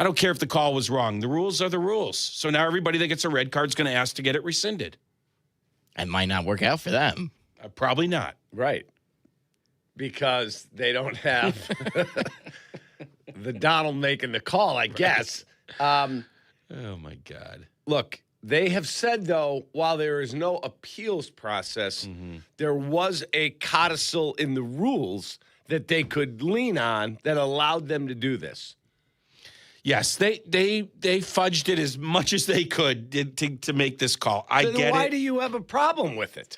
I don't care if the call was wrong. The rules are the rules. So now everybody that gets a red card is going to ask to get it rescinded. It might not work out for them. Probably not. Right. Because they don't have the Donald making the call, I guess. Oh, my God. Look, they have said, though, while there is no appeals process, there was a codicil in the rules that they could lean on that allowed them to do this. Yes, they fudged it as much as they could to make this call. I Then get it. why do you have a problem with it?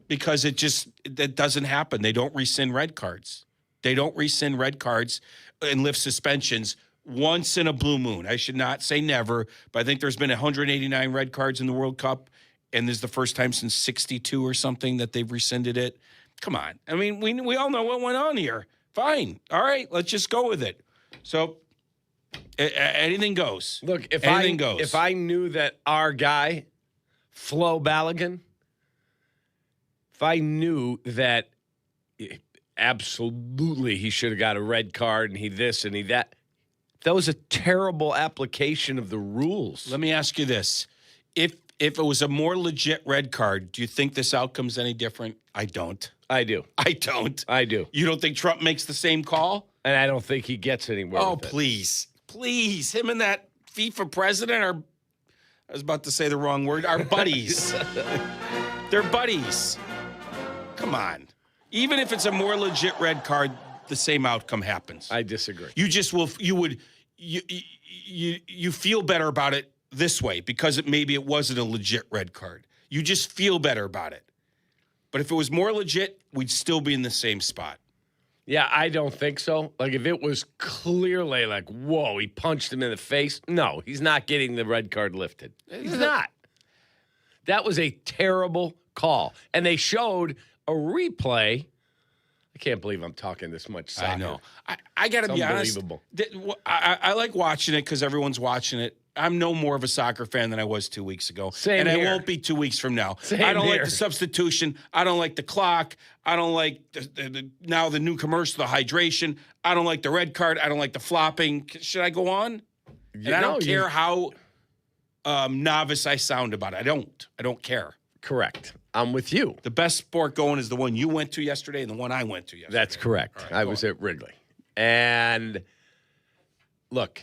Because that doesn't happen. They don't rescind red cards. They don't rescind red cards and lift suspensions once in a blue moon. I should not say never, but I think there's been 189 red cards in the World Cup, and this is the first time since 62 or something that they've rescinded it. Come on. I mean, we all know what went on here. Fine. All right, let's just go with it. So anything goes. Look, if I knew that our guy, Flo Balogun, if I knew that absolutely he should have got a red card and he this and he that was a terrible application of the rules. Let me ask you this. If it was a more legit red card, do you think this outcome's any different? I don't. I do. I don't. I do. You don't think Trump makes the same call? And I don't think he gets anywhere with it. Please. Please. Him and that FIFA president are, I was about to say the wrong word, are buddies. They're buddies. Come on. Even if it's a more legit red card, the same outcome happens. I disagree. You just will, you feel better about it this way because maybe it wasn't a legit red card. You just feel better about it. But if it was more legit, we'd still be in the same spot. Yeah, I don't think so. Like, if it was clearly like, whoa, he punched him in the face. No, he's not getting the red card lifted. He's not. That was a terrible call. And they showed a replay. I can't believe I'm talking this much soccer. I know. I got to be honest. Unbelievable. I like watching it because everyone's watching it. I'm no more of a soccer fan than I was 2 weeks ago. Same and here. I won't be 2 weeks from now. Same I don't here. like the substitution. I don't like the clock. I don't like now the new commercial, the hydration. I don't like the red card. I don't like the flopping. Should I go on? And I don't care how novice I sound about it. I don't care. Correct. I'm with you. The best sport going is the one you went to yesterday and the one I went to yesterday. That's correct. Right, I was at Wrigley. And look,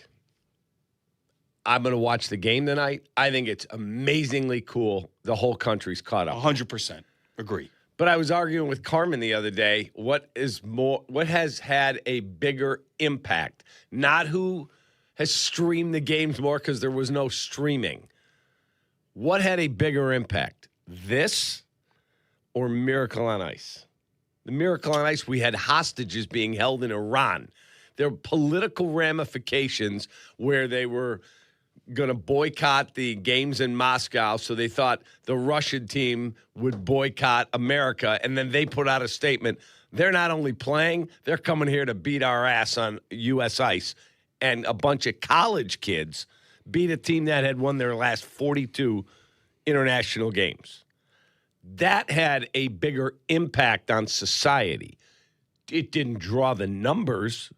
I'm going to watch the game tonight. I think it's amazingly cool. The whole country's caught up. 100%. Agree. But I was arguing with Carmen the other day. What has had a bigger impact? Not who has streamed the games more because there was no streaming. What had a bigger impact? This or Miracle on Ice? The Miracle on Ice, we had hostages being held in Iran. There were political ramifications where they were going to boycott the games in Moscow, so they thought the Russian team would boycott America, and then they put out a statement. They're not only playing, they're coming here to beat our ass on U.S. ice. And a bunch of college kids beat a team that had won their last 42 international games. That had a bigger impact on society. It didn't draw the numbers.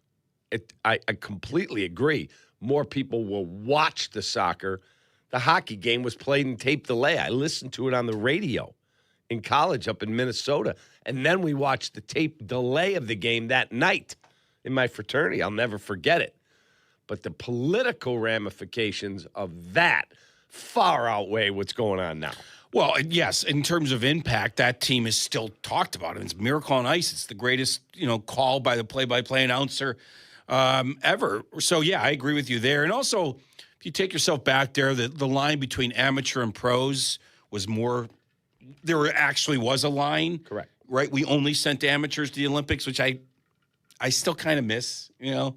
I completely agree. More people will watch the soccer. The hockey game was played in tape delay. I listened to it on the radio in college up in Minnesota. And then we watched the tape delay of the game that night in my fraternity. I'll never forget it. But the political ramifications of that far outweigh what's going on now. Well, yes, in terms of impact, that team is still talked about. It's Miracle on Ice. It's the greatest, call by the play-by-play announcer ever. So, yeah, I agree with you there. And also, if you take yourself back there, the line between amateur and pros was more – there actually was a line. Correct. Right? We only sent amateurs to the Olympics, which I still kind of miss, And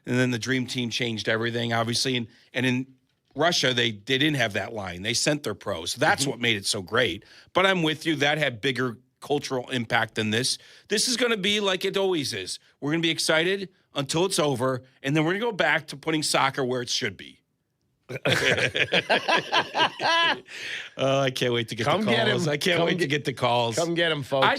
then the Dream Team changed everything, obviously. And in Russia, they didn't have that line. They sent their pros. That's what made it so great. But I'm with you. That had bigger cultural impact than this. This is going to be like it always is. We're going to be excited until it's over, and then we're going to go back to putting soccer where it should be. I can't wait to get the calls. Get him. I can't wait to get the calls. Come get him, folks. I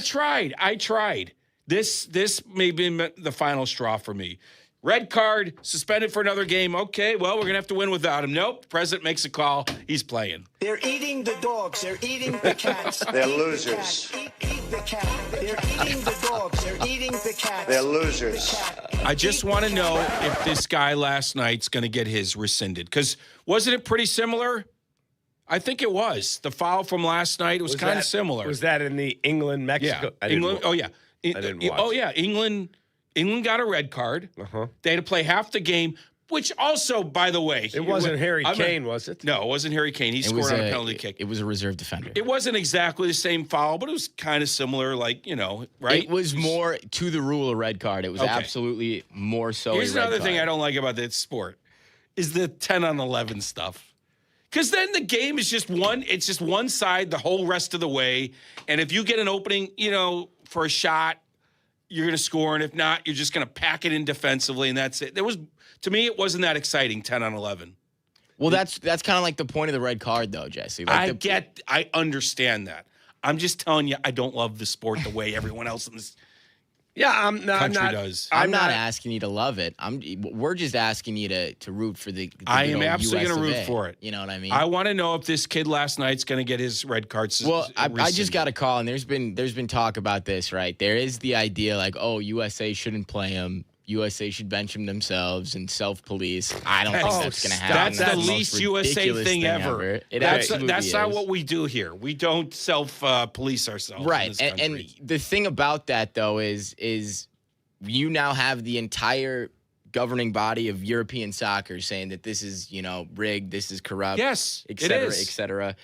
tried. This may be the final straw for me. Red card, suspended for another game. Okay, well, we're going to have to win without him. Nope. President makes a call. He's playing. They're eating the dogs. They're eating the cats. They're losers. Eat the cat. They're eating the dogs. They're eating the cats. They're losers. I just want to know if this guy last night's going to get his rescinded. Because wasn't it pretty similar? I think it was. The foul from last night was kind of similar. Was that in the England-Mexico? Yeah. England. Oh, yeah. I didn't watch. Oh, yeah. England got a red card. Uh-huh. They had to play half the game, which also, by the way. It wasn't Harry Kane, was it? No, it wasn't Harry Kane. He scored on a penalty kick. It was a reserve defender. It wasn't exactly the same foul, but it was kind of similar, right? It was more to the rule a red card. It was absolutely more so Here's a red another card. thing I don't like about this sport is the 10-on-11 stuff. Because then the game is just one side the whole rest of the way. And if you get an opening, for a shot, you're going to score. And if not, you're just going to pack it in defensively. And that's it. To me, it wasn't that exciting, 10-on-11. Well, that's kind of like the point of the red card, though, Jesse. I understand that. I'm just telling you, I don't love the sport the way everyone else in this country does. I'm not asking you to love it. We're just asking you to root for the I am absolutely going to root for it. You know what I mean? I want to know if this kid last night's going to get his red card. Well, I just got a call, and there's been talk about this, right? There is the idea like, oh, USA shouldn't play him. USA should bench him themselves and self-police. I don't think that's going to happen. That's the least USA thing ever. That's not what we do here. We don't self-police ourselves. Right. And the thing about that, though, is you now have the entire governing body of European soccer saying that this is, rigged, this is corrupt, yes, et cetera, it is. et cetera.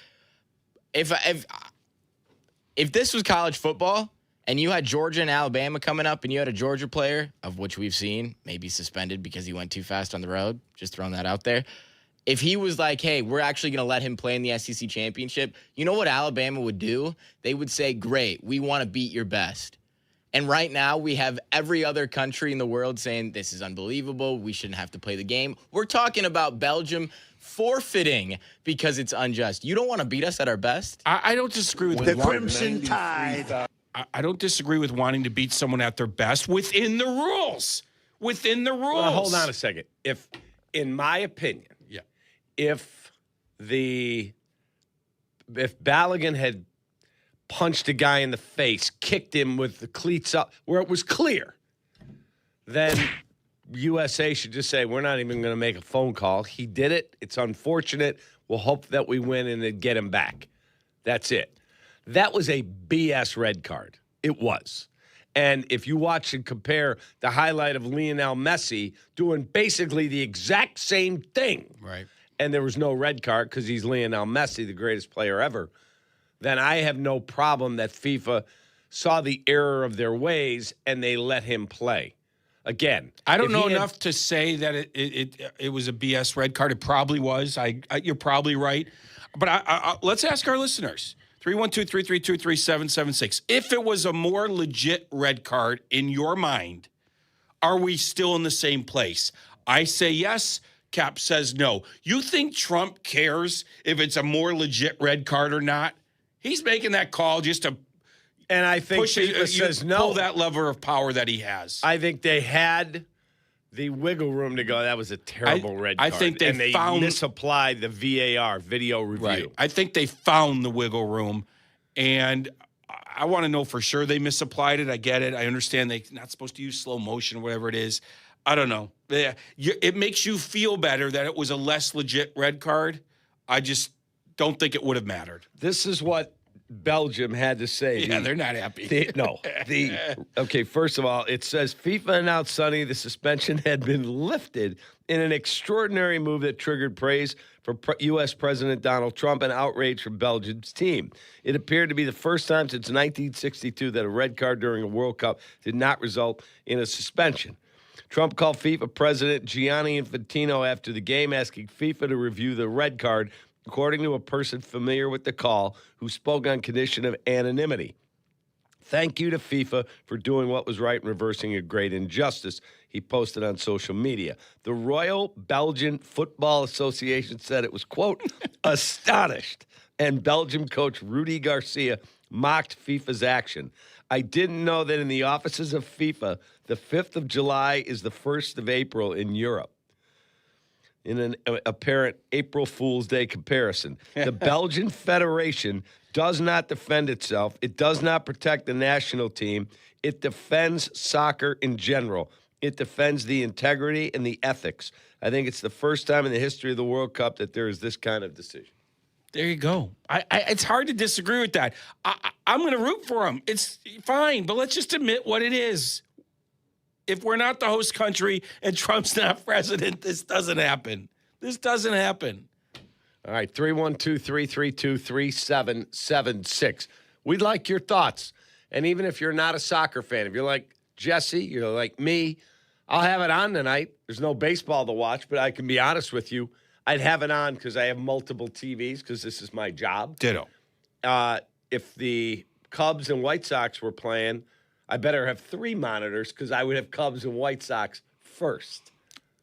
If this was college football, and you had Georgia and Alabama coming up, and you had a Georgia player, of which we've seen, maybe suspended because he went too fast on the road, just throwing that out there. If he was like, hey, we're actually going to let him play in the SEC championship, you know what Alabama would do? They would say, great, we want to beat your best. And right now, we have every other country in the world saying, this is unbelievable, we shouldn't have to play the game. We're talking about Belgium forfeiting because it's unjust. You don't want to beat us at our best? I don't disagree with The Crimson Tide. I don't disagree with wanting to beat someone at their best within the rules. Within the rules. Well, hold on a second. In my opinion, if Balogun had punched a guy in the face, kicked him with the cleats up, where it was clear, then USA should just say, we're not even going to make a phone call. He did it. It's unfortunate. We'll hope that we win and then get him back. That's it. That was a BS red card. It was. And if you watch and compare the highlight of Lionel Messi doing basically the exact same thing, right, and there was no red card because he's Lionel Messi, the greatest player ever, then I have no problem that FIFA saw the error of their ways and they let him play. Again, I don't know enough to say that it was a BS red card. It probably was. You're probably right. But let's ask our listeners. 312-332-3776. If it was a more legit red card in your mind, are we still in the same place? I say yes. Kap says no. You think Trump cares if it's a more legit red card or not? He's making that call just to and I think push FIFA says no. Pull that lever of power that he has. I think they had the wiggle room to go, that was a terrible red card. I think they misapplied the VAR, video review. Right. I think they found the wiggle room, and I want to know for sure they misapplied it. I get it. I understand they're not supposed to use slow motion or whatever it is. I don't know. It makes you feel better that it was a less legit red card. I just don't think it would have mattered. This is what Belgium had to say. Yeah, they're not happy. Okay, first of all, it says FIFA announced Sunday the suspension had been lifted in an extraordinary move that triggered praise for U.S. President Donald Trump and outrage from Belgium's team. It appeared to be the first time since 1962 that a red card during a World Cup did not result in a suspension. Trump called FIFA President Gianni Infantino after the game, asking FIFA to review the red card, according to a person familiar with the call who spoke on condition of anonymity. Thank you to FIFA for doing what was right and reversing a great injustice, he posted on social media. The Royal Belgian Football Association said it was, quote, astonished. And Belgium coach Rudy Garcia mocked FIFA's action. I didn't know that in the offices of FIFA, the 5th of July is the 1st of April in Europe. In an apparent April Fool's Day comparison, the Belgian Federation does not defend itself. It does not protect the national team. It defends soccer in general. It defends the integrity and the ethics. I think it's the first time in the history of the World Cup that there is this kind of decision. There you go. It's hard to disagree with that. I'm going to root for them. It's fine, but let's just admit what it is. If we're not the host country and Trump's not president, this doesn't happen. This doesn't happen. All right, 312-332-3776. We'd like your thoughts. And even if you're not a soccer fan, if you're like Jesse, you're like me, I'll have it on tonight. There's no baseball to watch, but I can be honest with you. I'd have it on because I have multiple TVs because this is my job. Ditto. If the Cubs and White Sox were playing, I better have 3 monitors because I would have Cubs and White Sox first.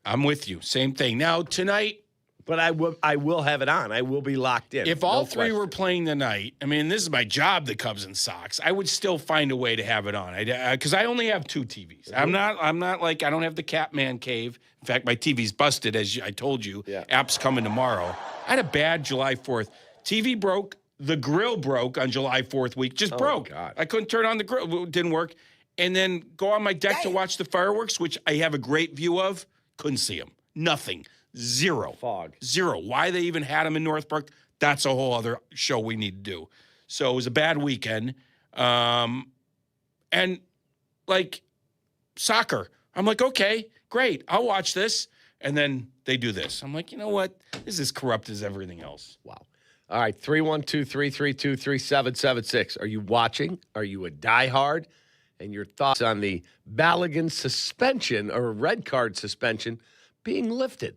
I'm with you. Same thing. Now, tonight. But I will have it on. I will be locked in. If all 3 were playing tonight, I mean, this is my job, the Cubs and Sox, I would still find a way to have it on. Because I only have 2 TVs. I'm not like, I don't have the Cat Man cave. In fact, my TV's busted, as I told you. Yeah. App's coming tomorrow. I had a bad July 4th. TV broke. The grill broke on July 4th week. Just broke. God. I couldn't turn on the grill. It didn't work. And then go on my deck to watch the fireworks, which I have a great view of. Couldn't see them. Nothing. Zero. Fog. Zero. Why they even had them in Northbrook, that's a whole other show we need to do. So it was a bad weekend. And, like, soccer. I'm like, okay, great. I'll watch this. And then they do this. I'm like, you know what? This is as corrupt as everything else. Wow. All right, 312-332-3776. Are you watching? Are you a diehard? And your thoughts on the Balogun suspension or red card suspension being lifted.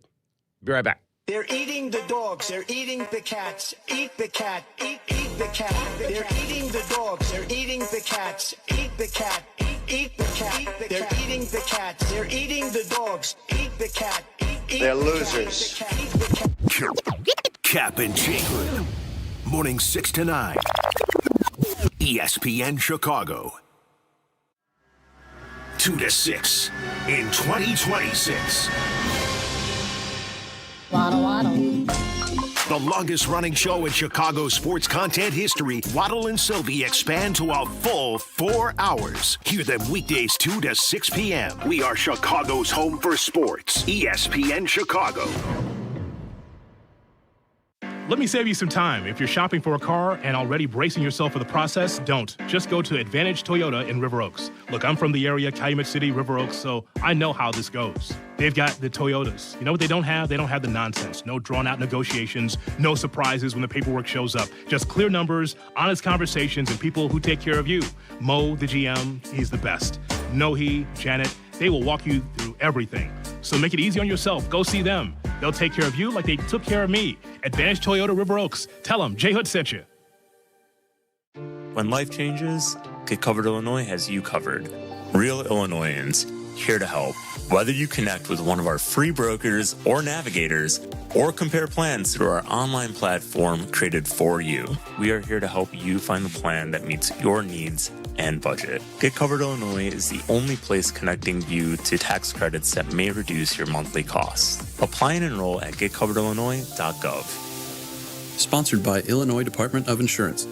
Be right back. They're eating the dogs. They're eating the cats. Eat the cat. Eat the cat. They're eating the dogs. They're eating the cats. Eat the cat. Eat the cat. They're eating the cats. They're eating the dogs. Eat the cat. They're losers. Kap and J Hood. Morning 6 to 9. ESPN Chicago. 2 to 6 in 2026. Waddle, waddle. The longest running show in Chicago sports content history, Waddle and Silvy expand to a full 4 hours. Hear them weekdays 2 to 6 p.m. We are Chicago's home for sports. ESPN Chicago. Let me save you some time. If you're shopping for a car and already bracing yourself for the process, don't. Just go to Advantage Toyota in River Oaks. Look, I'm from the area, Calumet City, River Oaks, so I know how this goes. They've got the Toyotas. You know what they don't have? They don't have the nonsense. No drawn-out negotiations, no surprises when the paperwork shows up. Just clear numbers, honest conversations, and people who take care of you. Mo, the GM, he's the best. Nohe, Janet, they will walk you through everything. So make it easy on yourself. Go see them. They'll take care of you like they took care of me. Advantage Toyota River Oaks. Tell them J Hood sent you. When life changes, Get Covered Illinois has you covered. Real Illinoisans, here to help. Whether you connect with one of our free brokers or navigators, or compare plans through our online platform created for you, we are here to help you find the plan that meets your needs and budget. Get Covered Illinois is the only place connecting you to tax credits that may reduce your monthly costs. Apply and enroll at getcoveredillinois.gov. Sponsored by Illinois Department of Insurance.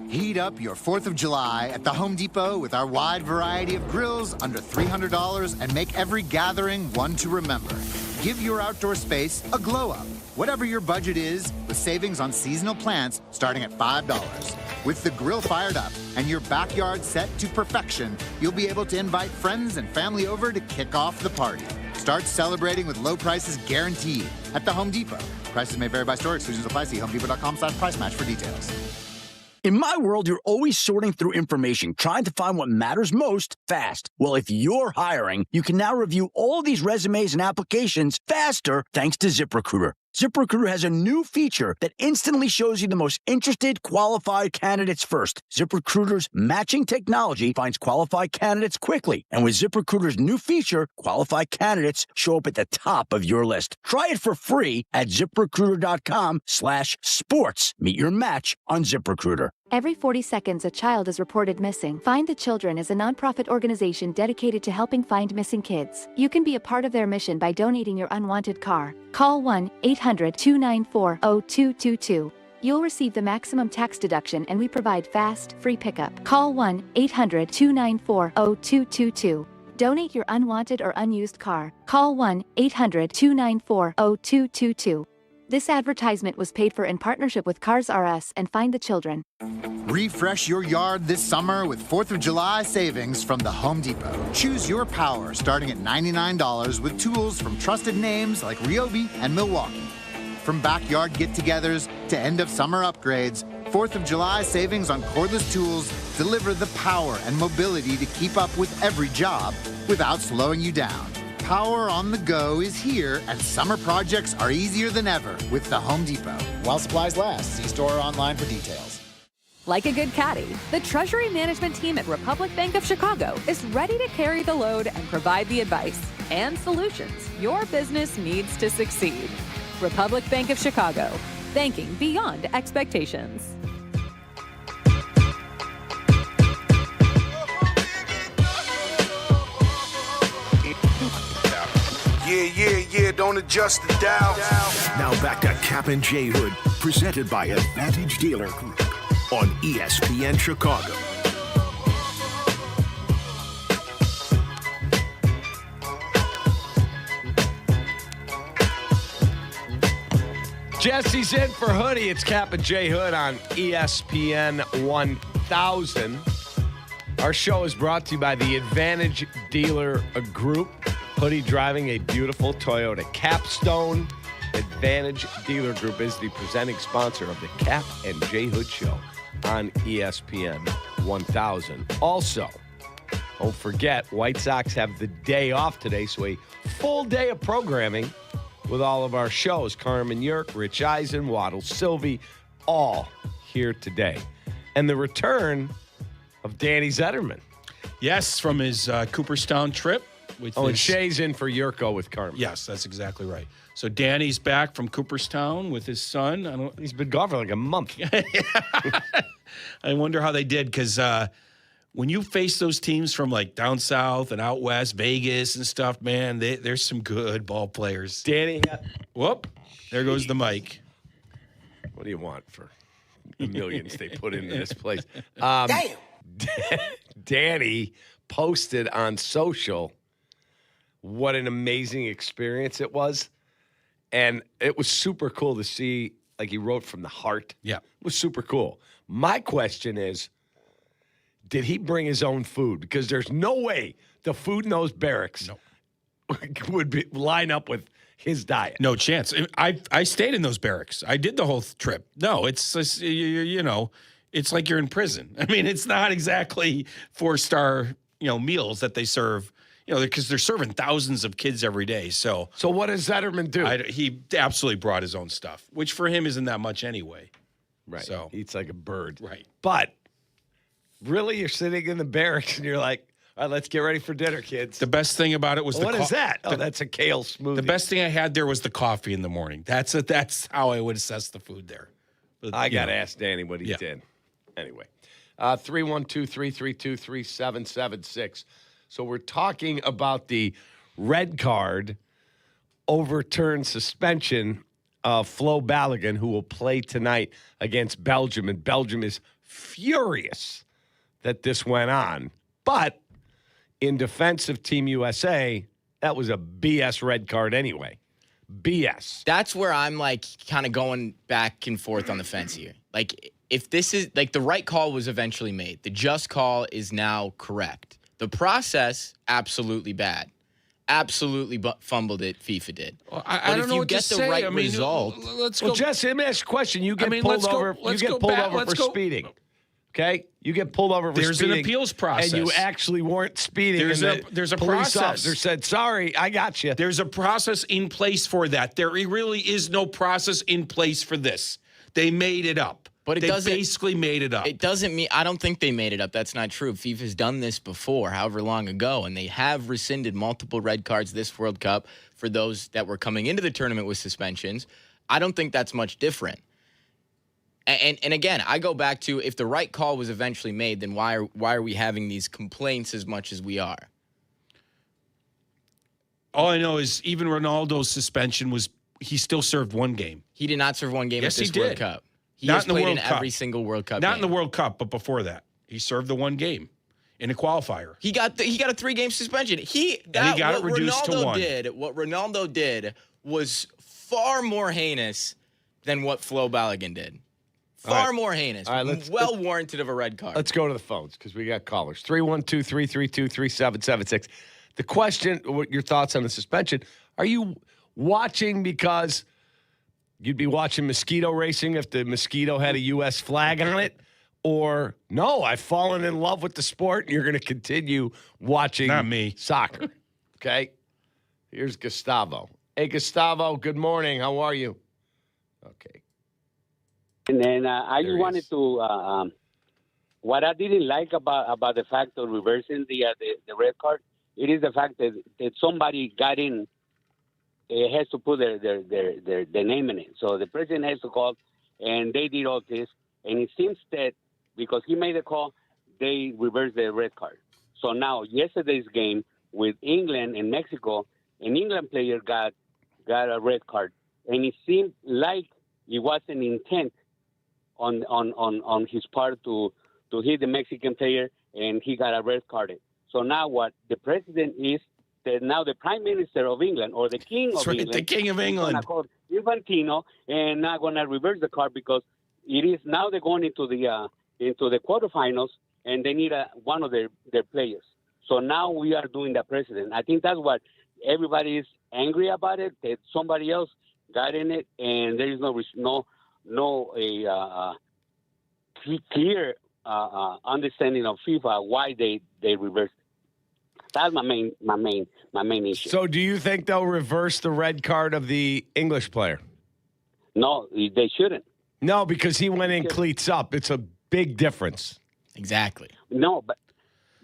Heat up your 4th of July at the Home Depot with our wide variety of grills under $300 and make every gathering one to remember. Give your outdoor space a glow up, whatever your budget is, with savings on seasonal plants starting at $5. With the grill fired up and your backyard set to perfection, you'll be able to invite friends and family over to kick off the party. Start celebrating with low prices guaranteed at the Home Depot. Prices may vary by store. Exclusions apply. See homedepot.com/price match for details. In my world, you're always sorting through information, trying to find what matters most fast. Well, if you're hiring, you can now review all these resumes and applications faster thanks to ZipRecruiter. ZipRecruiter has a new feature that instantly shows you the most interested, qualified candidates first. ZipRecruiter's matching technology finds qualified candidates quickly. And with ZipRecruiter's new feature, qualified candidates show up at the top of your list. Try it for free at ZipRecruiter.com/sports. Meet your match on ZipRecruiter. Every 40 seconds, a child is reported missing. Find the Children is a nonprofit organization dedicated to helping find missing kids. You can be a part of their mission by donating your unwanted car. Call 1-800-294-0222. You'll receive the maximum tax deduction, and we provide fast, free pickup. Call 1-800-294-0222. Donate your unwanted or unused car. Call 1-800-294-0222. This advertisement was paid for in partnership with Cars R Us and Find the Children. Refresh your yard this summer with 4th of July savings from the Home Depot. Choose your power starting at $99 with tools from trusted names like Ryobi and Milwaukee. From backyard get-togethers to end-of-summer upgrades, 4th of July savings on cordless tools deliver the power and mobility to keep up with every job without slowing you down. Power on the go is here, and summer projects are easier than ever with the Home Depot. While supplies last, see store or online for details. Like a good caddy, the Treasury Management team at Republic Bank of Chicago is ready to carry the load and provide the advice and solutions your business needs to succeed. Republic Bank of Chicago, banking beyond expectations. Yeah, don't adjust the dial. Now back to Kap and J Hood, presented by Advantage Dealer Group on ESPN Chicago. Jesse's in for Hoodie. It's Kap J Hood on ESPN 1000. Our show is brought to you by the Advantage Dealer Group. Hoodie driving a beautiful Toyota Capstone. Advantage Dealer Group is the presenting sponsor of the Kap and J Hood Show on ESPN 1000. Also, don't forget, White Sox have the day off today, so a full day of programming with all of our shows. Carmen Jurko, Rich Eisen, Waddle Silvy, all here today. And the return of Danny Zetterman. Yes, from his Cooperstown trip. And Shay's in for Jurko with Carmen. Yes, that's exactly right. So Danny's back from Cooperstown with his son. He's been gone for like a month. I wonder how they did, because when you face those teams from like down south and out west, Vegas and stuff, man, there's some good ball players. Danny, whoop, there goes the mic. What do you want for the millions they put into this place? Damn. Danny posted on social what an amazing experience it was. And it was super cool to see, like he wrote from the heart. Yeah. It was super cool. My question is, did he bring his own food? Because there's no way the food in those barracks would line up with his diet. No chance. I stayed in those barracks. I did the whole trip. No, it's just, it's like you're in prison. I mean, it's not exactly 4-star, meals that they serve. Because they're serving thousands of kids every day. So what does Zetterman do? He absolutely brought his own stuff, which for him isn't that much anyway. Right. So he eats like a bird. Right. But really, you're sitting in the barracks and you're like, all right, let's get ready for dinner, kids. The best thing about it was what is that? That's a kale smoothie. The best thing I had there was the coffee in the morning. That's how I would assess the food there. But, I got to ask Danny what he did. Anyway, 312-332-3776. So we're talking about the red card overturned suspension of Flo Balogun, who will play tonight against Belgium. And Belgium is furious that this went on. But in defense of Team USA, that was a BS red card anyway. BS. That's where I'm like kind of going back and forth on the fence here. Like, if this is like the right call was eventually made, the just call is now correct. The process, absolutely bad. Absolutely fumbled it, FIFA did. Well, I don't know what to say. But if you get the right result. Let's go. Jess, let me ask you a question. You get pulled over for speeding. Okay? You get pulled over for speeding. There's an appeals process. And you actually weren't speeding. There's a police process. officer said, sorry, I got you. There's a process in place for that. There really is no process in place for this. They made it up. But they basically made it up. It doesn't mean, I don't think they made it up. That's not true. FIFA's done this before, however long ago, and they have rescinded multiple red cards this World Cup for those that were coming into the tournament with suspensions. I don't think that's much different. And again, I go back to if the right call was eventually made, then why are we having these complaints as much as we are? All I know is even Ronaldo's suspension he still served one game. He did not serve one game Yes, at this he World did. Cup. He Not has in the played World in Cup. every single World Cup Not game. in the World Cup, but before that, he served the one game in a qualifier. He got a 3-game suspension. He got it reduced to one. What Ronaldo did was far more heinous than what Flo Balogun did. Far more heinous. All right, well warranted of a red card. Let's go to the phones because we got callers. 312-332-3776. The question, what your thoughts on the suspension? Are you watching because you'd be watching mosquito racing if the mosquito had a U.S. flag on it? Or, no, I've fallen in love with the sport and you're going to continue watching Not me. Soccer. Okay? Here's Gustavo. Hey, Gustavo, good morning. How are you? Okay. And then I There just he wanted is. to what I didn't like about the fact of reversing the red card. It is the fact that somebody got in. It has to put their name in it. So the president has to call, and they did all this. And it seems that because he made the call, they reversed the red card. So now yesterday's game with England and Mexico, an England player got a red card, and it seemed like it was an intent on his part to hit the Mexican player, and he got a red card. So now what the president is that now the Prime Minister of England or the King of England, the King of England, is going to call Infantino and not going to reverse the card because it is now they're going into the quarterfinals and they need one of their players. So now we are doing the president. I think that's what everybody is angry about it, that somebody else got in it, and there is no clear understanding of FIFA why they reversed it. That's my main issue. So do you think they'll reverse the red card of the English player? No, they shouldn't. No, because he went in cleats up. It's a big difference. Exactly. No, but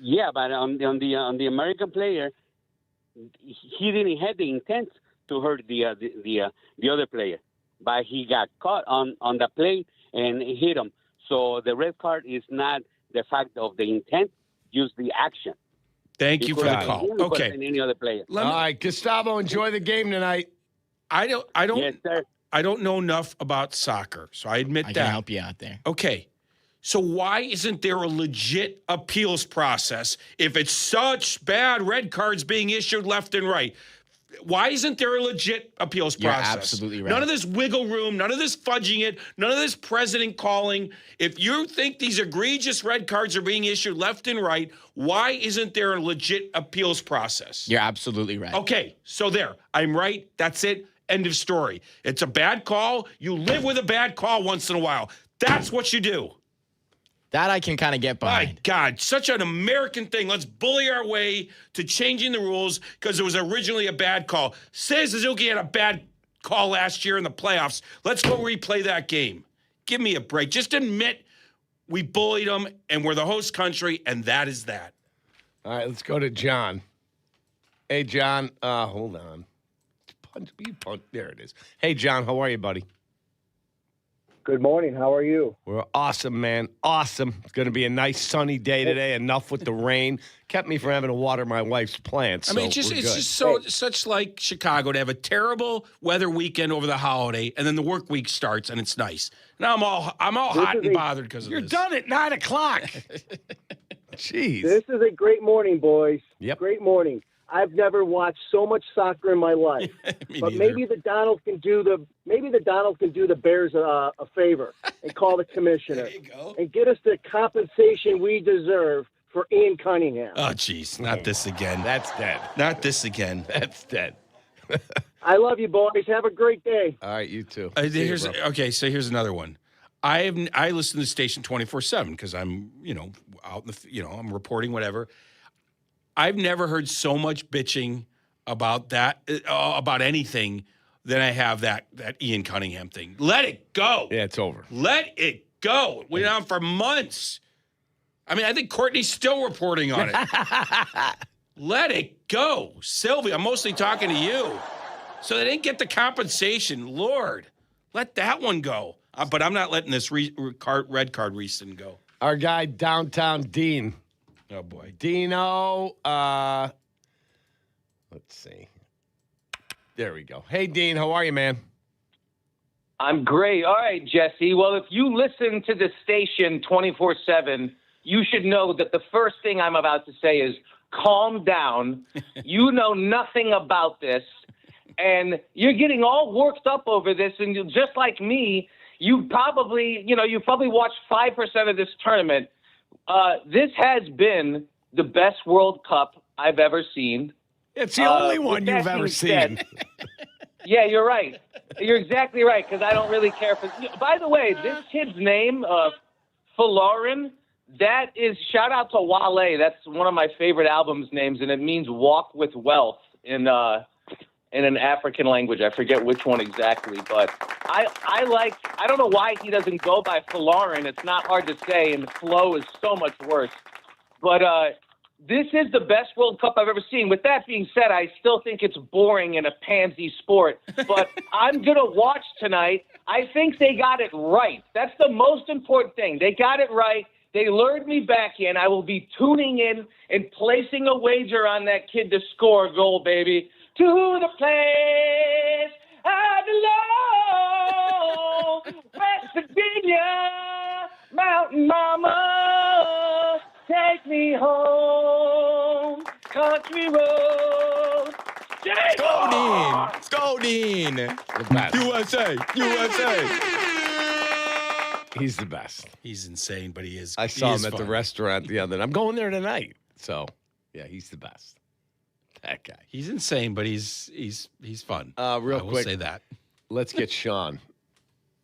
on the American player, he didn't have the intent to hurt the other player, but he got caught on the play and hit him. So the red card is not the fact of the intent, just the action. Thank you for the call. Okay. Any other player. All right, Gustavo, enjoy the game tonight. I don't. Yes, sir. I don't know enough about soccer, so I admit I that. can help you out there. Okay. So why isn't there a legit appeals process if it's such bad red cards being issued left and right? Why isn't there a legit appeals You're process? absolutely right. None of this wiggle room, none of this fudging it, none of this president calling. If you think these egregious red cards are being issued left and right, why isn't there a legit appeals process? You're absolutely right. Okay, so there. I'm right. That's it. End of story. It's a bad call. You live with a bad call once in a while. That's what you do. That I can kind of get behind. My God, such an American thing. Let's bully our way to changing the rules because it was originally a bad call. Say Suzuki had a bad call last year in the playoffs. Let's go replay that game. Give me a break. Just admit we bullied them and we're the host country, and that is that. All right, let's go to John. Hey, John. Hold on. There it is. Hey, John, how are you, buddy? Good morning. How are you? We're awesome, man. Awesome. It's going to be a nice sunny day today. Enough with the rain. Kept me from having to water my wife's plants. I mean, so it's just such like Chicago to have a terrible weather weekend over the holiday, and then the work week starts and it's nice. Now I'm all hot and bothered because of You're this. done at 9 o'clock. Jeez. This is a great morning, boys. Yep. Great morning. I've never watched so much soccer in my life. But maybe the Donald can do the Bears a favor and call the commissioner and get us the compensation we deserve for Ian Cunningham. Oh, jeez, not this again. That's dead. Not this again. That's dead. I love you, boys. Have a great day. All right, you too. So here's another one. I listen to the station 24/7 because I'm out in the I'm reporting whatever. I've never heard so much bitching about about anything than I have that Ian Cunningham thing. Let it go. Yeah, it's over. Let it go. It went on for months. I mean, I think Courtney's still reporting on it. Let it go. Sylvie, I'm mostly talking to you. So they didn't get the compensation. Lord, let that one go. But I'm not letting this red card rescind go. Our guy downtown Dean. Oh boy, Dino. Let's see. There we go. Hey, Dean, how are you, man? I'm great. All right, Jesse. Well, if you listen to the station 24/7, you should know that the first thing I'm about to say is calm down. You know nothing about this, and you're getting all worked up over this. And just like me, you probably watched 5% of this tournament. This has been the best World Cup I've ever seen. It's the only one you've ever seen. Yeah, you're right. You're exactly right, because I don't really care for... By the way, this kid's name, Folarin, that is... Shout out to Wale. That's one of my favorite albums names, and it means walk with wealth in an African language. I forget which one exactly, but I don't know why he doesn't go by Folarin. It's not hard to say, and Flo is so much worse. But this is the best World Cup I've ever seen. With that being said, I still think it's boring and a pansy sport. But I'm going to watch tonight. I think they got it right. That's the most important thing. They got it right. They lured me back in. I will be tuning in and placing a wager on that kid to score a goal, baby. To the place I belong, West Virginia, Mountain Mama. Take me home, country road. Go, Dean. USA. He's the best. He's insane, but he is. I saw him at the restaurant the other night. I'm going there tonight. So, yeah, he's the best. That guy. He's insane, but he's fun. Real quick, say that. Let's get Sean.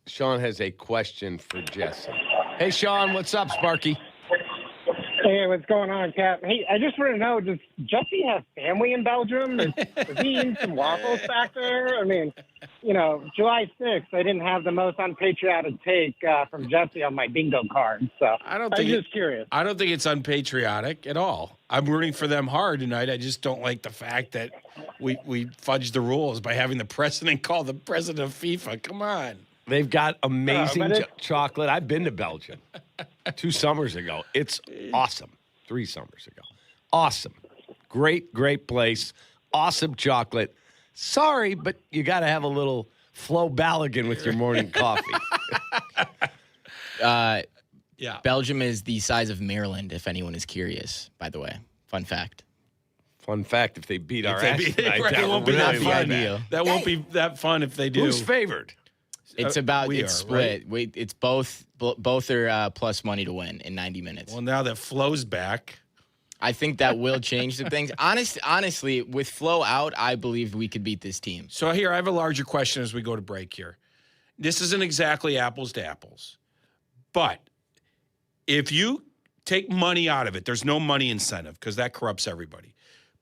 Sean has a question for Jesse. Hey, Sean, what's up, Sparky? Hey, what's going on, Kap? Hey, I just want to know, does Jesse have family in Belgium? Is he eating some waffles back there? I mean, July 6th, I didn't have the most unpatriotic take from Jesse on my bingo card. So I'm just curious. I don't think it's unpatriotic at all. I'm rooting for them hard tonight. I just don't like the fact that we fudged the rules by having the president call the president of FIFA. Come on. They've got amazing chocolate. I've been to Belgium 2 summers ago. It's awesome. 3 summers ago. Awesome. Great place. Awesome chocolate. Sorry, but you got to have a little Flo Balogun with your morning coffee. Yeah. Belgium is the size of Maryland, if anyone is curious, by the way. Fun fact. Fun fact, if they beat our ass tonight, right, that won't be that fun. That won't be that fun if they do. Who's favored? It's split. Right? It's both are plus money to win in 90 minutes. Well, now that Flo's back, I think that will change the things. Honestly, with Flo out, I believe we could beat this team. So here, I have a larger question as we go to break here. This isn't exactly apples to apples, but if you take money out of it, there's no money incentive because that corrupts everybody.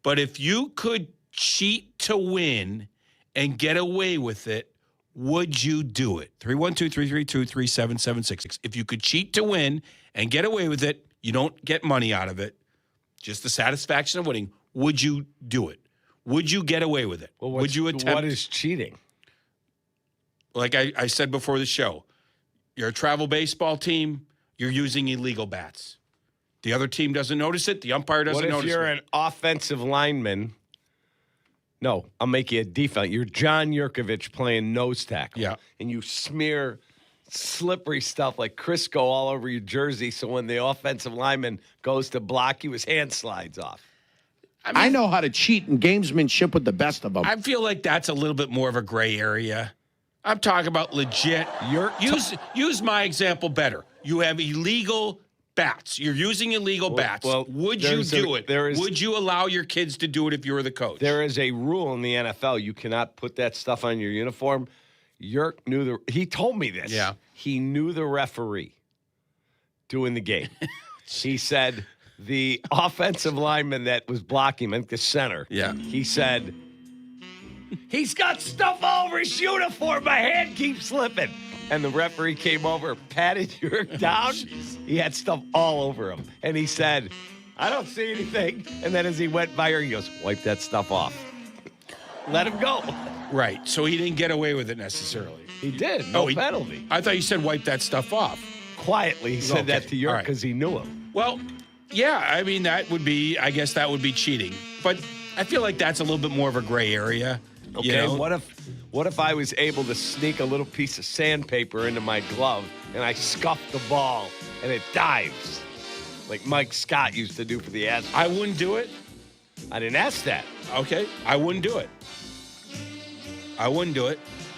But if you could cheat to win and get away with it, would you do it? 312-332-3776. If you could cheat to win and get away with it, you don't get money out of it, just the satisfaction of winning, would you do it? Would you get away with it? Well, would you attempt? What is cheating? Like I said before the show, you're a travel baseball team, you're using illegal bats. The other team doesn't notice it. The umpire doesn't notice it. What if you're an offensive lineman? No, I'll make you a defense. You're John Yurkovich playing nose tackle. Yeah. And you smear slippery stuff like Crisco all over your jersey so when the offensive lineman goes to block you, his hand slides off. I know how to cheat in gamesmanship with the best of them. I feel like that's a little bit more of a gray area. I'm talking about legit. Use my example better. You have illegal bats. You're using illegal bats. Well, would you do it? Would you allow your kids to do it if you were the coach? There is a rule in the NFL. You cannot put that stuff on your uniform. Yerk knew he told me this. Yeah. He knew the referee doing the game. He said the offensive lineman that was blocking him, I think the center. Yeah. He said, he's got stuff all over his uniform. My hand keeps slipping. And the referee came over, patted Yerk down. He had stuff all over him. And he said, I don't see anything. And then as he went by her, he goes, wipe that stuff off. Let him go. Right. So he didn't get away with it necessarily. He did. No penalty. I thought you said wipe that stuff off. Quietly, he said that to York because he knew him. Well, yeah, I mean, I guess that would be cheating. But I feel like that's a little bit more of a gray area. Okay, you know? what if I was able to sneak a little piece of sandpaper into my glove and I scuff the ball and it dives like Mike Scott used to do for the Astros? I wouldn't do it. I didn't ask that. Okay, I wouldn't do it.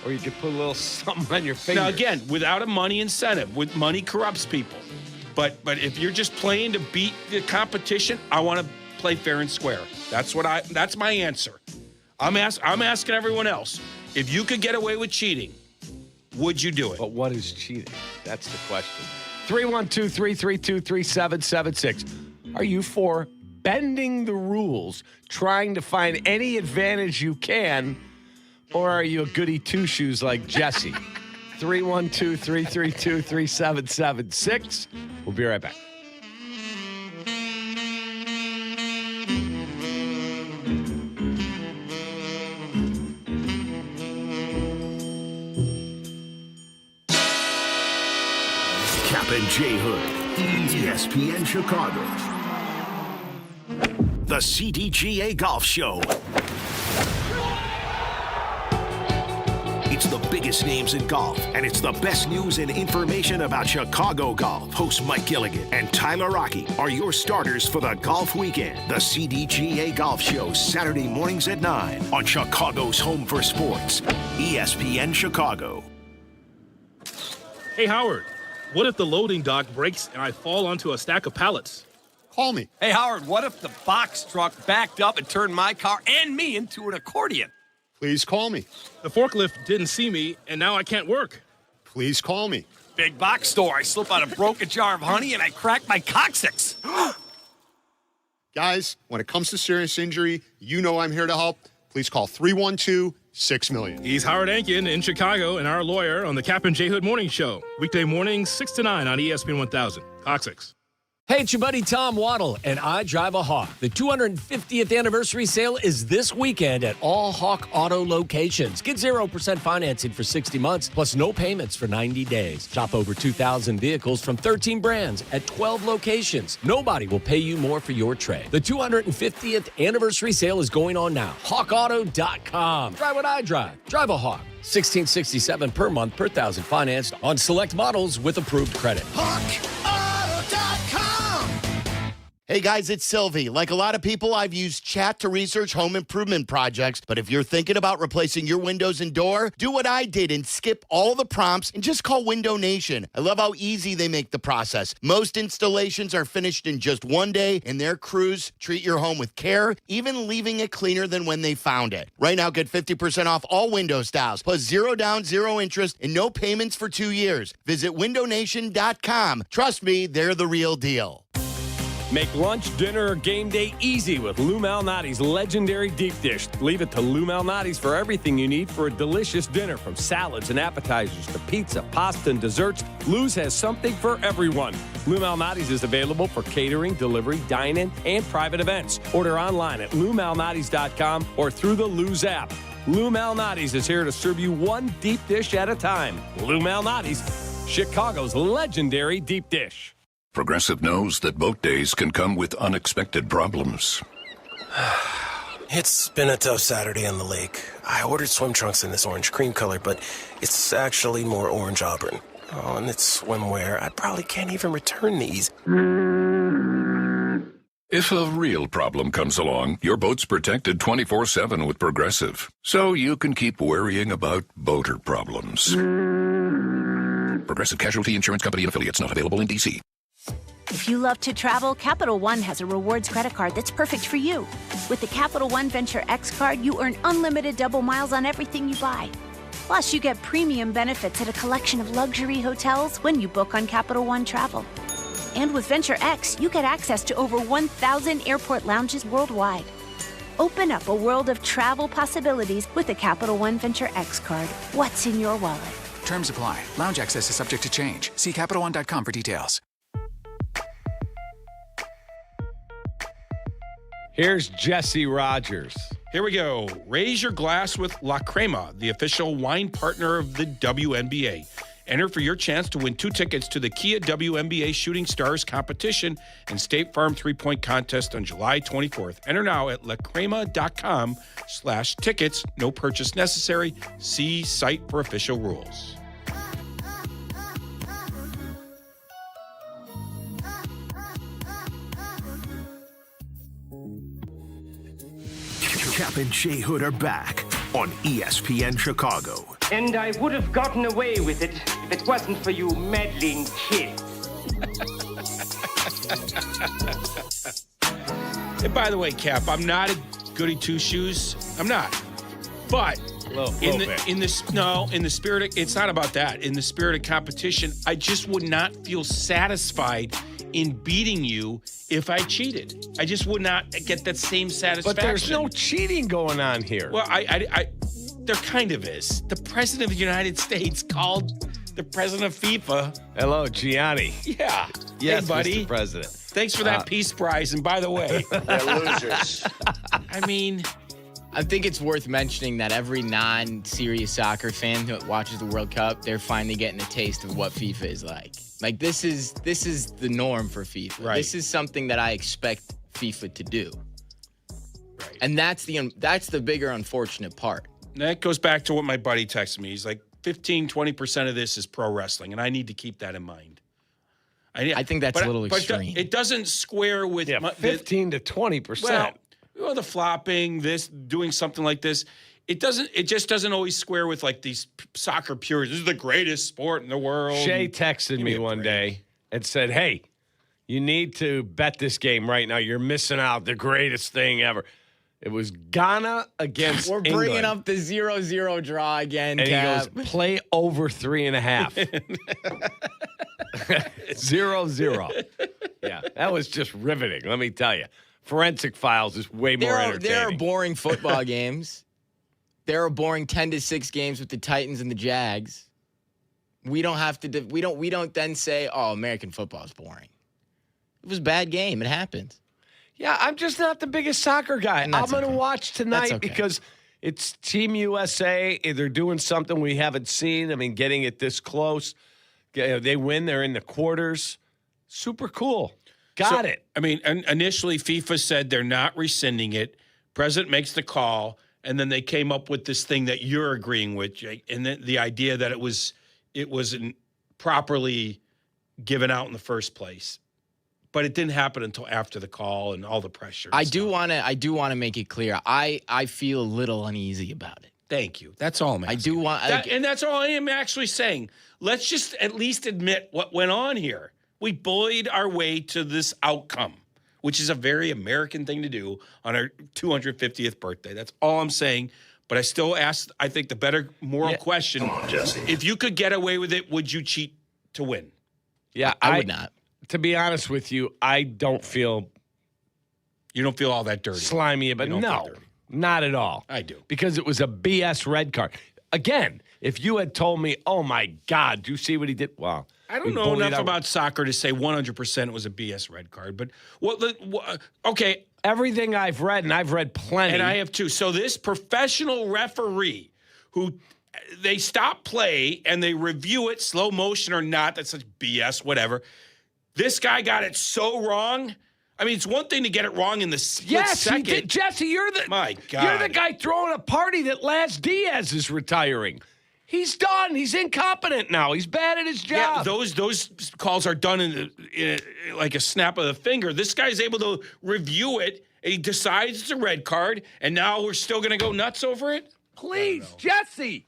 Or you could put a little something on your finger. Now, again, without a money incentive, money corrupts people. But if you're just playing to beat the competition, I want to play fair and square. That's my answer. I'm asking everyone else. If you could get away with cheating, would you do it? But what is cheating? That's the question. 312-332-3776. Are you for bending the rules, trying to find any advantage you can, or are you a goody two-shoes like Jesse? 312-332-3776. We'll be right back. Kap J Hood, ESPN Chicago. The CDGA Golf Show. It's the biggest names in golf, and it's the best news and information about Chicago golf. Host Mike Gilligan and Tyler Rocky are your starters for the golf weekend. The CDGA Golf Show, Saturday mornings at 9 on Chicago's home for sports, ESPN Chicago. Hey, Howard, what if the loading dock breaks and I fall onto a stack of pallets? Call me. Hey, Howard, what if the box truck backed up and turned my car and me into an accordion? Please call me. The forklift didn't see me, and now I can't work. Please call me. Big box store. I slip out a broken jar of honey and I crack my coccyx. Guys, when it comes to serious injury, you know I'm here to help. Please call 312-6-million. He's Howard Ankin in Chicago and our lawyer on the Kap J Hood Morning Show. Weekday mornings, 6 to 9 on ESPN 1000. Coccyx. Hey, it's your buddy Tom Waddle, and I drive a Hawk. The 250th anniversary sale is this weekend at all Hawk Auto locations. Get 0% financing for 60 months, plus no payments for 90 days. Shop over 2,000 vehicles from 13 brands at 12 locations. Nobody will pay you more for your trade. The 250th anniversary sale is going on now. HawkAuto.com. Drive what I drive. Drive a Hawk. $1,667 per month per thousand financed on select models with approved credit. Hey guys, it's Silvy. Like a lot of people, I've used chat to research home improvement projects. But if you're thinking about replacing your windows and door, do what I did and skip all the prompts and just call Window Nation. I love how easy they make the process. Most installations are finished in just one day, and their crews treat your home with care, even leaving it cleaner than when they found it. Right now, get 50% off all window styles, plus 0 down, 0 interest, and no payments for 2 years. Visit windownation.com. Trust me, they're the real deal. Make lunch, dinner, or game day easy with Lou Malnati's legendary deep dish. Leave it to Lou Malnati's for everything you need for a delicious dinner, from salads and appetizers to pizza, pasta, and desserts. Lou's has something for everyone. Lou Malnati's is available for catering, delivery, dine-in, and private events. Order online at LouMalnati's.com or through the Lou's app. Lou Malnati's is here to serve you one deep dish at a time. Lou Malnati's, Chicago's legendary deep dish. Progressive knows that boat days can come with unexpected problems. It's been a tough Saturday on the lake. I ordered swim trunks in this orange cream color, but it's actually more orange auburn. Oh, and it's swimwear. I probably can't even return these. If a real problem comes along, your boat's protected 24/7 with Progressive, so you can keep worrying about boater problems. Progressive Casualty Insurance Company and Affiliates, not available in D.C. If you love to travel, Capital One has a rewards credit card that's perfect for you. With the Capital One Venture X card, you earn unlimited double miles on everything you buy. Plus, you get premium benefits at a collection of luxury hotels when you book on Capital One Travel. And with Venture X, you get access to over 1,000 airport lounges worldwide. Open up a world of travel possibilities with the Capital One Venture X card. What's in your wallet? Terms apply. Lounge access is subject to change. See CapitalOne.com for details. Here's Jesse Rogers. Here we go. Raise your glass with La Crema, the official wine partner of the WNBA. Enter for your chance to win 2 tickets to the Kia WNBA Shooting Stars competition and State Farm 3-point contest on July 24th. Enter now at lacrema.com/tickets. No purchase necessary. See site for official rules. Kap and J Hood are back on ESPN Chicago. And I would have gotten away with it if it wasn't for you meddling kids. And by the way, Kap, I'm not a goody two-shoes. I'm not. But in the spirit of, it's not about that. In the spirit of competition, I just would not feel satisfied in beating you if I cheated. I just would not get that same satisfaction. But there's no cheating going on here. Well, there kind of is. The president of the United States called the president of FIFA. Hello, Gianni. Yeah. Yes, hey, buddy. Mr. President. Thanks for that Peace Prize. And by the way, They're losers. I mean, I think it's worth mentioning that every non-serious soccer fan that watches the World Cup, they're finally getting a taste of what FIFA is like. Like this is the norm for FIFA. Right. This is something that I expect FIFA to do. Right. And that's the bigger unfortunate part. And that goes back to what my buddy texted me. He's like, 15-20% of this is pro wrestling, and I need to keep that in mind. I think that's a little extreme. It doesn't square with 15 to 20%. Well, the flopping, doing something like this. It just doesn't always square with like these soccer purists. This is the greatest sport in the world. Shay texted me one day and said, hey, you need to bet this game right now. You're missing out. The greatest thing ever. It was Ghana against We're England. bringing up the 0-0 draw again, And Kap. he goes, play over 3.5. 0-0. Yeah, that was just riveting, let me tell you. Forensic Files is way more entertaining. There are boring football games. There are boring 10-6 games with the Titans and the Jags. We don't have to. We don't then say, "Oh, American football is boring." It was a bad game. It happens. Yeah, I'm just not the biggest soccer guy. I'm going to watch tonight because it's Team USA. They're doing something we haven't seen. I mean, getting it this close. They win. They're in the quarters. Super cool. Got it. I mean, initially FIFA said they're not rescinding it. President makes the call, and then they came up with this thing that you're agreeing with, Jake, and the idea that it wasn't properly given out in the first place. But it didn't happen until after the call and all the pressure. I do want to make it clear. I feel a little uneasy about it. Thank you. That's all I'm asking. I do want, and that's all I am actually saying. Let's just at least admit what went on here. We bullied our way to this outcome, which is a very American thing to do on our 250th birthday. That's all I'm saying. But I still ask, I think, the better moral question. Come on, Jesse. If you could get away with it, would you cheat to win? Yeah, I would not. To be honest with you, I don't feel. You don't feel all that dirty. Slimy, but no, not at all. I do. Because it was a BS red card. Again, if you had told me, oh my God, do you see what he did? Well, I don't know enough about soccer to say 100% it was a BS red card. But okay. Everything I've read, and I've read plenty. And I have too. So this professional referee who they stop play and they review it, slow motion or not, that's such BS, whatever. This guy got it so wrong. I mean, it's one thing to get it wrong in the split second. He did. Jesse, you're the You're the guy throwing a party that Lance Diaz is retiring. He's done. He's incompetent now. He's bad at his job. Yeah, those calls are done in like a snap of the finger. This guy's able to review it, and he decides it's a red card, and now we're still going to go nuts over it? Please, Jesse.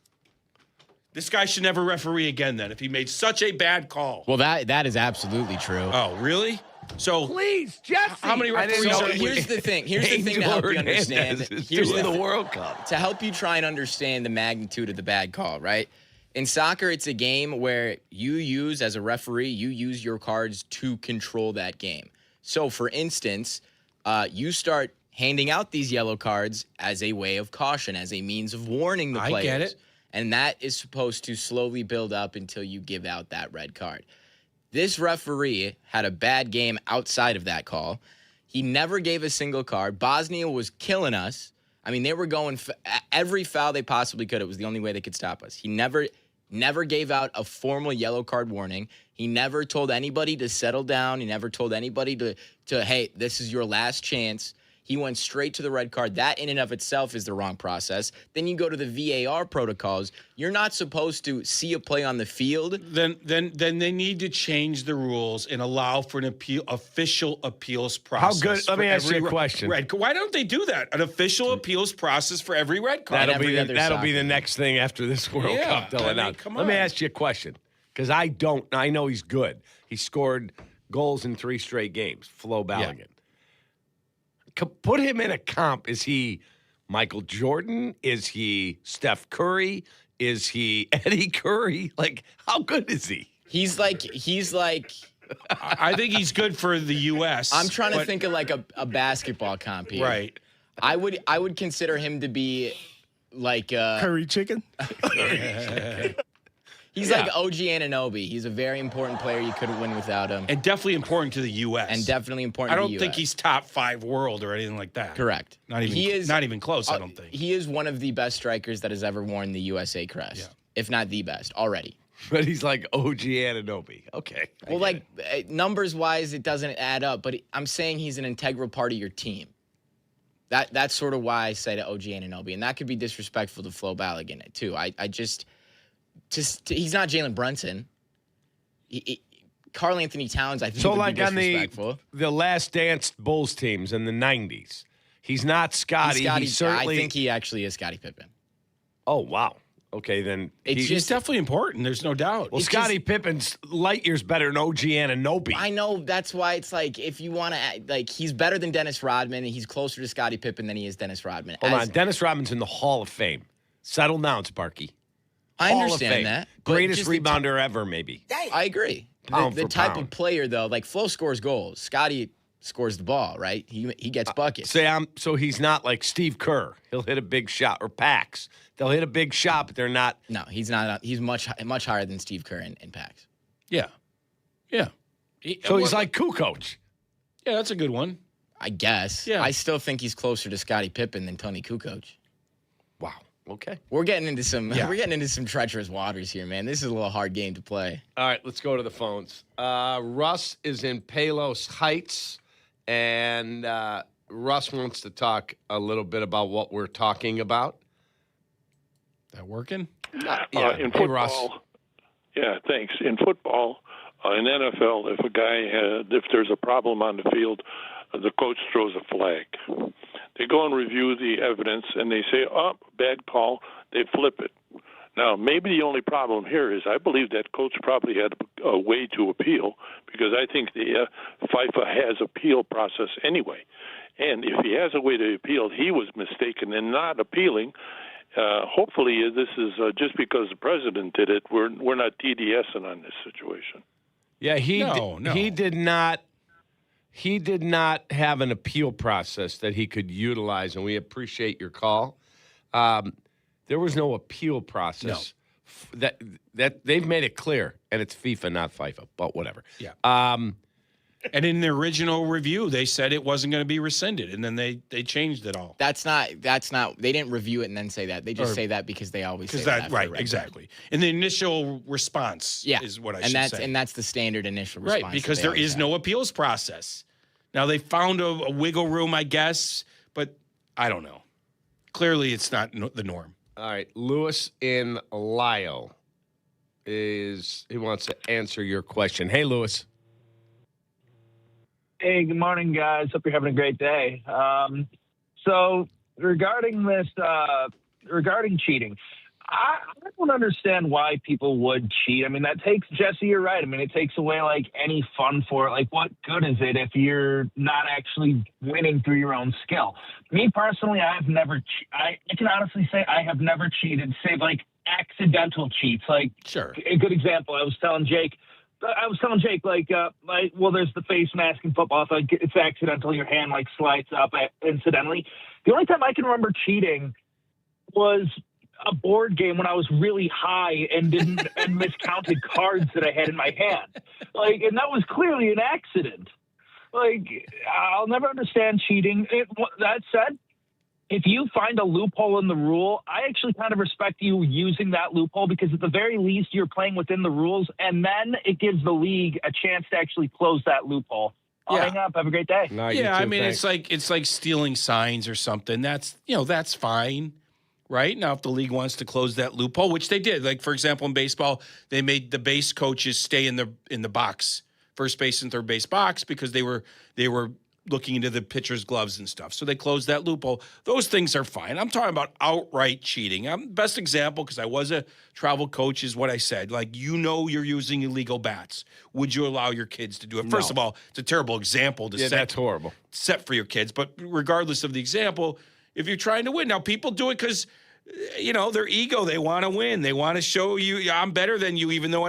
This guy should never referee again then if he made such a bad call. Well, that is absolutely true. Oh, really? So please, Jesse. How many referees are here's the thing. Here's the thing to help you understand. Here's the World Cup. To help you try and understand the magnitude of the bad call, right? In soccer, it's a game where you use, as a referee, you use your cards to control that game. So, for instance, you start handing out these yellow cards as a way of caution, as a means of warning the players. I get it. And that is supposed to slowly build up until you give out that red card. This referee had a bad game outside of that call. He never gave a single card. Bosnia was killing us. I mean, they were going every foul they possibly could. It was the only way they could stop us. He never gave out a formal yellow card warning. He never told anybody to settle down. He never told anybody to hey, this is your last chance. He went straight to the red card. That in and of itself is the wrong process. Then you go to the VAR protocols. You're not supposed to see a play on the field. Then they need to change the rules and allow for an official appeals process. How good? Let me ask you a question. Why don't they do that? An official appeals process for every red card. That'll be the next thing after this World Cup. Let me ask you a question, because I know he's good. He scored goals in 3 straight games. Flo Balogun. Yeah. Put him in a comp. Is he Michael Jordan? Is he Steph Curry? Is he Eddie Curry? Like, how good is he? He's like. I think he's good for the U.S. I'm trying to think of like a basketball comp here. Right. I would consider him to be like curry chicken. He's like OG Anunoby. He's a very important player. You couldn't win without him. And definitely important to the U.S. And definitely important to the U.S. I don't think he's top 5 world or anything like that. Correct. Not even close, I don't think. He is one of the best strikers that has ever worn the USA crest, if not the best already. But he's like OG Anunoby. Okay. Well, like numbers-wise, it doesn't add up. But I'm saying he's an integral part of your team. That's sort of why I say to OG Anunoby. And that could be disrespectful to Flo Balogun, too. He's not Jalen Brunson. Karl Anthony Towns, I think, would be disrespectful. On the Last Dance Bulls teams in the 90s, he's not Scottie. I think he actually is Scottie Pippen. Oh, wow. Okay, then he's definitely important. There's no doubt. Well, Scottie Pippen's light years better than OG Anunoby. I know. That's why it's like, if you want to, he's better than Dennis Rodman, and he's closer to Scottie Pippen than he is Dennis Rodman. Hold on. Dennis Rodman's in the Hall of Fame. Settle down, Sparky. I understand that. Greatest rebounder ever, maybe. I agree. The type of player, though, like Flo scores goals. Scottie scores the ball, right? He gets buckets. So he's not like Steve Kerr. He'll hit a big shot, or Pax. They'll hit a big shot, but they're not. No, he's not. He's much higher than Steve Kerr and Pax. Yeah. So he's like Kukoc. Yeah, that's a good one. I guess. Yeah. I still think he's closer to Scottie Pippen than Tony Kukoc. Wow. Okay. We're getting into some treacherous waters here, man. This is a little hard game to play. All right, let's go to the phones. Russ is in Palos Heights, and Russ wants to talk a little bit about what we're talking about. That working? In football, Russ. Yeah, thanks. In football, in NFL, if there's a problem on the field, the coach throws a flag. They go and review the evidence, and they say, bad call. They flip it. Now, maybe the only problem here is I believe that coach probably had a way to appeal, because I think the FIFA has appeal process anyway. And if he has a way to appeal, he was mistaken in not appealing. Hopefully, this is just because the president did it. We're not TDSing on this situation. Yeah, he did not. He did not have an appeal process that he could utilize, and we appreciate your call. There was no appeal process. No. That they've made it clear, and it's FIFA, not FIFA, but whatever. Yeah. And in the original review, they said it wasn't going to be rescinded, and then they changed it all. That's not. They didn't review it and then say that. They just say that because they always say that. Right, exactly. In the initial response is what I should say. And that's the standard initial response. Right, because there is no appeals process. Now, they found a wiggle room, I guess, but I don't know. Clearly, it's not the norm. All right. Lewis in Lyle he wants to answer your question. Hey, Lewis. Hey, good morning, guys. Hope you're having a great day. So regarding cheating, I don't understand why people would cheat. I mean, Jesse, you're right. I mean, it takes away any fun for it. Like, what good is it if you're not actually winning through your own skill? Me personally, I can honestly say I have never cheated, save accidental cheats. Sure. A good example, I was telling Jake, there's the face mask in football. If it's accidental, your hand slides up incidentally. The only time I can remember cheating was a board game when I was really high and miscounted cards that I had in my hand. And that was clearly an accident. I'll never understand cheating. That said, if you find a loophole in the rule, I actually kind of respect you using that loophole because at the very least you're playing within the rules, and then it gives the league a chance to actually close that loophole. I'll hang up. Have a great day. No, Yeah, I mean, it's like stealing signs or something. That's fine, right? Now, if the league wants to close that loophole, which they did, like for example in baseball, they made the base coaches stay in the box, first base and third base box, because they were looking into the pitcher's gloves and stuff. So they closed that loophole. Those things are fine. I'm talking about outright cheating. Best example, because I was a travel coach, is what I said. Like, you're using illegal bats. Would you allow your kids to do it? No. First of all, it's a terrible example to that's horrible. Set for your kids. But regardless of the example, if you're trying to win. Now, people do it because, their ego, they want to win. They want to show you, I'm better than you, even though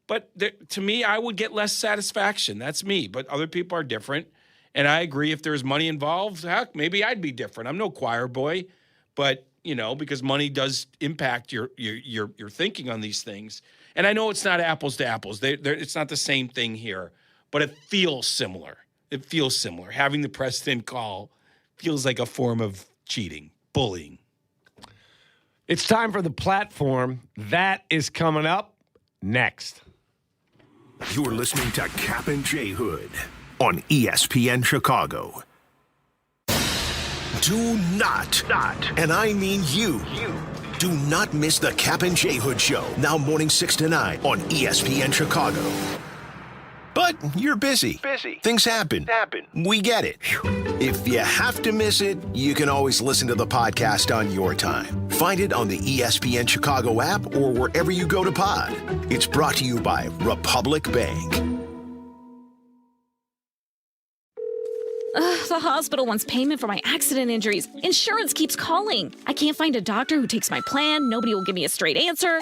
But to me, I would get less satisfaction. That's me. But other people are different. And I agree, if there's money involved, heck, maybe I'd be different. I'm no choir boy, but because money does impact your thinking on these things. And I know it's not apples to apples. It's not the same thing here, but it feels similar. It feels similar. Having the press thin call feels like a form of cheating, bullying. It's time for the platform. That is coming up next. You're listening to Kap J Hood on ESPN Chicago. Do not, and I mean you, do not miss the Kap J Hood Show, now morning 6 to 9 on ESPN Chicago. But you're busy. Things happen. We get it. If you have to miss it, you can always listen to the podcast on your time. Find it on the ESPN Chicago app or wherever you go to pod. It's brought to you by Republic Bank. The hospital wants payment for my accident injuries. Insurance keeps calling. I can't find a doctor who takes my plan. Nobody will give me a straight answer.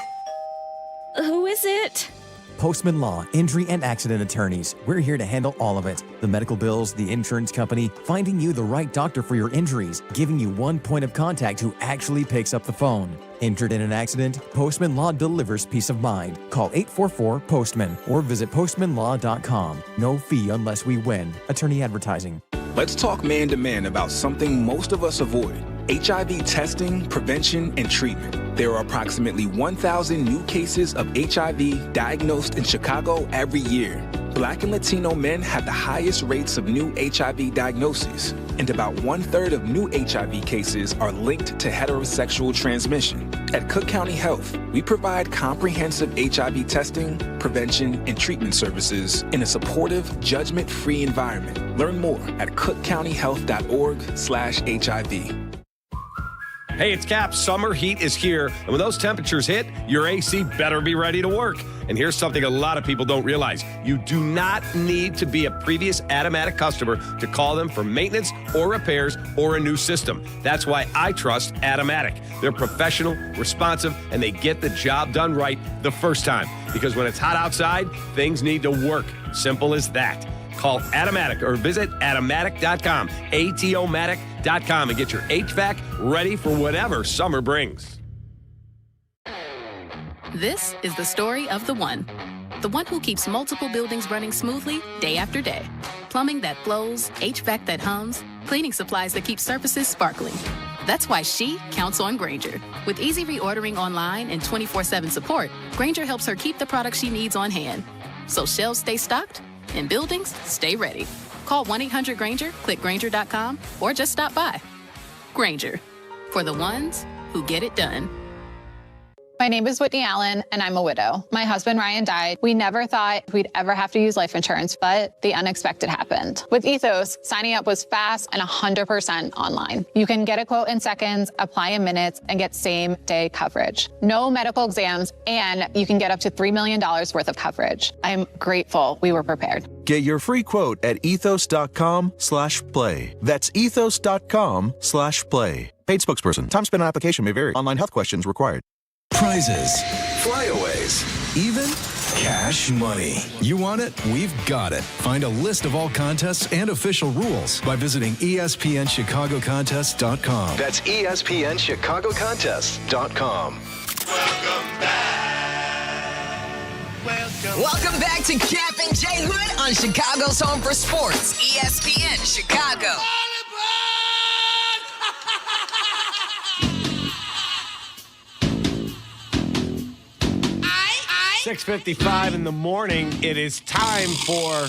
Who is it? Postman Law, Injury and Accident Attorneys. We're here to handle all of it. The medical bills, the insurance company, finding you the right doctor for your injuries, giving you one point of contact who actually picks up the phone. Injured in an accident? Postman Law delivers peace of mind. Call 844-POSTMAN or visit postmanlaw.com. No fee unless we win. Attorney advertising. Let's talk man-to-man about something most of us avoid: HIV testing, prevention, and treatment. There are approximately 1,000 new cases of HIV diagnosed in Chicago every year. Black and Latino men have the highest rates of new HIV diagnoses, and about 1/3 of new HIV cases are linked to heterosexual transmission. At Cook County Health, we provide comprehensive HIV testing, prevention, and treatment services in a supportive, judgment-free environment. Learn more at cookcountyhealth.org/HIV. Hey, it's Cap. Summer heat is here, and when those temperatures hit, your AC better be ready to work. And here's something a lot of people don't realize. You do not need to be a previous Automatic customer to call them for maintenance or repairs or a new system. That's why I trust Automatic. They're professional, responsive, and they get the job done right the first time. Because when it's hot outside, things need to work. Simple as that. Call Automatic or visit Automatic.com, ATOmatic.com, and get your HVAC ready for whatever summer brings. This is the story of the one who keeps multiple buildings running smoothly day after day. Plumbing that flows, HVAC that hums, cleaning supplies that keep surfaces sparkling. That's why she counts on Grainger. With easy reordering online and 24/7 support, Grainger helps her keep the products she needs on hand. So shelves stay stocked and buildings stay ready. Call 1-800-GRAINGER, click Grainger.com, or just stop by. Grainger, for the ones who get it done. My name is Whitney Allen, and I'm a widow. My husband, Ryan, died. We never thought we'd ever have to use life insurance, but the unexpected happened. With Ethos, signing up was fast and 100% online. You can get a quote in seconds, apply in minutes, and get same-day coverage. No medical exams, and you can get up to $3 million worth of coverage. I'm grateful we were prepared. Get your free quote at ethos.com/play. That's ethos.com/play. Paid spokesperson. Time spent on application may vary. Online health questions required. Prizes, flyaways, even cash money. You want it? We've got it. Find a list of all contests and official rules by visiting ESPNChicagoContests.com. That's ESPNChicagoContests.com. Welcome back to Kap and J Hood on Chicago's Home for Sports, ESPN Chicago. 6:55 in the morning. It is time for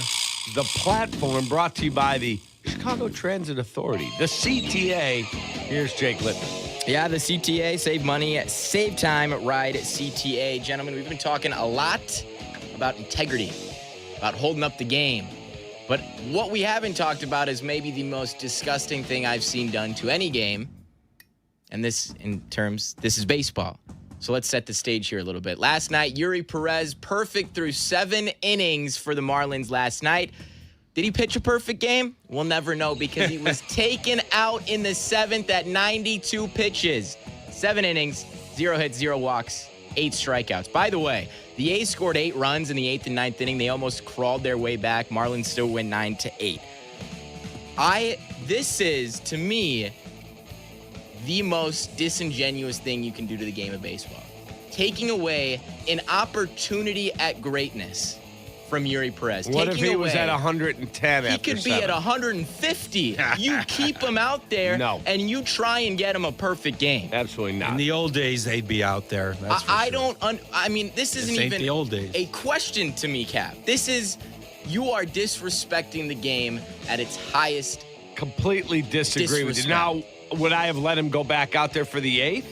The Platform, brought to you by the Chicago Transit Authority, the CTA. Here's Jake Lippman. Yeah, the CTA, save money, save time, ride CTA. Gentlemen, we've been talking a lot about integrity, about holding up the game. But what we haven't talked about is maybe the most disgusting thing I've seen done to any game. And this is baseball. So let's set the stage here a little bit. Last night, Yuri Perez, perfect through 7 innings for the Marlins last night. Did he pitch a perfect game? We'll never know because he was taken out in the 7th at 92 pitches. 7 innings, 0 hits, 0 walks, 8 strikeouts. By the way, the A's scored 8 runs in the 8th and 9th inning. They almost crawled their way back. Marlins still win 9-8. This is, to me, the most disingenuous thing you can do to the game of baseball. Taking away an opportunity at greatness from Yuri Perez. What if he was at 110 He after could be 7? at 150. You keep him out there, and you try and get him a perfect game. Absolutely not. In the old days, they'd be out there. That's for sure. This isn't ain't even the old days. a question to me, Kap. You are disrespecting the game at its highest. Completely disagree with you. Now, would I have let him go back out there for the 8th?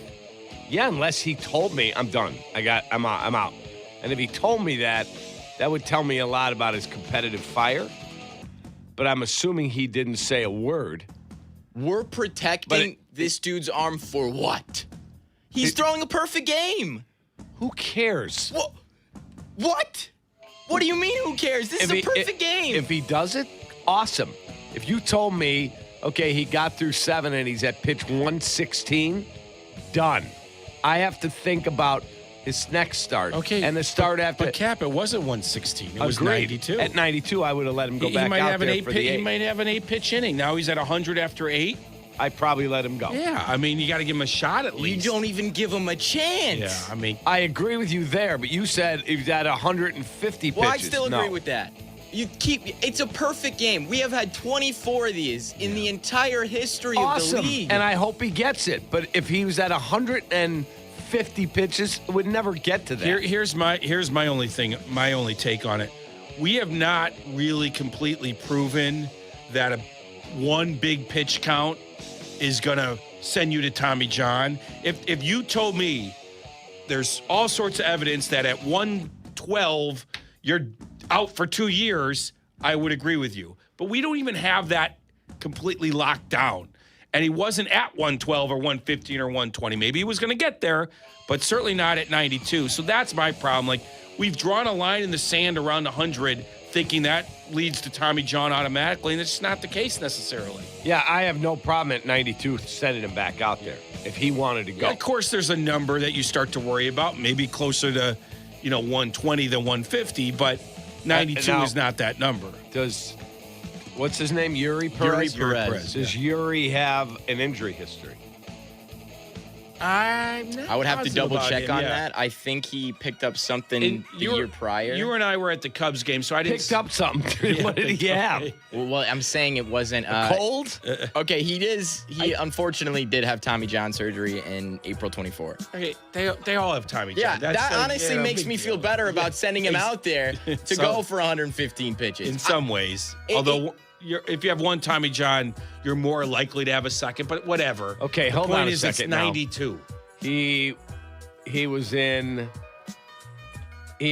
Yeah, unless he told me I'm done. I'm out. And if he told me that would tell me a lot about his competitive fire. But I'm assuming he didn't say a word. We're protecting this dude's arm for what? He's throwing a perfect game. Who cares? What? What do you mean who cares? This is a perfect game. If he does it, awesome. If you told me, okay, he got through 7 and he's at pitch 116, done. I have to think about his next start. Okay. And the start after. But Kap, it wasn't 116. It was Agreed. 92. At 92, I would have let him go back out there for the 8th. He might have an 8-pitch inning. Now he's at 100 after 8. I probably let him go. Yeah, I mean, you got to give him a shot at least. You don't even give him a chance. Yeah, I mean. I agree with you there, but you said he was at 150 pitches. Well, I still agree with that. It's a perfect game. We have had 24 of these in the entire history of the league. And I hope he gets it. But if he was at 150 pitches, it would never get to that. Here's my only take on it. We have not really completely proven that one big pitch count is going to send you to Tommy John. If you told me there's all sorts of evidence that at 112 you're out for 2 years, I would agree with you. But we don't even have that completely locked down. And he wasn't at 112 or 115 or 120. Maybe he was going to get there, but certainly not at 92. So that's my problem. Like, we've drawn a line in the sand around 100, thinking that leads to Tommy John automatically, and it's just not the case necessarily. Yeah, I have no problem at 92 sending him back out there if he wanted to go. Yeah, of course, there's a number that you start to worry about, maybe closer to 120 than 150, but 92 is not that number. What's his name? Yuri Perez? Yuri Perez. Does Yuri have an injury history? I would have to double check on that. I think he picked up something the year prior. You and I were at the Cubs game, so I didn't picked up something. What did he have? Well, I'm saying it wasn't cold. Okay, he unfortunately did have Tommy John surgery in April 24. Okay, they all have Tommy John. Yeah, that honestly makes me feel better about sending him out there to go for 115 pitches. In some ways, although. If you have one Tommy John, you're more likely to have a second, but whatever. Okay, the hold point on a is second. It's 92. He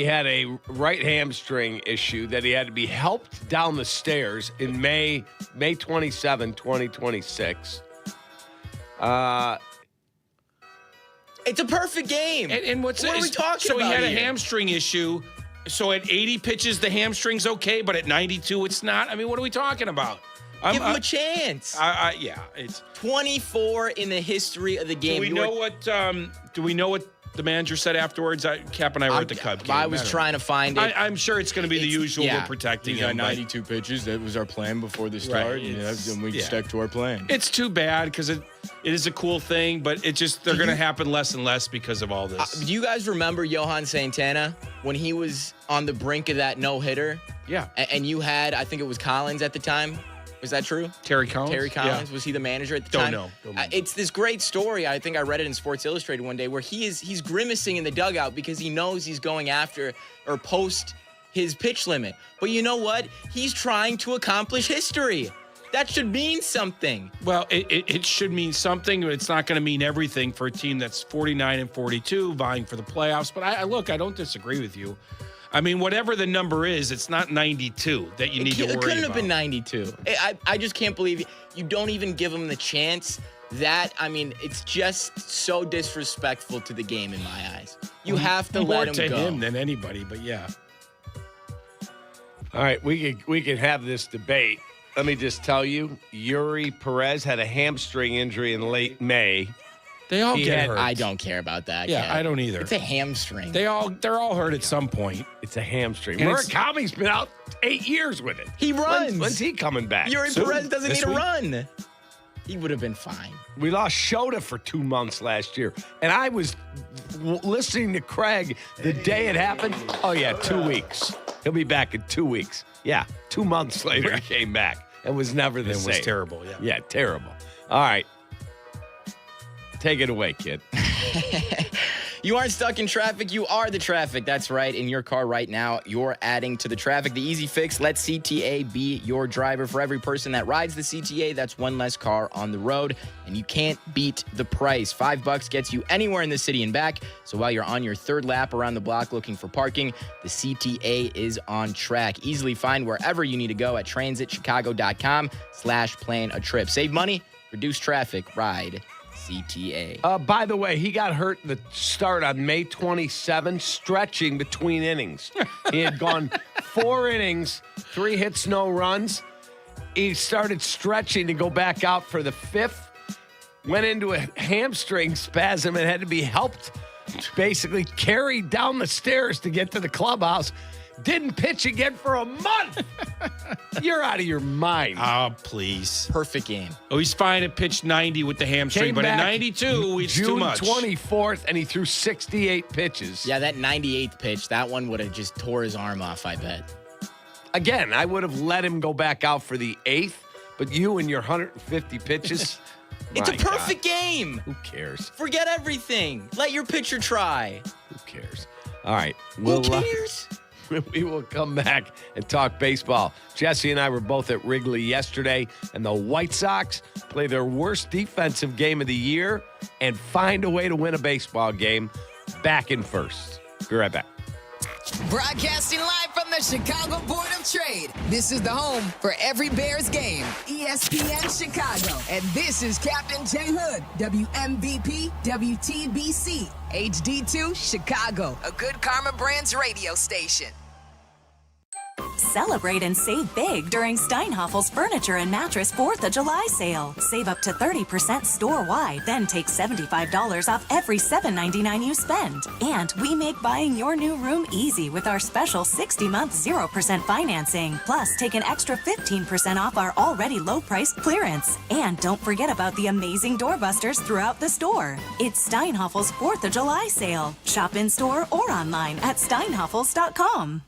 had a right hamstring issue that he had to be helped down the stairs in May 27, 2026. It's a perfect game. And what are we talking about? So he had a here? hamstring issue. So at 80 pitches, the hamstring's okay, but at 92, it's not. I mean, what are we talking about? Give him a chance. Yeah, it's 24 in the history of the game. Do we know what the manager said afterwards? Kap and I were at the Cubs game. I was trying to find it. I'm sure it's going to be the usual. We're protecting him. 92 pitches. That was our plan before the start. Right. And we stuck to our plan. It's too bad because it is a cool thing, but they're going to happen less and less because of all this. Do you guys remember Johan Santana when he was on the brink of that no-hitter? Yeah. And you had, I think it was Collins at the time. Was that true? Terry Collins? Terry Collins. Yeah. Was he the manager at the Don't time? know. It's this great story. I think I read it in Sports Illustrated one day where he's grimacing in the dugout because he knows he's going after or post his pitch limit. But you know what? He's trying to accomplish history. That should mean something. Well, it should mean something, but it's not going to mean everything for a team that's 49-42, vying for the playoffs. But I don't disagree with you. I mean, whatever the number is, it's not 92 that you need to worry about. It couldn't have been 92. I just can't believe you don't even give him the chance. It's just so disrespectful to the game in my eyes. You have to let him go. More to him than anybody, but yeah. All right, we could have this debate. Let me just tell you, Yuri Perez had a hamstring injury in late May. They all get hurt. I don't care about that. Yeah, Kat. I don't either. It's a hamstring. They're all hurt at some point. It's a hamstring. And Murakami's been out 8 years with it. He runs. When's he coming back? Yuri Perez doesn't need This to week? run. He would have been fine. We lost Shota for 2 months last year. And I was listening to Craig the day it happened. Oh, yeah, 2 weeks. He'll be back in 2 weeks. Yeah, 2 months later he came back. It was never the same. It was terrible, yeah. Yeah, terrible. All right. Take it away, kid. You aren't stuck in traffic. You are the traffic. That's right. In your car right now, you're adding to the traffic. The easy fix, let CTA be your driver. For every person that rides the CTA, that's one less car on the road. And you can't beat the price. $5 gets you anywhere in the city and back. So while you're on your third lap around the block looking for parking, the CTA is on track. Easily find wherever you need to go at transitchicago.com/plan a trip. Save money, reduce traffic, ride CTA. By the way, he got hurt in the start on May 27, stretching between innings. He had gone 4 innings, 3 hits, no runs. He started stretching to go back out for the 5th, went into a hamstring spasm and had to be helped, basically carried down the stairs to get to the clubhouse. Didn't pitch again for a month. You're out of your mind. Oh, please. Perfect game. Oh, he's fine at pitch 90 with the hamstring, but at 92, it's too much. June 24th, and he threw 68 pitches. Yeah, that 98th pitch, that one would have just tore his arm off, I bet. Again, I would have let him go back out for the 8th, but you and your 150 pitches. It's a perfect game. Who cares? Forget everything. Let your pitcher try. Who cares? All right. Who cares? We will come back and talk baseball. Jesse and I were both at Wrigley yesterday, and the White Sox play their worst defensive game of the year and find a way to win a baseball game back in first. Be right back. Broadcasting live from the Chicago Board of Trade. This is the home for every Bears game. ESPN Chicago. And this is Captain J Hood, WMVP, WTBC, HD2 Chicago, a good Karma Brands radio station. Celebrate and save big during Steinhaffel's Furniture and Mattress 4th of July sale. Save up to 30% store-wide, then take $75 off every $7.99 you spend. And we make buying your new room easy with our special 60-month 0% financing. Plus, take an extra 15% off our already low-priced clearance. And don't forget about the amazing doorbusters throughout the store. It's Steinhaffel's 4th of July sale. Shop in-store or online at steinhaffels.com.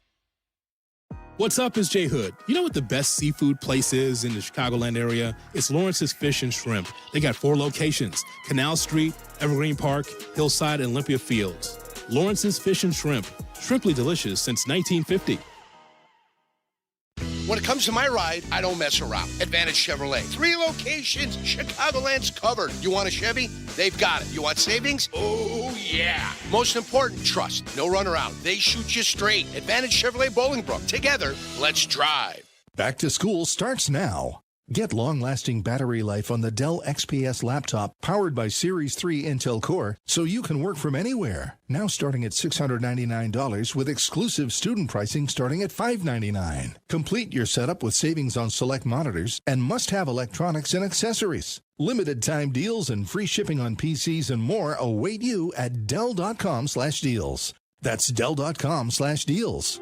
What's up, it's Jay Hood. You know what the best seafood place is in the Chicagoland area? It's Lawrence's Fish and Shrimp. They got 4 locations: Canal Street, Evergreen Park, Hillside, and Olympia Fields. Lawrence's Fish and Shrimp. Shrimply delicious since 1950. When it comes to my ride, I don't mess around. Advantage Chevrolet. 3 locations. Chicagoland's covered. You want a Chevy? They've got it. You want savings? Oh, yeah. Most important, trust. No runaround. They shoot you straight. Advantage Chevrolet Bolingbrook. Together, let's drive. Back to school starts now. Get long-lasting battery life on the Dell XPS laptop powered by Series 3 Intel Core so you can work from anywhere. Now starting at $699 with exclusive student pricing starting at $599. Complete your setup with savings on select monitors and must-have electronics and accessories. Limited time deals and free shipping on PCs and more await you at Dell.com/deals. That's Dell.com/deals.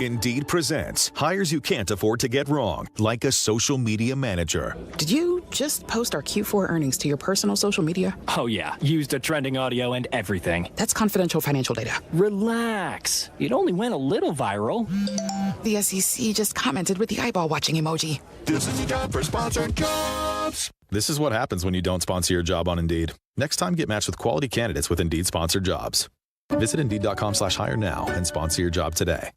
Indeed presents hires you can't afford to get wrong, like a social media manager. Did you just post our Q4 earnings to your personal social media? Oh, yeah. Used the trending audio and everything. That's confidential financial data. Relax. It only went a little viral. The SEC just commented with the eyeball watching emoji. This is the job for sponsored jobs. This is what happens when you don't sponsor your job on Indeed. Next time, get matched with quality candidates with Indeed sponsored jobs. Visit Indeed.com/hire now and sponsor your job today.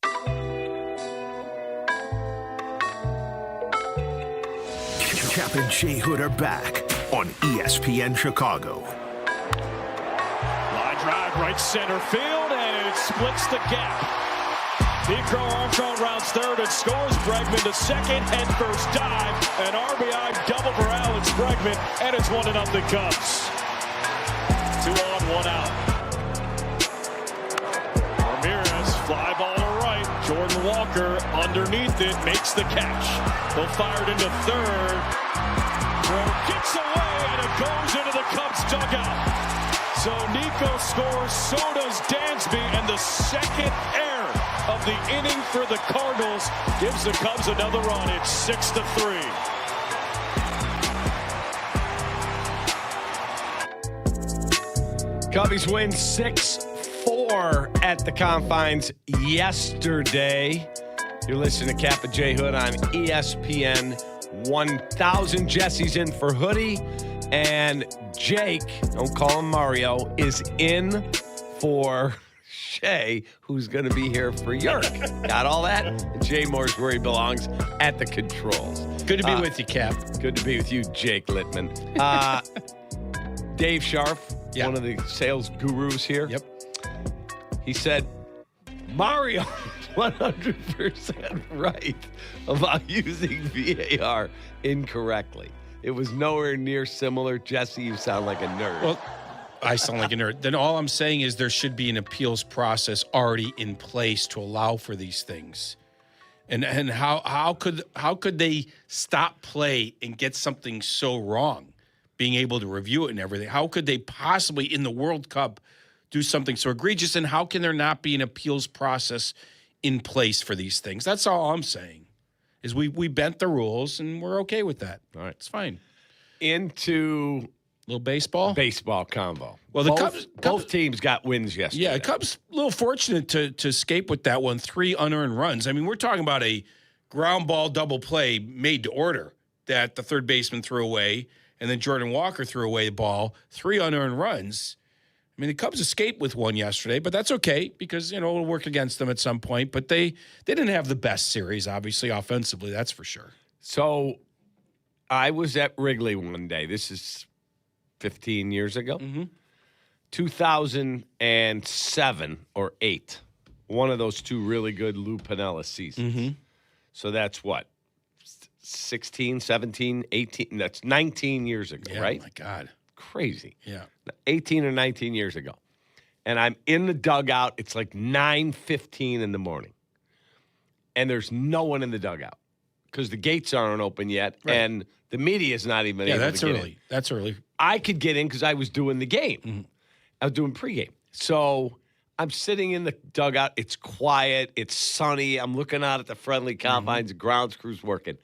Kap and J Hood are back on ESPN Chicago. Line drive, right center field, and it splits the gap. Decro Armstrong rounds third and scores. Bregman to second, head first dive, an RBI double for Alex Bregman, and it's 1-0 Cubs. 2 on, 1 out. Ramirez, fly ball to right. Jordan Walker underneath it, makes the catch. He'll fire it into third. Throw gets away, and it goes into the Cubs dugout. So Nico scores, so does Dansby, and the second error of the inning for the Cardinals gives the Cubs another run. It's 6-3. Cubbies win 6-4 at the Confines yesterday. You're listening to Kap J Hood on ESPN 1000. Jesse's in for Hoodie, and Jake, don't call him Mario, is in for Shay, who's going to be here for Yerk. Got all that? And Jay Moore's where he belongs, at the controls. Good to be with you, Cap. Good to be with you, Jake Littman. Dave Sharf, one of the sales gurus here. Yep. He said, Mario 100% right about using VAR incorrectly. It was nowhere near similar. Jesse, you sound like a nerd. Well, I sound like a nerd. Then all I'm saying is there should be an appeals process already in place to allow for these things. And how could they stop play and get something so wrong, being able to review it and everything? How could they possibly in the World Cup do something so egregious? And how can there not be an appeals process in place for these things? That's all I'm saying. Is we bent the rules and we're okay with that. All right, it's fine. Into little baseball combo. Well, the Cubs both teams got wins yesterday. Yeah, Cubs a little fortunate to escape with that one. 3 unearned runs. I mean, we're talking about a ground ball double play made to order that the third baseman threw away, and then Jordan Walker threw away the ball. 3 unearned runs. I mean, the Cubs escaped with one yesterday, but that's okay because, it'll work against them at some point. But they didn't have the best series, obviously, offensively, that's for sure. So I was at Wrigley one day. This is 15 years ago. 2007 or 8. One of those two really good Lou Piniella seasons. So that's what? 16, 17, 18. That's 19 years ago, right? Oh, my God. Crazy. Yeah. 18 or 19 years ago. And I'm in the dugout. It's like 9:15 in the morning. And there's no one in the dugout because the gates aren't open yet. Right. And the media is not even able to get early. in. That's early. I could get in because I was doing the game. I was doing pregame. So I'm sitting in the dugout. It's quiet. It's sunny. I'm looking out at the friendly confines. Grounds crew's working.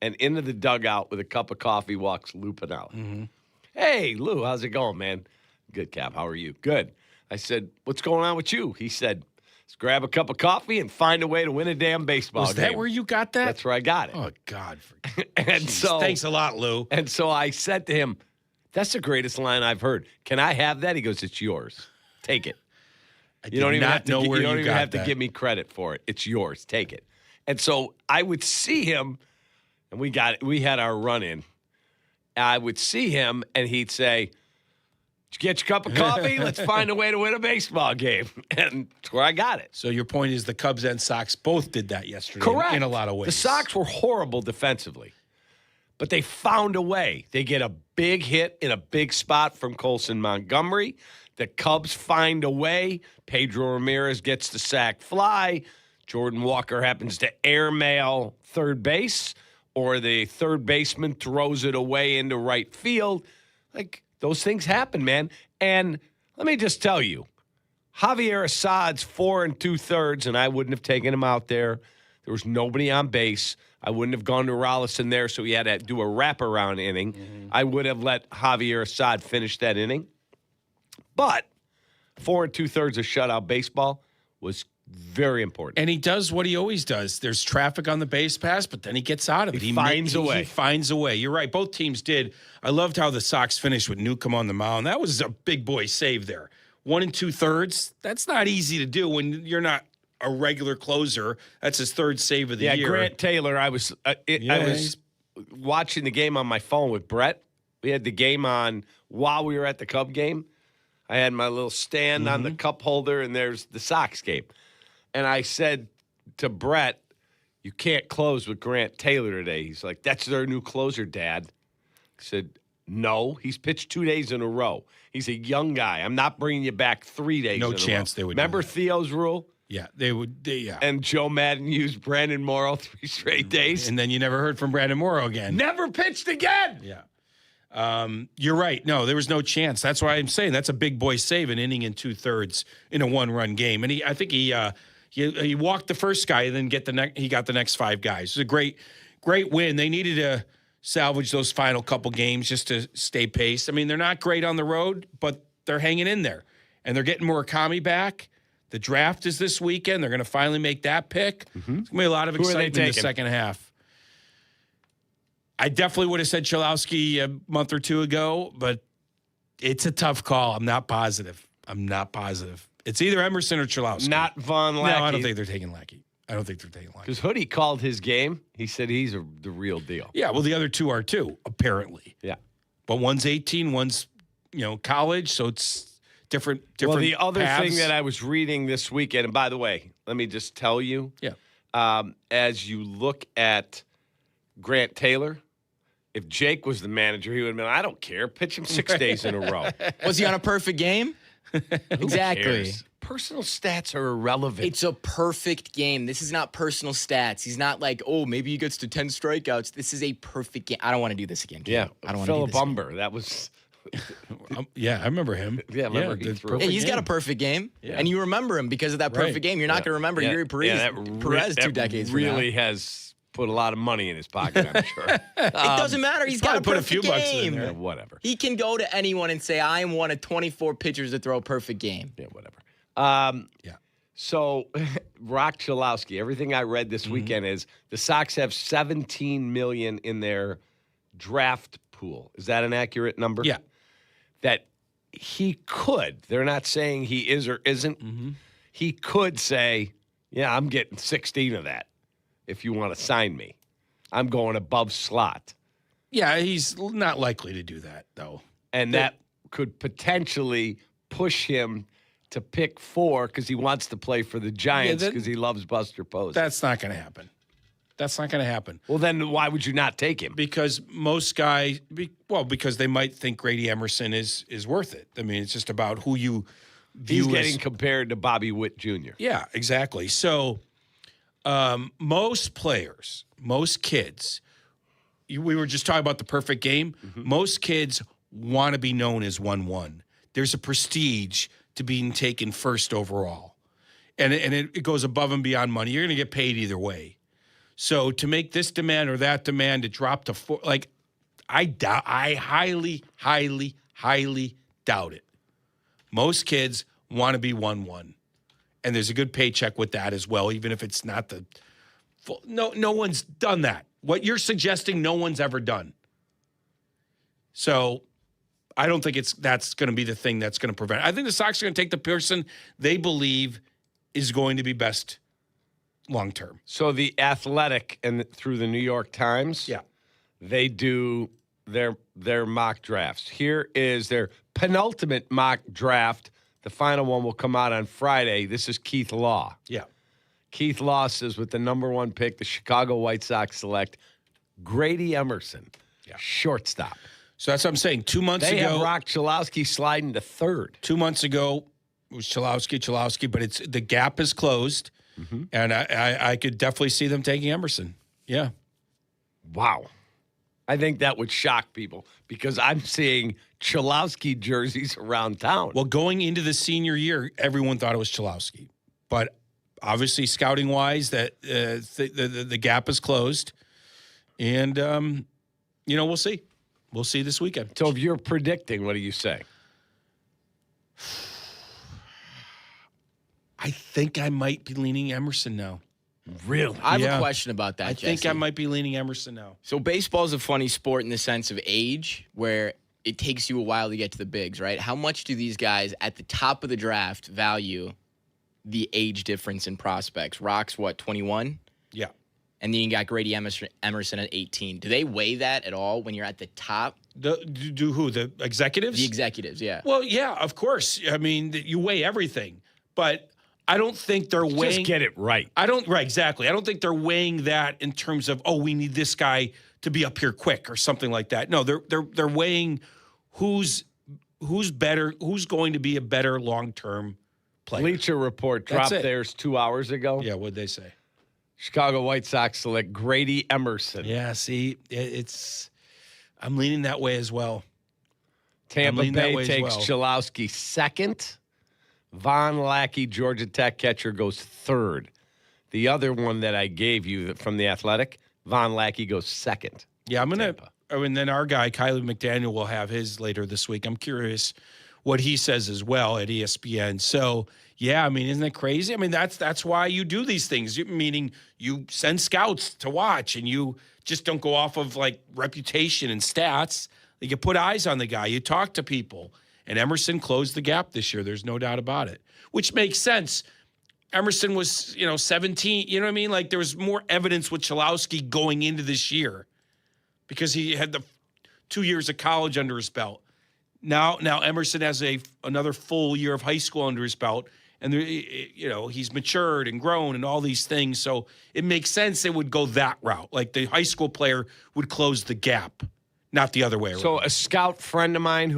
And into the dugout with a cup of coffee walks Lou Piniella. Hey, Lou, how's it going, man? Good, Cap. How are you? Good. I said, what's going on with you? He said, let's grab a cup of coffee and find a way to win a damn baseball game. Was that where you got that? That's where I got it. Oh, God. And so thanks a lot, Lou. And so I said to him, that's the greatest line I've heard. Can I have that? He goes, it's yours. Take it. You don't even have to give me credit for it. It's yours. Take it. And so I would see him, and we had our run in. I would see him, and he'd say, did you get your cup of coffee? Let's find a way to win a baseball game. And that's where I got it. So your point is the Cubs and Sox both did that yesterday. Correct. In a lot of ways. The Sox were horrible defensively, but they found a way. They get a big hit in a big spot from Colson Montgomery. The Cubs find a way. Pedro Ramirez gets the sac fly. Jordan Walker happens to airmail third base, or the third baseman throws it away into right field. Like, those things happen, man. And let me just tell you, Javier Assad's 4 2/3, and I wouldn't have taken him out there. There was nobody on base. I wouldn't have gone to Rollison there, so he had to do a wraparound inning. I would have let Javier Assad finish that inning. But 4 2/3 of shutout baseball was very important. And he does what he always does. There's traffic on the base pass, but then he gets out of it. He finds a way. He finds a way. You're right. Both teams did. I loved how the Sox finished with Newcomb on the mound. That was a big boy save there. 1 2/3. That's not easy to do when you're not a regular closer. That's his third save of the year. Yeah, Grant Taylor. I was watching the game on my phone with Brett. We had the game on while we were at the Cub game. I had my little stand on the cup holder, and there's the Sox game. And I said to Brett, you can't close with Grant Taylor today. He's like, that's their new closer, Dad. I said, no, he's pitched 2 days in a row. He's a young guy. I'm not bringing you back 3 days in a row. No chance they would. Remember Theo's rule? Yeah, they would. Yeah. And Joe Madden used Brandon Morrow 3 straight days. And then you never heard from Brandon Morrow again. Never pitched again. Yeah. You're right. No, there was no chance. That's why I'm saying that's a big boy save, an inning and 2/3 in a 1-run game. And I think he walked the first guy and then he got the next 5 guys. It was a great win. They needed to salvage those final couple games just to stay paced. I mean, they're not great on the road, but they're hanging in there. And they're getting Murakami back. The draft is this weekend. They're going to finally make that pick. It's going to be a lot of excitement in the second half. I definitely would have said Cholowski a month or two ago, but it's a tough call. I'm not positive. It's either Emerson or Cholowski. Not Von Lackey. No, I don't think they're taking Lackey. Because Hoodie called his game. He said he's the real deal. Yeah, well, the other two are too, apparently. Yeah. But one's 18, one's, college, so it's different Well, the other paths. thing that I was reading this weekend, and by the way, let me just tell you. Yeah. As you look at Grant Taylor, if Jake was the manager, he would have been, I don't care. Pitch him 6 days in a row. Was he on a perfect game? Exactly. Cares? Personal stats are irrelevant. It's a perfect game. This is not personal stats. He's not like, oh, maybe he gets to 10 strikeouts. This is a perfect game. I don't want to do this again. Yeah. I don't want to do this Bumber. That was. Yeah, I remember him. Yeah, he's got a perfect game, and you remember him because of that perfect game. You're not going to remember Yuri Perez 2 decades really has put a lot of money in his pocket, I'm sure. It doesn't matter. He's got a put a perfect few bucks game. in there. Yeah, whatever. He can go to anyone and say, I am one of 24 pitchers to throw a perfect game. Yeah, whatever. So, Rock Cholowski, everything I read this weekend is the Sox have $17 million in their draft pool. Is that an accurate number? Yeah. That he could. They're not saying he is or isn't. He could say, yeah, I'm getting 16 of that if you want to sign me. I'm going above slot. Yeah, he's not likely to do that, though. And that could potentially push him to pick 4 because he wants to play for the Giants because he loves Buster Posey. That's not going to happen. Well, then why would you not take him? Because most guys, because they might think Grady Emerson is worth it. I mean, it's just about who you view. He's getting compared to Bobby Witt Jr. Yeah, exactly. So most players, most kids, we were just talking about the perfect game. Most kids want to be known as 1-1. There's a prestige to being taken first overall. And it goes above and beyond money. You're going to get paid either way. So to make this demand or that demand to drop to 4, I highly, highly, highly doubt it. Most kids want to be 1-1. And there's a good paycheck with that as well, even if it's not the full. No one's done that. What you're suggesting, no one's ever done. So I don't think that's going to be the thing that's going to prevent it. I think the Sox are going to take the person they believe is going to be best long term. So the Athletic and through the New York Times, they do their mock drafts. Here is their penultimate mock draft. The final one will come out on Friday. This is Keith Law. Yeah. Keith Law says with the number 1 pick, the Chicago White Sox select Grady Emerson, shortstop. So that's what I'm saying. 2 months ago. They have Rock Cholowski sliding to 3rd. 2 months ago, it was Cholowski, but the gap is closed. And I could definitely see them taking Emerson. Yeah. Wow. I think that would shock people because I'm seeing Cholowski jerseys around town. Well, going into the senior year, everyone thought it was Cholowski. But obviously, scouting-wise, that the gap is closed. And, we'll see. We'll see this weekend. So if you're predicting, what do you say? I think I might be leaning Emerson now. Really? I have a question about that, I Jesse. think I might be leaning Emerson now. So baseball is a funny sport in the sense of age, where it takes you a while to get to the bigs, right? How much do these guys at the top of the draft value the age difference in prospects? Rock's, 21? Yeah. And then you got Grady Emerson at 18. Do they weigh that at all when you're at the top? Do who? The executives? The executives, yeah. Well, yeah, of course. I mean, you weigh everything. But I don't think they're weighing. Just get it right. Right, exactly. I don't think they're weighing that in terms of, we need this guy to be up here quick or something like that. No, they're weighing who's better, who's going to be a better long-term player. Bleacher Report dropped theirs 2 hours ago. Yeah, what'd they say? Chicago White Sox select Grady Emerson. Yeah, see, I'm leaning that way as well. Tampa Bay takes Chalowski second. Von Lackey, Georgia Tech catcher, goes third. The other one that I gave you from The Athletic, Von Lackey goes second. Yeah, I'm going to – and then our guy, Kylie McDaniel, will have his later this week. I'm curious what he says as well at ESPN. So, yeah, I mean, isn't that crazy? I mean, that's why you do these things, meaning you send scouts to watch and you just don't go off of, reputation and stats. You put eyes on the guy. You talk to people. And Emerson closed the gap this year. There's no doubt about it, which makes sense. Emerson was, 17. You know what I mean? There was more evidence with Chalowski going into this year because he had the 2 years of college under his belt. Now Emerson has another full year of high school under his belt, and he's matured and grown and all these things. So it makes sense they would go that route. The high school player would close the gap. Not the other way around. So a scout friend of mine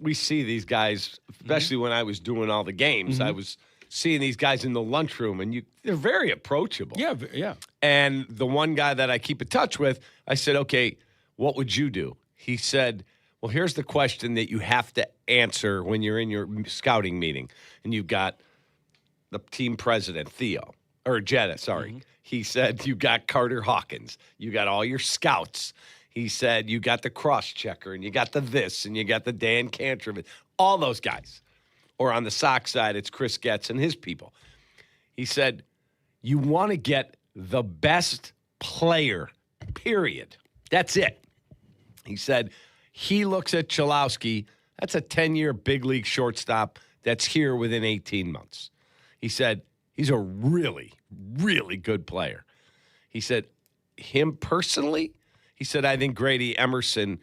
we see these guys, especially when I was doing all the games, I was seeing these guys in the lunchroom, and they're very approachable. Yeah, yeah. And the one guy that I keep in touch with, I said, okay, what would you do? He said, well, here's the question that you have to answer when you're in your scouting meeting. And you've got the team president, Jetta, sorry. He said, you got Carter Hawkins. You got all your scouts. He said, you got the cross-checker, and you got the this, and you got the Dan Cantrip, all those guys. Or on the Sox side, it's Chris Getz and his people. He said, you want to get the best player, period. That's it. He said, he looks at Chalowski. That's a 10-year big league shortstop that's here within 18 months. He said, he's a really, really good player. He said, him personally, he said, I think Grady Emerson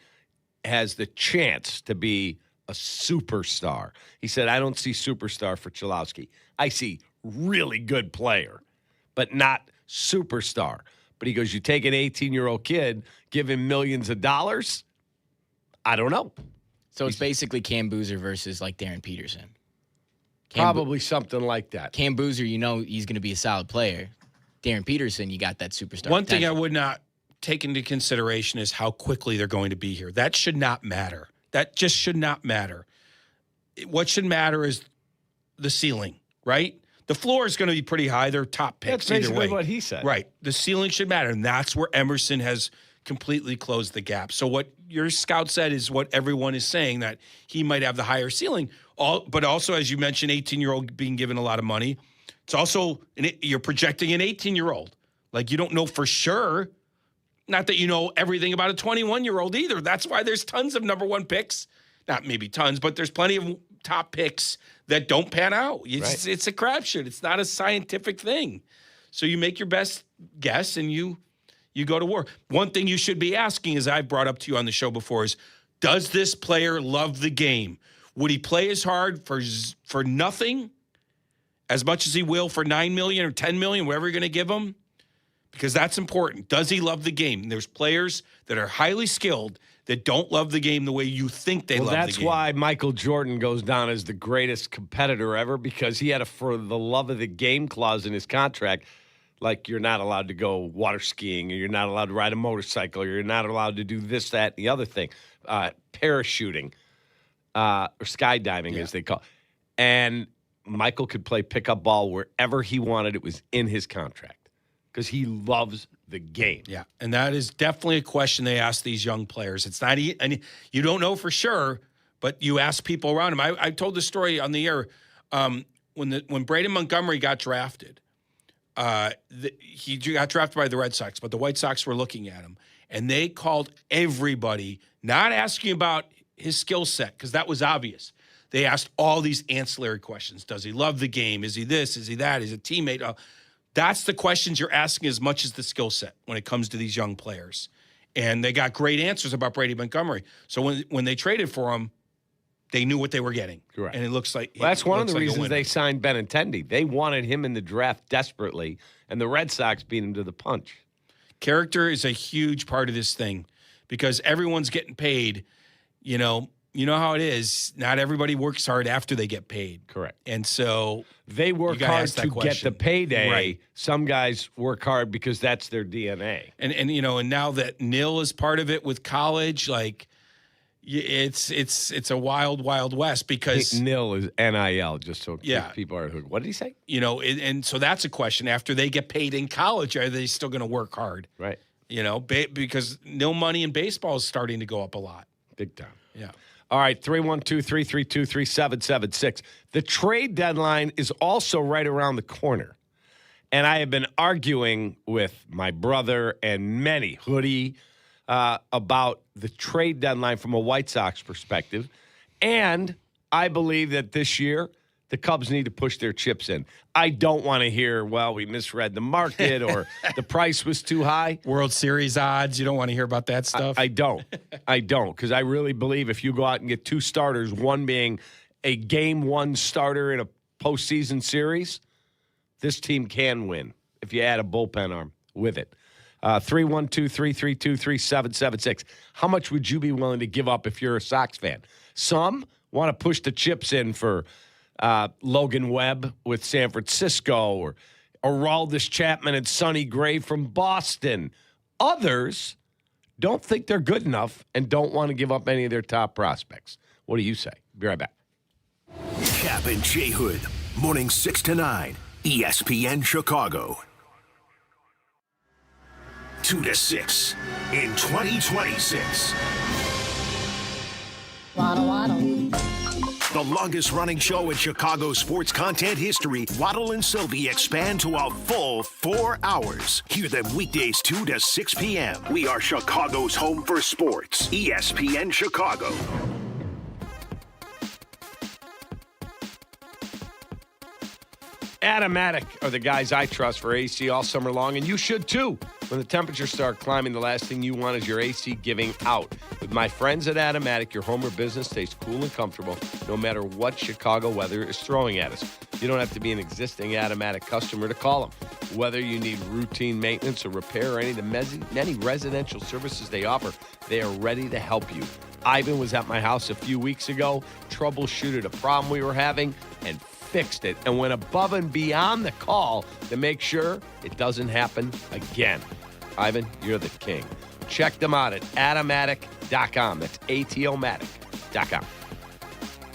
has the chance to be a superstar. He said, I don't see superstar for Chalowski. I see really good player, but not superstar. But he goes, you take an 18-year-old kid, give him millions of dollars? I don't know. So it's basically Cam Boozer versus Darren Peterson. Probably something like that. Cam Boozer, he's going to be a solid player. Darren Peterson, you got that superstar. One thing I would not take into consideration is how quickly they're going to be here. That should not matter. That just should not matter. What should matter is the ceiling, right? The floor is going to be pretty high. They're top picks That's either way. basically what he said. Right. The ceiling should matter, and that's where Emerson has completely closed the gap. So what your scout said is what everyone is saying, that he might have the higher ceiling. But also, as you mentioned, 18-year-old being given a lot of money. It's also, you're projecting an 18-year-old. You don't know for sure. Not that you know everything about a 21-year-old either. That's why there's tons of number one picks. Not maybe tons, but there's plenty of top picks that don't pan out. It's a crapshoot. It's not a scientific thing. So you make your best guess and you go to war. One thing you should be asking, as I've brought up to you on the show before, is does this player love the game? Would he play as hard for nothing as much as he will for $9 million or $10 million, whatever you're going to give him? Because that's important. Does he love the game? There's players that are highly skilled that don't love the game the way you think they love the game. That's why Michael Jordan goes down as the greatest competitor ever, because he had a for the love of the game clause in his contract. You're not allowed to go water skiing, or you're not allowed to ride a motorcycle, or you're not allowed to do this, that, and the other thing. Parachuting or skydiving, as they call it. And Michael could play pickup ball wherever he wanted. It was in his contract. because he loves the game. Yeah, and that is definitely a question they ask these young players. It's not, and you don't know for sure, but you ask people around him. I told the story on the air when Braden Montgomery got drafted. He got drafted by the Red Sox, but the White Sox were looking at him, and they called everybody, not asking about his skill set, because that was obvious. They asked all these ancillary questions. Does he love the game? Is he this? Is he that? Is he a teammate? That's the questions you're asking as much as the skill set when it comes to these young players. And they got great answers about Brady Montgomery. So when they traded for him, they knew what they were getting. Correct. And it looks like that's one of the reasons they signed Benintendi. They wanted him in the draft desperately, and the Red Sox beat him to the punch. Character is a huge part of this thing because everyone's getting paid. You know how it is. Not everybody works hard after they get paid. Correct. And so they work hard to get the payday. Right. Some guys work hard because that's their DNA. And now that Nil is part of it with college, like it's a wild, wild west because Nil is NIL, just so people are hooked. What did he say? And so that's a question. After they get paid in college, are they still going to work hard? Right. Because nil money in baseball is starting to go up a lot. Big time. Yeah. All right, 312-332-3776. The trade deadline is also right around the corner. And I have been arguing with my brother and many, Hoodie, about the trade deadline from a White Sox perspective. And I believe that this year the Cubs need to push their chips in. I don't want to hear, well, we misread the market or the price was too high. World Series odds. You don't want to hear about that stuff? I don't, because I really believe if you go out and get two starters, one being a game one starter in a postseason series, this team can win if you add a bullpen arm with it. 312-332-3776. How much would you be willing to give up if you're a Sox fan? Some want to push the chips in for Logan Webb with San Francisco or Aroldis Chapman and Sonny Gray from Boston. Others don't think they're good enough and don't want to give up any of their top prospects. What do you say? Be right back. Kap and J Hood, morning 6 to 9, ESPN Chicago. 2 to 6 in 2026. Waddle, waddle. The longest running show in Chicago sports content history, Waddle and Silvy expand to a full 4 hours. Hear them weekdays 2 to 6 p.m. We are Chicago's home for sports, ESPN Chicago. Automatic are the guys I trust for AC all summer long, and you should too. When the temperatures start climbing, the last thing you want is your AC giving out. With my friends at Automatic, your home or business stays cool and comfortable no matter what Chicago weather is throwing at us. You don't have to be an existing Automatic customer to call them. Whether you need routine maintenance or repair or any of the many residential services they offer, they are ready to help you. Ivan was at my house a few weeks ago, troubleshooted a problem we were having, and fixed it and went above and beyond the call to make sure it doesn't happen again. Ivan, you're the king. Check them out at Atomatic.com. That's ATOmatic.com.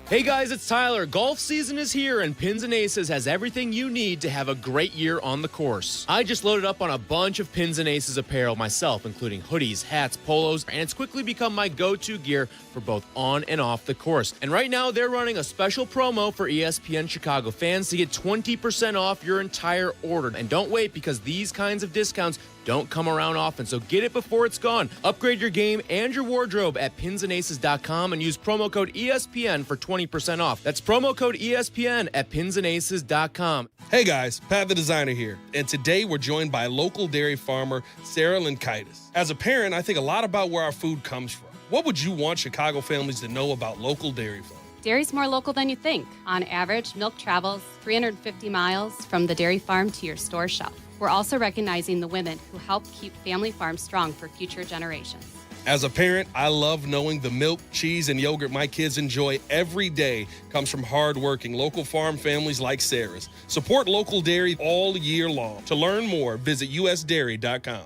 Hey guys, it's Tyler. Golf season is here and Pins and Aces has everything you need to have a great year on the course. I just loaded up on a bunch of Pins and Aces apparel myself, including hoodies, hats, polos, and it's quickly become my go-to gear for both on and off the course. And right now they're running a special promo for ESPN Chicago fans to get 20% off your entire order. And don't wait, because these kinds of discounts don't come around often, so get it before it's gone. Upgrade your game and your wardrobe at pinsandaces.com and use promo code ESPN for 20% off. That's promo code ESPN at pinsandaces.com. Hey guys, Pat the Designer here, and today we're joined by local dairy farmer Sarah Linkaitis. As a parent, I think a lot about where our food comes from. What would you want Chicago families to know about local dairy farms? Dairy's more local than you think. On average, milk travels 350 miles from the dairy farm to your store shelf. We're also recognizing the women who help keep family farms strong for future generations. As a parent, I love knowing the milk, cheese, and yogurt my kids enjoy every day comes from hardworking local farm families like Sarah's. Support local dairy all year long. To learn more, visit usdairy.com.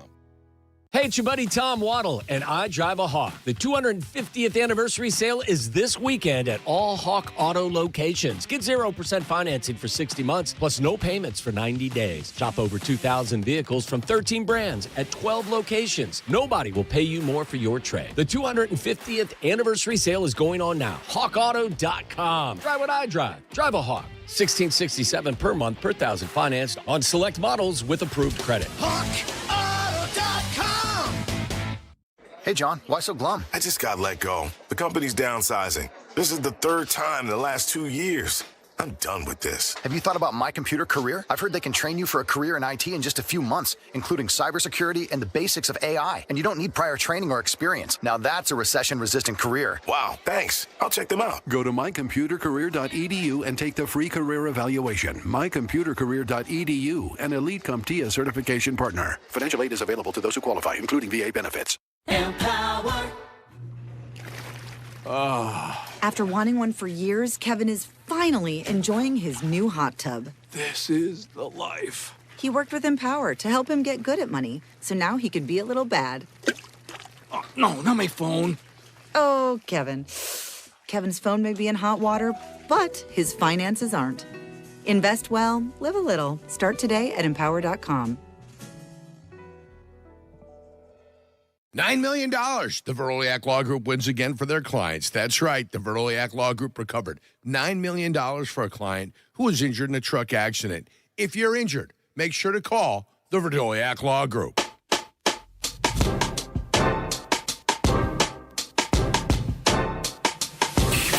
Hey, it's your buddy Tom Waddle, and I drive a Hawk. The 250th anniversary sale is this weekend at all Hawk Auto locations. Get 0% financing for 60 months, plus no payments for 90 days. Shop over 2,000 vehicles from 13 brands at 12 locations. Nobody will pay you more for your trade. The 250th anniversary sale is going on now. HawkAuto.com. Drive what I drive. Drive a Hawk. $1,667 per month per thousand financed on select models with approved credit. Hey, John, why so glum? I just got let go. The company's downsizing. This is the third time in the last 2 years. I'm done with this. Have you thought about My Computer Career? I've heard they can train you for a career in IT in just a few months, including cybersecurity and the basics of AI. And you don't need prior training or experience. Now that's a recession-resistant career. Wow, thanks. I'll check them out. Go to mycomputercareer.edu and take the free career evaluation. mycomputercareer.edu, an Elite CompTIA certification partner. Financial aid is available to those who qualify, including VA benefits. Empower. After wanting one for years, Kevin is finally enjoying his new hot tub. This is the life. He worked with Empower to help him get good at money, so now he could be a little bad. Oh, no, not my phone. Oh, Kevin. Kevin's phone may be in hot water, but his finances aren't. Invest well, live a little. Start today at empower.com. $9 million. The Veroliak Law Group wins again for their clients. That's right. The Veroliak Law Group recovered $9 million for a client who was injured in a truck accident. If you're injured, make sure to call the Veroliak Law Group.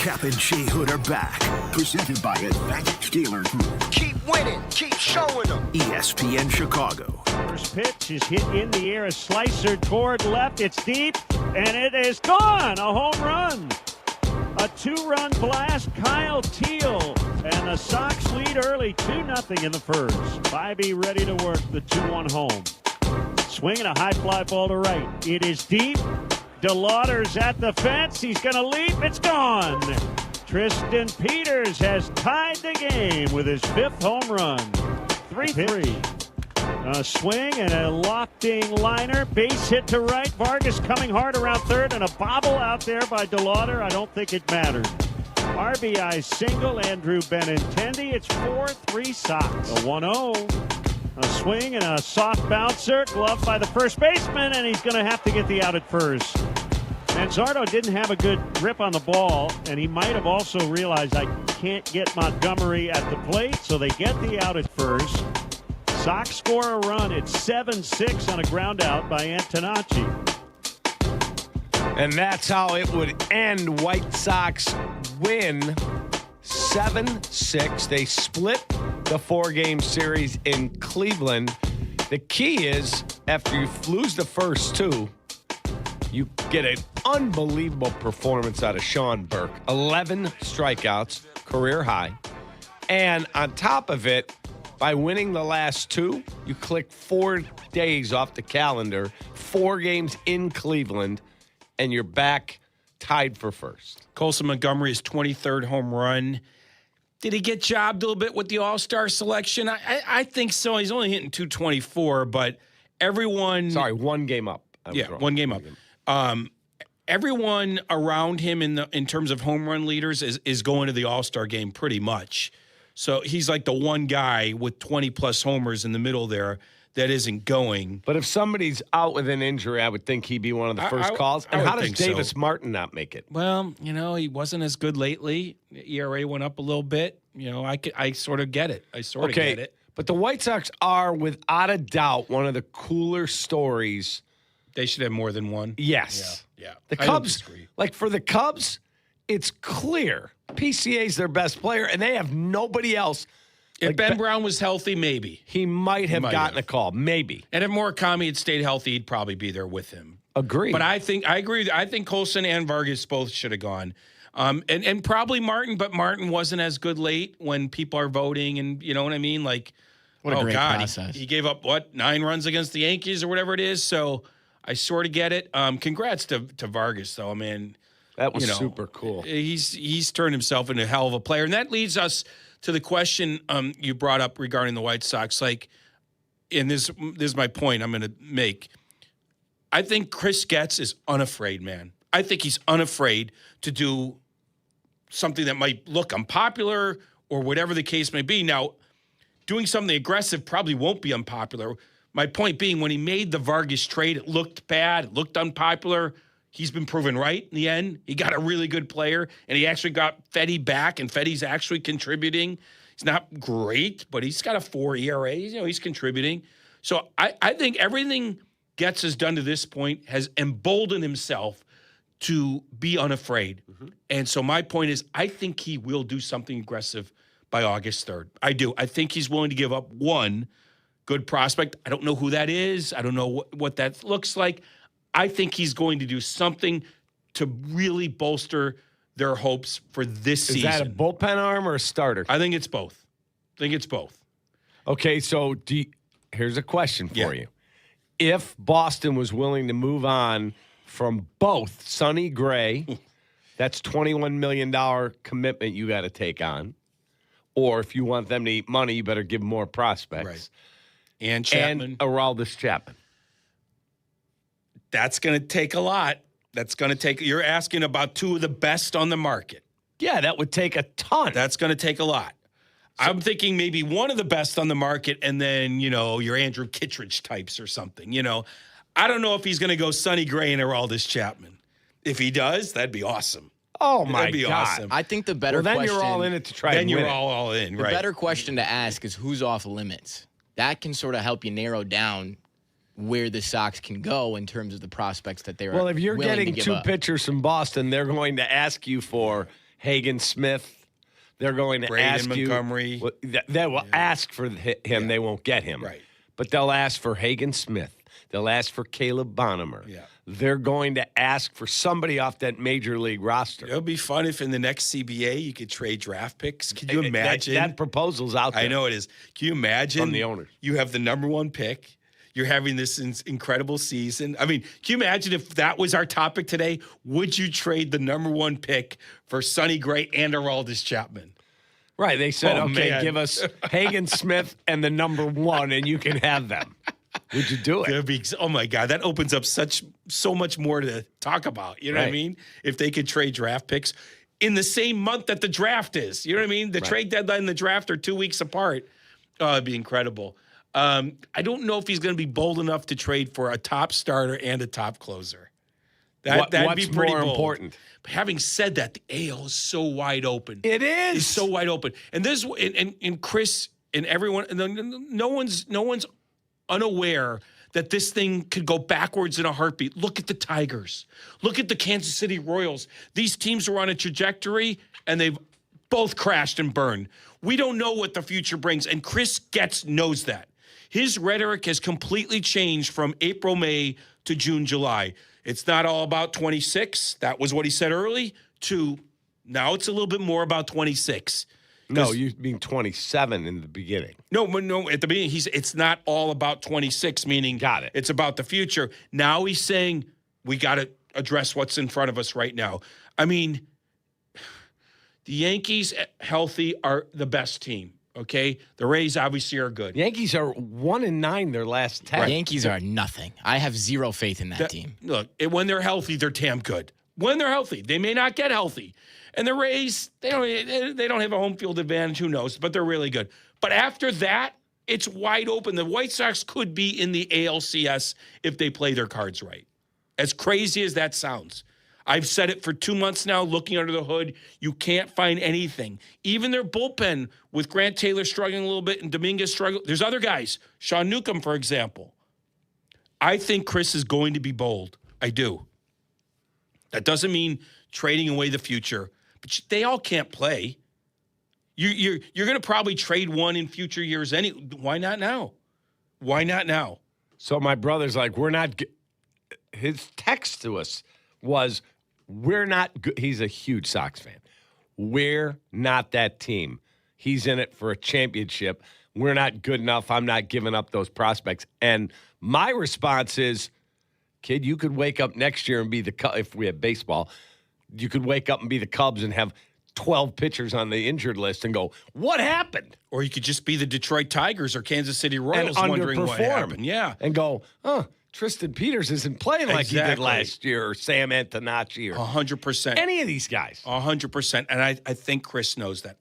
Kap and J Hood are back. Presented by Advantage Dealer Group. Keep winning. Keep showing them. ESPN Chicago. First pitch is hit in the air. A slicer toward left. It's deep, and it is gone. A home run. A two-run blast. Kyle Teal. And the Sox lead early 2-0 in the first. Bybee ready to work the 2-1 home. Swinging a high fly ball to right. It is deep. DeLauder's at the fence. He's going to leap. It's gone. Tristan Peters has tied the game with his fifth home run. 3-3. A swing and a lofting liner. Base hit to right. Vargas coming hard around third, and a bobble out there by DeLauder. I don't think it mattered. RBI single. Andrew Benintendi. It's 4-3 Sox. A 1-0. A swing and a soft bouncer, gloved by the first baseman, and he's going to have to get the out at first. Manzardo didn't have a good grip on the ball, and he might have also realized I can't get Montgomery at the plate, so they get the out at first. Sox score a run. It's 7-6 on a ground out by Antonacci. And that's how it would end. White Sox win 7-6. They split the 4-game series in Cleveland. The key is, after you lose the first two, you get an unbelievable performance out of Sean Burke. 11 strikeouts, career high. And on top of it, by winning the last two, you click 4 days off the calendar, 4 games in Cleveland, and you're back tied for first. Colson Montgomery's 23rd home run. Did he get jobbed a little bit with the All-Star selection? I think so. He's only hitting 224, but everyone... Sorry, 1 game up. Yeah, 1 game up. Everyone around him in terms of home run leaders is going to the All-Star game pretty much. So he's like the one guy with 20-plus homers in the middle there that isn't going. But if somebody's out with an injury, I would think he'd be one of the first calls. And how does Davis Martin not make it? Well, he wasn't as good lately. ERA went up a little bit. I sort of get it. I sort of get it. But the White Sox are, without a doubt, one of the cooler stories. They should have more than one. Yes. Yeah. The Cubs, for the Cubs, it's clear PCA's their best player, and they have nobody else. If Ben Brown was healthy, maybe. He might have gotten a call, maybe. And if Murakami had stayed healthy, he'd probably be there with him. Agreed. But I agree. I think Colson and Vargas both should have gone. And probably Martin, but Martin wasn't as good late when people are voting, and you know what I mean? Like, what a great process. He gave up, 9 runs against the Yankees or whatever it is, so I sort of get it. Congrats to Vargas, though. I mean, that was super cool. He's turned himself into a hell of a player. And that leads us to the question you brought up regarding the White Sox. Like, and this is my point I'm going to make. I think Chris Getz is unafraid, man. I think he's unafraid to do something that might look unpopular or whatever the case may be. Now, doing something aggressive probably won't be unpopular. My point being, when he made the Vargas trade, it looked bad, it looked unpopular. He's been proven right in the end. He got a really good player, and he actually got Fetty back, and Fetty's actually contributing. He's not great, but he's got a 4 ERA. He's contributing. So I think everything Getz has done to this point has emboldened himself to be unafraid. And so my point is, I think he will do something aggressive by August 3rd. I do. I think he's willing to give up one good prospect. I don't know who that is. I don't know what that looks like. I think he's going to do something to really bolster their hopes for this season. Is that a bullpen arm or a starter? I think it's both. Okay, so here's a question for you. If Boston was willing to move on from both Sonny Gray, that's $21 million commitment you got to take on. Or if you want them to eat money, you better give them more prospects. Right. And Chapman. And Aroldis Chapman. That's going to take a lot. You're asking about two of the best on the market. Yeah, that would take a ton. That's going to take a lot. I'm thinking maybe one of the best on the market and then, your Andrew Kittredge types or something, I don't know if he's going to go Sonny Gray and Aroldis Chapman. If he does, that'd be awesome. Oh, my That'd be God. Awesome. I think the better then question... you're all in it to try and win. Then you're it. all in, right. The better question to ask is who's off limits. That can sort of help you narrow down where the Sox can go in terms of the prospects that they're Well, if you're willing to getting give two up. pitchers from Boston, they're going to ask you for Hagen Smith. They're going to Braden ask Montgomery. you. They will ask for him. They won't get him. Right. But they'll ask for Hagen Smith. They'll ask for Caleb Bonham. Yeah. They're going to ask for somebody off that major league roster. It'll be fun if in the next CBA you could trade draft picks. Can you imagine? That proposal's out there. I know it is. Can you imagine? From the owners. You have the number one pick. You're having this incredible season. I mean, can you imagine if that was our topic today? Would you trade the number one pick for Sonny Gray and Aroldis Chapman? Right. They said, okay, man. give us Hagen Smith and the number one, and you can have them. Would you do it? Oh, my God. That opens up so much more to talk about. You know what I mean? If they could trade draft picks in the same month that the draft is. You know what I mean? The trade deadline and the draft are 2 weeks apart. Oh, it'd be incredible. I don't know if he's going to be bold enough to trade for a top starter and a top closer. That'd be pretty more bold. important? But having said that, the AL is so wide open. It is. It's so wide open. And this and Chris and everyone, no one's unaware that this thing could go backwards in a heartbeat. Look at the Tigers. Look at the Kansas City Royals. These teams were on a trajectory, and they've both crashed and burned. We don't know what the future brings, and Chris Getz knows that. His rhetoric has completely changed from April, May to June, July. It's not all about 26. That was what he said early. To now it's a little bit more about 26. No, you mean 27 in the beginning. No, at the beginning, it's not all about 26, meaning Got it. It's about the future. Now he's saying we got to address what's in front of us right now. I mean, the Yankees, healthy, are the best team, okay? The Rays obviously are good. Yankees are 1-9 their last 10. Right. Yankees are nothing. I have zero faith in that team. Look, when they're healthy, they're damn good. When they're healthy, they may not get healthy. And the Rays, they don't have a home field advantage. Who knows? But they're really good. But after that, it's wide open. The White Sox could be in the ALCS if they play their cards right. As crazy as that sounds. I've said it for 2 months now, looking under the hood. You can't find anything. Even their bullpen, with Grant Taylor struggling a little bit and Dominguez struggling. There's other guys. Sean Newcomb, for example. I think Chris is going to be bold. I do. That doesn't mean trading away the future. But they all can't play. You're going to probably trade one in future years. Why not now? Why not now? So my brother's like, we're not. His text to us was, we're not good. He's a huge Sox fan. We're not that team. He's in it for a championship. We're not good enough. I'm not giving up those prospects. And my response is, kid, you could wake up next year and be if we have baseball, you could wake up and be the Cubs and have 12 pitchers on the injured list and go, what happened? Or you could just be the Detroit Tigers or Kansas City Royals wondering what happened. Yeah. And go, Tristan Peters isn't playing like he did last year, or Sam Antonacci, or 100%. any of these guys. 100%. And I think Chris knows that.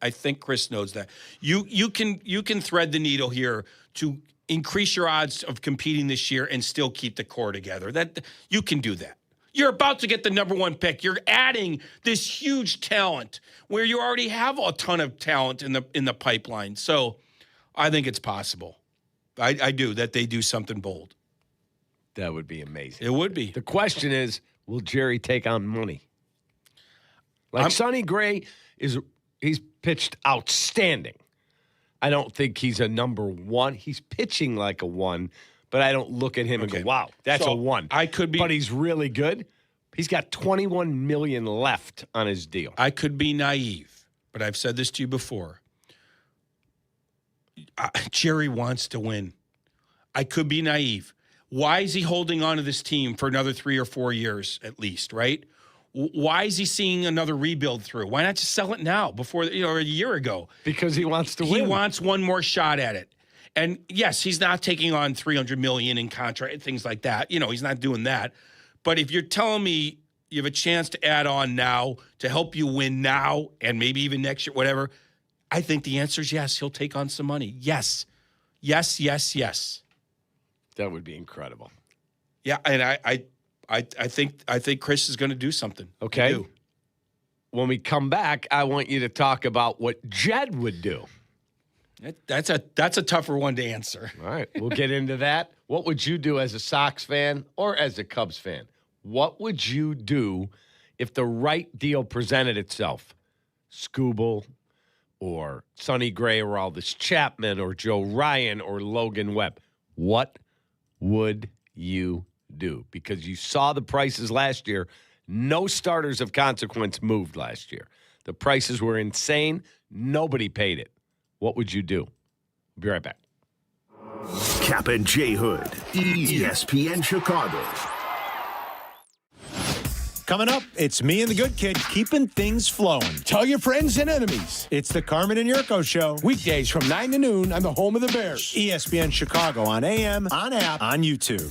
You can thread the needle here to increase your odds of competing this year and still keep the core together. That you can do that. You're about to get the number 1 pick. You're adding this huge talent where you already have a ton of talent in the pipeline. So I think it's possible. I do, that they do something bold. That would be amazing. It would be. The question is, will Jerry take on money? Sonny Gray he's pitched outstanding. I don't think he's a number 1. He's pitching like a 1, but I don't look at him and go, wow, that's a 1. I could be. But he's really good. He's got $21 million left on his deal. I could be naive, but I've said this to you before. Jerry wants to win. I could be naive. Why is he holding on to this team for another 3 or 4 years at least, right? Why is he seeing another rebuild through? Why not just sell it now before, a year ago? Because he wants to win. He wants one more shot at it. And yes, he's not taking on $300 million in contract and things like that. He's not doing that. But if you're telling me you have a chance to add on now to help you win now and maybe even next year, whatever, I think the answer is yes. He'll take on some money. Yes. Yes, yes, yes. That would be incredible. Yeah, and I think Chris is going to do something. Okay. When we come back, I want you to talk about what Jed would do. That's a tougher one to answer. All right, we'll get into that. What would you do as a Sox fan or as a Cubs fan? What would you do if the right deal presented itself? Skubal or Sonny Gray or Aldis Chapman or Joe Ryan or Logan Webb. What would you do? Because you saw the prices last year. No starters of consequence moved last year. The prices were insane. Nobody paid it. What would you do? We'll be right back. Kap and J Hood, ESPN Chicago. Coming up, it's me and the good kid keeping things flowing. Tell your friends and enemies. It's the Carmen and Jurko Show. Weekdays from 9 to noon on the home of the Bears. ESPN Chicago on AM, on app, on YouTube.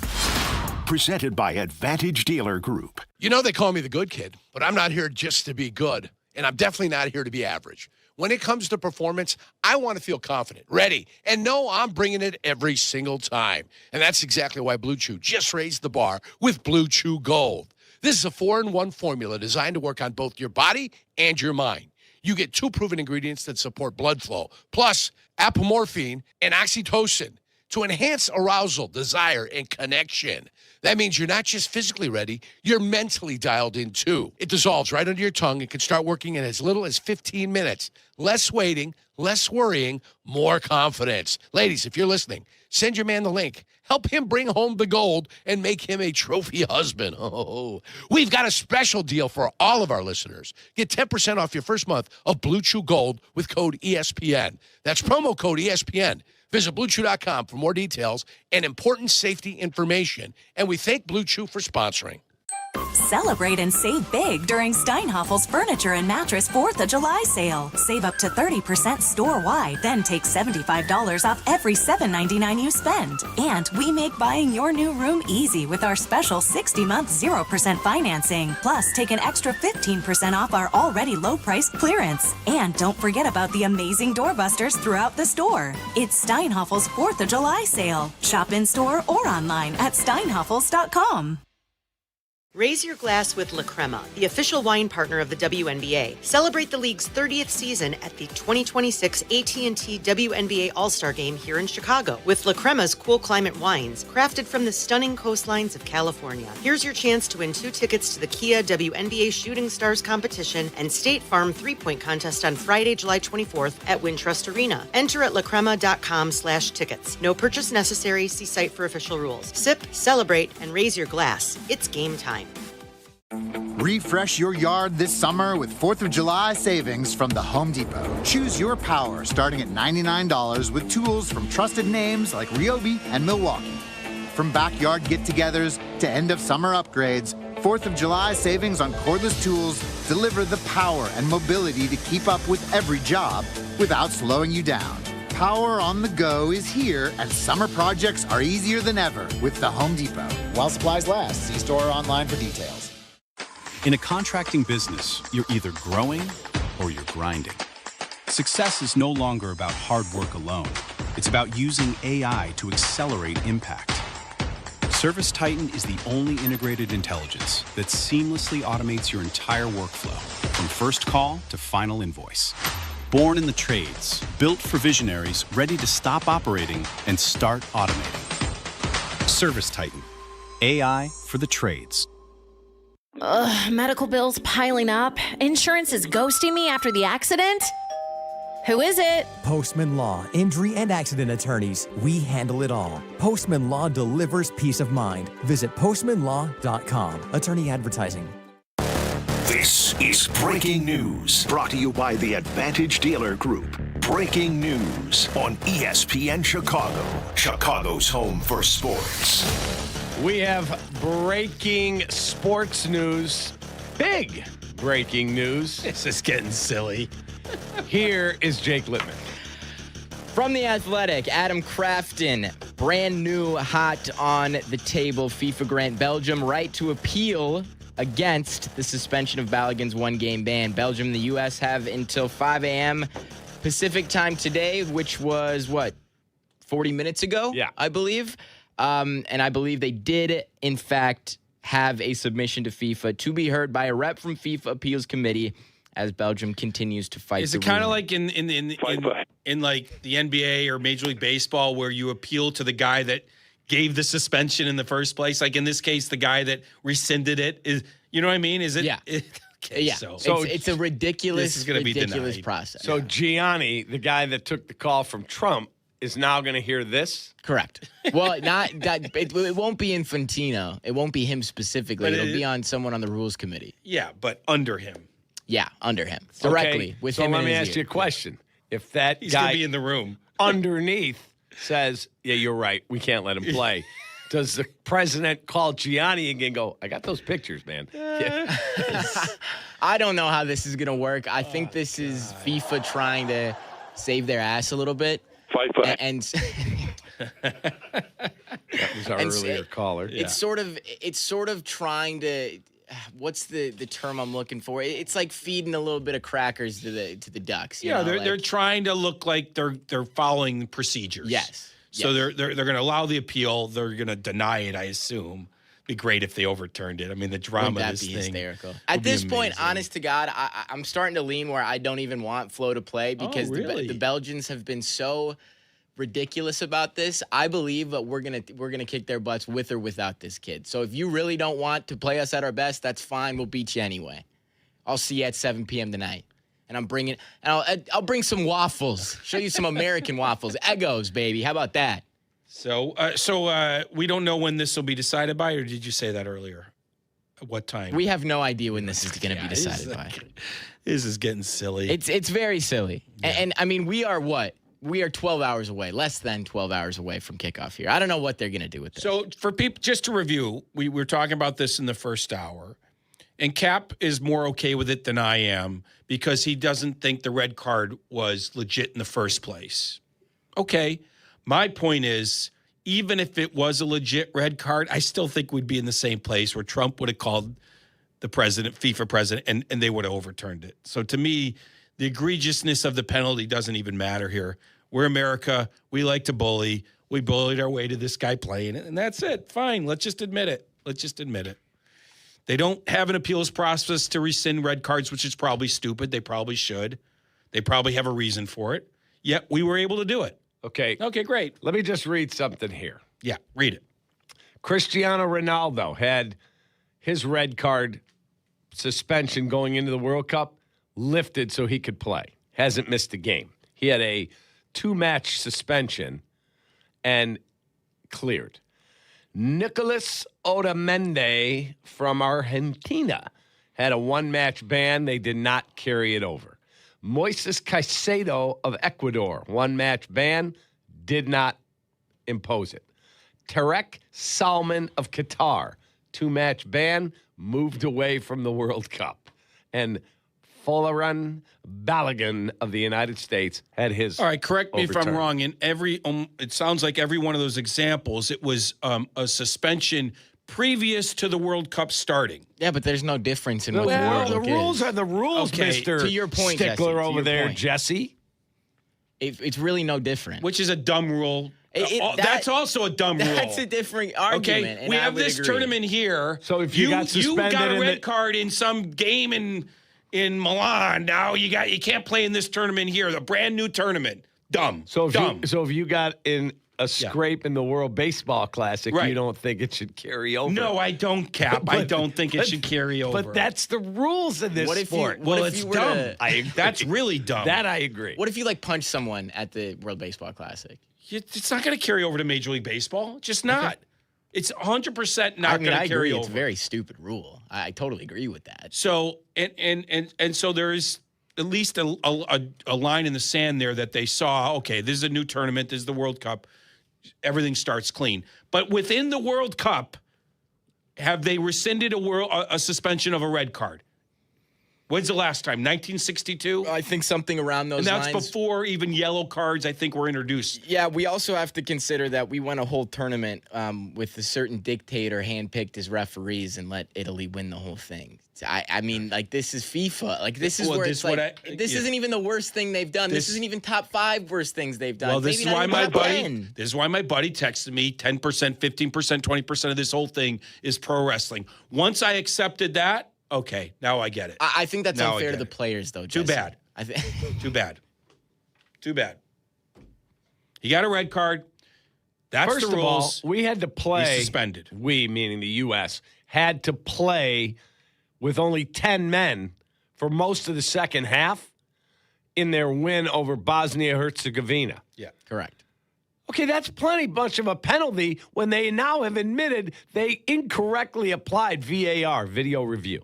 Presented by Advantage Dealer Group. They call me the good kid, but I'm not here just to be good, and I'm definitely not here to be average. When it comes to performance, I want to feel confident, ready, and know I'm bringing it every single time. And that's exactly why Blue Chew just raised the bar with Blue Chew Gold. This is a 4-in-1 formula designed to work on both your body and your mind. You get 2 proven ingredients that support blood flow, plus apomorphine and oxytocin to enhance arousal, desire, and connection. That means you're not just physically ready, you're mentally dialed in too. It dissolves right under your tongue and can start working in as little as 15 minutes. Less waiting, less worrying, more confidence. Ladies, if you're listening, send your man the link. Help him bring home the gold and make him a trophy husband. Oh, we've got a special deal for all of our listeners. Get 10% off your first month of Blue Chew Gold with code ESPN. That's promo code ESPN. Visit BlueChew.com for more details and important safety information. And we thank Blue Chew for sponsoring. Celebrate and save big during Steinhaffel's Furniture and Mattress 4th of July sale. Save up to 30% store-wide, then take $75 off every $7.99 you spend. And we make buying your new room easy with our special 60-month 0% financing. Plus, take an extra 15% off our already low-priced clearance. And don't forget about the amazing doorbusters throughout the store. It's Steinhaffel's 4th of July sale. Shop in-store or online at steinhaffels.com. Raise your glass with La Crema, the official wine partner of the WNBA. Celebrate the league's 30th season at the 2026 AT&T WNBA All-Star Game here in Chicago with La Crema's cool climate wines, crafted from the stunning coastlines of California. Here's your chance to win 2 tickets to the Kia WNBA Shooting Stars competition and State Farm 3-point contest on Friday, July 24th at Wintrust Arena. Enter at lacrema.com/tickets. No purchase necessary. See site for official rules. Sip, celebrate, and raise your glass. It's game time. Refresh your yard this summer with 4th of July savings from the Home Depot. Choose your power starting at $99 with tools from trusted names like Ryobi and Milwaukee. From backyard get-togethers to end-of-summer upgrades, 4th of July savings on cordless tools deliver the power and mobility to keep up with every job without slowing you down. power on the go is here, and summer projects are easier than ever with the Home Depot. While supplies last, see store or online for details. In a contracting business, you're either growing or you're grinding. Success is no longer about hard work alone. It's about using AI to accelerate impact. Service Titan is the only integrated intelligence that seamlessly automates your entire workflow, from first call to final invoice. Born in the trades, built for visionaries ready to stop operating and start automating. Service Titan, AI for the trades. Ugh, medical bills piling up. Insurance is ghosting me after the accident. Who is it? Postman Law, injury and accident attorneys. We handle it all. Postman Law delivers peace of mind. Visit postmanlaw.com. Attorney advertising. This is Breaking News, brought to you by the Advantage Dealer Group. Breaking News on ESPN Chicago, Chicago's home for sports. We have breaking sports news. Big breaking news. This is getting silly. Here is Jake Littman. From The Athletic, Adam Crafton, brand new hot on the table. FIFA grant Belgium right to appeal against the suspension of Balogun's one-game ban. Belgium and the U.S. have until 5 a.m. Pacific time today, which was, 40 minutes ago? Yeah. I believe. And I believe they did, in fact, have a submission to FIFA to be heard by a rep from FIFA Appeals Committee as Belgium continues to fight. Is it kind of like in like the NBA or Major League Baseball where you appeal to the guy that gave the suspension in the first place? Like in this case, the guy that rescinded it is, you know what I mean? Is it? Yeah. Okay, yeah. So it's a ridiculous, this is going to be denied. process. So Gianni, the guy that took the call from Trump, is now going to hear this? Correct. Well, not that it won't be Infantino. It won't be him specifically. It'll be on someone on the rules committee. Yeah, but under him. Yeah, under him. Directly Okay, with so him. let in me his ask ear. you a question. If that He's going guy to be in the room. underneath says, yeah, you're right, we can't let him play, does the president call Gianni again and go, I got those pictures, man? Yeah. I don't know how this is going to work. I think this is FIFA trying to save their ass a little bit. And That was our earlier caller. It's sort of trying to, what's the term I'm looking for? It's like feeding a little bit of crackers to the ducks. You know, they're trying to look like they're following procedures. Yes. So they're going to allow the appeal. They're going to deny it, I assume. Be great if they overturned it. I mean, the drama of this thing. Hysterical. At this point, honest to God, I'm starting to lean where I don't even want Flo to play because the Belgians have been so ridiculous about this. I believe that we're gonna kick their butts with or without this kid. So if you really don't want to play us at our best, that's fine. We'll beat you anyway. I'll see you at 7 p.m. tonight, and I'll bring some waffles. Show you some American waffles, Eggos, baby. How about that? So we don't know when this will be decided by, or did you say that earlier? At what time? We have no idea when this is going to be decided by. This is getting silly. It's very silly. Yeah. And I mean, we are what? We are 12 hours away, less than 12 hours away from kickoff here. I don't know what they're going to do with this. So for people, just to review, we were talking about this in the first hour, and Kap is more okay with it than I am because he doesn't think the red card was legit in the first place. Okay. My point is, even if it was a legit red card, I still think we'd be in the same place where Trump would have called the president, FIFA president, and they would have overturned it. So to me, the egregiousness of the penalty doesn't even matter here. We're America. We like to bully. We bullied our way to this guy playing it, and that's it. Fine. Let's just admit it. They don't have an appeals process to rescind red cards, which is probably stupid. They probably should. They probably have a reason for it. Yet we were able to do it. Okay, great. Let me just read something here. Yeah, read it. Cristiano Ronaldo had his red card suspension going into the World Cup lifted so he could play. Hasn't missed a game. He had a 2-match suspension and cleared. Nicolas Otamendi from Argentina had a 1-match ban. They did not carry it over. Moises Caicedo of Ecuador, 1-match ban, did not impose it. Tarek Salman of Qatar, 2-match ban, moved away from the World Cup. And Folarin Balogun of the United States had his. All right, correct me if I'm overturned. wrong. In every, it sounds like every one of those examples, it was a suspension previous to the World Cup starting. Yeah, but there's no difference in what Well, the the rule rules is. are the rules, Okay, Mr. to your point, Stickler Jesse, to over your there, point. Jesse. It's really no different. Which is a dumb rule. That- That's also a dumb rule. That's a different argument. Okay, and we I have would this agree. tournament here. So if you got suspended got a in red the- card in some game in Milan. Now you can't play in this tournament here. The brand new tournament. Dumb. So if dumb. you got in a scrape in the World Baseball Classic, Right. you don't think it should carry over. No, I don't, Cap. I don't think it should carry over. But that's the rules in this What if you- sport. what well, if it's you were dumb. to- I agree. That's really dumb. That I agree. What if you punch someone at the World Baseball Classic? It's not going to carry over to Major League Baseball. Just not. It's 100% not I mean, going I to carry agree. over. It's a very stupid rule. I totally agree with that. So and so there is at least a line in the sand there that they saw. Okay, this is a new tournament. This is the World Cup. Everything starts clean. But within the World Cup, have they rescinded a suspension of a red card? When's the last time? 1962? I think something around those And that's lines. before even yellow cards, I think, were introduced. Yeah, we also have to consider that we went a whole tournament with a certain dictator handpicked as referees and let Italy win the whole thing. I mean, this is FIFA. This is Well, where this it's what this isn't even the worst thing they've done. This isn't even top 5 worst things they've done. Well, this Maybe is not why even my top buddy. 10. This is why my buddy texted me. 10%, 15%, 20% of this whole thing is pro wrestling. Once I accepted that, okay, now I get it. I think that's Now I unfair to get the it. players, though. Too Jesse. bad. I think. Too bad. Too bad. He got a red card. That's First the of all, rules. we had to play. He's suspended. We, meaning the U.S., had to play with only 10 men for most of the second half in their win over Bosnia-Herzegovina. Yeah, correct. Okay, that's plenty much of a penalty when they now have admitted they incorrectly applied VAR, video review.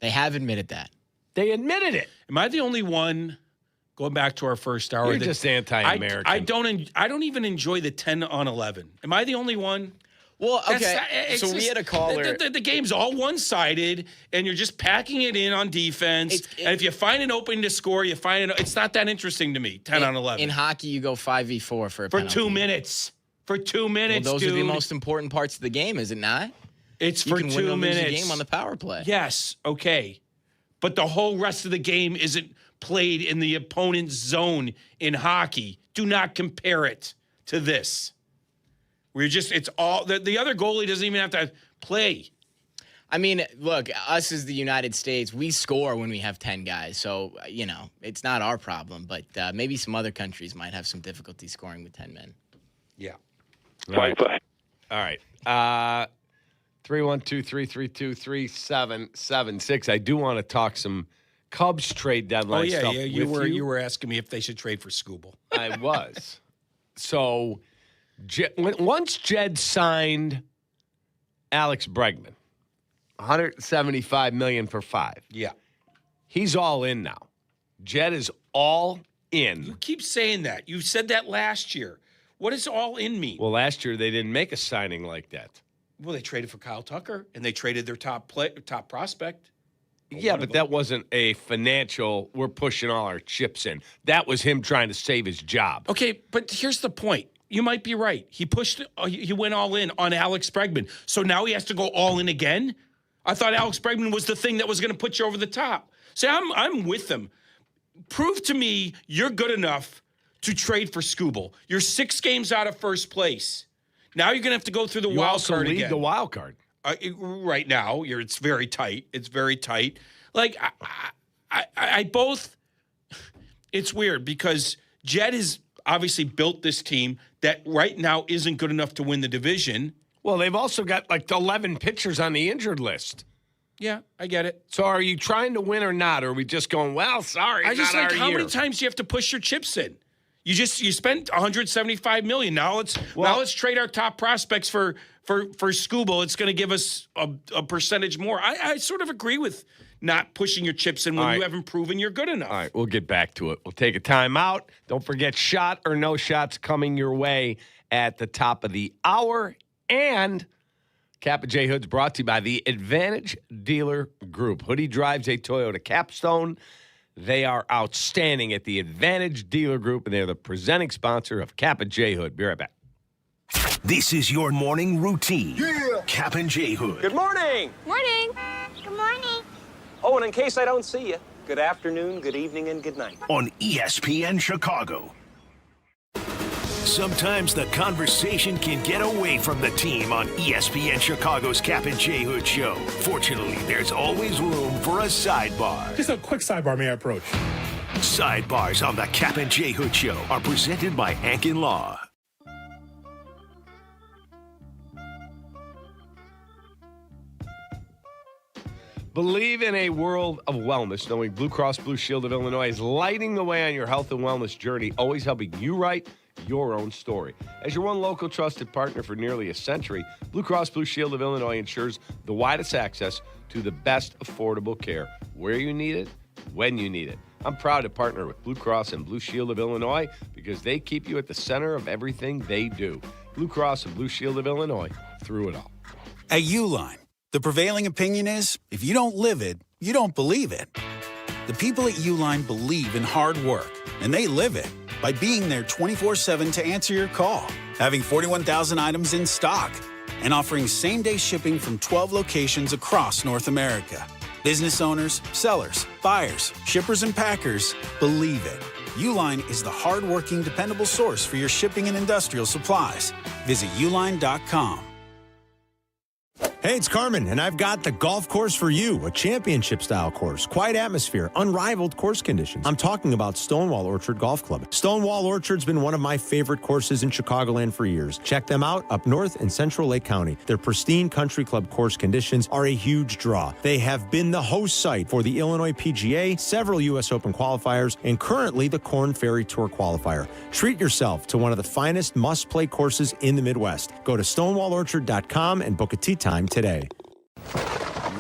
They have admitted that. They admitted it. Am I the only one? Going back to our first hour, You're just anti-American. I don't even enjoy the 10 on 11. Am I the only one? Well, okay. It's So we had a caller. The game's all one-sided, and you're just packing it in on defense. And if you find an opening to score, you find it. It's not that interesting to me. 10 on 11 In hockey, you go 5v4 for a for penalty. 2 minutes. For 2 minutes, Well, those dude. are the most important parts of the game, is it not? It's You for can 2 win or lose minutes. a game on the power play. Yes, okay, but the whole rest of the game isn't played in the opponent's zone in hockey. Do not compare it to this. It's all the other goalie doesn't even have to play. I mean, look, us as the United States, we score when we have 10 guys. So, it's not our problem. But maybe some other countries might have some difficulty scoring with 10 men. Yeah. All right. All right. 312-332-3776. I do want to talk some Cubs trade deadline Oh yeah, stuff yeah. with You were asking me if they should trade for Skubal. I was. So, once Jed signed Alex Bregman, $175 million for 5. Yeah. He's all in now. Jed is all in. You keep saying that. You said that last year. What does all in mean? Well, last year they didn't make a signing like that. Well, they traded for Kyle Tucker, and they traded their top prospect. Yeah, but that wasn't a financial, we're pushing all our chips in. That was him trying to save his job. Okay, but here's the point. You might be right. He went all in on Alex Bregman. So now he has to go all in again? I thought Alex Bregman was the thing that was going to put you over the top. See, I'm with them. Prove to me you're good enough to trade for Skubal. You're 6 games out of first place. Now you're going to have to go through the You wild also card lead again. the wild card. Right now, it's very tight. It's very tight. Like, I both, it's weird because Jed has obviously built this team that right now isn't good enough to win the division. Well, they've also got like 11 pitchers on the injured list. Yeah, I get it. So are you trying to win or not? Or are we just going, well, sorry, I just not like our how year. many times do you have to push your chips in? You spent $175 million. Now let's trade our top prospects for Skubal. It's going to give us a percentage more. I sort of agree with not pushing your chips in when you haven't proven you're good enough. All right, we'll get back to it. We'll take a timeout. Don't forget shot or no shots coming your way at the top of the hour. And Kap J Hood's brought to you by the Advantage Dealer Group. Hoodie drives a Toyota Capstone. They are outstanding at the Advantage Dealer Group, and they're the presenting sponsor of Kap J Hood. Be right back. This is your morning routine. Yeah. Kap and J Hood. Good morning. Morning. Good morning. Oh, and in case I don't see you, good afternoon, good evening, and good night. On ESPN Chicago. Sometimes the conversation can get away from the team on ESPN Chicago's Kap and J Hood show. Fortunately, there's always room for a sidebar. Just a quick sidebar, may I approach? Sidebars on the Kap and J Hood show are presented by Ankin Law. Believe in a world of wellness, knowing Blue Cross Blue Shield of Illinois is lighting the way on your health and wellness journey, always helping you write your own story. As your one local trusted partner for nearly a century, Blue Cross Blue Shield of Illinois ensures the widest access to the best affordable care, where you need it, when you need it. I'm proud to partner with Blue Cross and Blue Shield of Illinois because they keep you at the center of everything they do. Blue Cross and Blue Shield of Illinois, through it all. At Uline, the prevailing opinion is, if you don't live it, you don't believe it. The people at Uline believe in hard work, and they live it by being there 24/7 to answer your call, having 41,000 items in stock, and offering same-day shipping from 12 locations across North America. Business owners, sellers, buyers, shippers, and packers believe it. Uline is the hard-working, dependable source for your shipping and industrial supplies. Visit uline.com. Hey, it's Carmen, and I've got the golf course for you, a championship-style course, quiet atmosphere, unrivaled course conditions. I'm talking about Stonewall Orchard Golf Club. Stonewall Orchard's been one of my favorite courses in Chicagoland for years. Check them out up north in Central Lake County. Their pristine country club course conditions are a huge draw. They have been the host site for the Illinois PGA, several U.S. Open qualifiers, and currently the Korn Ferry Tour qualifier. Treat yourself to one of the finest must-play courses in the Midwest. Go to stonewallorchard.com and book a tee time today.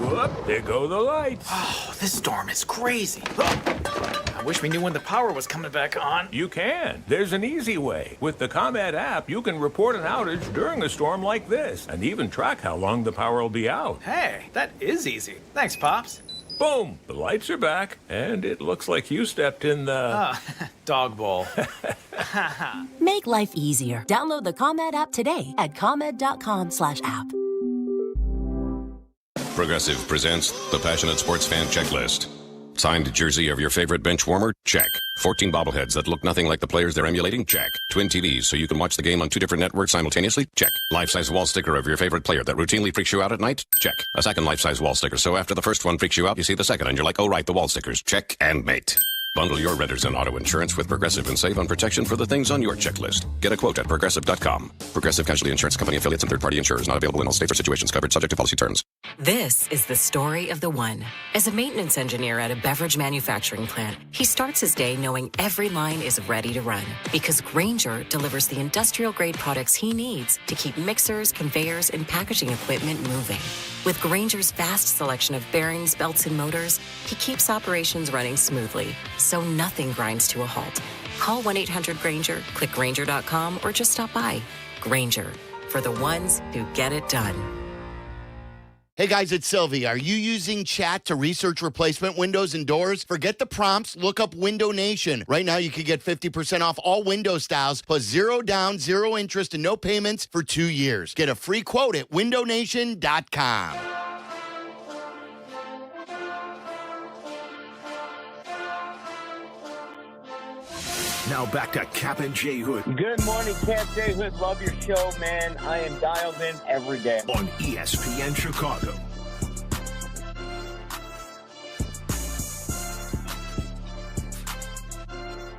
Whoop, there go the lights. Oh, this storm is crazy. I wish we knew when the power was coming back on. You can. There's an easy way. With the ComEd app, you can report an outage during a storm like this and even track how long the power will be out. Hey, that is easy. Thanks, Pops. Boom! The lights are back, and it looks like you stepped in the... dog bowl. Make life easier. Download the ComEd app today at ComEd.com/app. Progressive presents the Passionate Sports Fan Checklist. Signed jersey of your favorite bench warmer? Check. 14 bobbleheads that look nothing like the players they're emulating? Check. Twin TVs so you can watch the game on 2 different networks simultaneously? Check. Life-size wall sticker of your favorite player that routinely freaks you out at night? Check. A second life-size wall sticker so after the first one freaks you out, you see the second and you're like, oh right, the wall stickers. Check and mate. Bundle your renters and auto insurance with Progressive and save on protection for the things on your checklist. Get a quote at Progressive.com. Progressive Casualty Insurance Company affiliates and third-party insurers not available in all states or situations covered subject to policy terms. This is the story of the one. As a maintenance engineer at a beverage manufacturing plant, he starts his day knowing every line is ready to run because Grainger delivers the industrial-grade products he needs to keep mixers, conveyors, and packaging equipment moving. With Grainger's vast selection of bearings, belts, and motors, he keeps operations running smoothly, so nothing grinds to a halt. Call 1-800-GRAINGER, click Grainger.com, or just stop by. Grainger, for the ones who get it done. Hey guys, it's Sylvie. Are you using chat to research replacement windows and doors? Forget the prompts. Look up Window Nation. Right now, you can get 50% off all window styles, plus 0 down, 0 interest, and no payments for 2 years. Get a free quote at windownation.com. Now back to Kap and J Hood. Good morning, Kap J Hood. Love your show, man. I am dialed in every day. On ESPN Chicago.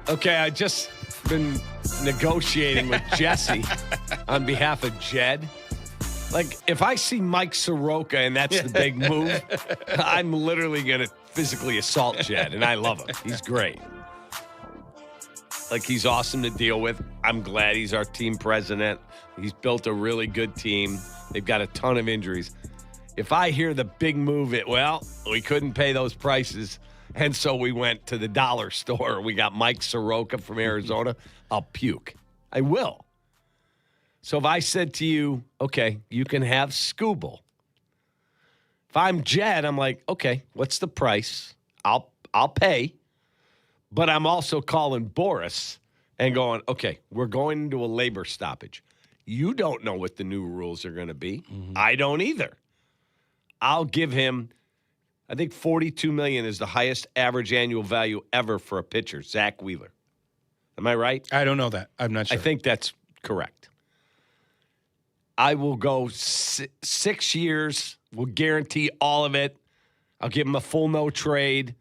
Okay, I just been negotiating with Jesse on behalf of Jed. Like, if I see Mike Soroka and that's the big move, I'm literally going to physically assault Jed, and I love him. He's great. Like, he's awesome to deal with. I'm glad he's our team president. He's built a really good team. They've got a ton of injuries. If I hear the big move, we couldn't pay those prices, and so we went to the dollar store. We got Mike Soroka from Arizona. I'll puke. I will. So if I said to you, okay, you can have Scooble. If I'm Jed, I'm like, okay, what's the price? I'll pay. But I'm also calling Boris and going, okay, we're going into a labor stoppage. You don't know what the new rules are going to be. I don't either. I'll give him, I think $42 million is the highest average annual value ever for a pitcher, Zach Wheeler. Am I right? I don't know that. I'm not sure. I think that's correct. I will go 6 years. We'll guarantee all of it. I'll give him a full no trade,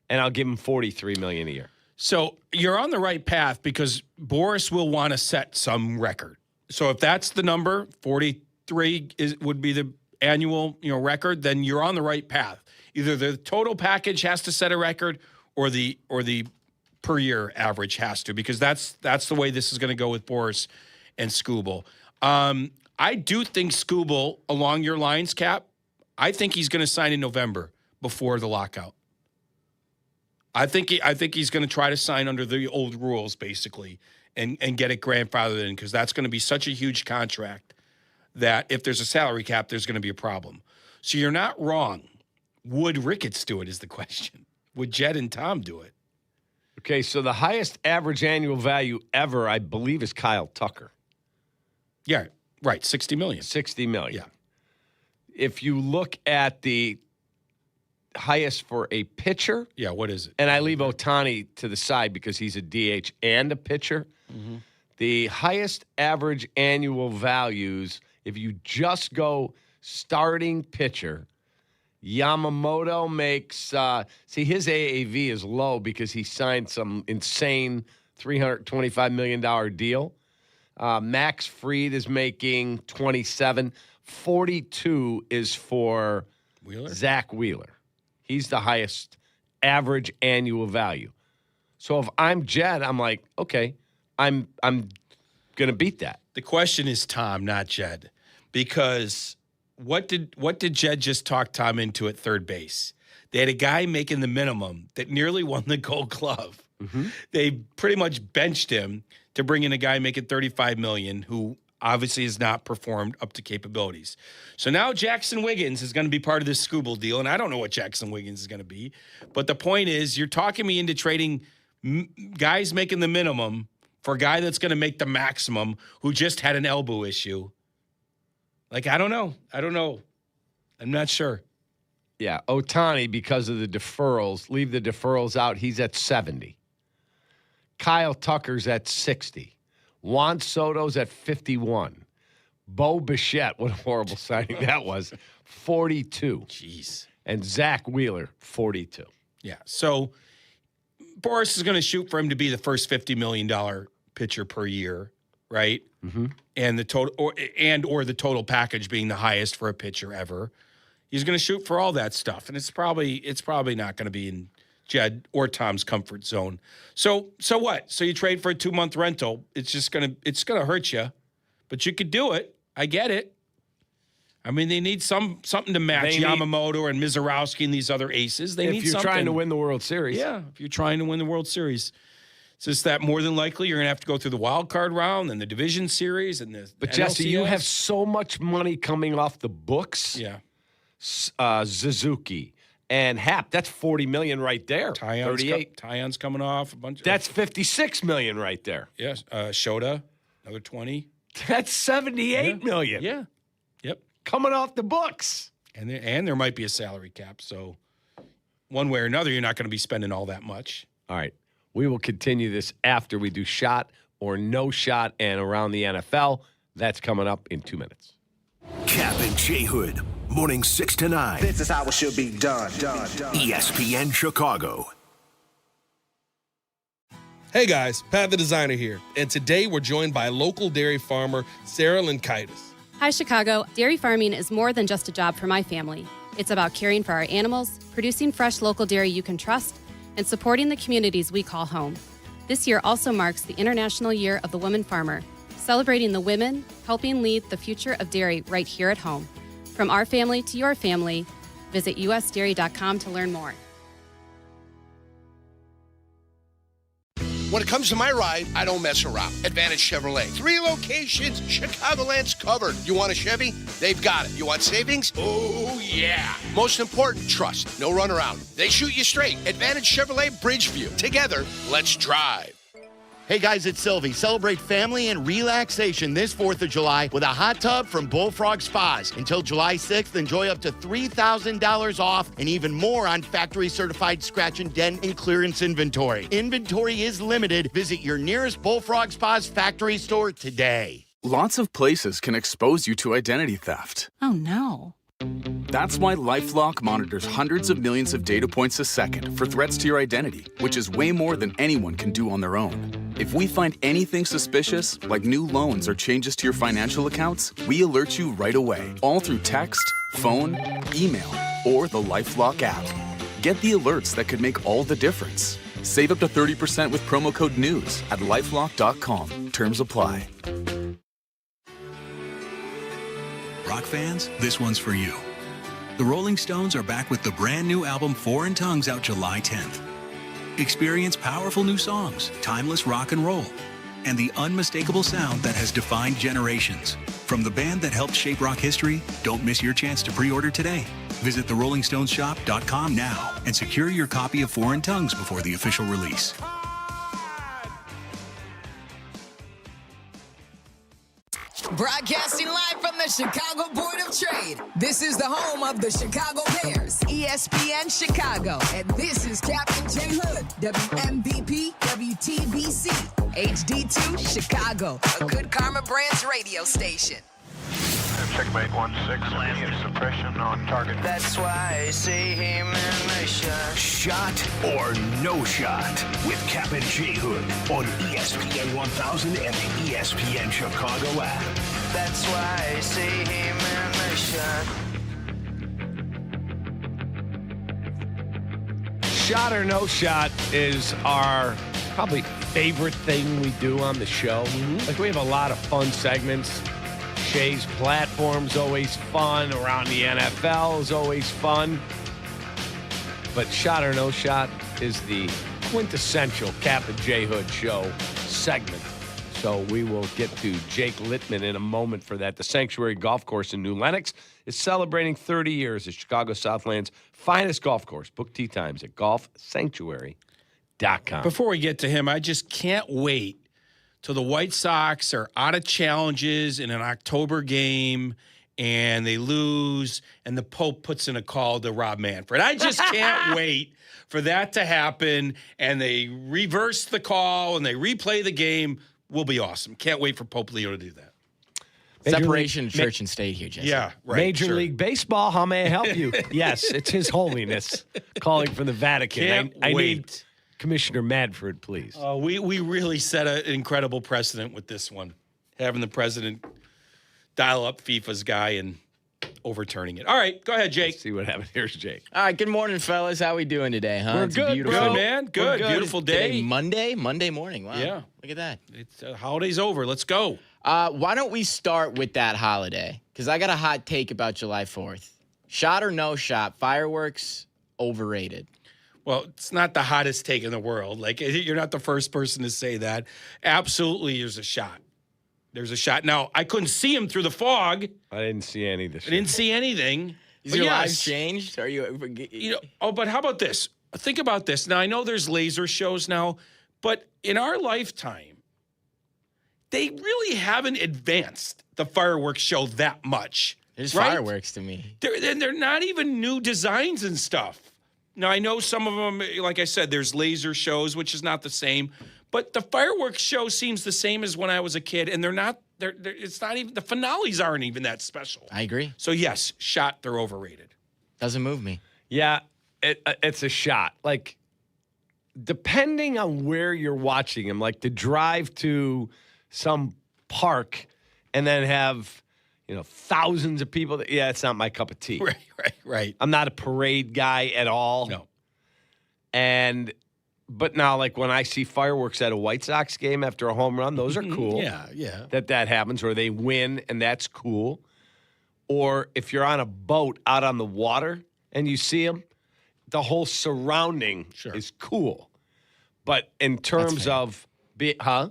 and I'll give him $43 million a year. So you're on the right path because Boris will want to set some record. So if that's the number, 43 would be the annual record, then you're on the right path. Either the total package has to set a record, or the per year average has to, because that's the way this is going to go with Boris and Skubal. I do think Skubal, along your lines, Cap, I think he's going to sign in November before the lockout. I think he's going to try to sign under the old rules, basically, and get it grandfathered in, because that's going to be such a huge contract that if there's a salary cap, there's going to be a problem. So you're not wrong. Would Ricketts do it is the question. Would Jed and Tom do it? Okay, so the highest average annual value ever, I believe, is Kyle Tucker. Yeah, right, $60 million. $60 million. Yeah. If you look at the highest for a pitcher. Yeah, what is it? And I leave Ohtani to the side because he's a DH and a pitcher. Mm-hmm. The highest average annual values, if you just go starting pitcher, Yamamoto makes, his AAV is low because he signed some insane $325 million deal. Max Fried is making 27. 42 is for Zach Wheeler. He's the highest average annual value. So if I'm Jed, I'm like, okay, I'm going to beat that. The question is Tom, not Jed, because what did Jed just talk Tom into at third base? They had a guy making the minimum that nearly won the Gold Glove. Mm-hmm. They pretty much benched him to bring in a guy making $35 million who obviously has not performed up to capabilities. So now Jackson Wiggins is going to be part of this Skubal deal, and I don't know what Jackson Wiggins is going to be. But the point is, you're talking me into trading guys making the minimum for a guy that's going to make the maximum who just had an elbow issue. Like, I don't know. I'm not sure. Yeah, Ohtani, because of the deferrals, leave the deferrals out, he's at 70. Kyle Tucker's at 60. Juan Soto's at 51. Bo Bichette, what a horrible signing that was, 42. Jeez. And Zach Wheeler, 42. Yeah. So Boris is going to shoot for him to be the first $50 million pitcher per year, right? Mm-hmm. And the total, or the total package being the highest for a pitcher ever. He's going to shoot for all that stuff, and it's probably not going to be in Jed or Tom's comfort zone. So what? So you trade for a 2-month rental. It's going to hurt you, but you could do it. I get it. I mean, they need something to match Yamamoto and Mizorowski and these other aces. They need something. If you're trying to win the World Series. Yeah, if you're trying to win the World Series. It's just that more than likely you're going to have to go through the wild card round and the division series and the But Jesse, you have so much money coming off the books. Yeah. Suzuki and Hap, that's $40 million right there. 38. Tyone's coming off a bunch. That's $56 million right there. Yes. Shota, another 20. That's $78 million. Yeah. Yep. Coming off the books. And there might be a salary cap. So one way or another, you're not going to be spending all that much. All right. We will continue this after we do shot or no shot and around the NFL. That's coming up in 2 minutes. Kap and J Hood, morning 6 to 9. This is how it should be done. ESPN Chicago. Hey guys, Pat the Designer here, and today we're joined by local dairy farmer Sarah Linkaitis. Hi Chicago, dairy farming is more than just a job for my family. It's about caring for our animals, producing fresh local dairy you can trust, and supporting the communities we call home. This year also marks the International Year of the Woman Farmer, celebrating the women helping lead the future of dairy right here at home. From our family to your family, visit usdairy.com to learn more. When it comes to my ride, I don't mess around. Advantage Chevrolet. 3 locations, Chicagoland's covered. You want a Chevy? They've got it. You want savings? Oh, yeah. Most important, trust. No runaround. They shoot you straight. Advantage Chevrolet Bridgeview. Together, let's drive. Hey guys, it's Silvy. Celebrate family and relaxation this 4th of July with a hot tub from Bullfrog Spas. Until July 6th, enjoy up to $3,000 off and even more on factory-certified scratch and dent and clearance inventory. Inventory is limited. Visit your nearest Bullfrog Spas factory store today. Lots of places can expose you to identity theft. Oh, no. That's why LifeLock monitors hundreds of millions of data points a second for threats to your identity, which is way more than anyone can do on their own. If we find anything suspicious, like new loans or changes to your financial accounts, we alert you right away, all through text, phone, email, or the LifeLock app. Get the alerts that could make all the difference. Save up to 30% with promo code NEWS at LifeLock.com. Terms apply. Rock fans, this one's for you. The Rolling Stones are back with the brand new album Foreign Tongues out July 10th. Experience powerful new songs, timeless rock and roll, and the unmistakable sound that has defined generations. From the band that helped shape rock history, don't miss your chance to pre-order today. Visit therollingstonesshop.com now and secure your copy of Foreign Tongues before the official release. Broadcasting live from the Chicago Board of Trade. This is the home of the Chicago Bears, ESPN Chicago. And this is Kap J Hood, WMVP, WTBC, HD2, Chicago, a good Karma Brands radio station. Checkmate 1-6, immediate suppression on target. That's why I see him in the shot. Shot or no shot with Kap J Hood on ESPN 1000 and the ESPN Chicago app. That's why I see him in the shot. Shot or no shot is our probably favorite thing we do on the show. Like, we have a lot of fun segments. Shay's platform's always fun. Around the NFL is always fun. But shot or no shot is the quintessential Kap J Hood show segment. So we will get to Jake Littman in a moment for that. The Sanctuary Golf Course in New Lenox is celebrating 30 years as Chicago Southland's finest golf course. Book tee times at golfsanctuary.com. Before we get to him, I just can't wait till the White Sox are out of challenges in an October game and they lose and the Pope puts in a call to Rob Manfred. I just can't wait for that to happen and they reverse the call and they replay the game. Will be awesome. Can't wait for Pope Leo to do that. Separation of church and state here, Jesse. Yeah, right. Major League Baseball, how may I help you? Yes, it's His Holiness calling from the Vatican. I need Commissioner Madford, please. We really set an incredible precedent with this one, having the president dial up FIFA's guy and overturning it. All right, go ahead, Jake. Let's see what happened. Here's Jake. All right, good morning, fellas. How we doing today, huh? We're It's good, beautiful. Good, man. Good. Beautiful day. Today, Monday morning. Wow. Yeah. Look at that. It's holiday's over. Let's go. Why don't we start with that holiday? Because I got a hot take about July 4th. Shot or no shot, fireworks, overrated. Well, it's not the hottest take in the world. Like, you're not the first person to say that. Absolutely, there's a shot. There's a shot. Now, I couldn't see him through the fog. I didn't see any of this. I didn't see anything. Is your life changed? Are you know, but how about this? Think about this. Now, I know there's laser shows now, but in our lifetime, they really haven't advanced the fireworks show that much. There's right? fireworks to me. They're not even new designs and stuff. Now, I know some of them, like I said, there's laser shows, which is not the same. But the fireworks show seems the same as when I was a kid, and they're not. It's not even the finales aren't even that special. I agree. So yes, shot. They're overrated. Doesn't move me. Yeah, it's a shot. Like, depending on where you're watching them, like to drive to some park and then have thousands of people. Yeah, it's not my cup of tea. Right. I'm not a parade guy at all. No. But now, like, when I see fireworks at a White Sox game after a home run, those are cool. Yeah. That happens, or they win, and that's cool. Or if you're on a boat out on the water and you see them, the whole surrounding is cool. But in terms of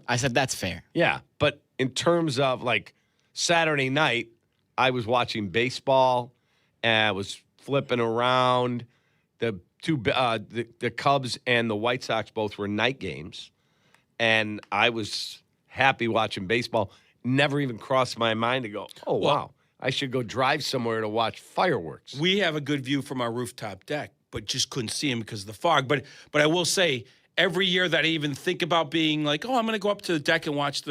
I said that's fair. Yeah, but in terms of like Saturday night, I was watching baseball and I was flipping around. The Cubs and the White Sox both were night games, and I was happy watching baseball. Never even crossed my mind to go, oh, wow, I should go drive somewhere to watch fireworks. We have a good view from our rooftop deck, but just couldn't see them because of the fog. But I will say, every year that I even think about being like, oh, I'm going to go up to the deck and watch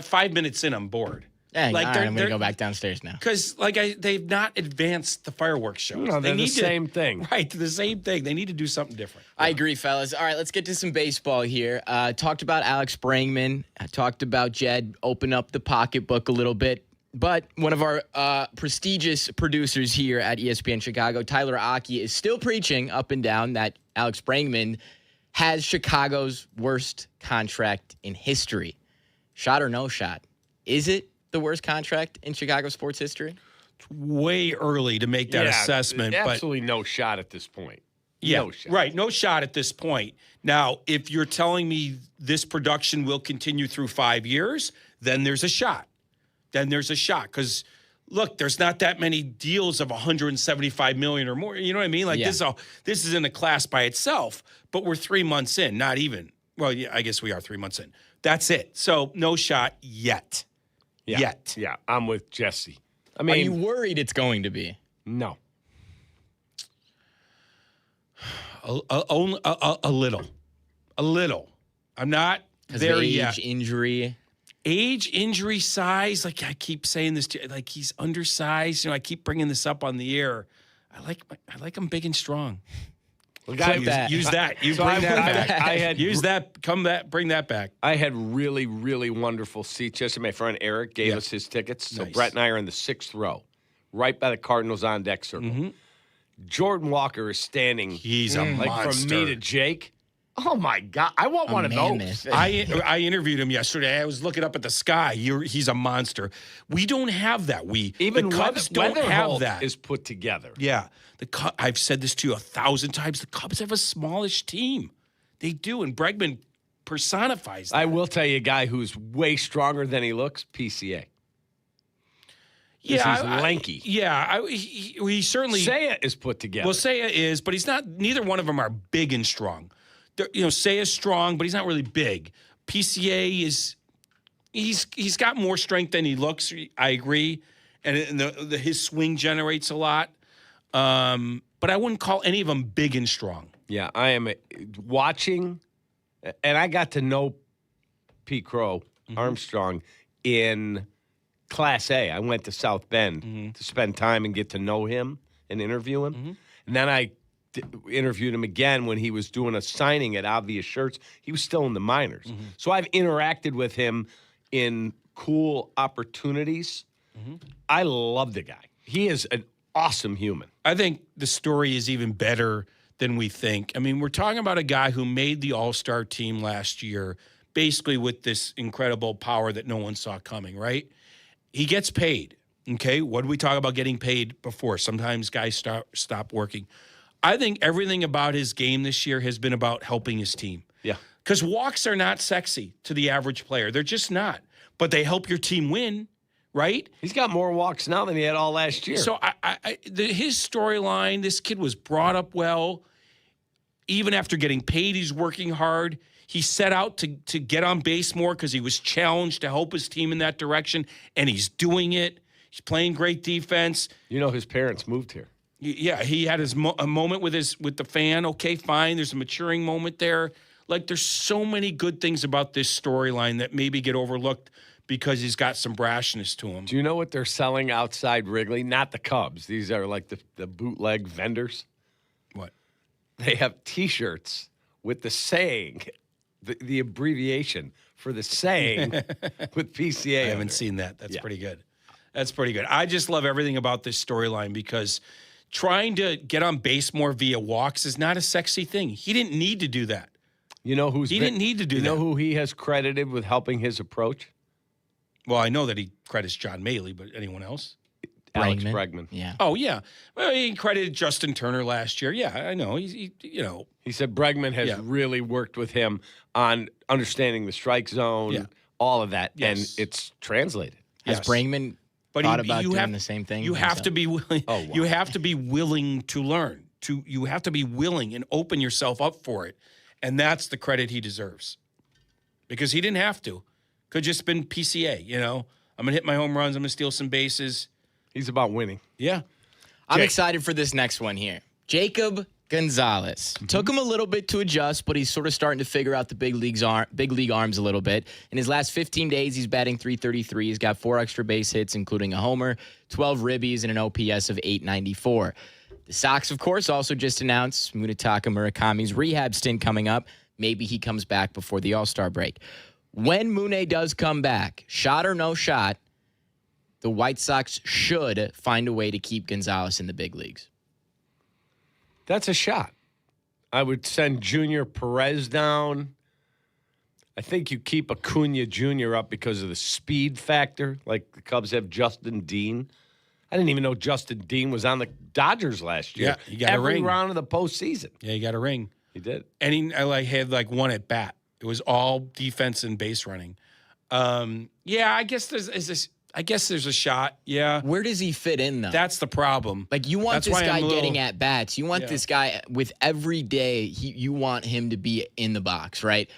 5 minutes in, I'm bored. Yeah, like I'm going to go back downstairs now. Because they've not advanced the fireworks shows. No, they're the same thing. Right, the same thing. They need to do something different. I agree, fellas. All right, let's get to some baseball here. Talked about Alex Brangman. I talked about Jed open up the pocketbook a little bit. But one of our prestigious producers here at ESPN Chicago, Tyler Aki, is still preaching up and down that Alex Brangman has Chicago's worst contract in history. Shot or no shot? Is it the worst contract in Chicago sports history? It's way early to make that assessment. Absolutely no shot at this point. Yeah, no shot. Right. No shot at this point. Now, if you're telling me this production will continue through 5 years, then there's a shot. Because, look, there's not that many deals of $175 million or more. You know what I mean? Like this is in a class by itself. But we're 3 months in. Not even. Well, yeah, I guess we are 3 months in. That's it. So no shot yet. Yet. Yeah, I'm with Jesse. I mean, are you worried it's going to be? No. A little. I'm not there yet. Age, injury, size. Like I keep saying this to, like he's undersized. I keep bringing this up on the air. I like him big and strong. Well, use that. You bring that back. Bring that back. I had really, really wonderful seats. Yesterday, my friend Eric gave us his tickets. So Brett and I are in the 6th row, right by the Cardinals on deck circle. Mm-hmm. Jordan Walker is standing. He's a monster. From me to Jake. Oh my God! I want one of those. I interviewed him yesterday. I was looking up at the sky. He's a monster. We don't have that. Even the Cubs don't have that. Is put together. Yeah, I've said this to you 1,000 times. The Cubs have a smallish team. They do, and Bregman personifies that. I will tell you a guy who's way stronger than he looks. PCA. Yeah, he's lanky. He certainly. Seiya is put together. Well, Seiya is, but he's not. Neither one of them are big and strong. Seiya's strong, but he's not really big. PCA is, he's got more strength than he looks. I agree, and his swing generates a lot. But I wouldn't call any of them big and strong. Yeah, I am watching, and I got to know Pete Crow Armstrong in Class A. I went to South Bend to spend time and get to know him and interview him, and then I interviewed him again when he was doing a signing at Obvious Shirts. He was still in the minors. So I've interacted with him in cool opportunities. I love the guy. He is an awesome human. I think the story is even better than we think. I mean, we're talking about a guy who made the All-Star team last year, basically with this incredible power that no one saw coming, right? He gets paid, okay? What did we talk about getting paid before? Sometimes guys stop working. I think everything about his game this year has been about helping his team. Yeah. Because walks are not sexy to the average player. They're just not. But they help your team win, right? He's got more walks now than he had all last year. So his storyline, this kid was brought up well. Even after getting paid, he's working hard. He set out to get on base more because he was challenged to help his team in that direction, and he's doing it. He's playing great defense. His parents moved here. Yeah, he had a moment with the fan. Okay, fine. There's a maturing moment there. Like, there's so many good things about this storyline that maybe get overlooked because he's got some brashness to him. Do you know what they're selling outside Wrigley? Not the Cubs. These are like the bootleg vendors. What? They have T-shirts with the saying, the abbreviation for the saying with PCA. I haven't seen that. That's pretty good. That's pretty good. I just love everything about this storyline because trying to get on base more via walks is not a sexy thing. He didn't need to do that. You know he didn't need to do that. You know who he has credited with helping his approach? Well, I know that he credits John Maley, but anyone else? Alex Bregman. Bregman. Yeah. Oh, yeah. Well, he credited Justin Turner last year. Yeah, I know. He said Bregman has really worked with him on understanding the strike zone, all of that, and it's translated. Has Bregman thought about doing the same thing? You have to be willing. Oh, wow. You have to be willing to learn. You have to be willing and open yourself up for it, and that's the credit he deserves. Because he didn't have to. Could just been PCA. I'm gonna hit my home runs. I'm gonna steal some bases. He's about winning. Yeah. I'm excited for this next one here. Jacob Gonzalez. Took him a little bit to adjust, but he's sort of starting to figure out the big league arms a little bit. In his last 15 days, he's batting .333. He's got 4 extra base hits, including a homer, 12 ribbies, and an OPS of .894. The Sox, of course, also just announced Munetaka Murakami's rehab stint coming up. Maybe he comes back before the All-Star break. When Mune does come back, shot or no shot, the White Sox should find a way to keep Gonzalez in the big leagues. That's a shot. I would send Junior Perez down. I think you keep Acuna Jr. up because of the speed factor, like the Cubs have Justin Dean. I didn't even know Justin Dean was on the Dodgers last year. Yeah, he got a every ring. round of the postseason. Yeah, he got a ring. He did. And he had like one at bat. It was all defense and base running. I guess there's a shot. Yeah. Where does he fit in, though? That's the problem. Like, you want this guy getting at bats. You want this guy with every day, you want him to be in the box, right?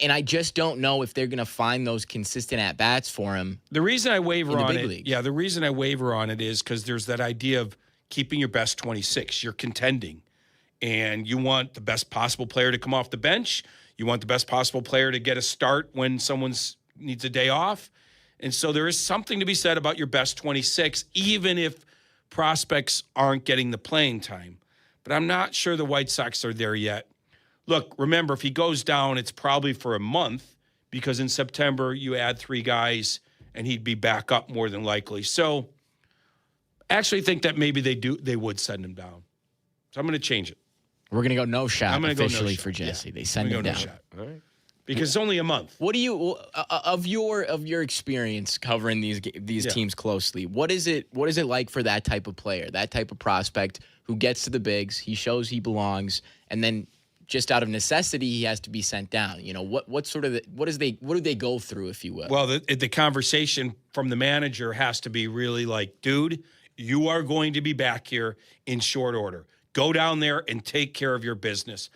And I just don't know if they're going to find those consistent at bats for him. The reason I waver on it, leagues. the reason I waver on it is because there's that idea of keeping your best 26. You're contending, and you want the best possible player to come off the bench. You want the best possible player to get a start when someone needs a day off. And so there is something to be said about your best 26, even if prospects aren't getting the playing time. But I'm not sure the White Sox are there yet. Look, remember, if he goes down, it's probably for a month because in September you add 3 guys and he'd be back up more than likely. So I actually think that maybe they would send him down. So I'm going to change it. We're going to go no shot I'm gonna officially go no shot. for Jesse. Yeah. They send him No down. shot. All right. Because it's only a month. What do you of your experience covering these teams closely? What is it like for that type of player, that type of prospect who gets to the bigs, he shows he belongs, and then just out of necessity he has to be sent down? What do they go through, if you will? Well, the conversation from the manager has to be really like, dude, you are going to be back here in short order. Go down there and take care of your business.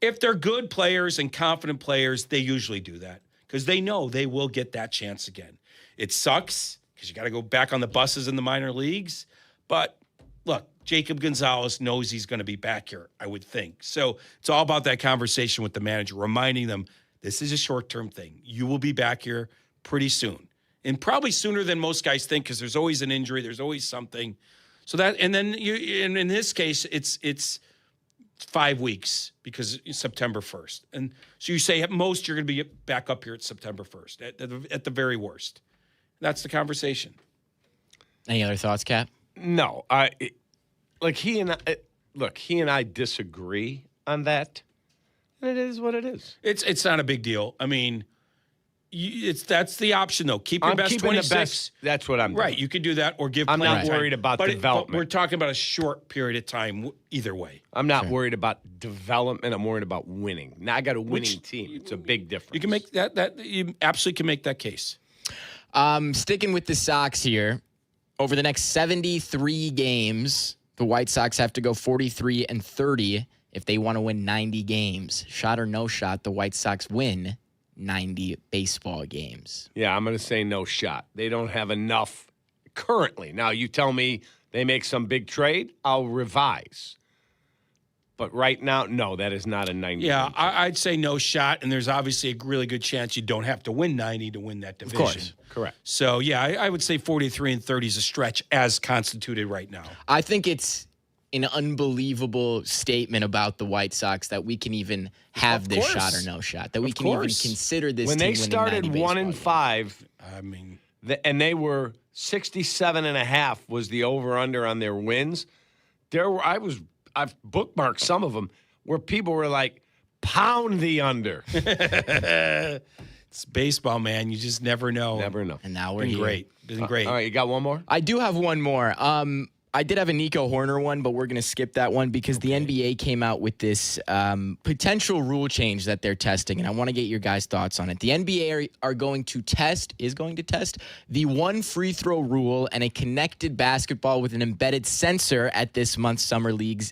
If they're good players and confident players, they usually do that because they know they will get that chance again. It sucks because you got to go back on the buses in the minor leagues. But look, Jacob Gonzalez knows he's going to be back here, I would think. So it's all about that conversation with the manager, reminding them this is a short-term thing. You will be back here pretty soon, and probably sooner than most guys think because there's always an injury. There's always something. So that, and then in this case, it's 5 weeks because it's September 1st. And so you say at most you're going to be back up here at September 1st, at the very worst. That's the conversation. Any other thoughts, Kap? No. He and I disagree on that. And it is what it is. It's not a big deal. I mean, that's the option, though. Keep your best 26. That's what I'm doing. Right, you could do that or give I'm playing not time. worried about but development. But we're talking about a short period of time either way. I'm not worried about development. I'm worried about winning. Now I got a winning team. It's a big difference. You can make that you absolutely can make that case. Sticking with the Sox here, over the next 73 games, the White Sox have to go 43-30 if they want to win 90 games. Shot or no shot, the White Sox win 90 baseball games. Yeah, I'm going to say no shot. They don't have enough currently. Now, you tell me they make some big trade, I'll revise. But right now, no, that is not a 90. Yeah, I'd say no shot, and there's obviously a really good chance you don't have to win 90 to win that division. Of course, correct. So, yeah, I would say 43-30 is a stretch as constituted right now. I think it's an unbelievable statement about the White Sox that we can even have this shot or no shot, that we can even consider this when team they started 1-5, I mean, and they were 67.5 was the over/under on their wins. I've bookmarked some of them where people were like, pound the under. It's baseball, man. You just never know. Never know. And now we're Been here. great. Been great. All right, you got one more? I do have one more. I did have a Nico Horner one, but we're going to skip that one because the NBA came out with this potential rule change that they're testing, and I want to get your guys' thoughts on it. The NBA is going to test the one free throw rule and a connected basketball with an embedded sensor at this month's Summer League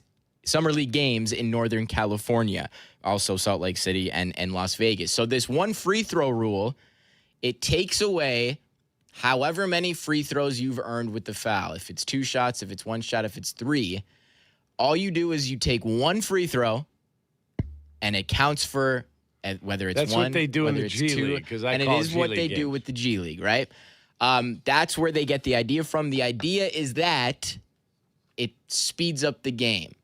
games in Northern California, also Salt Lake City and Las Vegas. So this one free throw rule, it takes away however many free throws you've earned with the foul. If it's 2 shots, if it's 1 shot, if it's 3, all you do is you take one free throw, and it counts for whether it's That's one, what they do in whether the it's G 2, League, 'cause and it is what they do with the G League, right? That's where they get the idea from. The idea is that it speeds up the game.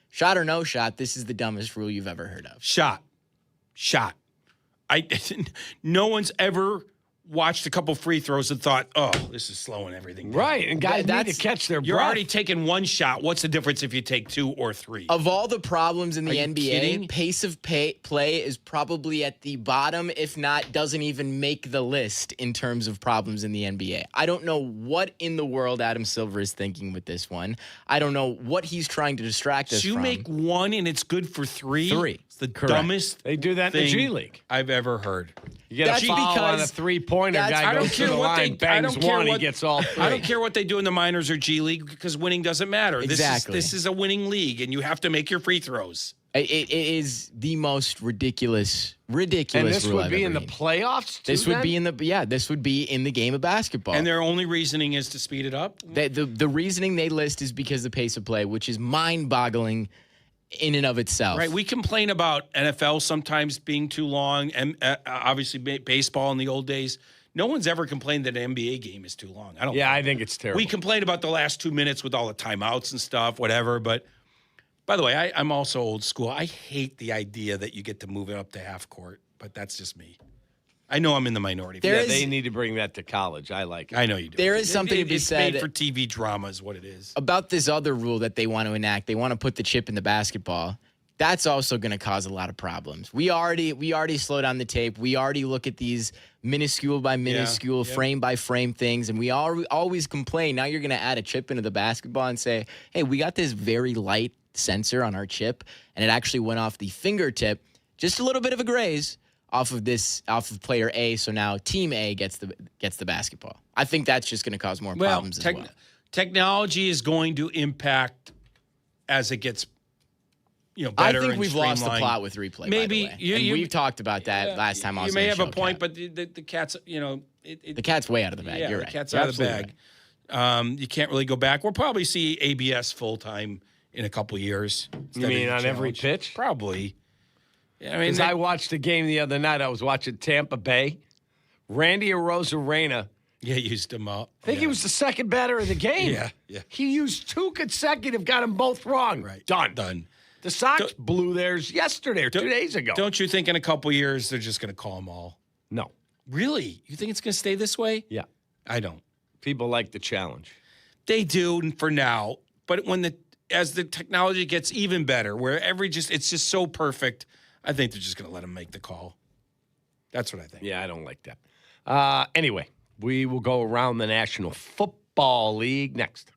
Shot or no shot, this is the dumbest rule you've ever heard of. Shot. No one's ever watched a couple free throws and thought, oh, this is slowing everything down. Right, and guys need to catch their breath. You're already taking 1 shot. What's the difference if you take 2 or 3? Of all the problems in the Are you NBA, kidding? pace of play is probably at the bottom, if not doesn't even make the list in terms of problems in the NBA. I don't know what in the world Adam Silver is thinking with this one. I don't know what he's trying to distract us So you from. make 1 and it's good for 3? 3. It's the Correct. dumbest They do that in the thing G League. I've ever heard. You get That's a foul on a because- three-pointer, that's- guy I don't goes to care the what line, bangs one, he gets all 3. I don't care what they do in the minors or G League because winning doesn't matter. Exactly. This is a winning league, and you have to make your free throws. It is the most ridiculous And this rule would I've be ever in the seen. playoffs, too, This would then? be this would be in the game of basketball. And their only reasoning is to speed it up. The reasoning they list is because of the pace of play, which is mind-boggling in and of itself. Right. We complain about NFL sometimes being too long, and obviously baseball in the old days. No one's ever complained that an NBA game is too long. I think it's terrible. We complain about the last 2 minutes with all the timeouts and stuff, whatever. But by the way, I'm also old school. I hate the idea that you get to move it up to half court, but that's just me. I know I'm in the minority. They need to bring that to college. I like it. I know you do. There is something to be it's said made for TV drama is what it is. about this other rule that they want to enact. They want to put the chip in the basketball. That's also going to cause a lot of problems. We already slow down the tape. We already look at these minuscule by minuscule, frame by frame things, and we always complain. Now you're going to add a chip into the basketball and say, hey, we got this very light sensor on our chip, and it actually went off the fingertip, just a little bit of a graze off of player A. So now Team A gets the basketball. I think that's just going to cause more problems as well. Technology is going to impact as it gets, better. I think and we've lost the streamlined. plot with replay. Maybe by the way. And we've talked about that last time. You may have a point, but the cat's the cat's way out of the bag. Yeah, You're the right. cat's You're out of the bag. You can't really go back. We'll probably see ABS full time in a couple years. You mean on every pitch? Probably. Yeah, Because I watched the game the other night. I was watching Tampa Bay. Randy Arozarena. Yeah, used him up. I think he was the second batter of the game. Yeah. He used 2 consecutive, got them both wrong. Right. Done. The Sox blew theirs yesterday or 2 days ago. Don't you think in a couple years they're just going to call them all? No. Really? You think it's going to stay this way? Yeah. I don't. People like the challenge. They do for now, but as the technology gets even better, where it's just so perfect, I think they're just going to let them make the call. That's what I think. Yeah, I don't like that. Anyway, we will go around the National Football League next.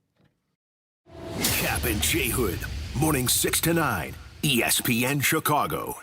Kap and J Hood, morning 6 to 9, ESPN Chicago.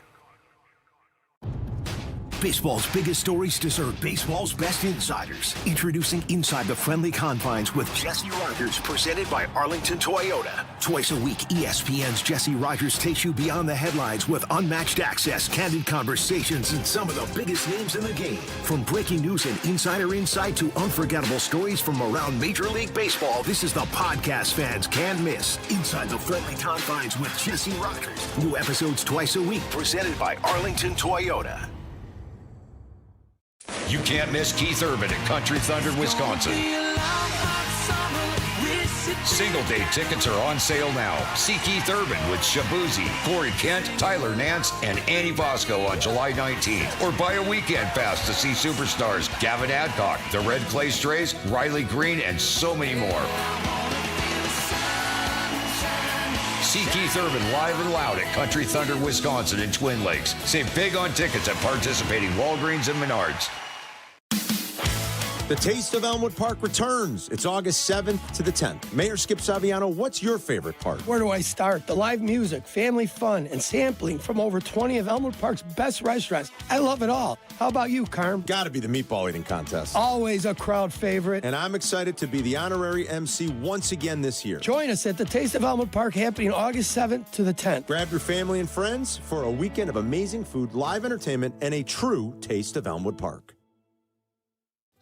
Baseball's biggest stories deserve baseball's best insiders. Introducing Inside the Friendly Confines with Jesse Rogers, presented by Arlington Toyota. Twice a week, ESPN's Jesse Rogers takes you beyond the headlines with unmatched access, candid conversations, and some of the biggest names in the game. From breaking news and insider insight to unforgettable stories from around Major League Baseball, this is the podcast fans can't miss. Inside the Friendly Confines with Jesse Rogers. New episodes twice a week, presented by Arlington Toyota. You can't miss Keith Urban at Country Thunder, Wisconsin. Single-day tickets are on sale now. See Keith Urban with Shabuzi, Corey Kent, Tyler Nance, and Annie Bosco on July 19th. Or buy a weekend pass to see superstars Gavin Adcock, the Red Clay Strays, Riley Green, and so many more. See Keith Urban live and loud at Country Thunder, Wisconsin in Twin Lakes. Save big on tickets at participating Walgreens and Menards. The Taste of Elmwood Park returns. It's August 7th to the 10th. Mayor Skip Saviano, what's your favorite part? Where do I start? The live music, family fun, and sampling from over 20 of Elmwood Park's best restaurants. I love it all. How about you, Carm? Gotta be the meatball eating contest. Always a crowd favorite. And I'm excited to be the honorary MC once again this year. Join us at the Taste of Elmwood Park happening August 7th to the 10th. Grab your family and friends for a weekend of amazing food, live entertainment, and a true Taste of Elmwood Park.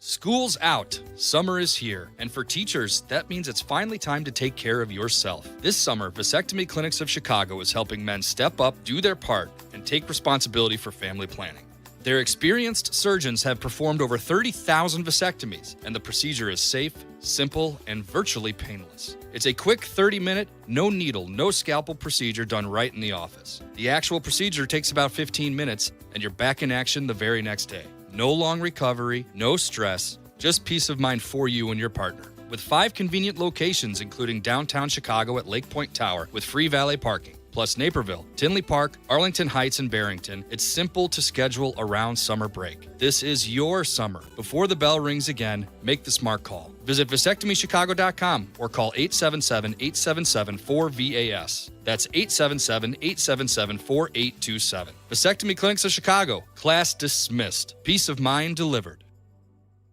School's out, summer is here, and for teachers, that means it's finally time to take care of yourself. This summer, Vasectomy Clinics of Chicago is helping men step up, do their part, and take responsibility for family planning. Their experienced surgeons have performed over 30,000 vasectomies, and the procedure is safe, simple, and virtually painless. It's a quick 30-minute, no needle, no scalpel procedure done right in the office. The actual procedure takes about 15 minutes, and you're back in action the very next day. No long recovery, no stress, just peace of mind for you and your partner. With 5 convenient locations, including downtown Chicago at Lake Point Tower with free valet parking, plus Naperville, Tinley Park, Arlington Heights, and Barrington, it's simple to schedule around summer break. This is your summer. Before the bell rings again, make the smart call. Visit vasectomychicago.com or call 877-877-4VAS. That's 877-877-4827. Vasectomy Clinics of Chicago. Class dismissed. Peace of mind delivered.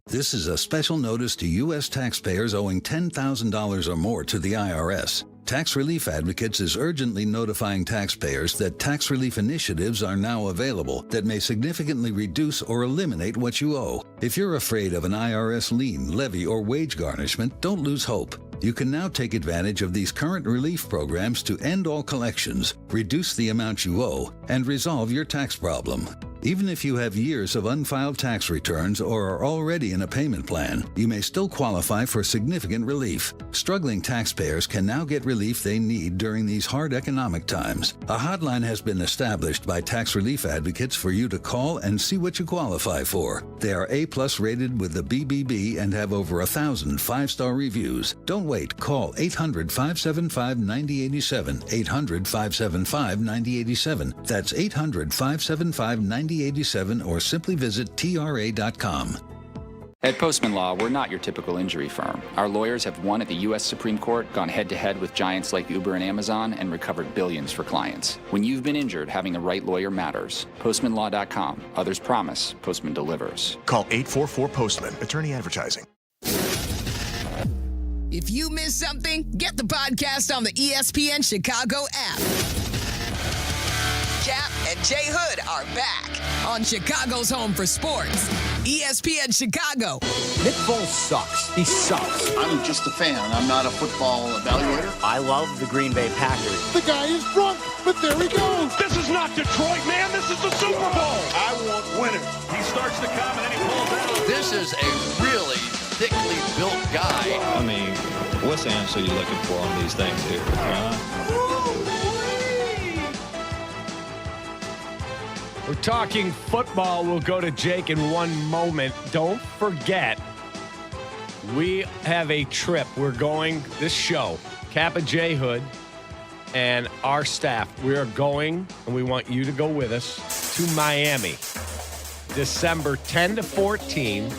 This is a special notice to U.S. taxpayers owing $10,000 or more to the IRS. Tax Relief Advocates is urgently notifying taxpayers that tax relief initiatives are now available that may significantly reduce or eliminate what you owe. If you're afraid of an IRS lien, levy, or wage garnishment, don't lose hope. You can now take advantage of these current relief programs to end all collections, reduce the amount you owe, and resolve your tax problem. Even if you have years of unfiled tax returns or are already in a payment plan, you may still qualify for significant relief. Struggling taxpayers can now get relief they need during these hard economic times. A hotline has been established by Tax Relief Advocates for you to call and see what you qualify for. They are A+ rated with the BBB and have over 1,000 5-star reviews. Don't wait. Call 800-575-9087. 800-575-9087. That's 800-575-9087 or simply visit TRA.com. At Postman Law, we're not your typical injury firm. Our lawyers have won at the U.S. Supreme Court, gone head-to-head with giants like Uber and Amazon, and recovered billions for clients. When you've been injured, having the right lawyer matters. PostmanLaw.com. Others promise. Postman delivers. Call 844-POSTMAN. Attorney Advertising. If you missed something, get the podcast on the ESPN Chicago app. Kap and J Hood are back on Chicago's home for sports. ESPN Chicago. Nick Foles sucks. He sucks. I'm just a fan. I'm not a football evaluator. I love the Green Bay Packers. The guy is drunk, but there he goes. This is not Detroit, man. This is the Super Bowl. I want winners. He starts to come and then he pulls out. This is a really thickly built guy. I mean, what's the answer you're looking for on these things here? We're talking football. We'll go to Jake in one moment. Don't forget, we have a trip. We're going, this show, Kap J Hood and our staff, we are going, and we want you to go with us, to Miami. December 10 to 14.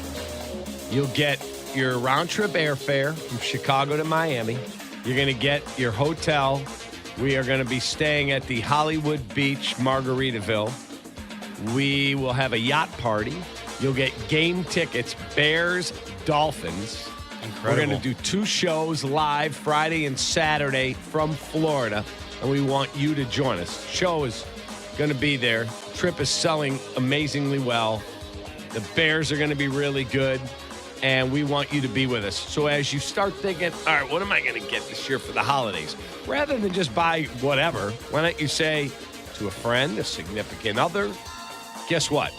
You'll get your round-trip airfare from Chicago to Miami. You're going to get your hotel. We are going to be staying at the Hollywood Beach, Margaritaville. We will have a yacht party. You'll get game tickets, Bears, Dolphins. Incredible. We're going to do 2 shows live Friday and Saturday from Florida, and we want you to join us. Show is going to be there. Trip is selling amazingly well. The Bears are going to be really good, and we want you to be with us. So as you start thinking, all right, what am I going to get this year for the holidays? Rather than just buy whatever, why don't you say to a friend, a significant other, guess what?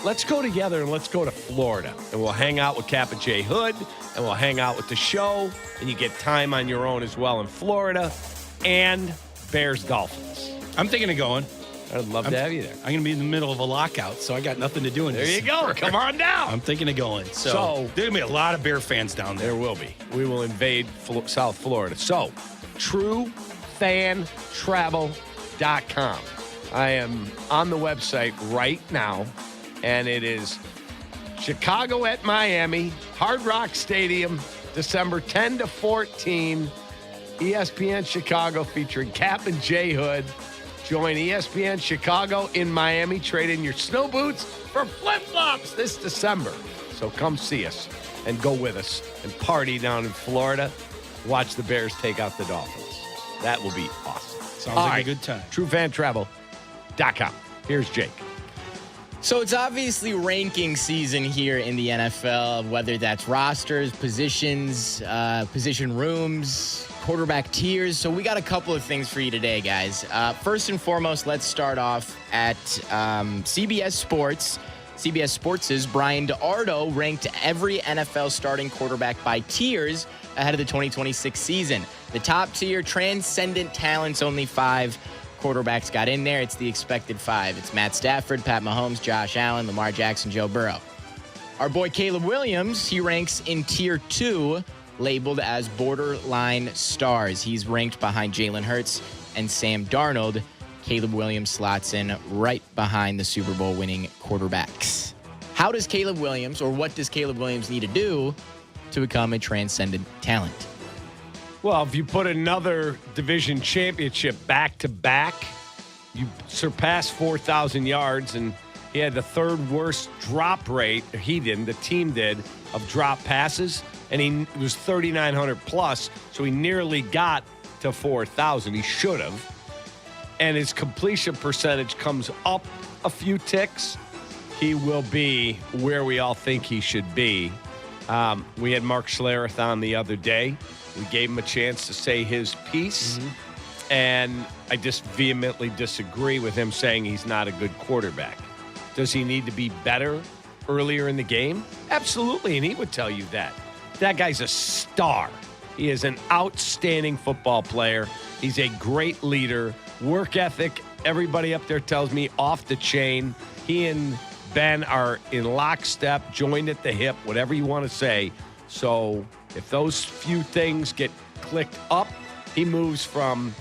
Let's go together and let's go to Florida. And we'll hang out with Kap J Hood, and we'll hang out with the show, and you get time on your own as well in Florida, and Bears Dolphins. I'm thinking of going. I'd love to have you there. I'm going to be in the middle of a lockout, so I got nothing to do in There this. you go. Come on down. I'm thinking of going. So there's going to be a lot of Bear fans down there. There will be. We will invade South Florida. So, true TrueFanTravel.com. I am on the website right now, and it is Chicago at Miami, Hard Rock Stadium, December 10 to 14. ESPN Chicago featuring Kap and J Hood. Join ESPN Chicago in Miami. Trade in your snow boots for flip-flops this December. So come see us and go with us and party down in Florida. Watch the Bears take out the Dolphins. That will be awesome. Sounds like a good time. TrueFanTravel.com. Here's Jake. So it's obviously ranking season here in the NFL, whether that's rosters, positions, position rooms, quarterback tiers. So we got a couple of things for you today, guys. First and foremost, let's start off at CBS Sports. CBS Sports' Brian DeArdo ranked every NFL starting quarterback by tiers ahead of the 2026 season. The top tier, transcendent talents, only 5 quarterbacks got in there. It's the expected 5. It's Matt Stafford, Pat Mahomes, Josh Allen, Lamar Jackson, Joe Burrow. Our boy Caleb Williams, he ranks in tier 2, labeled as borderline stars. He's ranked behind Jalen Hurts and Sam Darnold. Caleb Williams slots in right behind the Super Bowl winning quarterbacks. How does Caleb Williams, or what does Caleb Williams need to do to become a transcendent talent? Well, if you put another division championship back-to-back, you surpass 4,000 yards, and he had the third worst drop rate, he didn't, the team did, of drop passes, and he was 3,900 plus, so he nearly got to 4,000. He should have. And his completion percentage comes up a few ticks. He will be where we all think he should be. We had Mark Schlereth on the other day. We gave him a chance to say his piece, and I just vehemently disagree with him saying he's not a good quarterback. Does he need to be better earlier in the game? Absolutely, and he would tell you that. That guy's a star. He is an outstanding football player. He's a great leader. Work ethic, everybody up there tells me, off the chain. He and Ben are in lockstep, joined at the hip, whatever you want to say. So if those few things get clicked up, he moves from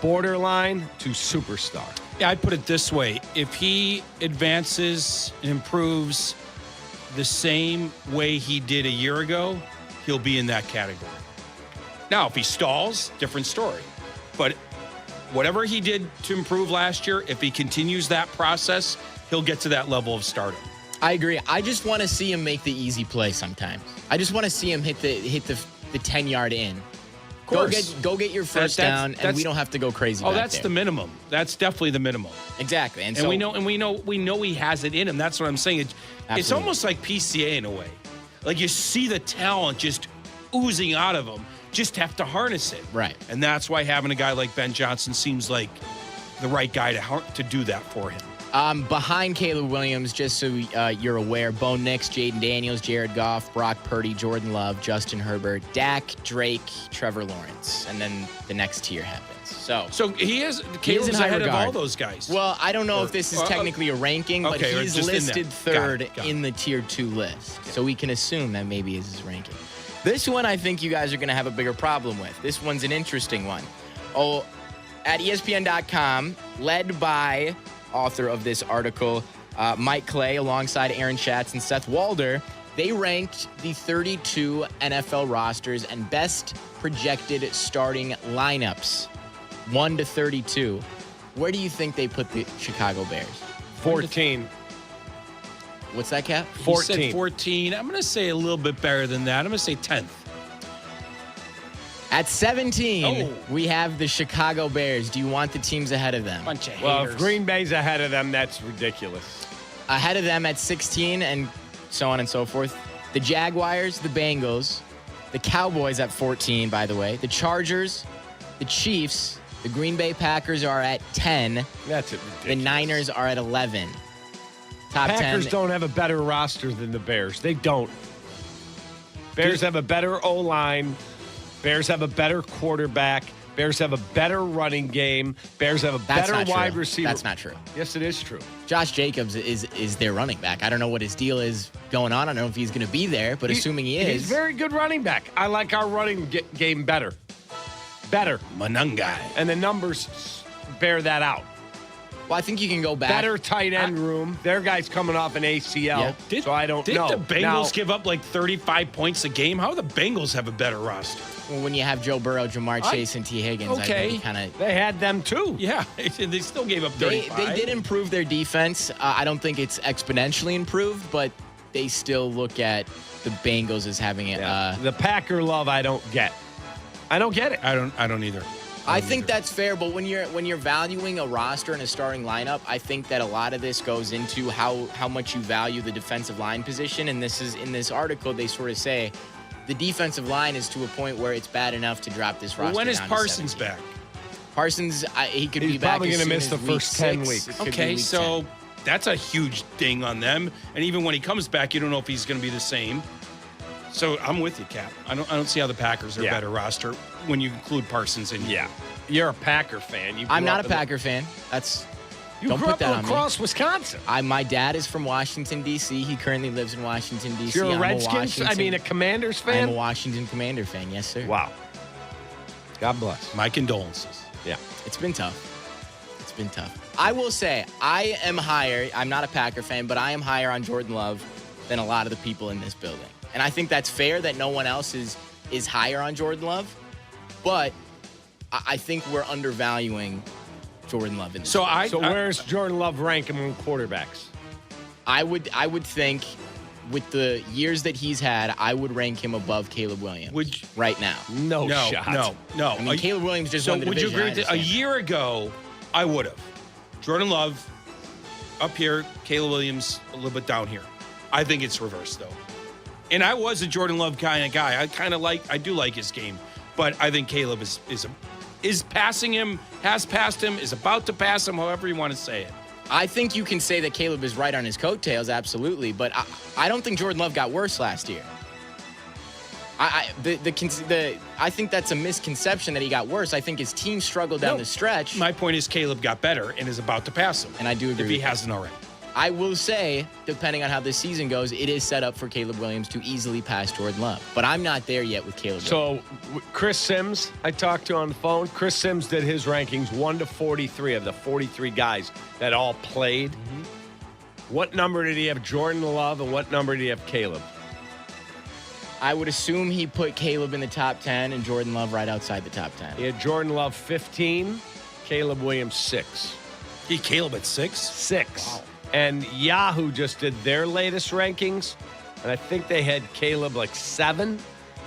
borderline to superstar. Yeah, I'd put it this way. If he advances and improves the same way he did a year ago, he'll be in that category. Now, if he stalls, different story. But whatever he did to improve last year, if he continues that process, he'll get to that level of stardom. I agree. I just want to see him make the easy play sometimes. I just want to see him hit the 10-yard in. Go get your first down, and we don't have to go crazy. Oh, that's the minimum. That's definitely the minimum. Exactly, and we know he has it in him. That's what I'm saying. It's almost like PCA in a way. Like you see the talent just oozing out of him. Just have to harness it. Right. And that's why having a guy like Ben Johnson seems like the right guy to do that for him. Behind Caleb Williams, just so you're aware, Bo Nix, Jaden Daniels, Jared Goff, Brock Purdy, Jordan Love, Justin Herbert, Dak, Drake, Trevor Lawrence, and then the next tier happens. So Caleb's ahead of all those guys. Well, I don't know if this is technically a ranking, but he's listed third in the tier 2 list. So we can assume that maybe is his ranking. This one I think you guys are going to have a bigger problem with. This one's an interesting one. At ESPN.com, led by author of this article, Mike Clay, alongside Aaron Schatz and Seth Walder, they ranked the 32 NFL rosters and best projected starting lineups, 1 to 32. Where do you think they put the Chicago Bears? 14. What's that, Cap? 14. He said 14. I'm going to say a little bit better than that. I'm going to say 10th. At 17, we have the Chicago Bears. Do you want the teams ahead of them? Bunch of haters. Well, if Green Bay's ahead of them, that's ridiculous. Ahead of them at 16 and so on and so forth. The Jaguars, the Bengals, the Cowboys at 14, by the way. The Chargers, the Chiefs, the Green Bay Packers are at 10. That's it. The Niners are at 11. Top Packers 10. don't have a better roster than the Bears. They don't. Bears have a better O-line. Bears have a better quarterback. Bears have a better running game. Bears have a better wide receiver. That's not true. Yes, it is true. Josh Jacobs is their running back. I don't know what his deal is going on. I don't know if he's going to be there, but assuming he is. He's a very good running back. I like our running game better. better. Monangai. And the numbers bear that out. Well, I think you can go back. Better tight end room. Their guy's coming off an ACL, so I don't know. Did the Bengals give up like 35 points a game? How do the Bengals have a better roster? Well, when you have Joe Burrow, Jamar Chase, and T. Higgins, I think kind of. They had them too. Yeah, they still gave up 35. They did improve their defense. I don't think it's exponentially improved, but they still look at the Bengals as having it. The Packer love, I don't get. I don't get it. I don't either. I think that's fair, but when you're valuing a roster and a starting lineup, I think that a lot of this goes into how much you value the defensive line position. And this is in this article, they sort of say the defensive line is to a point where it's bad enough to drop this roster. When is down to Parsons 17. back? Parsons, he could be He's back. probably going to miss the first 10 weeks. Okay, so that's a huge thing on them. And even when he comes back, you don't know if he's going to be the same. So I'm with you, Cap. I don't see how the Packers are a better roster when you include Parsons in. Yeah, you're a Packer fan. I'm not a Packer fan. Don't put that on me. Across Wisconsin. My dad is from Washington, D.C. He currently lives in Washington, D.C. You're a Redskins? A Commanders fan? I'm a Washington Commander fan, yes, sir. Wow. God bless. My condolences. Yeah. It's been tough. I will say, I am higher. I'm not a Packer fan, but I am higher on Jordan Love than a lot of the people in this building. And I think that's fair that no one else is higher on Jordan Love. But I think we're undervaluing Jordan Love in this. So where's Jordan Love rank among quarterbacks? I would think with the years that he's had, I would rank him above Caleb Williams right now. No shot. No. I mean, Caleb Williams just won the division. Would you agree with a year ago, I would have. Jordan Love up here, Caleb Williams a little bit down here. I think it's reversed, though. And I was a Jordan Love kind of guy. I do like his game. But I think Caleb is passing him, has passed him, is about to pass him, however you want to say it. I think you can say that Caleb is right on his coattails, absolutely. But I don't think Jordan Love got worse last year. I think that's a misconception that he got worse. I think his team struggled down the stretch. My point is Caleb got better and is about to pass him. And I do agree if he hasn't already. I will say, depending on how this season goes, it is set up for Caleb Williams to easily pass Jordan Love. But I'm not there yet with Caleb Williams. So, Chris Sims, I talked to on the phone. Chris Sims did his rankings 1 to 43 of the 43 guys that all played. Mm-hmm. What number did he have Jordan Love and what number did he have Caleb? I would assume he put Caleb in the top 10 and Jordan Love right outside the top 10. He had Jordan Love 15, Caleb Williams 6. Caleb at 6? 6. Wow. And Yahoo just did their latest rankings, and I think they had Caleb like 7,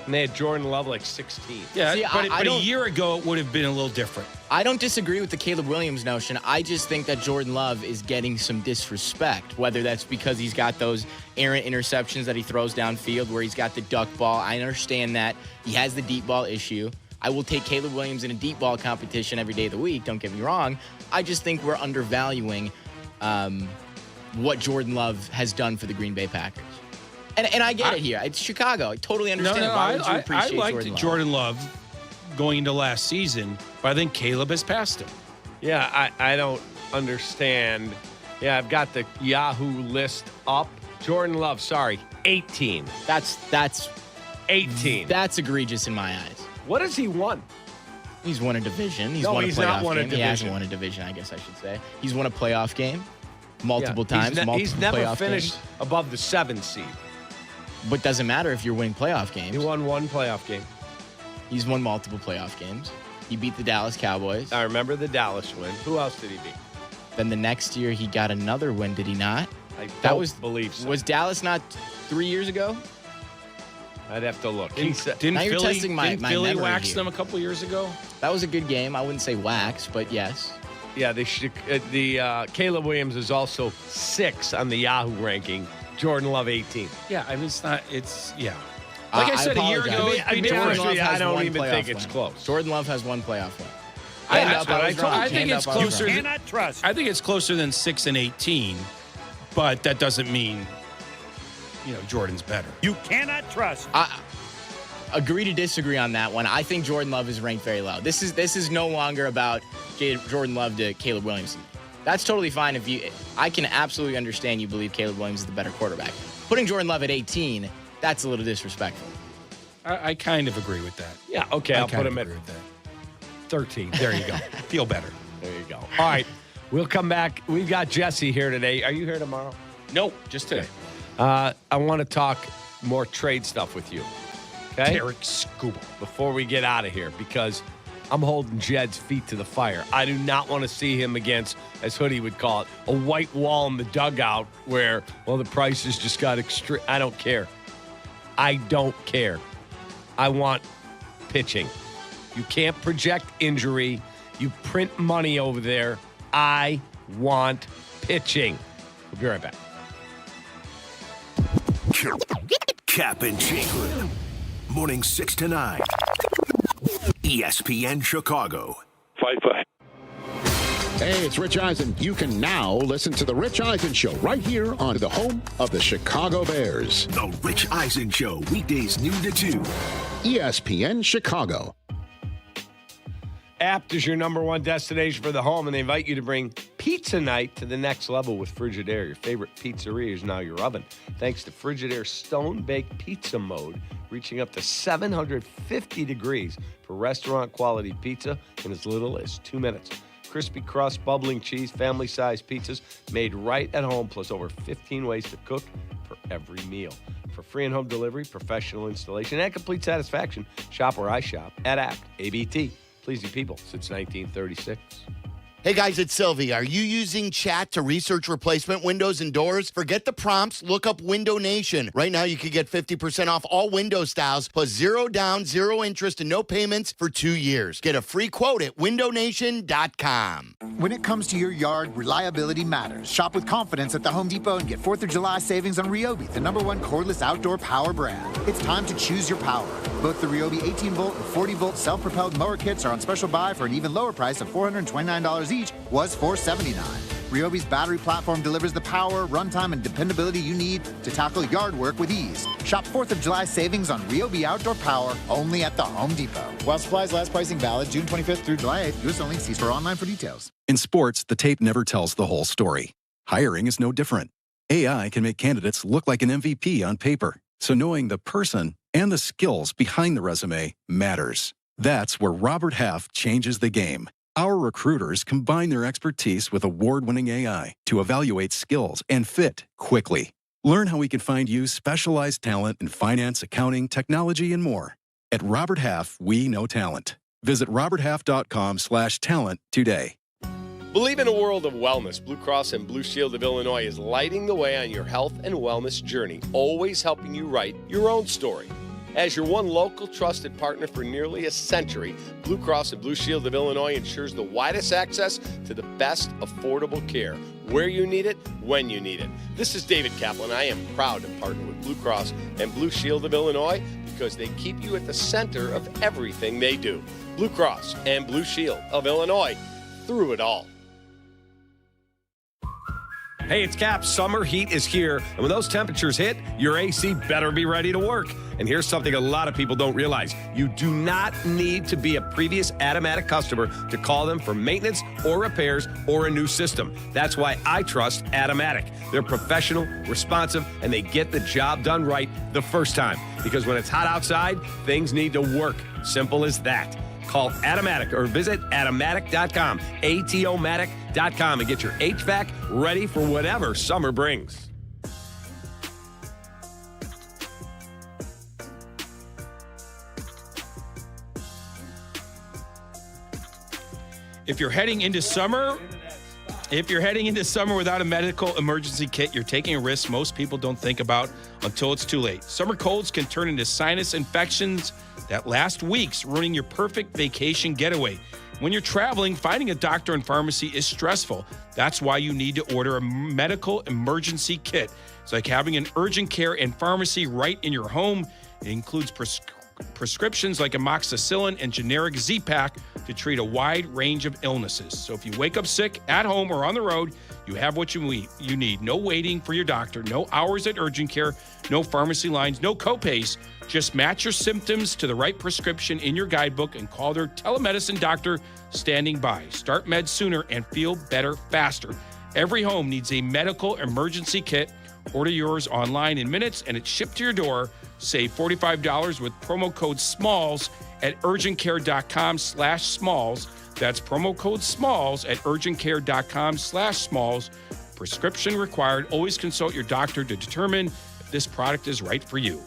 and they had Jordan Love like 16. Yeah, See, but a year ago it would have been a little different. I don't disagree with the Caleb Williams notion. I just think that Jordan Love is getting some disrespect, whether that's because he's got those errant interceptions that he throws downfield where he's got the duck ball. I understand that. He has the deep ball issue. I will take Caleb Williams in a deep ball competition every day of the week. Don't get me wrong. I just think we're undervaluing what Jordan Love has done for the Green Bay Packers. And I get it here. It's Chicago. I totally understand. I liked Jordan Love going into last season, but I think Caleb has passed him. Yeah, I don't understand. Yeah, I've got the Yahoo list up. Jordan Love, 18. That's 18. That's egregious in my eyes. What has he won? He's won a division. He's won a playoff game. He hasn't won a division, I guess I should say. He's won a playoff game multiple times. He's never finished above the 7 seed. But doesn't matter if you're winning playoff games. He won 1 playoff game. He's won multiple playoff games. He beat the Dallas Cowboys. I remember the Dallas win. Who else did he beat? Then the next year he got another win, did he not? I don't believe so. Was Dallas not 3 years ago? I'd have to look. Didn't Philly wax them a couple years ago? That was a good game. I wouldn't say wax, but yes. Yeah, Caleb Williams is also 6 on the Yahoo ranking. Jordan Love 18. Yeah, I mean yeah. Like I said a year ago, I don't even think it's close. Jordan Love has 1 playoff win. I think it's closer. You cannot trust. I think it's closer than 6 and 18, but that doesn't mean Jordan's better. You cannot trust. Agree to disagree on that one. I think Jordan Love is ranked very low. This is no longer about Jordan Love to Caleb Williams. That's totally fine I can absolutely understand you believe Caleb Williams is the better quarterback. Putting Jordan Love at 18, that's a little disrespectful. I kind of agree with that. Yeah, okay, I'll put him at 13. There you go. Feel better. There you go. All right. We'll come back. We've got Jesse here today. Are you here tomorrow? Nope, just today. I want to talk more trade stuff with you. Okay? Derek Scuba. Before we get out of here, because I'm holding Jed's feet to the fire. I do not want to see him against, as Hoodie would call it, a white wall in the dugout where, well, the prices just got extreme. I don't care. I don't care. I want pitching. You can't project injury. You print money over there. I want pitching. We'll be right back. Kap and J Hood. Morning 6 to 9. ESPN Chicago. Hey, it's Rich Eisen. You can now listen to The Rich Eisen Show right here on the home of the Chicago Bears. The Rich Eisen Show, weekdays noon to 2. ESPN Chicago. Apt is your number one destination for the home, and they invite you to bring pizza night to the next level with Frigidaire. Your favorite pizzeria is now your oven, thanks to Frigidaire's stone-baked pizza mode, reaching up to 750 degrees for restaurant-quality pizza in as little as 2 minutes. Crispy crust, bubbling cheese, family-sized pizzas made right at home, plus over 15 ways to cook for every meal. For free and home delivery, professional installation, and complete satisfaction, shop where I shop at Apt, ABT. Pleasing people since 1936. Hey guys, it's Silvy. Are you using chat to research replacement windows and doors? Forget the prompts. Look up Window Nation. Right now, you could get 50% off all window styles, plus 0 down, 0 interest, and no payments for 2 years. Get a free quote at windownation.com. When it comes to your yard, reliability matters. Shop with confidence at the Home Depot and get 4th of July savings on Ryobi, the #1 cordless outdoor power brand. It's time to choose your power. Both the Ryobi 18-volt and 40-volt self-propelled mower kits are on special buy for an even lower price of $429 each, was $479. Ryobi's battery platform delivers the power, runtime, and dependability you need to tackle yard work with ease. Shop 4th of July savings on Ryobi outdoor power only at the Home Depot. While supplies last, pricing valid June 25th through July 8th. U.S. only. See store online for details. In sports, the tape never tells the whole story. Hiring is no different. AI can make candidates look like an MVP on paper, so knowing the person and the skills behind the resume matters. That's where Robert Half changes the game. Our recruiters combine their expertise with award-winning AI to evaluate skills and fit quickly. Learn how we can find you specialized talent in finance, accounting, technology, and more. At Robert Half, we know talent. Visit roberthalf.com/talent today. Believe in a world of wellness. Blue Cross and Blue Shield of Illinois is lighting the way on your health and wellness journey, always helping you write your own story. As your one local trusted partner for nearly a century, Blue Cross and Blue Shield of Illinois ensures the widest access to the best affordable care, where you need it, when you need it. This is David Kaplan. I am proud to partner with Blue Cross and Blue Shield of Illinois because they keep you at the center of everything they do. Blue Cross and Blue Shield of Illinois, through it all. Hey, it's Cap. Summer heat is here, and when those temperatures hit, your AC better be ready to work. And here's something a lot of people don't realize. You do not need to be a previous Automatic customer to call them for maintenance or repairs or a new system. That's why I trust Automatic. They're professional, responsive, and they get the job done right the first time. Because when it's hot outside, things need to work. Simple as that. Call Automatic or visit Automatic.com, ATOmatic.com, and get your HVAC ready for whatever summer brings. If you're heading into summer without a medical emergency kit, you're taking a risk most people don't think about until it's too late. Summer colds can turn into sinus infections that last weeks, ruining your perfect vacation getaway. When you're traveling, finding a doctor and pharmacy is stressful. That's why you need to order a medical emergency kit. It's like having an urgent care and pharmacy right in your home. It includes prescriptions like amoxicillin and generic Z-Pak to treat a wide range of illnesses. So if you wake up sick at home or on the road, you have what you need. No waiting for your doctor, no hours at urgent care, no pharmacy lines, no copays. Just match your symptoms to the right prescription in your guidebook and call their telemedicine doctor standing by. Start meds sooner and feel better faster. Every home needs a medical emergency kit. Order yours online in minutes and it's shipped to your door. Save $45 with promo code SMALLS at urgentcare.com/smalls. That's promo code SMALLS at urgentcare.com/smalls. Prescription required. Always consult your doctor to determine if this product is right for you.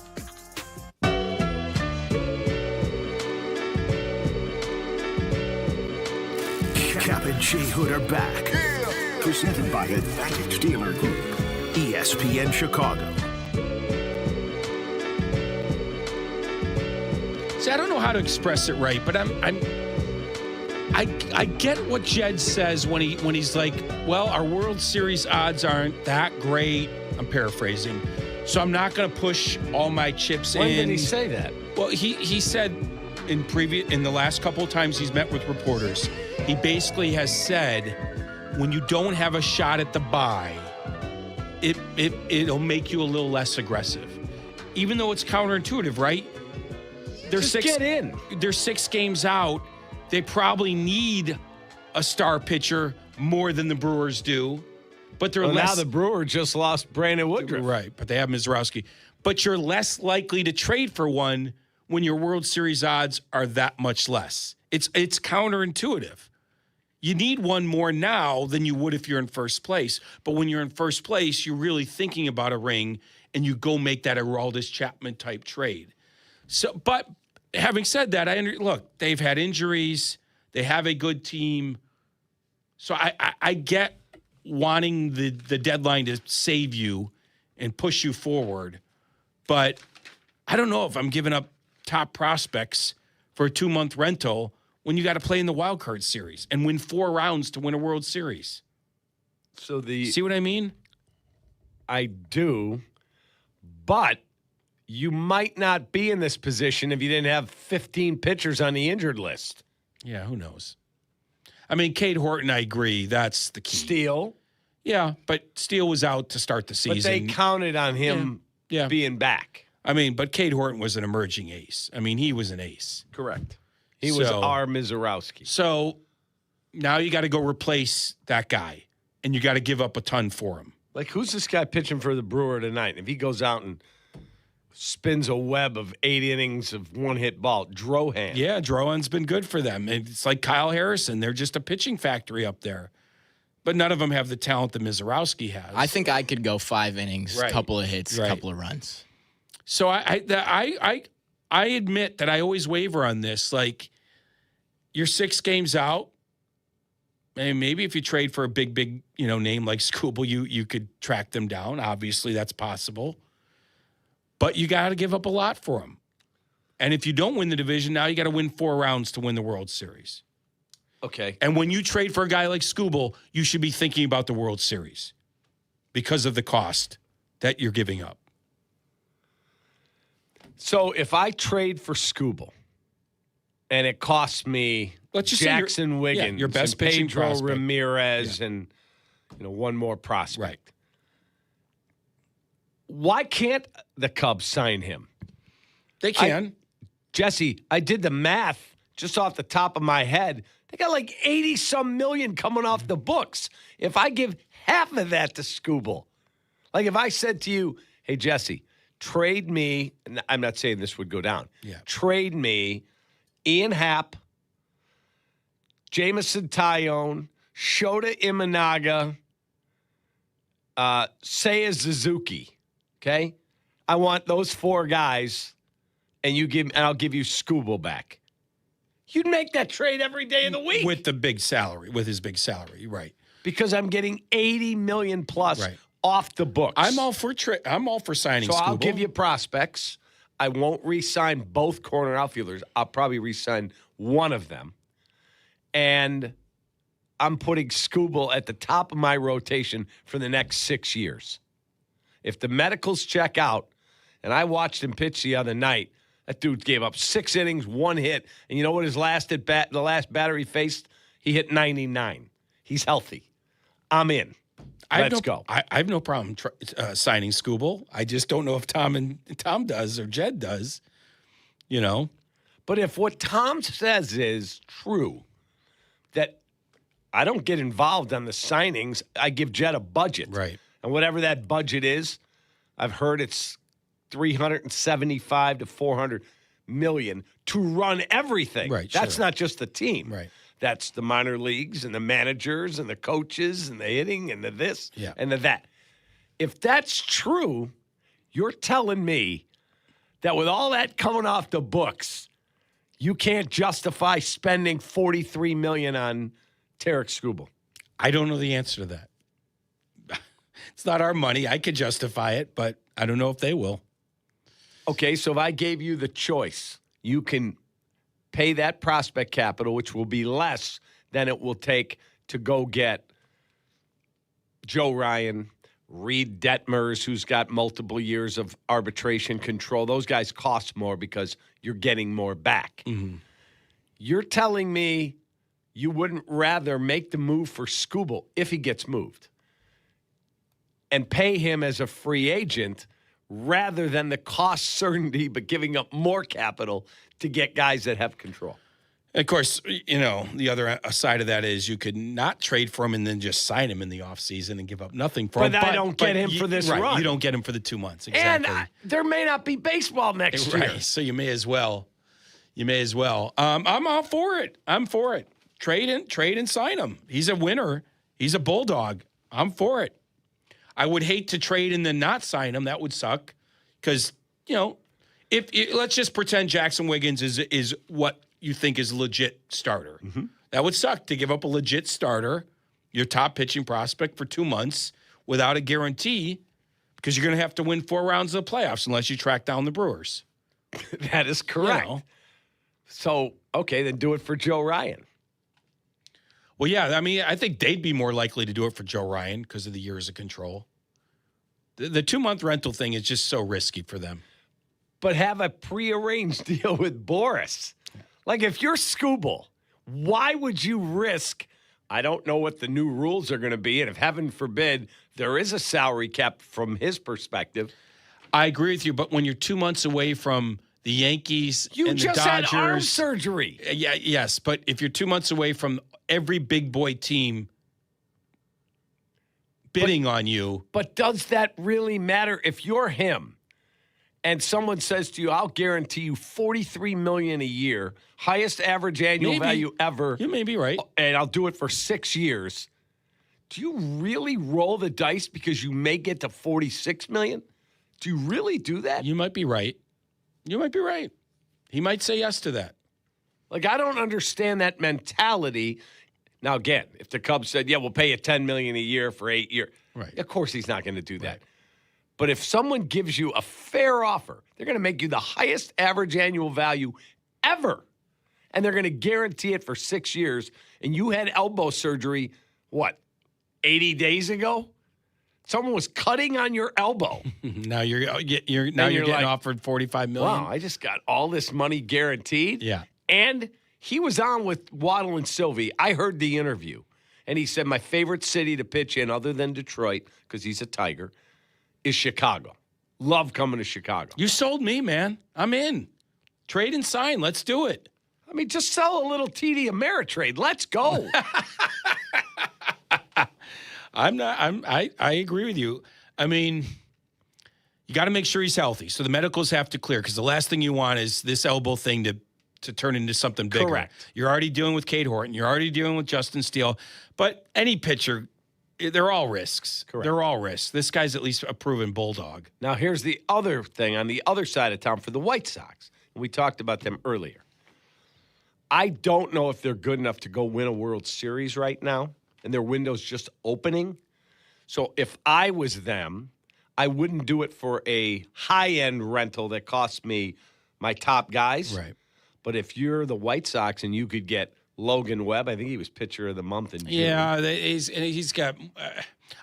Kap and J Hood are back. Presented by Advantage Dealer Group. ESPN Chicago. See, I don't know how to express it right, but I get what Jed says when he's like, well, our World Series odds aren't that great. I'm paraphrasing. So I'm not going to push all my chips in. When did he say that? Well, he said in the last couple of times he's met with reporters, he basically has said when you don't have a shot at the bye, it'll make you a little less aggressive. Even though it's counterintuitive, right? Get in. They're 6 games out. They probably need a star pitcher more than the Brewers do. But they're less. Now the Brewers just lost Brandon Woodruff. Right, but they have Mizrowski. But you're less likely to trade for one when your World Series odds are that much less. It's counterintuitive. You need one more now than you would if you're in first place. But when you're in first place, you're really thinking about a ring, and you go make that Aroldis Chapman type trade. So, but having said that, look, they've had injuries. They have a good team. So I get wanting the deadline to save you and push you forward. But I don't know if I'm giving up top prospects for a 2-month rental when you got to play in the wild card series and win 4 rounds to win a World Series. So see what I mean? I do, but you might not be in this position if you didn't have 15 pitchers on the injured list. Yeah, who knows? I mean, Cade Horton, I agree. That's the key. Steele. Yeah, but Steele was out to start the season. But they counted on him being back. I mean, but Cade Horton was an emerging ace. I mean, he was an ace. Correct. He was our Mizrowski. So now you got to go replace that guy, and you got to give up a ton for him. Like, who's this guy pitching for the Brewer tonight? If he goes out and spins a web of 8 innings of one-hit ball, Drohan. Yeah, Drohan's been good for them. It's like Kyle Harrison. They're just a pitching factory up there. But none of them have the talent that Mizrowski has. I think I could go 5 innings, Right. couple of hits, Right. couple of runs. So I admit that I always waver on this. Like, you're 6 games out, and maybe if you trade for a big name like Skubal, you could track them down. Obviously, that's possible. But you got to give up a lot for them. And if you don't win the division, now you got to win 4 rounds to win the World Series. Okay. And when you trade for a guy like Skubal, you should be thinking about the World Series because of the cost that you're giving up. So if I trade for Skubal and it costs me Jackson Wiggins, your best and pitching Pedro prospect. Ramirez, and one more prospect. Why can't the Cubs sign him? They can. Jesse, I did the math just off the top of my head. They got like 80-some million coming off the books. If I give half of that to Skubal, like if I said to you, hey, Jesse, trade me, and I'm not saying this would go down. Yeah. Trade me Ian Happ, Jameson Tyone, Shota Imanaga, Seiya Suzuki. Okay? I want those 4 guys, and I'll give you Skubal back. You'd make that trade every day of the week. With his big salary, right. Because I'm getting $80 million plus off the books. I'm all for signing So Skubal. I'll give you prospects. I won't re-sign both corner outfielders. I'll probably re-sign one of them. And I'm putting Skubal at the top of my rotation for the next 6 years. If the medicals check out, and I watched him pitch the other night, that dude gave up 6 innings, 1 hit. And you know what his last the last batter he faced? He hit 99. He's healthy. I'm in. Let's go. I have no problem signing Skubal. I just don't know if Tom does or Jed does. But if what Tom says is true, that I don't get involved on the signings, I give Jed a budget. Right. And whatever that budget is, I've heard it's $375 to $400 million to run everything. Right, That's sure. not just the team. Right. That's the minor leagues and the managers and the coaches and the hitting and the this and the that. If that's true, you're telling me that with all that coming off the books, you can't justify spending $43 million on Tarek Skubal. I don't know the answer to that. It's not our money. I could justify it, but I don't know if they will. Okay, so if I gave you the choice, you can pay that prospect capital, which will be less than it will take to go get Joe Ryan, Reed Detmers, who's got multiple years of arbitration control. Those guys cost more because you're getting more back. Mm-hmm. You're telling me you wouldn't rather make the move for Skubal if he gets moved and pay him as a free agent rather than the cost certainty but giving up more capital to get guys that have control. Of course, you know, the other side of that is you could not trade for him and then just sign him in the offseason and give up nothing for him. But I don't get him for this run. You don't get him for the 2 months. Exactly. And there may not be baseball next year. Right. So you may as well. I'm all for it. I'm for it. Trade and sign him. He's a winner. He's a bulldog. I'm for it. I would hate to trade and then not sign him. That would suck. Because, you know, if let's just pretend Jackson Wiggins is what you think is a legit starter. Mm-hmm. That would suck to give up a legit starter, your top pitching prospect, for 2 months without a guarantee, because you're going to have to win 4 rounds of the playoffs unless you track down the Brewers. That is correct. You know? So, okay, then do it for Joe Ryan. Well, yeah, I mean, I think they'd be more likely to do it for Joe Ryan because of the years of control. The 2-month rental thing is just so risky for them. But have a prearranged deal with Boris. Like, if you're Skubal, why would you risk? I don't know what the new rules are going to be, and if heaven forbid there is a salary cap from his perspective. I agree with you, but when you're 2 months away from the Yankees You and just the Dodgers, had arm surgery. Yes, but if you're 2 months away from every big boy team bidding on you. But does that really matter if you're him and someone says to you, I'll guarantee you $43 million a year, highest average annual value ever. You may be right. And I'll do it for 6 years. Do you really roll the dice because you may get to $46 million? Do you really do that? You might be right. You might be right. He might say yes to that. Like, I don't understand that mentality. Now, again, if the Cubs said, yeah, we'll pay you $10 million a year for 8 years. Right. Of course he's not going to do that. Right. But if someone gives you a fair offer, they're going to make you the highest average annual value ever. And they're going to guarantee it for 6 years. And you had elbow surgery, 80 days ago? Someone was cutting on your elbow. Now you're getting offered $45 million. Wow, I just got all this money guaranteed. Yeah. And he was on with Waddle and Silvy. I heard the interview. And he said, my favorite city to pitch in, other than Detroit, because he's a Tiger, is Chicago. Love coming to Chicago. You sold me, man. I'm in. Trade and sign. Let's do it. I mean, just sell a little TD Ameritrade. Let's go. I agree with you. I mean, you got to make sure he's healthy. So the medicals have to clear, because the last thing you want is this elbow thing to turn into something bigger. Correct. You're already dealing with Cade Horton. You're already dealing with Justin Steele. But any pitcher, they're all risks. Correct. They're all risks. This guy's at least a proven bulldog. Now, here's the other thing on the other side of town for the White Sox. We talked about them earlier. I don't know if they're good enough to go win a World Series right now, and their window's just opening. So if I was them, I wouldn't do it for a high-end rental that costs me my top guys. Right. But if you're the White Sox and you could get Logan Webb, I think he was pitcher of the month in June. Yeah, he's got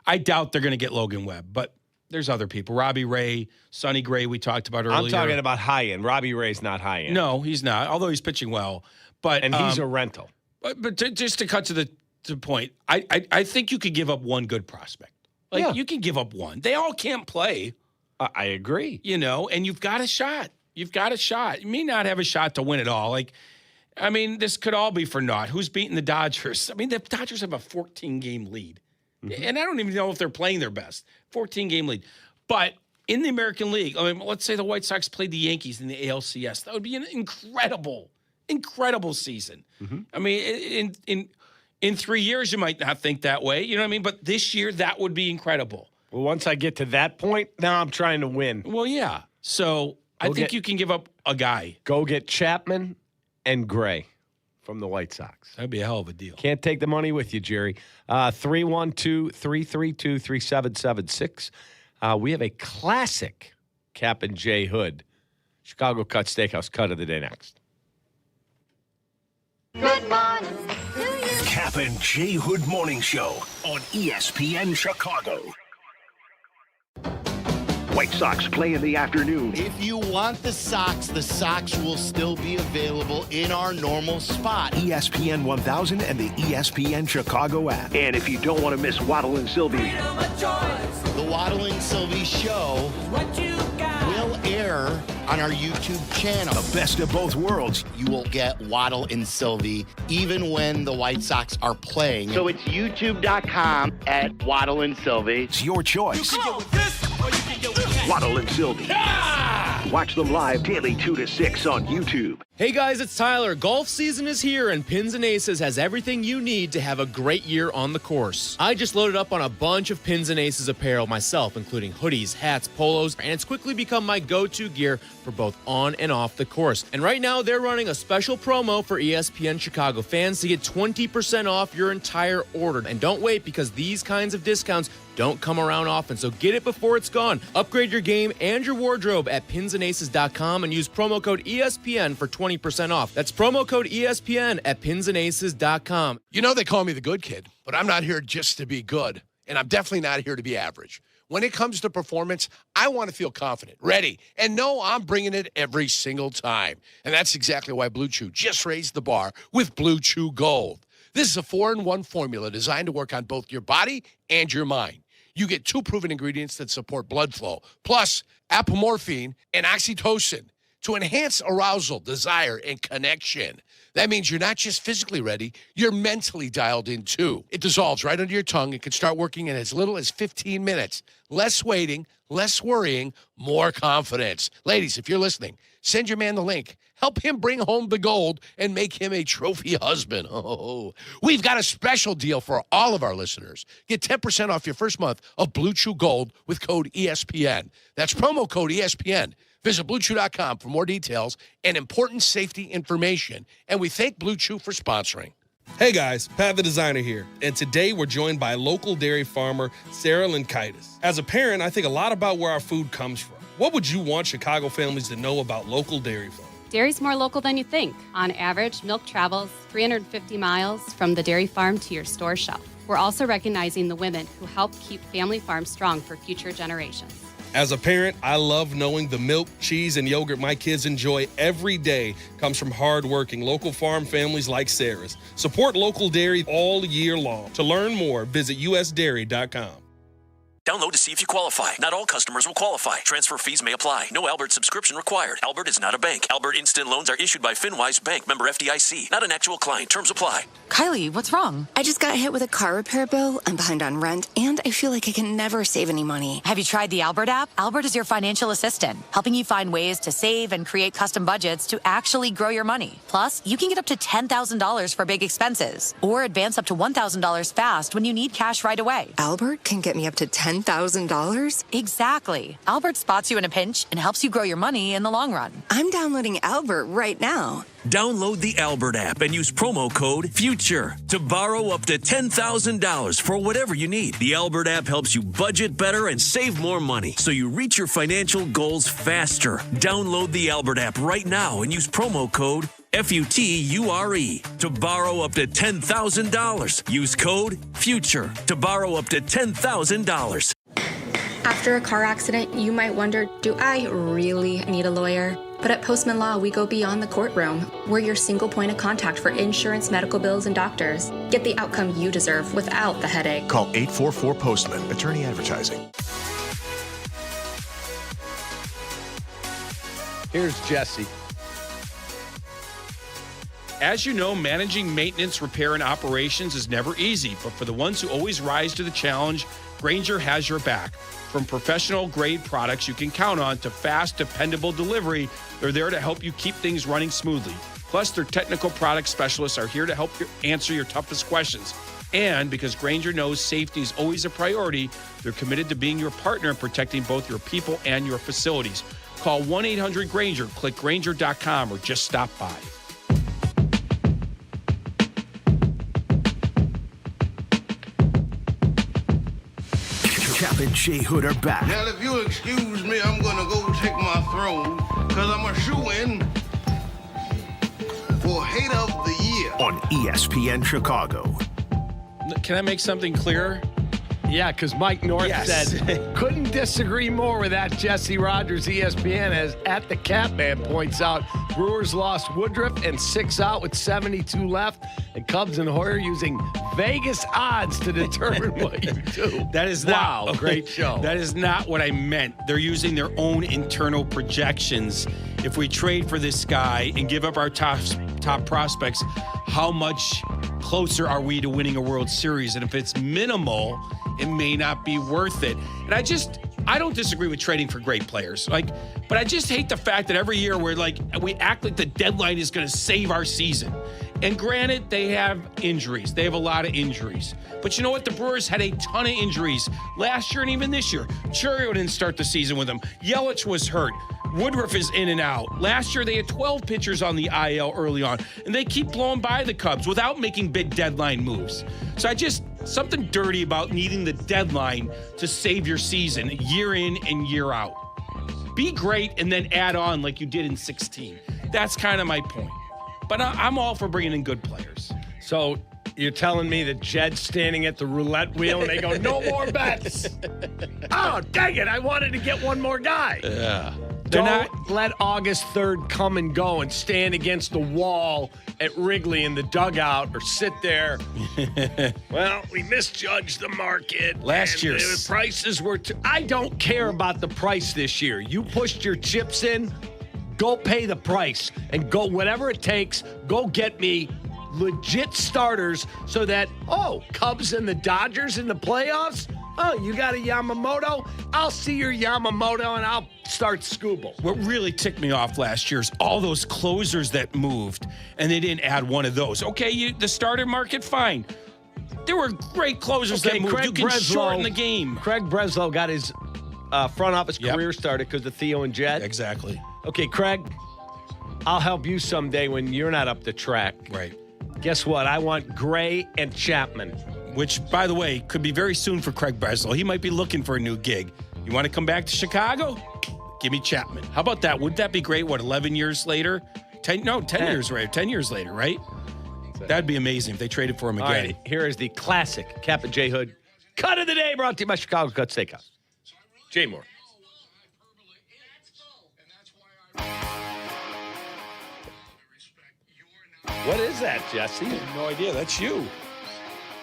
I doubt they're going to get Logan Webb, but there's other people. Robbie Ray, Sonny Gray, we talked about earlier. I'm talking about high-end. Robbie Ray's not high-end. No, he's not, although he's pitching well. And he's a rental. But just to cut to the point, I think you could give up one good prospect. You can give up one. They all can't play. I agree. You know, and you've got a shot. You've got a shot. You may not have a shot to win it all. This could all be for naught. Who's beating the Dodgers? I mean, the Dodgers have a 14-game lead. Mm-hmm. And I don't even know if they're playing their best. 14-game lead. But in the American League, I mean, let's say the White Sox played the Yankees in the ALCS. That would be an incredible season. I mean, in 3 years, you might not think that way. You know what I mean? But this year, that would be incredible. Well, once I get to that point, now I'm trying to win. Well, yeah. So I think you can give up a guy. Go get Chapman and Gray from the White Sox. That'd be a hell of a deal. Can't take the money with you, Jerry. 312-332-3776. We have a classic Kap and J Hood Chicago Cut Steakhouse cut of the day next. Good morning. Kap and J Hood Morning Show on ESPN Chicago. White Sox play in the afternoon. If you want the Sox will still be available in our normal spot. ESPN 1000 and the ESPN Chicago app. And if you don't want to miss Waddle and Silvy, The Waddle and Silvy Show will air on our YouTube channel. the best of both worlds. You will get Waddle and Silvy even when the White Sox are playing. So it's youtube.com at Waddle and Silvy. It's your choice. Waddle and Silvy. Watch them live daily 2 to 6 on YouTube. Hey guys, it's Tyler. Golf season is here and Pins and Aces has everything you need to have a great year on the course. I just loaded up on a bunch of Pins and Aces apparel myself, including hoodies, hats, polos, and it's quickly become my go-to gear for both on and off the course. And right now they're running a special promo for ESPN Chicago fans to get 20% off your entire order. And don't wait, because these kinds of discounts don't come around often, so get it before it's gone. Upgrade your game and your wardrobe at pinsandaces.com and use promo code ESPN for 20% off. That's promo code ESPN at pinsandaces.com. You know, they call me the good kid, but I'm not here just to be good, and I'm definitely not here to be average. When it comes to performance, I want to feel confident, ready, and know I'm bringing it every single time. And that's exactly why Blue Chew just raised the bar with Blue Chew Gold. This is a 4-in-1 formula designed to work on both your body and your mind. You get 2 proven ingredients that support blood flow, plus apomorphine and oxytocin to enhance arousal, desire, and connection. That means you're not just physically ready, you're mentally dialed in too. It dissolves right under your tongue. It can start working in as little as 15 minutes. Less waiting, less worrying, more confidence. Ladies, if you're listening, send your man the link. Help him bring home the gold and make him a trophy husband. Oh, we've got a special deal for all of our listeners. Get 10% off your first month of Blue Chew Gold with code ESPN. That's promo code ESPN. Visit BlueChew.com for more details and important safety information. And we thank Blue Chew for sponsoring. Hey guys, Pat the Designer here, and today we're joined by local dairy farmer Sarah Linkaitis. As a parent, I think a lot about where our food comes from. What would you want Chicago families to know about local dairy farms? Dairy's more local than you think. On average, milk travels 350 miles from the dairy farm to your store shelf. We're also recognizing the women who help keep family farms strong for future generations. As a parent, I love knowing the milk, cheese, and yogurt my kids enjoy every day comes from hardworking local farm families like Sarah's. Support local dairy all year long. To learn more, visit usdairy.com. Download to see if you qualify. Not all customers will qualify. Transfer fees may apply. No Albert subscription required. Albert is not a bank. Albert Instant Loans are issued by FinWise Bank, member FDIC. Not an actual client. Terms apply. Kylie, what's wrong? I just got hit with a car repair bill. I'm behind on rent, and I feel like I can never save any money. Have you tried the Albert app? Albert is your financial assistant, helping you find ways to save and create custom budgets to actually grow your money. Plus, you can get up to $10,000 for big expenses, or advance up to $1,000 fast when you need cash right away. Albert can get me up to $10,000? Exactly. Albert spots you in a pinch and helps you grow your money in the long run. I'm downloading Albert right now. Download the Albert app and use promo code FUTURE to borrow up to $10,000 for whatever you need. The Albert app helps you budget better and save more money so you reach your financial goals faster. Download the Albert app right now and use promo code FUTURE to borrow up to $10,000. Use code FUTURE to borrow up to $10,000. After a car accident, you might wonder, do I really need a lawyer? But at Postman Law, we go beyond the courtroom. We're your single point of contact for insurance, medical bills, and doctors. Get the outcome you deserve without the headache. Call 844-POSTMAN, attorney advertising. Here's Jesse. As you know, managing maintenance, repair, and operations is never easy, but for the ones who always rise to the challenge, Grainger has your back. From professional-grade products you can count on to fast, dependable delivery, they're there to help you keep things running smoothly. Plus, their technical product specialists are here to help you answer your toughest questions. And because Grainger knows safety is always a priority, they're committed to being your partner in protecting both your people and your facilities. Call 1-800-GRAINGER, click Grainger.com, or just stop by. Kap and J Hood are back. Now, if you'll excuse me, I'm going to go take my throne because I'm a shoo-in for Hate of the Year on ESPN Chicago. Can I make something clear? Yeah, because Mike North said, couldn't disagree more with that. Jesse Rogers, ESPN, as at the Kap Man points out, Brewers lost Woodruff and 6 out with 72 left, and Cubs and Hoyer using Vegas odds to determine what you do. That is not wow, great show. That is not what I meant. They're using their own internal projections. If we trade for this guy and give up our top prospects, how much closer are we to winning a World Series? And if it's minimal, it may not be worth it. And I don't disagree with trading for great players. But I just hate the fact that every year we act like the deadline is going to save our season. And granted, they have injuries. They have a lot of injuries. But you know what? The Brewers had a ton of injuries last year and even this year. Churio didn't start the season with them. Yelich was hurt. Woodruff is in and out. Last year, they had 12 pitchers on the IL early on, and they keep blowing by the Cubs without making big deadline moves. So something dirty about needing the deadline to save your season year in and year out. Be great and then add on like you did in 16. That's kind of my point. But I'm all for bringing in good players. So you're telling me that Jed's standing at the roulette wheel and they go, no more bets. Oh, dang it. I wanted to get one more guy. Yeah. Don't let August 3rd come and go and stand against the wall at Wrigley in the dugout or sit there. Well, we misjudged the market. Last year. The prices were I don't care about the price this year. You pushed your chips in, go pay the price and go whatever it takes. Go get me legit starters so that, Cubs and the Dodgers in the playoffs? Oh, you got a Yamamoto? I'll see your Yamamoto and I'll start Scooble. What really ticked me off last year is all those closers that moved, and they didn't add one of those. Okay, the starter market, fine. There were great closers that moved. Craig You can Breslow, shorten the game. Craig Breslow got his front office career started because of Theo and Jed. Exactly. Okay, Craig, I'll help you someday when you're not up the track. Right. Guess what? I want Gray and Chapman. Which, by the way, could be very soon for Craig Breslow. He might be looking for a new gig. You want to come back to Chicago? Give me Chapman. How about that? Wouldn't that be great? 11 years later? 10 years later. 10 years later, right? That'd be amazing if they traded for him again. All right, here is the classic Kap J Hood cut of the day brought to you by Chicago Cut Steakhouse. Jay Moore. What is that, Jesse? I have no idea. That's you.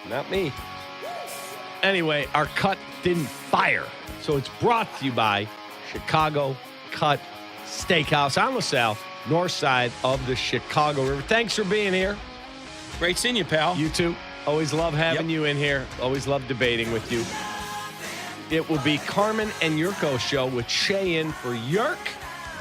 Not me. Anyway, our cut didn't fire. So it's brought to you by Chicago Cut Steakhouse on LaSalle, north side of the Chicago River. Thanks for being here. Great seeing you, pal. You too. Always love having you in here. Always love debating with you. It will be Carmen and Jurko show with Shay in for Yerk.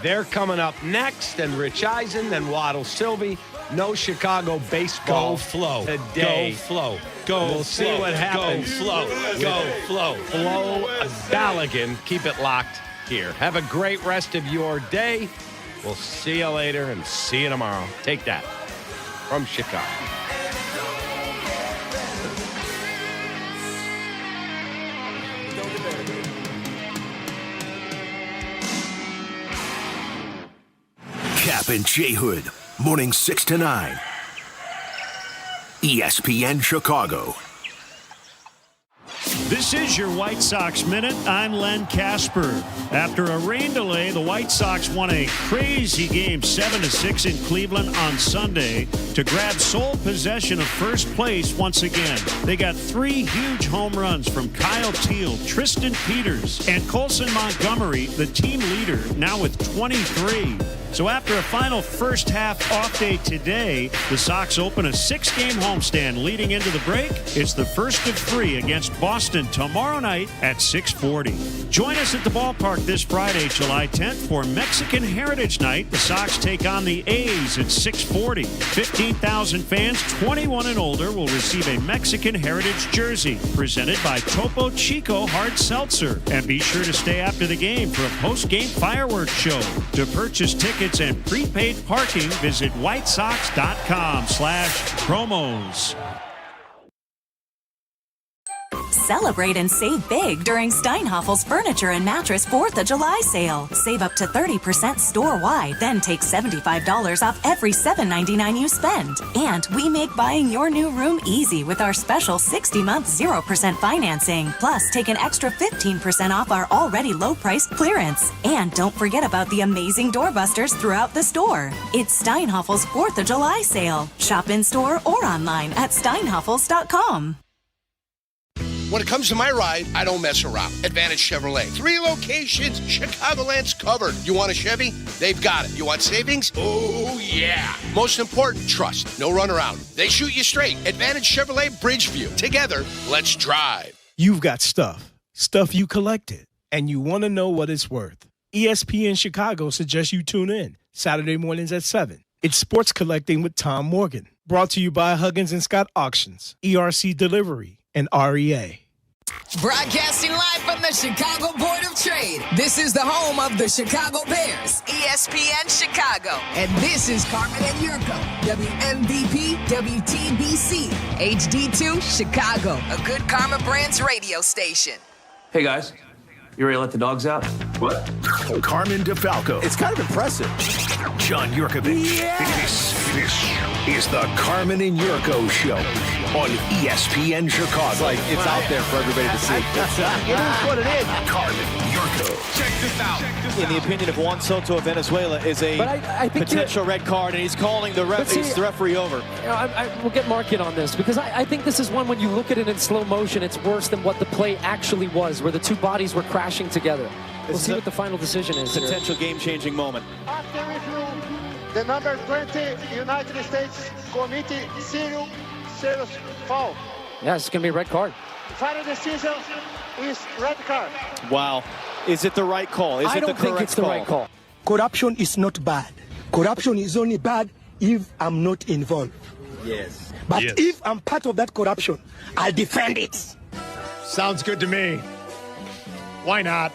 They're coming up next, and Rich Eisen, then Waddle Silvy. No Chicago baseball. Go Flow. Today. Go Flow. Go We'll see what happens. Go Flow. Go Flow. Flo Balogun. Keep it locked here. Have a great rest of your day. We'll see you later and see you tomorrow. Take that from Chicago. Kap and J Hood, morning 6 to 9. ESPN Chicago. This is your White Sox Minute. I'm Len Casper. After a rain delay, the White Sox won a crazy game 7-6 in Cleveland on Sunday to grab sole possession of first place once again. They got 3 huge home runs from Kyle Teal, Tristan Peters, and Colson Montgomery, the team leader, now with 23. So after a final first half off day today, the Sox open a 6-game homestand leading into the break. It's the first of 3 against Boston tomorrow night at 6:40. Join us at the ballpark this Friday, July 10th for Mexican Heritage Night. The Sox take on the A's at 6:40. 15,000 fans 21 and older will receive a Mexican Heritage jersey presented by Topo Chico Hard Seltzer. And be sure to stay after the game for a post-game fireworks show. To purchase tickets and prepaid parking, visit whitesox.com/promos. Celebrate and save big during Steinhaffel's Furniture and Mattress 4th of July sale. Save up to 30% store-wide, then take $75 off every $7.99 you spend. And we make buying your new room easy with our special 60-month 0% financing. Plus, take an extra 15% off our already low-priced clearance. And don't forget about the amazing doorbusters throughout the store. It's Steinhaffel's 4th of July sale. Shop in-store or online at steinhaffels.com. When it comes to my ride, I don't mess around. Advantage Chevrolet. 3 locations, Chicagoland's covered. You want a Chevy? They've got it. You want savings? Oh, yeah. Most important, trust. No runaround. They shoot you straight. Advantage Chevrolet Bridgeview. Together, let's drive. You've got stuff you collected, and you want to know what it's worth. ESPN Chicago suggests you tune in Saturday mornings at 7. It's Sports Collecting with Tom Morgan. Brought to you by Huggins & Scott Auctions, ERC Delivery, and REA. Broadcasting live from the Chicago Board of Trade. This is the home of the Chicago Bears, ESPN Chicago. And this is Carmen Jurko, WMVP, WTBC, HD2, Chicago, a good Karma Brands radio station. Hey, guys. You ready to let the dogs out? What? Carmen DeFalco. It's kind of impressive. John Yurkovich. Yes! This is the Carmen and Yurko Show on ESPN Chicago. It's out there for everybody to see. It is what it is. Carmen Jurko. Check this out. In the opinion of Juan Soto of Venezuela, is a I think potential red card, and he's calling the referee over. We'll get Mark in on this, because I think this is one, when you look at it in slow motion, it's worse than what the play actually was, where the two bodies were crashing together. We'll see what the final decision is. Potential game-changing moment. After review, the number 20 United States committee serious foul. Yeah, it's going to be a red card. Final decision is red card. Wow. Is it the right call? I don't think it's the right call. Corruption is not bad. Corruption is only bad if I'm not involved. Yes. But if I'm part of that corruption, I'll defend it. Sounds good to me. Why not?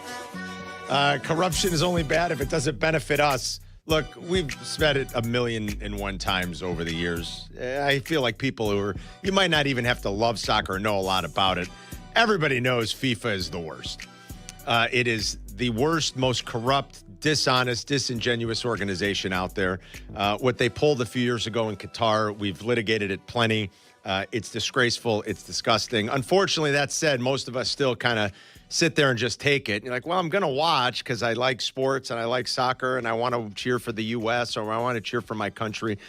Corruption is only bad if it doesn't benefit us. Look, we've said it 1,000,001 times over the years. I feel like people you might not even have to love soccer or know a lot about it. Everybody knows FIFA is the worst. It is the worst, most corrupt, dishonest, disingenuous organization out there. What they pulled a few years ago in Qatar, we've litigated it plenty. It's disgraceful. It's disgusting. Unfortunately, that said, most of us still kind of sit there and just take it. You're like, well, I'm going to watch because I like sports and I like soccer and I want to cheer for the U.S. or I want to cheer for my country.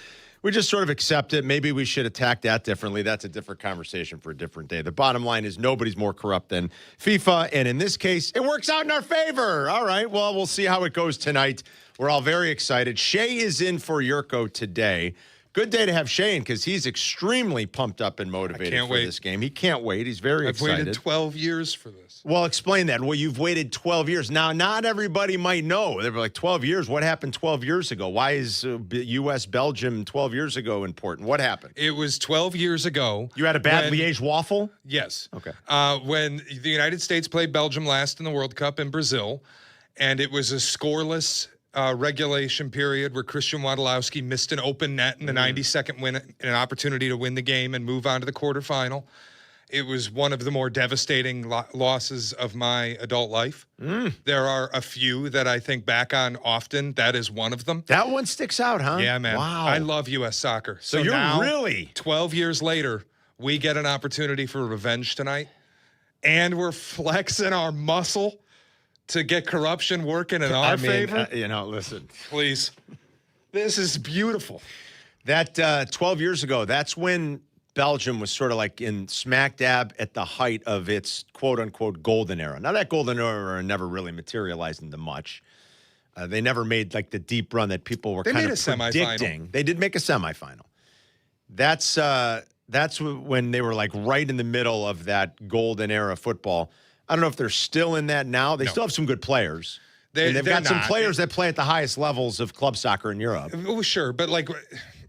We just sort of accept it. Maybe we should attack that differently. That's a different conversation for a different day. The bottom line is nobody's more corrupt than FIFA. And in this case, it works out in our favor. All right, well, we'll see how it goes tonight. We're all very excited. Shea is in for Yurko today. Good day to have Shane because he's extremely pumped up and motivated for this game. He can't wait. He's very excited. I've waited 12 years for this. Well, explain that. Well, you've waited 12 years. Now, not everybody might know. They were like, 12 years? What happened 12 years ago? Why is U.S.-Belgium 12 years ago important? What happened? It was 12 years ago. You had a bad Liège waffle? Yes. Okay. When the United States played Belgium last in the World Cup in Brazil, and it was a scoreless regulation period where Christian Waddle missed an open net in the 92nd win, an opportunity to win the game and move on to the quarterfinal. It was one of the more devastating losses of my adult life. There are a few that I think back on often. That is one of them. That one sticks out, huh? Yeah, man. Wow. I love U.S. soccer. So you're now, really 12 years later, we get an opportunity for revenge tonight, and we're flexing our muscle to get corruption working in our favor. Listen. Please. This is beautiful. That 12 years ago, that's when Belgium was sort of like in smack dab at the height of its quote-unquote golden era. Now, that golden era never really materialized into much. They never made like the deep run that people were They kind made of a predicting. semifinal. They did make a semifinal. That's when they were like right in the middle of that golden era of football. I don't know if they're still in that now. They still have some good players. And they've got some players that play at the highest levels of club soccer in Europe. Oh, sure, but like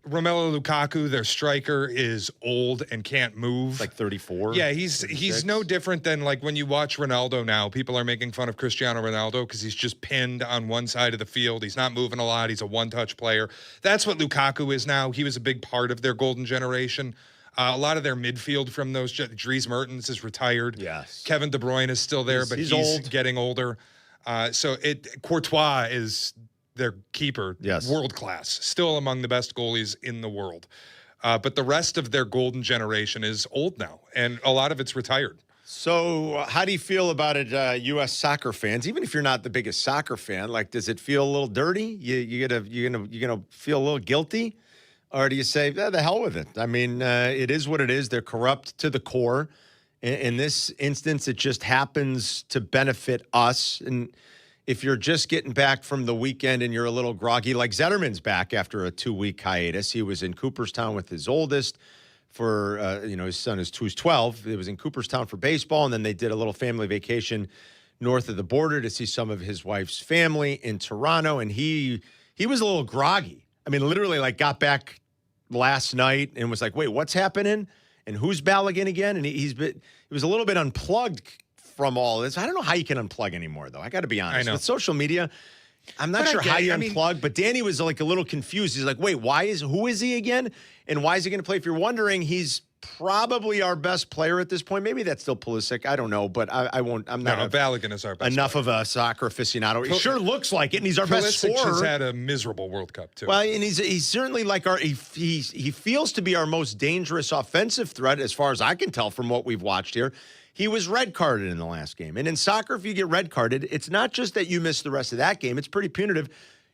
Romelu Lukaku, their striker, is old and can't move. Like 34. Yeah, he's no different than like when you watch Ronaldo now. People are making fun of Cristiano Ronaldo because he's just pinned on one side of the field. He's not moving a lot. He's a one-touch player. That's what Lukaku is now. He was a big part of their golden generation. A lot of their midfield from those, Dries Mertens is retired. Yes. Kevin De Bruyne is still there, but he's old. getting older. Courtois is their keeper, yes, world class, still among the best goalies in the world. But the rest of their golden generation is old now, and a lot of it's retired. So, how do you feel about it, U.S. soccer fans? Even if you're not the biggest soccer fan, like, does it feel a little dirty? You're gonna feel a little guilty, or do you say, the hell with it? I mean, it is what it is. They're corrupt to the core. In this instance, it just happens to benefit us. And if you're just getting back from the weekend and you're a little groggy, like Zetterman's back after a 2-week hiatus. He was in Cooperstown with his oldest for, his son who's 12. It was in Cooperstown for baseball, and then they did a little family vacation north of the border to see some of his wife's family in Toronto, and he was a little groggy. I mean, literally, like, got back last night and was like, wait, what's happening? And who's Balogun again? And he was a little bit unplugged from all this. I don't know how you can unplug anymore, though. I got to be honest. I know. With social media, I'm not sure how you unplug, but Danny was like a little confused. He's like, wait, who is he again? And why is he going to play? If you're wondering, he's probably our best player at this point. Maybe that's still Pulisic. I don't know, but I won't. I'm not. Balogun is our best enough player. of a soccer aficionado. It sure looks like it, and he's our best Pulisic scorer. has had a miserable World Cup too. Well, and he's certainly like he feels to be our most dangerous offensive threat as far as I can tell from what we've watched here. He was red carded in the last game. And in soccer, if you get red carded, it's not just that you miss the rest of that game. It's pretty punitive.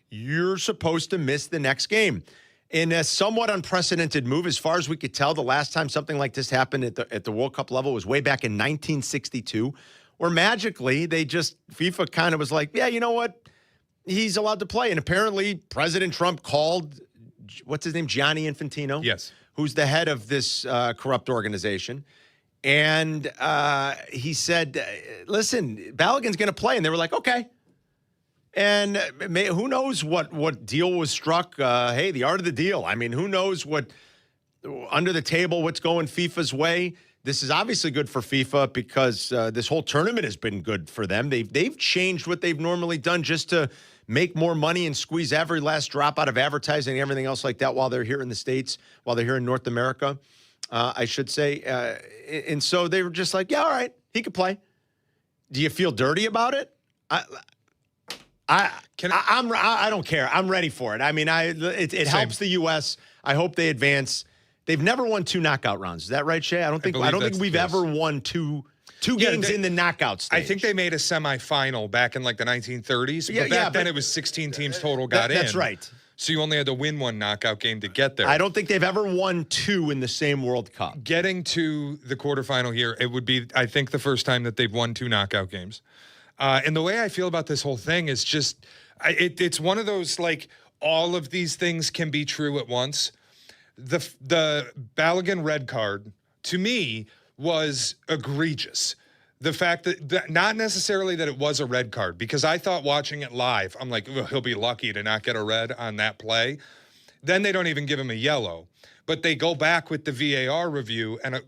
You're supposed to miss the next game. In a somewhat unprecedented move, as far as we could tell, the last time something like this happened at the World Cup level was way back in 1962, where magically FIFA kind of was like, yeah, you know what? He's allowed to play. And apparently President Trump called, what's his name, Gianni Infantino? Yes. Who's the head of this corrupt organization. And he said, listen, Balogun's going to play. And they were like, okay. And who knows what deal was struck? Hey, the art of the deal. I mean, who knows what under the table, what's going FIFA's way? This is obviously good for FIFA because this whole tournament has been good for them. They've changed what they've normally done just to make more money and squeeze every last drop out of advertising and everything else like that while they're here in the States, while they're here in North America, I should say. And so they were just like, yeah, all right, he could play. Do you feel dirty about it? I don't care. I'm ready for it. I mean, it helps the U.S. I hope they advance. They've never won 2 knockout rounds. Is that right, Shay? I don't think we've ever won two games in the knockout stage. I think they made a semifinal back in like the 1930s. But back then it was 16 teams total got in. That's right. So you only had to win 1 knockout game to get there. I don't think they've ever won 2 in the same World Cup. Getting to the quarterfinal here, it would be, I think, the first time that they've won 2 knockout games. And the way I feel about this whole thing is just, it's one of those, like, all of these things can be true at once. The Balogun red card, to me, was egregious. The fact that not necessarily that it was a red card, because I thought watching it live, I'm like, he'll be lucky to not get a red on that play. Then they don't even give him a yellow. But they go back with the VAR review and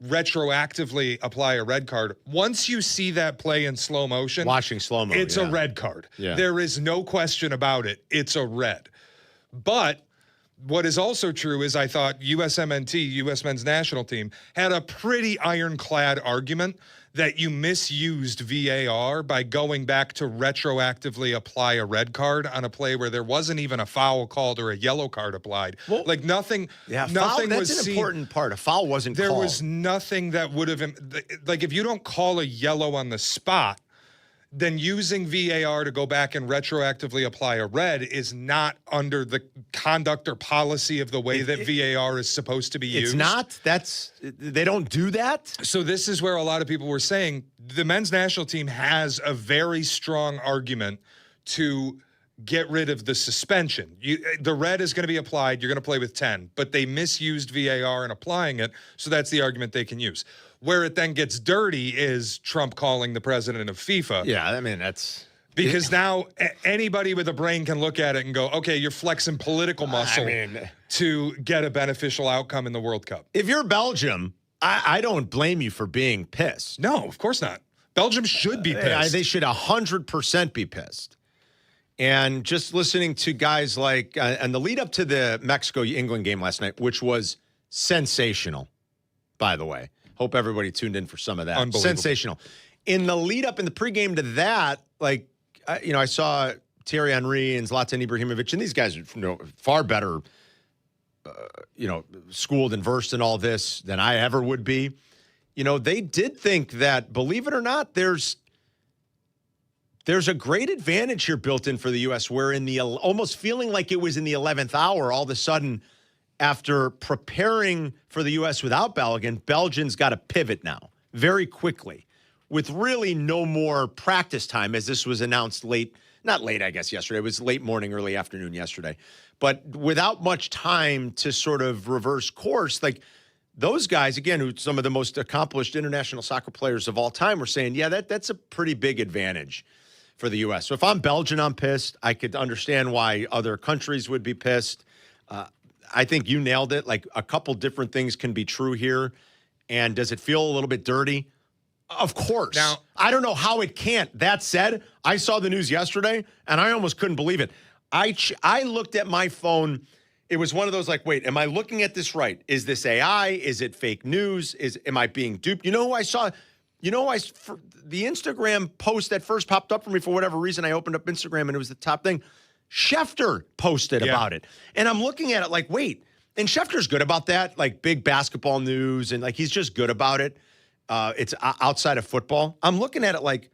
retroactively apply a red card. Once you see that play in slow motion, watching slow-mo, it's a red card. Yeah. There is no question about it. It's a red. But what is also true is I thought USMNT, U.S. men's national team, had a pretty ironclad argument that you misused VAR by going back to retroactively apply a red card on a play where there wasn't even a foul called or a yellow card applied. Well, like nothing. Yeah, nothing foul, was that's an seen. important part. A foul wasn't There called. was nothing that would have, like, if you don't call a yellow on the spot, then using VAR to go back and retroactively apply a red is not under the conduct or policy of the way that VAR is supposed to be used. It's not? They don't do that? So this is where a lot of people were saying the men's national team has a very strong argument to get rid of the suspension. The red is going to be applied. You're going to play with 10, but they misused VAR in applying it. So that's the argument they can use. Where it then gets dirty is Trump calling the president of FIFA. Yeah, I mean, that's... Because now anybody with a brain can look at it and go, okay, you're flexing political muscle to get a beneficial outcome in the World Cup. If you're Belgium, I don't blame you for being pissed. No, of course not. Belgium should be pissed. They should 100% be pissed. And just listening to guys like, and the lead up to the Mexico-England game last night, which was sensational, by the way. Hope everybody tuned in for some of that. Sensational. In the lead up, in the pregame to that, like, I saw Thierry Henry and Zlatan Ibrahimovic, and these guys are far better, schooled and versed in all this than I ever would be. They did think that, believe it or not, there's a great advantage here built in for the U.S. where in the almost feeling like it was in the 11th hour, all of a sudden, after preparing for the U.S. without Balogun, Belgium's got to pivot now very quickly with really no more practice time, as this was announced not late, I guess, yesterday. It was late morning, early afternoon yesterday. But without much time to sort of reverse course, like those guys, again, who some of the most accomplished international soccer players of all time were saying, yeah, that's a pretty big advantage for the U.S. So if I'm Belgian, I'm pissed. I could understand why other countries would be pissed. I think you nailed it. Like a couple different things can be true here. And does it feel a little bit dirty? Of course. Now, I don't know how it can't. That said, I saw the news yesterday, and I almost couldn't believe it. I looked at my phone. It was one of those like, wait, am I looking at this right? Is this AI? Is it fake news? Am I being duped? You know who I saw? The Instagram post that first popped up for me for whatever reason. I opened up Instagram, and it was the top thing. Schefter posted about it. And I'm looking at it like, wait. And Schefter's good about that, like big basketball news, and like he's just good about it. It's outside of football. I'm looking at it like,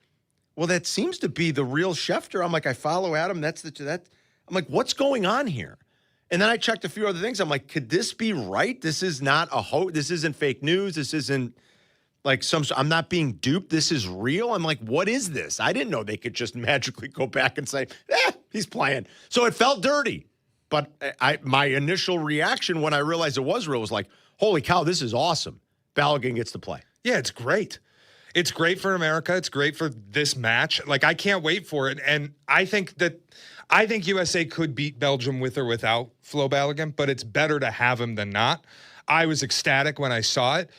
well, that seems to be the real Schefter. I'm like, I follow Adam. I'm like, what's going on here? And then I checked a few other things. I'm like, could this be right? This is not a hoax. This isn't fake news. This isn't like I'm not being duped. This is real. I'm like, what is this? I didn't know they could just magically go back and say, he's playing. So it felt dirty. But my initial reaction when I realized it was real was like, holy cow, this is awesome. Balogun gets to play. Yeah, it's great. It's great for America. It's great for this match. Like, I can't wait for it. And I think USA could beat Belgium with or without Flo Balogun, but it's better to have him than not. I was ecstatic when I saw it.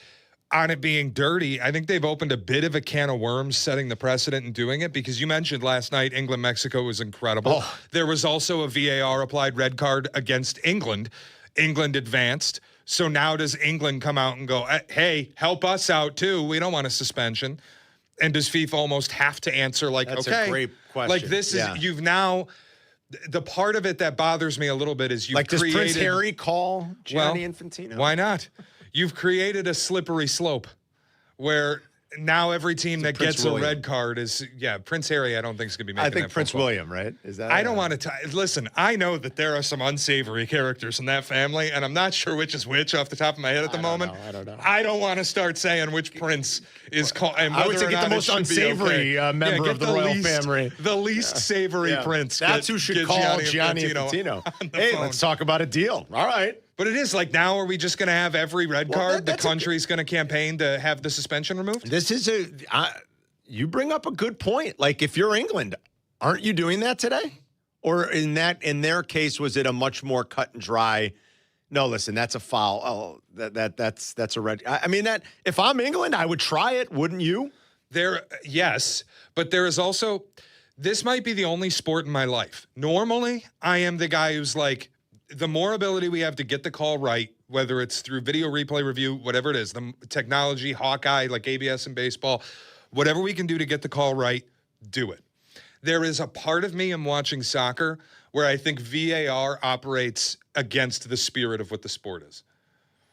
On it being dirty, I think they've opened a bit of a can of worms setting the precedent and doing it, because you mentioned last night England-Mexico was incredible. Oh. There was also a VAR applied red card against England. England advanced. So now does England come out and go, hey, help us out too? We don't want a suspension. And does FIFA almost have to answer like, that's okay. A great question. Like this is, you've now, the part of it that bothers me a little bit is you've created. Like, does Prince Harry call Gianni Well, Infantino? Why not? You've created a slippery slope where now every team that gets a red card is, Prince Harry, I don't think is going to be making I think that Prince football. William, right? Is that? I don't want to listen, I know that there are some unsavory characters in that family, and I'm not sure which is which off the top of my head at the moment. I don't know. I don't want to start saying which prince is called. And I would say get the most unsavory member of the royal family. The least savory prince. That's who should call Gianni Infantino. Hey, let's talk about a deal. All right. But it is like, now are we just going to have every red card? The country's going to campaign to have the suspension removed? This is you bring up a good point. Like, if you're England, aren't you doing that today? Or in their case, was it a much more cut and dry? No, listen, that's a foul. Oh, that's a red. I mean, that if I'm England, I would try it, wouldn't you? Yes, but there is also, this might be the only sport in my life. Normally, I am the guy who's like, the more ability we have to get the call right, whether it's through video replay review, whatever it is, the technology, Hawkeye, like ABS in baseball, whatever we can do to get the call right, do it. There is a part of me in watching soccer where I think VAR operates against the spirit of what the sport is.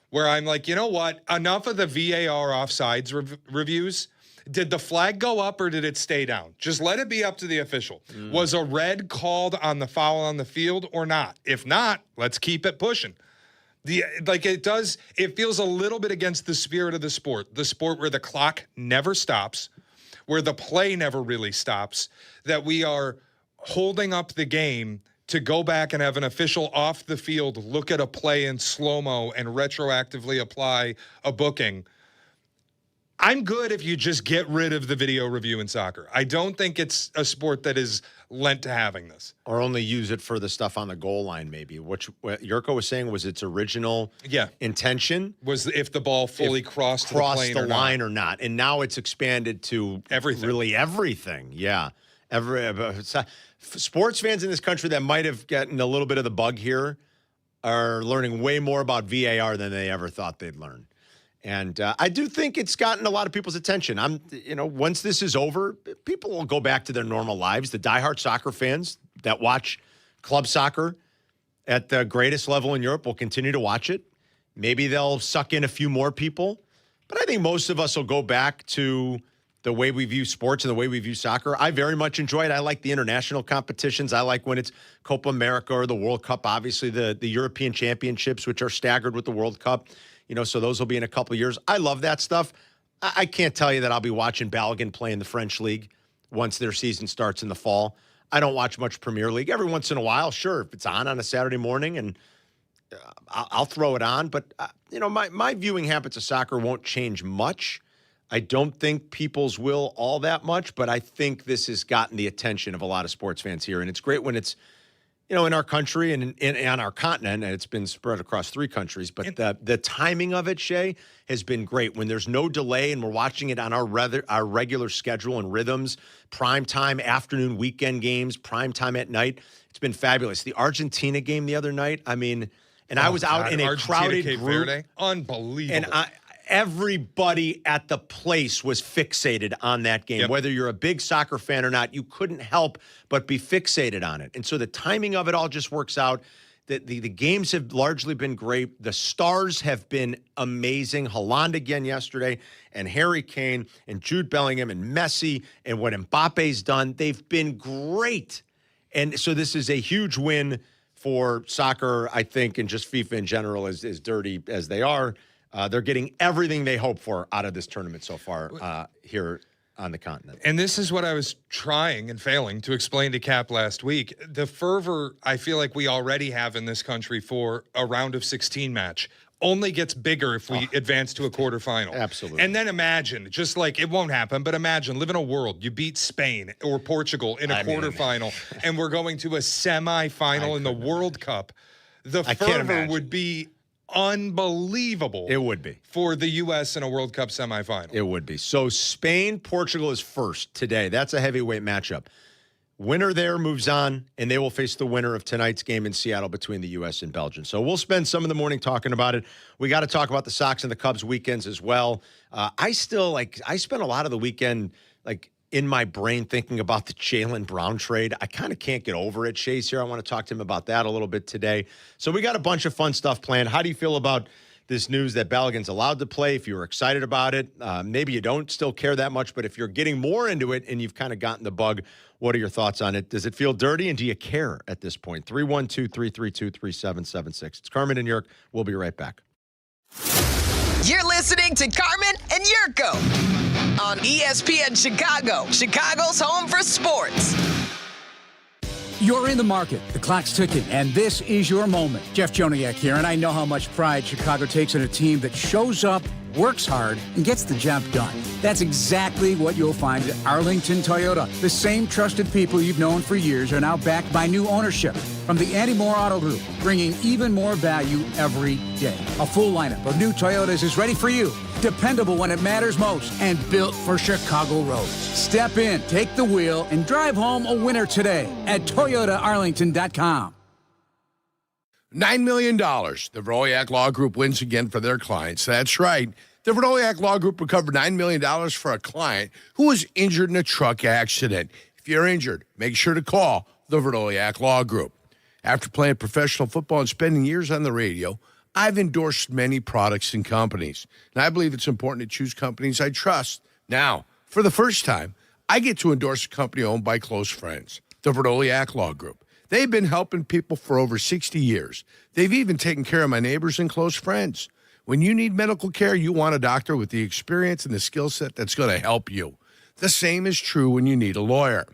Where I'm like, you know what? Enough of the VAR offsides reviews. Did the flag go up or did it stay down? Just let it be up to the official. Was a red called on the foul on the field or not? If not, let's keep it pushing. It feels a little bit against the spirit of the sport where the clock never stops, where the play never really stops, that we are holding up the game to go back and have an official off the field look at a play in slow-mo and retroactively apply a booking. I'm good if you just get rid of the video review in soccer. I don't think it's a sport that is lent to having this. Or only use it for the stuff on the goal line, maybe. What Jurko was saying was its original intention was if the ball fully crossed the line or not. And now it's expanded to really everything. Yeah. Sports fans in this country that might have gotten a little bit of the bug here are learning way more about VAR than they ever thought they'd learn. And I do think it's gotten a lot of people's attention. Once this is over, people will go back to their normal lives. The diehard soccer fans that watch club soccer at the greatest level in Europe will continue to watch it. Maybe they'll suck in a few more people. But I think most of us will go back to the way we view sports and the way we view soccer. I very much enjoy it. I like the international competitions. I like when it's Copa America or the World Cup, obviously the European Championships, which are staggered with the World Cup. So those will be in a couple of years. I love that stuff. I can't tell you that I'll be watching Balogun play in the French League once their season starts in the fall. I don't watch much Premier League. Every once in a while, sure, if it's on a Saturday morning, and I'll throw it on. But, my viewing habits of soccer won't change much. I don't think people's will all that much, but I think this has gotten the attention of a lot of sports fans here. And it's great when it's, in our country and on our continent, and it's been spread across 3 countries. But the timing of it, Shay, has been great. When there's no delay and we're watching it on our regular schedule and rhythms, prime time, afternoon, weekend games, prime time at night, it's been fabulous. The Argentina game the other night, I was out in a crowded Cape group. Verde. Unbelievable. And everybody at the place was fixated on that game. Yep. Whether you're a big soccer fan or not, you couldn't help but be fixated on it. And so the timing of it all just works out. The games have largely been great. The stars have been amazing. Haaland again yesterday, and Harry Kane, and Jude Bellingham, and Messi, and what Mbappe's done. They've been great. And so this is a huge win for soccer, I think, and just FIFA in general, as dirty as they are. They're getting everything they hope for out of this tournament so far here on the continent. And this is what I was trying and failing to explain to Kap last week. The fervor I feel like we already have in this country for a round of 16 match only gets bigger if we advance to a quarterfinal. Absolutely. And then imagine, just like it won't happen, but imagine live in a world you beat Spain or Portugal in a quarterfinal, and we're going to a semifinal in the World Cup. The fervor would be unbelievable. It would be. For the U.S. in a World Cup semifinal. It would be. So Spain, Portugal is first today. That's a heavyweight matchup. Winner there moves on, and they will face the winner of tonight's game in Seattle between the U.S. and Belgium. So we'll spend some of the morning talking about it. We got to talk about the Sox and the Cubs weekends as well. I spent a lot of the weekend in my brain thinking about the Jaylen Brown trade. I kind of can't get over it. Shay's here. I want to talk to him about that a little bit today. So we got a bunch of fun stuff planned. How do you feel about this news that Balogun's allowed to play? If you were excited about it, maybe you don't still care that much, but if you're getting more into it and you've kind of gotten the bug, what are your thoughts on it? Does it feel dirty, and do you care at this point? 312-332-3776. It's Carmen and Jurko. We'll be right back. You're listening to Carmen and Jurko on ESPN Chicago, Chicago's home for sports. You're in the market, the clock's ticking, and this is your moment. Jeff Joniak here, and I know how much pride Chicago takes in a team that shows up, works hard, and gets the job done. That's exactly what you'll find at Arlington Toyota. The same trusted people you've known for years are now backed by new ownership. From the Andy Moore Auto Group, bringing even more value every day. A full lineup of new Toyotas is ready for you. Dependable when it matters most, and built for Chicago roads. Step in, take the wheel, and drive home a winner today at ToyotaArlington.com. $9 million. The Veroliak Law Group wins again for their clients. That's right. The Veroliak Law Group recovered $9 million for a client who was injured in a truck accident. If you're injured, make sure to call the Veroliak Law Group. After playing professional football and spending years on the radio, I've endorsed many products and companies, and I believe it's important to choose companies I trust. Now, for the first time, I get to endorse a company owned by close friends, the Veroliak Law Group. They've been helping people for over 60 years. They've even taken care of my neighbors and close friends. When you need medical care, you want a doctor with the experience and the skill set that's going to help you. The same is true when you need a lawyer.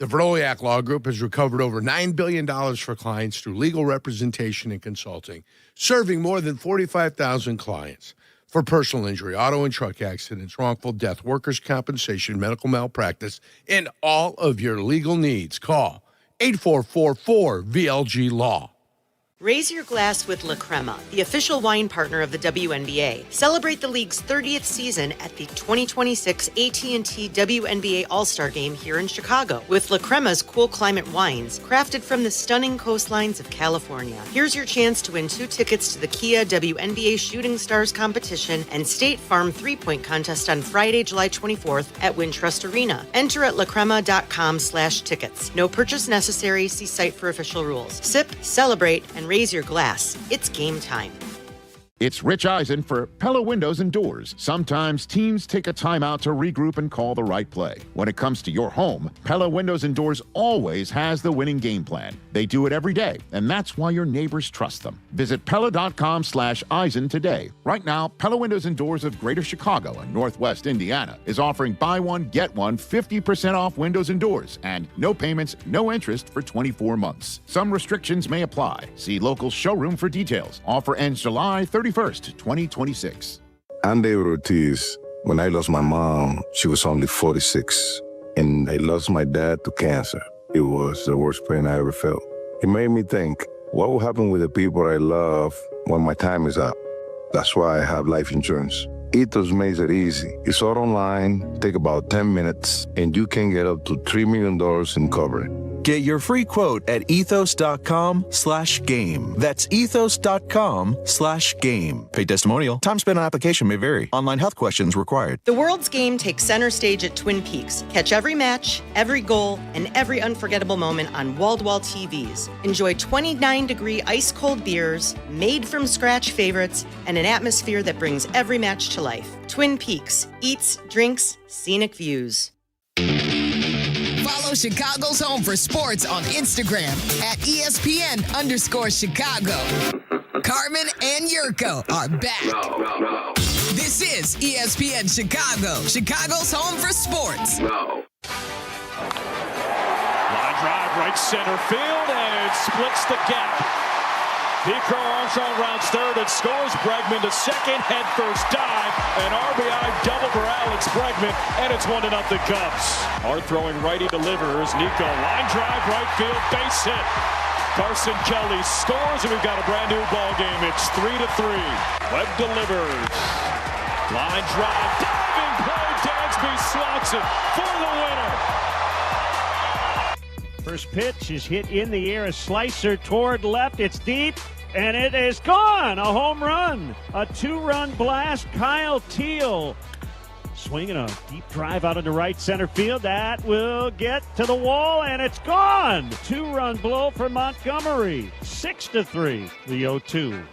The Vroliak Law Group has recovered over $9 billion for clients through legal representation and consulting, serving more than 45,000 clients. For personal injury, auto and truck accidents, wrongful death, workers' compensation, medical malpractice, and all of your legal needs, call 8444-VLG-LAW. Raise your glass with La Crema, the official wine partner of the WNBA. Celebrate the league's 30th season at the 2026 AT&T WNBA All-Star Game here in Chicago with La Crema's cool climate wines, crafted from the stunning coastlines of California. Here's your chance to win 2 tickets to the Kia WNBA Shooting Stars competition and State Farm 3-point contest on Friday, July 24th at Wintrust Arena. Enter at lacrema.com/tickets. No purchase necessary. See site for official rules. Sip, celebrate, and raise your glass. It's game time. It's Rich Eisen for Pella Windows and Doors. Sometimes teams take a timeout to regroup and call the right play. When it comes to your home, Pella Windows and Doors always has the winning game plan. They do it every day, and that's why your neighbors trust them. Visit Pella.com/Eisen today. Right now, Pella Windows and Doors of Greater Chicago and Northwest Indiana is offering buy one, get one 50% off windows and doors, and no payments, no interest for 24 months. Some restrictions may apply. See local showroom for details. Offer ends July 31st, 2026. I'm David Ortiz. When I lost my mom, she was only 46. And I lost my dad to cancer. It was the worst pain I ever felt. It made me think, what will happen with the people I love when my time is up? That's why I have life insurance. Ethos makes it easy. It's all online, take about 10 minutes, and you can get up to $3 million in coverage. Get your free quote at ethos.com/game. That's ethos.com/game. Paid testimonial. Time spent on application may vary. Online health questions required. The world's game takes center stage at Twin Peaks. Catch every match, every goal, and every unforgettable moment on wall-to-wall TVs. Enjoy 29-degree ice-cold beers, made-from-scratch favorites, and an atmosphere that brings every match to life. Twin Peaks. Eats, drinks, scenic views. Follow Chicago's Home for Sports on Instagram at ESPN_Chicago. Carmen and Jurko are back. This is ESPN Chicago, Chicago's Home for Sports. Line drive, right center field, and it splits the gap. Decro Armstrong rounds third and scores. Bregman to second, head first dive, an RBI double for Alex Bregman, and it's 1-0 Cubs. Hard throwing righty delivers. Nico line drive, right field, base hit. Carson Kelly scores, and we've got a brand new ball game. It's 3-3. Webb delivers. Line drive, diving play. Dansby slots it for the winner. First pitch is hit in the air, a slicer toward left. It's deep, and it is gone. A home run, a 2-run blast. Kyle Teal swinging a deep drive out into right center field. That will get to the wall, and it's gone. 2-run blow for Montgomery. 6-3, the 0-2.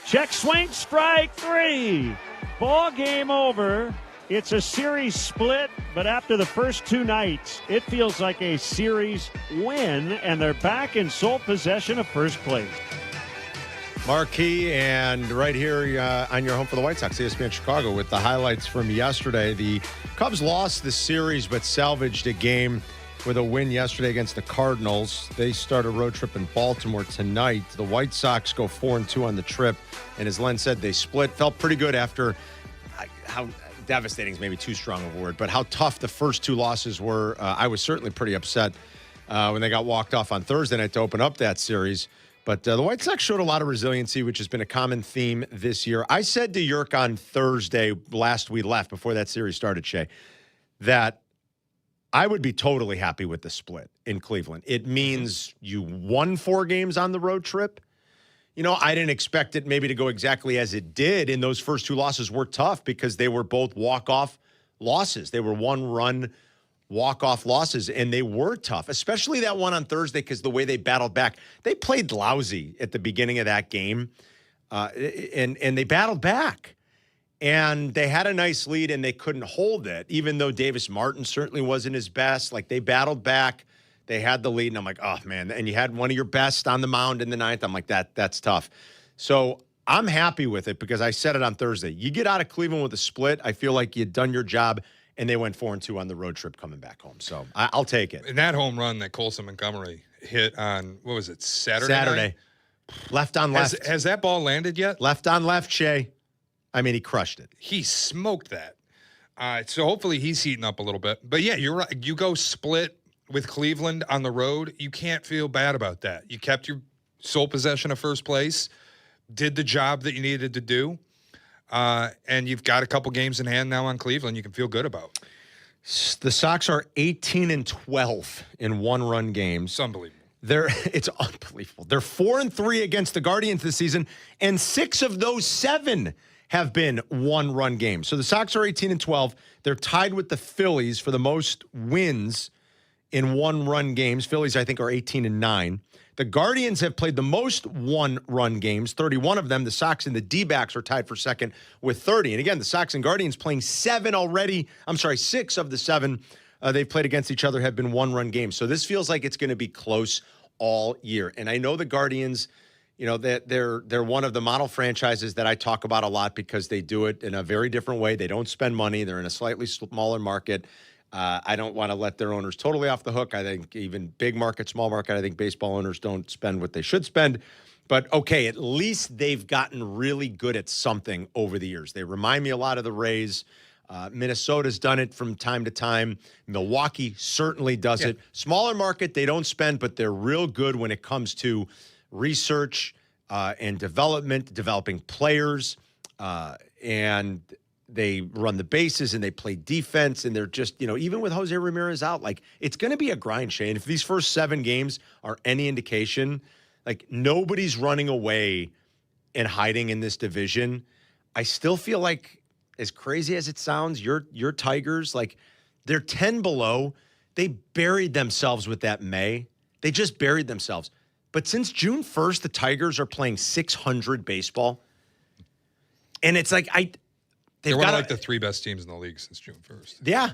Check swing, strike 3. Ball game over. It's a series split, but after the first 2 nights, it feels like a series win, and they're back in sole possession of first place. Marquee, and right here on your home for the White Sox, ESPN Chicago, with the highlights from yesterday. The Cubs lost the series, but salvaged a game with a win yesterday against the Cardinals. They start a road trip in Baltimore tonight. The White Sox go 4-2 on the trip, and as Len said, they split. Felt pretty good after how devastating is maybe too strong of a word, but how tough the first 2 losses were. I was certainly pretty upset when they got walked off on Thursday night to open up that series. But the White Sox showed a lot of resiliency, which has been a common theme this year. I said to Yerk on Thursday, last we left, before that series started, Shay, that I would be totally happy with the split in Cleveland. It means you won 4 games on the road trip. You know, I didn't expect it maybe to go exactly as it did, and those first 2 losses were tough because they were both walk-off losses. They were 1-run walk-off losses, and they were tough, especially that one on Thursday because the way they battled back. They played lousy at the beginning of that game, and they battled back. And they had a nice lead, and they couldn't hold it, even though Davis Martin certainly wasn't his best. Like, they battled back. They had the lead, and I'm like, oh, man. And you had one of your best on the mound in the 9th. I'm like, that's tough. So I'm happy with it because I said it on Thursday. You get out of Cleveland with a split, I feel like you've done your job and they went 4-2 on the road trip coming back home. So I'll take it. And that home run that Colson Montgomery hit on, what was it, Saturday night? Left on left. Has that ball landed yet? Left on left, Shea. I mean, he crushed it. He smoked that. So hopefully he's heating up a little bit. But, yeah, you're right. You go split with Cleveland on the road, you can't feel bad about that. You kept your sole possession of first place, did the job that you needed to do, and you've got a couple games in hand now on Cleveland you can feel good about. The Sox are 18-12 in one-run games. It's unbelievable. It's unbelievable. They're 4-3 against the Guardians this season, and 6 of those 7 have been one-run games. So the Sox are 18-12. They're tied with the Phillies for the most wins in one-run games. Phillies, I think, are 18-9. The Guardians have played the most one-run games, 31 of them. The Sox and the D-backs are tied for second with 30. And again, the Sox and Guardians playing 6 of the 7 they've played against each other have been one-run games. So this feels like it's going to be close all year. And I know the Guardians, they're one of the model franchises that I talk about a lot because they do it in a very different way. They don't spend money. They're in a slightly smaller market. I don't want to let their owners totally off the hook. I think even big market, small market, I think baseball owners don't spend what they should spend. But, okay, at least they've gotten really good at something over the years. They remind me a lot of the Rays. Minnesota's done it from time to time. Milwaukee certainly does it. Smaller market, they don't spend, but they're real good when it comes to research and development, developing players, and they run the bases and they play defense, and they're just, even with Jose Ramirez out, it's going to be a grind, Shane. If these first 7 games are any indication, nobody's running away and hiding in this division. I still feel like, as crazy as it sounds, your Tigers, they're 10 below. They buried themselves with that May. They just buried themselves. But since June 1st, the Tigers are playing .600 baseball. And it's They're one of the 3 best teams in the league since June 1st. Yeah.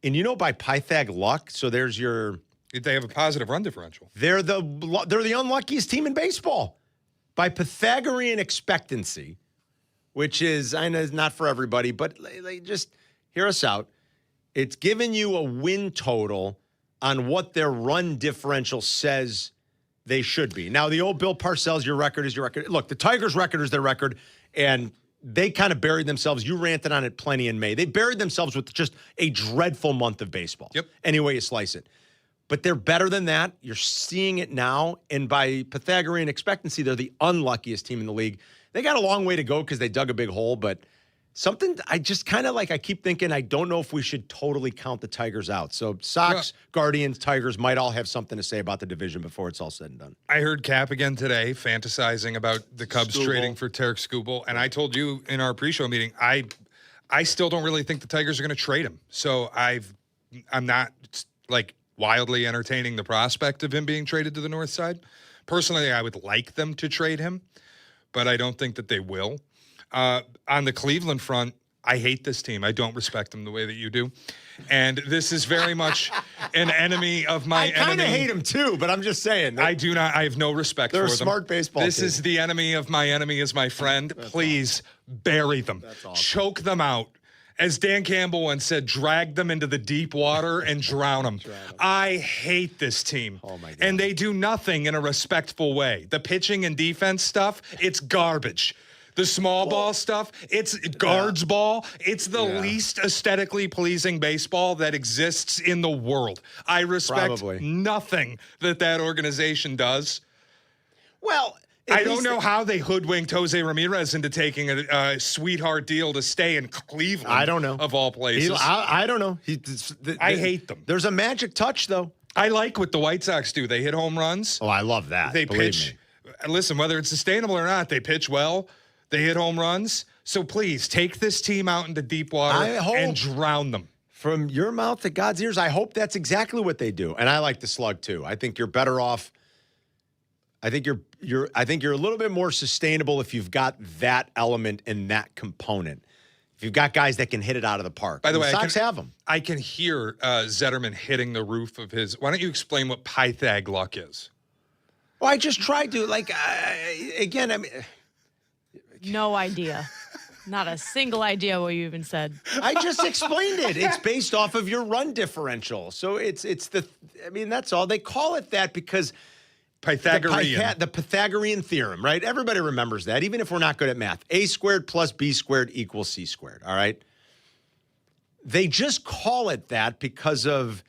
And by Pythag luck, so there's your... They have a positive run differential. They're the unluckiest team in baseball. By Pythagorean expectancy, which is, I know, is not for everybody, but just hear us out. It's giving you a win total on what their run differential says they should be. Now, the old Bill Parcells, your record is your record. Look, the Tigers' record is their record, and they kind of buried themselves. You ranted on it plenty in May. They buried themselves with just a dreadful month of baseball. Yep. Any way you slice it. But they're better than that. You're seeing it now. And by Pythagorean expectancy, they're the unluckiest team in the league. They got a long way to go because they dug a big hole. But something I just kind of I keep thinking, I don't know if we should totally count the Tigers out. So Sox, Guardians, Tigers might all have something to say about the division before it's all said and done. I heard Kap again today fantasizing about the Cubs trading for Tarek Skubal. And I told you in our pre-show meeting, I still don't really think the Tigers are going to trade him. So I'm not wildly entertaining the prospect of him being traded to the North Side. Personally, I would like them to trade him, but I don't think that they will. On the Cleveland front, I hate this team. I don't respect them the way that you do. And this is very much an enemy of my enemy. I kind of hate them too, but I'm just saying. I do not. I have no respect for them. They're a smart baseball team. This is the enemy of my enemy is my friend. Please bury them. Choke them out. As Dan Campbell once said, drag them into the deep water and drown them. I hate this team. Oh my God. And they do nothing in a respectful way. The pitching and defense stuff, it's garbage. The small ball stuff, it's guards ball. It's the least aesthetically pleasing baseball that exists in the world. I respect nothing that organization does. Well, I don't know how they hoodwinked Jose Ramirez into taking a sweetheart deal to stay in Cleveland. I don't know. Of all places. I don't know. I hate them. There's a magic touch, though. I like what the White Sox do. They hit home runs. Oh, I love that. They pitch. Listen, whether it's sustainable or not, they pitch well. They hit home runs. So please, take this team out into deep water and drown them. From your mouth to God's ears, I hope that's exactly what they do. And I like the slug, too. I think you're better off. I think you're a little bit more sustainable if you've got that element and that component. If you've got guys that can hit it out of the park. By the way, Sox have them. I can hear Zetterman hitting the roof of his. Why don't you explain what Pythag luck is? Well, I just tried to. Again, I mean. No idea. Not a single idea what you even said. I just explained it. It's based off of your run differential. So that's all. They call it that because Pythagorean. The Pythagorean theorem, right? Everybody remembers that, even if we're not good at math. A squared plus B squared equals C squared, all right? They just call it that because of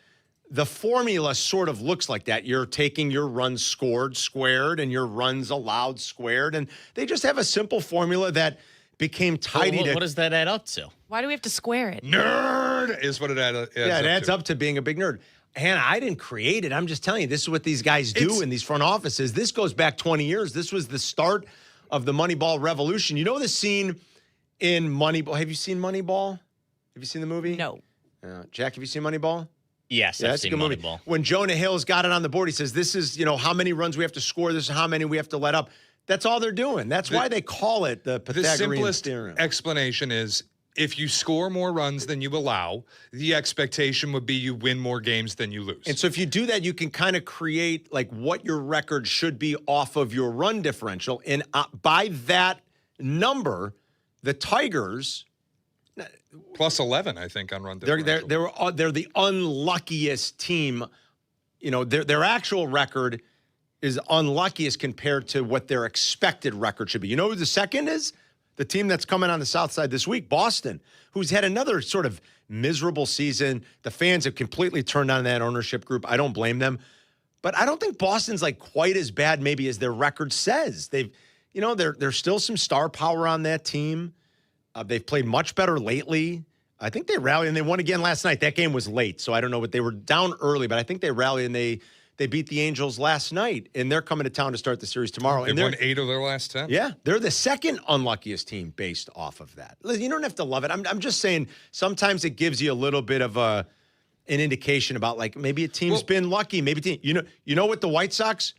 the formula sort of looks like that. You're taking your runs scored squared and your runs allowed squared, and they just have a simple formula that became tidy. What does that add up to? Why do we have to square it? Nerd is what it adds up to. Yeah, it adds up to being a big nerd. Hannah, I didn't create it. I'm just telling you, this is what these guys do in these front offices. This goes back 20 years. This was the start of the Moneyball revolution. You know the scene in Moneyball? Have you seen Moneyball? Have you seen the movie? No. Jack, have you seen Moneyball? Yes, yeah, I've seen Moneyball. When Jonah Hill's got it on the board, he says, this is, how many runs we have to score. This is how many we have to let up. That's all they're doing. That's why they call it the Pythagorean theorem. Explanation is if you score more runs than you allow, the expectation would be you win more games than you lose. And so if you do that, you can kind of create like what your record should be off of your run differential. And by that number, the Tigers plus 11, I think, on run differential. They're the unluckiest team. Their actual record is unluckiest compared to what their expected record should be. You know who the second is? The team that's coming on the south side this week, Boston, who's had another sort of miserable season. The fans have completely turned on that ownership group. I don't blame them. But I don't think Boston's like quite as bad maybe as their record says. There's still some star power on that team. They've played much better lately. I think they rallied, and they won again last night. That game was late, so I don't know, but they were down early. But I think they rallied, and they beat the Angels last night, and they're coming to town to start the series tomorrow. They've won 8 of their last 10. Yeah, they're the second unluckiest team based off of that. Listen, you don't have to love it. I'm just saying sometimes it gives you a little bit of an indication about like maybe a team's been lucky. Maybe you know what the White Sox,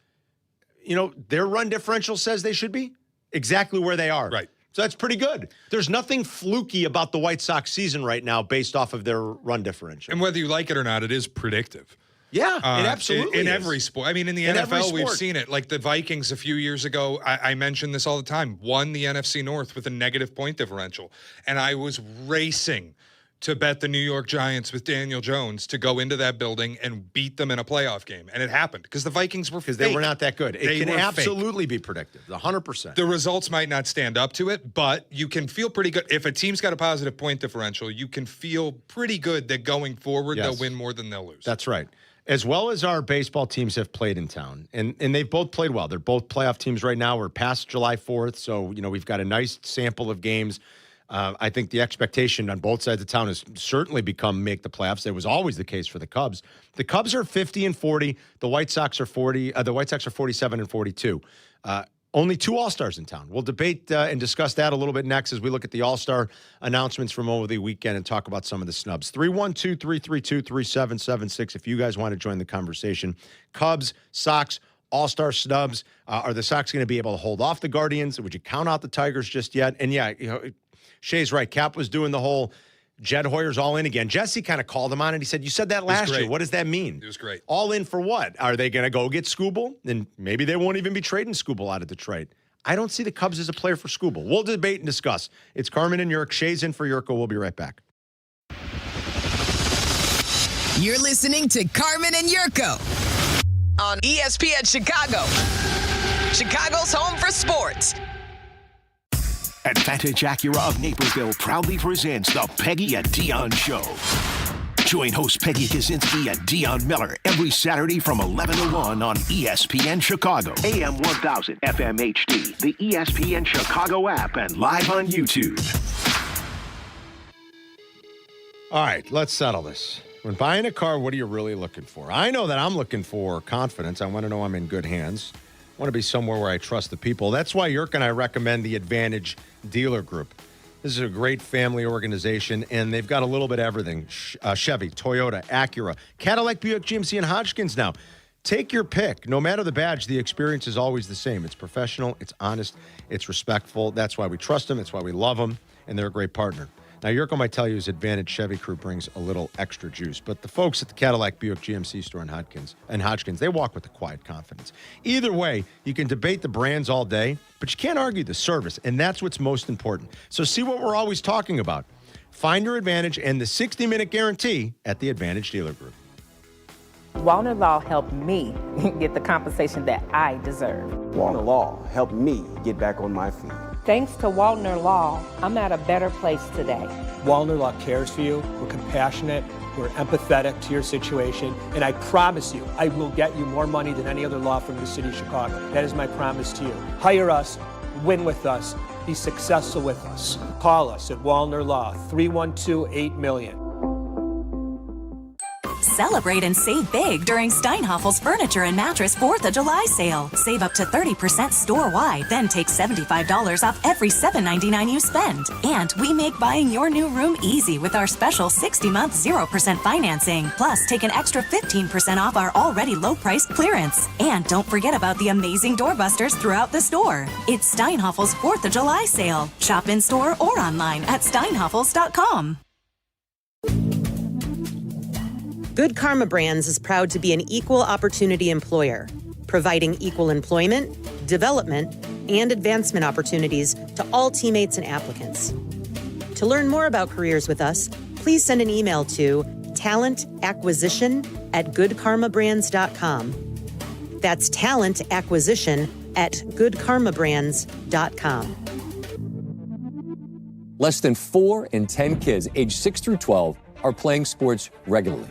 their run differential says they should be exactly where they are. Right. So that's pretty good. There's nothing fluky about the White Sox season right now based off of their run differential. And whether you like it or not, it is predictive. Yeah, it absolutely in is. every sport. I mean, in the NFL, we've seen it. Like the Vikings a few years ago, I mentioned this all the time, won the NFC North with a negative point differential. And I was racing to bet the New York Giants with Daniel Jones to go into that building and beat them in a playoff game. And it happened because the Vikings were fake. Because they were not that good. It can absolutely be predictive, 100%. The results might not stand up to it, but you can feel pretty good. If a team's got a positive point differential, you can feel pretty good that going forward, they'll win more than they'll lose. That's right. As well as our baseball teams have played in town, and they've both played well. They're both playoff teams right now. We're past July 4th, so we've got a nice sample of games. I think the expectation on both sides of town has certainly become make the playoffs. That was always the case for the Cubs. The Cubs are 50-40. The White Sox are 40. The White Sox are 47-42. Only 2 All-Stars in town. We'll debate and discuss that a little bit next as we look at the All-Star announcements from over the weekend and talk about some of the snubs. 312-332-3776 if you guys want to join the conversation. Cubs, Sox, All-Star snubs. Are the Sox going to be able to hold off the Guardians? Would you count out the Tigers just yet? And Shay's right. Cap was doing the whole Jed Hoyer's all in again. Jesse kind of called him on it. He said, you said that last year. What does that mean? It was great. All in for what? Are they going to go get Skubal? And maybe they won't even be trading Skubal out of Detroit. I don't see the Cubs as a player for Skubal. We'll debate and discuss. It's Carmen and Jurko. Shay's in for Jurko. We'll be right back. You're listening to Carmen and Jurko on ESPN Chicago. Chicago's home for sports. Advantage Acura of Naperville proudly presents the Peggy and Dion Show. Join host Peggy Kaczynski and Dion Miller every Saturday from 11 to 1 on ESPN Chicago, AM 1000, FM HD, the ESPN Chicago app, and live on YouTube. All right, let's settle this. When buying a car, what are you really looking for? I know that I'm looking for confidence. I want to know I'm in good hands. I want to be somewhere where I trust the people. That's why Jurko and I recommend the Advantage Dealer Group. This is a great family organization, and they've got a little bit of everything. Chevy, Toyota, Acura, Cadillac, Buick, GMC, and Hodgkins now. Take your pick. No matter the badge, the experience is always the same. It's professional, it's honest, it's respectful. That's why we trust them. That's why we love them, and they're a great partner. Now, Yurko might tell you his Advantage Chevy crew brings a little extra juice, but the folks at the Cadillac Buick GMC store in Hodgkins, they walk with a quiet confidence. Either way, you can debate the brands all day, but you can't argue the service, and that's what's most important. So see what we're always talking about. Find your Advantage and the 60-minute guarantee at the Advantage Dealer Group. Wallner Law helped me get the compensation that I deserve. Wallner Law helped me get back on my feet. Thanks to Wallner Law, I'm at a better place today. Wallner Law cares for you. We're compassionate. We're empathetic to your situation. And I promise you, I will get you more money than any other law firm in the city of Chicago. That is my promise to you. Hire us, win with us, be successful with us. Call us at Wallner Law, 312-8-million. Celebrate and save big during Steinhaffel's Furniture and Mattress 4th of July sale. Save up to 30% store-wide, then take $75 off every $7.99 you spend. And we make buying your new room easy with our special 60-month 0% financing. Plus, take an extra 15% off our already low-priced clearance. And don't forget about the amazing doorbusters throughout the store. It's Steinhaffel's 4th of July sale. Shop in-store or online at steinhaffels.com. Good Karma Brands is proud to be an equal opportunity employer, providing equal employment, development, and advancement opportunities to all teammates and applicants. To learn more about careers with us, please send an email to talentacquisition@goodkarmabrands.com. That's talentacquisition@goodkarmabrands.com. Less than 4 in 10 kids aged 6 through 12 are playing sports regularly.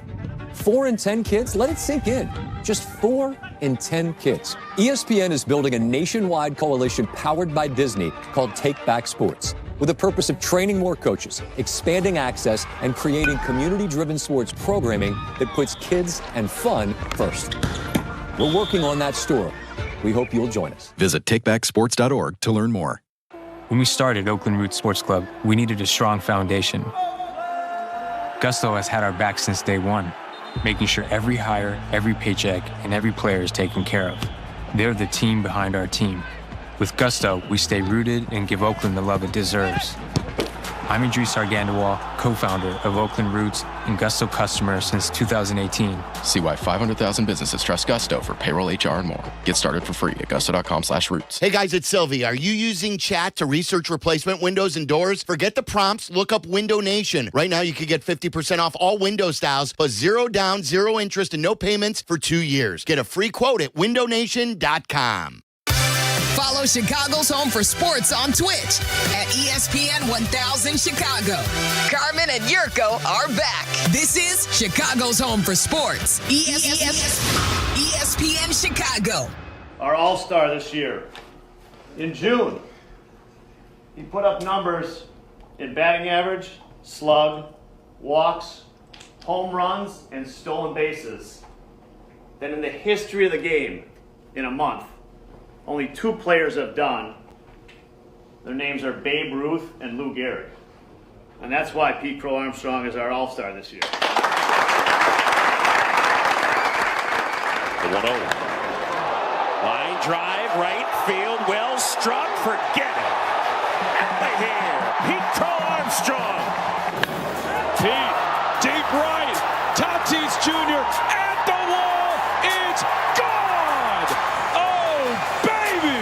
4 in 10 kids? Let it sink in. Just 4 in 10 kids. ESPN is building a nationwide coalition powered by Disney called Take Back Sports, with the purpose of training more coaches, expanding access, and creating community-driven sports programming that puts kids and fun first. We're working on that story. We hope you'll join us. Visit takebacksports.org to learn more. When we started Oakland Roots Sports Club, we needed a strong foundation. Gusto has had our back since day one, making sure every hire, every paycheck, and every player is taken care of. They're the team behind our team. With Gusto, we stay rooted and give Oakland the love it deserves. I'm Idris Argandawal, co-founder of Oakland Roots and Gusto customer since 2018. See why 500,000 businesses trust Gusto for payroll, HR, and more. Get started for free at gusto.com/roots. Hey guys, it's Sylvie. Are you using chat to research replacement windows and doors? Forget the prompts. Look up Window Nation. Right now, you could get 50% off all window styles, plus 0 down, 0 interest, and no payments for 2 years. Get a free quote at windownation.com. Follow Chicago's Home for Sports on Twitch at ESPN 1000 Chicago. Carmen and Yurko are back. This is Chicago's Home for Sports. ESPN Chicago. Our all-star this year. In June, he put up numbers in batting average, slug, walks, home runs, and stolen bases that in the history of the game, in a month, only 2 players have done. Their names are Babe Ruth and Lou Gehrig. And that's why Pete Crow Armstrong is our all-star this year. The 1-0. Line drive, right field, well struck, forget it. Out of here, Pete Crow Armstrong. Pete, deep right, Tatis Jr. at the wall, it's gone! Oh, baby!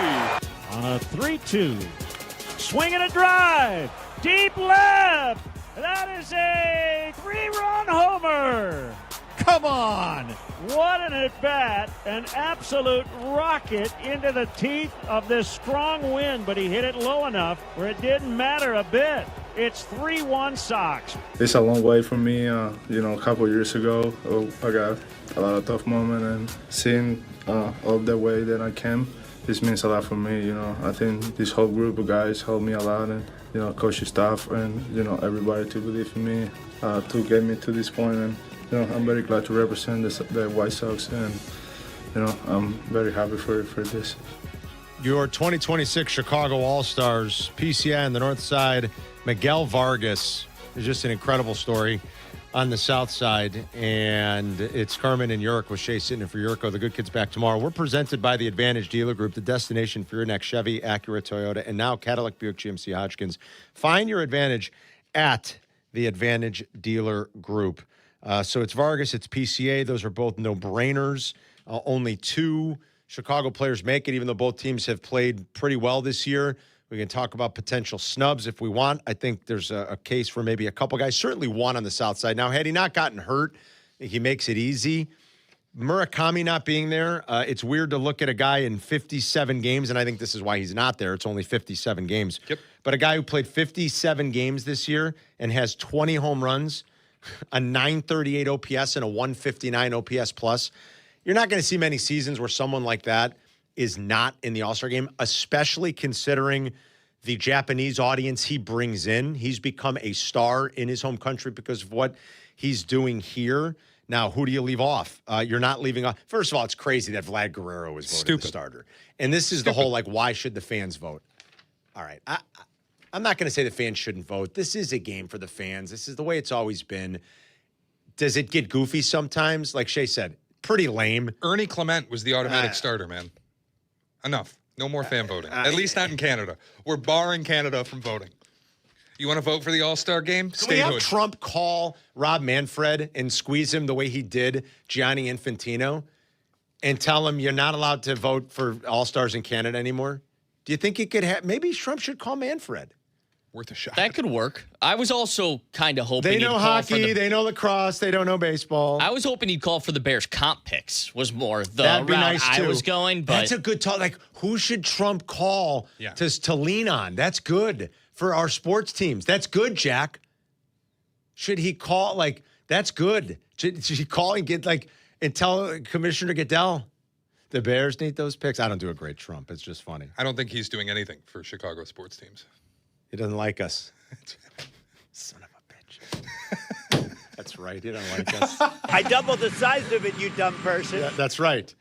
On a 3-2. Swing and a drive. Deep left. That is a 3-run homer. Come on. What an at-bat. An absolute rocket into the teeth of this strong wind, but he hit it low enough where it didn't matter a bit. It's 3-1 Sox. It's a long way from me. A couple years ago, I got a lot of tough moments, and seeing all the way that I came, this means a lot for me. I think this whole group of guys helped me a lot, and coaching staff and everybody to believe in me to get me to this point. And I'm very glad to represent the White Sox, and I'm very happy for this. Your 2026 Chicago All-Stars, PCI on the north side, Miguel Vargas is just an incredible story on the south side. And it's Carmen and Yurko with Shea sitting in for Yurko. The good kids back tomorrow. We're presented by the Advantage Dealer Group, the destination for your next Chevy, Acura, Toyota, and now Cadillac, Buick, GMC, Hodgkins. Find your Advantage at the Advantage Dealer Group. So it's Vargas, it's PCA. Those are both no-brainers. Only 2 Chicago players make it, even though both teams have played pretty well this year. We can talk about potential snubs if we want. I think there's a case for maybe a couple guys. Certainly one on the south side. Now, had he not gotten hurt, he makes it easy. Murakami not being there, it's weird to look at a guy in 57 games, and I think this is why he's not there. It's only 57 games. Yep. But a guy who played 57 games this year and has 20 home runs, a 938 OPS, and a 159 OPS plus. You're not going to see many seasons where someone like that is not in the All-Star game, especially considering the Japanese audience he brings in. He's become a star in his home country because of what he's doing here. Now, who do you leave off? You're not leaving off. First of all, it's crazy that Vlad Guerrero was voted the starter. And this is the whole, like, why should the fans vote? All right. I'm not going to say the fans shouldn't vote. This is a game for the fans. This is the way it's always been. Does it get goofy sometimes? Like Shea said, pretty lame. Ernie Clement was the automatic starter, man. Enough. No more fan voting. At least not in Canada. We're barring Canada from voting. You want to vote for the All-Star game? Can we have Trump call Rob Manfred and squeeze him the way he did Gianni Infantino and tell him you're not allowed to vote for All-Stars in Canada anymore? Do you think it could have? Maybe Trump should call Manfred. Worth a shot. That could work. I was also kind of hoping they know hockey, they know lacrosse, they don't know baseball. I was hoping he'd call for the Bears comp picks. Was more the That'd be route nice I too. was going. But that's a good talk. Like, who should Trump call to lean on? That's good for our sports teams. That's good, Jack. Should he call? Like, that's good. Should he call and get and tell Commissioner Goodell the Bears need those picks? I don't do a great Trump. It's just funny. I don't think he's doing anything for Chicago sports teams. He doesn't like us. Son of a bitch. That's right. He doesn't like us. I doubled the size of it, you dumb person. Yeah, that's right.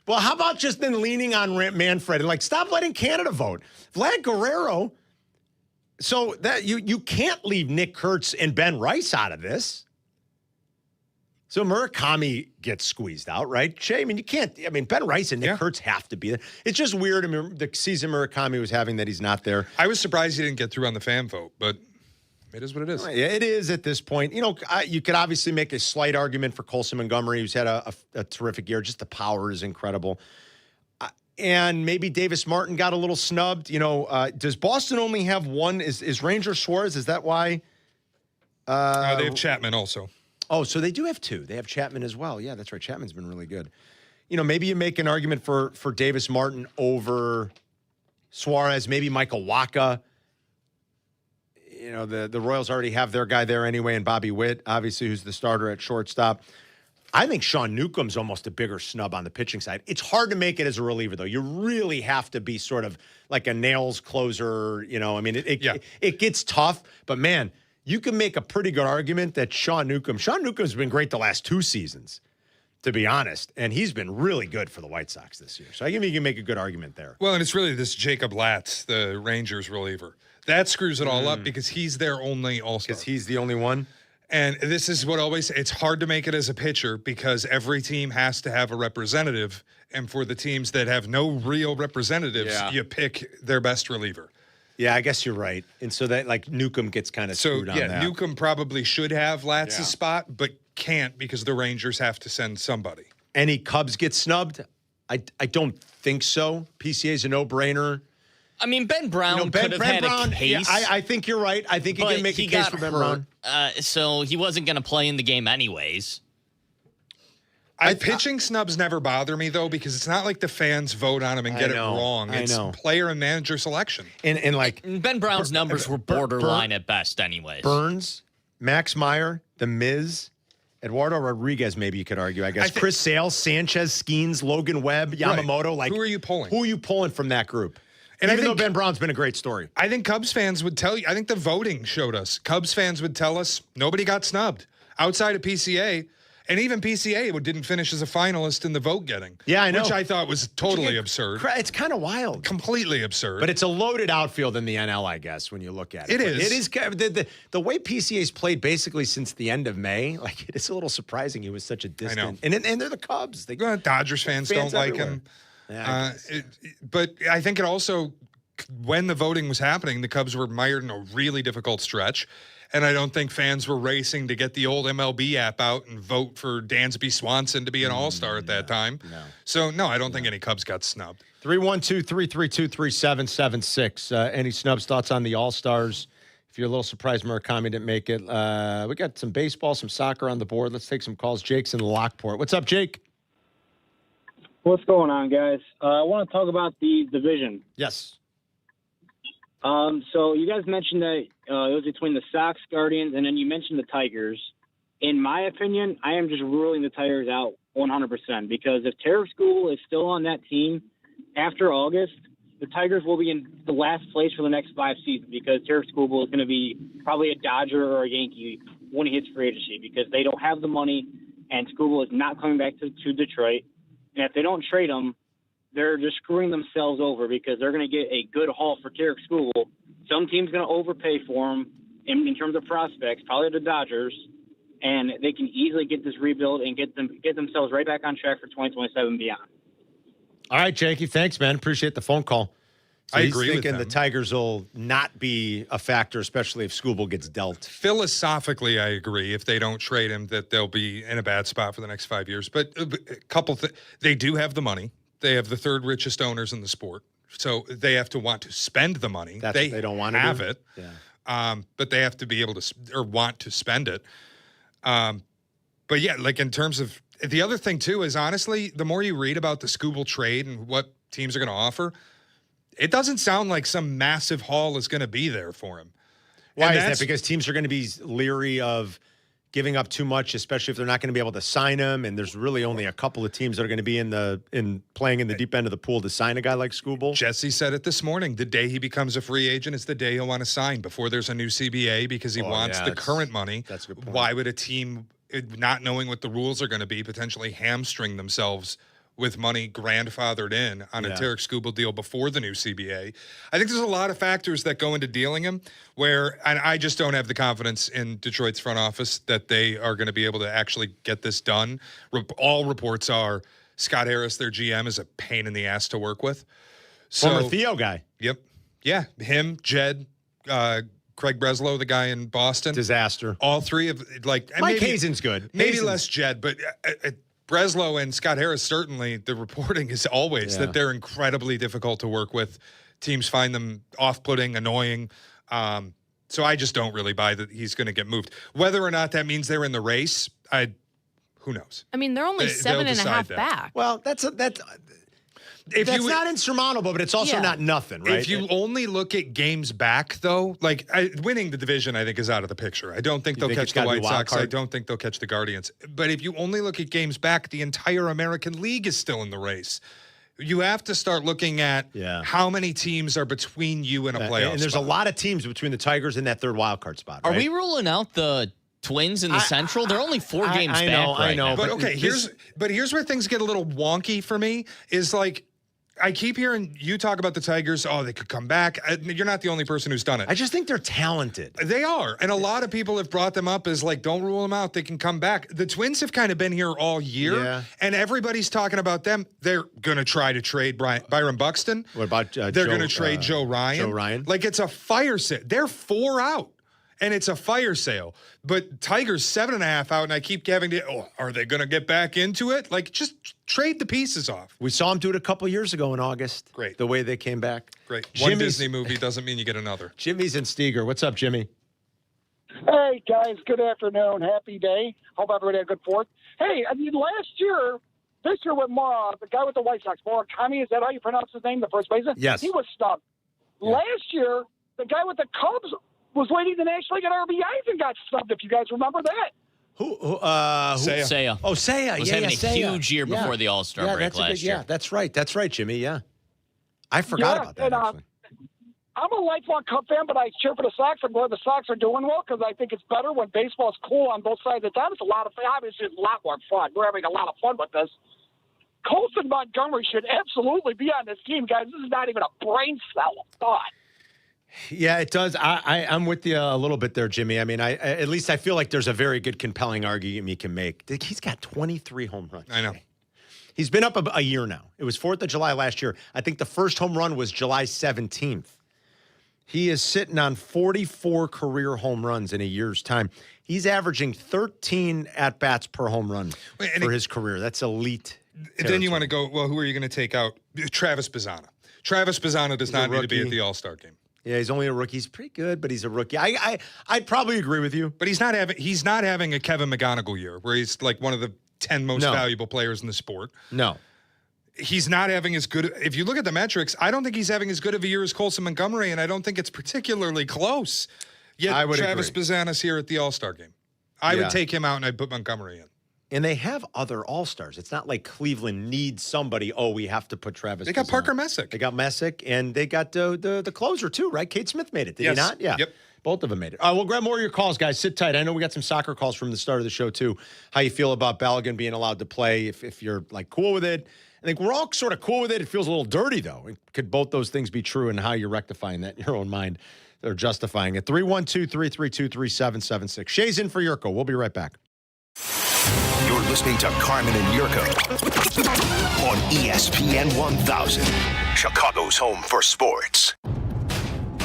Well, how about just then leaning on Manfred and stop letting Canada vote? Vlad Guerrero. So that you can't leave Nick Kurtz and Ben Rice out of this. So Murakami gets squeezed out, right? Shay, I mean, you can't. I mean, Ben Rice and Nick Kurtz have to be there. It's just weird. I mean, the season Murakami was having that he's not there. I was surprised he didn't get through on the fan vote, but it is what it is. Yeah, it is at this point. You know, you could obviously make a slight argument for Colson Montgomery, who's had a terrific year. Just the power is incredible. And maybe Davis Martin got a little snubbed. You know, does Boston only have one? Is Ranger Suarez? Is that why? They have Chapman also. Oh, so they do have 2. They have Chapman as well. Yeah, that's right. Chapman's been really good. You know, maybe you make an argument for Davis Martin over Suarez, maybe Michael Wacha. You know, the Royals already have their guy there anyway, and Bobby Witt, obviously, who's the starter at shortstop. I think Sean Newcomb's almost a bigger snub on the pitching side. It's hard to make it as a reliever, though. You really have to be sort of like a nails closer. You know, I mean, it gets tough, but man, you can make a pretty good argument that Sean Newcomb's been great the last 2 seasons, to be honest, and he's been really good for the White Sox this year. So I think you can make a good argument there. Well, and it's really this Jacob Latz, the Rangers reliever. That screws it all up because he's their only all-star. Because he's the only one? And this is what it's hard to make it as a pitcher because every team has to have a representative. And for the teams that have no real representatives, you pick their best reliever. Yeah, I guess you're right. And so that Newcomb gets kind of screwed on that. Yeah, Newcomb probably should have Latz's spot, but can't because the Rangers have to send somebody. Any Cubs get snubbed? I don't think so. PCA's a no-brainer. I mean, Ben Brown could have had a case. Yeah, I think you're right. I think you can make a case for Ben Brown. So he wasn't going to play in the game anyways. Pitching snubs never bother me, though, because it's not like the fans vote on him and get it wrong. It's player and manager selection. And Ben Brown's numbers were borderline at best anyways. Burns, Max Meyer, The Miz, Eduardo Rodriguez, maybe you could argue, I guess. Chris Sale, Sanchez, Skeens, Logan Webb, Yamamoto. Right. Who are you pulling? Who are you pulling from that group? And even though Ben Brown's been a great story. I think Cubs fans would tell you, I think the voting showed us. Cubs fans would tell us nobody got snubbed outside of PCA. And even PCA didn't finish as a finalist in the vote getting. Yeah, I know. Which I thought was totally absurd. It's kind of wild. Completely absurd. But it's a loaded outfield in the NL, I guess, when you look at it. It is. The way PCA's played basically since the end of May, it is a little surprising he was such a distant. I know. And they're the Cubs. Dodgers fans don't like him. Yeah, but I think it also, when the voting was happening, the Cubs were mired in a really difficult stretch. And I don't think fans were racing to get the old MLB app out and vote for Dansby Swanson to be an all-star at that time. No. So, no, I don't think any Cubs got snubbed. 312-332-3776. Any snubs, thoughts on the All-Stars? If you're a little surprised Murakami didn't make it. We got some baseball, some soccer on the board. Let's take some calls. Jake's in Lockport. What's up, Jake? What's going on, guys? I want to talk about the division. Yes. So you guys mentioned that it was between the Sox, Guardians, and then you mentioned the Tigers. In my opinion, I am just ruling the Tigers out 100% because if Tarek Skubal is still on that team after August, the Tigers will be in the last place for the next 5 seasons because Tarek Skubal is going to be probably a Dodger or a Yankee when he hits free agency because they don't have the money and Skubal is not coming back to Detroit. And if they don't trade him, they're just screwing themselves over because they're going to get a good haul for Tarek Skubal. Some team's going to overpay for him in terms of prospects, probably the Dodgers, and they can easily get this rebuild and get themselves right back on track for 2027 and beyond. All right, Jakey. Thanks, man. Appreciate the phone call. So I he's agree with thinking them. the Tigers will not be a factor, especially if Skubal gets dealt. Philosophically, I agree. If they don't trade him, that they'll be in a bad spot for the next 5 years. But a couple they do have the money. They have the third richest owners in the sport. So they have to want to spend the money. That's what they don't want to have do. it. Yeah. But they have to be able to or want to spend it. But yeah, like in terms of the other thing too is honestly, the more you read about the Skubal trade and what teams are going to offer, it doesn't sound like some massive haul is going to be there for him. Why is that? Because teams are going to be leery of giving up too much, especially if they're not going to be able to sign him. And there's really only a couple of teams that are going to be playing in the deep end of the pool to sign a guy like Skubal. Jesse said it this morning. The day he becomes a free agent is the day he'll want to sign before there's a new CBA because he wants the current money. That's a good point. Why would a team, not knowing what the rules are going to be, potentially hamstring themselves with money grandfathered in on a Tarek Skubal deal before the new CBA? I think there's a lot of factors that go into dealing him and I just don't have the confidence in Detroit's front office that they are going to be able to actually get this done. All reports are Scott Harris, their GM, is a pain in the ass to work with. Former Theo guy. Yep. Yeah. Him, Jed, Craig Breslow, the guy in Boston. Disaster. All three of Mike Hazen's good. Maybe less Jed, but Breslow and Scott Harris, certainly the reporting is always that they're incredibly difficult to work with. Teams find them off-putting, annoying. So I just don't really buy that he's going to get moved. Whether or not that means they're in the race, who knows? I mean, they're only 7.5 back. Well, that's not insurmountable, but it's also not nothing, right? If you only look at games back, though, like winning the division, I think is out of the picture. I don't think they'll catch the White Sox. I don't think they'll catch the Guardians. But if you only look at games back, the entire American League is still in the race. You have to start looking at how many teams are between you and a playoff And there's spot. a lot of teams between the Tigers and that third wild card spot, right? Are we ruling out the Twins in the Central? They're only 4 games back right now. But okay, here's where things get a little wonky for me is like, I keep hearing you talk about the Tigers. Oh, they could come back. You're not the only person who's done it. I just think they're talented. They are. And a lot of people have brought them up as like, don't rule them out. They can come back. The Twins have kind of been here all year. And everybody's talking about them. They're going to try to trade Byron Buxton. What about They're going to trade Joe Ryan. Like it's a fire sale. They're 4 out. And it's a fire sale. But Tigers 7.5 out, and I keep having to, are they going to get back into it? Like, just trade the pieces off. We saw them do it a couple years ago in August. Great. The way they came back. Great. One Disney movie doesn't mean you get another. Jimmy's in Steger. What's up, Jimmy? Hey, guys. Good afternoon. Happy day. Hope everybody had a good 4th. Hey, I mean, this year with the guy with the White Sox, Murakami, is that how you pronounce his name, the first baseman? Yes. He was stuck. Yeah. Last year, the guy with the Cubs was leading the National League at RBIs and got snubbed, if you guys remember that. Seiya. Oh, Seiya. Was having a huge year before the All-Star break last year. Yeah, that's right. That's right, Jimmy. Yeah. I forgot about that, actually. I'm a lifelong Cub fan, but I cheer for the Sox. I'm glad the Sox are doing well because I think it's better when baseball's cool on both sides of the town. It's a lot of fun. Obviously, it's a lot more fun. We're having a lot of fun with this. Colson Montgomery should absolutely be on this team, guys. This is not even a brain cell of thought. Yeah, it does. I'm with you a little bit there, Jimmy. I mean, at least I feel like there's a very good, compelling argument you can make. He's got 23 home runs. I know. He's been up a year now. It was 4th of July last year. I think the first home run was July 17th. He is sitting on 44 career home runs in a year's time. He's averaging 13 at-bats per home run for his career. That's elite territory. Then you want to go, well, who are you going to take out? Travis Bazzana. Travis Bazzana does not need to be at the All-Star game. Yeah, he's only a rookie. He's pretty good, but he's a rookie. I'd probably agree with you. But he's not having a Kevin McGonigal year where he's like one of the 10 most valuable players in the sport. No. He's not having as good. If you look at the metrics, I don't think he's having as good of a year as Colson Montgomery, and I don't think it's particularly close. Yet Travis Bazzana's here at the All-Star game. I would take him out and I'd put Montgomery in. And they have other All-Stars. It's not like Cleveland needs somebody. Oh, we have to put Travis. They got Parker Messick. They got Messick, and they got the closer too, right? Kate Smith made it. Did he not? Yeah. Yep. Both of them made it. All right, we'll grab more of your calls, guys. Sit tight. I know we got some soccer calls from the start of the show, too. How you feel about Balogun being allowed to play, if you're, like, cool with it. I think we're all sort of cool with it. It feels a little dirty, though. Could both those things be true, and how you're rectifying that in your own mind or justifying it? 312-332-3776. Shay's in for Jurko. We'll be right back. You're listening to Carmen and Jurko on ESPN 1000, Chicago's home for sports.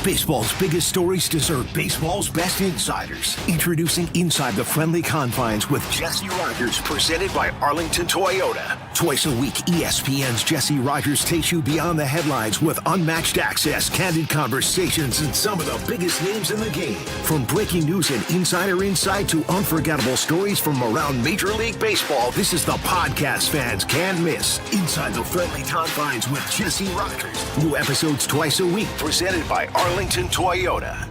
Baseball's biggest stories deserve baseball's best insiders. Introducing Inside the Friendly Confines with Jesse Rogers, presented by Arlington Toyota. Twice a week, ESPN's Jesse Rogers takes you beyond the headlines with unmatched access, candid conversations, and some of the biggest names in the game. From breaking news and insider insight to unforgettable stories from around Major League Baseball, this is the podcast fans can't miss. Inside the Friendly Confines with Jesse Rogers. New episodes twice a week, presented by Arlington Toyota.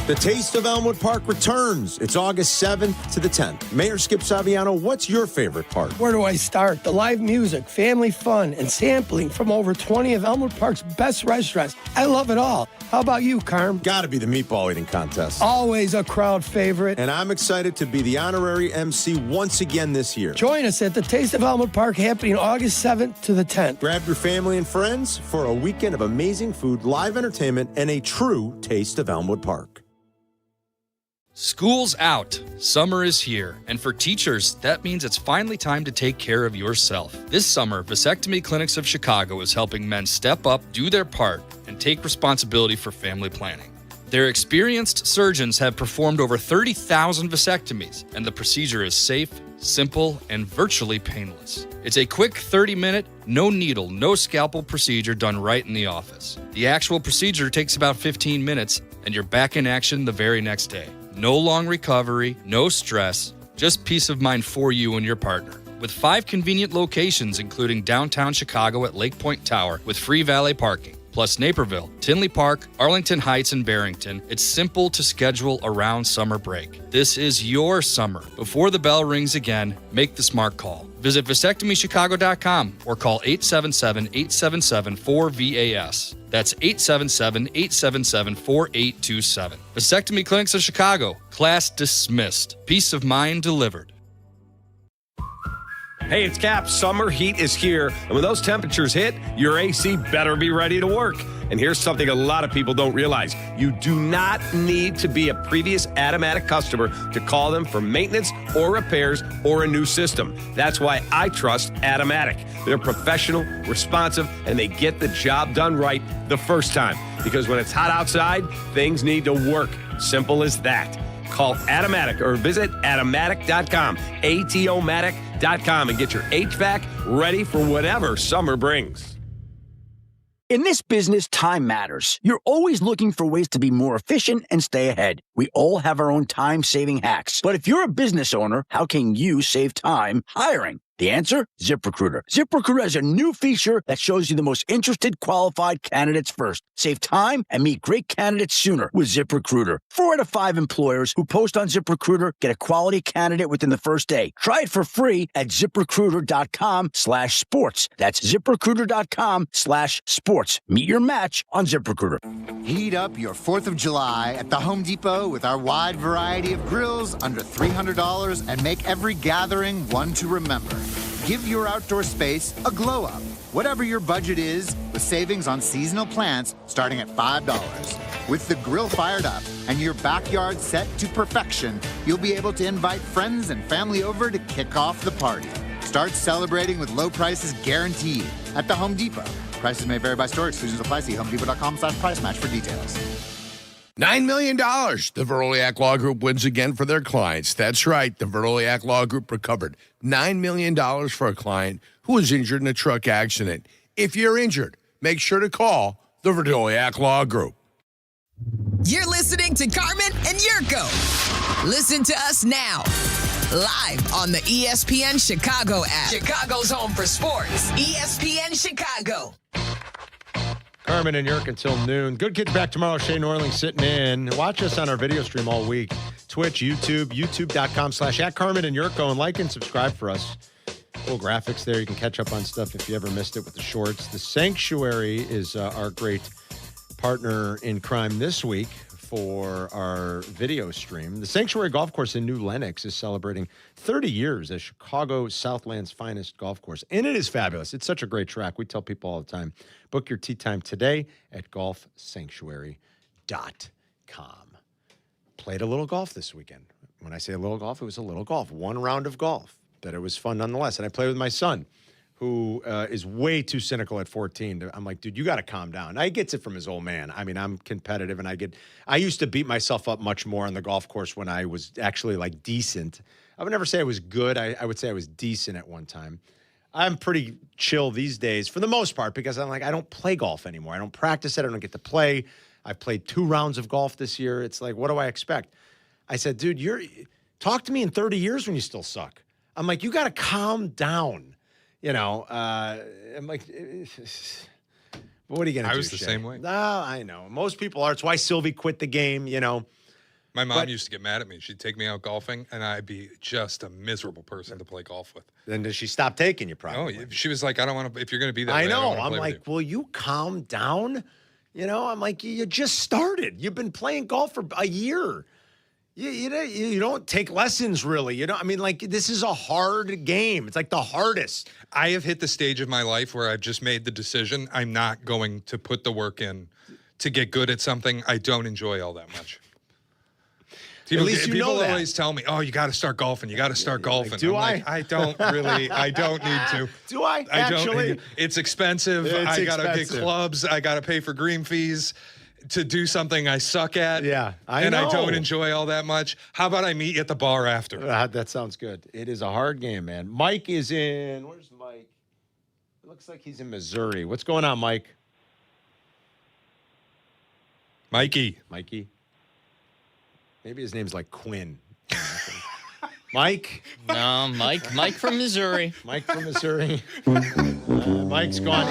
The Taste of Elmwood Park returns. It's August 7th to the 10th. Mayor Skip Saviano, what's your favorite part? Where do I start? The live music, family fun, and sampling from over 20 of Elmwood Park's best restaurants. I love it all. How about you, Carm? Gotta be the meatball eating contest. Always a crowd favorite. And I'm excited to be the honorary MC once again this year. Join us at the Taste of Elmwood Park happening August 7th to the 10th. Grab your family and friends for a weekend of amazing food, live entertainment, and a true Taste of Elmwood Park. School's out. Summer is here. And for teachers, that means it's finally time to take care of yourself. This summer, Vasectomy Clinics of Chicago is helping men step up, do their part, and take responsibility for family planning. Their experienced surgeons have performed over 30,000 vasectomies, and the procedure is safe, simple, and virtually painless. It's a quick 30-minute, no needle, no scalpel procedure done right in the office. The actual procedure takes about 15 minutes, and you're back in action the very next day. No long recovery, no stress, just peace of mind for you and your partner. With 5 convenient locations, including downtown Chicago at Lake Point Tower with free valet parking, plus Naperville, Tinley Park, Arlington Heights, and Barrington, it's simple to schedule around summer break. This is your summer. Before the bell rings again, make the smart call. Visit vasectomychicago.com or call 877-877-4VAS. That's 877-877-4827. Vasectomy Clinics of Chicago. Class dismissed. Peace of mind delivered. Hey, it's Kap. Summer heat is here, and when those temperatures hit, your AC better be ready to work. And here's something a lot of people don't realize. You do not need to be a previous Atomatic customer to call them for maintenance or repairs or a new system. That's why I trust Atomatic. They're professional, responsive, and they get the job done right the first time. Because when it's hot outside, things need to work. Simple as that. Call Atomatic or visit Atomatic.com, ATOmatic.com, and get your HVAC ready for whatever summer brings. In this business, time matters. You're always looking for ways to be more efficient and stay ahead. We all have our own time-saving hacks. But if you're a business owner, how can you save time hiring? The answer? ZipRecruiter. ZipRecruiter has a new feature that shows you the most interested qualified candidates first. Save time and meet great candidates sooner with ZipRecruiter. 4 out of 5 employers who post on ZipRecruiter get a quality candidate within the first day. Try it for free at ZipRecruiter.com/sports. That's ZipRecruiter.com/sports. Meet your match on ZipRecruiter. Heat up your 4th of July at the Home Depot with our wide variety of grills under $300 and make every gathering one to remember. Give your outdoor space a glow up. Whatever your budget is, with savings on seasonal plants starting at $5. With the grill fired up and your backyard set to perfection, you'll be able to invite friends and family over to kick off the party. Start celebrating with low prices guaranteed at the Home Depot. Prices may vary by store. Exclusions apply. See HomeDepot.com/price match for details. $9 million. The Veroliak Law Group wins again for their clients. That's right. The Veroliak Law Group recovered $9 million for a client who was injured in a truck accident. If you're injured, make sure to call the Veroliak Law Group. You're listening to Carmen and Jurko. Listen to us now, live on the ESPN Chicago app. Chicago's home for sports. ESPN Chicago. Carmen and Jurko until noon. Good Kids back tomorrow. Shea Norling sitting in. Watch us on our video stream all week. Twitch, YouTube, youtube.com/@Carmen and Jurko, and like and subscribe for us. Cool graphics there. You can catch up on stuff if you ever missed it with the shorts. The Sanctuary is our great partner in crime this week for our video stream. The Sanctuary Golf Course in New Lenox is celebrating 30 years as Chicago Southland's finest golf course. And it is fabulous. It's such a great track. We tell people all the time, book your tee time today at golfsanctuary.com. Played a little golf this weekend. When I say a little golf, it was a little golf. One round of golf, but it was fun nonetheless. And I played with my son, who is way too cynical at 14. I'm like, dude, you got to calm down. I gets it from his old man. I mean, I'm competitive, and I used to beat myself up much more on the golf course when I was actually, like, decent. I would never say I was good. I would say I was decent at one time. I'm pretty chill these days for the most part because I'm like, I don't play golf anymore. I don't practice it. I don't get to play. I've played 2 rounds of golf this year. It's like, what do I expect? I said, dude, talk to me in 30 years when you still suck. I'm like, you got to calm down. You know, I'm like, what are you going to do? I was the same way. No, I know. Most people are. It's why Silvy quit the game, you know. My mom used to get mad at me. She'd take me out golfing, and I'd be just a miserable person to play golf with. Then does she stop taking you, probably? No, she was like, I don't want to, if you're going to be that I way, know. I'm like, will you calm down? You know, I'm like, you just started. You've been playing golf for a year. You don't take lessons, really. You know, I mean, like, this is a hard game. It's like the hardest. I have hit the stage of my life where I've just made the decision I'm not going to put the work in to get good at something I don't enjoy all that much. People always tell me, oh, you got to start golfing. You got to start golfing. Like, do I? Like, I don't really. I don't need to. Do I? Actually? It's expensive. I got to get clubs. I got to pay for green fees to do something I suck at. Yeah, I don't enjoy all that much. How about I meet you at the bar after? That sounds good. It is a hard game, man. Mike is in. Where's Mike? It looks like he's in Missouri. What's going on, Mike? Mikey. Maybe his name's like Quinn. Mike? No, Mike from Missouri. Mike's gone.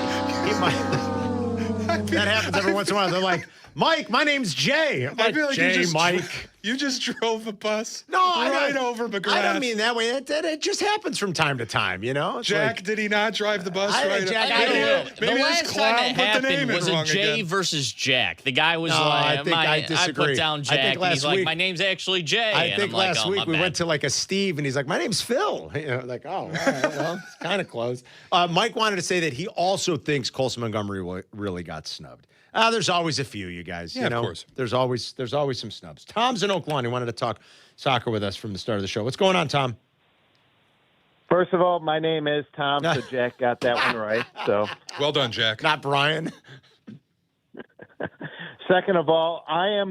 That happens every once in a while. They're like, Mike, my name's Jay. I'm like, Jay, Mike. You just drove a bus over McGrath. I don't mean that way. It just happens from time to time, you know? It's Jack, did he not drive the bus right? Jack, I don't know. Maybe the last time it happened was a Jay versus Jack. The guy was I disagree. I put down Jack, and he's like, my name's actually Jay. I think last week we went to like a Steve, and he's like, my name's Phil. You know, like, oh, all right, well, it's kind of close. Mike wanted to say that he also thinks Colson Montgomery really got snubbed. There's always a few, you guys. Yeah, you know? Of course. There's always some snubs. Tom's in Oak Lawn. He wanted to talk soccer with us from the start of the show. What's going on, Tom? First of all, my name is Tom, so Jack got that one right. So well done, Jack. Not Brian. Second of all, I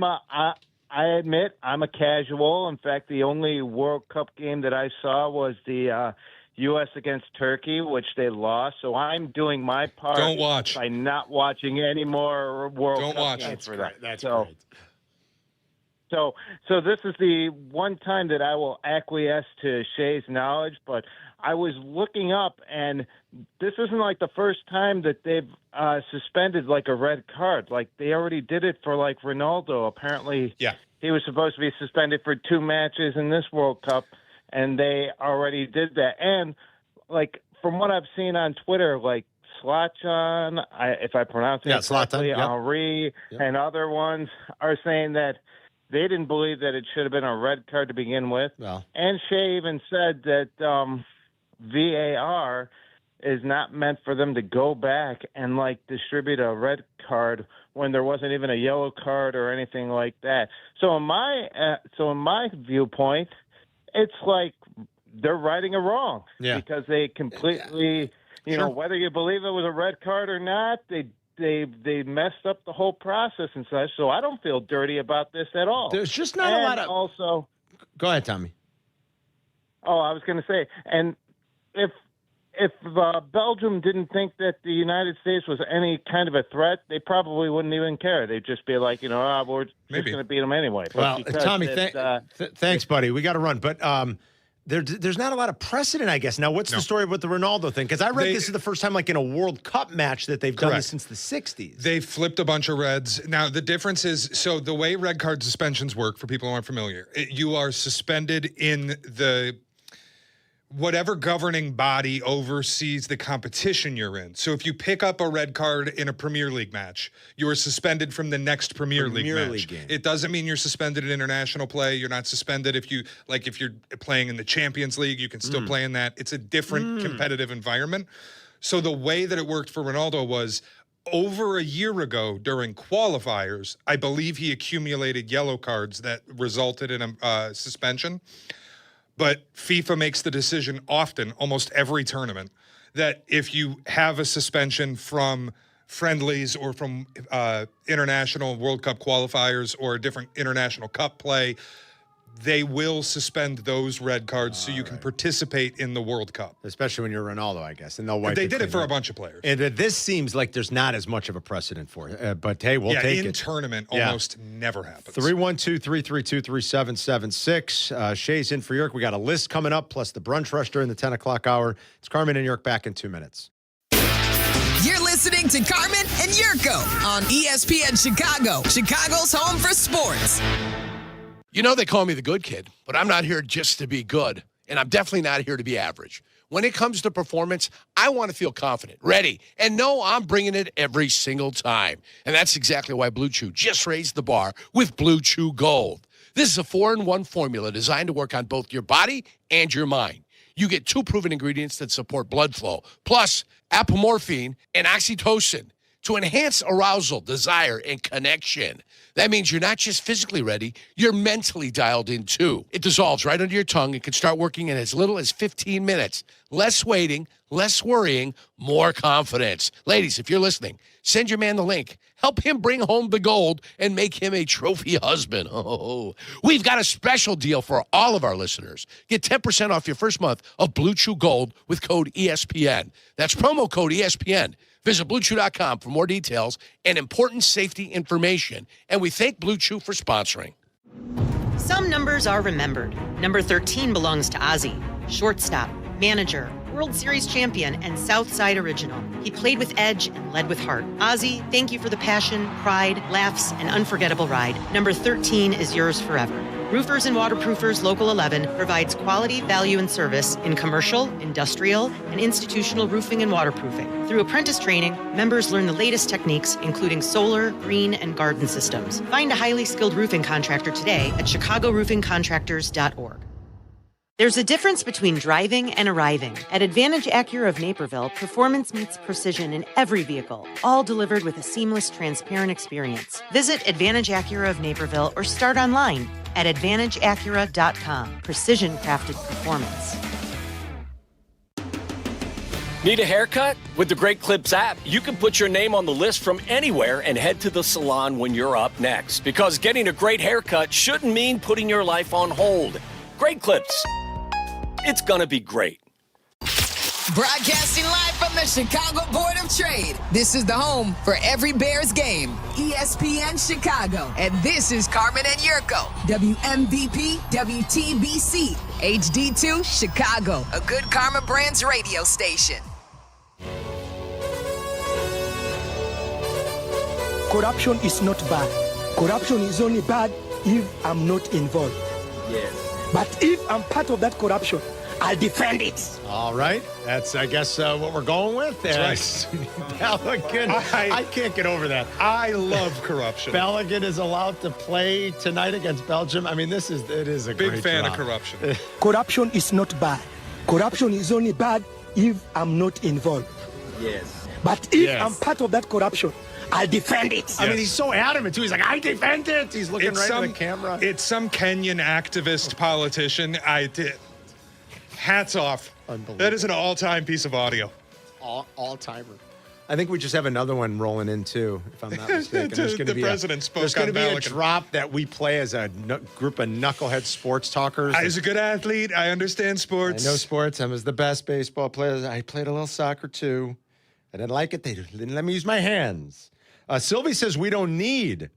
admit I'm a casual. In fact, the only World Cup game that I saw was the U.S. against Turkey, which they lost. So I'm doing my part by not watching any more World Cup games for that. That's great. So this is the one time that I will acquiesce to Shea's knowledge, but I was looking up, and this isn't like the first time that they've suspended like a red card. Like they already did it for like Ronaldo. Apparently, he was supposed to be suspended for 2 matches in this World Cup, and they already did that. And like from what I've seen on Twitter, like Zlatan, if I pronounce it correctly, Henri, and other ones are saying that they didn't believe that it should have been a red card to begin with. And Shea even said that VAR is not meant for them to go back and like distribute a red card when there wasn't even a yellow card or anything like that. So in my viewpoint, it's like they're righting a wrong because they completely you know, whether you believe it was a red card or not, they messed up the whole process and such. So I don't feel dirty about this at all. There's just not a lot of. Also, go ahead, Tommy. Oh, I was going to say, and if Belgium didn't think that the United States was any kind of a threat, they probably wouldn't even care. They'd just be like, we're just going to beat them anyway. Well, Tommy, thanks, buddy. We got to run. But there's not a lot of precedent, I guess. Now, what's the story with the Ronaldo thing? Because I read this is the first time, like, in a World Cup match that they've done this since the 60s. They've flipped a bunch of reds. Now, the difference is, so the way red card suspensions work, for people who aren't familiar, you are suspended in the whatever governing body oversees the competition you're in. So if you pick up a red card in a Premier League match, you are suspended from the next Premier League match. Game. It doesn't mean you're suspended in international play. You're not suspended if you're playing in the Champions League, you can still play in that. It's a different competitive environment. So the way that it worked for Ronaldo was over a year ago during qualifiers, I believe he accumulated yellow cards that resulted in a suspension. But FIFA makes the decision often, almost every tournament, that if you have a suspension from friendlies or from international World Cup qualifiers or a different international cup play, they will suspend those red cards so you can participate in the World Cup. Especially when you're Ronaldo, I guess. And they'll wipe They did it for a bunch of players. And this seems like there's not as much of a precedent for it. But, hey, we'll take it. In tournament, almost never happens. 312-332-3776. Shay's in for York. We got a list coming up, plus the brunch rush during the 10 o'clock hour. It's Carmen and York back in 2 minutes. You're listening to Carmen and Jurko on ESPN Chicago, Chicago's home for sports. You know, they call me the good kid, but I'm not here just to be good, and I'm definitely not here to be average. When it comes to performance, I want to feel confident, ready, and know I'm bringing it every single time. And that's exactly why Blue Chew just raised the bar with Blue Chew Gold. This is a 4-in-1 formula designed to work on both your body and your mind. You get 2 proven ingredients that support blood flow, plus apomorphine and oxytocin to enhance arousal, desire, and connection. That means you're not just physically ready, you're mentally dialed in too. It dissolves right under your tongue and can start working in as little as 15 minutes. Less waiting, less worrying, more confidence. Ladies, if you're listening, send your man the link. Help him bring home the gold and make him a trophy husband. Oh, we've got a special deal for all of our listeners. Get 10% off your first month of Blue Chew Gold with code ESPN. That's promo code ESPN. Visit BlueChew.com for more details and important safety information. And we thank Blue Chew for sponsoring. Some numbers are remembered. Number 13 belongs to Ozzie, shortstop, manager, World Series champion, and Southside original. He played with edge and led with heart. Ozzie, thank you for the passion, pride, laughs, and unforgettable ride. Number 13 is yours forever. Roofers and Waterproofers Local 11 provides quality, value, and service in commercial, industrial, and institutional roofing and waterproofing. Through apprentice training, members learn the latest techniques, including solar, green, and garden systems. Find a highly skilled roofing contractor today at chicago-roofingcontractors.org. There's a difference between driving and arriving. At Advantage Acura of Naperville, performance meets precision in every vehicle, all delivered with a seamless, transparent experience. Visit Advantage Acura of Naperville or start online at AdvantageAcura.com. Precision-crafted performance. Need a haircut? With the Great Clips app, you can put your name on the list from anywhere and head to the salon when you're up next. Because getting a great haircut shouldn't mean putting your life on hold. Great Clips. It's gonna be great. Broadcasting live from the Chicago Board of Trade. This is the home for every Bears game. ESPN Chicago. And this is Carmen and Jurko. WMVP, WTBC, HD2, Chicago. A good Karma Brands radio station. Corruption is not bad. Corruption is only bad if I'm not involved. Yes. But if I'm part of that corruption, I'll defend it. All right. That's, I guess, what we're going with. That's right. Pelican. I can't get over that. I love corruption. Pelican is allowed to play tonight against Belgium. I mean, it is a big great fan drop. of corruption. Corruption is not bad. Corruption is only bad if I'm not involved. Yes. But if I'm part of that corruption, I'll defend it. I mean, he's so adamant, too. He's like, I defend it. He's looking right at the camera. It's some Kenyan activist politician. Hats off. Unbelievable. That is an all-time piece of audio. all-timer. I think we just have another one rolling in, too, if I'm not mistaken. There's going to be a drop that we play as a group of knucklehead sports talkers. I was a good athlete. I understand sports. I know sports. I was the best baseball player. I played a little soccer, too. I didn't like it. They didn't let me use my hands. Sylvie says we don't need,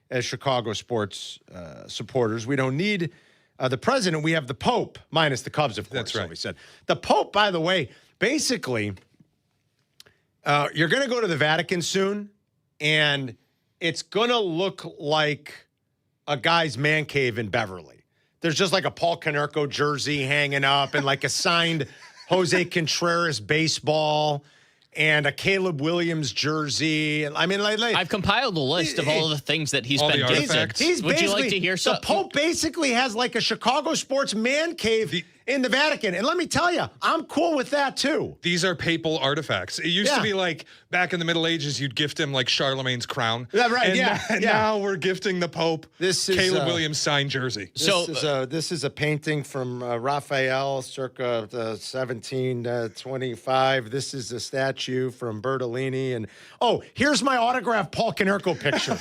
as Chicago sports supporters, we don't need the president. We have the Pope, minus the Cubs, of course, That's right. Sylvie said. The Pope, by the way, basically... you're going to go to the Vatican soon, and it's going to look like a guy's man cave in Beverly. There's just like a Paul Konerko jersey hanging up and like a signed Jose Contreras baseball and a Caleb Williams jersey. I mean, I've compiled a list of all of the things that he's been gifted. Would you like to hear something? The Pope basically has like a Chicago sports man cave in the Vatican. And let me tell you, I'm cool with that too. These are papal artifacts. It used to be like back in the Middle Ages, you'd gift him like Charlemagne's crown. Yeah, right. And now we're gifting the Pope Caleb Williams signed jersey. This is a painting from Raphael circa 1725. This is a statue from Bertolini. And here's my autographed Paul Konerko picture.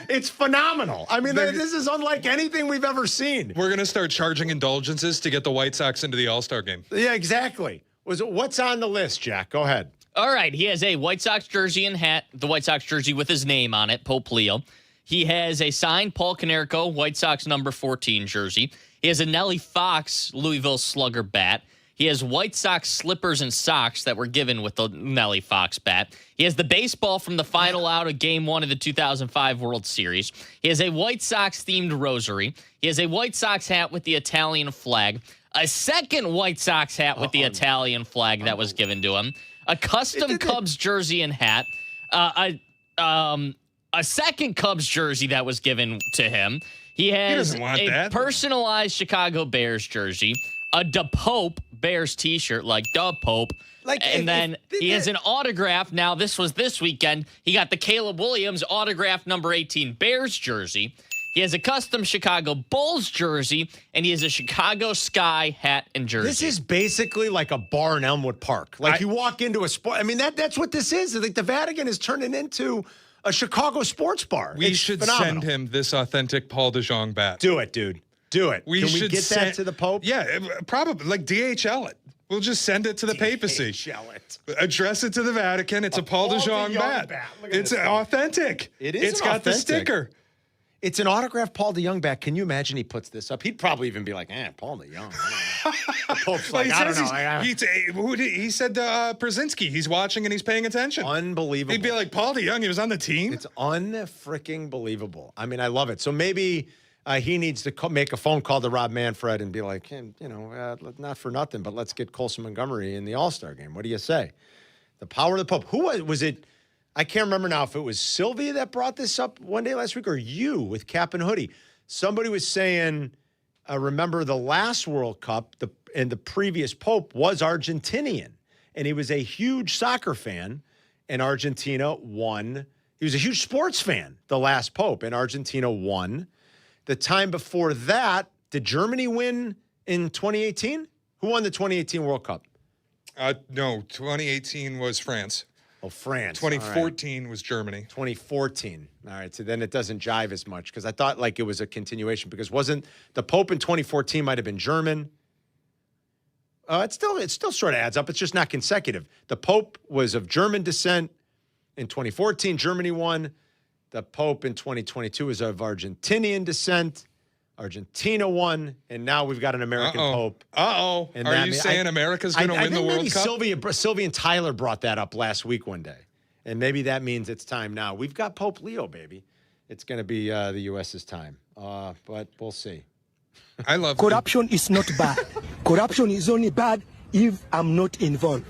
It's phenomenal. I mean, this is unlike anything we've ever seen. We're going to start charging indulgences to get the White Sox into the All-Star game. Yeah, exactly. What's on the list, Jack? Go ahead. All right. He has a White Sox jersey and hat, the White Sox jersey with his name on it, Pope Leo. He has a signed Paul Konerko White Sox number 14 jersey. He has a Nellie Fox Louisville Slugger bat. He has White Sox slippers and socks that were given with the Nellie Fox bat. He has the baseball from the final out of Game 1 of the 2005 World Series. He has a White Sox-themed rosary. He has a White Sox hat with the Italian flag. A second White Sox hat with the Italian flag that was given to him. A custom Cubs jersey and hat. A second Cubs jersey that was given to him. He has a personalized Chicago Bears jersey. A Da Pope Bears t-shirt, like Da Pope. He has an autograph. Now, this was this weekend. He got the Caleb Williams autograph number 18 Bears jersey. He has a custom Chicago Bulls jersey, and he has a Chicago Sky hat and jersey. This is basically like a bar in Elmwood Park. You walk into a sport. I mean, that's what this is. Like the Vatican is turning into a Chicago sports bar. We should send him this authentic Paul DeJong bat. Do it, dude. Do it. Can we get that to the Pope? Yeah, probably. Like DHL it. We'll just send it to the papacy. DHL it. Address it to the Vatican. It's a Paul DeJong bat. It's authentic. It is. It's got the sticker. It's an autographed Paul DeJong bat. Can you imagine he puts this up? He'd probably even be like, Paul DeJong. The Pope's like, I don't know. He said to Brzezinski, he's watching and he's paying attention. Unbelievable. He'd be like, Paul DeJong, he was on the team? It's unfreaking believable. I mean, I love it. So maybe he needs to make a phone call to Rob Manfred and be like, not for nothing, but let's get Colson Montgomery in the All-Star game. What do you say? The power of the Pope. Who was it? I can't remember now if it was Sylvia that brought this up one day last week or you with Cap and Hoodie. Somebody was saying, remember the last World Cup and the previous Pope was Argentinian. And he was a huge soccer fan, and Argentina won. He was a huge sports fan, the last Pope, and Argentina won. The time before that, did Germany win in 2018? Who won the 2018 World Cup? No, 2018 was France. Oh, France. 2014 was Germany. 2014. All right, so then it doesn't jive as much because I thought like it was a continuation because wasn't the Pope in 2014 might have been German. It still sort of adds up. It's just not consecutive. The Pope was of German descent. In 2014, Germany won. The Pope in 2022 is of Argentinian descent. Argentina won, and now we've got an American Pope. Are you saying America's going to win the World Cup? Sylvia and Tyler brought that up last week one day, and maybe that means it's time now. We've got Pope Leo, baby. It's going to be the U.S.'s time, but we'll see. I love corruption is not bad. Corruption is only bad if I'm not involved.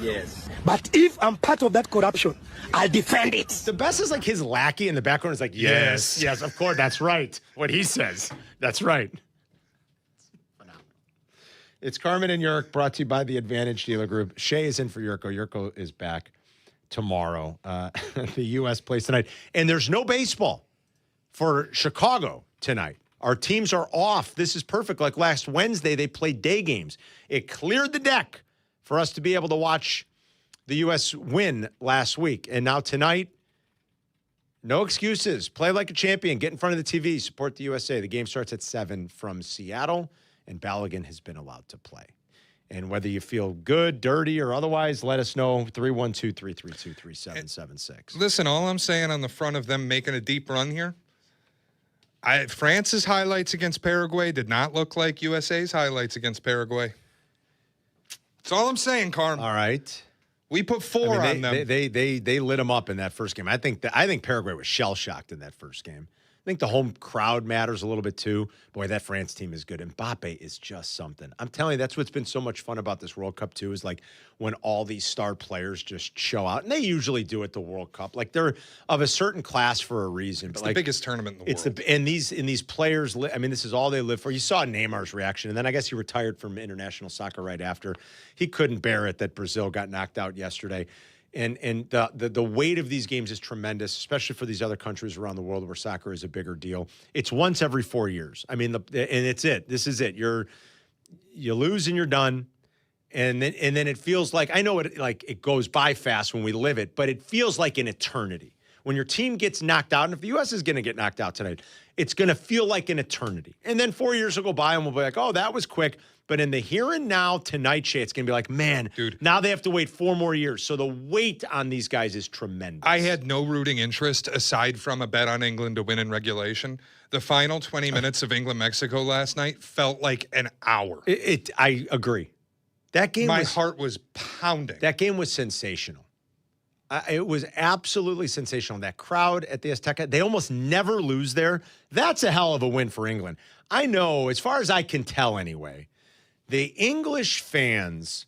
Yes. But if I'm part of that corruption, I'll defend it. The best is like his lackey in the background is like, yes, of course, that's right. What he says. That's right. It's Carmen and Jurko, brought to you by the Advantage Dealer Group. Shea is in for Jurko. Jurko is back tomorrow. The U.S. plays tonight. And there's no baseball for Chicago tonight. Our teams are off. This is perfect. Like last Wednesday, they played day games. It cleared the deck for us to be able to watch the U.S. win last week. And now tonight, no excuses. Play like a champion. Get in front of the TV. Support the USA. The game starts at 7 from Seattle, and Balogun has been allowed to play. And whether you feel good, dirty, or otherwise, let us know. 312-332-3776. Listen, all I'm saying on the front of them making a deep run here, France's highlights against Paraguay did not look like USA's highlights against Paraguay. That's all I'm saying, Carm. All right. We put 4 on them. They lit them up in that first game. I think Paraguay was shell-shocked in that first game. I think the home crowd matters a little bit too. Boy, that France team is good. Mbappe is just something. I'm telling you, that's what's been so much fun about this World Cup too, is like when all these star players just show out. And they usually do at the World Cup. Like they're of a certain class for a reason. It's but the biggest tournament in the world. And these players, I mean, this is all they live for. You saw Neymar's reaction. And then I guess he retired from international soccer right after. He couldn't bear it that Brazil got knocked out yesterday. And the weight of these games is tremendous, especially for these other countries around the world where soccer is a bigger deal. It's once every 4 years. I mean, and it's it. This is it. You lose and you're done, and then it feels like, I know it goes by fast when we live it, but it feels like an eternity when your team gets knocked out. And if the U.S. is going to get knocked out tonight, it's going to feel like an eternity. And then 4 years will go by, and we'll be like, oh, that was quick. But in the here and now tonight, Shay, it's going to be like, man, dude, now they have to wait 4 more years. So the weight on these guys is tremendous. I had no rooting interest aside from a bet on England to win in regulation. The final 20 minutes of England-Mexico last night felt like an hour. I agree. That game, my heart was pounding. That game was sensational. It was absolutely sensational. That crowd at the Azteca, they almost never lose there. That's a hell of a win for England. I know, as far as I can tell anyway, the English fans,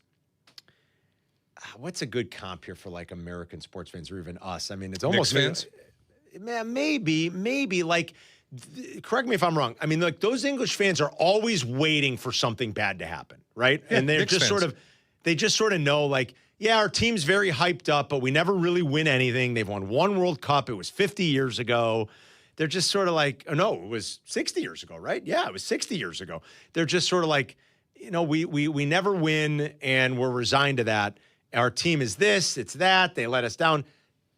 what's a good comp here for like American sports fans or even us? I mean, it's almost Knicks fans. Man, maybe like, correct me if I'm wrong. I mean, like those English fans are always waiting for something bad to happen, right? Yeah, and they're Knicks just fans. they just sort of know like, yeah, our team's very hyped up, but we never really win anything. They've won one World Cup. It was 50 years ago. They're just sort of like, oh no, it was 60 years ago, right? Yeah, it was 60 years ago. They're just sort of like, you know, we never win, and we're resigned to that. Our team is this, it's that. They let us down.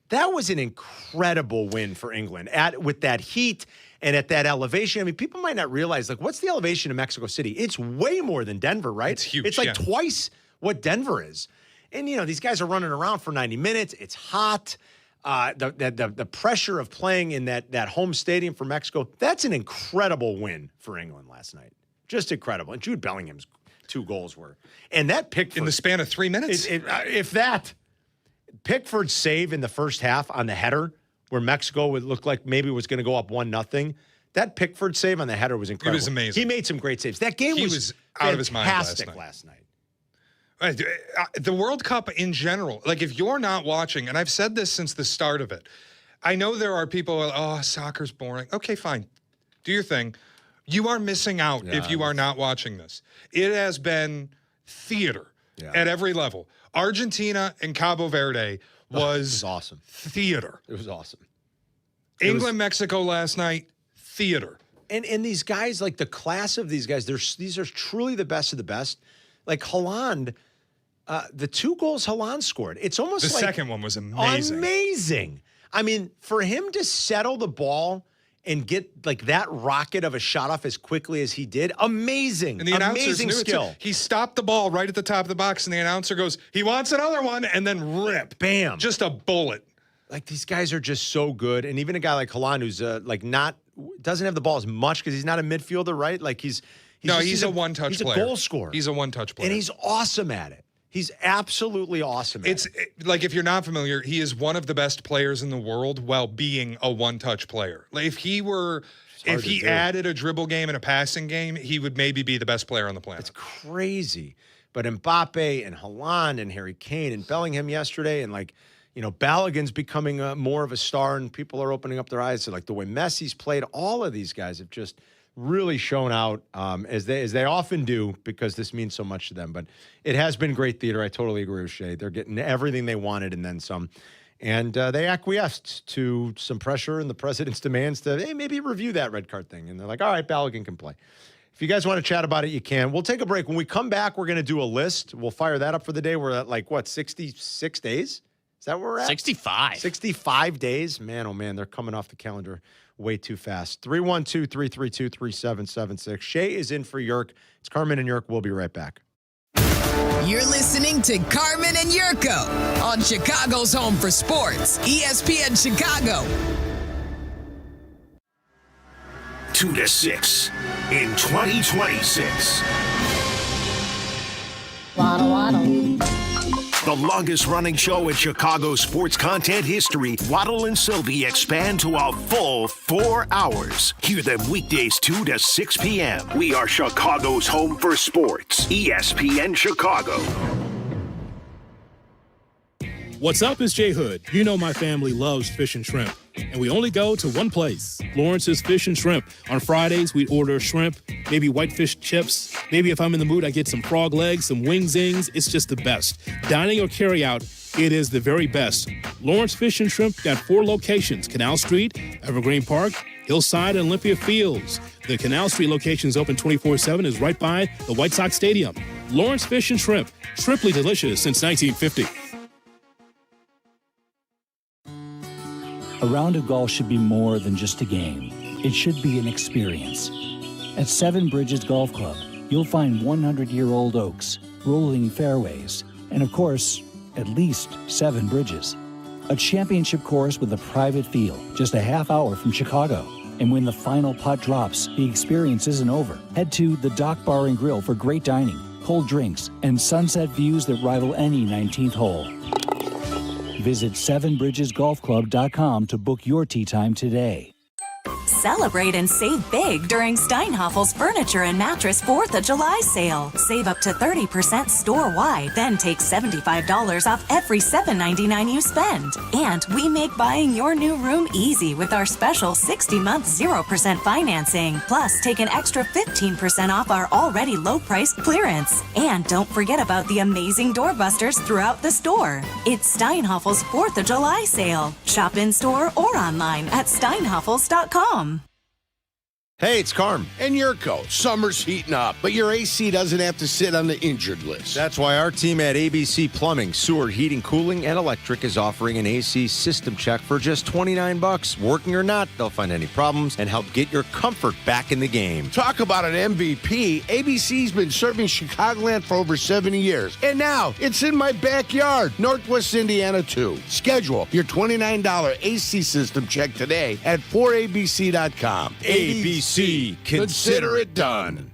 That was an incredible win for England with that heat and at that elevation. I mean, people might not realize, like, what's the elevation of Mexico City? It's way more than Denver, right? It's huge. It's like twice what Denver is. And, you know, these guys are running around for 90 minutes. It's hot. The pressure of playing in that home stadium for Mexico, that's an incredible win for England last night. Just incredible. And Jude Bellingham's 2 goals were. And that Pickford. In the span of 3 minutes? If that. Pickford's save in the first half on the header, where Mexico would look like maybe was going to go up 1-0. That Pickford save on the header was incredible. It was amazing. He made some great saves. That game was out of his mind last night. The World Cup in general, like if you're not watching, and I've said this since the start of it, I know there are people who are like, oh, soccer's boring. Okay, fine. Do your thing. You are missing out if you are not watching this. It has been theater at every level. Argentina and Cabo Verde was awesome. Theater. It was awesome. England, Mexico last night, theater. And these guys, like the class of these guys, these are truly the best of the best. Like Haaland, the 2 goals Haaland scored, it's almost the like second one was amazing. Amazing. I mean, for him to settle the ball and get like that rocket of a shot off as quickly as he did, amazing. And the announcers amazing knew skill. it too. He stopped the ball right at the top of the box, and the announcer goes, he wants another one, and then rip. Bam. Just a bullet. Like these guys are just so good. And even a guy like Haaland who's doesn't have the ball as much because he's not a midfielder, right? Like he's a one-touch player. He's a goal scorer. He's a one-touch player. And he's awesome at it. He's absolutely awesome at it. Like, if you're not familiar, he is one of the best players in the world while being a one-touch player. Like, if he added a dribble game and a passing game, he would maybe be the best player on the planet. It's crazy. But Mbappe and Haaland and Harry Kane and Bellingham yesterday, and like, you know, Balogun's becoming more of a star, and people are opening up their eyes to like the way Messi's played. All of these guys have just really shown out as they often do, because this means so much to them. But it has been great theater. I totally agree with Shay. They're getting everything they wanted and then some. And they acquiesced to some pressure and the president's demands to, hey, maybe review that red card thing. And they're like, all right, Balogun can play. If you guys want to chat about it, you can. We'll take a break. When we come back, we're going to do a list. We'll fire that up for the day. We're at, 66 days? Is that where we're at? 65. 65 days? Man, oh, man, they're coming off the calendar way too fast. 312-332-3776. Shay is in for Yerk. It's Carmen and Yerk. We'll be right back. You're listening to Carmen and Jurko on Chicago's home for sports, ESPN Chicago. 2 to 6 in 2026. Waddle, waddle. The longest running show in Chicago sports content history, Waddle and Silvy expand to a full 4 hours. Hear them weekdays 2 to 6 p.m. We are Chicago's home for sports, ESPN Chicago. What's up, it's J Hood. You know my family loves fish and shrimp, and we only go to one place, Lawrence's Fish and Shrimp. On Fridays, we order shrimp, maybe whitefish chips. Maybe if I'm in the mood, I get some frog legs, some wing zings. It's just the best. Dining or carry out, it is the very best. Lawrence Fish and Shrimp got 4 locations: Canal Street, Evergreen Park, Hillside, and Olympia Fields. The Canal Street location is open 24/7, is right by the White Sox Stadium. Lawrence Fish and Shrimp, shrimply delicious since 1950. A round of golf should be more than just a game. It should be an experience. At Seven Bridges Golf Club, you'll find 100-year-old oaks, rolling fairways, and of course, at least 7 bridges. A championship course with a private field, just a half hour from Chicago. And when the final putt drops, the experience isn't over. Head to the Dock Bar and Grill for great dining, cold drinks, and sunset views that rival any 19th hole. Visit sevenbridgesgolfclub.com to book your tee time today. Celebrate and save big during Steinhaffel's Furniture and Mattress 4th of July sale. Save up to 30% store-wide, then take $75 off every $7.99 you spend. And we make buying your new room easy with our special 60-month 0% financing. Plus, take an extra 15% off our already low-priced clearance. And don't forget about the amazing doorbusters throughout the store. It's Steinhaffel's 4th of July sale. Shop in-store or online at steinhaffels.com. Hey, it's Carm and Jurko. Summer's heating up, but your AC doesn't have to sit on the injured list. That's why our team at ABC Plumbing, Sewer, Heating, Cooling, and Electric is offering an AC system check for just $29. Working or not, they'll find any problems and help get your comfort back in the game. Talk about an MVP. ABC's been serving Chicagoland for over 70 years. And now, it's in my backyard, Northwest Indiana, too. Schedule your $29 AC system check today at 4abc.com. ABC. Consider it done.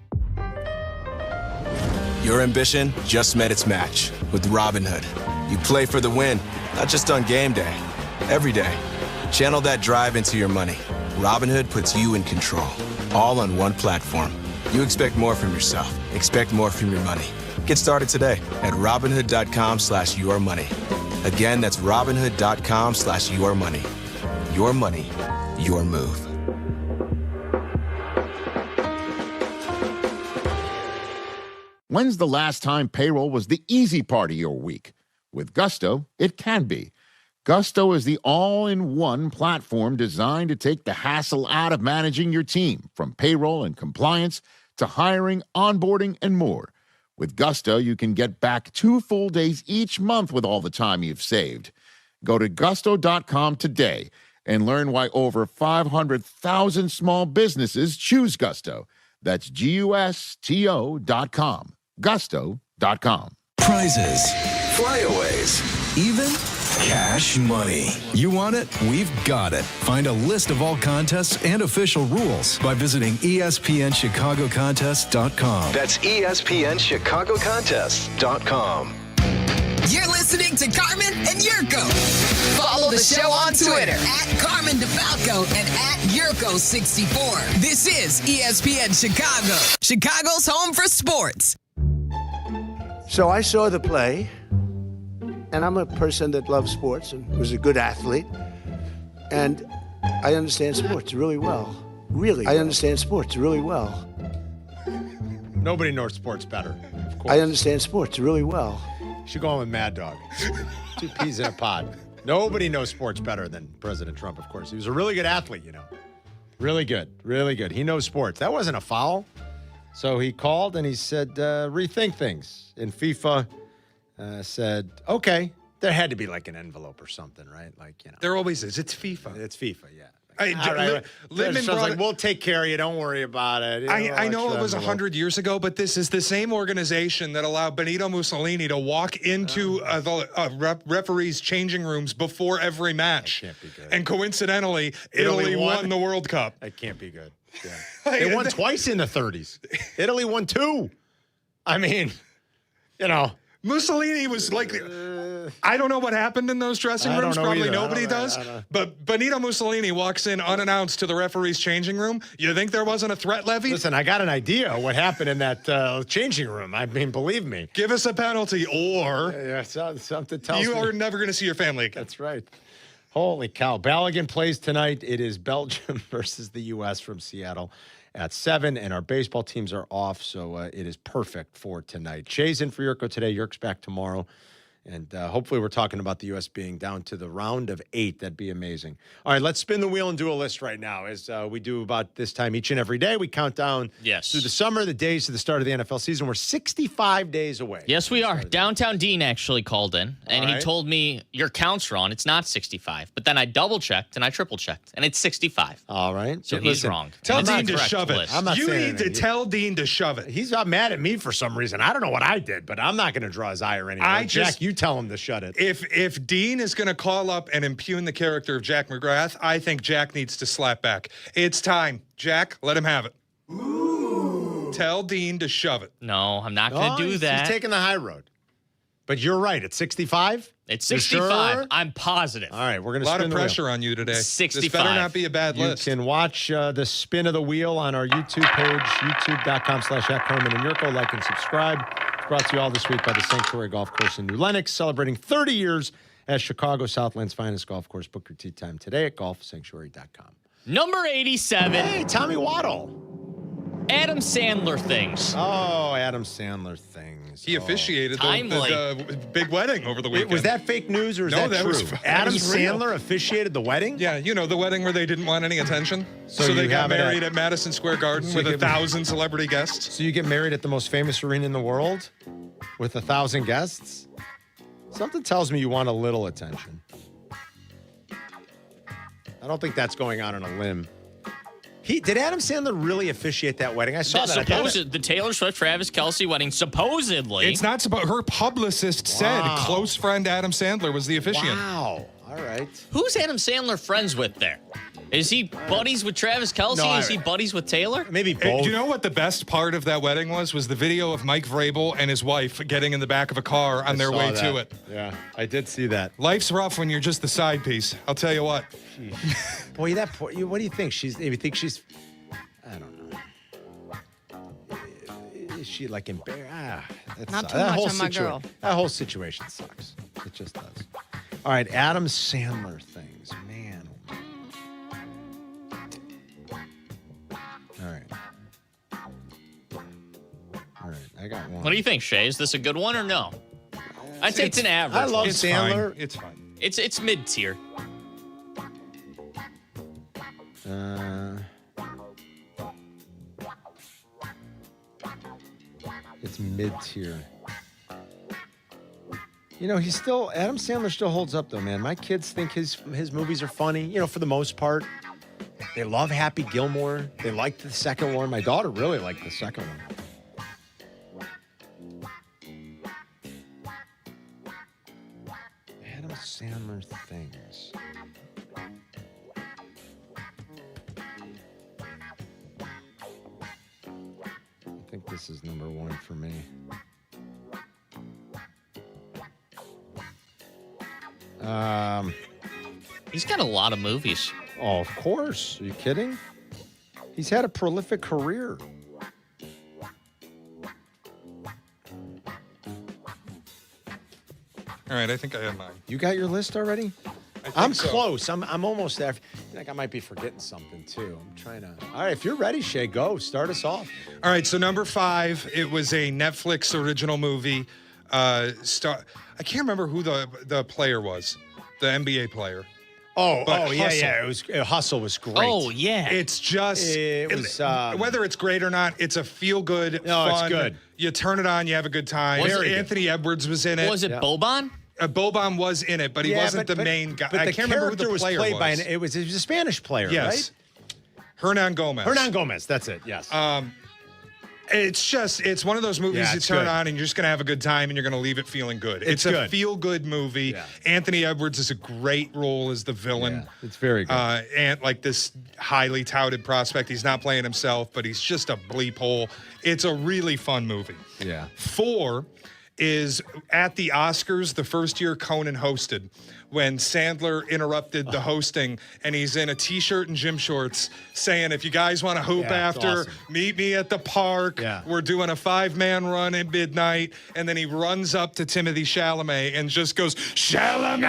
Your ambition just met its match with Robinhood. You play for the win, not just on game day, every day. Channel that drive into your money. Robinhood puts you in control, all on one platform. You expect more from yourself. Expect more from your money. Get started today at Robinhood.com/yourmoney. Again, that's Robinhood.com/yourmoney. Your money, your move. When's the last time payroll was the easy part of your week? With Gusto, it can be. Gusto is the all-in-one platform designed to take the hassle out of managing your team, from payroll and compliance to hiring, onboarding, and more. With Gusto, you can get back 2 full days each month with all the time you've saved. Go to gusto.com today and learn why over 500,000 small businesses choose Gusto. That's GUSTO.com. Gusto.com. Prizes, flyaways, even cash money. You want it? We've got it. Find a list of all contests and official rules by visiting ESPNChicagoContests.com. That's ESPNChicagoContests.com. You're listening to Carmen and Jurko. Follow the show on Twitter at Carmen DeFalco and at Jurko64. This is ESPN Chicago, Chicago's home for sports. So I saw the play, and I'm a person that loves sports and was a good athlete, and I understand sports really well. I understand sports really well. Nobody knows sports better, of course. I understand sports really well. You should go on with Mad Dog. 2 peas in a pod. Nobody knows sports better than President Trump, of course. He was a really good athlete, you know. Really good. Really good. He knows sports. That wasn't a foul. So he called and he said, rethink things. And FIFA said, okay. There had to be like an envelope or something, right? Like, you know. There always is. It's FIFA. It's FIFA, yeah. Littman brought like, we'll take care of you. Don't worry about it. I know it was 100 years ago, but this is the same organization that allowed Benito Mussolini to walk into the referees' changing rooms before every match. That can't be good. And coincidentally, Italy won the World Cup. That can't be good. Yeah. They won twice in the 30s. Italy won 2. I mean, you know. Mussolini was like, I don't know what happened in those dressing rooms. Probably nobody does. But Benito Mussolini walks in unannounced to the referee's changing room. You think there wasn't a threat levied? Listen, I got an idea what happened in that changing room. I mean, believe me. Give us a penalty or something tells you me. are never going to see your family again. That's right. Holy cow. Balogun plays tonight. It is Belgium versus the U.S. from Seattle at 7, and our baseball teams are off, so it is perfect for tonight. Shay's in for Yurko today. Yurk's back tomorrow. And hopefully we're talking about the U.S. being down to the round of 8. That'd be amazing. All right, let's spin the wheel and do a list right now. As we do about this time each and every day, we count down through the summer, the days to the start of the NFL season. We're 65 days away. Yes, we are. Downtown Dean actually called in, and he told me, your count's wrong. It's not 65. But then I double-checked and I triple-checked, and it's 65. All right. So he's wrong. Tell Dean to shove it. I'm not you saying need to tell Dean to shove it. He's not mad at me for some reason. I don't know what I did, but I'm not going to draw his ire anymore. Jack, you tell him to shut it. If Dean is going to call up and impugn the character of Jack McGrath, I think Jack needs to slap back. It's time. Jack, let him have it. Ooh. Tell Dean to shove it. No, I'm not going to do that. He's taking the high road. But you're right. It's 65? It's 65. Sure? I'm positive. All right, we're going to spin a lot of pressure on you today. 65. This better not be a bad list. You can watch the spin of the wheel on our YouTube page, youtube.com/@Carmen and Yurko. Like and subscribe. It's brought to you all this week by the Sanctuary Golf Course in New Lenox, celebrating 30 years as Chicago Southland's finest golf course. Book your tee time today at golfsanctuary.com. Number 87. Hey, Tommy Waddle. Adam Sandler things. Oh, Adam Sandler things. He officiated the big wedding over the weekend. Was that fake news or is that true? Adam Sandler officiated the wedding? Yeah, you know, the wedding where they didn't want any attention. So they got married at Madison Square Garden with 1,000 celebrity guests. So you get married at the most famous arena in the world with 1,000 guests? Something tells me you want a little attention. I don't think that's going out on a limb. Did Adam Sandler really officiate that wedding? I saw that. The Taylor Swift Travis Kelce wedding, supposedly. It's not supposed. Her publicist said close friend Adam Sandler was the officiant. Wow. All right. Who's Adam Sandler friends with there? Is he buddies with Travis Kelce? No, Is he buddies with Taylor? Maybe both. Do you know what the best part of that wedding was? Was the video of Mike Vrabel and his wife getting in the back of a car on their way to it. Yeah, I did see that. Life's rough when you're just the side piece. I'll tell you what. Boy, that poor, what do you think? You think she's, I don't know. Is she like embarrassed? Not too much on my girl. That whole situation sucks. It just does. All right, Adam Sandler things. Man. All right, I got one. What do you think, Shay? Is this a good one or no? I'd say it's an average. I love Sandler. It's fine. It's mid-tier. It's mid-tier. You know, Adam Sandler still holds up though, man. My kids think his movies are funny, you know, for the most part. They love Happy Gilmore. They liked the second one. My daughter really liked the second one. Adam Sandler things. I think this is number one for me. He's got a lot of movies. Oh, of course. Are you kidding? He's had a prolific career. All right, I think I have mine. You got your list already? I'm close. I'm almost there. I feel like I might be forgetting something too. I'm trying to. All right, if you're ready, Shay, go. Start us off. All right, so number 5, it was a Netflix original movie. I can't remember who the player was, the NBA player. Yeah. It was Hustle was great. Oh, yeah. It's just it was whether it's great or not, it's a feel good. No, fun. it's good. You turn it on, you have a good time. Anthony Edwards was in it. Was it Boban? Boban was in it, but he wasn't the main guy. But I the can't remember who the was player played was. by it was a Spanish player, yes. right? Hernan Gomez. That's it. Yes. It's one of those movies you turn on and you're just going to have a good time and you're going to leave it feeling good. It's a good. feel-good movie. Yeah. Anthony Edwards is a great role as the villain. Yeah, it's very good. And like this highly touted prospect. He's not playing himself, but he's just a bleep hole. It's a really fun movie. Yeah. 4 is at the Oscars, the first year Conan hosted, when Sandler interrupted the hosting, and he's in a T-shirt and gym shorts saying, if you guys want to hoop after, awesome. meet me at the park. Yeah. We're doing a 5-man run at midnight. And then he runs up to Timothée Chalamet and just goes, Chalamet!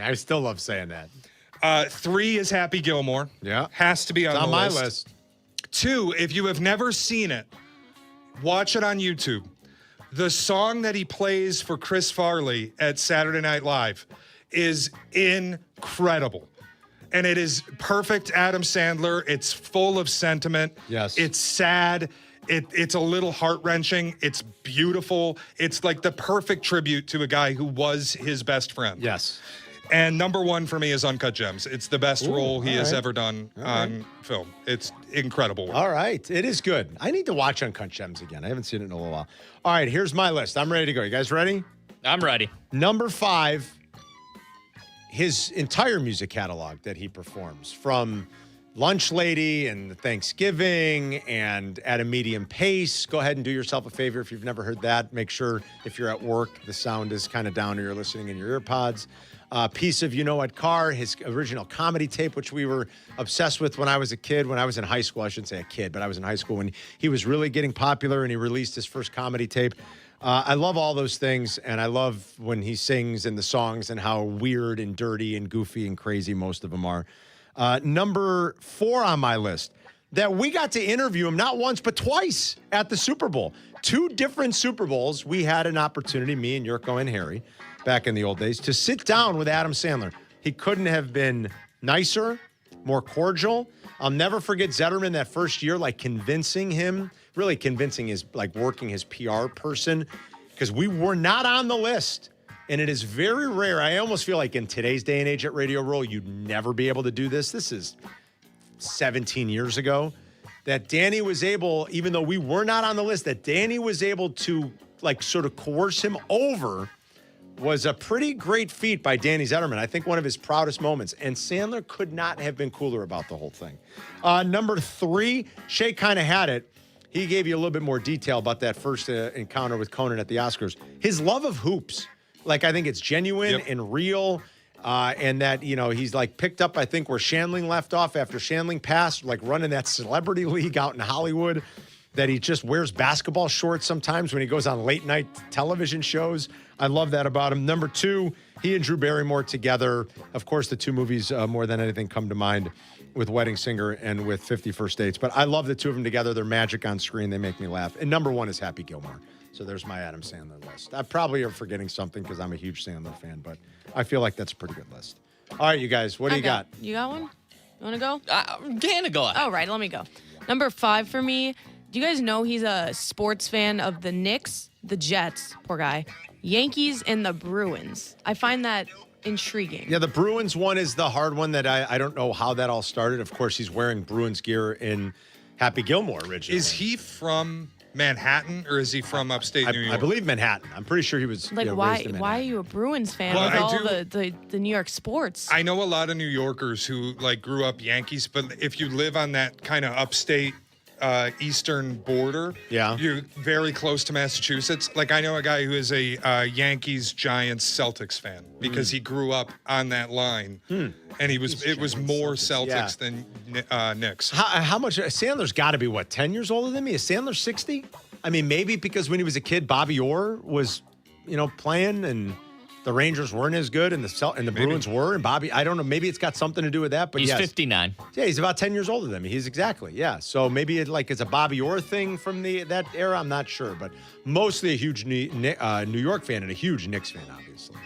I still love saying that. 3 is Happy Gilmore. Yeah. Has to be on, on the my list. list. 2, if you have never seen it, watch it on YouTube. The song that he plays for Chris Farley at Saturday Night Live is incredible. And it is perfect Adam Sandler. It's full of sentiment. Yes. It's sad. It's a little heart-wrenching. It's beautiful. It's like the perfect tribute to a guy who was his best friend. Yes. And number 1 for me is Uncut Gems. It's the best role he has ever done on film. It's incredible work. All right. It is good. I need to watch Uncut Gems again. I haven't seen it in a little while. All right. Here's my list. I'm ready to go. You guys ready? I'm ready. Number 5, his entire music catalog that he performs, from Lunch Lady and Thanksgiving and At a Medium Pace. Go ahead and do yourself a favor if you've never heard that. Make sure if you're at work, the sound is kind of down or you're listening in your earpods. Piece of You Know What Car, his original comedy tape, which we were obsessed with when I was a kid, when I was in high school. I shouldn't say a kid, but I was in high school when he was really getting popular and he released his first comedy tape. I love all those things, and I love when he sings and the songs and how weird and dirty and goofy and crazy most of them are. Number 4 on my list, that we got to interview him not once but twice at the Super Bowl. 2 different Super Bowls, we had an opportunity, me and Jurko and Harry, back in the old days, to sit down with Adam Sandler. He couldn't have been nicer, more cordial. I'll never forget Zetterman that first year, like convincing him, really convincing his, like working his PR person, because we were not on the list. And it is very rare. I almost feel like in today's day and age at Radio Row, you'd never be able to do this. This is 17 years ago. That Danny was able, even though we were not on the list, that Danny was able to like sort of coerce him over was a pretty great feat by Danny Zetterman. I think one of his proudest moments. And Sandler could not have been cooler about the whole thing. Number 3, Shay kind of had it. He gave you a little bit more detail about that first encounter with Conan at the Oscars. His love of hoops. Like, I think it's genuine and real. And that, you know, he's like picked up, I think, where Shandling left off after Shandling passed, like running that celebrity league out in Hollywood. That he just wears basketball shorts sometimes when he goes on late night television shows. I love that about him. Number 2, he and Drew Barrymore together. Of course, the 2 movies more than anything come to mind with Wedding Singer and with 50 First Dates. But I love the 2 of them together. They're magic on screen. They make me laugh. And number 1 is Happy Gilmore. So there's my Adam Sandler list. I probably am forgetting something because I'm a huge Sandler fan, but I feel like that's a pretty good list. All right, you guys, what do you got? You got one? You want to go? Dana, go ahead. Oh, right. Let me go. Number 5 for me. Do you guys know he's a sports fan of the Knicks, the Jets, poor guy, Yankees, and the Bruins? I find that intriguing. Yeah, the Bruins one is the hard one that I don't know how that all started. Of course, he's wearing Bruins gear in Happy Gilmore originally. Is he from Manhattan or is he from upstate New York? I believe Manhattan. I'm pretty sure he was Like, raised in why are you a Bruins fan Well, with I all do- the New York sports? I know a lot of New Yorkers who like grew up Yankees, but if you live on that kind of upstate eastern border, you're very close to Massachusetts. Like I know a guy who is a Yankees, Giants, Celtics fan because he grew up on that line, and it was more Celtics than Knicks. How much? Sandler's got to be, what, 10 years older than me? Is Sandler 60? I mean, maybe because when he was a kid, Bobby Orr was, playing and the Rangers weren't as good and the Bruins were, and Bobby, I don't know, maybe it's got something to do with that, but he's yes. 59. Yeah, he's about 10 years older than me. He's exactly, yeah. So maybe it's a Bobby Orr thing from that era, I'm not sure, but mostly a huge New York fan and a huge Knicks fan, obviously.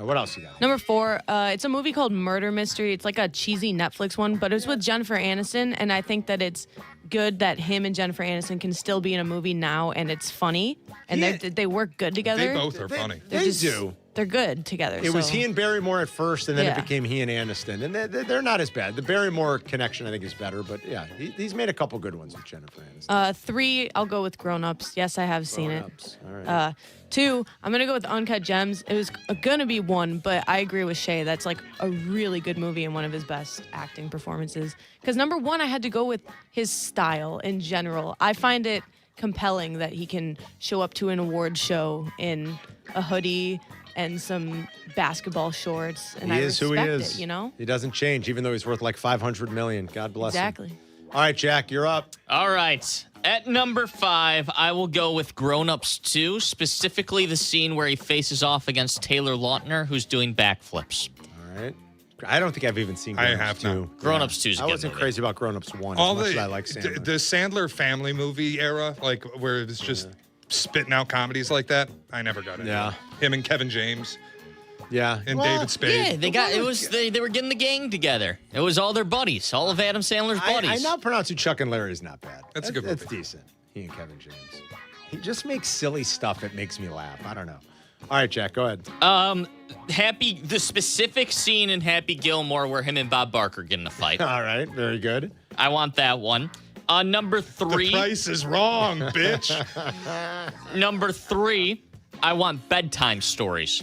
What else you got? Number 4, it's a movie called Murder Mystery. It's like a cheesy Netflix one, but it's with Jennifer Aniston, and I think that it's good that him and Jennifer Aniston can still be in a movie now, and it's funny, and they work good together. They both are funny. They do. They're good together. It was he and Barrymore at first, and then it Yeah. became he and Aniston. And they're not as bad. The Barrymore connection, I think, is better. But, yeah, he's made a couple good ones with Jennifer Aniston. 3, I'll go with Grown Ups. Yes, I have seen it. All right. 2, I'm going to go with Uncut Gems. It was going to be 1, but I agree with Shay. That's like a really good movie and one of his best acting performances. Because number 1, I had to go with his style in general. I find it compelling that he can show up to an award show in a hoodie and some basketball shorts, and He I is respect who he is. it, you know? He doesn't change, even though he's worth like $500 million. God bless him. Exactly. All right, Jack, you're up. All right. At number 5, I will go with Grown Ups 2, specifically the scene where he faces off against Taylor Lautner, who's doing backflips. All right. I don't think I've even seen Grown Ups 2. Grown Ups 2 is a I good wasn't movie. crazy about Grown Ups 1 All as much the, as I like Sandler. the Sandler family movie era, like where it was just spitting out comedies like that, I never got into. Yeah. Him and Kevin James. Yeah. And David Spade. Yeah, they were getting the gang together. It was all their buddies, all of Adam Sandler's buddies. I now pronounce you Chuck and Larry is not bad. That's a good That's movie. decent. He and Kevin James. He just makes silly stuff that makes me laugh. I don't know. All right, Jack, go ahead. The specific scene in Happy Gilmore where him and Bob Barker get in a fight. All right, very good. I want that one. Number 3. The price is wrong, bitch. Number 3, I want Bedtime Stories.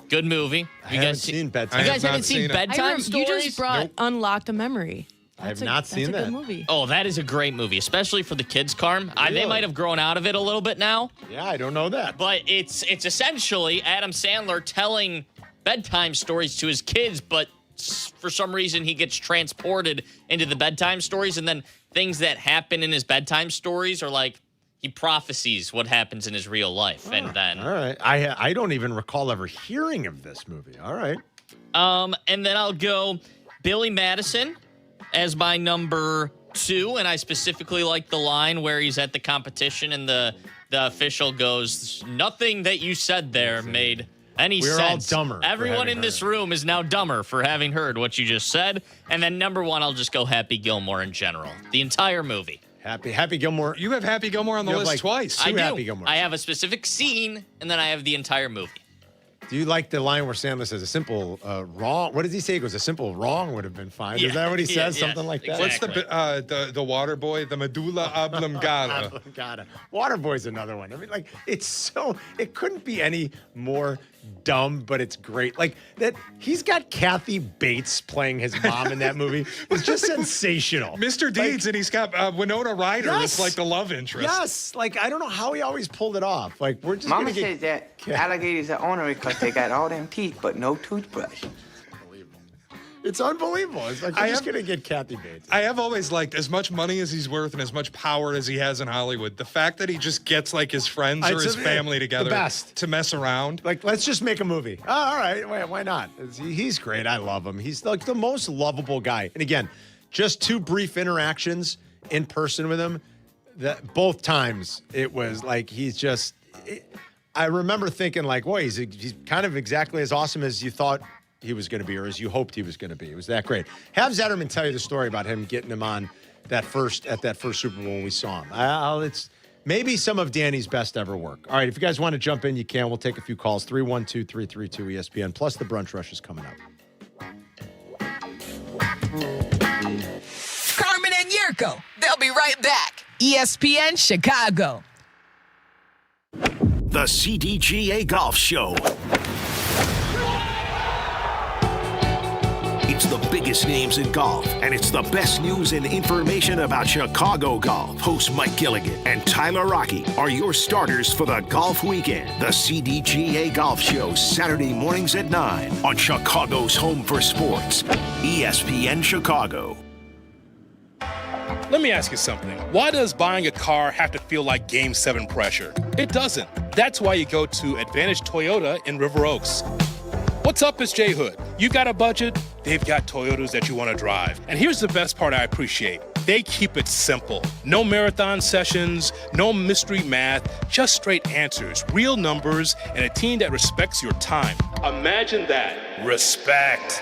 Good movie. I haven't seen Bedtime. You guys haven't seen Bedtime Stories? You just brought Unlocked a Memory. I have not seen That's a that. good movie. Oh, that is a great movie, especially for the kids, Carm. They Really? might have grown out of it a little bit now. Yeah, I don't know that. But it's essentially Adam Sandler telling bedtime stories to his kids, but for some reason he gets transported into the bedtime stories, and then things that happen in his bedtime stories are like he prophesies what happens in his real life. And then All right. I don't even recall ever hearing of this movie. All right. and then I'll go Billy Madison as my number 2, and I specifically like the line where he's at the competition and the official goes, "Nothing that you said there made any We're all sense. dumber for Everyone having in this room is now dumber for having heard what you just said." And then number 1, I'll just go Happy Gilmore in general. The entire movie. Happy Gilmore. You have Happy Gilmore on the You have, list like, twice. two I do. Happy Gilmores. I have a specific scene, and then I have the entire movie. Do you like the line where Sandler says a simple wrong? What does he say? He goes, a simple wrong would have been fine. Yeah. Is that what he Yeah, says? yeah, Something like that? exactly. What's the water boy? The medulla oblongata. Oblongata. Waterboy's another one. I mean, like, it couldn't be any more dumb, but it's great. Like, that he's got Kathy Bates playing his mom in that movie. It's just sensational. Mr. Deeds, and he's got Winona Ryder Yes. as like the love interest. Yes. Like, I don't know how he always pulled it off. Like, we're just Mama going to says get... that alligators are ornery because they got all them teeth but no toothbrush. It's unbelievable. It's like, we're just going to get Kathy Bates. I have always liked, as much money as he's worth and as much power as he has in Hollywood, the fact that he just gets like his friends or his family together best. to mess around. Like, let's just make a movie. Oh, all right, why not? He's great. I love him. He's like the most lovable guy. And again, just 2 brief interactions in person with him. That both times it was like I remember thinking like, boy, he's kind of exactly as awesome as you thought he was going to be, or as you hoped he was going to be. It was that great. Have Zetterman tell you the story about him getting him on at that first Super Bowl when we saw him. It's maybe some of Danny's best ever work. All right, if you guys want to jump in, you can. We'll take a few calls. 312-332-ESPN. Plus the brunch rush is coming up. Carmen and Yurko. They'll be right back. ESPN Chicago. The CDGA Golf Show. It's the biggest names in golf, and it's the best news and information about Chicago golf. Host Mike Gilligan and Tyler Rocky are your starters for the golf weekend. The CDGA Golf Show, Saturday mornings at 9 on Chicago's home for sports, ESPN Chicago. Let me ask you something. Why does buying a car have to feel like Game 7 pressure? It doesn't. That's why you go to Advantage Toyota in River Oaks. What's up, it's J Hood. You got a budget? They've got Toyotas that you want to drive. And here's the best part I appreciate. They keep it simple. No marathon sessions, no mystery math, just straight answers, real numbers, and a team that respects your time. Imagine that. Respect.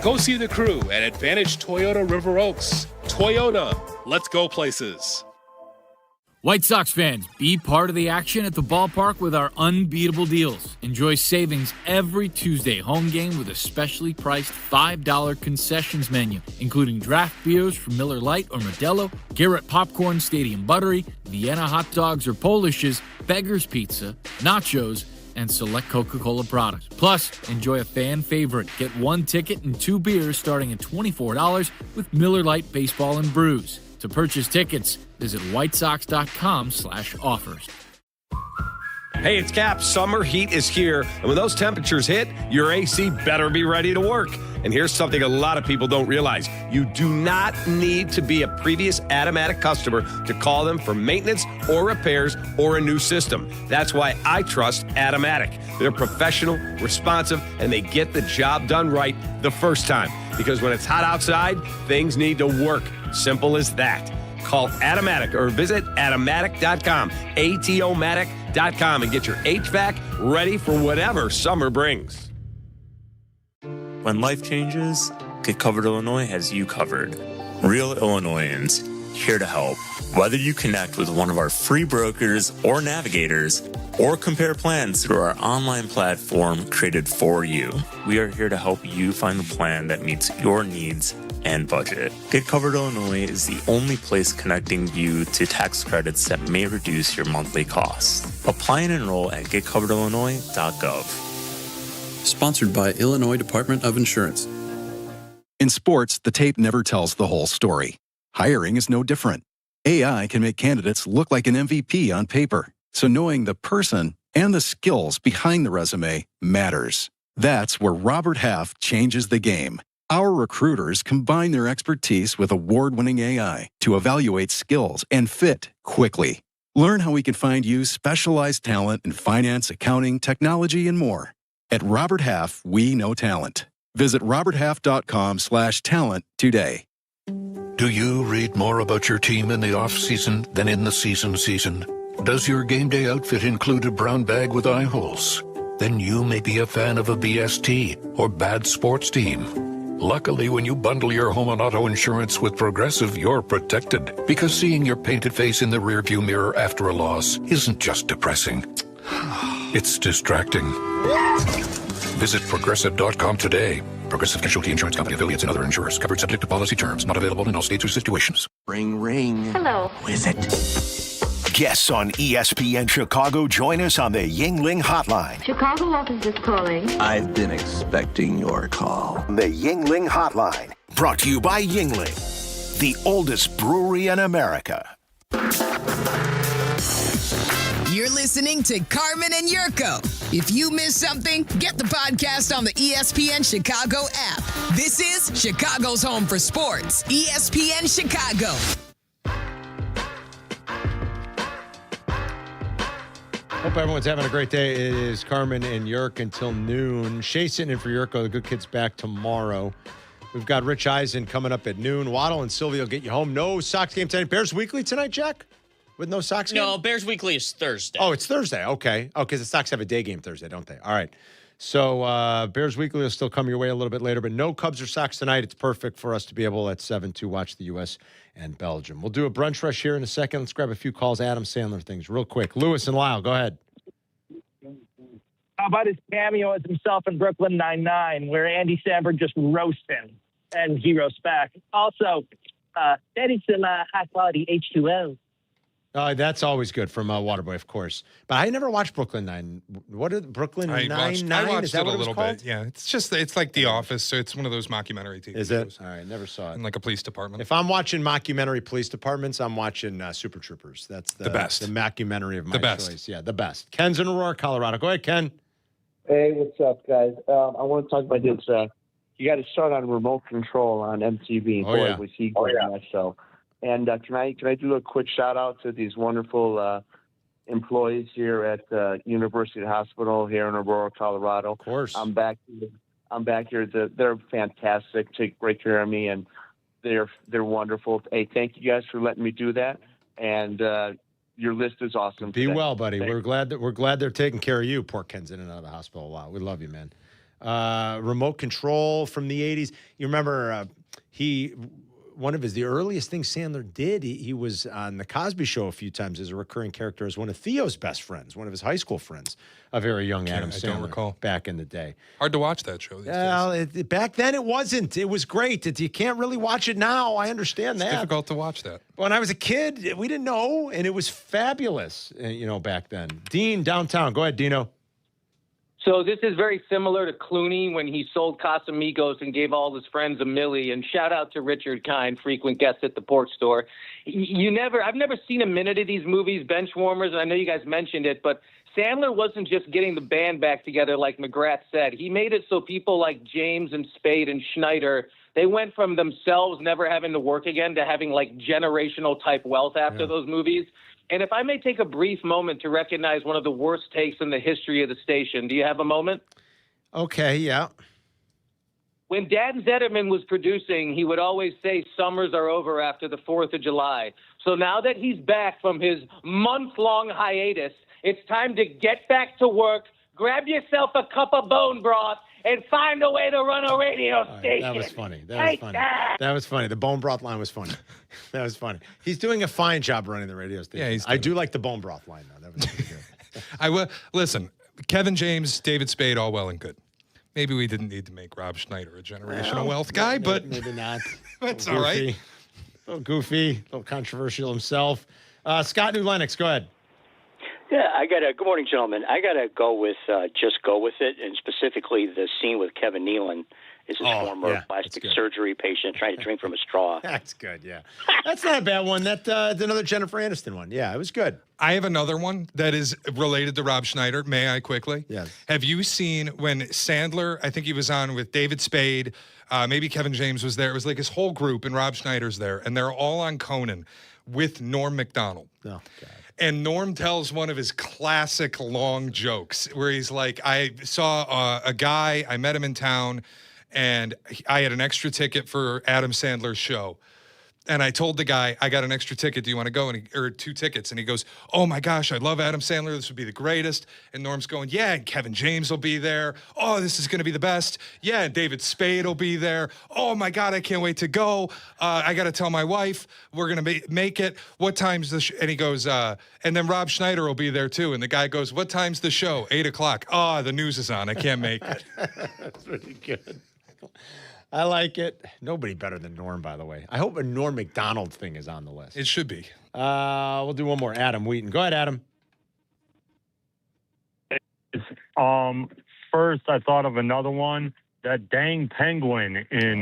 Go see the crew at Advantage Toyota River Oaks. Toyota, let's go places. White Sox fans, be part of the action at the ballpark with our unbeatable deals. Enjoy savings every Tuesday home game with a specially priced $5 concessions menu, including draft beers from Miller Lite or Modelo, Garrett Popcorn Stadium Buttery, Vienna hot dogs or Polishes, Beggar's Pizza, nachos, and select Coca-Cola products. Plus, enjoy a fan favorite. Get one ticket and 2 beers starting at $24 with Miller Lite Baseball and Brews. To purchase tickets, visit whitesox.com/offers. Hey, it's Kap. Summer heat is here, and when those temperatures hit, your AC better be ready to work. And here's something a lot of people don't realize. You do not need to be a previous Automatic customer to call them for maintenance or repairs or a new system. That's why I trust Automatic. They're professional, responsive, and they get the job done right the first time. Because when it's hot outside, things need to work. Simple as that. Call Automatic or visit Automatic.com, ATOmatic.com, and get your HVAC ready for whatever summer brings. When life changes, Get Covered Illinois has you covered. Real Illinoisans, here to help. Whether you connect with one of our free brokers or navigators, or compare plans through our online platform created for you, we are here to help you find the plan that meets your needs and budget. Get Covered Illinois is the only place connecting you to tax credits that may reduce your monthly costs. Apply and enroll at getcoveredillinois.gov. Sponsored by Illinois Department of Insurance. In sports, the tape never tells the whole story. Hiring is no different. AI can make candidates look like an MVP on paper, so knowing the person and the skills behind the resume matters. That's where Robert Half changes the game. Our recruiters combine their expertise with award-winning AI to evaluate skills and fit quickly. Learn how we can find you specialized talent in finance, accounting, technology, and more. At Robert Half, we know talent. Visit roberthalf.com/talent today. Do you read more about your team in the off-season than in the season? Does your game day outfit include a brown bag with eye holes? Then you may be a fan of a BST or bad sports team. Luckily, when you bundle your home and auto insurance with Progressive, you're protected. Because seeing your painted face in the rearview mirror after a loss isn't just depressing. It's distracting. Visit Progressive.com today. Progressive Casualty Insurance Company, affiliates, and other insurers. Covered subject to policy terms. Not available in all states or situations. Ring, ring. Hello. Who is it? Guests on ESPN Chicago join us on the Yingling Hotline. Chicago office is calling. I've been expecting your call. The Yingling Hotline. Brought to you by Yingling, the oldest brewery in America. You're listening to Carmen and Jurko. If you missed something, get the podcast on the ESPN Chicago app. This is Chicago's home for sports, ESPN Chicago. Hope everyone's having a great day. It is Carmen and Jurk until noon. Shay sitting in for Jurko. The good kid's back tomorrow. We've got Rich Eisen coming up at noon. Waddle and Silvy will get you home. No Sox game tonight. Bears Weekly tonight, Jack? With no Sox game? No, Bears Weekly is Thursday. Oh, it's Thursday. Okay. Oh, because the Sox have a day game Thursday, don't they? All right. So Bears Weekly will still come your way a little bit later, but no Cubs or Sox tonight. It's perfect for us to be able at 7 to watch the U.S. and Belgium. We'll do a brunch rush here in a second. Let's grab a few calls. Adam Sandler things real quick. Lewis and Lyle, go ahead. How about his cameo as himself in Brooklyn Nine-Nine, where Andy Samberg just roasts him and he roasts back? Also, that is some high-quality H2O. That's always good from Waterboy, of course. But I never watched Brooklyn Nine. What is Brooklyn Nine-Nine? I watched Is that it what a little called? bit. Yeah, it's like The Office, so it's one of those mockumentary TV Is shows. it? All right, never saw it. In like a police department. If I'm watching mockumentary police departments, I'm watching Super Troopers. That's the best. The mockumentary of my The best. choice. Yeah, the best. Ken's in Aurora, Colorado. Go ahead, Ken. Hey, what's up, guys? I want to talk about this. You got to start on remote control on MTV. Oh, Boy, yeah. was he great on that show. And can I do a quick shout out to these wonderful employees here at University Hospital here in Aurora, Colorado? Of course. I'm back here. They're fantastic. Take great care of me, and they're wonderful. Hey, thank you guys for letting me do that. And your list is awesome. Be today. well, buddy. Thanks. We're glad they're taking care of you. Poor Ken's in and out of the hospital a lot. We love you, man. Remote Control from the 80s. You remember one of the earliest things Sandler did, he was on The Cosby Show a few times as a recurring character as one of Theo's best friends, one of his high school friends, a very young Adam Sandler. I don't recall. Back in the day. Hard to watch that show these days. Back then it wasn't. It was great. You can't really watch it now. I understand that. It's difficult to watch that. When I was a kid, we didn't know, and it was fabulous, back then. Dean, downtown. Go ahead, Dino. So this is very similar to Clooney when he sold Casamigos and gave all his friends a milli. And shout out to Richard Kind, frequent guest at the pork store. I've never seen a minute of these movies, bench warmers, and I know you guys mentioned it, but Sandler wasn't just getting the band back together like McGrath said. He made it so people like James and Spade and Schneider, they went from themselves never having to work again to having like generational type wealth after those movies. And if I may take a brief moment to recognize one of the worst takes in the history of the station. Do you have a moment? Okay, yeah. When Dan Zetterman was producing, he would always say summers are over after the 4th of July. So now that he's back from his month-long hiatus, it's time to get back to work, grab yourself a cup of bone broth, and find a way to run a radio station. That was funny. That was funny. The bone broth line was funny. That was funny. He's doing a fine job running the radio station. Yeah, I do like the bone broth line, though. That was pretty good. I will listen. Kevin James, David Spade, all well and good. Maybe we didn't need to make Rob Schneider a generational wealth guy, but maybe not. That's all right. A little goofy, a little controversial himself. Scott New Lennox, go ahead. Yeah, good morning, gentlemen. I got to go with Just Go With It, and specifically the scene with Kevin Nealon is his former plastic surgery patient trying to drink from a straw. That's good, yeah. That's not a bad one. That's another Jennifer Aniston one. Yeah, it was good. I have another one that is related to Rob Schneider. May I quickly? Yes. Have you seen when Sandler, I think he was on with David Spade, maybe Kevin James was there. It was like his whole group, and Rob Schneider's there, and they're all on Conan with Norm Macdonald. Oh, God. And Norm tells one of his classic long jokes where he's like, I saw a guy, I met him in town, and I had an extra ticket for Adam Sandler's show. And I told the guy, I got an extra ticket. Do you want to go? Or 2 tickets. And he goes, oh, my gosh, I love Adam Sandler. This would be the greatest. And Norm's going, yeah, and Kevin James will be there. Oh, this is going to be the best. Yeah, and David Spade will be there. Oh, my God, I can't wait to go. I got to tell my wife we're going to make it. What time's the and he goes, and then Rob Schneider will be there, too. And the guy goes, what time's the show? 8 o'clock. Oh, the news is on. I can't make it. That's pretty good. I like it. Nobody better than Norm, by the way. I hope a Norm Macdonald thing is on the list. It should be. We'll do one more. Adam Wheaton. Go ahead, Adam. First, I thought of another one. That dang penguin in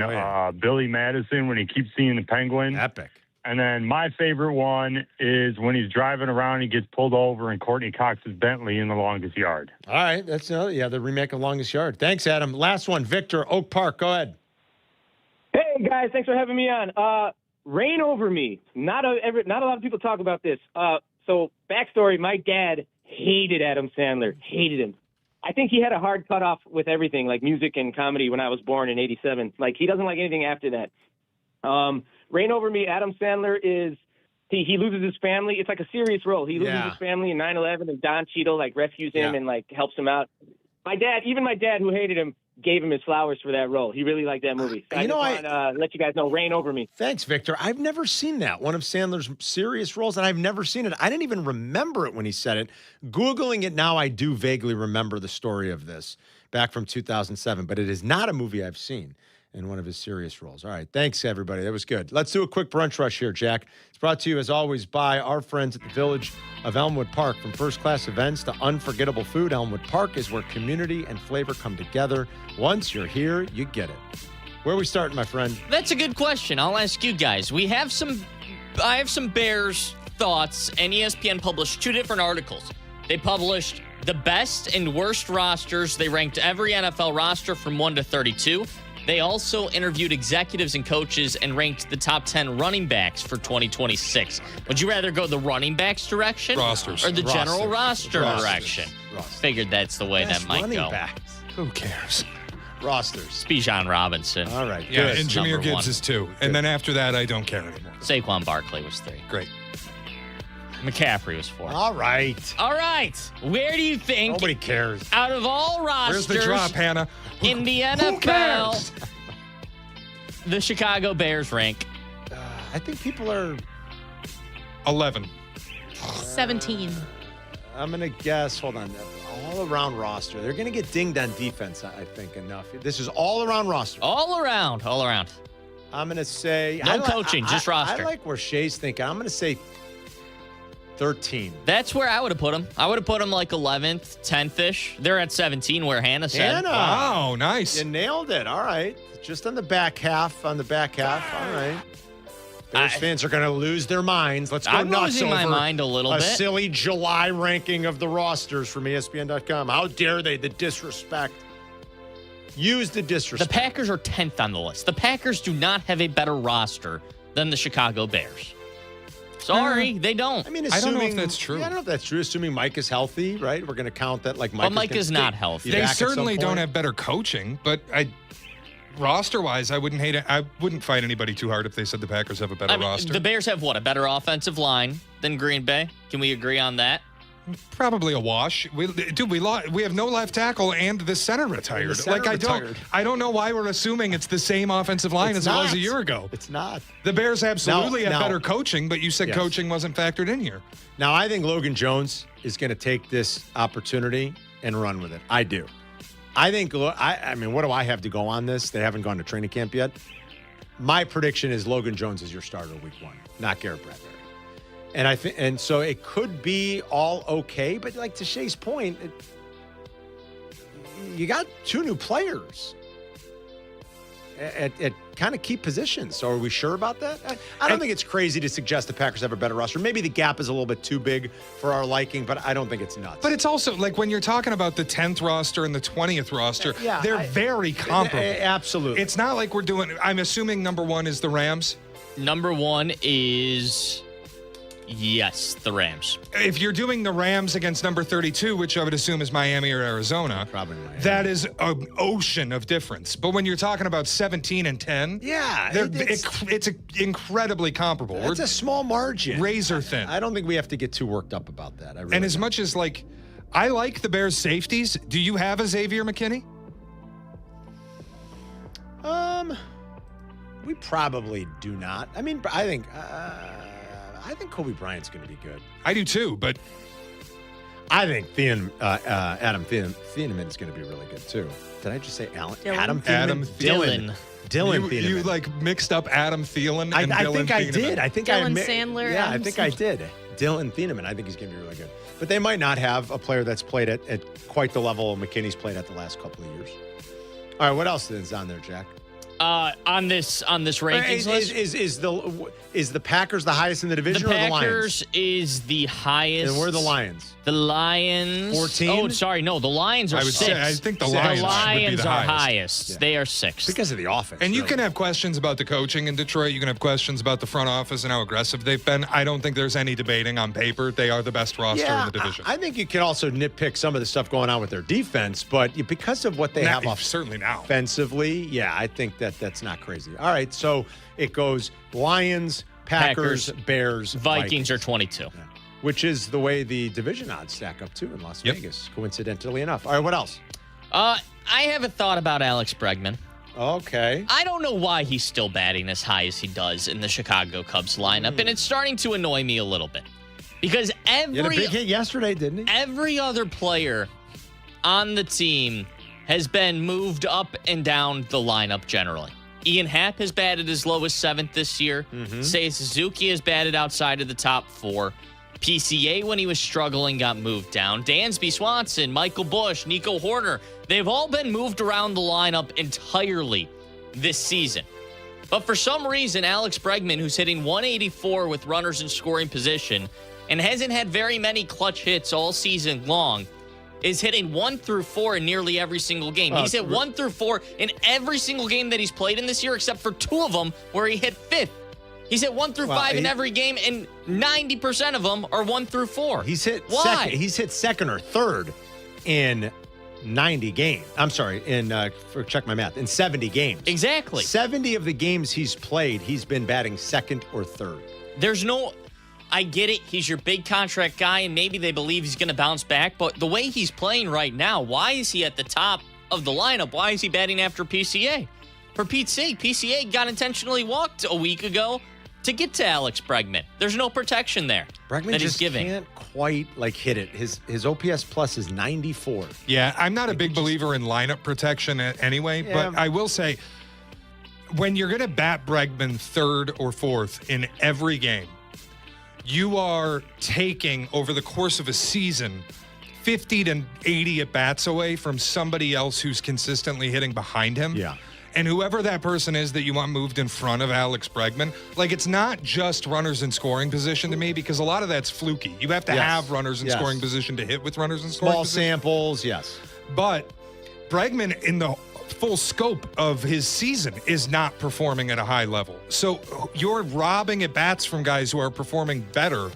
Billy Madison when he keeps seeing the penguin. Epic. And then my favorite one is when he's driving around, he gets pulled over, and Courtney Cox's Bentley in The Longest Yard. All right. That's the remake of Longest Yard. Thanks, Adam. Last one. Victor, Oak Park. Go ahead. Hey, guys. Thanks for having me on. Rain Over Me. Not a lot of people talk about this. So, backstory, my dad hated Adam Sandler. Hated him. I think he had a hard cutoff with everything, like music and comedy, when I was born in 87. Like, he doesn't like anything after that. Rain Over Me, Adam Sandler is he loses his family. It's like a serious role. He loses his family in 9/11, and Don Cheadle rescues him and helps him out. My dad, who hated him, gave him his flowers for that role. He really liked that movie. So I want to let you guys know, Rain Over Me. Thanks, Victor. I've never seen that, one of Sandler's serious roles, and I've never seen it. I didn't even remember it when he said it. Googling it now, I do vaguely remember the story of this back from 2007, but it is not a movie I've seen in one of his serious roles. All right. Thanks, everybody. That was good. Let's do a quick brunch rush here, Jack. It's brought to you, as always, by our friends at the Village of Elmwood Park. From first-class events to unforgettable food, Elmwood Park is where community and flavor come together. Once you're here, you get it. Where are we starting, my friend? That's a good question. I'll ask you guys. I have some Bears thoughts, and ESPN published 2 different articles. They published the best and worst rosters. They ranked every NFL roster from 1 to 32. They also interviewed executives and coaches and ranked the top 10 running backs for 2026. Would you rather go the running backs direction Rosters. or the general roster direction? Figured that's the way that might running go. Backs. Who cares? Rosters. Bijan Robinson. All right. Yeah, good. and Jahmyr Number Gibbs 1. is 2. And then after that, I don't care anymore. Saquon Barkley was 3. Great. McCaffrey was 4. All right. Where do you think? Nobody cares. Out of all rosters, Where's the drop, Hannah? In the Who NFL, cares? the Chicago Bears rank? I think people are 11. 17. I'm going to guess, hold on, all-around roster. They're going to get dinged on defense, I think, enough. This is all-around roster. All around. I'm going to say... No coaching, just roster. I like where Shay's thinking. I'm going to say 13. That's where I would have put them. I would have put them like 11th, 10th-ish. They're at 17 where Hannah said. Hannah. Wow, nice. You nailed it. All right. Just on the back half. All right. Bears fans are going to lose their minds. Let's go I'm nuts losing my over mind a little a bit. silly July ranking of the rosters from ESPN.com. How dare they? The disrespect. Use the disrespect. The Packers are 10th on the list. The Packers do not have a better roster than the Chicago Bears. Sorry, they don't. I mean, I don't know if that's true. Yeah, I don't know if that's true. Assuming Mike is healthy, right? We're going to count that like Mike. But Mike is not healthy. They certainly don't have better coaching, but roster-wise, I wouldn't hate it. I wouldn't fight anybody too hard if they said the Packers have a better roster. The Bears have what? A better offensive line than Green Bay? Can we agree on that? Probably a wash. We have no left tackle and the center retired. I don't know why we're assuming it's the same offensive line as it was a year ago. It's not. The Bears absolutely have now- better coaching, but you said Yes. coaching wasn't factored in here. Now, I think Logan Jones is going to take this opportunity and run with it. I do. I think, I mean, what do I have to go on this? They haven't gone to training camp yet. My prediction is Logan Jones is your starter week 1, not Garrett Bradbury. And so it could be all okay, but like to Shay's point, you got 2 new players at kind of key positions. So are we sure about that? I don't think it's crazy to suggest the Packers have a better roster. Maybe the gap is a little bit too big for our liking, but I don't think it's nuts. But it's also like when you're talking about the 10th roster and the 20th roster, they're very comparable. Absolutely. It's not like we're doing, I'm assuming number 1 is the Rams. Number 1 is, yes, the Rams. If you're doing the Rams against number 32, which I would assume is Miami or Arizona, probably Miami. That is an ocean of difference. But when you're talking about 17 and 10, it's incredibly comparable. It's a small margin. Razor thin. I don't think we have to get too worked up about that. And as much as I like the Bears safeties, do you have a Xavier McKinney? We probably do not. I mean, I think Kobe Bryant's going to be good. I do too, but I think Adam Thieneman is going to be really good too. Did I just say Alan? Dylan. Adam Thieneman. Dylan Thieneman. You mixed up Adam Thielen and I Dylan think I Thieneman. did. I think Dylan Sandler. Yeah, Adam I think I Sandler. did. Dylan Thieneman. I think he's going to be really good. But they might not have a player that's played at quite the level McKinney's played at the last couple of years. All right, what else is on there, Jack? On this rankings list, is the Packers the highest in the division the or the Lions? Packers is the highest. And where are the Lions? The Lions. 14? Oh, sorry, no, the Lions are I would 6. say, I think the Lions would be Lions the are highest. highest. Yeah. They are 6. Because of the offense. And you really. can have questions about the coaching in Detroit. You can have questions about the front office and how aggressive they've been. I don't think there's any debating on paper. They are the best roster in the division. I think you can also nitpick some of the stuff going on with their defense, but because of what they have certainly now offensively, I think that's not crazy. All right, so it goes Lions, Packers, Bears, Vikings are 22. Yeah. Which is the way the division odds stack up too in Las Vegas, coincidentally enough. All right, what else? I have a thought about Alex Bregman. Okay. I don't know why he's still batting as high as he does in the Chicago Cubs lineup, and it's starting to annoy me a little bit. Because He had a big hit yesterday, didn't he? every other player on the team has been moved up and down the lineup generally. Ian Happ has batted as low as 7th this year. Seiya Suzuki has batted outside of the top 4. PCA, when he was struggling, got moved down. Dansby Swanson, Michael Busch, Nico Horner, they've all been moved around the lineup entirely this season. But for some reason, Alex Bregman, who's hitting 184 with runners in scoring position and hasn't had very many clutch hits all season long, is hitting 1 through 4 in nearly every single game. He's hit 1 through 4 in every single game that he's played in this year, except for 2 of them where he hit 5th. He's hit 1 through 5 in every game, and 90% of them are 1 through 4. He's hit Why? second. He's hit second or third in 90 games. I'm sorry, check my math, in 70 games. Exactly. 70 of the games he's played, he's been batting second or third. There's no I get it. He's your big contract guy, and maybe they believe he's going to bounce back. But the way he's playing right now, why is he at the top of the lineup? Why is he batting after PCA? For Pete's sake, PCA got intentionally walked a week ago to get to Alex Bregman. There's no protection there. Bregman that just he's giving. can't quite hit it. His OPS plus is 94. Yeah, I'm not a big believer in lineup protection anyway, but I will say, when you're going to bat Bregman third or fourth in every game, you are taking, over the course of a season, 50 to 80 at-bats away from somebody else who's consistently hitting behind him. Yeah. And whoever that person is that you want moved in front of Alex Bregman, it's not just runners in scoring position to me, because a lot of that's fluky. You have to have runners in scoring position to hit with runners in scoring Small position. samples, yes. But Bregman, in the full scope of his season, is not performing at a high level. So you're robbing at-bats from guys who are performing better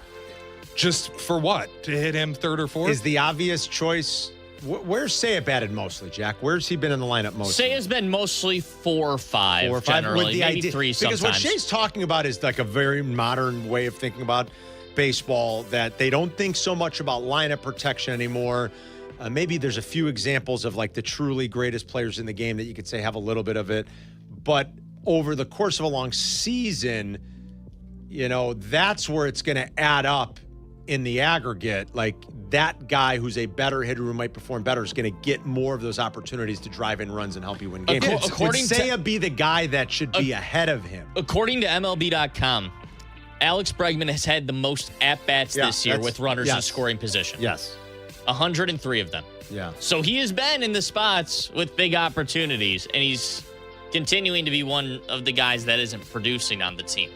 just for what? To hit him third or fourth? Is the obvious choice... Where's Seiya batted mostly, Jack? Where's he been in the lineup mostly? Seiya's been mostly 4 or 5, 4 or 5 generally, with the maybe idea, 3 sometimes. Because what Shay's talking about is a very modern way of thinking about baseball, that they don't think so much about lineup protection anymore. Maybe there's a few examples of the truly greatest players in the game that you could say have a little bit of it. But over the course of a long season, that's where it's going to add up in the aggregate. That guy who's a better hitter who might perform better is going to get more of those opportunities to drive in runs and help you win games. Would Seiya be the guy that should be ahead of him? According to MLB.com, Alex Bregman has had the most at-bats this year with runners in scoring position. Yes. 103 of them. Yeah. So he has been in the spots with big opportunities, and he's continuing to be one of the guys that isn't producing on the team.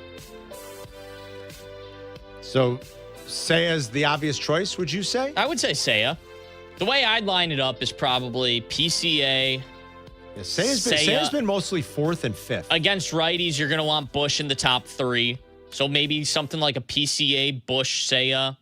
So Seiya's the obvious choice, would you say? I would say Seiya. The way I'd line it up is probably PCA. Yeah, Seiya's been mostly 4th and 5th. Against righties, you're going to want Bush in the top 3. So maybe something like a PCA, Bush, Seiya,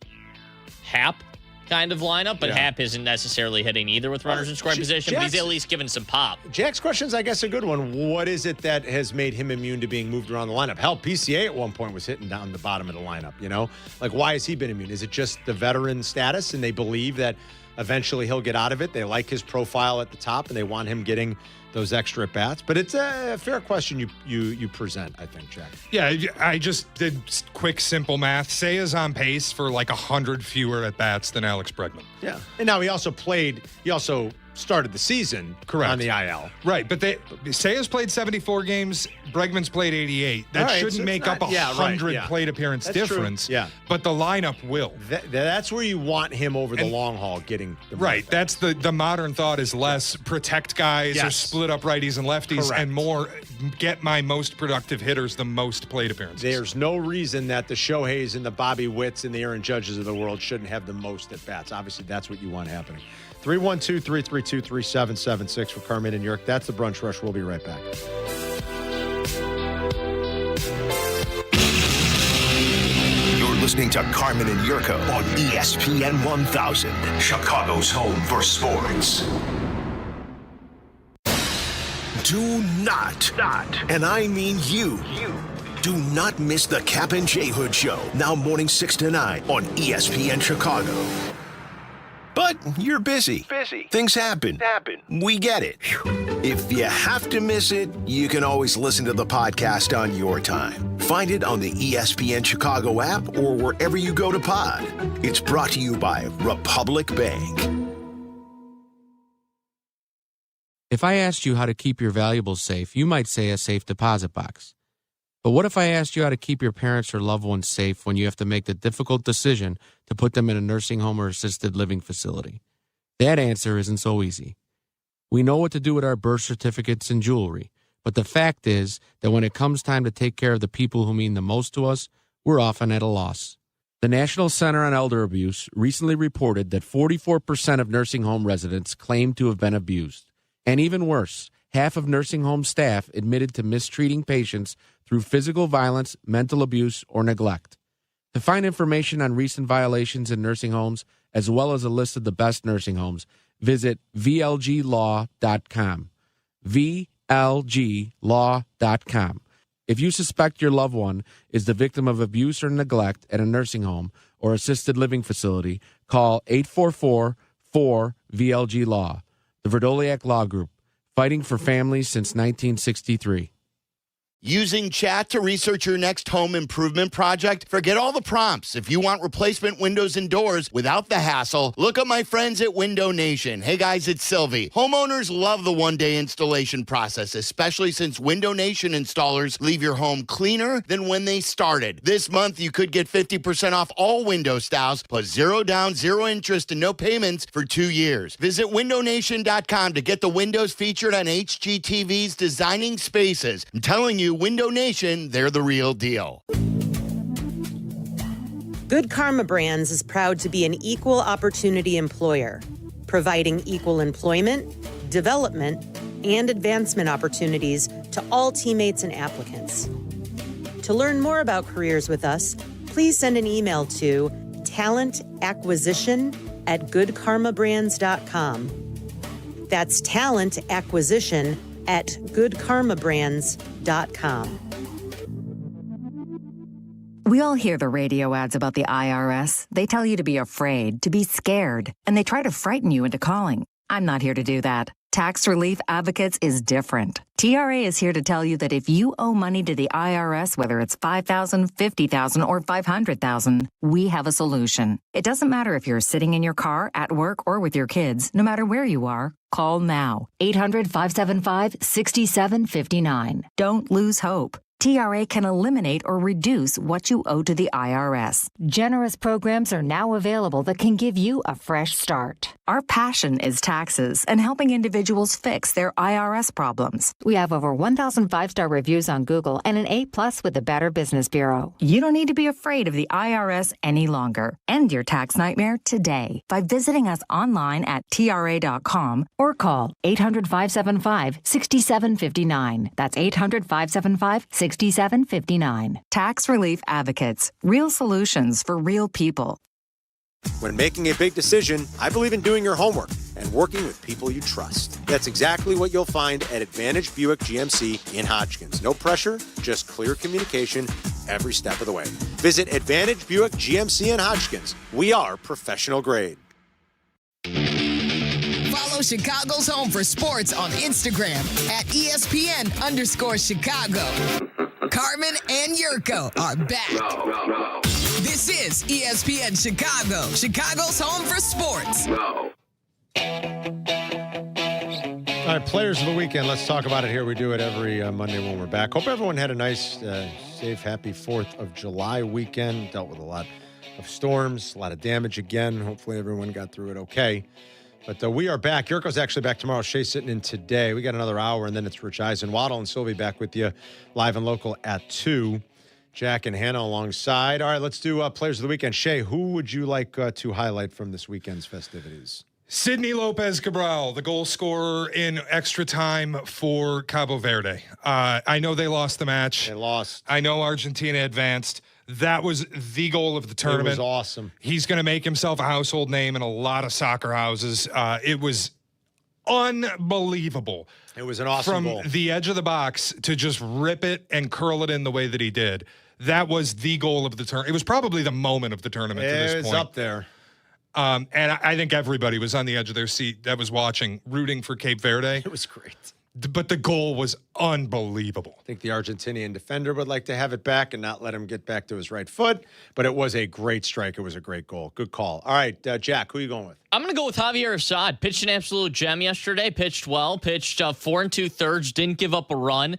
Hap kind of lineup. But Hap isn't necessarily hitting either with runners in scoring position, but he's at least giving some pop. Jack's question's, I guess, a good one. What is it that has made him immune to being moved around the lineup? Hell, PCA at one point was hitting down the bottom of the lineup, Why has he been immune? Is it just the veteran status, and they believe that eventually he'll get out of it? They like his profile at the top, and they want him getting those extra at-bats. But it's a fair question you present, I think, Jack. Yeah, I just did quick, simple math. Seiya's on pace for 100 fewer at-bats than Alex Bregman. Yeah. And now he also started the season on the IL. Right, but Seiya's played 74 games, Bregman's played 88. That shouldn't make up 100 plate appearance difference. True. Yeah. But the lineup will. That's where you want him over the long haul getting the right. That's the modern thought is less protect guys or split up righties and lefties and more get my most productive hitters the most plate appearances. There's no reason that the Shoheis and the Bobby Witts and the Aaron Judges of the world shouldn't have the most at-bats. Obviously, that's what you want happening. 312-332-3776 for Carmen and Jurko. That's the Brunch Rush. We'll be right back. You're listening to Carmen and Jurko on ESPN 1000, Chicago's home for sports. Do not, and I mean you, do not miss the Kap J Hood Show, now morning 6 to 9 on ESPN Chicago. But you're busy. Things happen. We get it. If you have to miss it, you can always listen to the podcast on your time. Find it on the ESPN Chicago app or wherever you go to pod. It's brought to you by Republic Bank. If I asked you how to keep your valuables safe, you might say a safe deposit box. But what if I asked you how to keep your parents or loved ones safe when you have to make the difficult decision to put them in a nursing home or assisted living facility? That answer isn't so easy. We know what to do with our birth certificates and jewelry, but the fact is that when it comes time to take care of the people who mean the most to us, we're often at a loss. The National Center on Elder Abuse recently reported that 44% of nursing home residents claim to have been abused. And even worse, half of nursing home staff admitted to mistreating patients through physical violence, mental abuse, or neglect. To find information on recent violations in nursing homes, as well as a list of the best nursing homes, visit vlglaw.com. vlglaw.com. If you suspect your loved one is the victim of abuse or neglect at a nursing home or assisted living facility, call 844-4VLG-LAW, the Verdoliak Law Group, fighting for families since 1963. Using chat to research your next home improvement project? Forget all the prompts. If you want replacement windows and doors without the hassle, look at my friends at Window Nation. Hey guys, it's Sylvie. Homeowners love the one-day installation process, especially since Window Nation installers leave your home cleaner than when they started. This month, you could get 50% off all window styles, plus 0 down, 0 interest, and no payments for 2 years. Visit windownation.com to get the windows featured on HGTV's Designing Spaces. I'm telling you, Window Nation, they're the real deal. Good Karma Brands is proud to be an equal opportunity employer, providing equal employment, development, and advancement opportunities to all teammates and applicants. To learn more about careers with us, please send an email to talentacquisition@goodkarmabrands.com. That's talentacquisition@goodkarmabrands.com. We all hear the radio ads about the IRS. They tell you to be afraid, to be scared, and they try to frighten you into calling. I'm not here to do that. Tax Relief Advocates is different. TRA is here to tell you that if you owe money to the IRS, whether it's $5,000, $50,000, or $500,000, we have a solution. It doesn't matter if you're sitting in your car, at work, or with your kids. No matter where you are, call now. 800-575-6759. Don't lose hope. TRA can eliminate or reduce what you owe to the IRS. Generous programs are now available that can give you a fresh start. Our passion is taxes and helping individuals fix their IRS problems. We have over 1,000 5-star reviews on Google and an A+ with the Better Business Bureau. You don't need to be afraid of the IRS any longer. End your tax nightmare today by visiting us online at TRA.com or call 800-575-6759. That's 800-575-6759. Tax Relief Advocates. Real solutions for real people. When making a big decision, I believe in doing your homework and working with people you trust. That's exactly what you'll find at Advantage Buick GMC in Hodgkins. No pressure, just clear communication every step of the way. Visit Advantage Buick GMC in Hodgkins. We are professional grade. Follow Chicago's Home for Sports on Instagram at ESPN_Chicago. Carmen and Jurko are back. This is ESPN Chicago, Chicago's Home for Sports. All right, players of the weekend. Let's talk about it here. We do it every Monday when we're back. Hope everyone had a nice, safe, happy 4th of July weekend. Dealt with a lot of storms, a lot of damage again. Hopefully everyone got through it okay. But we are back. Jurko's actually back tomorrow. Shay's sitting in today. We got another hour, and then it's Rich Eisen, Waddle, and Silvy back with you live and local at 2. Jack and Hannah alongside. All right, let's do Players of the Weekend. Shay, who would you like to highlight from this weekend's festivities? Sidney Lopez Cabral, the goal scorer in extra time for Cabo Verde. I know they lost the match. They lost. I know Argentina advanced. That was the goal of the tournament. It was awesome. He's going to make himself a household name in a lot of soccer houses. It was unbelievable. It was an awesome goal. From the edge of the box to just rip it and curl it in the way that he did. That was the goal of the tournament. It was probably the moment of the tournament to this point. It was up there. And I think everybody was on the edge of their seat that was watching, rooting for Cape Verde. It was great. But the goal was unbelievable. I think the Argentinian defender would like to have it back and not let him get back to his right foot. But it was a great strike. It was a great goal. Good call. All right, Jack, who are you going with? I'm going to go with Javier Assad. Pitched an absolute gem yesterday. Pitched well. Pitched 4 2/3. Didn't give up a run.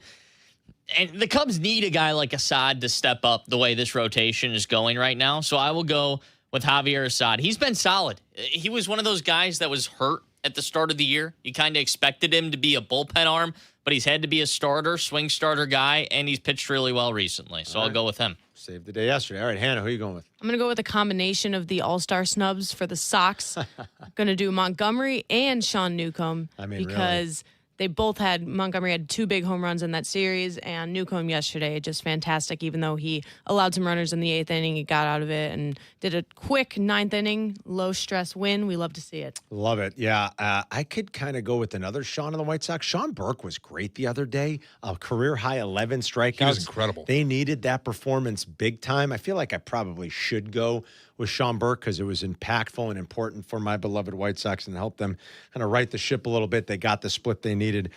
And the Cubs need a guy like Assad to step up the way this rotation is going right now. So I will go with Javier Assad. He's been solid. He was one of those guys that was hurt at the start of the year. You kind of expected him to be a bullpen arm, but he's had to be a starter, swing starter guy, and he's pitched really well recently. So I'll go with him. Saved the day yesterday. All right, Hannah, who are you going with? I'm going to go with a combination of the all-star snubs for the Sox. I'm going to do Montgomery and Sean Newcomb because Montgomery had 2 big home runs in that series, and Newcomb yesterday, just fantastic. Even though he allowed some runners in the 8th inning, he got out of it and did a quick 9th inning, low-stress win. We love to see it. Love it. Yeah, I could kind of go with another Sean on the White Sox. Sean Burke was great the other day. A career-high 11 strikeouts. He was incredible. They needed that performance big time. I feel like I probably should go with Sean Burke because it was impactful and important for my beloved White Sox and helped them kind of right the ship a little bit. They got the split they needed.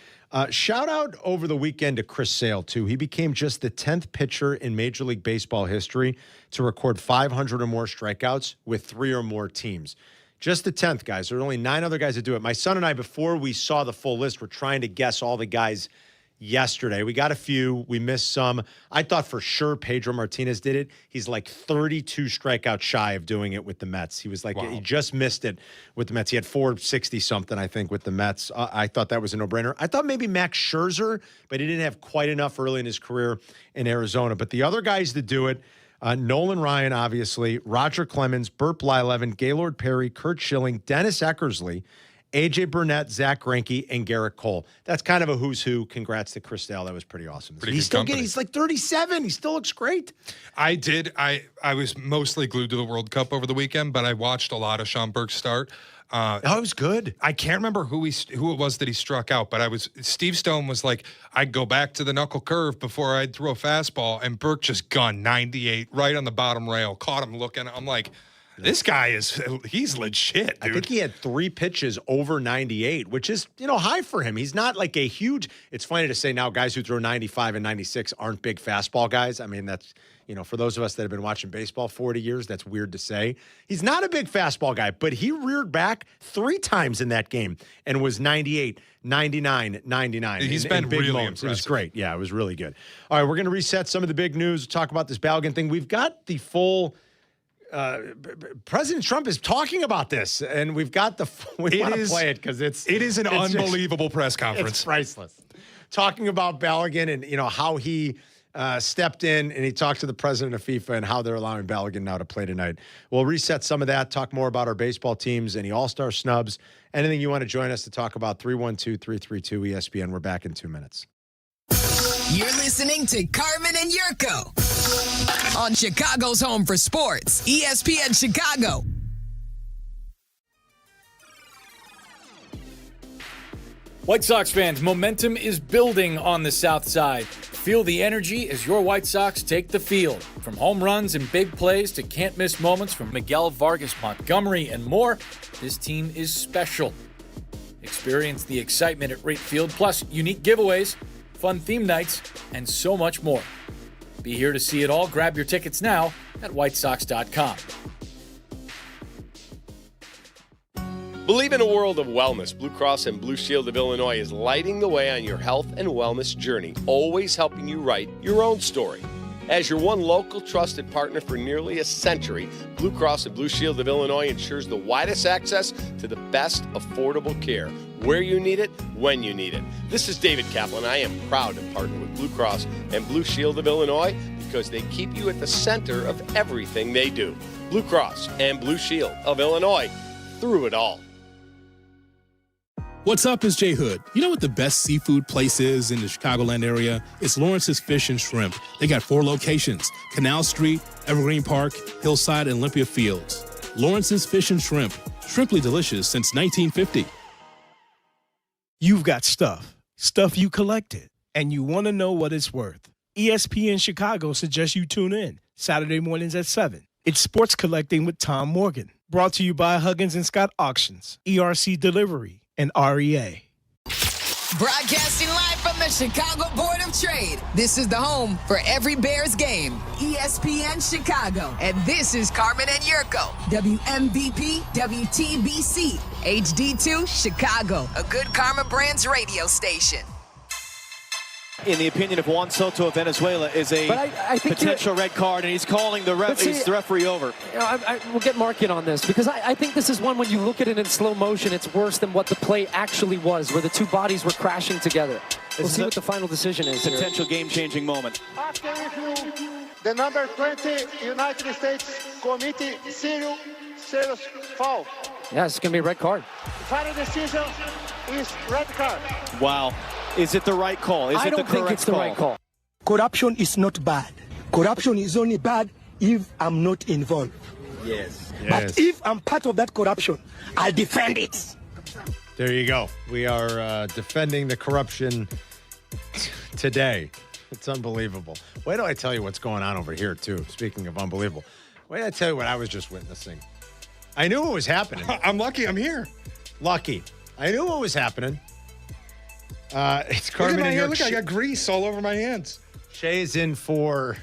Shout out over the weekend to Chris Sale, too. He became just the 10th pitcher in Major League Baseball history to record 500 or more strikeouts with 3 or more teams. Just the 10th, guys. There are only 9 other guys that do it. My son and I, before we saw the full list, were trying to guess all the guys yesterday. We got a few. We missed some. I thought for sure Pedro Martinez did it. He's like 32 strikeouts shy of doing it with the Mets. He was like, He just missed it with the Mets. He had 460-something, I think, with the Mets. I thought that was a no-brainer. I thought maybe Max Scherzer, but he didn't have quite enough early in his career in Arizona. But the other guys that do it, Nolan Ryan, obviously, Roger Clemens, Burt Blyleven, Gaylord Perry, Curt Schilling, Dennis Eckersley, A.J. Burnett, Zach Greinke, and Garrett Cole. That's kind of a who's who. Congrats to Chris Sale. That was pretty awesome. He's like 37. He still looks great. I was mostly glued to the World Cup over the weekend, but I watched a lot of Sean Burke start. It was good. I can't remember who it was that he struck out, but Steve Stone was like, I'd go back to the knuckle curve before I'd throw a fastball, and Burke just gunned 98 right on the bottom rail, caught him looking. I'm like, this guy he's legit, dude. I think he had 3 pitches over 98, which is, high for him. He's not like a huge, it's funny to say now guys who throw 95 and 96 aren't big fastball guys. I mean, that's, for those of us that have been watching baseball 40 years, that's weird to say. He's not a big fastball guy, but he reared back 3 times in that game and was 98, 99, 99. He's been big really moments. impressive. It was great. Yeah, it was really good. All right, we're going to reset some of the big news, talk about this Balogun thing. We've got the full... President Trump is talking about this, and we've got we want to play it because it is an unbelievable press conference. It's priceless. Talking about Balogun and how he stepped in and he talked to the president of FIFA and how they're allowing Balogun now to play tonight. We'll reset some of that, talk more about our baseball teams, any all-star snubs, anything you want to join us to talk about. 312-332-ESPN. We're back in 2 minutes. You're listening to Carmen and Jurko on Chicago's home for sports, ESPN Chicago. White Sox fans, momentum is building on the South Side. Feel the energy as your White Sox take the field. From home runs and big plays to can't-miss moments from Miguel Vargas Montgomery and more, this team is special. Experience the excitement at Rate Field, plus unique giveaways, fun theme nights, and so much more. Be here to see it all. Grab your tickets now at whitesox.com. Believe in a world of wellness. Blue Cross and Blue Shield of Illinois is lighting the way on your health and wellness journey, always helping you write your own story. As your one local trusted partner for nearly a century, Blue Cross and Blue Shield of Illinois ensures the widest access to the best affordable care, where you need it, when you need it. This is David Kaplan. I am proud to partner with Blue Cross and Blue Shield of Illinois because they keep you at the center of everything they do. Blue Cross and Blue Shield of Illinois, through it all. What's up, it's J Hood. You know what the best seafood place is in the Chicagoland area? It's Lawrence's Fish and Shrimp. They got 4 locations: Canal Street, Evergreen Park, Hillside, and Olympia Fields. Lawrence's Fish and Shrimp. Shrimply delicious since 1950. You've got stuff you collected, and you want to know what it's worth. ESPN Chicago suggests you tune in Saturday mornings at 7. It's Sports Collecting with Tom Morgan, brought to you by Huggins & Scott Auctions, ERC Delivery, and REA. Broadcasting live from the Chicago Board of Trade. This is the home for every Bears game, ESPN Chicago. And this is Carmen and Jurko, WMVP, WTBC, HD2, Chicago, a good Karma Brands radio station. In the opinion of Juan Soto of Venezuela, is a potential red card, and he's calling the referee over. We'll get Mark in on this, because I think this is one, when you look at it in slow motion, it's worse than what the play actually was, where the 2 bodies were crashing together. We'll see what the final decision is. Potential game-changing moment. After review, the number 20 United States committee serious foul. Yeah, it's going to be a red card. Final decision, is red card. Wow. Is it the right call? Is I it the don't think correct it's the call? right call. Corruption is not bad. Corruption is only bad if I'm not involved. Yes. But if I'm part of that corruption, I'll defend it. There you go. We are defending the corruption today. It's unbelievable. Wait till I tell you what's going on over here, too. Speaking of unbelievable. Wait till I tell you what I was just witnessing. I knew what was happening. I'm lucky I'm here. Lucky. I knew what was happening. It's Carmen Look at my and hand. York. Look, I got grease all over my hands. Shay is in for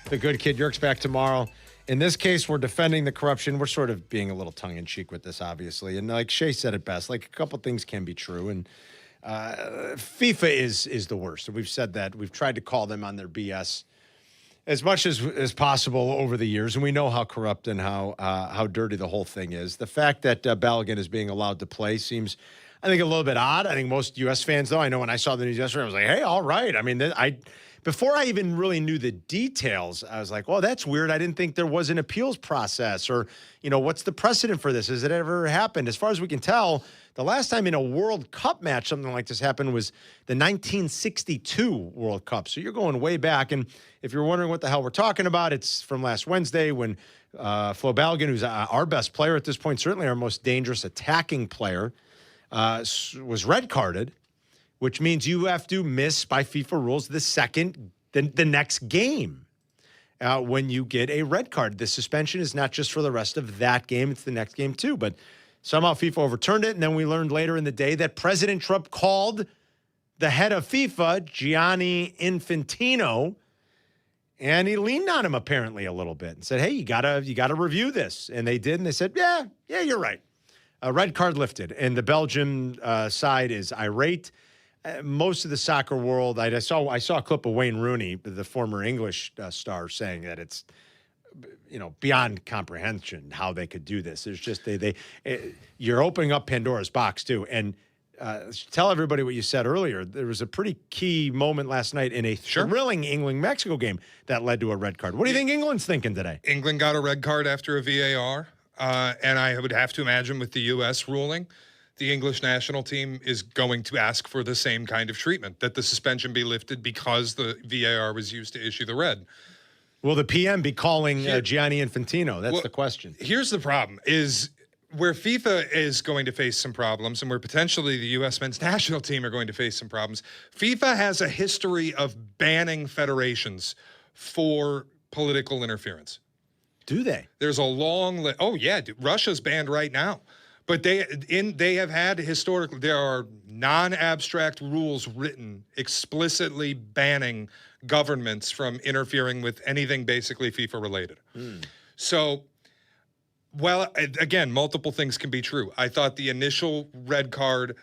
the good kid. York's back tomorrow. In this case, we're defending the corruption. We're sort of being a little tongue-in-cheek with this, obviously. And like Shay said it best, like a couple things can be true. And FIFA is the worst. And we've said that. We've tried to call them on their BS as much as possible over the years. And we know how corrupt and how dirty the whole thing is. The fact that Balogun is being allowed to play seems, I think, a little bit odd. I think most U.S. fans, though, I know when I saw the news yesterday, I was like, hey, all right. I mean, before I even really knew the details, I was like, well, that's weird. I didn't think there was an appeals process or, what's the precedent for this? Has it ever happened? As far as we can tell, the last time in a World Cup match something like this happened was the 1962 World Cup. So you're going way back. And if you're wondering what the hell we're talking about, it's from last Wednesday when Flo Balogun, who's our best player at this point, certainly our most dangerous attacking player, was red carded, which means you have to miss by FIFA rules the next game when you get a red card. The suspension is not just for the rest of that game, it's the next game too. But somehow FIFA overturned it, and then we learned later in the day that President Trump called the head of FIFA, Gianni Infantino, and he leaned on him apparently a little bit and said, hey, you gotta review this. And they did, and they said, yeah, you're right. A red card lifted, and the Belgium side is irate. Most of the soccer world, I saw a clip of Wayne Rooney, the former English star, saying that it's beyond comprehension how they could do this. It's just you're opening up Pandora's box too. And tell everybody what you said earlier. There was a pretty key moment last night in a thrilling England-Mexico game that led to a red card. What do you think England's thinking today? England got a red card after a VAR, and I would have to imagine with the U.S. ruling, the English national team is going to ask for the same kind of treatment, that the suspension be lifted because the VAR was used to issue the red. Will the PM be calling Gianni Infantino? That's the question. Here's the problem, is where FIFA is going to face some problems and where potentially the U.S. men's national team are going to face some problems, FIFA has a history of banning federations for political interference. Do they? There's a long list. Oh, yeah. Russia's banned right now. But they have had historically, there are non-abstract rules written explicitly banning governments from interfering with anything basically FIFA related. So, well, again, multiple things can be true. I thought the initial red card,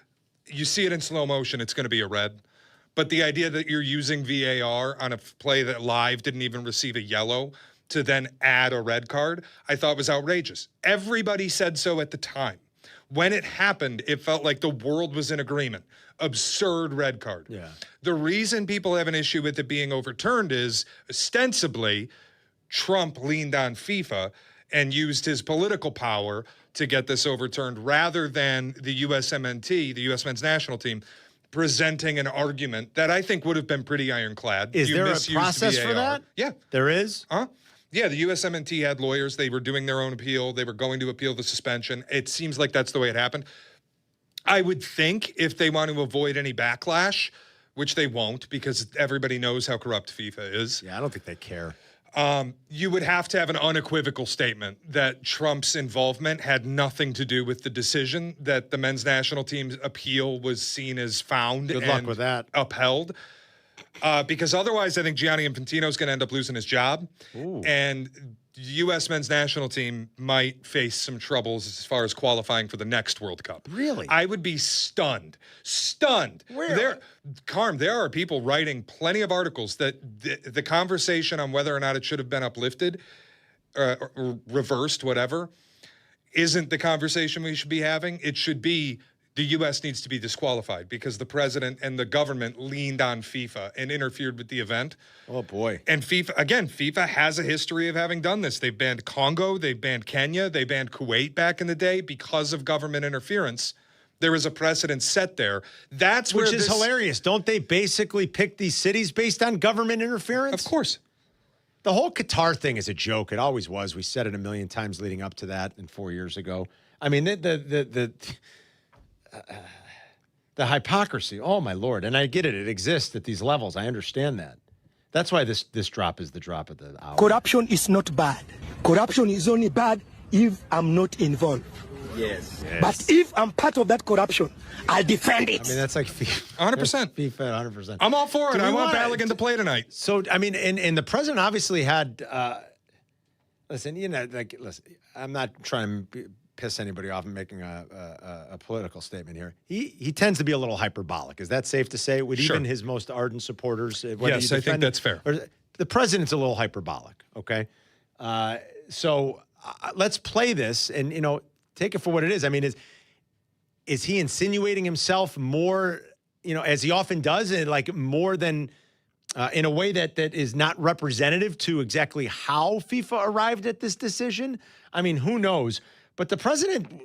you see it in slow motion, it's going to be a red. But the idea that you're using VAR on a play that live didn't even receive a yellow to then add a red card, I thought was outrageous. Everybody said so at the time. When it happened, it felt like the world was in agreement. Absurd red card. Yeah. The reason people have an issue with it being overturned is ostensibly Trump leaned on FIFA and used his political power to get this overturned rather than the USMNT, the U.S. men's national team, presenting an argument that I think would have been pretty ironclad. Is there a process for that? Yeah. There is? Yeah, the USMNT had lawyers. They were doing their own appeal. They were going to appeal the suspension. It seems like that's the way it happened. I would think if they want to avoid any backlash, which they won't because everybody knows how corrupt FIFA is. Yeah, I don't think they care. You would have to have an unequivocal statement that Trump's involvement had nothing to do with the decision, that the men's national team's appeal was seen as found Good and luck with that. upheld. Because otherwise, I think Gianni Infantino is going to end up losing his job. And the U.S. men's national team might face some troubles as far as qualifying for the next World Cup. Really? I would be stunned. Stunned. Where? Carm, there are people writing plenty of articles that the conversation on whether or not it should have been uplifted or reversed, whatever, isn't the conversation we should be having. It should be the U.S. needs to be disqualified because the president and the government leaned on FIFA and interfered with the event. Oh, boy. And FIFA has a history of having done this. They've banned Congo, they've banned Kenya, they banned Kuwait back in the day because of government interference. there is a precedent set there. That's Which where is hilarious. Don't they basically pick these cities based on government interference? Of course. The whole Qatar thing is a joke. It always was. We said it a million times leading up to that and 4 years ago. I mean, the hypocrisy. Oh, my Lord. And I get it. It exists at these levels. I understand that. That's why this drop is the drop of the hour. Corruption is not bad. Corruption is only bad if I'm not involved. Yes. But if I'm part of that corruption, I'll defend it. I mean, that's like FIFA. 100%. FIFA, 100%. I'm all for it. I want Balogun to play tonight. So, I mean, and the president obviously had, listen, I'm not trying to piss anybody off and making a political statement here. He tends to be a little hyperbolic. Is that safe to say? With even his most ardent supporters? Yes, I think that's fair. The president's a little hyperbolic, okay? So let's play this and, take it for what it is. I mean, is he insinuating himself more, as he often does, and like more than in a way that is not representative to exactly how FIFA arrived at this decision? I mean, who knows? But the president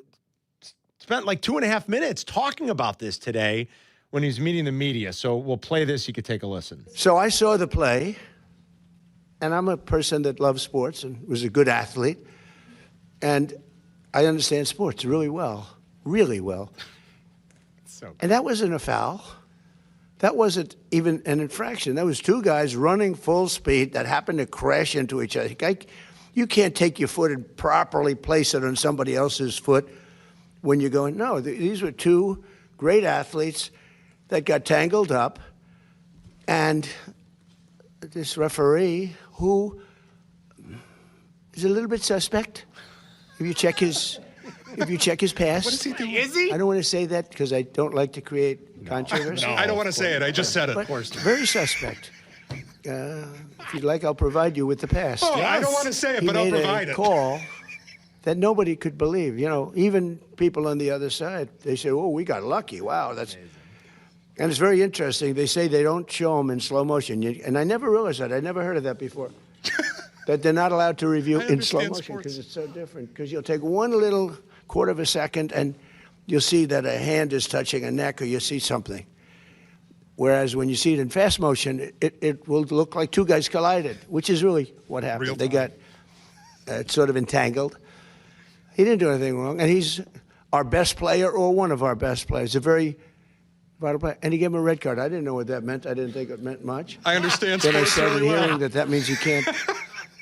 spent like 2.5 minutes talking about this today when he was meeting the media. So we'll play this. You could take a listen. So I saw the play, and I'm a person that loves sports and was a good athlete. And I understand sports really well, really well. And that wasn't a foul. That wasn't even an infraction. That was two guys running full speed that happened to crash into each other. You can't take your foot and properly place it on somebody else's foot when you're going, no, these were two great athletes that got tangled up. And this referee, who is a little bit suspect, if you check his past. What is he doing? Is he? I don't want to say that because I don't like to create controversy. I don't want to say it. I just said it. Of course. Very suspect. If you'd like, I'll provide you with the past. Oh, yes. I don't want to say it, but I'll provide it. He made a call that nobody could believe. Even people on the other side, they say, "Oh, we got lucky. Wow, that's." Amazing. And it's very interesting. They say they don't show them in slow motion, and I never realized that. I never heard of that before. That they're not allowed to review in slow motion because it's so different. Because you'll take one little quarter of a second and you'll see that a hand is touching a neck or you see something. Whereas when you see it in fast motion, it will look like two guys collided, which is really what happened. They got sort of entangled. He didn't do anything wrong, and he's our best player or one of our best players, a very vital player. And he gave him a red card. I didn't know what that meant. I didn't think it meant much. I understand then sports I started really hearing well. that means he can't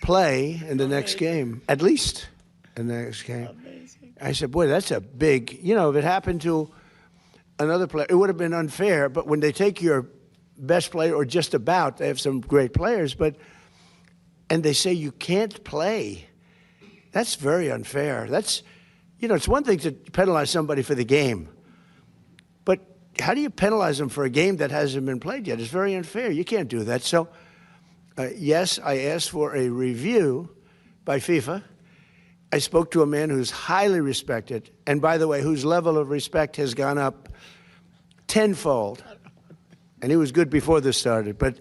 play in the next game, at least in the next game. Amazing. I said, boy, that's a big, if it happened to another player, it would have been unfair. But when they take your best player or just about, they have some great players, and they say you can't play, that's very unfair. That's, it's one thing to penalize somebody for the game, but how do you penalize them for a game that hasn't been played yet? It's very unfair. You can't do that. So, yes, I asked for a review by FIFA. I spoke to a man who's highly respected, and by the way, whose level of respect has gone up tenfold. And he was good before this started, but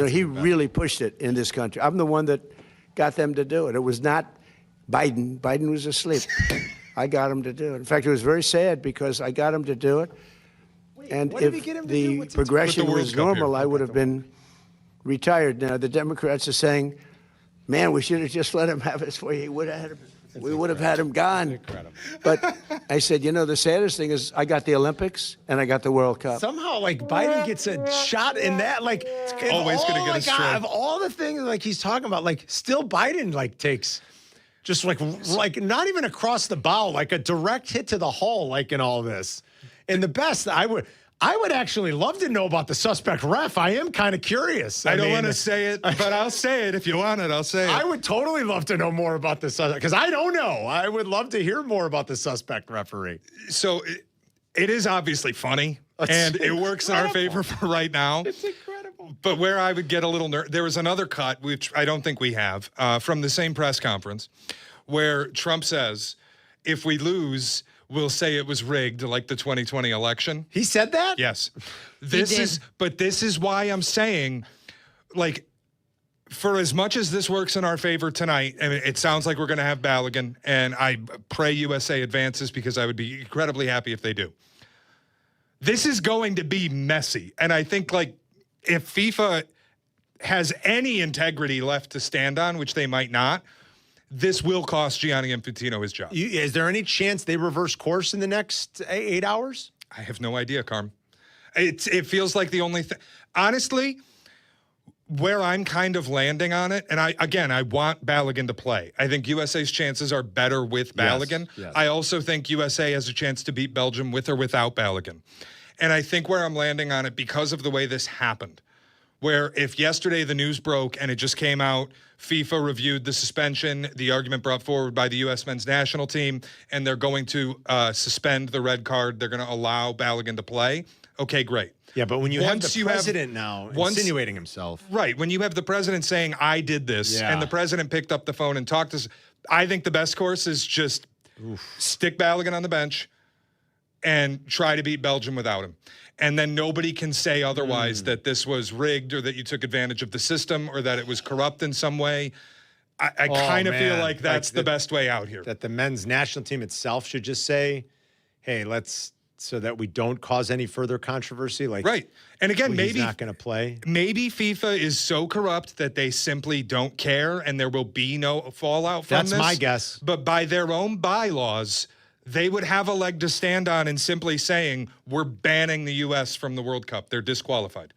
he really pushed it in this country. I'm the one that got them to do it. It was not Biden. Biden was asleep. I got him to do it. In fact, it was very sad because I got him to do it. And if the progression was normal, I would have been retired now. The Democrats are saying, man, we should have just let him have his way. We would have had him gone. Incredible. But I said, the saddest thing is I got the Olympics and I got the World Cup. Somehow, Biden gets a shot in that. It's always going to get a strike. Of all the things he's talking about, still Biden takes just not even across the bow, a direct hit to the hull, in all this. And the best, I would actually love to know about the suspect ref. I am kind of curious. I don't want to say it, but I'll say it. If you want it, I'll say it. I would totally love to know more about the suspect because I don't know. I would love to hear more about the suspect referee. So it is obviously funny, and it works in our favor for right now. It's incredible. But where I would get a little there was another cut, which I don't think we have, from the same press conference, where Trump says, if we lose, we'll say it was rigged, like the 2020 election. He said that? Yes. This is why I'm saying, for as much as this works in our favor tonight, and it sounds like we're going to have Balogun, and I pray USA advances because I would be incredibly happy if they do. This is going to be messy. And I think, like, if FIFA has any integrity left to stand on, which they might not, this will cost Gianni Infantino his job. Is there any chance they reverse course in the next 8 hours? I have no idea, Carm. It feels like the only thing. Honestly, where I'm kind of landing on it, and I want Balogun to play. I think USA's chances are better with Balogun. Yes. I also think USA has a chance to beat Belgium with or without Balogun. And I think where I'm landing on it, because of the way this happened, where if yesterday the news broke and it just came out, FIFA reviewed the suspension, the argument brought forward by the U.S. men's national team, and they're going to suspend the red card. They're going to allow Balogun to play. Okay, great. Yeah, but when you have the president now insinuating himself. Right, when you have the president saying, I did this, and the president picked up the phone and talked to us, I think the best course is just stick Balogun on the bench and try to beat Belgium without him. And then nobody can say otherwise that this was rigged or that you took advantage of the system or that it was corrupt in some way. I kind of feel like that's the best way out here. That the men's national team itself should just say, hey, so that we don't cause any further controversy. Like, right. And again, maybe he's not going to play. Maybe FIFA is so corrupt that they simply don't care and there will be no fallout from this. That's my guess. But by their own bylaws, they would have a leg to stand on in simply saying, we're banning the U.S. from the World Cup. They're disqualified.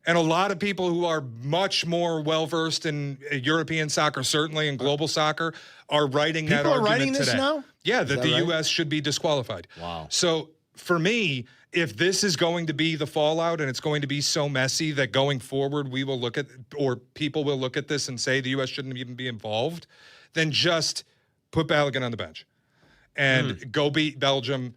And a lot of people who are much more well-versed in European soccer, certainly in global soccer, are writing that argument today. People are writing this now? Yeah, that the U.S. should be disqualified. Wow. So for me, if this is going to be the fallout and it's going to be so messy that going forward we will look at, or people will look at this and say the U.S. shouldn't even be involved, then just put Balogun on the bench and go beat Belgium.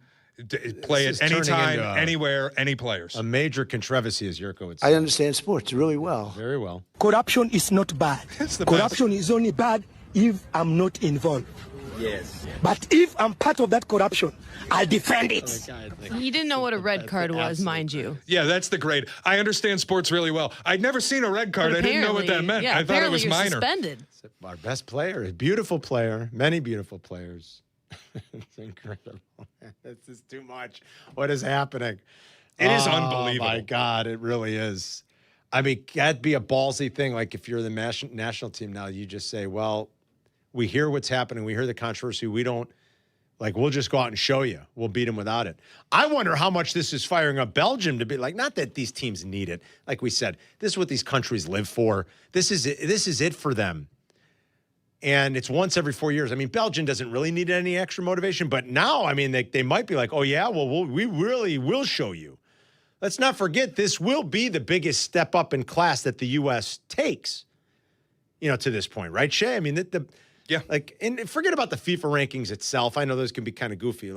Play it anytime, anywhere, any players. A major controversy, as Jurko would say. I understand sports really well. Very well. Corruption is not bad. Corruption is only bad if I'm not involved. Yes. But if I'm part of that corruption, I'll defend it. He didn't know what a red card was, mind you. Yeah, that's the grade. I understand sports really well. I'd never seen a red card. I didn't know what that meant. Yeah, I thought it was you're minor. Suspended. Our best player, a beautiful player, many beautiful players. It's incredible. This is too much. What is happening? It is unbelievable. Oh, my God, it really is. I mean, that'd be a ballsy thing. Like, if you're the national team now, you just say, well, we hear what's happening. We hear the controversy. We don't, we'll just go out and show you. We'll beat them without it. I wonder how much this is firing up Belgium to be like, not that these teams need it. Like we said, this is what these countries live for. This is it for them. And it's once every 4 years. I mean, Belgium doesn't really need any extra motivation, but now, I mean, they might be like, oh, yeah, well, we really will show you. Let's not forget, this will be the biggest step up in class that the U.S. takes, to this point, right, Shay? I mean, and forget about the FIFA rankings itself. I know those can be kind of goofy.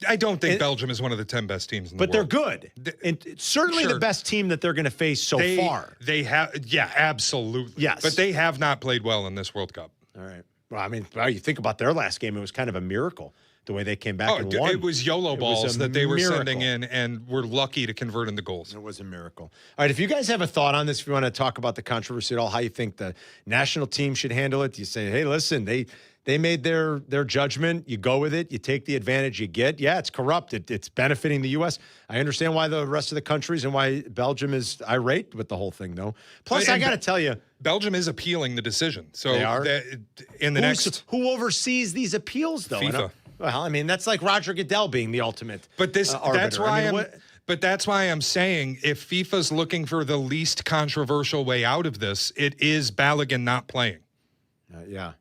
I don't think Belgium is one of the 10 best teams in the world. But they're good. And it's certainly the best team that they're going to face so far. They have, absolutely. Yes. But they have not played well in this World Cup. All right. Well, I mean, you think about their last game, it was kind of a miracle, the way they came back and won. It was YOLO balls that they were sending in, and were lucky to convert into goals. It was a miracle. All right, if you guys have a thought on this, if you want to talk about the controversy at all, how you think the national team should handle it, you say, hey, listen, they made their judgment. You go with it. You take the advantage you get. Yeah, it's corrupt. It's benefiting the U.S. I understand why the rest of the countries and why Belgium is irate with the whole thing, though. Plus, I got to tell you, Belgium is appealing the decision. So they are. Who oversees these appeals, though? FIFA. Well, I mean, that's like Roger Goodell being the ultimate. But that's why But that's why I'm saying if FIFA's looking for the least controversial way out of this, it is Balogun not playing. Yeah.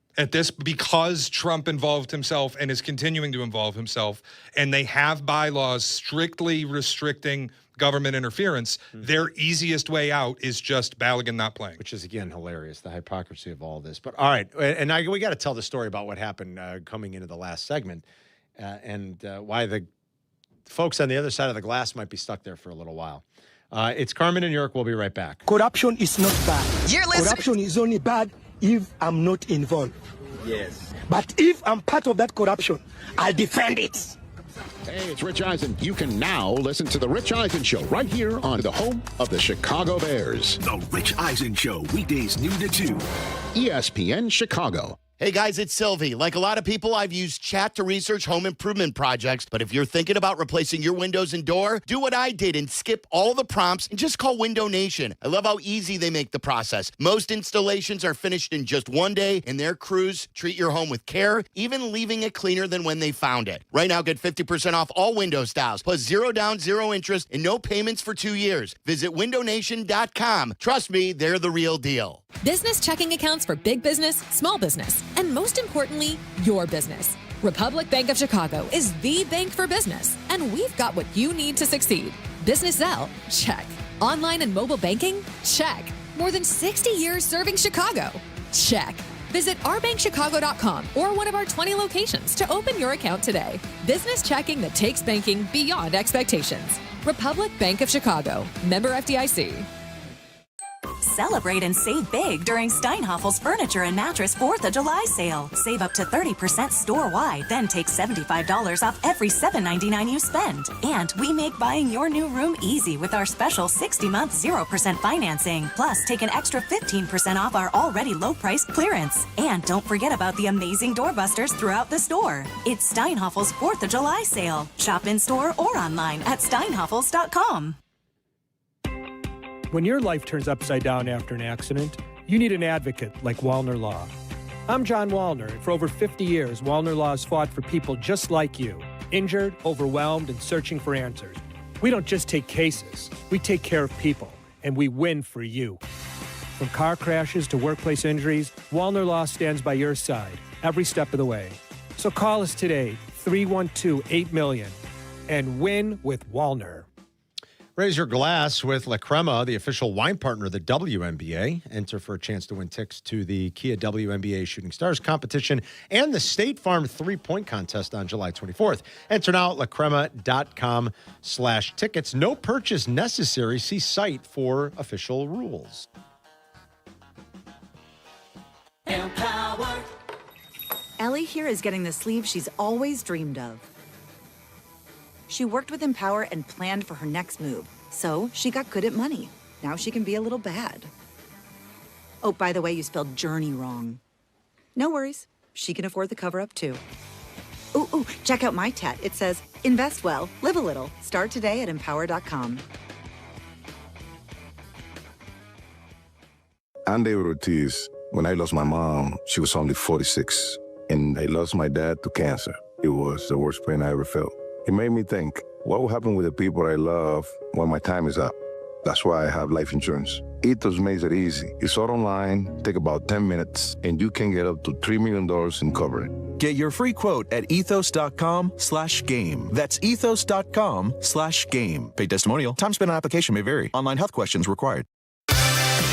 Because Trump involved himself and is continuing to involve himself, and they have bylaws strictly restricting government interference, their easiest way out is just Balogun not playing. Which is, again, hilarious, the hypocrisy of all this. But all right, and we got to tell the story about what happened coming into the last segment and why the folks on the other side of the glass might be stuck there for a little while. It's Carmen and Jurko. We'll be right back. Corruption is not bad. You're listening. Corruption is only bad if I'm not involved. Yes. But if I'm part of that corruption, I'll defend it. Hey, it's Rich Eisen. You can now listen to The Rich Eisen Show right here on the home of the Chicago Bears. The Rich Eisen Show, weekdays noon to 2. ESPN Chicago. Hey guys, it's Silvy. Like a lot of people, I've used chat to research home improvement projects. But if you're thinking about replacing your windows and door, do what I did and skip all the prompts and just call Window Nation. I love how easy they make the process. Most installations are finished in just one day, and their crews treat your home with care, even leaving it cleaner than when they found it. Right now, get 50% off all window styles, plus 0 down, 0 interest, and no payments for 2 years. Visit windownation.com. Trust me, they're the real deal. Business checking accounts for big business, small business, and most importantly, your business. Republic Bank of Chicago is the bank for business, and we've got what you need to succeed. Business Zelle? Check. Online and mobile banking? Check. More than 60 years serving Chicago? Check. Visit ourbankchicago.com or one of our 20 locations to open your account today. Business checking that takes banking beyond expectations. Republic Bank of Chicago. Member FDIC. Celebrate and save big during Steinhaffel's Furniture and Mattress 4th of July sale. Save up to 30% store-wide, then take $75 off every $7.99 you spend. And we make buying your new room easy with our special 60-month 0% financing. Plus, take an extra 15% off our already low-priced clearance. And don't forget about the amazing doorbusters throughout the store. It's Steinhaffel's 4th of July sale. Shop in-store or online at steinhaffels.com. When your life turns upside down after an accident, you need an advocate like Wallner Law. I'm John Wallner, and for over 50 years, Wallner Law has fought for people just like you, injured, overwhelmed, and searching for answers. We don't just take cases, we take care of people, and we win for you. From car crashes to workplace injuries, Wallner Law stands by your side every step of the way. So call us today, 312-8-million, and win with Wallner. Raise your glass with La Crema, the official wine partner of the WNBA. Enter for a chance to win tickets to the Kia WNBA Shooting Stars competition and the State Farm 3-point contest on July 24th. Enter now at lacrema.com/tickets. No purchase necessary. See site for official rules. Empower. Ellie here is getting the sleeve she's always dreamed of. She worked with Empower and planned for her next move. So she got good at money. Now she can be a little bad. Oh, by the way, you spelled journey wrong. No worries. She can afford the cover-up too. Ooh, check out my tat. It says, invest well, live a little. Start today at empower.com. I'm David Ortiz. When I lost my mom, she was only 46. And I lost my dad to cancer. It was the worst pain I ever felt. It made me think, what will happen with the people I love when my time is up? That's why I have life insurance. Ethos makes it easy. It's all online, take about 10 minutes, and you can get up to $3 million in coverage. Get your free quote at ethos.com/game. That's ethos.com/game. Paid testimonial. Time spent on application may vary. Online health questions required.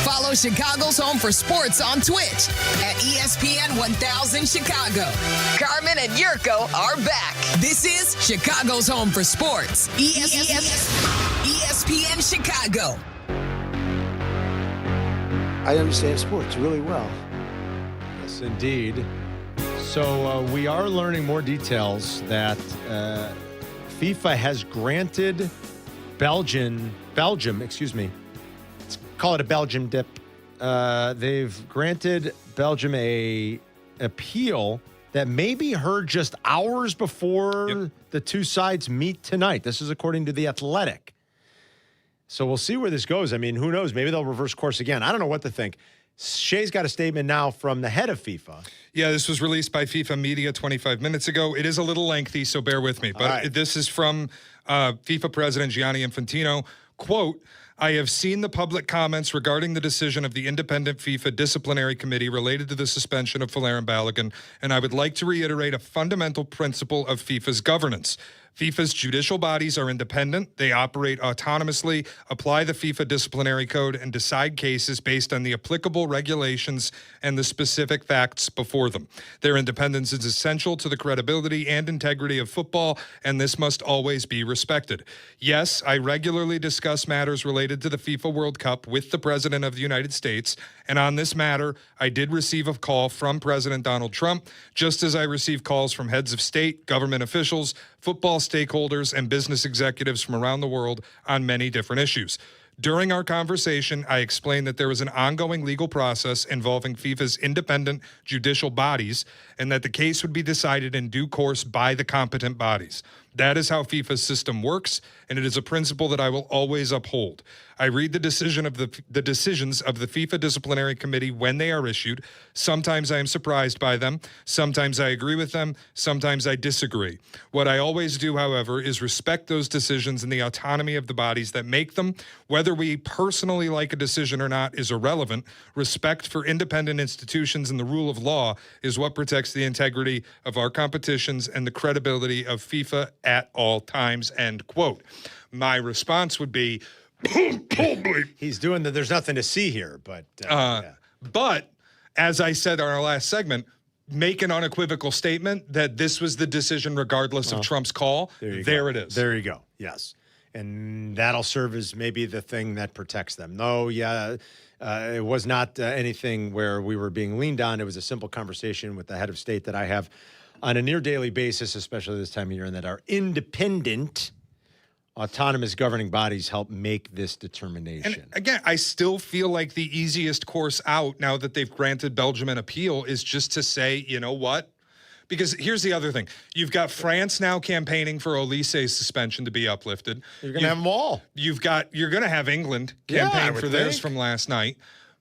Follow Chicago's Home for Sports on Twitch at ESPN 1000 Chicago. Carmen and Jurko are back. This is Chicago's Home for Sports. ESPN Chicago. I understand sports really well. Yes, indeed. So we are learning more details that FIFA has granted Belgium, call it a Belgium dip. They've granted Belgium a appeal that may be heard just hours before the two sides meet tonight. This is according to The Athletic. So we'll see where this goes. I mean, who knows? Maybe they'll reverse course again. I don't know what to think. Shay's got a statement now from the head of FIFA. Yeah, this was released by FIFA Media 25 minutes ago. It is a little lengthy, so bear with me. But this is from FIFA President Gianni Infantino. Quote, I have seen the public comments regarding the decision of the independent FIFA disciplinary committee related to the suspension of Folarin Balogun, and I would like to reiterate a fundamental principle of FIFA's governance. FIFA's judicial bodies are independent. They operate autonomously, apply the FIFA disciplinary code, and decide cases based on the applicable regulations and the specific facts before them. Their independence is essential to the credibility and integrity of football, and this must always be respected. Yes, I regularly discuss matters related to the FIFA World Cup with the President of the United States, and on this matter, I did receive a call from President Donald Trump, just as I received calls from heads of state, government officials, football stakeholders, and business executives from around the world on many different issues. During our conversation, I explained that there was an ongoing legal process involving FIFA's independent judicial bodies and that the case would be decided in due course by the competent bodies. That is how FIFA's system works, and it is a principle that I will always uphold. I read the decisions of the FIFA Disciplinary Committee when they are issued. Sometimes I am surprised by them. Sometimes I agree with them. Sometimes I disagree. What I always do, however, is respect those decisions and the autonomy of the bodies that make them. Whether we personally like a decision or not is irrelevant. Respect for independent institutions and the rule of law is what protects the integrity of our competitions and the credibility of FIFA at all times, end quote. My response would be, he's doing that. There's nothing to see here, but But as I said on our last segment, make an unequivocal statement that this was the decision regardless of Trump's call. There it is. There you go. Yes. And that'll serve as maybe the thing that protects them. No, it was not anything where we were being leaned on. It was a simple conversation with the head of state that I have on a near daily basis, especially this time of year, and that our independent autonomous governing bodies help make this determination. And again, I still feel like the easiest course out now that they've granted Belgium an appeal is just to say, you know what? Because here's the other thing. You've got France now campaigning for Olise's suspension to be uplifted. You're going to have them all. You're going to have England campaign for theirs from last night.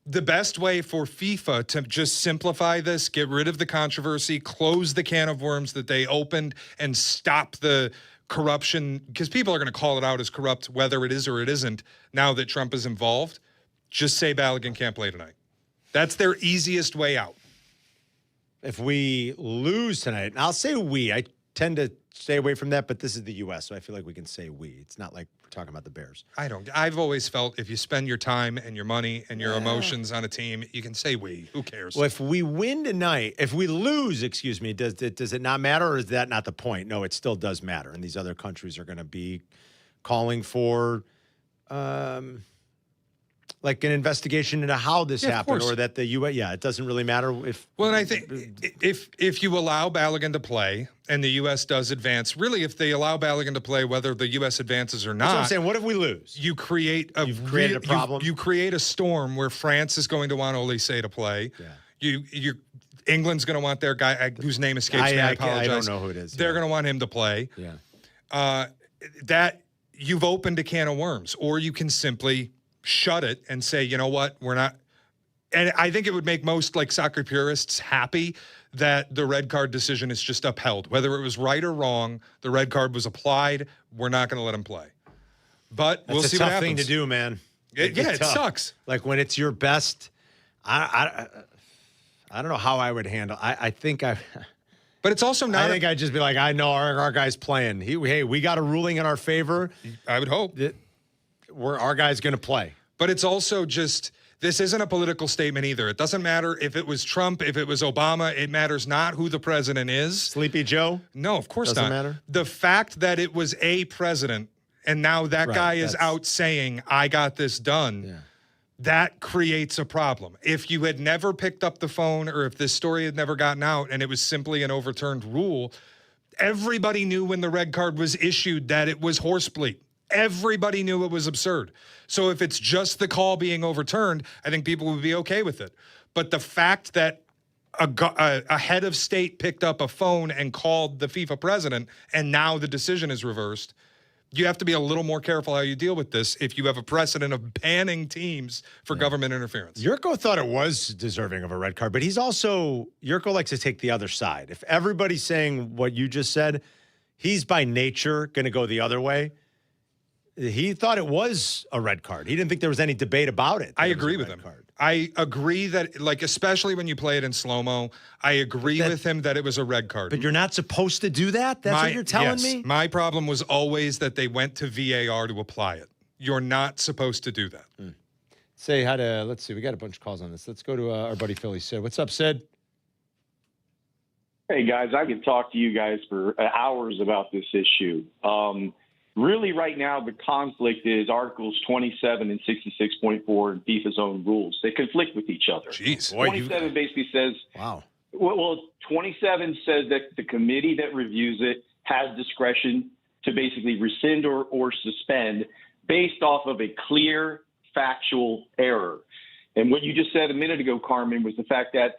The best way for FIFA to just simplify this, get rid of the controversy, close the can of worms that they opened, and stop the corruption, because people are going to call it out as corrupt, whether it is or it isn't, now that Trump is involved, just say Balogun can't play tonight. That's their easiest way out. If we lose tonight, and I'll say we, I tend to stay away from that, but this is the U.S., so I feel like we can say we. It's not like we're talking about the Bears. I've always felt if you spend your time and your money and your emotions on a team, you can say we. Who cares? Well, if we win tonight, if we lose, excuse me, does it not matter, or is that not the point? No, it still does matter, and these other countries are going to be calling for like an investigation into how this happened, or that the U.S. it doesn't really matter if. Well, and I think if you allow Balogun to play and the U.S. does advance, really, if they allow Balogun to play, whether the U.S. advances or not, that's what I'm saying. What if we lose? You create You've created a problem. You create a storm where France is going to want Olise to play. Yeah. England's going to want their guy whose name escapes me. I apologize. I don't know who it is. They're going to want him to play. Yeah. That you've opened a can of worms, or you can simply shut it and say, you know what, we're not. And I think it would make most soccer purists happy that the red card decision is just upheld. Whether it was right or wrong, the red card was applied. We're not going to let him play. But we'll see what happens. It's a tough thing to do, man. It sucks. Like when it's your best, I don't know how I would handle. I think I. But it's also not. I think I'd just be like, I know our guy's playing. Hey, we got a ruling in our favor. I would hope that our guy's going to play. But it's also just, this isn't a political statement either. It doesn't matter if it was Trump, if it was Obama. It matters not who the president is. Sleepy Joe? No, of course doesn't not. Matter. The fact that it was a president and now that guy is out saying, I got this done, that creates a problem. If you had never picked up the phone, or if this story had never gotten out and it was simply an overturned rule, everybody knew when the red card was issued that it was horse bleep. Everybody knew it was absurd. So if it's just the call being overturned, I think people would be okay with it. But the fact that a head of state picked up a phone and called the FIFA president, and now the decision is reversed, you have to be a little more careful how you deal with this if you have a precedent of banning teams for government interference. Jurko thought it was deserving of a red card, but Jurko likes to take the other side. If everybody's saying what you just said, he's by nature going to go the other way. He thought it was a red card. He didn't think there was any debate about it. I agree with him. I agree that, especially when you play it in slow-mo, I agree with him that it was a red card. But you're not supposed to do that? That's what you're telling me? My problem was always that they went to VAR to apply it. You're not supposed to do that. Say hi to, let's see, we got a bunch of calls on this. Let's go to our buddy Philly, Sid. What's up, Sid? Hey, guys, I could talk to you guys for hours about this issue. Really, right now, the conflict is Articles 27 and 66.4 in FIFA's own rules. They conflict with each other. Jeez. 27 basically says, wow. Well, 27 says that the committee that reviews it has discretion to basically rescind or suspend based off of a clear factual error. And what you just said a minute ago, Carmen, was the fact that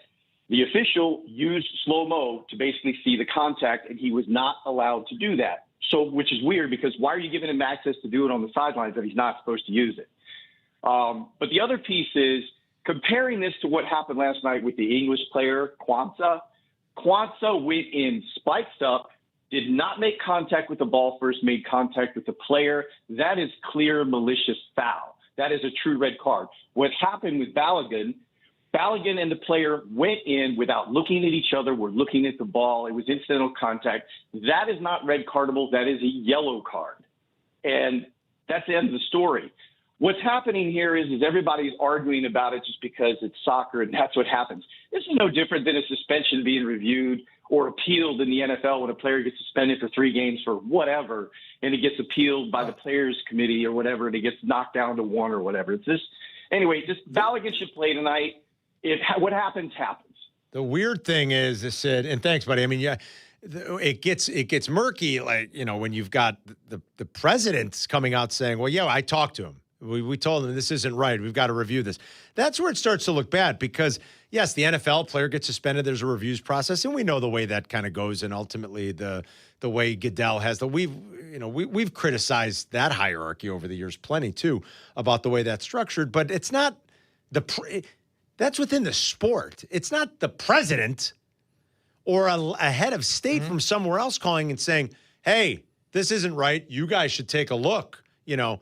the official used slow-mo to basically see the contact, and he was not allowed to do that. So, which is weird, because why are you giving him access to do it on the sidelines if he's not supposed to use it? But the other piece is comparing this to what happened last night with the English player, Kwanzaa. Kwanzaa went in, spiked up, did not make contact with the ball first, made contact with the player. That is clear malicious foul. That is a true red card. What happened with Balogun and the player went in without looking at each other, were looking at the ball. It was incidental contact. That is not red cardable. That is a yellow card. And that's the end of the story. What's happening here is everybody's arguing about it just because it's soccer and that's what happens. This is no different than a suspension being reviewed or appealed in the NFL when a player gets suspended for 3 games for whatever, and it gets appealed by the players committee or whatever, and it gets knocked down to 1 or whatever. It's just anyway. Just Balogun should play tonight. What happens happens. The weird thing is, Sid, and thanks, buddy. I mean, yeah, it gets murky, like, you know, when you've got the presidents coming out saying, "Well, yeah, I talked to him. We told him this isn't right. We've got to review this." That's where it starts to look bad because, yes, the NFL player gets suspended. There's a reviews process, and we know the way that kind of goes. And ultimately, the way Goodell has we've criticized that hierarchy over the years plenty too about the way that's structured. But it's not that's within the sport. It's not the president or a head of state from somewhere else calling and saying, "Hey, this isn't right. You guys should take a look." You know.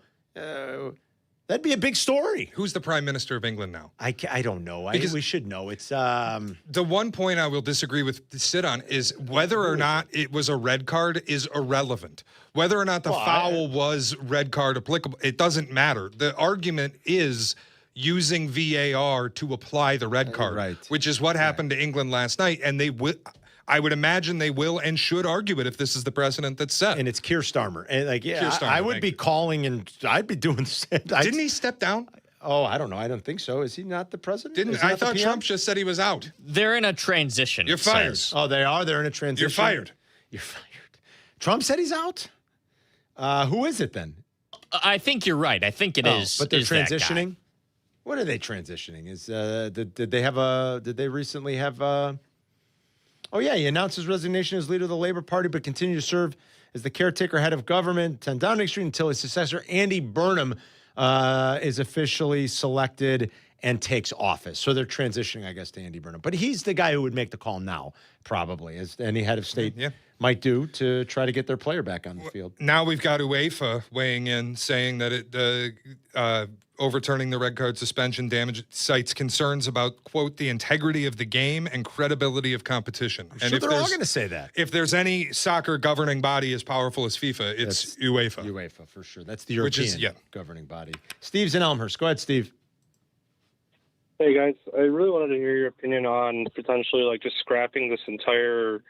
That'd be a big story. Who's the Prime Minister of England now? I don't know. We should know. It's the one point I will disagree with Sid on is whether or not it was a red card is irrelevant. Whether or not the foul was red card applicable, it doesn't matter. The argument is using VAR to apply the red card, which is what happened to England last night, and I would imagine they will and should argue it if this is the precedent that's set. And it's Keir Starmer. And Keir Starmer, I would be calling and I'd be doing the same. Didn't he step down? Oh, I don't know. I don't think so. Is he not the president? I thought Trump just said he was out. They're in a transition. You're fired. Oh, they are? They're in a transition? You're fired. You're fired. Trump said he's out? Who is it then? I think you're right. I think it is. But they're transitioning? What are they transitioning? Did they recently have oh, yeah, he announced his resignation as leader of the Labor Party, but continued to serve as the caretaker head of government 10 Downing Street until his successor, Andy Burnham, is officially selected and takes office. So they're transitioning, I guess, to Andy Burnham. But he's the guy who would make the call now, probably, as any head of state might do to try to get their player back on the field. Now we've got UEFA weighing in, saying that it overturning the red card suspension cites concerns about, quote, the integrity of the game and credibility of competition. I'm sure they're all going to say that. If there's any soccer governing body as powerful as FIFA, it's UEFA. UEFA, for sure. That's the European governing body. Steve's in Elmhurst. Go ahead, Steve. Hey, guys. I really wanted to hear your opinion on potentially, like, just scrapping this entire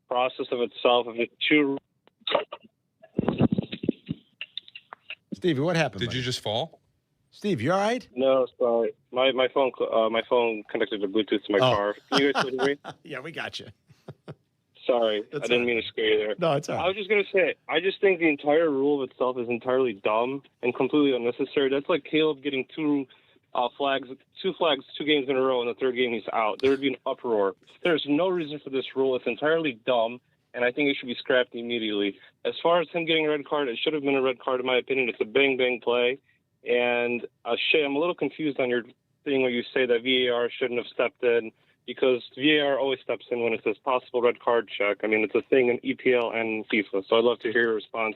process of itself. Of the two. Steve, what happened? Did you just fall? Steve, you all right? No, sorry. My phone connected to Bluetooth to my car. Can you guys hear me? Yeah, we got you. Sorry, I didn't mean to scare you there. No, it's all right. I was just going to say, I just think the entire rule of itself is entirely dumb and completely unnecessary. That's like Caleb getting two flags, 2 games in a row, and the third game he's out. There would be an uproar. There's no reason for this rule. It's entirely dumb, and I think it should be scrapped immediately. As far as him getting a red card, it should have been a red card in my opinion. It's a bang-bang play. And Shay, I'm a little confused on your thing where you say that VAR shouldn't have stepped in, because VAR always steps in when it says possible red card check. I mean, it's a thing in EPL and FIFA. So I'd love to hear your response.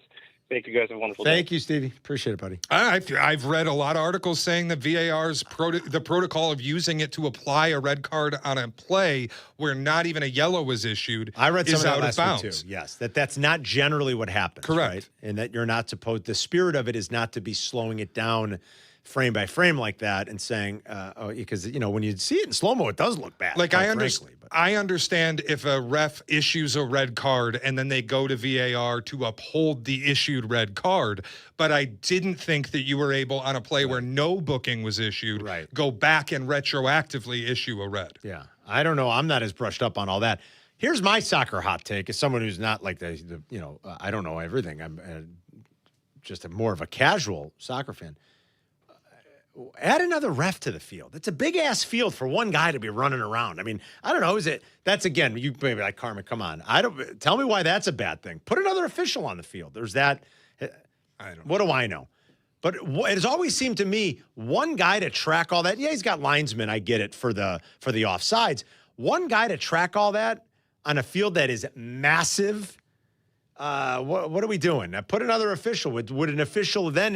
Thank you, guys. Have a wonderful day. Thank you, Stevie. Appreciate it, buddy. I've read a lot of articles saying that VAR's the protocol of using it to apply a red card on a play where not even a yellow was issued. I read some is of that out last of bounds. week too. Yes, that's not generally what happens. Correct. Right? And that you're not supposed. The spirit of it is not to be slowing it down frame by frame like that and saying, because when you see it in slow mo, it does look bad. Like I understand if a ref issues a red card and then they go to VAR to uphold the issued red card, but I didn't think that you were able on a play where no booking was issued, go back and retroactively issue a red. Yeah, I don't know. I'm not as brushed up on all that. Here's my soccer hot take as someone who's not like I don't know everything. I'm just more of a casual soccer fan. Add another ref to the field. It's a big-ass field for one guy to be running around. I mean, I don't know. That's, again, you may be like, Carmen, come on. Tell me why that's a bad thing. Put another official on the field. There's that. What do I know? But it has always seemed to me, one guy to track all that. Yeah, he's got linesmen. I get it for the offsides. One guy to track all that on a field that is massive. What are we doing? Put another official. Would an official then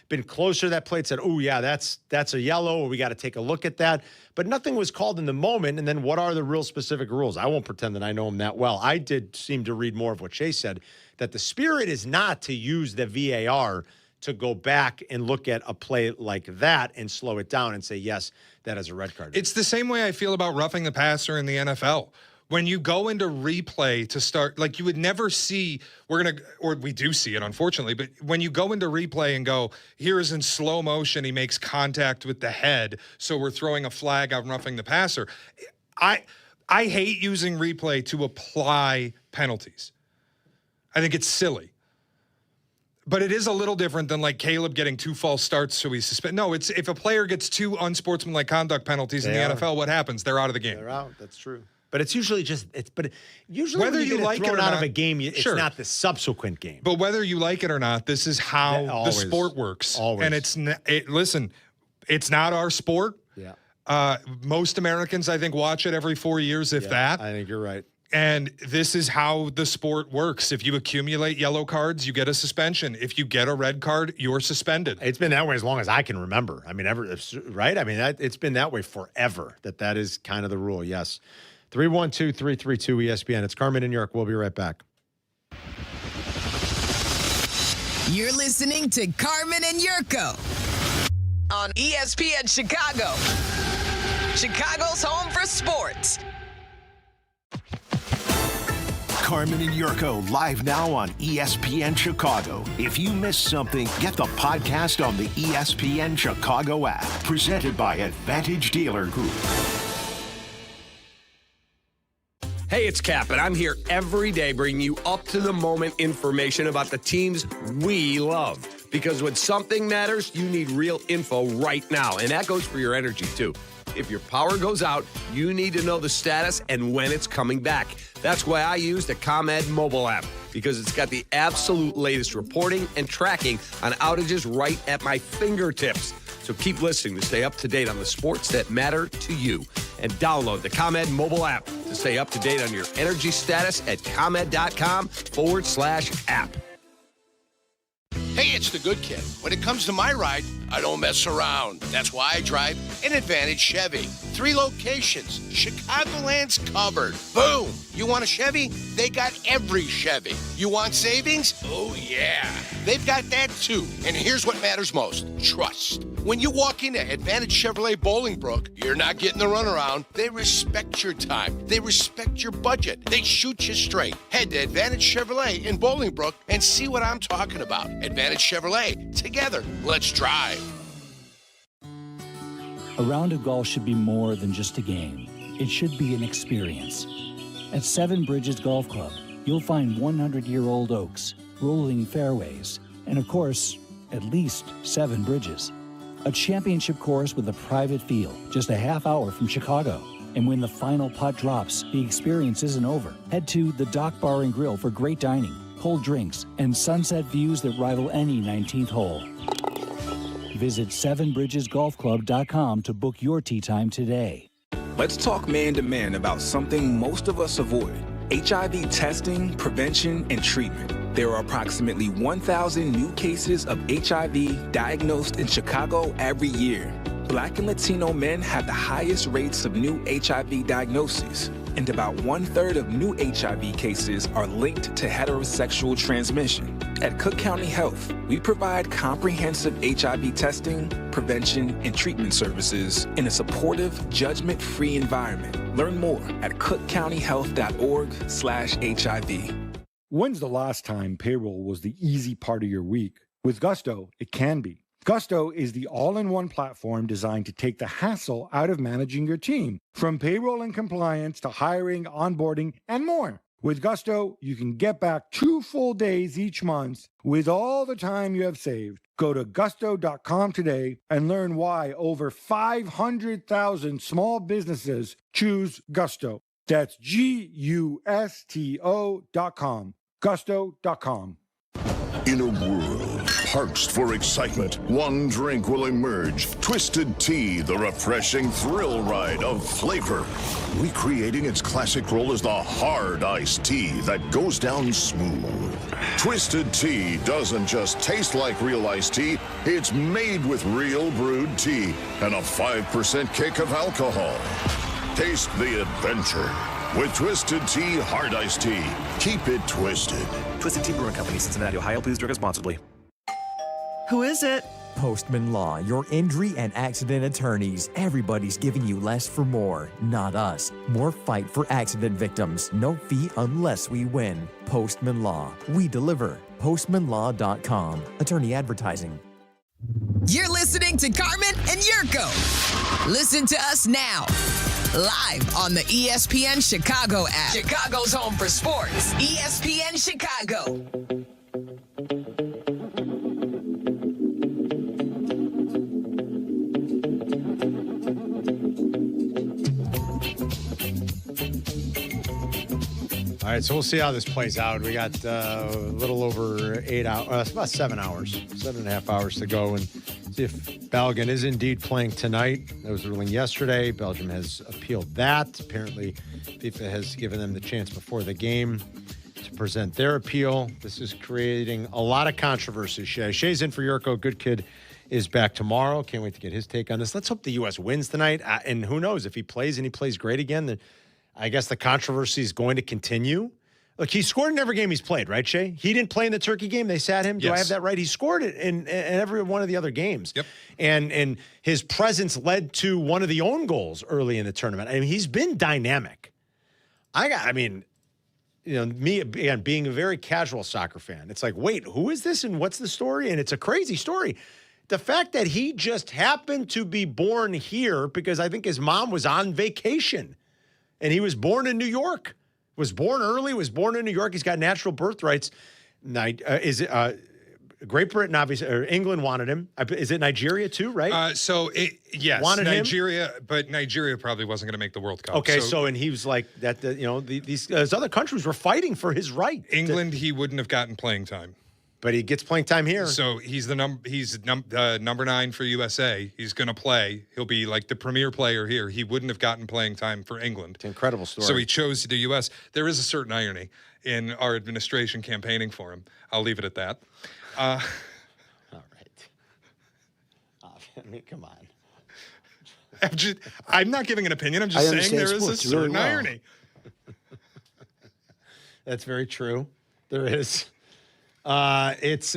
been closer to that play, said, oh, yeah, that's a yellow, or we got to take a look at that. But nothing was called in the moment. And then what are the real specific rules? I won't pretend that I know them that well. I did seem to read more of what Shay said, that the spirit is not to use the VAR to go back and look at a play like that and slow it down and say, yes, that is a red card. It's the same way I feel about roughing the passer in the NFL. When you go into replay to start, like you would never see, or we do see it, unfortunately, but when you go into replay and go, here is in slow motion, he makes contact with the head, so we're throwing a flag on roughing the passer. I hate using replay to apply penalties. I think it's silly. But it is a little different than like Caleb getting 2 false starts, so he's suspended. No, it's if a player gets 2 unsportsmanlike conduct penalties in the NFL, what happens? They're out of the game. They're out. That's true. But it's usually usually whether when you like get it or out not, of a game, it's sure. not the subsequent game. But whether you like it or not, this is how the sport works. Always. And listen, it's not our sport. Yeah. Most Americans, I think, watch it every 4 years, if that. I think you're right. And this is how the sport works. If you accumulate yellow cards, you get a suspension. If you get a red card, you're suspended. It's been that way as long as I can remember. I mean, right? I mean, it's been that way forever. That is kind of the rule. Yes. 312-332-ESPN. It's Carmen and York. We'll be right back. You're listening to Carmen and Yurko on ESPN Chicago, Chicago's home for sports. Carmen and Yurko live now on ESPN Chicago. If you missed something, get the podcast on the ESPN Chicago app. Presented by Advantage Dealer Group. Hey, it's Kap, and I'm here every day bringing you up-to-the-moment information about the teams we love. Because when something matters, you need real info right now, and that goes for your energy, too. If your power goes out, you need to know the status and when it's coming back. That's why I use the ComEd mobile app, because it's got the absolute latest reporting and tracking on outages right at my fingertips. So keep listening to stay up to date on the sports that matter to you. And download the ComEd mobile app to stay up to date on your energy status at ComEd.com/app. Hey, it's the good kid. When it comes to my ride, I don't mess around. That's why I drive an Advantage Chevy. 3 locations. Chicagoland's covered. Boom. You want a Chevy? They got every Chevy. You want savings? Oh, yeah. They've got that, too. And here's what matters most. Trust. When you walk into Advantage Chevrolet Bolingbrook, you're not getting the runaround. They respect your time. They respect your budget. They shoot you straight. Head to Advantage Chevrolet in Bolingbrook and see what I'm talking about. Advantage Chevrolet. Together, let's drive. A round of golf should be more than just a game. It should be an experience. At Seven Bridges Golf Club, you'll find 100-year-old oaks, rolling fairways, and of course, at least 7 bridges. A championship course with a private field, just a half hour from Chicago. And when the final putt drops, the experience isn't over. Head to the Dock Bar and Grill for great dining, cold drinks, and sunset views that rival any 19th hole. Visit sevenbridgesgolfclub.com to book your tee time today. Let's talk man-to-man about something most of us avoid: HIV testing, prevention, and treatment. There are approximately 1,000 new cases of HIV diagnosed in Chicago every year. Black and Latino men have the highest rates of new HIV diagnoses, and about 1/3 of new HIV cases are linked to heterosexual transmission. At Cook County Health, we provide comprehensive HIV testing, prevention, and treatment services in a supportive, judgment-free environment. Learn more at cookcountyhealth.org/HIV. When's the last time payroll was the easy part of your week? With Gusto, it can be. Gusto is the all-in-one platform designed to take the hassle out of managing your team, from payroll and compliance to hiring, onboarding, and more. With Gusto, you can get back 2 full days each month with all the time you have saved. Go to gusto.com today and learn why over 500,000 small businesses choose Gusto. That's GUSTO.com. Gusto.com. In a world parched for excitement, one drink will emerge. Twisted Tea, the refreshing thrill ride of flavor. Recreating its classic role as the hard iced tea that goes down smooth. Twisted Tea doesn't just taste like real iced tea, it's made with real brewed tea and a 5% kick of alcohol. Taste the adventure with Twisted Tea Hard Iced Tea. Keep it twisted. Twisted Tea Brewing Company, Cincinnati, Ohio. Please drink responsibly. Who is it? Postman Law, your injury and accident attorneys. Everybody's giving you less for more, not us. More fight for accident victims. No fee unless we win. Postman Law. We deliver. Postmanlaw.com. Attorney advertising. You're listening to Carmen and Jurko. Listen to us now. Live on the ESPN Chicago app. Chicago's home for sports. ESPN Chicago. All right, so we'll see how this plays out. We got a little over 8 hours, about 7 hours, 7.5 hours to go, and see if Belgium is indeed playing tonight. That was the ruling yesterday. Belgium has appealed that. Apparently, FIFA has given them the chance before the game to present their appeal. This is creating a lot of controversy. Shay's in for Jurko. Good Kid is back tomorrow. Can't wait to get his take on this. Let's hope the U.S. wins tonight. And who knows, if he plays and he plays great again, then I guess the controversy is going to continue. Look, he scored in every game he's played, right, Shay? He didn't play in the Turkey game. They sat him. Do I have that right? He scored it in every one of the other games. Yep. And his presence led to one of the own goals early in the tournament. I mean, he's been dynamic. Me, again, being a very casual soccer fan, it's like, wait, who is this and what's the story? And it's a crazy story. The fact that he just happened to be born here because I think his mom was on vacation. And he was born in New York. Was born early, was born in New York. He's got natural birthrights. Great Britain, obviously, or England wanted him. Is it Nigeria too, right? Yes, wanted Nigeria, but Nigeria probably wasn't going to make the World Cup. Okay, and he was like that. These other countries were fighting for his right. England, he wouldn't have gotten playing time. But he gets playing time here. So he's number 9 for USA. He's going to play. He'll be like the premier player here. He wouldn't have gotten playing time for England. It's an incredible story. So he chose the U.S. There is a certain irony in our administration campaigning for him. I'll leave it at that. All right. I mean, come on. I'm not giving an opinion. I'm just saying there is a certain irony. That's very true. There is. But it's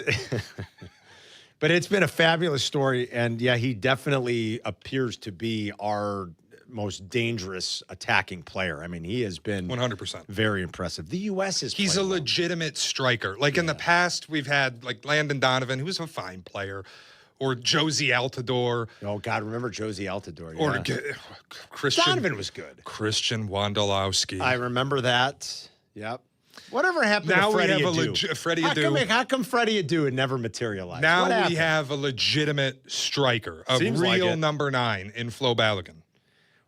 been a fabulous story, and yeah, he definitely appears to be our most dangerous attacking player. I mean, he has been 100% very impressive. The U.S. is he's a legitimate striker. Like in the past, we've had like Landon Donovan, who was a fine player, or Josie Altidore. Oh God, remember Josie Altidore? Yeah. Or Christian Donovan was good. Christian Wondolowski. I remember that. Yep. Whatever happened now to Freddie Freddie Adu. How come Freddie Adu had never materialized? Now we have a legitimate striker, a real number 9 in Flo Balogun.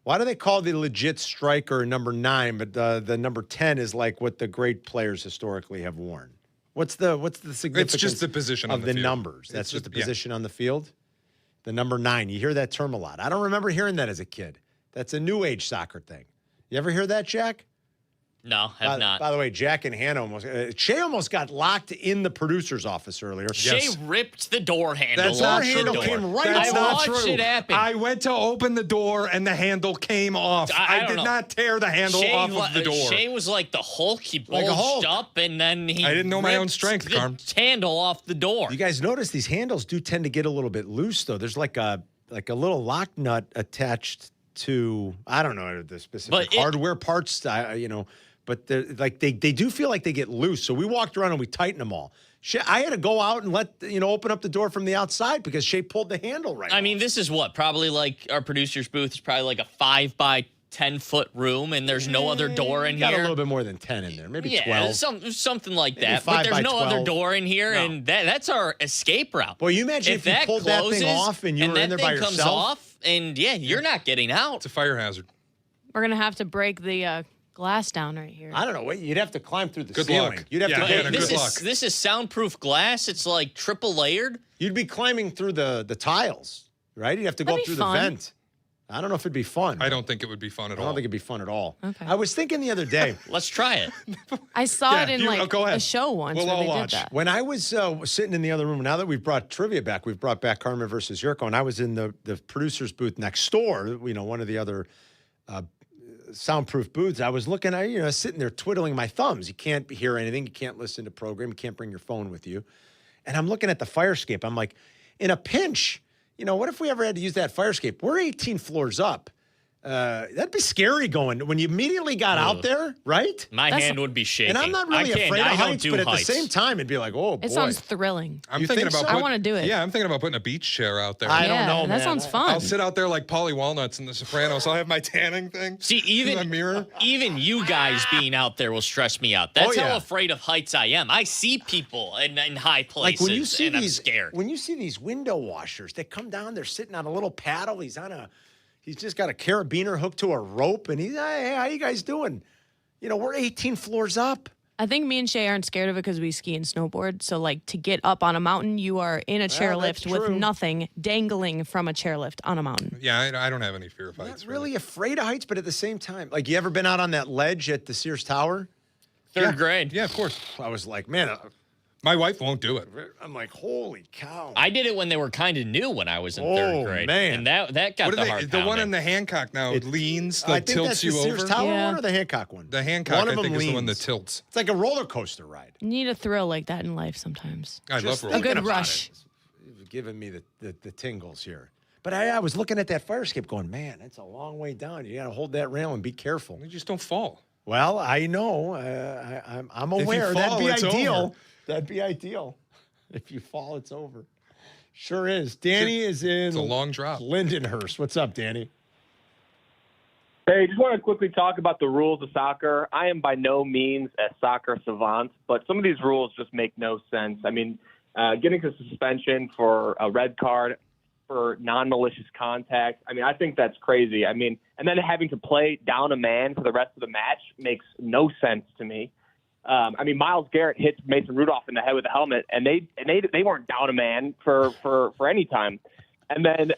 Why do they call the legit striker number 9, but the number 10 is like what the great players historically have worn? What's the significance? It's just the position of on the field. Numbers. That's just the position on the field. The number 9. You hear that term a lot. I don't remember hearing that as a kid. That's a new age soccer thing. You ever hear that, Jack? No, have not. By the way, Jack and Hannah Shay almost got locked in the producer's office earlier. Shay ripped the door handle. That's not handle came right That's off. not watched true. It happen. I went to open the door and the handle came off. I did not tear the handle off of the door. Shay was like the Hulk. He bulged up and then he I didn't know my own strength, Carm. Handle off the door. You guys notice these handles do tend to get a little bit loose, though. There's like a little lock nut attached to, I don't know the specific hardware parts, but they do feel like they get loose. So we walked around and we tightened them all. I had to go out and open up the door from the outside because Shay pulled the handle right. I mean, this is probably like our producer's booth is probably like a 5 by 10-foot room and there's no other door in Got here. a little bit more than 10 in there, maybe Yeah, 12. something like Maybe that. 5 But there's by no 12. other door in here, and that's our escape route. Well, you imagine if you that pulled that closes thing off and you were that in there by thing comes yourself. off, and you're not getting out. It's a fire hazard. We're going to have to break the glass down right here. I don't know. You'd have to climb through the Good ceiling. luck. You'd have to Yeah, go. This is soundproof glass. It's like triple layered. You'd be climbing through the tiles, right? You'd have to go That'd up be through fun. the vent. I don't know if it'd be fun. I don't think it would be fun at all. I don't think it'd be fun at all. Okay. I was thinking the other day. Let's try it. I saw Yeah, it in go ahead. a show once We'll where all they watch. did that. When I was sitting in the other room, now that we've brought trivia back, we've brought back Carmen versus Jurko, and I was in the producer's booth next door, one of the other soundproof booths. I was looking at, sitting there twiddling my thumbs. You can't hear anything. You can't listen to program. You can't bring your phone with you. And I'm looking at the fire escape. I'm like, in a pinch, what if we ever had to use that fire escape? We're 18 floors up. That'd be scary going when you immediately got out there, right? My hand would be shaking. And I'm not really afraid of heights, but at the same time, it'd be like, oh, boy. It sounds thrilling. I'm thinking about. I want to do it. Yeah, I'm thinking about putting a beach chair out there. I don't know, man. That sounds fun. I'll sit out there like Paulie Walnuts in The Sopranos. I'll have my tanning thing. See, even you guys being out there will stress me out. That's how afraid of heights I am. I see people in high places, Like when you see and I'm these, scared. when you see these window washers, they come down, they're sitting on a little paddle. He's just got a carabiner hooked to a rope, and he's, hey, how you guys doing? We're 18 floors up. I think me and Shay aren't scared of it because we ski and snowboard. So, to get up on a mountain, you are in a chairlift with nothing dangling from a chairlift on a mountain. Yeah, I don't have any fear of heights. Not really afraid of heights, but at the same time, you ever been out on that ledge at the Sears Tower? Third grade. Yeah, of course. I was like, man, my wife won't do it. I'm like, holy cow. I did it when they were kind of new when I was in third grade. Man. And that got the heart The one pounding. in the Hancock now leans, I think tilts that's you the Sears over. Tower Yeah. one or the Hancock one? The Hancock, One of I think, them is the one that leans. tilts. It's like a roller coaster ride. You need a thrill like that in life sometimes. I love Just roller A good thinking about rush. You've given me the tingles here. But I was looking at that fire escape going, man, that's a long way down. You got to hold that rail and be careful. You just don't fall. Well, I know. I'm you aware. fall, That'd be it's ideal. over. That'd be ideal. If you fall, it's over. Sure is. Danny is in It's a long drop. Lindenhurst. What's up, Danny? Hey, just want to quickly talk about the rules of soccer. I am by no means a soccer savant, but some of these rules just make no sense. I mean, getting a suspension for a red card for non-malicious contact, I think that's crazy. And then having to play down a man for the rest of the match makes no sense to me. Miles Garrett hits Mason Rudolph in the head with a helmet, and they weren't down a man for any time. And then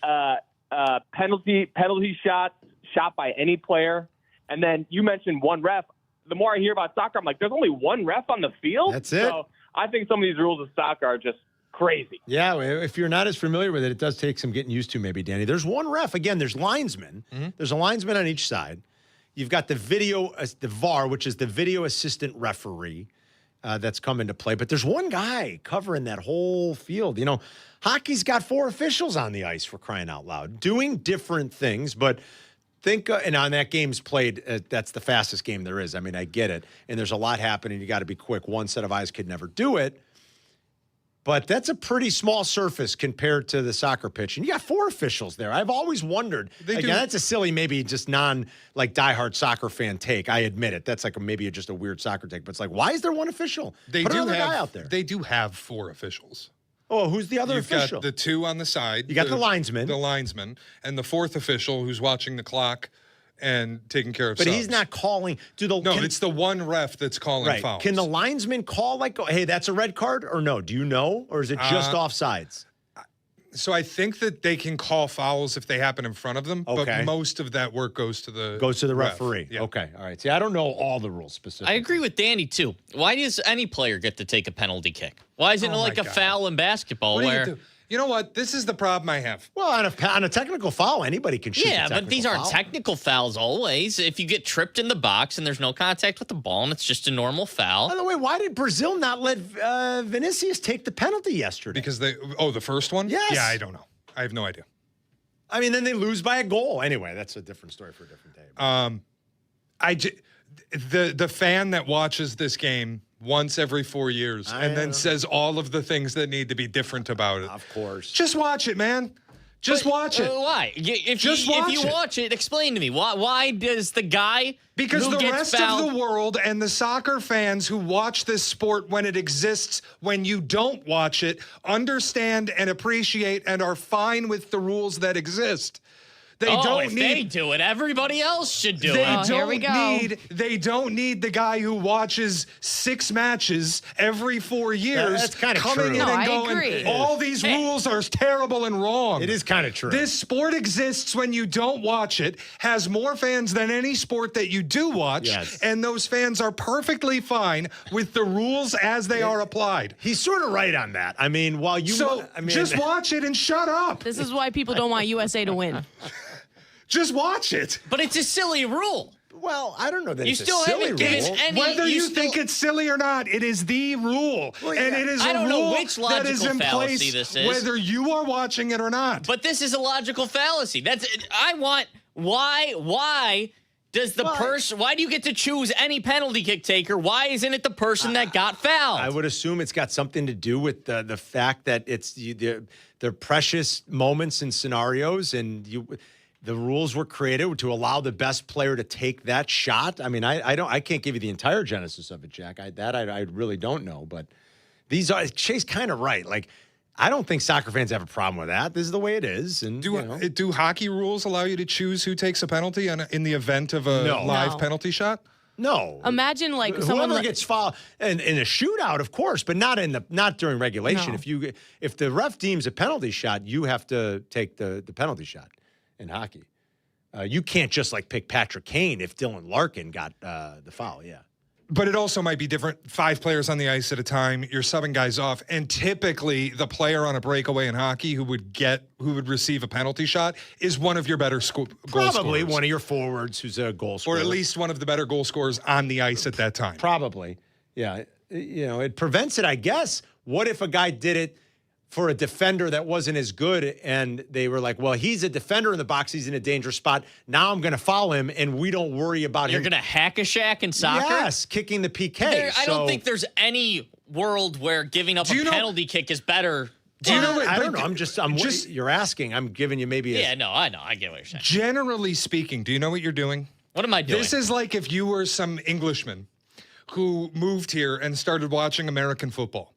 penalty shots shot by any player. And then you mentioned one ref. The more I hear about soccer, I'm like, there's only one ref on the field. That's it. So I think some of these rules of soccer are just crazy. Yeah, if you're not as familiar with it, it does take some getting used to, maybe, Danny. There's one ref. Again, there's linesmen. Mm-hmm. There's a linesman on each side. You've got the VAR, which is the video assistant referee that's come into play. But there's one guy covering that whole field. Hockey's got 4 officials on the ice, for crying out loud, doing different things. But and on that game's played, that's the fastest game there is. I get it. And there's a lot happening. You got to be quick. One set of eyes could never do it. But that's a pretty small surface compared to the soccer pitch. And you got 4 officials there. I've always wondered. That's a silly, maybe just diehard soccer fan take. I admit it. That's maybe just a weird soccer take. But it's like, why is there one official? Put another guy out there. They do have 4 officials. Oh, who's the other official? You've got the 2 on the side. You got the linesman. The linesman. And the 4th official who's watching the clock and taking care of But subs. he's not calling. It's the one ref that's calling fouls. Can the linesman call hey, that's a red card, or no? Do you know? Or is it just offsides? So I think that they can call fouls if they happen in front of them, Okay. but most of that work goes to the referee. Yeah. Okay, all right. See, I don't know all the rules specifically. I agree with Danny, too. Why does any player get to take a penalty kick? Why isn't it like a foul in basketball What do you where... do? You know what? This is the problem I have. Well, on a technical foul, anybody can shoot. Yeah, but these aren't technical fouls always. If you get tripped in the box and there's no contact with the ball and it's just a normal foul. By the way, why did Brazil not let Vinicius take the penalty yesterday? Because the first one? Yes. Yeah, I don't know. I have no idea. Then they lose by a goal. Anyway, that's a different story for a different day. The fan that watches this game once every 4 years and then says all of the things that need to be different about it. Of course. Just watch it, man. Just watch it. Why? If you watch it, explain to me. Why does the guy Because who the gets rest fouled, of the world and the soccer fans who watch this sport when it exists, when you don't watch it, understand and appreciate and are fine with the rules that exist. They do it, everybody else should do it. Here we go. They don't need the guy who watches 6 matches every 4 years that's kind of coming true. in No, and I going, agree. all these rules are terrible and wrong. It is kind of true. This sport exists when you don't watch it, has more fans than any sport that you do watch, and those fans are perfectly fine with the rules as they are applied. He's sort of right on that. I mean, while you... just watch it and shut up. This is why people don't want USA to win. Just watch it. But it's a silly rule. Well, I don't know that You it's still a silly haven't given rule. any. Whether you think it's silly or not, it is the rule. Well, and it is I a don't know rule which that is logical in fallacy place this is. whether you are watching it or not. But this is a logical fallacy. Why does the person, why do you get to choose any penalty kick taker? Why isn't it the person that got fouled? I would assume it's got something to do with the fact that it's they're precious moments and scenarios, and the rules were created to allow the best player to take that shot. I mean, I can't give you the entire genesis of it, Jack. I really don't know, but Shay's kind of right. Like, I don't think soccer fans have a problem with that. This is the way it is. And do hockey rules allow you to choose who takes a penalty in the event of a live penalty shot? No. Imagine whoever gets fouled in a shootout, of course, but not during regulation. No. If the ref deems a penalty shot, you have to take the penalty shot in hockey. You can't just pick Patrick Kane if Dylan Larkin got the foul. Yeah. But it also might be different. 5 players on the ice at a time. You're subbing guys off, and typically the player on a breakaway in hockey who would receive a penalty shot is one of your better goal scorers. Probably one of your forwards who's a goal scorer, or at least one of the better goal scorers on the ice at that time. Probably, yeah. It prevents it, I guess. What if a guy did it for a defender that wasn't as good, and they were like, well, he's a defender in the box, he's in a dangerous spot, now I'm going to foul him, and we don't worry about him. You're going to hack a shack in soccer? Yes, kicking the PK. I don't think there's any world where giving up a penalty kick is better. I don't know. You're asking. I'm giving you maybe I know. I get what you're saying. Generally speaking, do you know what you're doing? What am I doing? This is like if you were some Englishman who moved here and started watching American football.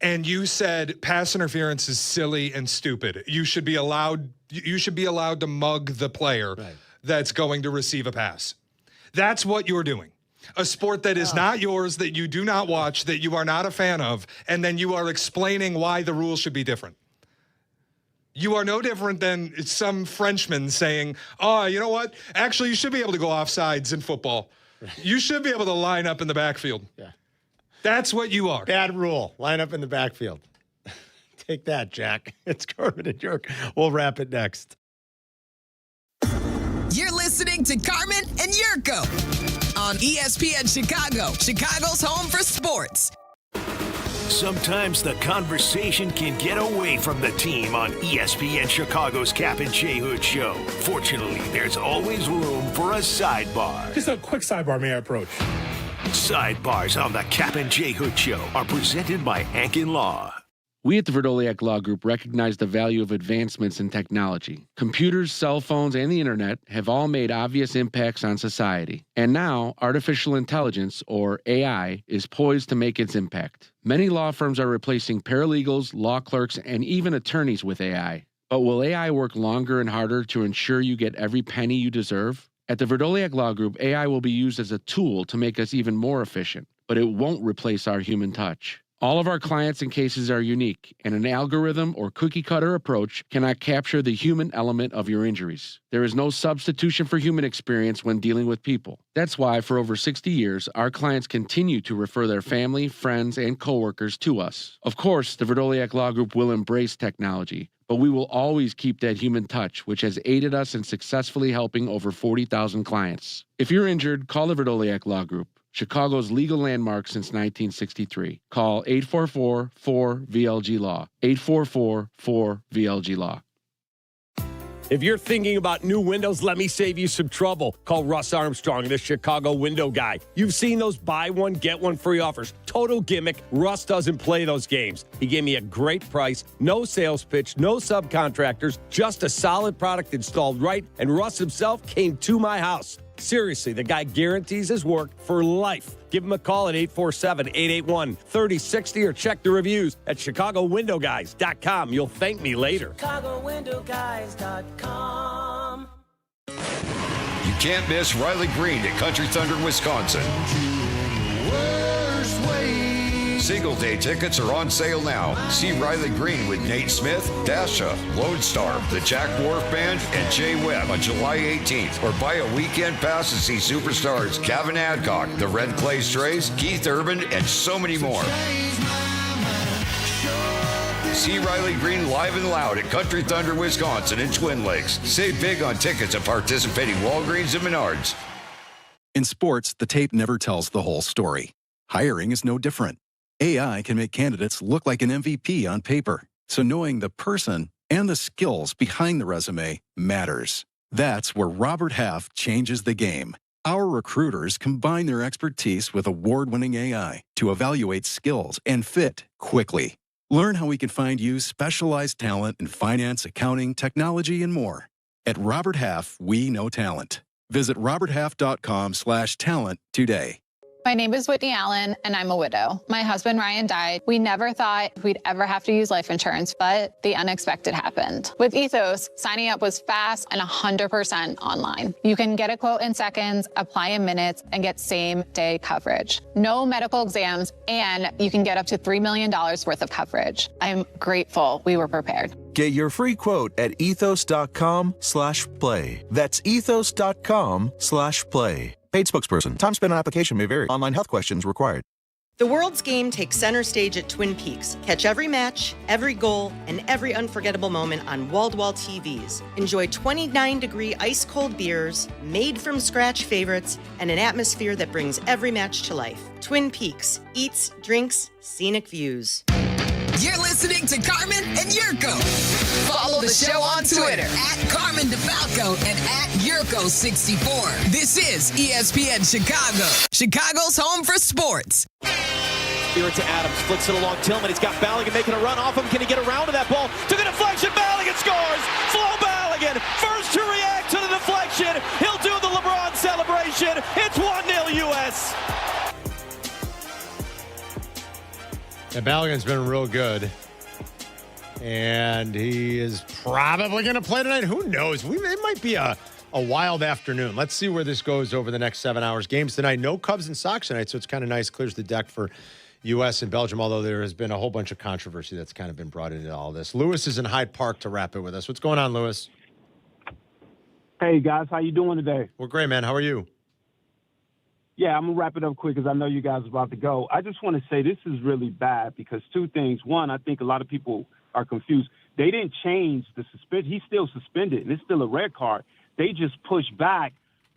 And you said pass interference is silly and stupid. You should be allowed to mug the player that's going to receive a pass. That's what you're doing. A sport that is not yours, that you do not watch, that you are not a fan of, and then you are explaining why the rules should be different. You are no different than some Frenchman saying, "Oh, you know what? Actually, you should be able to go offsides in football. You should be able to line up in the backfield." Yeah. That's what you are. Bad rule. Line up in the backfield. Take that, Jack. It's Carmen and Jurko. We'll wrap it next. You're listening to Carmen and Jurko on ESPN Chicago, Chicago's home for sports. Sometimes the conversation can get away from the team on ESPN Chicago's Kap J Hood show. Fortunately, there's always room for a sidebar. Just a quick sidebar, may I approach? Sidebars on the Kap J Hood show are presented by Ankin Law. We at the Verdoliak Law Group recognize the value of advancements in technology. Computers, cell phones, and the internet have all made obvious impacts on society. And now, artificial intelligence, or AI, is poised to make its impact. Many law firms are replacing paralegals, law clerks, and even attorneys with AI. But will AI work longer and harder to ensure you get every penny you deserve? At the Verdoliak Law Group, AI will be used as a tool to make us even more efficient, but it won't replace our human touch. All of our clients and cases are unique, and an algorithm or cookie-cutter approach cannot capture the human element of your injuries. There is no substitution for human experience when dealing with people. That's why, for over 60 years, our clients continue to refer their family, friends, and coworkers to us. Of course, the Verdoliak Law Group will embrace technology, but we will always keep that human touch, which has aided us in successfully helping over 40,000 clients. If you're injured, call the Verdoliak Law Group, Chicago's legal landmark since 1963. Call 844-4VLG-LAW, 844-4VLG-LAW. If you're thinking about new windows, let me save you some trouble. Call Russ Armstrong, the Chicago window guy. You've seen those buy one, get one free offers. Total gimmick. Russ doesn't play those games. He gave me a great price, no sales pitch, no subcontractors, just a solid product installed right, and Russ himself came to my house. Seriously, the guy guarantees his work for life. Give him a call at 847-881-3060 or check the reviews at ChicagoWindowGuys.com. You'll thank me later. ChicagoWindowGuys.com. You can't miss Riley Green at Country Thunder, Wisconsin. Single day tickets are on sale now. See Riley Green with Nate Smith, Dasha, Lodestar, the Jack Wharf Band, and Jay Webb on July 18th. Or buy a weekend pass to see superstars Gavin Adcock, the Red Clay Strays, Keith Urban, and so many more. See Riley Green live and loud at Country Thunder, Wisconsin and Twin Lakes. Save big on tickets at participating Walgreens and Menards. In sports, the tape never tells the whole story. Hiring is no different. AI can make candidates look like an MVP on paper, so knowing the person and the skills behind the resume matters. That's where Robert Half changes the game. Our recruiters combine their expertise with award-winning AI to evaluate skills and fit quickly. Learn how we can find you specialized talent in finance, accounting, technology, and more. At Robert Half, we know talent. Visit roberthalf.com/talent today. My name is Whitney Allen, and I'm a widow. My husband, Ryan, died. We never thought we'd ever have to use life insurance, but the unexpected happened. With Ethos, signing up was fast and 100% online. You can get a quote in seconds, apply in minutes, and get same-day coverage. No medical exams, and you can get up to $3 million worth of coverage. I'm grateful we were prepared. Get your free quote at ethos.com/play. That's ethos.com/play. Paid spokesperson. Time spent on application may vary. Online health questions required. The world's game takes center stage at Twin Peaks. Catch every match, every goal, and every unforgettable moment on wall-to-wall TVs. Enjoy 29-degree ice-cold beers, made-from-scratch favorites, and an atmosphere that brings every match to life. Twin Peaks. Eats, drinks, scenic views. You're listening to Carmen and Jurko. Follow the show on Twitter at Carmen DeFalco and at Jurko64. This is ESPN Chicago, Chicago's home for sports. Here to Adams, flicks it along Tillman. He's got Balogun making a run off him. Can he get around to that ball? Took a deflection. Balogun scores. Flo Balogun, first to react to the deflection. He'll do the LeBron celebration. It's 1-0 U.S. And Balogun's been real good. And he is probably going to play tonight. Who knows? It might be a wild afternoon. Let's see where this goes over the next 7 hours. Games tonight. No Cubs and Sox tonight, so it's kind of nice. Clears the deck for U.S. and Belgium, although there has been a whole bunch of controversy that's kind of been brought into all this. Lewis is in Hyde Park to wrap it with us. What's going on, Lewis? Hey, guys. How you doing today? We're great, man. How are you? Yeah, I'm going to wrap it up quick because I know you guys are about to go. I just want to say this is really bad because two things. One, I think a lot of people are confused. They didn't change the suspension. He's still suspended, and it's still a red card. They just push back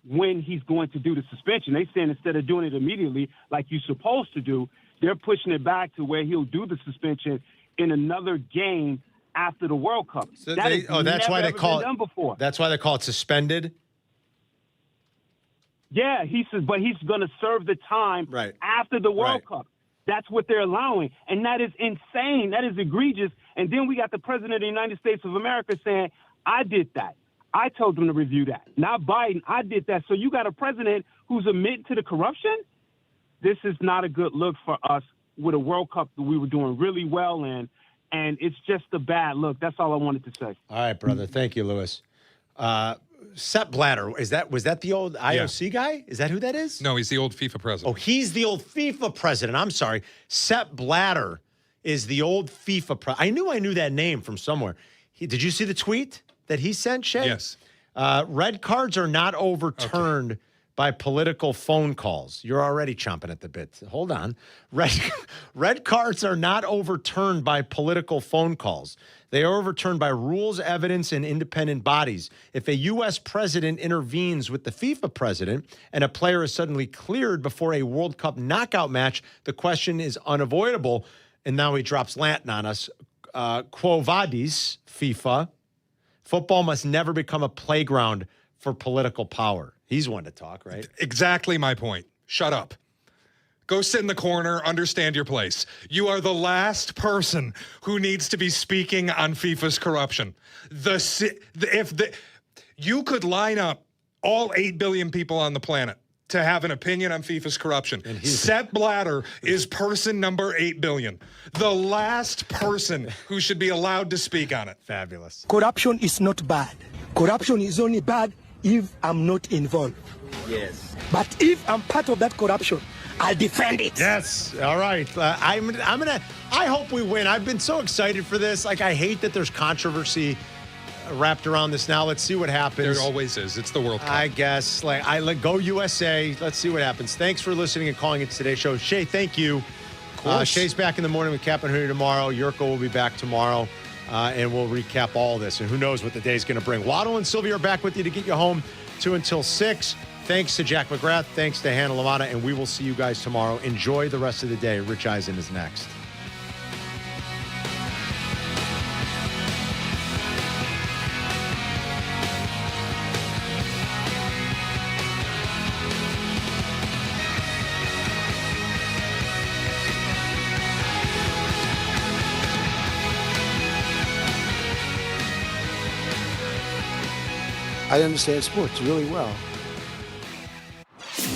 when he's going to do the suspension. They saying instead of doing it immediately like you're supposed to do, they're pushing it back to where he'll do the suspension in another game after the World Cup. So that's why they call it. That's why they call it suspended. Yeah, he says, but he's going to serve the time after the World Cup. That's what they're allowing. And that is insane. That is egregious. And then we got the President of the United States of America saying, I did that. I told them to review that. Not Biden. I did that. So you got a president who's admitting to the corruption? This is not a good look for us with a World Cup that we were doing really well in. And it's just a bad look. That's all I wanted to say. All right, brother. Thank you, Lewis. Sepp Blatter, was that the old IOC guy? Is that who that is? No, he's the old FIFA president. Oh, he's the old FIFA president. I'm sorry. Sepp Blatter is the old FIFA president. I knew that name from somewhere. Did you see the tweet that he sent, Shay? Yes. Red cards are not overturned by political phone calls. You're already chomping at the bit. Hold on. Red cards are not overturned by political phone calls. They are overturned by rules, evidence, and independent bodies. If a U.S. president intervenes with the FIFA president and a player is suddenly cleared before a World Cup knockout match, the question is unavoidable. And now he drops Latin on us. Quo vadis, FIFA? Football must never become a playground for political power. He's one to talk, right? Exactly my point. Shut up. Go sit in the corner, understand your place. You are the last person who needs to be speaking on FIFA's corruption. You could line up all 8 billion people on the planet to have an opinion on FIFA's corruption. Sepp Blatter is person number 8 billion. The last person who should be allowed to speak on it. Fabulous. Corruption is not bad. Corruption is only bad if I'm not involved. Yes. But if I'm part of that corruption, I'll defend it. Yes. All right. I hope we win. I've been so excited for this. Like, I hate that there's controversy wrapped around this now. Let's see what happens. There always is. It's the World Cup. I guess. Go USA. Let's see what happens. Thanks for listening and calling into today's show. Shay, thank you. Shay's back in the morning with Kap and Hoodie tomorrow. Yurko will be back tomorrow, and we'll recap all this. And who knows what the day's going to bring. Waddle and Silvy are back with you to get you home 2 until 6. Thanks to Jack McGrath. Thanks to Hannah Lamata. And we will see you guys tomorrow. Enjoy the rest of the day. Rich Eisen is next. I understand sports really well.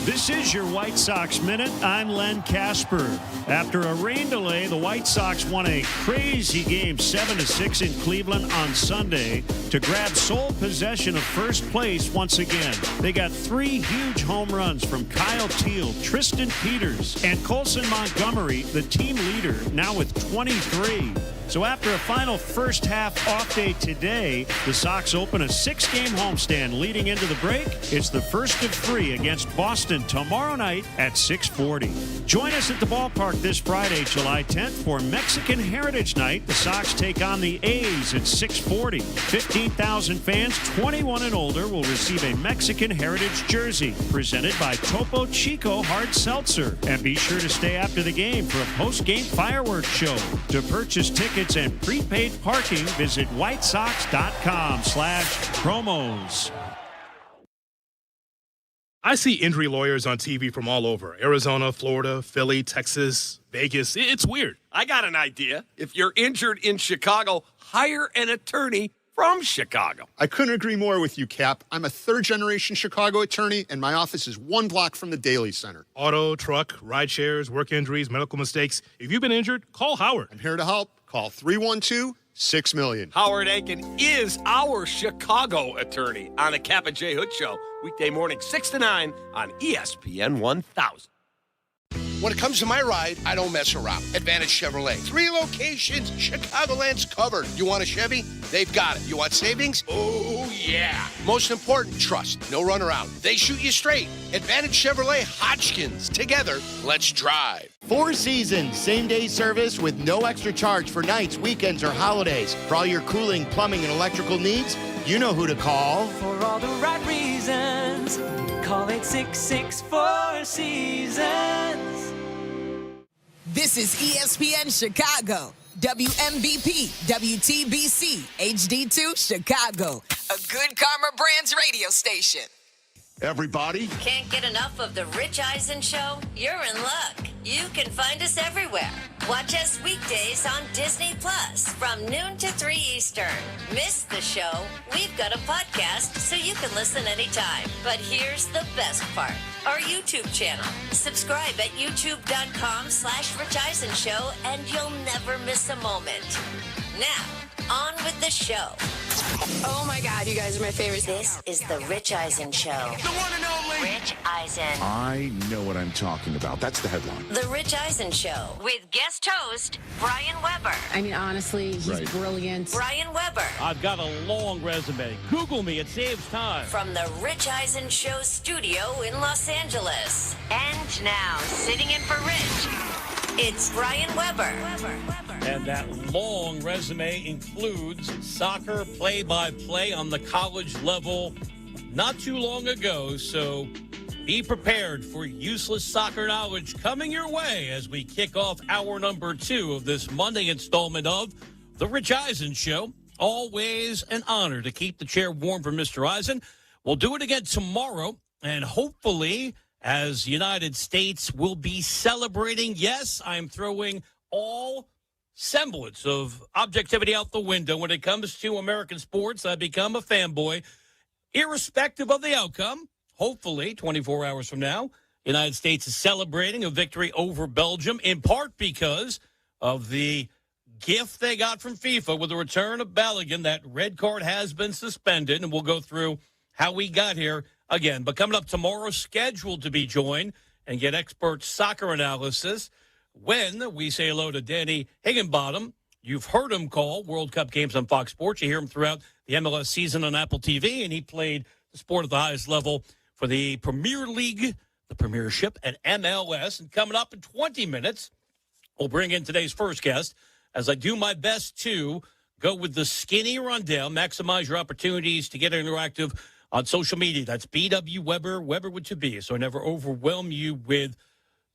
This is your White Sox Minute. I'm Len Casper. After a rain delay, the White Sox won a crazy game 7-6 in Cleveland on Sunday to grab sole possession of first place once again. They got 3 huge home runs from Kyle Teal, Tristan Peters, and Colson Montgomery, the team leader, now with 23. So after a final first half off day today, the Sox open a 6-game homestand leading into the break. It's the first of 3 against Boston tomorrow night at 6:40. Join us at the ballpark this Friday, July 10th for Mexican Heritage Night. The Sox take on the A's at 6:40. 15,000 fans 21 and older will receive a Mexican Heritage jersey presented by Topo Chico Hard Seltzer. And be sure to stay after the game for a post-game fireworks show. To purchase tickets and prepaid parking, visit whitesox.com/promos. I see injury lawyers on TV from all over. Arizona, Florida, Philly, Texas, Vegas. It's weird. I got an idea. If you're injured in Chicago, hire an attorney from Chicago. I couldn't agree more with you, Kap. I'm a third-generation Chicago attorney, and my office is 1 block from the Daily Center. Auto, truck, ride shares, work injuries, medical mistakes. If you've been injured, call Howard. I'm here to help. Call 312-6-million. Howard Aiken is our Chicago attorney on the Kap J Hood Show. Weekday morning, 6 to 9 on ESPN 1000. When it comes to my ride, I don't mess around. Advantage Chevrolet. 3 locations, Chicagoland's covered. You want a Chevy? They've got it. You want savings? Oh, yeah. Most important, trust. No runaround. They shoot you straight. Advantage Chevrolet Hodgkins. Together, let's drive. 4 Seasons, same-day service with no extra charge for nights, weekends, or holidays. For all your cooling, plumbing, and electrical needs, you know who to call. For all the right reasons, call 866-4 Seasons. This is ESPN Chicago, WMVP, WTBC, HD2 Chicago, a good Karma Brands radio station. Everybody? Can't get enough of The Rich Eisen Show? You're in luck. You can find us everywhere. Watch us weekdays on Disney Plus from noon to 3 Eastern. Miss the show? We've got a podcast so you can listen anytime. But here's the best part. Our YouTube channel. Subscribe at youtube.com/Rich Eisen Show and you'll never miss a moment. Now, on with the show. Oh my God, you guys are my favorites. This is the Rich Eisen Show. The one and only Rich Eisen. I know what I'm talking about. That's the headline. The Rich Eisen Show with guest host Brian Weber. I mean, honestly, he's brilliant. Brian Weber. I've got a long resume. Google me. It saves time. From the Rich Eisen Show studio in Los Angeles. And now, sitting in for Rich, it's Brian Weber. And that long resume includes soccer play-by-play on the college level not too long ago. So be prepared for useless soccer knowledge coming your way as we kick off hour number 2 of this Monday installment of The Rich Eisen Show Always an honor to keep the chair warm for Mr. Eisen. We'll do it again tomorrow, and hopefully, as the United States will be celebrating, yes, I'm throwing all semblance of objectivity out the window when it comes to American sports. I become a fanboy, irrespective of the outcome. Hopefully, 24 hours from now, the United States is celebrating a victory over Belgium, in part because of the gift they got from FIFA with the return of Balogun. That red card has been suspended, and we'll go through how we got here again. But coming up tomorrow, scheduled to be joined and get expert soccer analysis when we say hello to Danny Higginbottom. You've heard him call World Cup games on Fox Sports. You hear him throughout the MLS season on Apple TV, and he played the sport at the highest level for the Premier League, the Premiership, and MLS. And coming up in 20 minutes, we'll bring in today's first guest as I do my best to go with the skinny rundown, maximize your opportunities to get interactive on social media. That's BW Weber, Weber with 2 B's, so I never overwhelm you with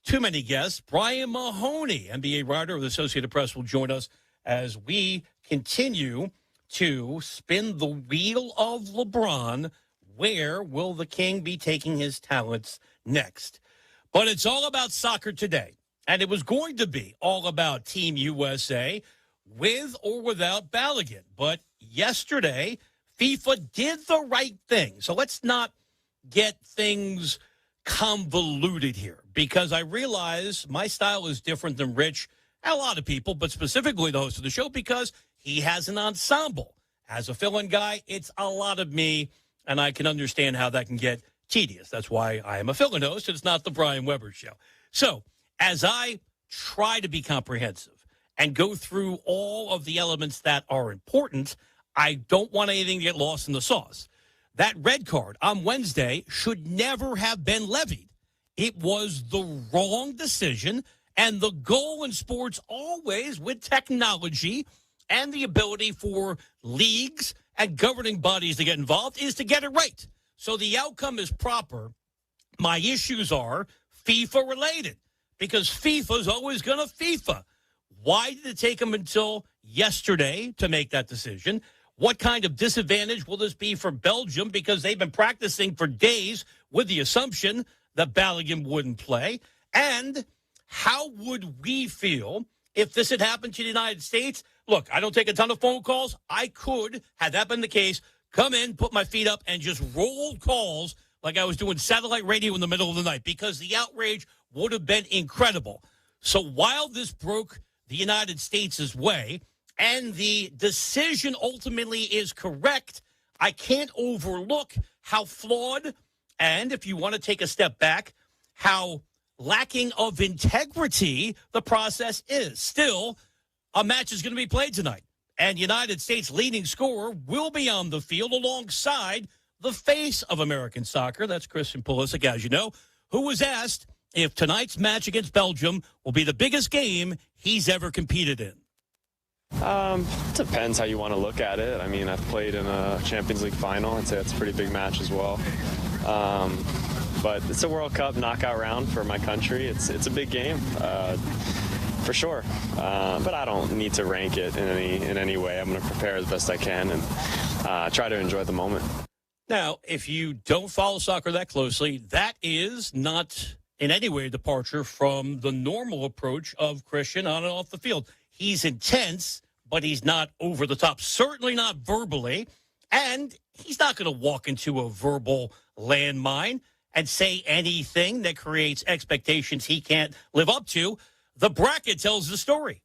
too many guests. Brian Mahoney, NBA writer of the Associated Press, will join us as we continue to spin the wheel of LeBron. Where will the King be taking his talents next? But it's all about soccer today. And it was going to be all about Team USA with or without Balogun. But yesterday, FIFA did the right thing. So let's not get things convoluted here, because I realize my style is different than Rich and a lot of people, but specifically the host of the show, because he has an ensemble. As a fill-in guy, it's a lot of me, and I can understand how that can get tedious. That's why I am a fill-in host. It's not the Brian Weber show. So as I try to be comprehensive and go through all of the elements that are important, I don't want anything to get lost in the sauce. That red card on Wednesday should never have been levied. It was the wrong decision, and the goal in sports always, with technology and the ability for leagues and governing bodies to get involved, is to get it right. So the outcome is proper. My issues are FIFA related, because FIFA is always going to FIFA. Why did it take them until yesterday to make that decision? What kind of disadvantage will this be for Belgium? Because they've been practicing for days with the assumption that Balogun wouldn't play. And how would we feel if this had happened to the United States? Look, I don't take a ton of phone calls. I could, had that been the case, come in, put my feet up, and just roll calls like I was doing satellite radio in the middle of the night, because the outrage would have been incredible. So while this broke the United States' way, and the decision ultimately is correct, I can't overlook how flawed, and if you want to take a step back, how lacking of integrity the process is. Still, a match is going to be played tonight, and United States' leading scorer will be on the field alongside the face of American soccer. That's Christian Pulisic, as you know, who was asked if tonight's match against Belgium will be the biggest game he's ever competed in. Depends how you want to look at it. I mean, I've played in a Champions League final. I'd say that's a pretty big match as well. But it's a World Cup knockout round for my country. It's a big game, for sure. But I don't need to rank it in any way. I'm going to prepare as best I can and try to enjoy the moment. Now, if you don't follow soccer that closely, that is not in any way a departure from the normal approach of Christian on and off the field. He's intense, but he's not over the top, certainly not verbally, and he's not going to walk into a verbal landmine and say anything that creates expectations he can't live up to. The bracket tells the story.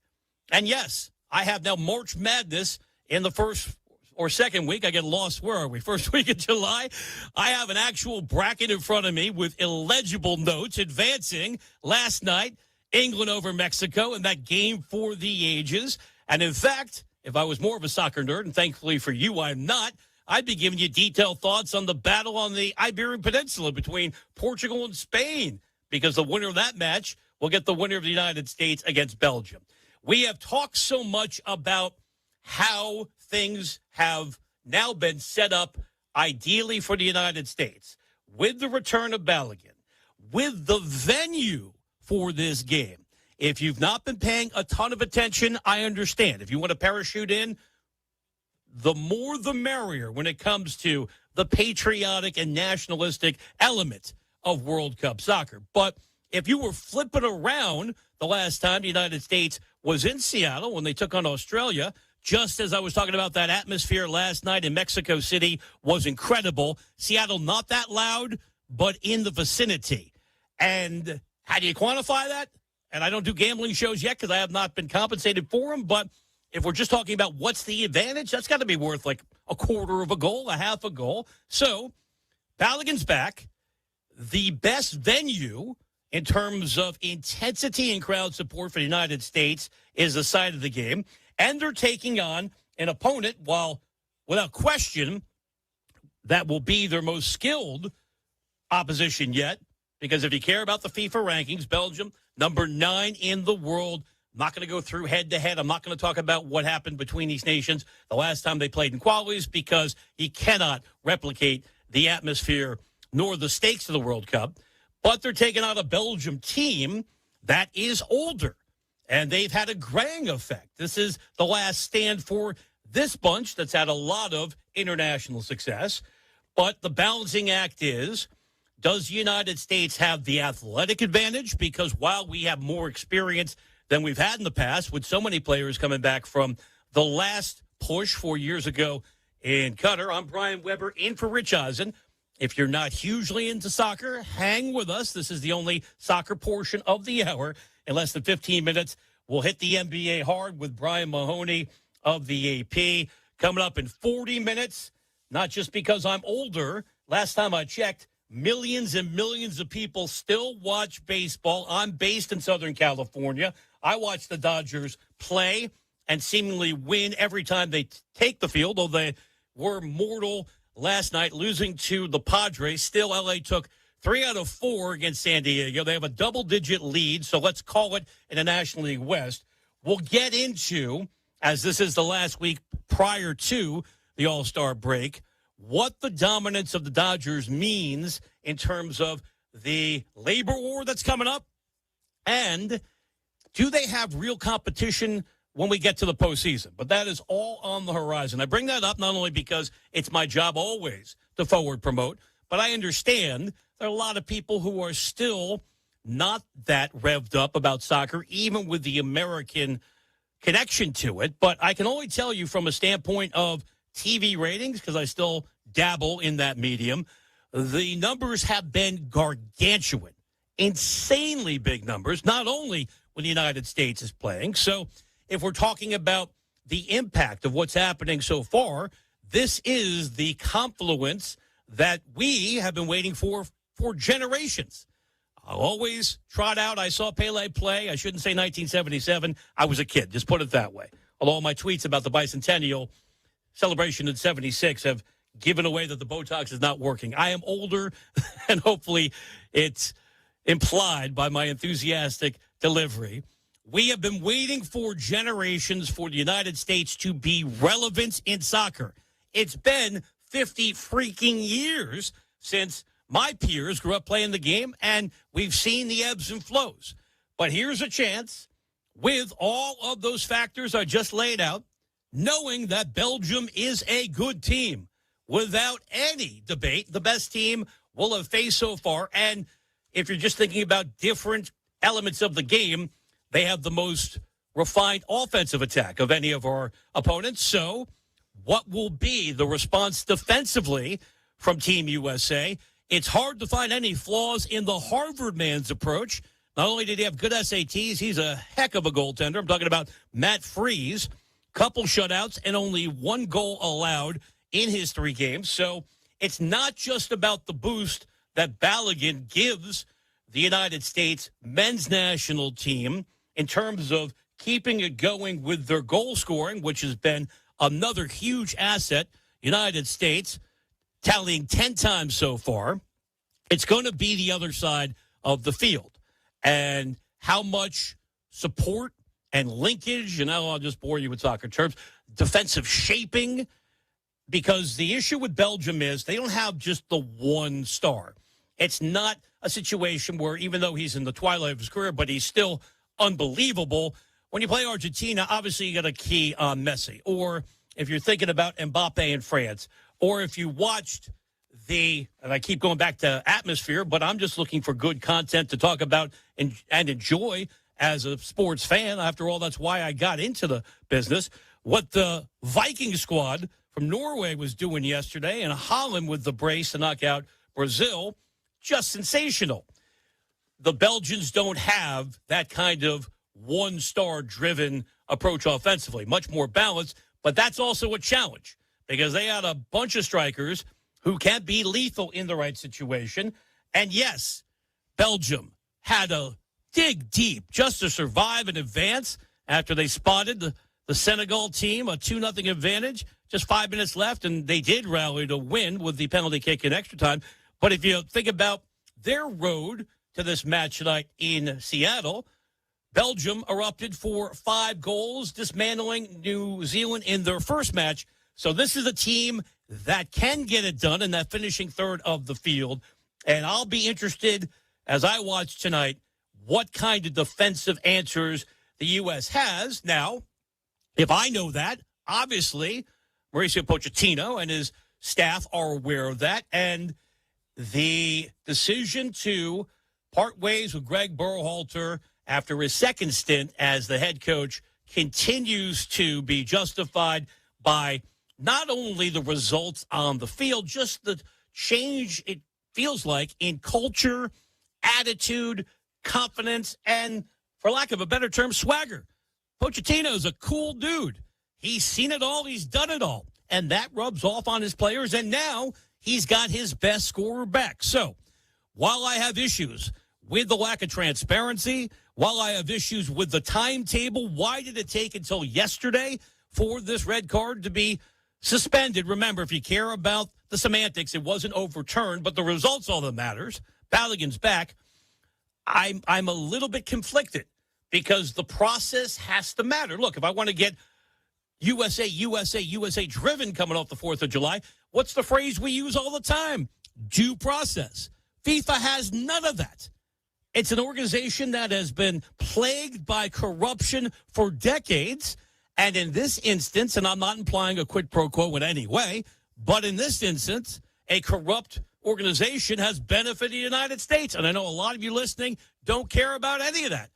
And yes, I have now March Madness in the first or second week. I get lost. Where are we? First week of July. I have an actual bracket in front of me with illegible notes advancing last night. England over Mexico and that game for the ages. And in fact, if I was more of a soccer nerd, and thankfully for you, I'm not, I'd be giving you detailed thoughts on the battle on the Iberian Peninsula between Portugal and Spain, because the winner of that match will get the winner of the United States against Belgium. We have talked so much about how things have now been set up ideally for the United States with the return of Balogun, with the venue for this game. If you've not been paying a ton of attention, I understand. If you want to parachute in, the more the merrier when it comes to the patriotic and nationalistic element of World Cup soccer. But if you were flipping around the last time the United States was in Seattle when they took on Australia, just as I was talking about that atmosphere last night in Mexico City was incredible. Seattle, not that loud, but in the vicinity. And how do you quantify that? And I don't do gambling shows yet because I have not been compensated for them. But if we're just talking about what's the advantage, that's got to be worth like a quarter of a goal, a half a goal. So Balogun's back. The best venue in terms of intensity and crowd support for the United States is the side of the game. And they're taking on an opponent, while without question, that will be their most skilled opposition yet. Because if you care about the FIFA rankings, Belgium, number 9 in the world. I'm not going to go through head-to-head. I'm not going to talk about what happened between these nations the last time they played in qualies because you cannot replicate the atmosphere nor the stakes of the World Cup. But they're taking on a Belgium team that is older. And they've had a graying effect. This is the last stand for this bunch that's had a lot of international success. But the balancing act is, does the United States have the athletic advantage? Because while we have more experience than we've had in the past, with so many players coming back from the last push 4 years ago in Qatar, I'm Brian Weber in for Rich Eisen. If you're not hugely into soccer, hang with us. This is the only soccer portion of the hour. In less than 15 minutes, we'll hit the NBA hard with Brian Mahoney of the AP. Coming up in 40 minutes, not just because I'm older. Last time I checked, millions and millions of people still watch baseball. I'm based in Southern California. I watch the Dodgers play and seemingly win every time they take the field, though they were mortal last night, losing to the Padres. Still, L.A. took 3 out of 4 against San Diego. They have a double-digit lead, so let's call it in the National League West. We'll get into, as this is the last week prior to the All-Star break, what the dominance of the Dodgers means in terms of the labor war that's coming up, and do they have real competition when we get to the postseason? But that is all on the horizon. I bring that up not only because it's my job always to forward promote, but I understand there are a lot of people who are still not that revved up about soccer, even with the American connection to it. But I can only tell you from a standpoint of TV ratings, because I still dabble in that medium, the numbers have been gargantuan, insanely big numbers, not only when the United States is playing. So if we're talking about the impact of what's happening so far, this is the confluence that we have been waiting for generations. I'll always trot out, I saw Pele play. I shouldn't say 1977. I was a kid. Just put it that way. Although my tweets about the bicentennial celebration in 76 have given away that the Botox is not working. I am older, and hopefully it's implied by my enthusiastic delivery. We have been waiting for generations for the United States to be relevant in soccer. It's been 50 freaking years since my peers grew up playing the game, and we've seen the ebbs and flows. But here's a chance, with all of those factors I just laid out, knowing that Belgium is a good team, without any debate, the best team we'll have faced so far. And if you're just thinking about different elements of the game, they have the most refined offensive attack of any of our opponents. So what will be the response defensively from Team USA? It's hard to find any flaws in the Harvard man's approach. Not only did he have good SATs, he's a heck of a goaltender. I'm talking about Matt Freese. Couple shutouts and only 1 goal allowed in his 3 games. So it's not just about the boost that Balogun gives the United States men's national team in terms of keeping it going with their goal scoring, which has been another huge asset. United States tallying 10 times so far. It's going to be the other side of the field. And how much support and linkage, and now I'll just bore you with soccer terms, defensive shaping, because the issue with Belgium is they don't have just the one star. It's not a situation where, even though he's in the twilight of his career, but he's still unbelievable. When you play Argentina, obviously you got a key on Messi. Or if you're thinking about Mbappe in France, or if you watched and I keep going back to atmosphere, but I'm just looking for good content to talk about and enjoy as a sports fan. After all, that's why I got into the business. What the Viking squad from Norway was doing yesterday, and Holland with the brace to knock out Brazil, just sensational. The Belgians don't have that kind of one-star driven approach offensively, much more balanced, but that's also a challenge because they had a bunch of strikers who can be lethal in the right situation. And yes, Belgium had to dig deep just to survive and advance after they spotted the Senegal team, a 2-0 advantage, just 5 minutes left, and they did rally to win with the penalty kick in extra time. But if you think about their road to this match tonight in Seattle, Belgium erupted for 5 goals, dismantling New Zealand in their first match. So this is a team that can get it done in that finishing third of the field. And I'll be interested, as I watch tonight, what kind of defensive answers the U.S. has. Now, if I know that, obviously, Mauricio Pochettino and his staff are aware of that. And the decision to part ways with Greg Berhalter after his second stint as the head coach continues to be justified by not only the results on the field, just the change, it feels like, in culture, attitude, confidence, and, for lack of a better term, swagger. Pochettino's a cool dude. He's seen it all. He's done it all. And that rubs off on his players. And now he's got his best scorer back. So while I have issues with the lack of transparency, while I have issues with the timetable, why did it take until yesterday for this red card to be suspended? Remember, if you care about the semantics, it wasn't overturned, but the result's all that matters. Balogun's back. I'm a little bit conflicted because the process has to matter. Look, if I want to get USA driven coming off the 4th of July, what's the phrase we use all the time? Due process. FIFA has none of that. It's an organization that has been plagued by corruption for decades. And in this instance, and I'm not implying a quid pro quo in any way, but in this instance, a corrupt organization has benefited the United States. And I know a lot of you listening don't care about any of that.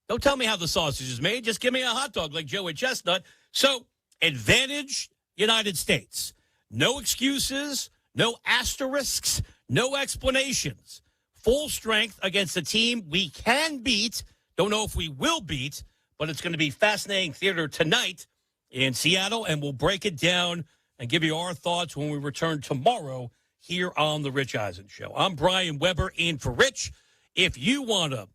Don't tell me how the sausage is made. Just give me a hot dog like Joey Chestnut. So, advantage United States. No excuses, no asterisks, no explanations. Full strength against a team we can beat. Don't know if we will beat, but it's going to be fascinating theater tonight in Seattle, and we'll break it down and give you our thoughts when we return tomorrow here on The Rich Eisen Show. I'm Brian Weber in for Rich. If you want to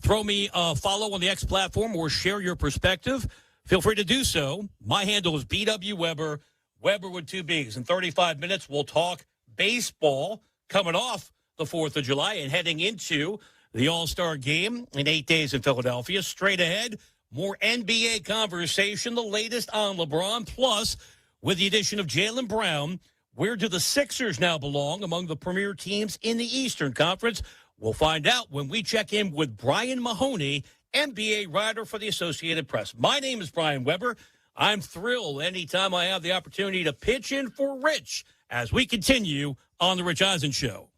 throw me a follow on the X platform or share your perspective, feel free to do so. My handle is BW Weber, Weber with 2 B's. In 35 minutes, we'll talk baseball coming off the 4th of July and heading into the All-Star game in 8 days in Philadelphia. Straight ahead, more NBA conversation, the latest on LeBron, plus with the addition of Jaylen Brown, where do the Sixers now belong among the premier teams in the Eastern Conference? We'll find out when we check in with Brian Mahoney, NBA writer for the Associated Press. My name is Brian Weber. I'm thrilled anytime I have the opportunity to pitch in for Rich as we continue on The Rich Eisen Show.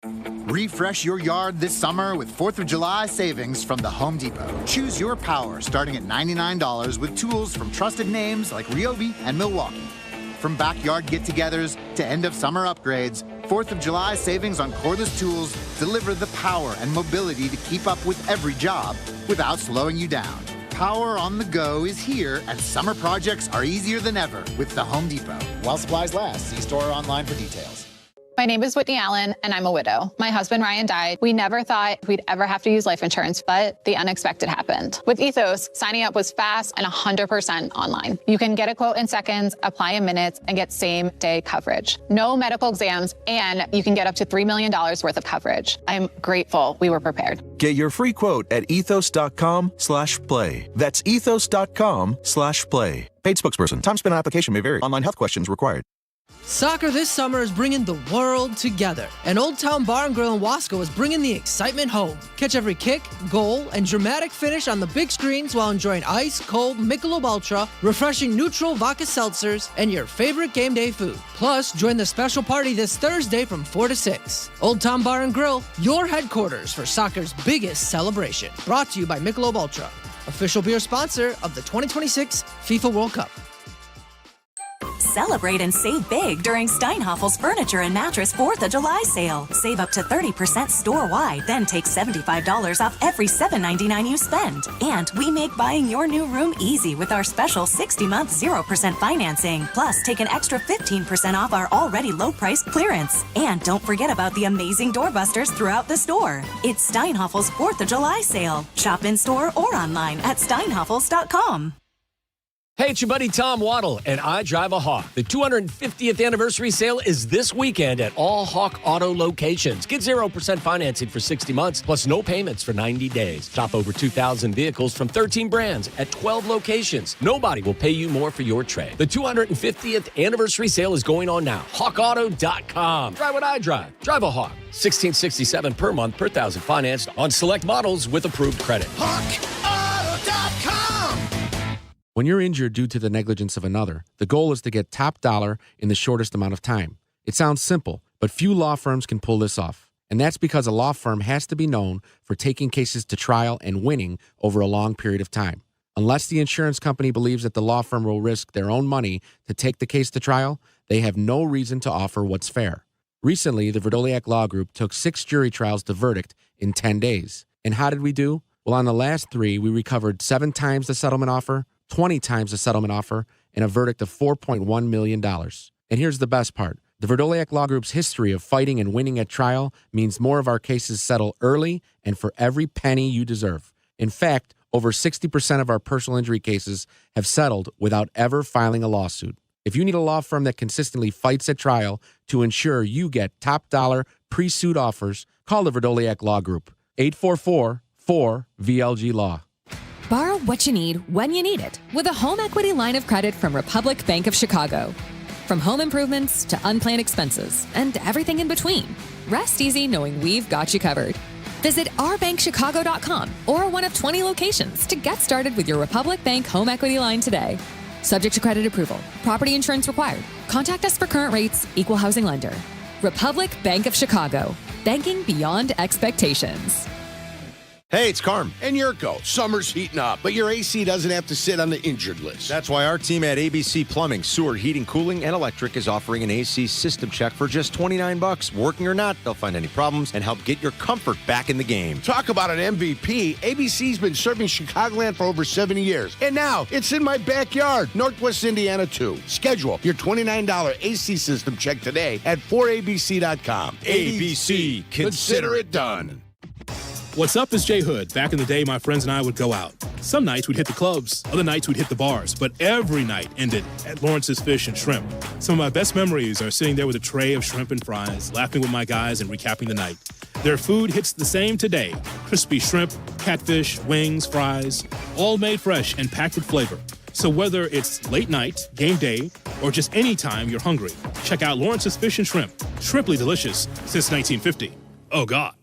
Refresh your yard this summer with 4th of July savings from the Home Depot. Choose your power starting at $99 with tools from trusted names like Ryobi and Milwaukee. From backyard get-togethers to end-of-summer upgrades, 4th of July savings on cordless tools deliver the power and mobility to keep up with every job without slowing you down. Power on the go is here, and summer projects are easier than ever with the Home Depot. While supplies last, see store or online for details. My name is Whitney Allen, and I'm a widow. My husband, Ryan, died. We never thought we'd ever have to use life insurance, but the unexpected happened. With Ethos, signing up was fast and 100% online. You can get a quote in seconds, apply in minutes, and get same-day coverage. No medical exams, and you can get up to $3 million worth of coverage. I'm grateful we were prepared. Get your free quote at ethos.com/play. That's ethos.com/play. Paid spokesperson. Time spent on application may vary. Online health questions required. Soccer this summer is bringing the world together, and Old Town Bar and Grill in Wasco is bringing the excitement home. Catch every kick, goal, and dramatic finish on the big screens while enjoying ice-cold Michelob Ultra, refreshing neutral vodka seltzers, and your favorite game day food. Plus, join the special party this Thursday from 4 to 6. Old Town Bar and Grill, your headquarters for soccer's biggest celebration. Brought to you by Michelob Ultra, official beer sponsor of the 2026 FIFA World Cup. Celebrate and save big during Steinhaffel's Furniture and Mattress 4th of July sale. Save up to 30% store-wide, then take $75 off every $7.99 you spend. And we make buying your new room easy with our special 60-month 0% financing. Plus, take an extra 15% off our already low-priced clearance. And don't forget about the amazing doorbusters throughout the store. It's Steinhaffel's 4th of July sale. Shop in-store or online at steinhaffels.com. Hey, it's your buddy Tom Waddle, and I drive a Hawk. The 250th anniversary sale is this weekend at all Hawk Auto locations. Get 0% financing for 60 months, plus no payments for 90 days. Shop over 2,000 vehicles from 13 brands at 12 locations. Nobody will pay you more for your trade. The 250th anniversary sale is going on now. HawkAuto.com. Drive what I drive. Drive a Hawk. $1,667 per month per thousand financed on select models with approved credit. HawkAuto.com. When you're injured due to the negligence of another, the goal is to get top dollar in the shortest amount of time. It sounds simple, but few law firms can pull this off. And that's because a law firm has to be known for taking cases to trial and winning over a long period of time. Unless the insurance company believes that the law firm will risk their own money to take the case to trial, they have no reason to offer what's fair. Recently, the Verdoliak Law Group took 6 jury trials to verdict in 10 days. And how did we do? Well, on the last 3, we recovered 7 times the settlement offer, 20 times the settlement offer, and a verdict of $4.1 million. And here's the best part. The Verdoliak Law Group's history of fighting and winning at trial means more of our cases settle early and for every penny you deserve. In fact, over 60% of our personal injury cases have settled without ever filing a lawsuit. If you need a law firm that consistently fights at trial to ensure you get top dollar pre-suit offers, call the Verdoliak Law Group, 844-4VLG-LAW. Borrow what you need when you need it with a home equity line of credit from Republic Bank of Chicago. From home improvements to unplanned expenses and everything in between, rest easy knowing we've got you covered. Visit ourbankchicago.com or one of 20 locations to get started with your Republic Bank home equity line today. Subject to credit approval. Property insurance required. Contact us for current rates. Equal housing lender. Republic Bank of Chicago. Banking beyond expectations. Hey, it's Carm and Jurko. Summer's heating up, but your AC doesn't have to sit on the injured list. That's why our team at ABC Plumbing, Sewer, Heating, Cooling, and Electric is offering an AC system check for just $29. Working or not, they'll find any problems and help get your comfort back in the game. Talk about an MVP. ABC's been serving Chicagoland for over 70 years. And now, it's in my backyard, Northwest Indiana, too. Schedule your $29 AC system check today at 4abc.com. ABC, consider it done. What's up, is J Hood. Back in the day, my friends and I would go out. Some nights we'd hit the clubs, other nights we'd hit the bars, but every night ended at Lawrence's Fish and Shrimp. Some of my best memories are sitting there with a tray of shrimp and fries, laughing with my guys and recapping the night. Their food hits the same today. Crispy shrimp, catfish, wings, fries, all made fresh and packed with flavor. So whether it's late night, game day, or just any time you're hungry, check out Lawrence's Fish and Shrimp. Shrimply delicious since 1950. Oh, God.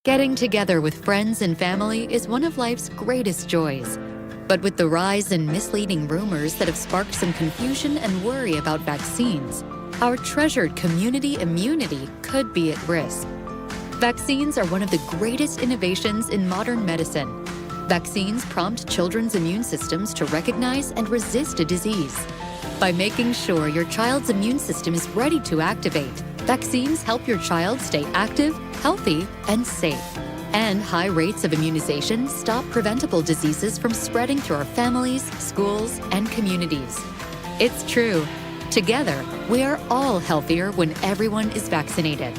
Getting together with friends and family is one of life's greatest joys. But with the rise in misleading rumors that have sparked some confusion and worry about vaccines, our treasured community immunity could be at risk. Vaccines are one of the greatest innovations in modern medicine. Vaccines prompt children's immune systems to recognize and resist a disease. By making sure your child's immune system is ready to activate, vaccines help your child stay active, healthy, and safe. And high rates of immunization stop preventable diseases from spreading through our families, schools, and communities. It's true. Together, we are all healthier when everyone is vaccinated.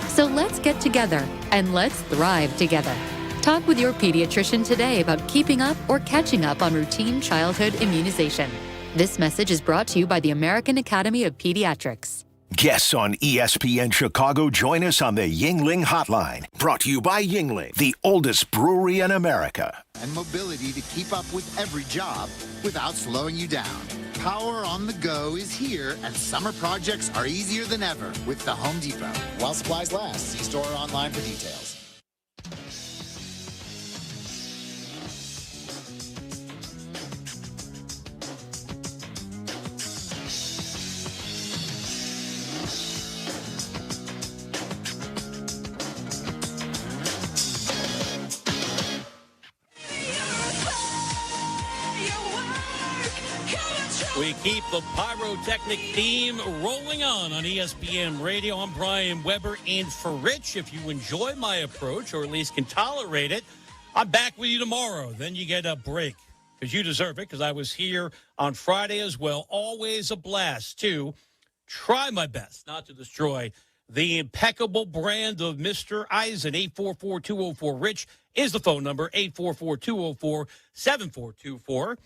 So let's get together and let's thrive together. Talk with your pediatrician today about keeping up or catching up on routine childhood immunization. This message is brought to you by the American Academy of Pediatrics. Guests on ESPN Chicago join us on the Yuengling Hotline. Brought to you by Yuengling, the oldest brewery in America. And mobility to keep up with every job without slowing you down. power on the go is here, and summer projects are easier than ever with the Home Depot. While supplies last, see store or online for details. We keep the pyrotechnic theme rolling on ESPN Radio. I'm Brian Weber in for Rich. If you enjoy my approach, or at least can tolerate it, I'm back with you tomorrow. Then you get a break, because you deserve it, because I was here on Friday as well. Always a blast to try my best not to destroy the impeccable brand of Mr. Eisen. 844-204-RICH is the phone number, 844-204-7424.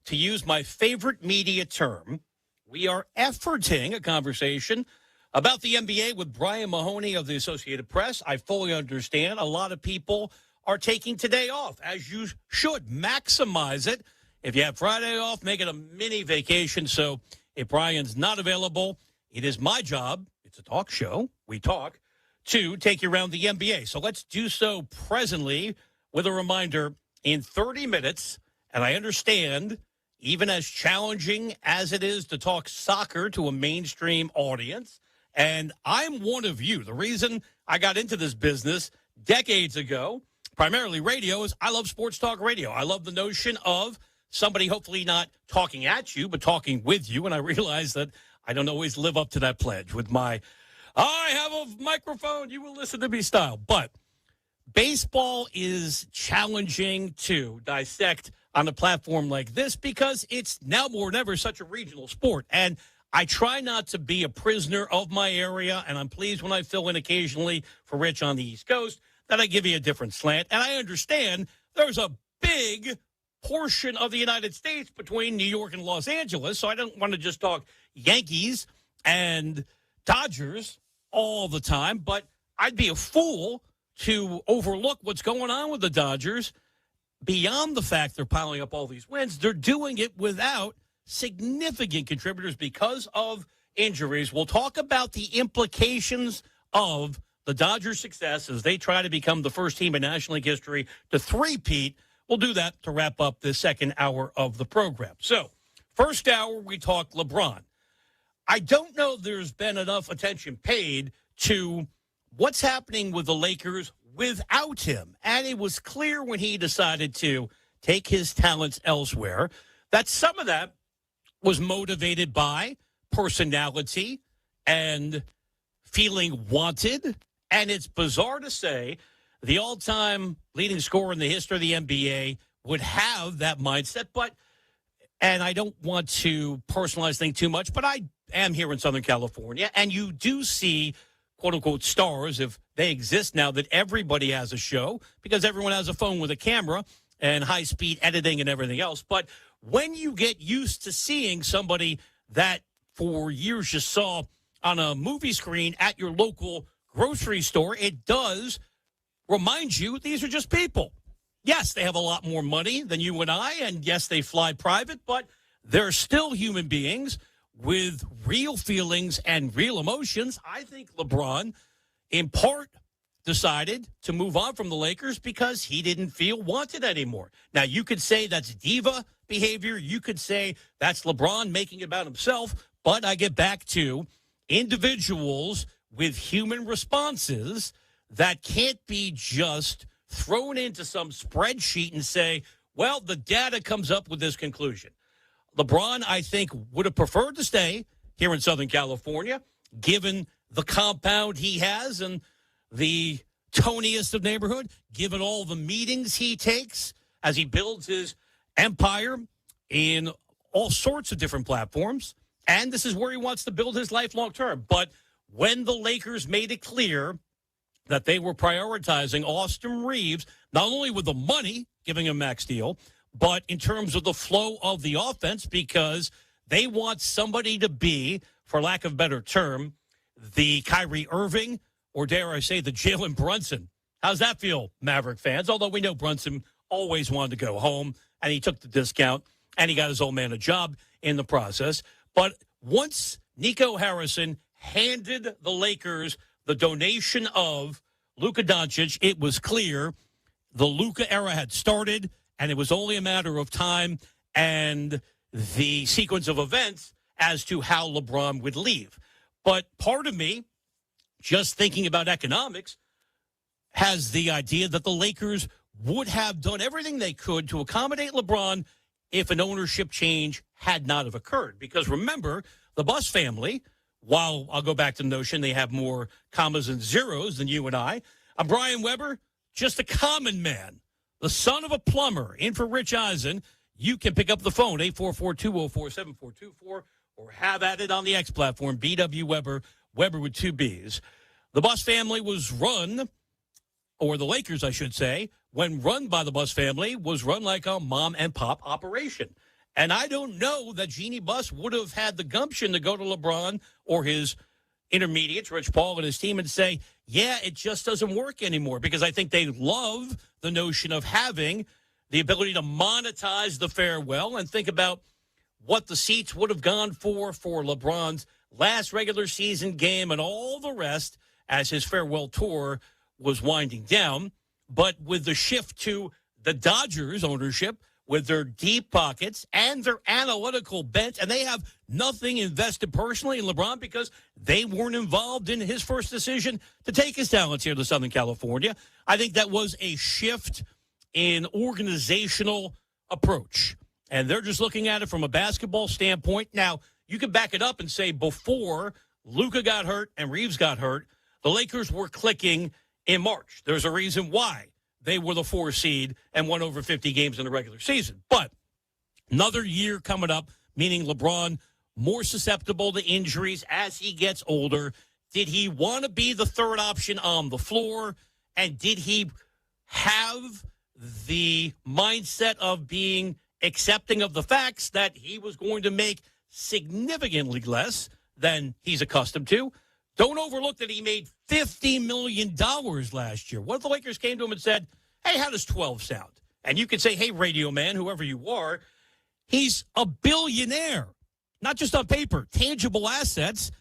To use my favorite media term, we are efforting a conversation about the NBA with Brian Mahoney of the Associated Press. I fully understand a lot of people are taking today off, as you should. Maximize it. If you have Friday off, make it a mini vacation. So if Brian's not available, it is my job, it's a talk show, we talk, to take you around the NBA. So let's do so presently with a reminder in 30 minutes, and I understand, even as challenging as it is to talk soccer to a mainstream audience, and I'm one of you. The reason I got into this business decades ago, primarily radio, is I love sports talk radio. I love the notion of somebody hopefully not talking at you, but talking with you, and I realize that I don't always live up to that pledge with my, I have a microphone, you will listen to me style. But baseball is challenging to dissect on a platform like this because it's now more than ever such a regional sport. And I try not to be a prisoner of my area, and I'm pleased when I fill in occasionally for Rich on the East Coast that I give you a different slant. And I understand there's a big portion of the United States between New York and Los Angeles, so I don't want to just talk Yankees and Dodgers all the time, but I'd be a fool to overlook what's going on with the Dodgers. Beyond the fact they're piling up all these wins, they're doing it without significant contributors because of injuries. We'll talk about the implications of the Dodgers' success as they try to become the first team in National League history to three-peat. We'll do that to wrap up the second hour of the program. So, first hour, we talk LeBron. I don't know there's been enough attention paid to what's happening with the Lakers without him. And it was clear when he decided to take his talents elsewhere that some of that was motivated by personality and feeling wanted. And it's bizarre to say the all-time leading scorer in the history of the NBA would have that mindset. And I don't want to personalize things too much, but I am here in Southern California, and you do see quote-unquote stars, if they exist now, that everybody has a show because everyone has a phone with a camera and high-speed editing and everything else. But when you get used to seeing somebody that for years you saw on a movie screen at your local grocery store, it does remind you these are just people. Yes, they have a lot more money than you and I, and yes, they fly private, but they're still human beings with real feelings and real emotions. I think LeBron, in part, decided to move on from the Lakers because he didn't feel wanted anymore. Now, you could say that's diva behavior. You could say that's LeBron making it about himself. But I get back to individuals with human responses that can't be just thrown into some spreadsheet and say, well, the data comes up with this conclusion. LeBron, I think, would have preferred to stay here in Southern California, given the compound he has and the toniest of neighborhood, given all the meetings he takes as he builds his empire in all sorts of different platforms. And this is where he wants to build his life long term. But when the Lakers made it clear that they were prioritizing Austin Reeves, not only with the money, giving him max deal, but in terms of the flow of the offense, because they want somebody to be, for lack of a better term, the Kyrie Irving, or dare I say, the Jalen Brunson. How's that feel, Maverick fans? Although we know Brunson always wanted to go home, and he took the discount, and he got his old man a job in the process. But once Nico Harrison handed the Lakers the donation of Luka Doncic, it was clear the Luka era had started, and it was only a matter of time and the sequence of events as to how LeBron would leave. But part of me, just thinking about economics, has the idea that the Lakers would have done everything they could to accommodate LeBron if an ownership change had not have occurred. Because remember, the Buss family, while I'll go back to the notion they have more commas and zeros than you and I, Brian Weber, just a common man, the son of a plumber, in for Rich Eisen. You can pick up the phone, 844-204-7424, or have at it on the X platform, BW Weber, Weber with two Bs. The Buss family was run, or the Lakers, I should say, when run by the Buss family, was run like a mom and pop operation. And I don't know that Jeannie Buss would have had the gumption to go to LeBron or his intermediates, Rich Paul and his team, and say, yeah, it just doesn't work anymore, because I think they love the notion of having the ability to monetize the farewell and think about what the seats would have gone for LeBron's last regular season game and all the rest as his farewell tour was winding down. But with the shift to the Dodgers ownership, with their deep pockets and their analytical bent, and they have nothing invested personally in LeBron because they weren't involved in his first decision to take his talents here to Southern California. I think that was a shift in organizational approach, and they're just looking at it from a basketball standpoint. Now, you can back it up and say before Luka got hurt and Reeves got hurt, the Lakers were clicking in March. There's a reason why they were the 4 seed and won over 50 games in the regular season. But another year coming up, meaning LeBron more susceptible to injuries as he gets older. Did he want to be the third option on the floor? And did he have the mindset of being accepting of the facts that he was going to make significantly less than he's accustomed to? Don't overlook that he made $50 million last year. What if the Lakers came to him and said, hey, how does 12 sound? And you could say, hey, radio man, whoever you are, he's a billionaire. Not just on paper, tangible assets.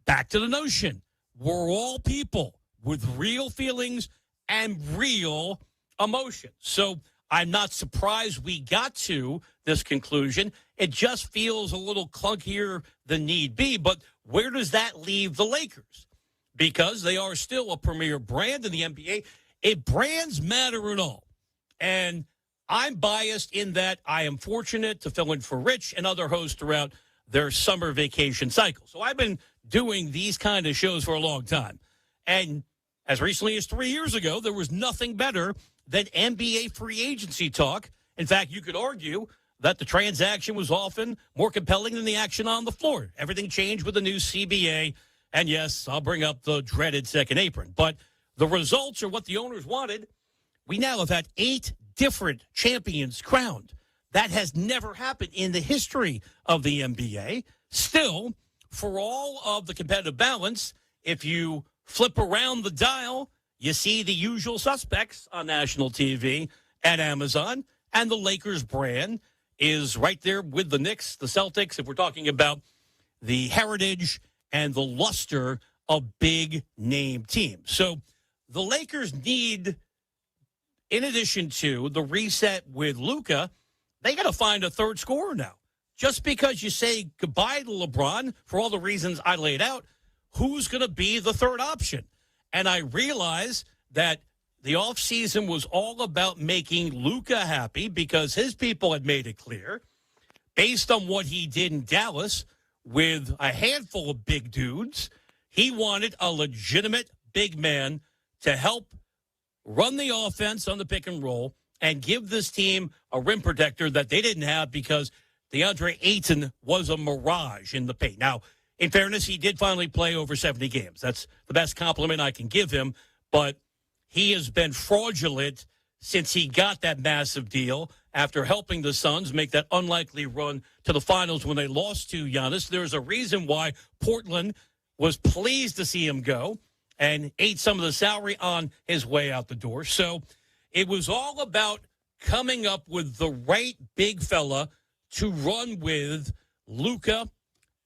Back to the notion. We're all people with real feelings and real emotions. So I'm not surprised we got to this conclusion. It just feels a little clunkier than need be. But where does that leave the Lakers? Because they are still a premier brand in the NBA. If brands matter at all, and I'm biased in that I am fortunate to fill in for Rich and other hosts throughout their summer vacation cycle. So I've been doing these kind of shows for a long time. And as recently as 3 years ago, there was nothing better than NBA free agency talk. In fact, you could argue that the transaction was often more compelling than the action on the floor. Everything changed with the new CBA. And yes, I'll bring up the dreaded second apron. But the results are what the owners wanted. We now have had 8 different champions crowned. That has never happened in the history of the NBA. Still, for all of the competitive balance, if you flip around the dial, you see the usual suspects on national TV and Amazon, and the Lakers brand is right there with the Knicks, the Celtics, if we're talking about the heritage and the luster of big-name teams. So the Lakers need, in addition to the reset with Luka, they got to find a third scorer now. Just because you say goodbye to LeBron, for all the reasons I laid out, who's going to be the third option? And I realize that the offseason was all about making Luka happy because his people had made it clear, based on what he did in Dallas with a handful of big dudes, he wanted a legitimate big man to help run the offense on the pick and roll and give this team a rim protector that they didn't have because DeAndre Ayton was a mirage in the paint. Now, in fairness, he did finally play over 70 games. That's the best compliment I can give him, but he has been fraudulent since he got that massive deal after helping the Suns make that unlikely run to the finals when they lost to Giannis. There's a reason why Portland was pleased to see him go and ate some of the salary on his way out the door. So it was all about coming up with the right big fella to run with Luka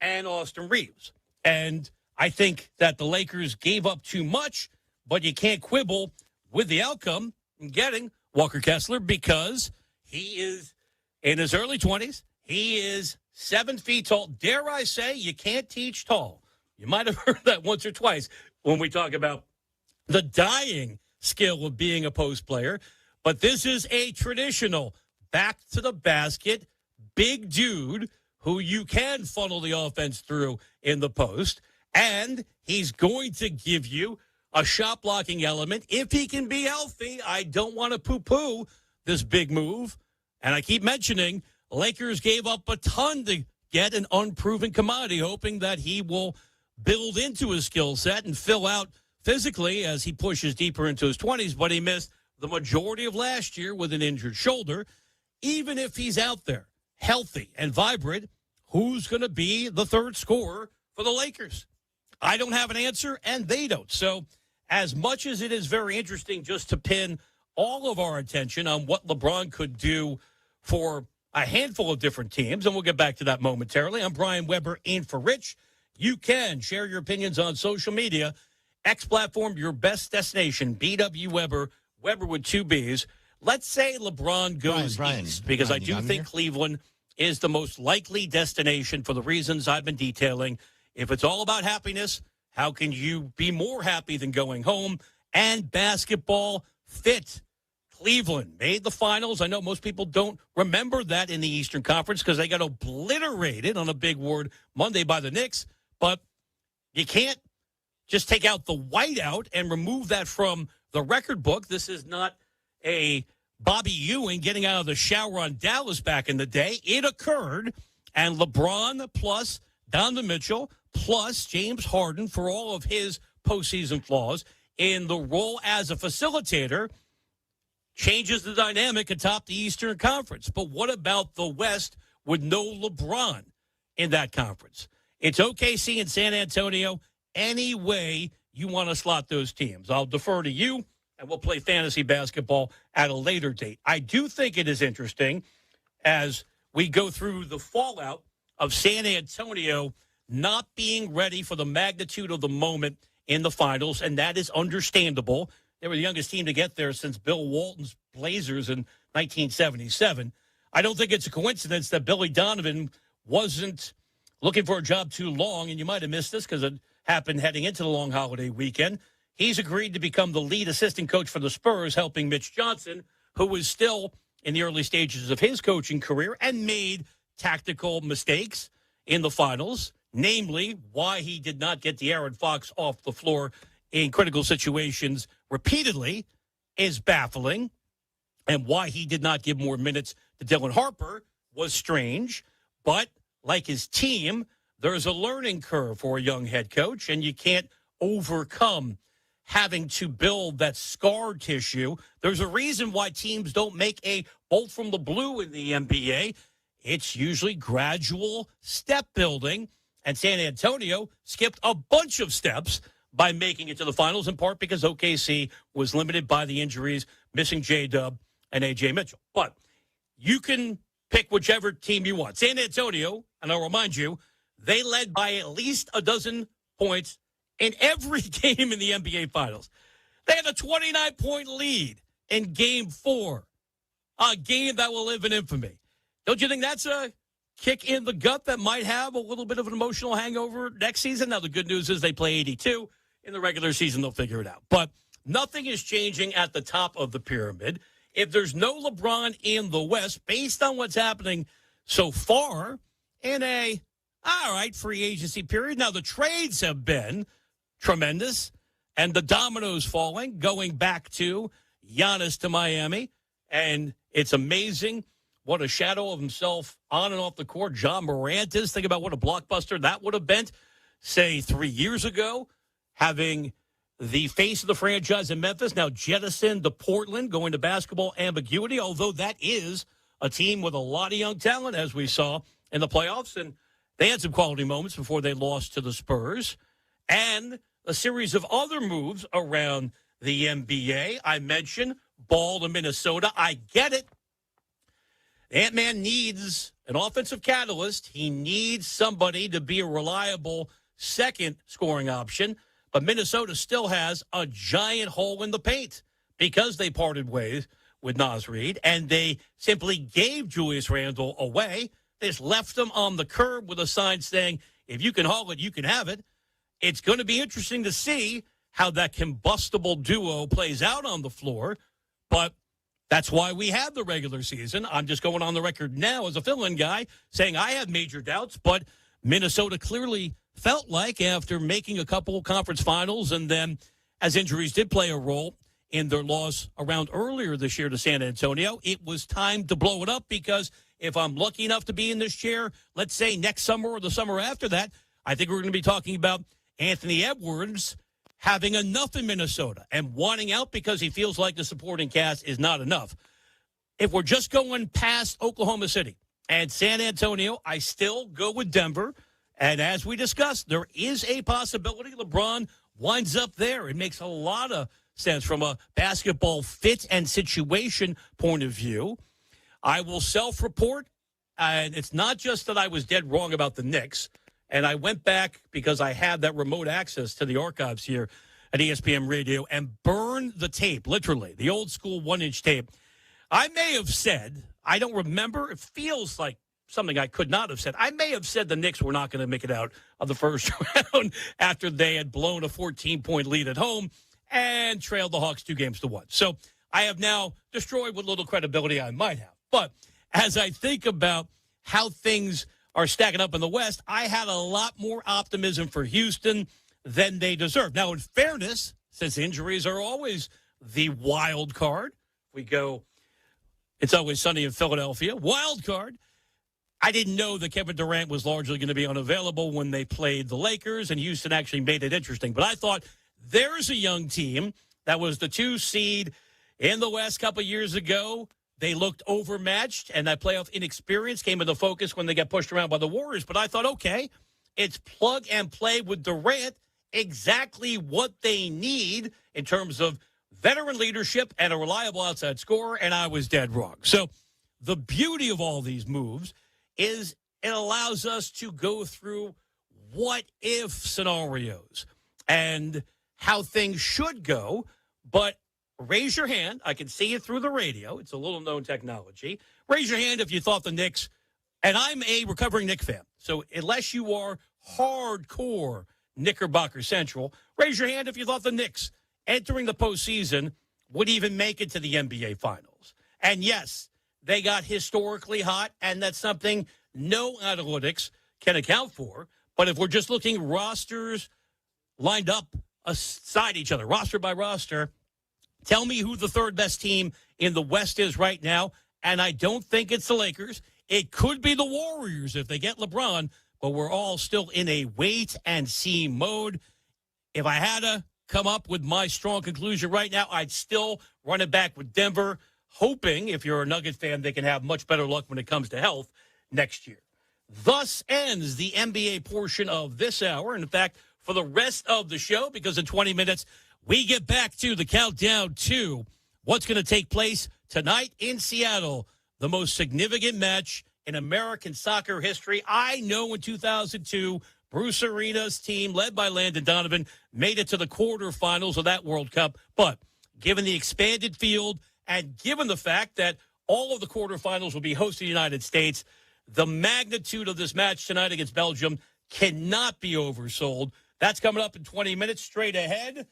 and Austin Reeves. And I think that the Lakers gave up too much, but you can't quibble with the outcome in getting Walker Kessler because he is in his early 20s. He is 7 feet tall. Dare I say, you can't teach tall. You might have heard that once or twice when we talk about the dying skill of being a post player. But this is a traditional back to the basket, big dude who you can funnel the offense through in the post. And he's going to give you a shot blocking element if he can be healthy. I don't want to poo-poo this big move. And I keep mentioning Lakers gave up a ton to get an unproven commodity, hoping that he will build into his skill set and fill out physically as he pushes deeper into his 20s. But he missed the majority of last year with an injured shoulder. Even if he's out there healthy and vibrant, who's going to be the third scorer for the Lakers? I don't have an answer, and they don't. So as much as it is very interesting just to pin all of our attention on what LeBron could do for a handful of different teams, and we'll get back to that momentarily. I'm Brian Weber, in for Rich. You can share your opinions on social media. X platform, your best destination, BW Weber, Weber with 2 B's. Let's say LeBron goes east, because I do think Cleveland is the most likely destination for the reasons I've been detailing. If it's all about happiness, how can you be more happy than going home? And basketball fit. Cleveland made the finals. I know most people don't remember that in the Eastern Conference because they got obliterated on a big word Monday by the Knicks. But you can't just take out the whiteout and remove that from the record book. This is not a Bobby Ewing getting out of the shower on Dallas back in the day. It occurred, and LeBron plus Donovan Mitchell plus James Harden, for all of his postseason flaws, in the role as a facilitator, changes the dynamic atop the Eastern Conference. But what about the West with no LeBron in that conference? It's OKC and San Antonio. Any way you want to slot those teams. I'll defer to you, and we'll play fantasy basketball at a later date. I do think it is interesting as we go through the fallout of San Antonio not being ready for the magnitude of the moment in the finals, and that is understandable. They were the youngest team to get there since Bill Walton's Blazers in 1977. I don't think it's a coincidence that Billy Donovan wasn't looking for a job too long, and you might have missed this because it happened heading into the long holiday weekend. He's agreed to become the lead assistant coach for the Spurs, helping Mitch Johnson, who was still in the early stages of his coaching career and made tactical mistakes in the finals, namely why he did not get De'Aaron Fox off the floor in critical situations repeatedly is baffling, and why he did not give more minutes to Dylan Harper was strange. But like his team, there's a learning curve for a young head coach, and you can't overcome having to build that scar tissue. There's a reason why teams don't make a bolt from the blue in the NBA. It's usually gradual step building, and San Antonio skipped a bunch of steps by making it to the finals, in part because OKC was limited by the injuries, missing J-Dub and A.J. Mitchell. But you can pick whichever team you want. San Antonio, and I'll remind you, they led by at least a dozen points in every game in the NBA Finals. They had a 29-point lead in Game 4, a game that will live in infamy. Don't you think that's a kick in the gut that might have a little bit of an emotional hangover next season? Now, the good news is they play 82. In the regular season, they'll figure it out. But nothing is changing at the top of the pyramid. If there's no LeBron in the West, based on what's happening so far in a, all right, free agency period. Now, the trades have been tremendous, and the dominoes falling, going back to Giannis to Miami. And it's amazing what a shadow of himself on and off the court John Morant is. Think about what a blockbuster that would have been, say, 3 years ago. Having the face of the franchise in Memphis now jettisoned to Portland, going to basketball ambiguity, although that is a team with a lot of young talent, as we saw in the playoffs. And they had some quality moments before they lost to the Spurs. And a series of other moves around the NBA. I mentioned Ball to Minnesota. I get it. Ant-Man needs an offensive catalyst. He needs somebody to be a reliable second scoring option. But Minnesota still has a giant hole in the paint because they parted ways with Naz Reid, and they simply gave Julius Randle away. They just left him on the curb with a sign saying, if you can haul it, you can have it. It's going to be interesting to see how that combustible duo plays out on the floor, but that's why we have the regular season. I'm just going on the record now as a fill-in guy saying I had major doubts, but Minnesota clearly felt like after making a couple conference finals and then as injuries did play a role in their loss around earlier this year to San Antonio, it was time to blow it up because if I'm lucky enough to be in this chair, let's say next summer or the summer after that, I think we're going to be talking about Anthony Edwards having enough in Minnesota and wanting out because he feels like the supporting cast is not enough. If we're just going past Oklahoma City and San Antonio, I still go with Denver. And as we discussed, there is a possibility LeBron winds up there. It makes a lot of sense from a basketball fit and situation point of view. I will self-report, and it's not just that I was dead wrong about the Knicks. And I went back because I had that remote access to the archives here at ESPN Radio and burned the tape, literally, the old school 1-inch tape. I may have said, I don't remember, it feels like something I could not have said. I may have said the Knicks were not going to make it out of the first round after they had blown a 14-point lead at home and trailed the Hawks 2-1. So I have now destroyed what little credibility I might have. But as I think about how things are stacking up in the West, I had a lot more optimism for Houston than they deserve. Now, in fairness, since injuries are always the wild card, we go, it's always sunny in Philadelphia, wild card. I didn't know that Kevin Durant was largely going to be unavailable when they played the Lakers, and Houston actually made it interesting. But I thought there's a young team that was the 2 seed in the West a couple years ago. They looked overmatched, and that playoff inexperience came into focus when they got pushed around by the Warriors. But I thought, okay, it's plug and play with Durant, exactly what they need in terms of veteran leadership and a reliable outside scorer, and I was dead wrong. So the beauty of all these moves is it allows us to go through what-if scenarios and how things should go, but raise your hand. I can see it through the radio. It's a little-known technology. Raise your hand if you thought the Knicks, and I'm a recovering Knicks fan, so unless you are hardcore Knickerbocker Central, raise your hand if you thought the Knicks entering the postseason would even make it to the NBA Finals. And yes, they got historically hot, and that's something no analytics can account for. But if we're just looking rosters lined up aside each other, roster by roster, tell me who the third best team in the West is right now, and I don't think it's the Lakers. It could be the Warriors if they get LeBron, but we're all still in a wait-and-see mode. If I had to come up with my strong conclusion right now, I'd still run it back with Denver, hoping, if you're a Nugget fan, they can have much better luck when it comes to health next year. Thus ends the NBA portion of this hour. And in fact, for the rest of the show, because in 20 minutes, we get back to the countdown to what's going to take place tonight in Seattle, the most significant match in American soccer history. I know in 2002, Bruce Arena's team, led by Landon Donovan, made it to the quarterfinals of that World Cup. But given the expanded field and given the fact that all of the quarterfinals will be hosted in the United States, the magnitude of this match tonight against Belgium cannot be oversold. That's coming up in 20 minutes. Straight ahead,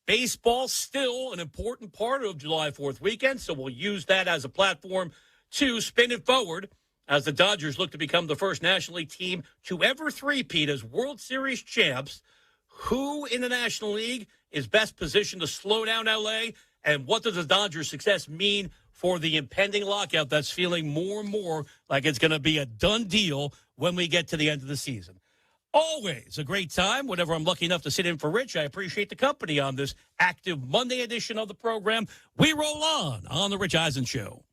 baseball still an important part of July 4th weekend, so we'll use that as a platform to spin it forward as the Dodgers look to become the first National League team to ever three-peat as World Series champs. Who in the National League is best positioned to slow down L.A., and what does the Dodgers' success mean for the impending lockout that's feeling more and more like it's going to be a done deal when we get to the end of the season? Always a great time whenever I'm lucky enough to sit in for Rich. I appreciate the company on this active Monday edition of the program. We roll on The Rich Eisen Show.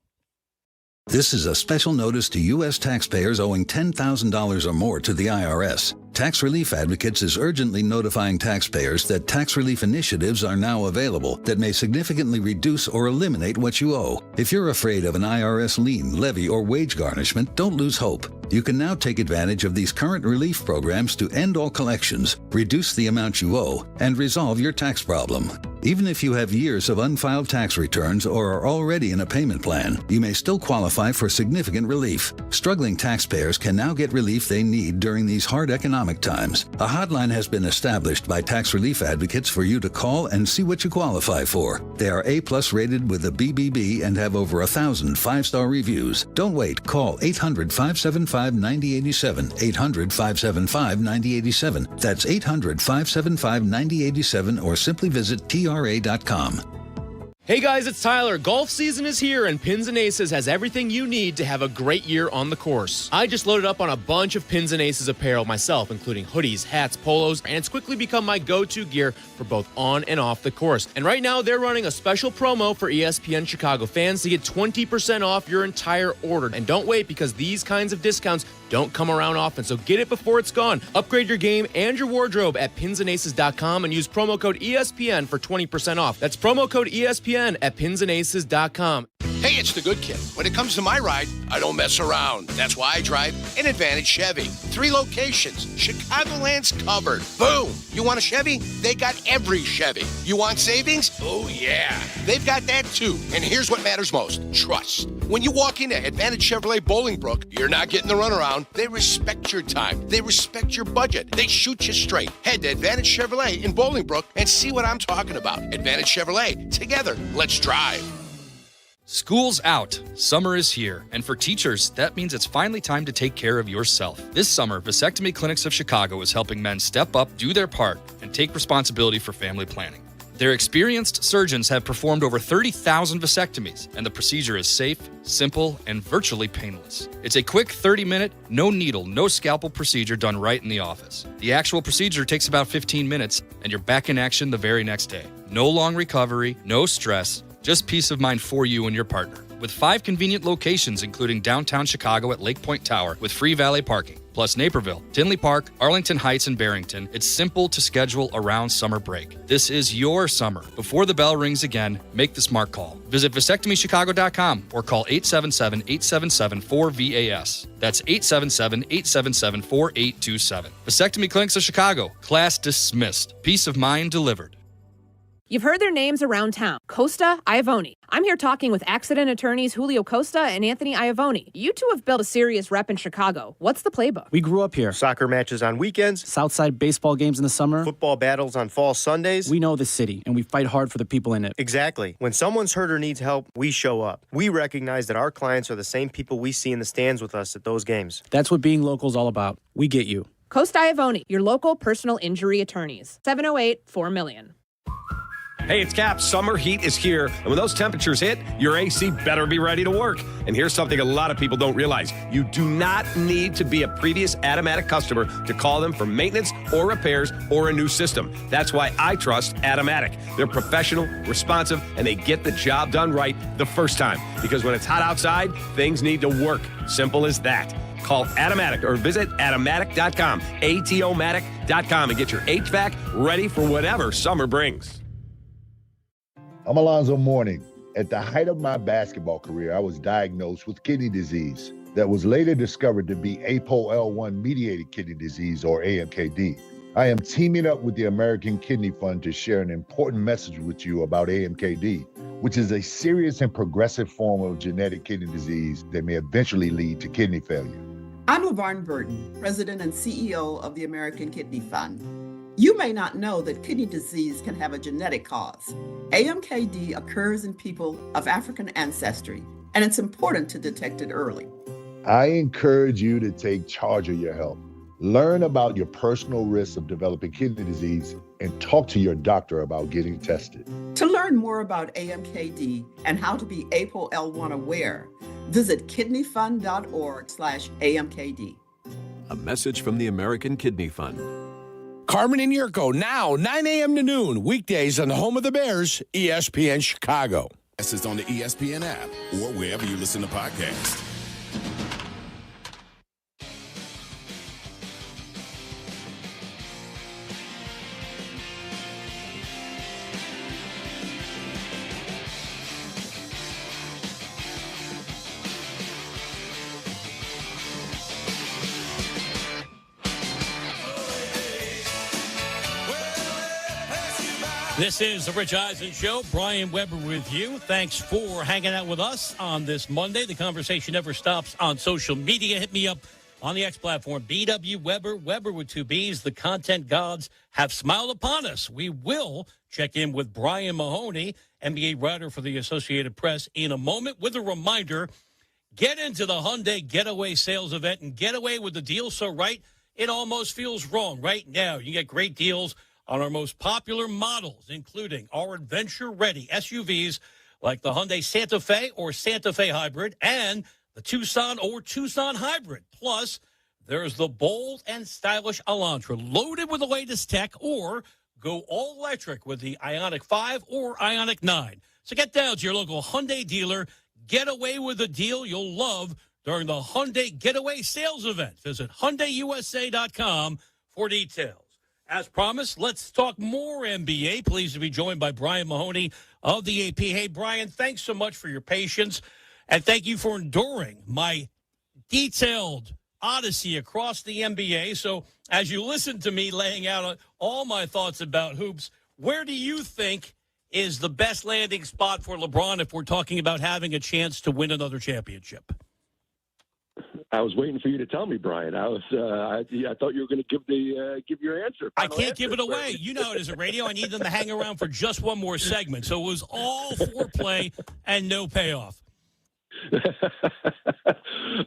This is a special notice to U.S. taxpayers owing $10,000 or more to the IRS. Tax Relief Advocates is urgently notifying taxpayers that tax relief initiatives are now available that may significantly reduce or eliminate what you owe. If you're afraid of an IRS lien, levy, or wage garnishment, don't lose hope. You can now take advantage of these current relief programs to end all collections, reduce the amount you owe, and resolve your tax problem. Even if you have years of unfiled tax returns or are already in a payment plan, you may still qualify for significant relief. Struggling taxpayers can now get relief they need during these hard economic times. A hotline has been established by Tax Relief Advocates for you to call and see what you qualify for. They are A+ rated with the BBB and have over 1,000 five-star reviews. Don't wait. Call 800-575-9087. 800-575-9087. That's 800-575-9087 or simply visit TRA.com. Hey guys, it's Tyler. Golf season is here and Pins and Aces has everything you need to have a great year on the course. I just loaded up on a bunch of Pins and Aces apparel myself, including hoodies, hats, polos, and it's quickly become my go-to gear for both on and off the course. And right now they're running a special promo for ESPN Chicago fans to get 20% off your entire order. And don't wait, because these kinds of discounts don't come around often, so get it before it's gone. Upgrade your game and your wardrobe at pinsandaces.com and use promo code ESPN for 20% off. That's promo code ESPN at pinsandaces.com. Hey, it's the good kid. When it comes to my ride, I don't mess around. That's why I drive an Advantage Chevy. 3 locations, Chicagoland's covered. Boom! You want a Chevy? They got every Chevy. You want savings? Oh, yeah. They've got that too. And here's what matters most: trust. When you walk into Advantage Chevrolet Bolingbrook, you're not getting the runaround. They respect your time. They respect your budget. They shoot you straight. Head to Advantage Chevrolet in Bolingbrook and see what I'm talking about. Advantage Chevrolet. Together, let's drive. School's out, summer is here, and for teachers, that means it's finally time to take care of yourself. This summer, Vasectomy Clinics of Chicago is helping men step up, do their part, and take responsibility for family planning. Their experienced surgeons have performed over 30,000 vasectomies, and the procedure is safe, simple, and virtually painless. It's a quick 30-minute, no needle, no scalpel procedure done right in the office. The actual procedure takes about 15 minutes, and you're back in action the very next day. No long recovery, no stress, just peace of mind for you and your partner. With 5 convenient locations, including downtown Chicago at Lake Point Tower with free valet parking, plus Naperville, Tinley Park, Arlington Heights, and Barrington, it's simple to schedule around summer break. This is your summer. Before the bell rings again, make the smart call. Visit vasectomychicago.com or call 877-877-4VAS. That's 877-877-4827. Vasectomy Clinics of Chicago. Class dismissed. Peace of mind delivered. You've heard their names around town: Costa, Iavoni. I'm here talking with accident attorneys Julio Costa and Anthony Iavoni. You two have built a serious rep in Chicago. What's the playbook? We grew up here. Soccer matches on weekends. Southside baseball games in the summer. Football battles on fall Sundays. We know the city, and we fight hard for the people in it. Exactly. When someone's hurt or needs help, we show up. We recognize that our clients are the same people we see in the stands with us at those games. That's what being local is all about. We get you. Costa Iavoni, your local personal injury attorneys. 708-4-million. Hey, it's Kap. Summer heat is here, and when those temperatures hit, your AC better be ready to work. And here's something a lot of people don't realize. You do not need to be a previous Automatic customer to call them for maintenance or repairs or a new system. That's why I trust Automatic. They're professional, responsive, and they get the job done right the first time. Because when it's hot outside, things need to work. Simple as that. Call Automatic or visit Automatic.com, ATOmatic.com, and get your HVAC ready for whatever summer brings. I'm Alonzo Mourning. At the height of my basketball career, I was diagnosed with kidney disease that was later discovered to be APOL1-mediated kidney disease, or AMKD. I am teaming up with the American Kidney Fund to share an important message with you about AMKD, which is a serious and progressive form of genetic kidney disease that may eventually lead to kidney failure. I'm LaVarn Burton, President and CEO of the American Kidney Fund. You may not know that kidney disease can have a genetic cause. AMKD occurs in people of African ancestry, and it's important to detect it early. I encourage you to take charge of your health. Learn about your personal risks of developing kidney disease and talk to your doctor about getting tested. To learn more about AMKD and how to be APOL1 aware, visit kidneyfund.org/AMKD. A message from the American Kidney Fund. Carmen and Jurko, now 9 a.m. to noon, weekdays on the home of the Bears, ESPN Chicago. This is on the ESPN app or wherever you listen to podcasts. This is the Rich Eisen Show. Brian Weber with you. Thanks for hanging out with us on this Monday. The conversation never stops on social media. Hit me up on the X platform, BW Weber, Weber with two Bs. The content gods have smiled upon us. We will check in with Brian Mahoney, NBA writer for the Associated Press, in a moment with a reminder. Get into the Hyundai Getaway sales event and get away with the deal so right it almost feels wrong. Right now, you get great deals on our most popular models, including our adventure-ready SUVs like the Hyundai Santa Fe or Santa Fe Hybrid and the Tucson or Tucson Hybrid. Plus, there's the bold and stylish Elantra, loaded with the latest tech, or go all-electric with the Ioniq 5 or Ioniq 9. So get down to your local Hyundai dealer. Get away with a deal you'll love during the Hyundai Getaway sales event. Visit HyundaiUSA.com for details. As promised, let's talk more NBA. Pleased to be joined by Brian Mahoney of the AP. Hey, Brian, thanks so much for your patience, and thank you for enduring my detailed odyssey across the NBA. So as you listen to me laying out all my thoughts about hoops, where do you think is the best landing spot for LeBron if we're talking about having a chance to win another championship? I was waiting for you to tell me, Brian. I thought you were going to give your answer. I can't give it away. You know it is a radio. I need them to hang around for just one more segment. So it was all foreplay and no payoff.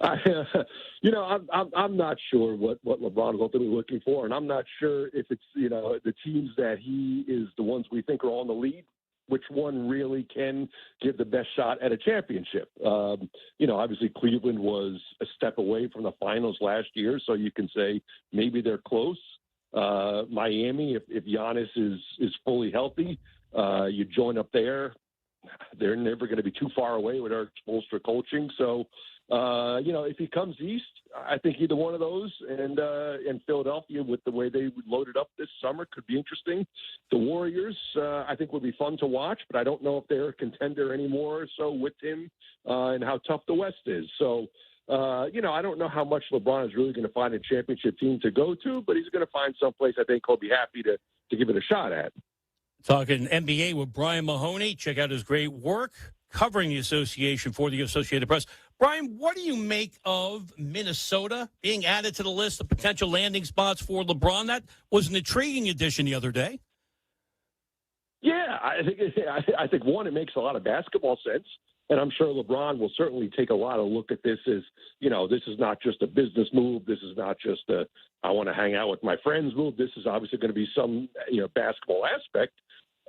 I'm not sure what LeBron is ultimately looking for, and I'm not sure if it's the teams that he is the ones we think are on the lead, which one really can give the best shot at a championship. Obviously Cleveland was a step away from the finals last year, so you can say maybe they're close. Miami, if Giannis is fully healthy, you join up there. They're never going to be too far away with Eric Spoelstra coaching. So, if he comes east, I think either one of those and Philadelphia, with the way they loaded up this summer, could be interesting. The Warriors, I think, would be fun to watch, but I don't know if they're a contender anymore. So with him and how tough the West is. So, I don't know how much LeBron is really going to find a championship team to go to, but he's going to find someplace I think he'll be happy to give it a shot at. Talking NBA with Brian Mahoney. Check out his great work covering the association for the Associated Press. Brian, what do you make of Minnesota being added to the list of potential landing spots for LeBron? That was an intriguing addition the other day. Yeah, I think one, it makes a lot of basketball sense. And I'm sure LeBron will certainly take a lot of look at this as, this is not just a business move. This is not just I want to hang out with my friends move. This is obviously going to be some, basketball aspect.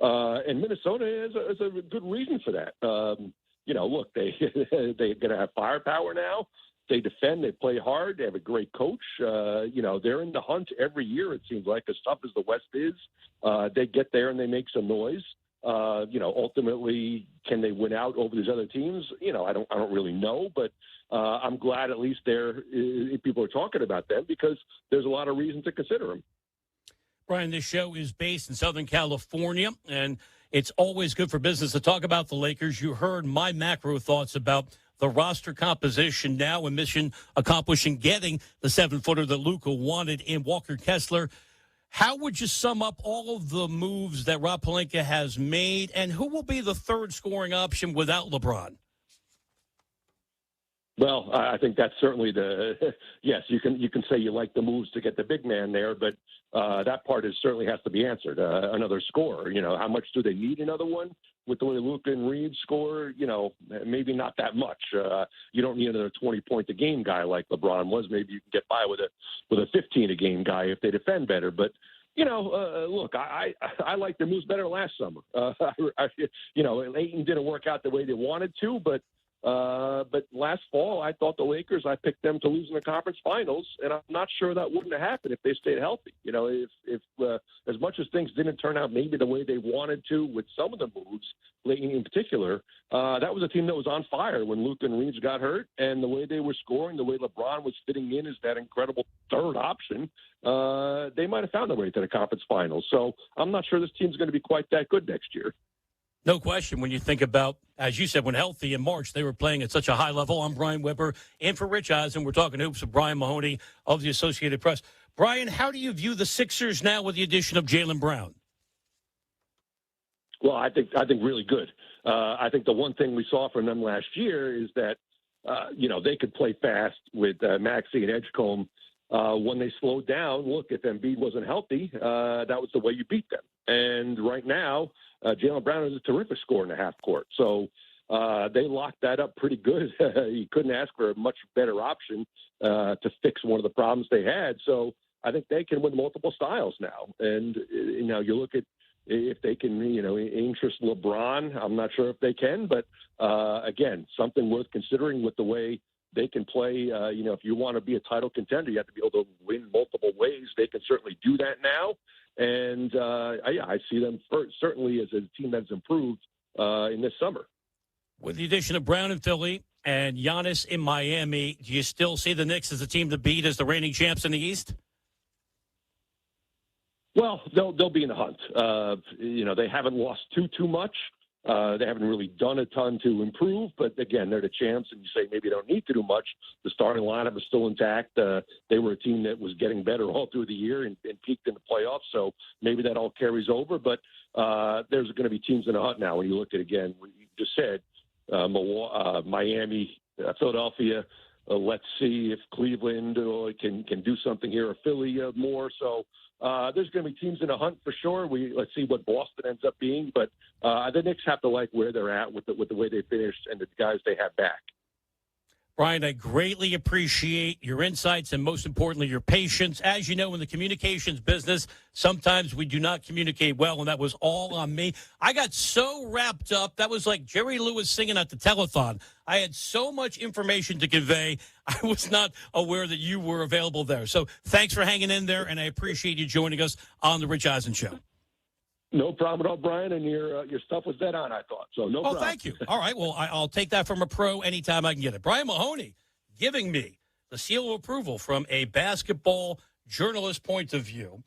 And Minnesota is a good reason for that. Look, they're going to have firepower now. They defend. They play hard. They have a great coach. They're in the hunt every year, it seems like, as tough as the West is. They get there and they make some noise. Ultimately, can they win out over these other teams? I don't really know, but I'm glad at least people are talking about them because there's a lot of reason to consider them. Brian, this show is based in Southern California, and it's always good for business to talk about the Lakers. You heard my macro thoughts about the roster composition now and mission accomplishing getting the 7-footer that Luka wanted in Walker Kessler. How would you sum up all of the moves that Rob Pelinka has made, and who will be the third scoring option without LeBron? Well, I think that's certainly yes, you can say you like the moves to get the big man there, but that part certainly has to be answered. Another scorer, how much do they need another one? With the way Luka and Reeves score, maybe not that much. You don't need another 20-point-a-game guy like LeBron was. Maybe you can get by with a 15-a-game guy if they defend better. But look, I like the moves better last summer. Ayton didn't work out the way they wanted to, but last fall, I thought the Lakers, I picked them to lose in the conference finals, and I'm not sure that wouldn't have happened if they stayed healthy. If as much as things didn't turn out maybe the way they wanted to with some of the moves, Layton in particular, that was a team that was on fire when Luka and Reeves got hurt, and the way they were scoring, the way LeBron was fitting in as that incredible third option, they might have found their way to the conference finals. So I'm not sure this team's going to be quite that good next year. No question. When you think about, as you said, when healthy in March, they were playing at such a high level. I'm Brian Weber, in for Rich Eisen. We're talking hoops with Brian Mahoney of the Associated Press. Brian, how do you view the Sixers now with the addition of Jaylen Brown? Well, I think really good. I think the one thing we saw from them last year is that they could play fast with Maxey and Edgecombe. When they slowed down, look, if Embiid wasn't healthy, that was the way you beat them. And right now, Jaylen Brown is a terrific scorer in the half court. So they locked that up pretty good. You couldn't ask for a much better option to fix one of the problems they had. So I think they can win multiple styles now. And, you look at if they can, interest LeBron. I'm not sure if they can, but again, something worth considering with the way they can play. If you want to be a title contender, you have to be able to win multiple ways. They can certainly do that now. And I see them certainly as a team that's improved in this summer. With the addition of Brown in Philly and Giannis in Miami, do you still see the Knicks as a team to beat as the reigning champs in the East? Well, they'll be in the hunt. They haven't lost too much. They haven't really done a ton to improve, but again, they're the champs, and you say maybe they don't need to do much. The starting lineup is still intact. They were a team that was getting better all through the year and peaked in the playoffs, so maybe that all carries over. But there's going to be teams in the hunt now. When you look at, again, what you just said, Miami, Philadelphia. Let's see if Cleveland can do something here, or Philly more. So there's going to be teams in the hunt for sure. Let's see what Boston ends up being, but the Knicks have to like where they're at with the way they finished and the guys they have back. Brian, I greatly appreciate your insights and, most importantly, your patience. As you know, in the communications business, sometimes we do not communicate well, and that was all on me. I got so wrapped up. That was like Jerry Lewis singing at the telethon. I had so much information to convey. I was not aware that you were available there. So thanks for hanging in there, and I appreciate you joining us on The Rich Eisen Show. No problem at all, Brian, and your stuff was dead on, I thought. So no problem. Oh, thank you. All right, well, I'll take that from a pro anytime I can get it. Brian Mahoney giving me the seal of approval from a basketball journalist point of view.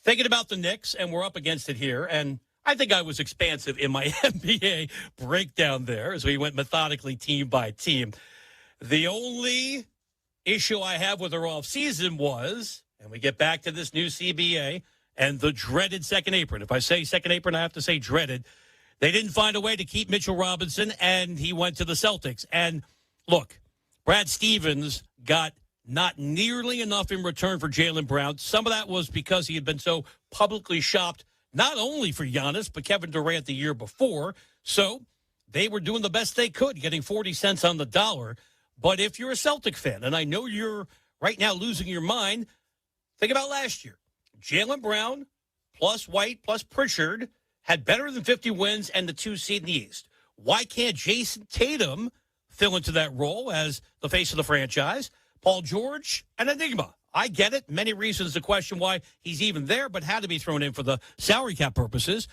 Thinking about the Knicks, and we're up against it here, and I think I was expansive in my NBA breakdown there as we went methodically team by team. The only issue I have with their offseason was, and we get back to this new CBA, and the dreaded second apron. If I say second apron, I have to say dreaded. They didn't find a way to keep Mitchell Robinson, and he went to the Celtics. And look, Brad Stevens got not nearly enough in return for Jaylen Brown. Some of that was because he had been so publicly shopped, not only for Giannis, but Kevin Durant the year before. So they were doing the best they could, getting 40 cents on the dollar. But if you're a Celtic fan, and I know you're right now losing your mind, think about last year. Jaylen Brown plus White plus Pritchard had better than 50 wins and the 2 seed in the East. Why can't Jason Tatum fill into that role as the face of the franchise? Paul George, an enigma. I get it. Many reasons to question why he's even there, but had to be thrown in for the salary cap purposes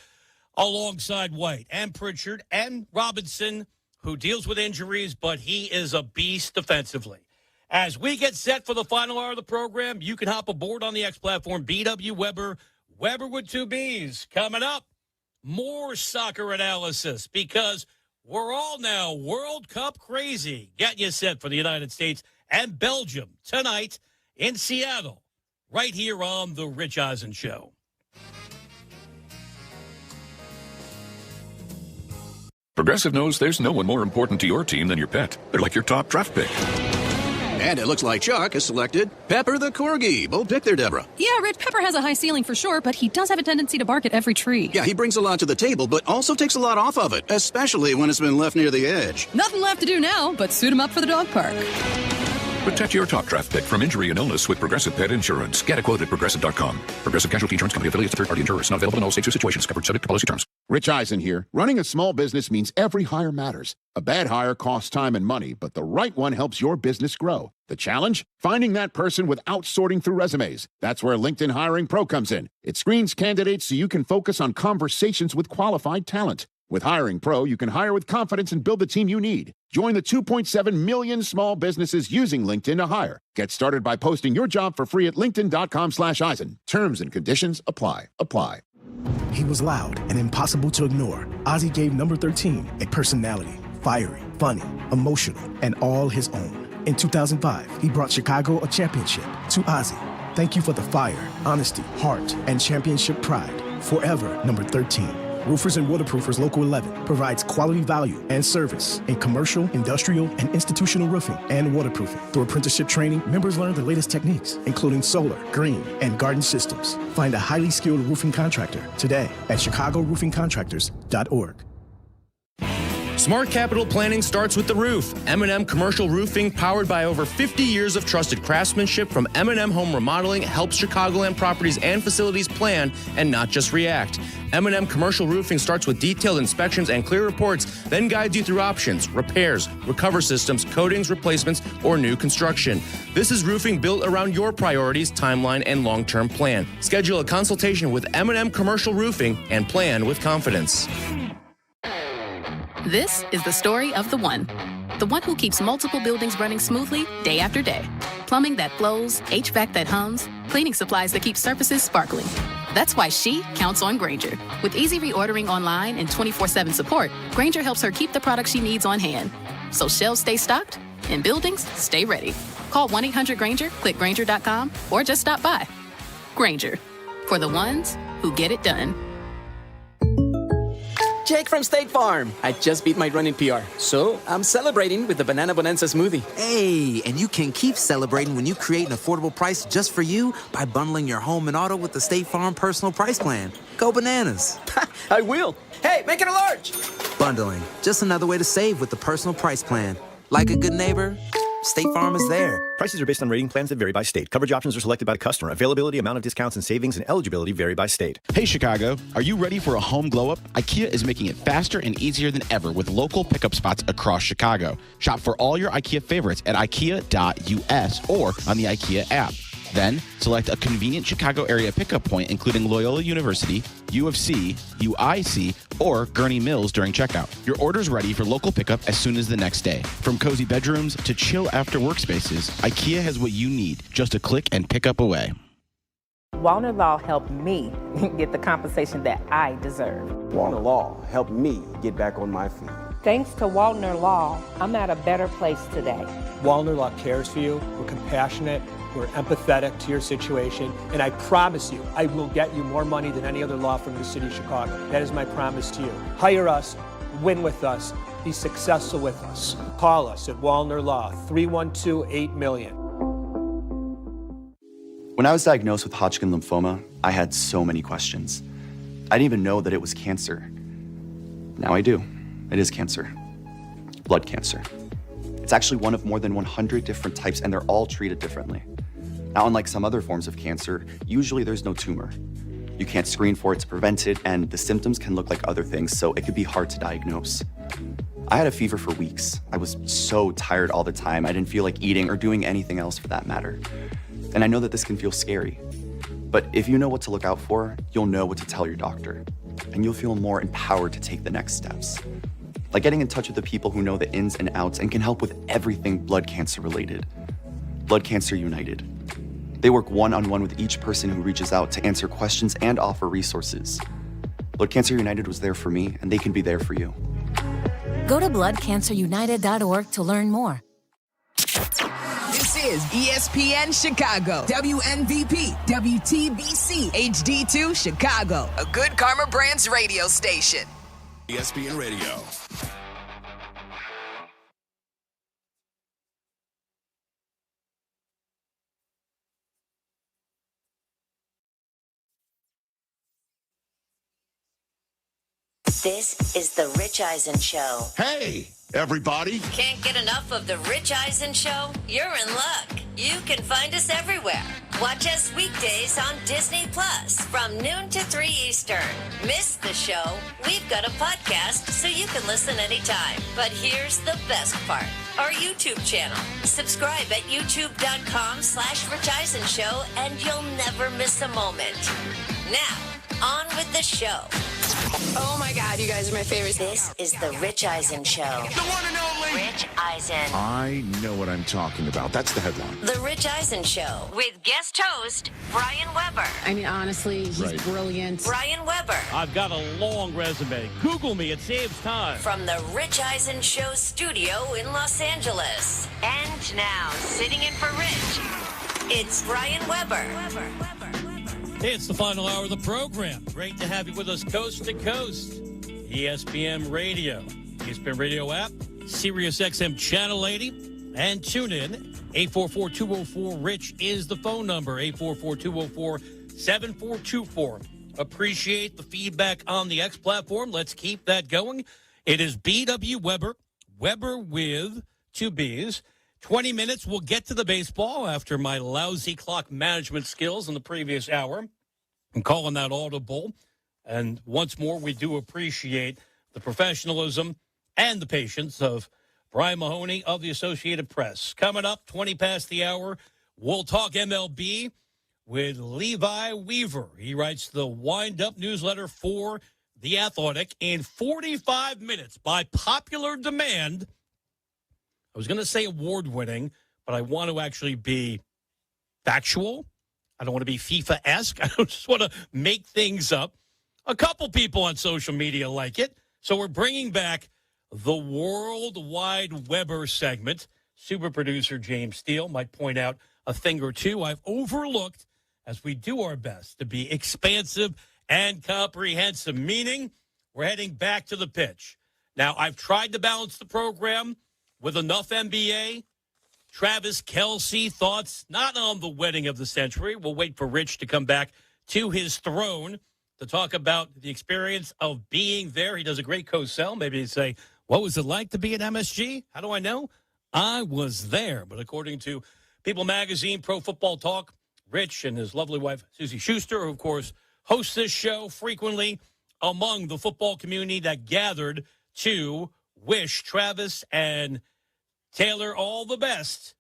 alongside White and Pritchard and Robinson, who deals with injuries, but he is a beast defensively. As we get set for the final hour of the program, you can hop aboard on the X platform, BW Weber, Weber with 2 Bs. Coming up, more soccer analysis because we're all now World Cup crazy. Getting you set for the United States and Belgium tonight in Seattle, right here on The Rich Eisen Show. Progressive knows there's no one more important to your team than your pet. They're like your top draft pick. And it looks like Chuck has selected Pepper the Corgi. Bold pick there, Deborah. Yeah, Rich, Pepper has a high ceiling for sure, but he does have a tendency to bark at every tree. Yeah, he brings a lot to the table, but also takes a lot off of it, especially when it's been left near the edge. Nothing left to do now but suit him up for the dog park. Protect your top draft pick from injury and illness with Progressive Pet Insurance. Get a quote at Progressive.com. Progressive Casualty Insurance Company affiliates of third-party insurers. Not available in all states or situations. Covered subject to policy terms. Rich Eisen here. Running a small business means every hire matters. A bad hire costs time and money, but the right one helps your business grow. The challenge? Finding that person without sorting through resumes. That's where LinkedIn Hiring Pro comes in. It screens candidates so you can focus on conversations with qualified talent. With Hiring Pro, you can hire with confidence and build the team you need. Join the 2.7 million small businesses using LinkedIn to hire. Get started by posting your job for free at linkedin.com/Eisen. Terms and conditions apply. He was loud and impossible to ignore. Ozzy gave number 13 a personality, fiery, funny, emotional, and all his own. In 2005, he brought Chicago a championship. To Ozzy, thank you for the fire, honesty, heart, and championship pride. Forever number 13. Roofers and Waterproofers Local 11 provides quality value and service in commercial, industrial, and institutional roofing and waterproofing. Through apprenticeship training, members learn the latest techniques, including solar, green, and garden systems. Find a highly skilled roofing contractor today at chicagoRoofingContractors.org. Smart capital planning starts with the roof. M&M Commercial Roofing, powered by over 50 years of trusted craftsmanship from M&M Home Remodeling, helps Chicagoland properties and facilities plan and not just react. M&M Commercial Roofing starts with detailed inspections and clear reports, then guides you through options, repairs, recover systems, coatings, replacements, or new construction. This is roofing built around your priorities, timeline, and long-term plan. Schedule a consultation with M&M Commercial Roofing and plan with confidence. This is the story of the one who keeps multiple buildings running smoothly day after day. Plumbing that flows, HVAC that hums, cleaning supplies that keep surfaces sparkling. That's why she counts on Grainger. With easy reordering online and 24/7 support, Grainger helps her keep the products she needs on hand. So shelves stay stocked and buildings stay ready. Call 1-800-GRAINGER, click Grainger.com, or just stop by. Grainger, for the ones who get it done. Jake from State Farm. I just beat my running PR, so I'm celebrating with the Banana Bonanza smoothie. Hey, and you can keep celebrating when you create an affordable price just for you by bundling your home and auto with the State Farm Personal Price Plan. Go bananas. I will. Hey, make it a large. Bundling, just another way to save with the Personal Price Plan. Like a good neighbor, State Farm is there. Prices are based on rating plans that vary by state. Coverage options are selected by the customer. Availability, amount of discounts and savings, and eligibility vary by state. Hey Chicago, are you ready for a home glow-up? IKEA is making it faster and easier than ever with local pickup spots across Chicago. Shop for all your IKEA favorites at ikea.us or on the IKEA app. Then, select a convenient Chicago area pickup point, including Loyola University, U of C, UIC, or Gurney Mills during checkout. Your order's ready for local pickup as soon as the next day. From cozy bedrooms to chill after workspaces, IKEA has what you need. Just a click and pick up away. Wallner Law helped me get the compensation that I deserve. Wallner Law helped me get back on my feet. Thanks to Wallner Law, I'm at a better place today. Wallner Law cares for you. We're compassionate. We're empathetic to your situation, and I promise you, I will get you more money than any other law firm in the city of Chicago. That is my promise to you. Hire us, win with us, be successful with us. Call us at Wallner Law, 312-8-million. When I was diagnosed with Hodgkin lymphoma, I had so many questions. I didn't even know that it was cancer. Now I do. It is cancer. Blood cancer. It's actually one of more than 100 different types, and they're all treated differently. Now, unlike some other forms of cancer, usually there's no tumor. You can't screen for it to prevent it, and the symptoms can look like other things, so it could be hard to diagnose. I had a fever for weeks. I was so tired all the time, I didn't feel like eating or doing anything else for that matter. And I know that this can feel scary. But if you know what to look out for, you'll know what to tell your doctor. And you'll feel more empowered to take the next steps. Like getting in touch with the people who know the ins and outs and can help with everything blood cancer related. Blood Cancer United. They work one-on-one with each person who reaches out to answer questions and offer resources. Blood Cancer United was there for me, and they can be there for you. Go to bloodcancerunited.org to learn more. This is ESPN Chicago, WNVP, WTBC, HD2 Chicago, a Good Karma Brands radio station. ESPN Radio. This is The Rich Eisen Show. Hey, everybody. Can't get enough of The Rich Eisen Show? You're in luck. You can find us everywhere. Watch us weekdays on Disney Plus from noon to 3 Eastern. Miss the show? We've got a podcast so you can listen anytime. But here's the best part. Our YouTube channel. Subscribe at youtube.com/Rich Eisen Show and you'll never miss a moment. Now, on with the show. Oh my God, you guys are my favorites. This is The Rich Eisen Show. The one and only Rich Eisen. I know what I'm talking about. That's the headline. The Rich Eisen Show with guest host Brian Weber. I mean, honestly, he's brilliant. Brian Weber. I've got a long resume. Google me. It saves time. From the Rich Eisen Show studio in Los Angeles. And now, sitting in for Rich, it's Brian Weber. It's the final hour of the program. Great to have you with us coast to coast. ESPN Radio, ESPN Radio app, Sirius XM Channel 80, and tune in. 844-204-RICH is the phone number, 844-204-7424. Appreciate the feedback on the X platform. Let's keep that going. It is B.W. Weber, Weber with 2 B's. 20 minutes, we'll get to the baseball after my lousy clock management skills in the previous hour. I'm calling that audible. And once more, we do appreciate the professionalism and the patience of Brian Mahoney of the Associated Press. Coming up, 20 past the hour, we'll talk MLB with Levi Weaver. He writes the wind-up newsletter for The Athletic. In 45 minutes, by popular demand, I was going to say award-winning, but I want to actually be factual. I don't want to be FIFA-esque. I just want to make things up. A couple people on social media like it. So we're bringing back the Worldwide Weber segment. Super producer James Steele might point out a thing or two I've overlooked as we do our best to be expansive and comprehensive, meaning we're heading back to the pitch. Now, I've tried to balance the program with enough NBA. Travis Kelce thoughts not on the wedding of the century. We'll wait for Rich to come back to his throne to talk about the experience of being there. He does a great co-sell. Maybe he'd say, what was it like to be at MSG? How do I know? I was there. But according to People Magazine, Pro Football Talk, Rich and his lovely wife, Susie Schuster, who, of course, hosts this show frequently among the football community that gathered to wish Travis and Taylor all the best.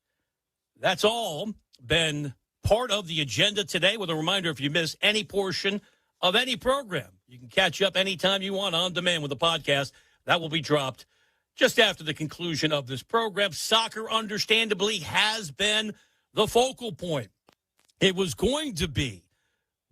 That's all been part of the agenda today, with a reminder, if you miss any portion of any program, you can catch up anytime you want on demand with a podcast. That will be dropped just after the conclusion of this program. Soccer, understandably, has been the focal point. It was going to be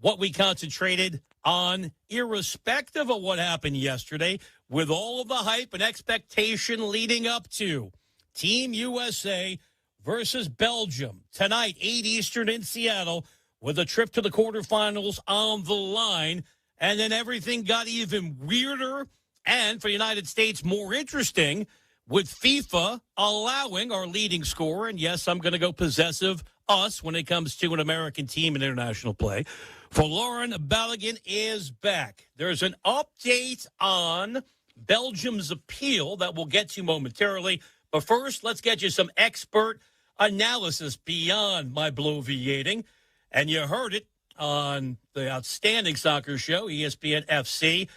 what we concentrated on, irrespective of what happened yesterday, with all of the hype and expectation leading up to Team USA versus Belgium tonight, 8 Eastern in Seattle, with a trip to the quarterfinals on the line. And then everything got even weirder and, for the United States, more interesting, with FIFA allowing our leading scorer, and yes, I'm going to go possessive, us, when it comes to an American team in international play, for Lauren Balogun is back. There's an update on Belgium's appeal that we'll get to momentarily. But first, let's get you some expert analysis beyond my bloviating. And you heard it on the outstanding soccer show, ESPN FC.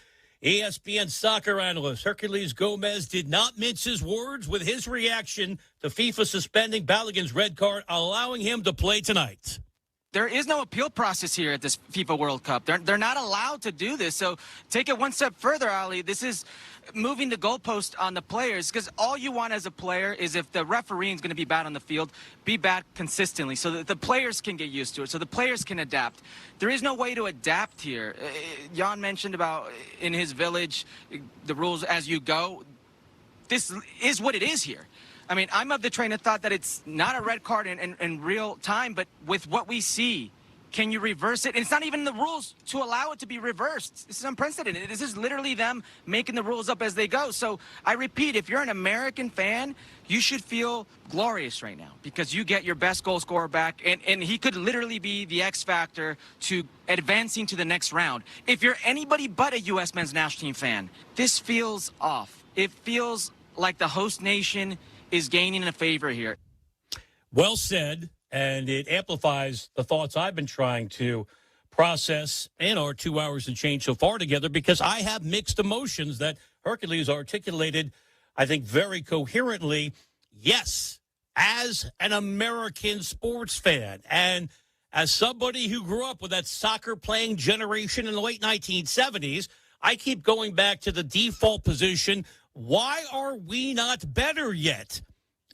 ESPN soccer analyst Herculez Gomez did not mince his words with his reaction to FIFA suspending Balogun's red card, allowing him to play tonight. There is no appeal process here at this FIFA World Cup. They're not allowed to do this. So take it one step further, Ali. This is moving the goalpost on the players, because all you want as a player is, if the referee is going to be bad on the field, be bad consistently so that the players can get used to it, so the players can adapt. There is no way to adapt here. Jan mentioned about in his village, the rules as you go. This is what it is here. I mean, I'm of the train of thought that it's not a red card in real time, but with what we see, can you reverse it? And it's not even the rules to allow it to be reversed. This is unprecedented. This is literally them making the rules up as they go. So I repeat, if you're an American fan, you should feel glorious right now, because you get your best goal scorer back, and he could literally be the X factor to advancing to the next round. If you're anybody but a U.S. men's national team fan, this feels off. It feels like the host nation is gaining a favor here. Well said, and it amplifies the thoughts I've been trying to process in our 2 hours and change so far together, because I have mixed emotions that Hercules articulated, I think, very coherently. Yes, as an American sports fan and as somebody who grew up with that soccer-playing generation in the late 1970s, I keep going back to the default position. Why are we not better yet?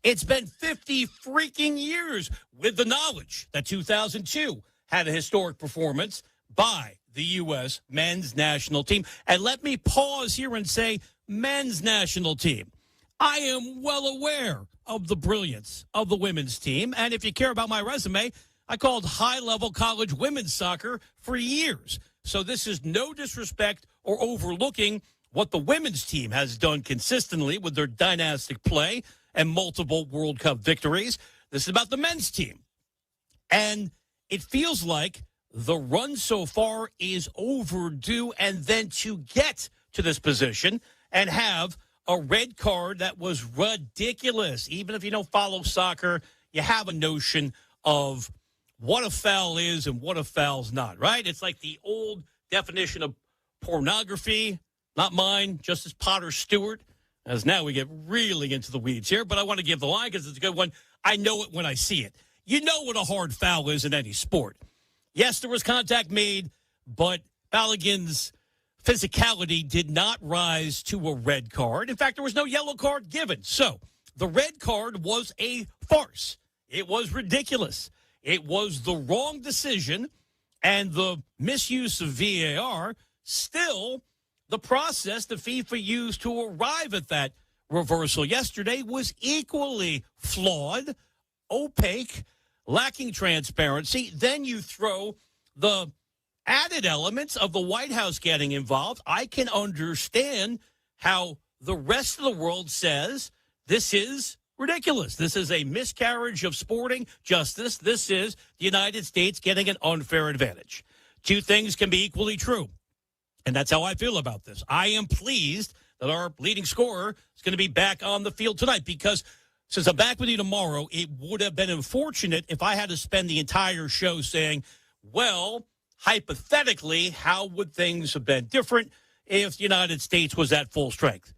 It's been 50 freaking years, with the knowledge that 2002 had a historic performance by the U.S. men's national team. And let me pause here and say men's national team. I am well aware of the brilliance of the women's team. And if you care about my resume, I called high-level college women's soccer for years. So this is no disrespect or overlooking what the women's team has done consistently with their dynastic play and multiple World Cup victories. This is about the men's team. And it feels like the run so far is overdue, and then to get to this position and have a red card that was ridiculous. Even if you don't follow soccer, you have a notion of what a foul is and what a foul's not, right? It's like the old definition of pornography, not mine, Justice Potter Stewart, as now we get really into the weeds here, but I want to give the line because it's a good one. I know it when I see it. You know what a hard foul is in any sport. Yes, there was contact made, but Balogun's physicality did not rise to a red card. In fact, there was no yellow card given. So the red card was a farce. It was ridiculous. It was the wrong decision, and the misuse of VAR, still the process the FIFA used to arrive at that reversal yesterday was equally flawed, opaque, lacking transparency. Then you throw the added elements of the White House getting involved. I can understand how the rest of the world says this is ridiculous. This is a miscarriage of sporting justice. This is the United States getting an unfair advantage. Two things can be equally true, and that's how I feel about this. I am pleased that our leading scorer is going to be back on the field tonight, because since I'm back with you tomorrow, it would have been unfortunate if I had to spend the entire show saying, well, hypothetically, how would things have been different if the United States was at full strength?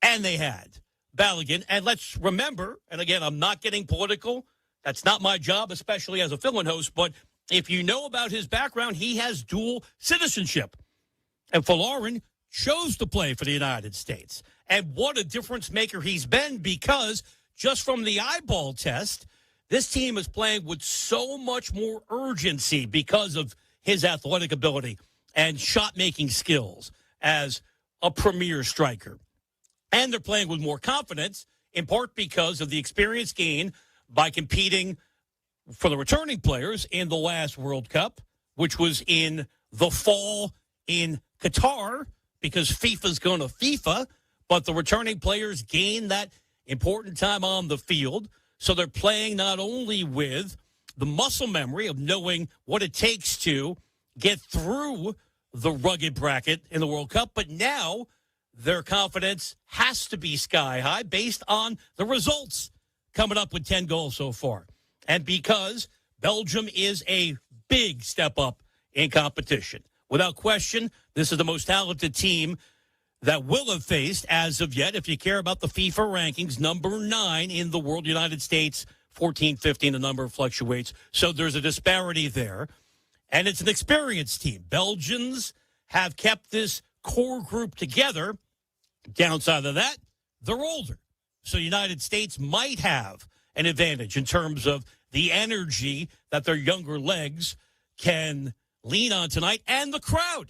And they had Balogun. And let's remember, and again, I'm not getting political. That's not my job, especially as a fill-in host. But if you know about his background, he has dual citizenship. And Folarin chose to play for the United States. And what a difference maker he's been, because just from the eyeball test, this team is playing with so much more urgency because of his athletic ability and shot-making skills as a premier striker. And they're playing with more confidence, in part because of the experience gained by competing for the returning players in the last World Cup, which was in the fall in Qatar, because FIFA's going to FIFA, but the returning players gain that important time on the field. So they're playing not only with the muscle memory of knowing what it takes to get through the rugged bracket in the World Cup, but now their confidence has to be sky high based on the results, coming up with 10 goals so far. And because Belgium is a big step up in competition. Without question, this is the most talented team that will have faced as of yet. If you care about the FIFA rankings, number 9 in the world, United States, 14, 15, the number fluctuates. So there's a disparity there. And it's an experienced team. Belgians have kept this core group together. Downside of that, they're older. So United States might have an advantage in terms of the energy that their younger legs can lean on tonight, and the crowd,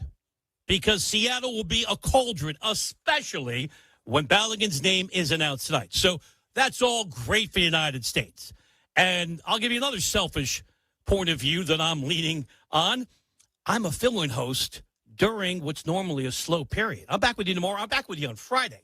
because Seattle will be a cauldron, especially when Balogun's name is announced tonight. So that's all great for the United States. And I'll give you another selfish point of view that I'm leaning on. I'm a fill-in host during what's normally a slow period. I'm back with you tomorrow. I'm back with you on Friday.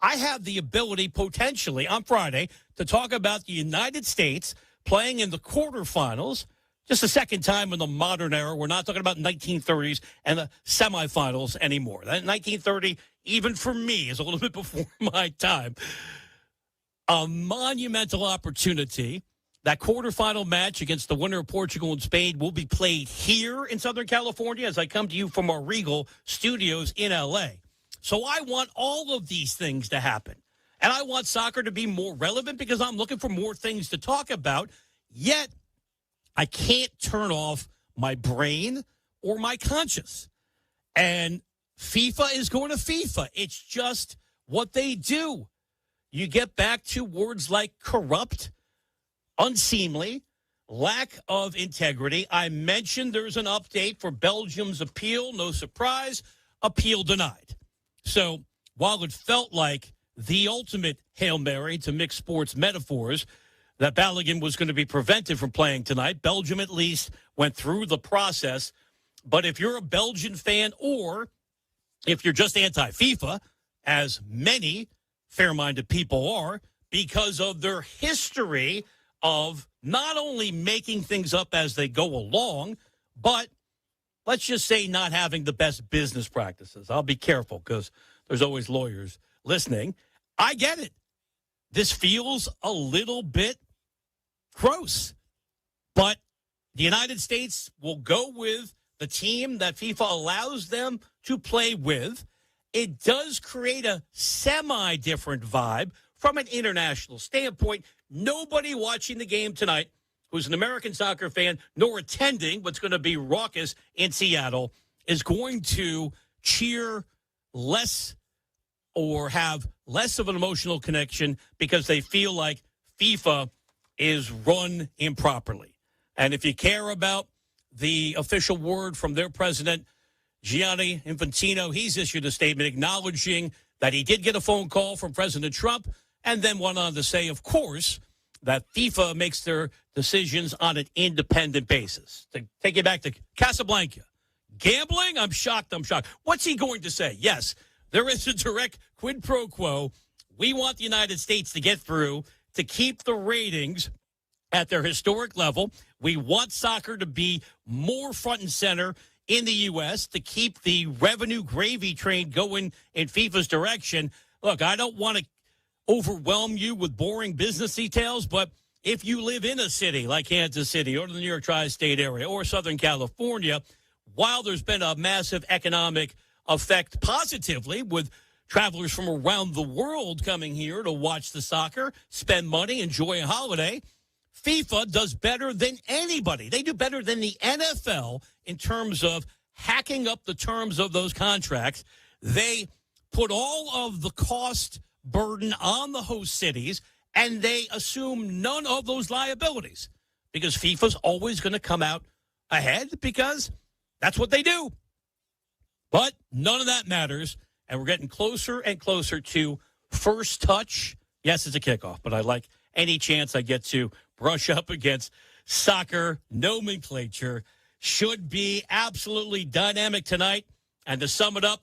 I have the ability potentially on Friday to talk about the United States playing in the quarterfinals. Just the second time in the modern era. We're not talking about 1930s and the semifinals anymore. That 1930, even for me, is a little bit before my time. A monumental opportunity. That quarterfinal match against the winner of Portugal and Spain will be played here in Southern California as I come to you from our Regal studios in L.A. So I want all of these things to happen. And I want soccer to be more relevant because I'm looking for more things to talk about. Yet, I can't turn off my brain or my conscience. And FIFA is going to FIFA. It's just what they do. You get back to words like corrupt, unseemly, lack of integrity. I mentioned there's an update for Belgium's appeal. No surprise, appeal denied. So while it felt like the ultimate Hail Mary, to mix sports metaphors, that Balogun was going to be prevented from playing tonight. Belgium, at least, went through the process. But if you're a Belgian fan or if you're just anti-FIFA, as many fair-minded people are, because of their history of not only making things up as they go along, but let's just say not having the best business practices. I'll be careful because there's always lawyers listening. I get it. This feels a little bit gross, but the United States will go with the team that FIFA allows them to play with. It does create a semi-different vibe from an international standpoint. Nobody watching the game tonight who's an American soccer fan nor attending what's going to be raucous in Seattle is going to cheer less or have less of an emotional connection because they feel like FIFA is run improperly. And if you care about the official word from their president, Gianni Infantino, he's issued a statement acknowledging that he did get a phone call from President Trump and then went on to say, of course, that FIFA makes their decisions on an independent basis. To take you back to Casablanca. Gambling? I'm shocked. What's he going to say? Yes, there is a direct quid pro quo. We want the United States to get through to keep the ratings at their historic level. We want soccer to be more front and center in the U.S. to keep the revenue gravy train going in FIFA's direction. Look, I don't want to overwhelm you with boring business details, but if you live in a city like Kansas City or the New York tri-state area or Southern California, while there's been a massive economic effect positively with travelers from around the world coming here to watch the soccer, spend money, enjoy a holiday, FIFA does better than anybody. They do better than the NFL in terms of hacking up the terms of those contracts. They put all of the cost burden on the host cities, and they assume none of those liabilities because FIFA's always going to come out ahead because that's what they do. But none of that matters, and we're getting closer and closer to first touch. Yes, it's a kickoff, but I like any chance I get to brush up against soccer nomenclature. Should be absolutely dynamic tonight. And to sum it up,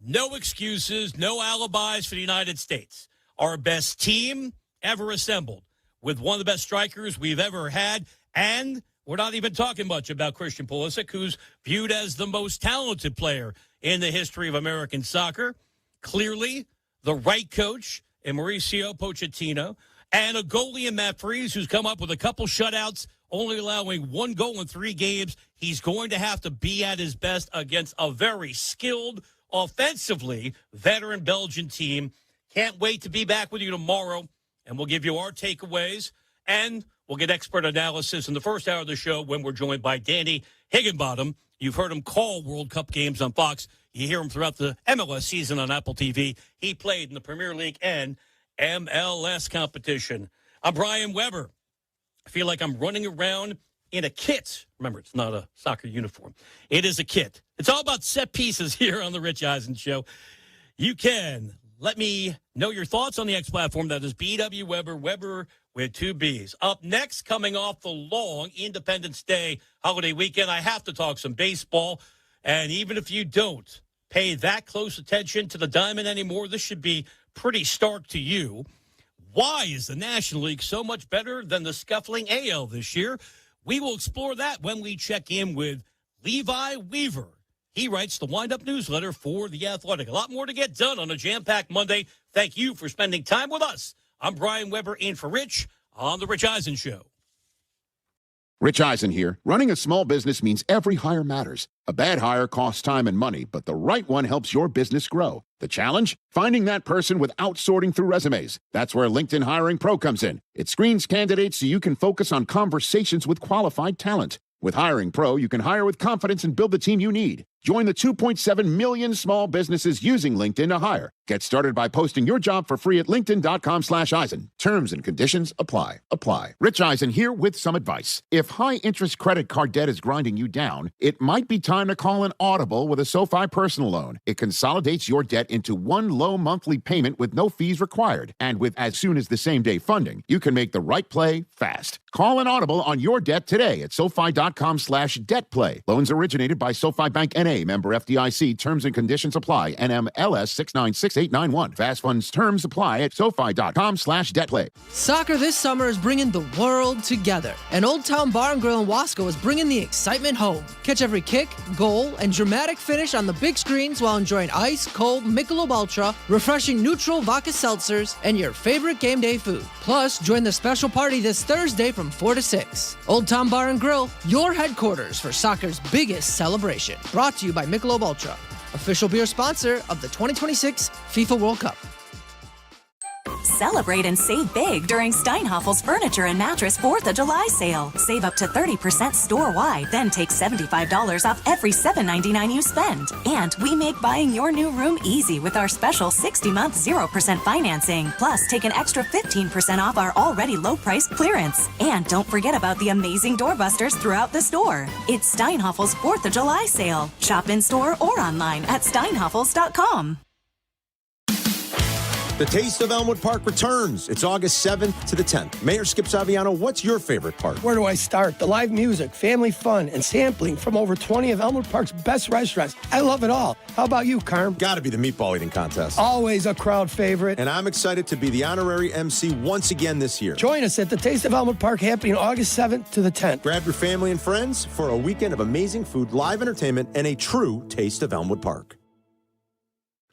no excuses, no alibis for the United States. Our best team ever assembled with one of the best strikers we've ever had. And we're not even talking much about Christian Pulisic, who's viewed as the most talented player in the history of American soccer. Clearly, the right coach in Mauricio Pochettino, and a goalie in Matt Freese, who's come up with a couple shutouts, only allowing one goal in 3 games. He's going to have to be at his best against a very skilled, offensively veteran Belgian team. Can't wait to be back with you tomorrow, and we'll give you our takeaways, and we'll get expert analysis in the first hour of the show when we're joined by Danny Higginbottom. You've heard him call World Cup games on Fox. You hear him throughout the MLS season on Apple TV. He played in the Premier League and MLS competition. I'm Brian Weber. I feel like I'm running around in a kit. Remember, it's not a soccer uniform. It is a kit. It's all about set pieces here on the Rich Eisen Show. You can let me know your thoughts on the X platform. That is BW Weber, Weber with 2 B's. Up next, coming off the long Independence Day holiday weekend, I have to talk some baseball. And even if you don't pay that close attention to the diamond anymore, this should be pretty stark to you. Why is the National League so much better than the scuffling AL this year? We will explore that when we check in with Levi Weaver. He writes the Wind-Up newsletter for The Athletic. A lot more to get done on a jam-packed Monday. Thank you for spending time with us. I'm Brian Weber in for Rich on The Rich Eisen Show. Rich Eisen here. Running a small business means every hire matters. A bad hire costs time and money, but the right one helps your business grow. The challenge? Finding that person without sorting through resumes. That's where LinkedIn Hiring Pro comes in. It screens candidates so you can focus on conversations with qualified talent. With Hiring Pro, you can hire with confidence and build the team you need. Join the 2.7 million small businesses using LinkedIn to hire. Get started by posting your job for free at linkedin.com/Eisen. Terms and conditions apply. Rich Eisen here with some advice. If high-interest credit card debt is grinding you down, it might be time to call an audible with a SoFi personal loan. It consolidates your debt into one low monthly payment with no fees required. And with as soon as the same-day funding, you can make the right play fast. Call an audible on your debt today at SoFi.com/debtplay. Loans originated by SoFi Bank N.A. Member FDIC. Terms and conditions apply. NMLS 696891. Fast funds terms apply at SoFi.com/debtplay. Soccer this summer is bringing the world together. And Old Town Bar and Grill in Wasco is bringing the excitement home. Catch every kick, goal, and dramatic finish on the big screens while enjoying ice, cold Michelob Ultra, refreshing neutral vodka seltzers, and your favorite game day food. Plus, join the special party this Thursday from 4 to 6. Old Town Bar and Grill, your headquarters for soccer's biggest celebration. Brought to you by Michelob Ultra, official beer sponsor of the 2026 FIFA World Cup. Celebrate and save big during Steinhaffel's Furniture and Mattress 4th of July sale. Save up to 30% store-wide, then take $75 off every $7.99 you spend. And we make buying your new room easy with our special 60-month 0% financing. Plus, take an extra 15% off our already low-priced clearance. And don't forget about the amazing doorbusters throughout the store. It's Steinhaffel's 4th of July sale. Shop in-store or online at steinhaffels.com. The Taste of Elmwood Park returns. It's August 7th to the 10th. Mayor Skip Saviano, what's your favorite part? Where do I start? The live music, family fun, and sampling from over 20 of Elmwood Park's best restaurants. I love it all. How about you, Carm? Gotta be the meatball eating contest. Always a crowd favorite. And I'm excited to be the honorary MC once again this year. Join us at the Taste of Elmwood Park happening August 7th to the 10th. Grab your family and friends for a weekend of amazing food, live entertainment, and a true Taste of Elmwood Park.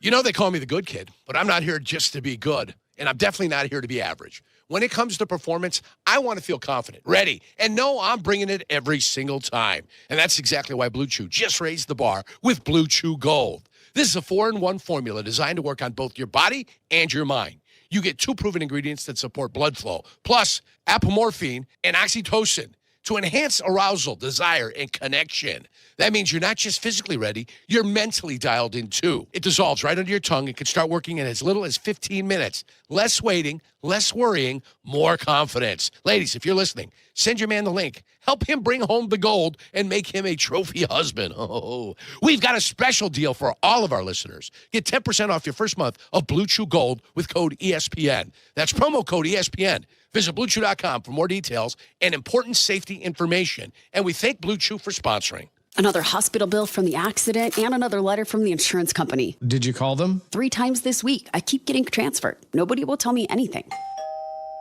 You know, they call me the good kid, but I'm not here just to be good, and I'm definitely not here to be average. When it comes to performance, I want to feel confident, ready, and know I'm bringing it every single time. And that's exactly why Blue Chew just raised the bar with Blue Chew Gold. This is a 4-in-1 formula designed to work on both your body and your mind. You get 2 proven ingredients that support blood flow, plus apomorphine and oxytocin to enhance arousal, desire, and connection. That means you're not just physically ready, you're mentally dialed in too. It dissolves right under your tongue and can start working in as little as 15 minutes. Less waiting, less worrying, more confidence. Ladies, if you're listening, send your man the link. Help him bring home the gold and make him a trophy husband. Oh, we've got a special deal for all of our listeners. Get 10% off your first month of Blue Chew Gold with code ESPN. That's promo code ESPN. Visit BlueChew.com for more details and important safety information. And we thank Blue Chew for sponsoring. Another hospital bill from the accident and another letter from the insurance company. Did you call them? 3 times this week. I keep getting transferred. Nobody will tell me anything.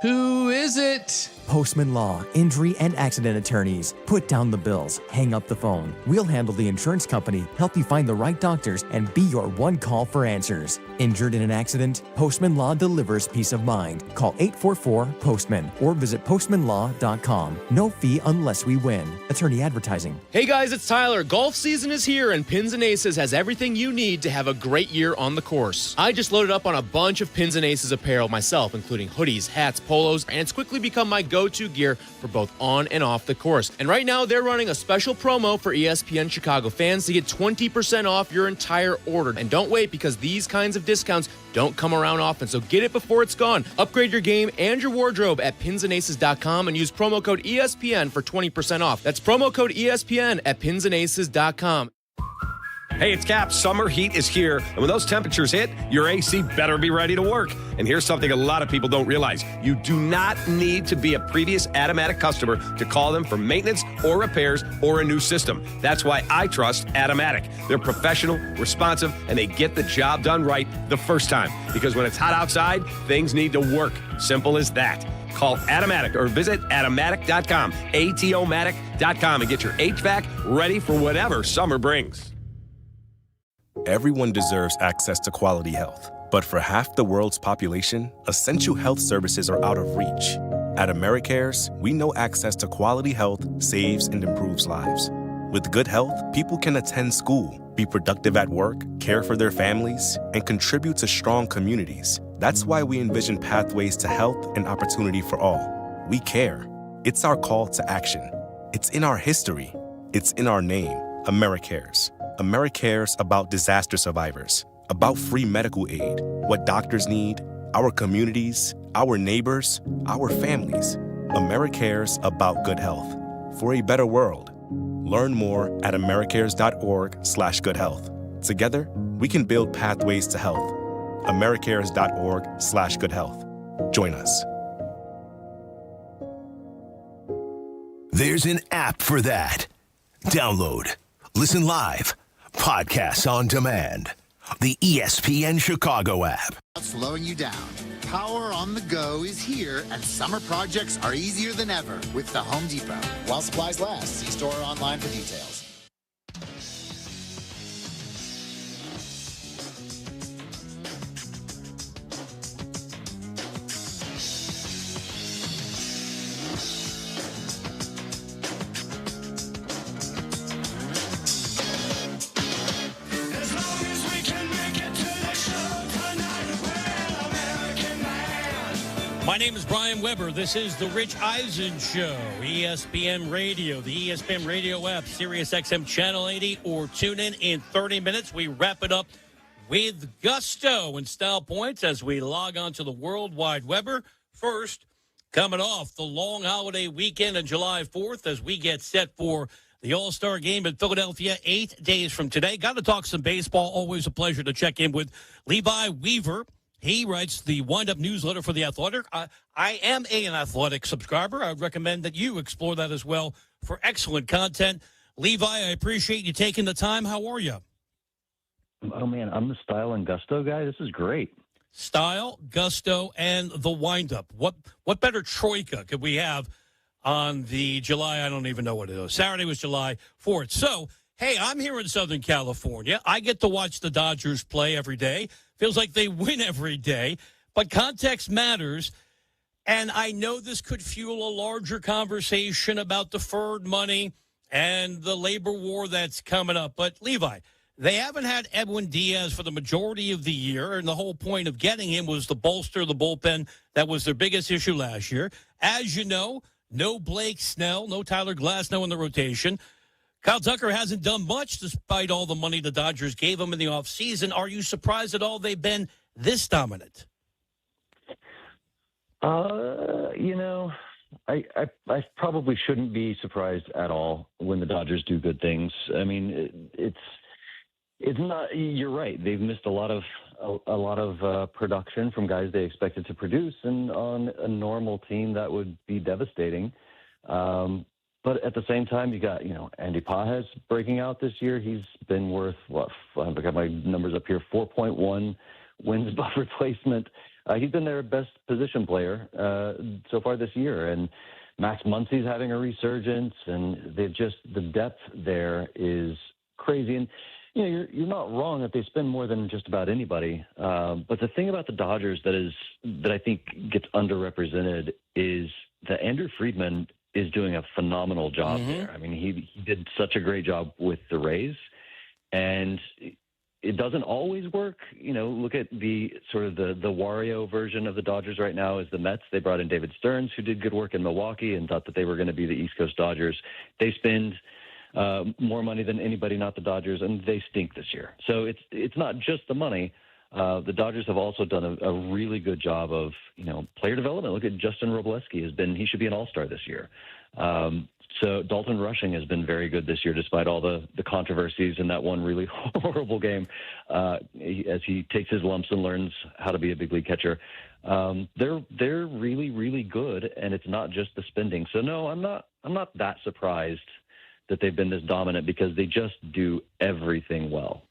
Who is it? Postman Law, injury and accident attorneys. Put down the bills, hang up the phone. We'll handle the insurance company, help you find the right doctors, and be your one call for answers. Injured in an accident? Postman Law delivers peace of mind. Call 844-POSTMAN or visit postmanlaw.com. No fee unless we win. Attorney advertising. Hey guys, it's Tyler. Golf season is here and Pins and Aces has everything you need to have a great year on the course. I just loaded up on a bunch of Pins and Aces apparel myself, including hoodies, hats, polos, and it's quickly become my go-to gear for both on and off the course. And right now, they're running a special promo for ESPN Chicago fans to get 20% off your entire order. And don't wait, because these kinds of discounts don't come around often, so get it before it's gone. Upgrade your game and your wardrobe at pinsandaces.com and use promo code ESPN for 20% off. That's promo code ESPN at pinsandaces.com. Hey, it's Kap. Summer heat is here, and when those temperatures hit, your AC better be ready to work. And here's something a lot of people don't realize. You do not need to be a previous Atomatic customer to call them for maintenance or repairs or a new system. That's why I trust Atomatic. They're professional, responsive, and they get the job done right the first time. Because when it's hot outside, things need to work. Simple as that. Call Atomatic or visit Atomatic.com, ATOmatic.com, and get your HVAC ready for whatever summer brings. Everyone deserves access to quality health. But for half the world's population, essential health services are out of reach. At AmeriCares, we know access to quality health saves and improves lives. With good health, people can attend school, be productive at work, care for their families, and contribute to strong communities. That's why we envision pathways to health and opportunity for all. We care. It's our call to action. It's in our history. It's in our name, AmeriCares. AmeriCare's about disaster survivors, about free medical aid, what doctors need, our communities, our neighbors, our families. AmeriCare's about good health. For a better world. Learn more at americares.org/goodhealth. Together, we can build pathways to health. americares.org/goodhealth. Join us. There's an app for that. Download, listen live, podcasts on demand. The ESPN Chicago app. Slowing you down. Power on the go is here, and summer projects are easier than ever with the Home Depot. While supplies last, see store or online for details. My name is Brian Weber. This is the Rich Eisen Show, ESPN Radio, the ESPN Radio app, Sirius XM Channel 80, or tune in 30 minutes. We wrap it up with gusto and style points as we log on to the World Wide Weber. First, coming off the long holiday weekend on July 4th as we get set for the All-Star game in Philadelphia 8 days from today. Got to talk some baseball. Always a pleasure to check in with Levi Weaver. He writes the wind-up newsletter for The Athletic. I am an Athletic subscriber. I would recommend that you explore that as well for excellent content. Levi, I appreciate you taking the time. How are you? Oh, man, I'm the style and gusto guy. This is great. Style, gusto, and the wind-up. What better troika could we have on the July, I don't even know what it is. Saturday was July 4th. So, hey, I'm here in Southern California. I get to watch the Dodgers play every day. Feels like they win every day, but context matters. And I know this could fuel a larger conversation about deferred money and the labor war that's coming up. But, Levi, they haven't had Edwin Diaz for the majority of the year, and the whole point of getting him was to bolster the bullpen. That was their biggest issue last year. As you know, no Blake Snell, no Tyler Glasnow in the rotation. Kyle Tucker hasn't done much despite all the money the Dodgers gave him in the offseason. Are you surprised at all they've been this dominant? I probably shouldn't be surprised at all when the Dodgers do good things. I mean, it's not. You're right. They've missed a lot of production from guys they expected to produce, and on a normal team that would be devastating. But at the same time, you got, Andy Pages breaking out this year. He's been worth, I've got my numbers up here, 4.1 wins above replacement. He's been their best position player so far this year. And Max Muncy's having a resurgence, and the depth there is crazy. And, you're not wrong that they spend more than just about anybody. But the thing about the Dodgers that I think gets underrepresented is that Andrew Friedman is doing a phenomenal job there. I mean, he did such a great job with the Rays, and it doesn't always work. Look at the sort of the Wario version of the Dodgers right now is the Mets. They brought in David Stearns, who did good work in Milwaukee and thought that they were going to be the East Coast Dodgers. They spend more money than anybody, not the Dodgers, and they stink this year. So it's not just the money. The Dodgers have also done a really good job of, player development. Look at Justin Robleski. He should be an all-star this year. So Dalton Rushing has been very good this year, despite all the controversies in that one really horrible game, as he takes his lumps and learns how to be a big league catcher. They're really, really good, and it's not just the spending. So no, I'm not that surprised that they've been this dominant, because they just do everything well.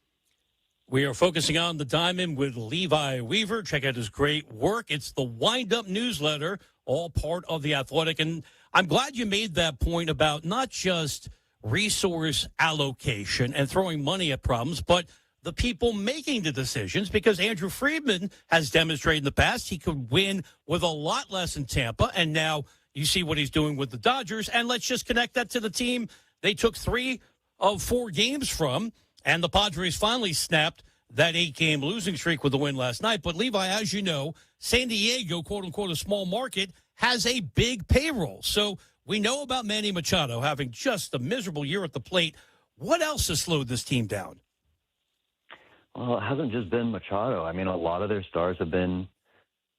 We are focusing on the diamond with Levi Weaver. Check out his great work. It's the Wind-Up newsletter, all part of The Athletic. And I'm glad you made that point about not just resource allocation and throwing money at problems, but the people making the decisions, because Andrew Friedman has demonstrated in the past he could win with a lot less in Tampa, and now you see what he's doing with the Dodgers. And let's just connect that to the team they took 3 of 4 games from, and the Padres finally snapped that 8-game losing streak with the win last night. But, Levi, as you know, San Diego, quote-unquote, a small market, has a big payroll. So we know about Manny Machado having just a miserable year at the plate. What else has slowed this team down? Well, it hasn't just been Machado. I mean, a lot of their stars have been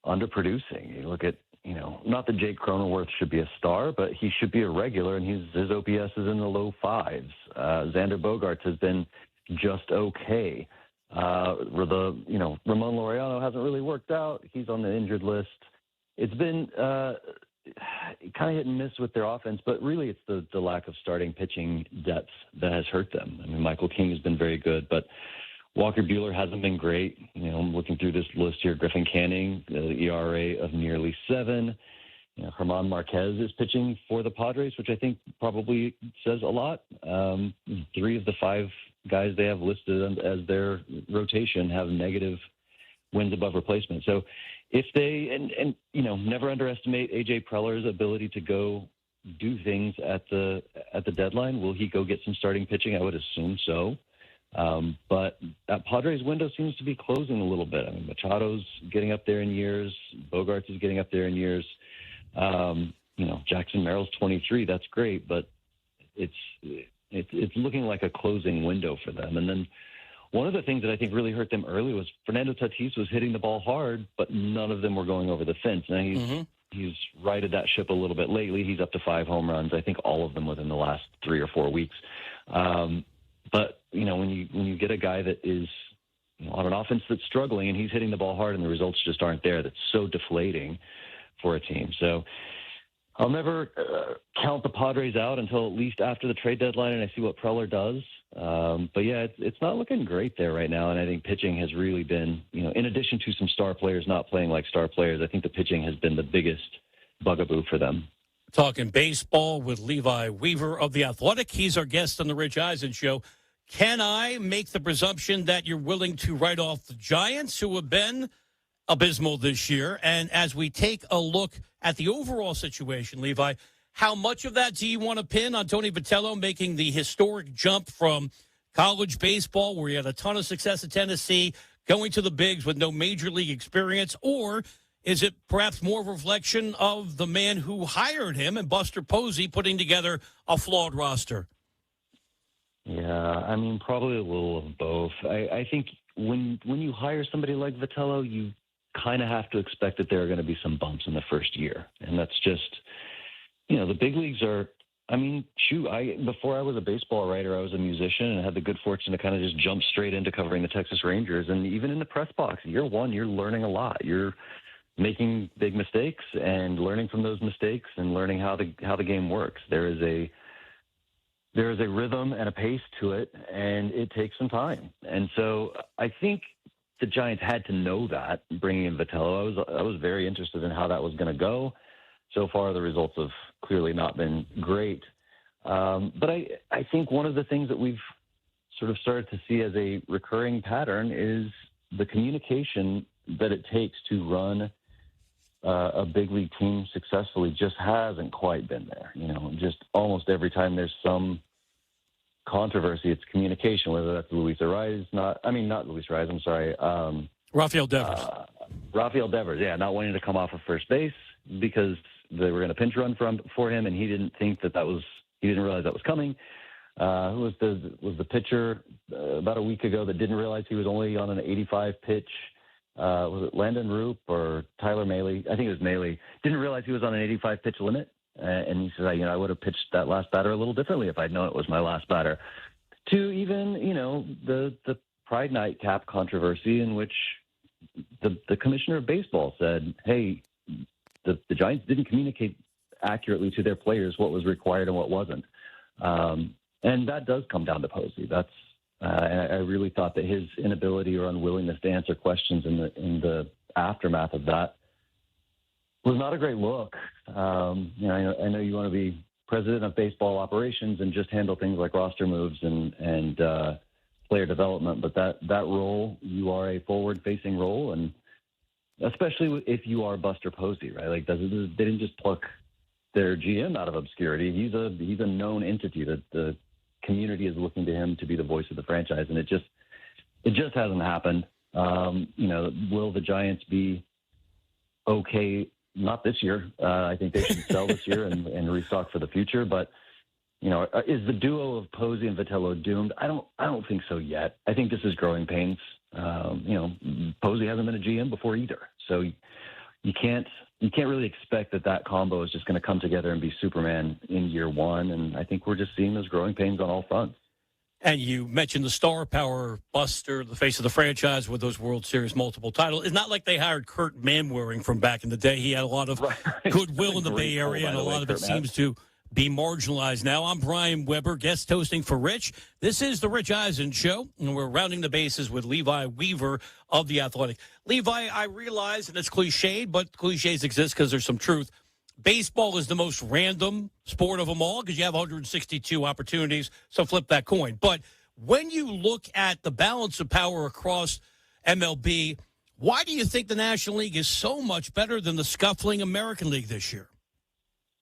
underproducing. You look at, not that Jake Cronenworth should be a star, but he should be a regular, and his OPS is in the low fives. Xander Bogaerts has been just okay. Ramon Laureano hasn't really worked out. He's on the injured list. It's been kind of hit and miss with their offense, but really it's the lack of starting pitching depth that has hurt them. I mean, Michael King has been very good, but Walker Buehler hasn't been great. I'm looking through this list here. Griffin Canning, the ERA of nearly 7. German Marquez is pitching for the Padres, which I think probably says a lot. 3 of the 5 guys they have listed as their rotation have negative wins above replacement. So if they, and never underestimate A.J. Preller's ability to go do things at the deadline. Will he go get some starting pitching? I would assume so. But that Padres window seems to be closing a little bit. I mean, Machado's getting up there in years. Bogaerts is getting up there in years. Jackson Merrill's 23. That's great, but it's looking like a closing window for them. And then one of the things that I think really hurt them early was Fernando Tatis was hitting the ball hard, but none of them were going over the fence. Now he's righted that ship a little bit lately. He's up to 5 home runs. I think all of them within the last 3 or 4 weeks. But when you get a guy that is on an offense that's struggling and he's hitting the ball hard and the results just aren't there, that's so deflating for a team. So I'll never count the Padres out until at least after the trade deadline and I see what Preller does. But yeah, it's not looking great there right now. And I think pitching has really been, in addition to some star players not playing like star players, I think the pitching has been the biggest bugaboo for them. Talking baseball with Levi Weaver of The Athletic. He's our guest on the Rich Eisen Show. Can I make the presumption that you're willing to write off the Giants, who have been abysmal this year? And as we take a look at the overall situation, Levi, how much of that do you want to pin on Tony Vitello making the historic jump from college baseball, where he had a ton of success at Tennessee, going to the bigs with no major league experience? Or is it perhaps more of a reflection of the man who hired him and Buster Posey putting together a flawed roster? Yeah, I mean, probably a little of both. I think when you hire somebody like Vitello, you kind of have to expect that there are going to be some bumps in the first year. And that's just, the big leagues are, I mean, before I was a baseball writer, I was a musician and had the good fortune to kind of just jump straight into covering the Texas Rangers. And even in the press box, year one, you're learning a lot. You're making big mistakes and learning from those mistakes and learning how the game works. There is a rhythm and a pace to it, and it takes some time. And so I think the Giants had to know that, bringing in Vitello. I was very interested in how that was going to go. So far, the results have clearly not been great. But I think one of the things that we've sort of started to see as a recurring pattern is the communication that it takes to run a big league team successfully just hasn't quite been there. Just almost every time there's some controversy, it's communication, whether that's Rafael Devers. Rafael Devers, not wanting to come off of first base because they were going to pinch run for him, and he didn't think he didn't realize that was coming. Who was the pitcher about a week ago that didn't realize he was only on an 85 pitch? Was it Landon Roop or Tyler Mahle? I think it was Mahle. Didn't realize he was on an 85 pitch limit. And he said, I would have pitched that last batter a little differently if I'd known it was my last batter. To even, the Pride Night cap controversy, in which the commissioner of baseball said, hey, the Giants didn't communicate accurately to their players what was required and what wasn't. And that does come down to Posey. And I really thought that his inability or unwillingness to answer questions in the aftermath of that was not a great look. I know you want to be president of baseball operations and just handle things like roster moves and player development, but that role, you are a forward-facing role, and especially if you are Buster Posey, right? Like, they didn't just pluck their GM out of obscurity. He's a known entity that the community is looking to him to be the voice of the franchise, and it just hasn't happened. Will the Giants be okay? Not this year. I think they should sell this year and restock for the future. But is the duo of Posey and Vitello doomed? I don't think so yet. I think this is growing pains. Posey hasn't been a GM before either, so you can't really expect that combo is just going to come together and be Superman in year one. And I think we're just seeing those growing pains on all fronts. And you mentioned the star power buster, the face of the franchise with those World Series multiple titles. It's not like they hired Kurt Manwaring from back in the day. He had a lot of goodwill in the Bay Area, and a lot of it seems to be marginalized now. I'm Brian Weber, guest hosting for Rich. This is the Rich Eisen Show, and we're rounding the bases with Levi Weaver of The Athletic. Levi, I realize, and it's cliched, but cliches exist because there's some truth. Baseball is the most random sport of them all because you have 162 opportunities, so flip that coin. But when you look at the balance of power across MLB, why do you think the National League is so much better than the scuffling American League this year?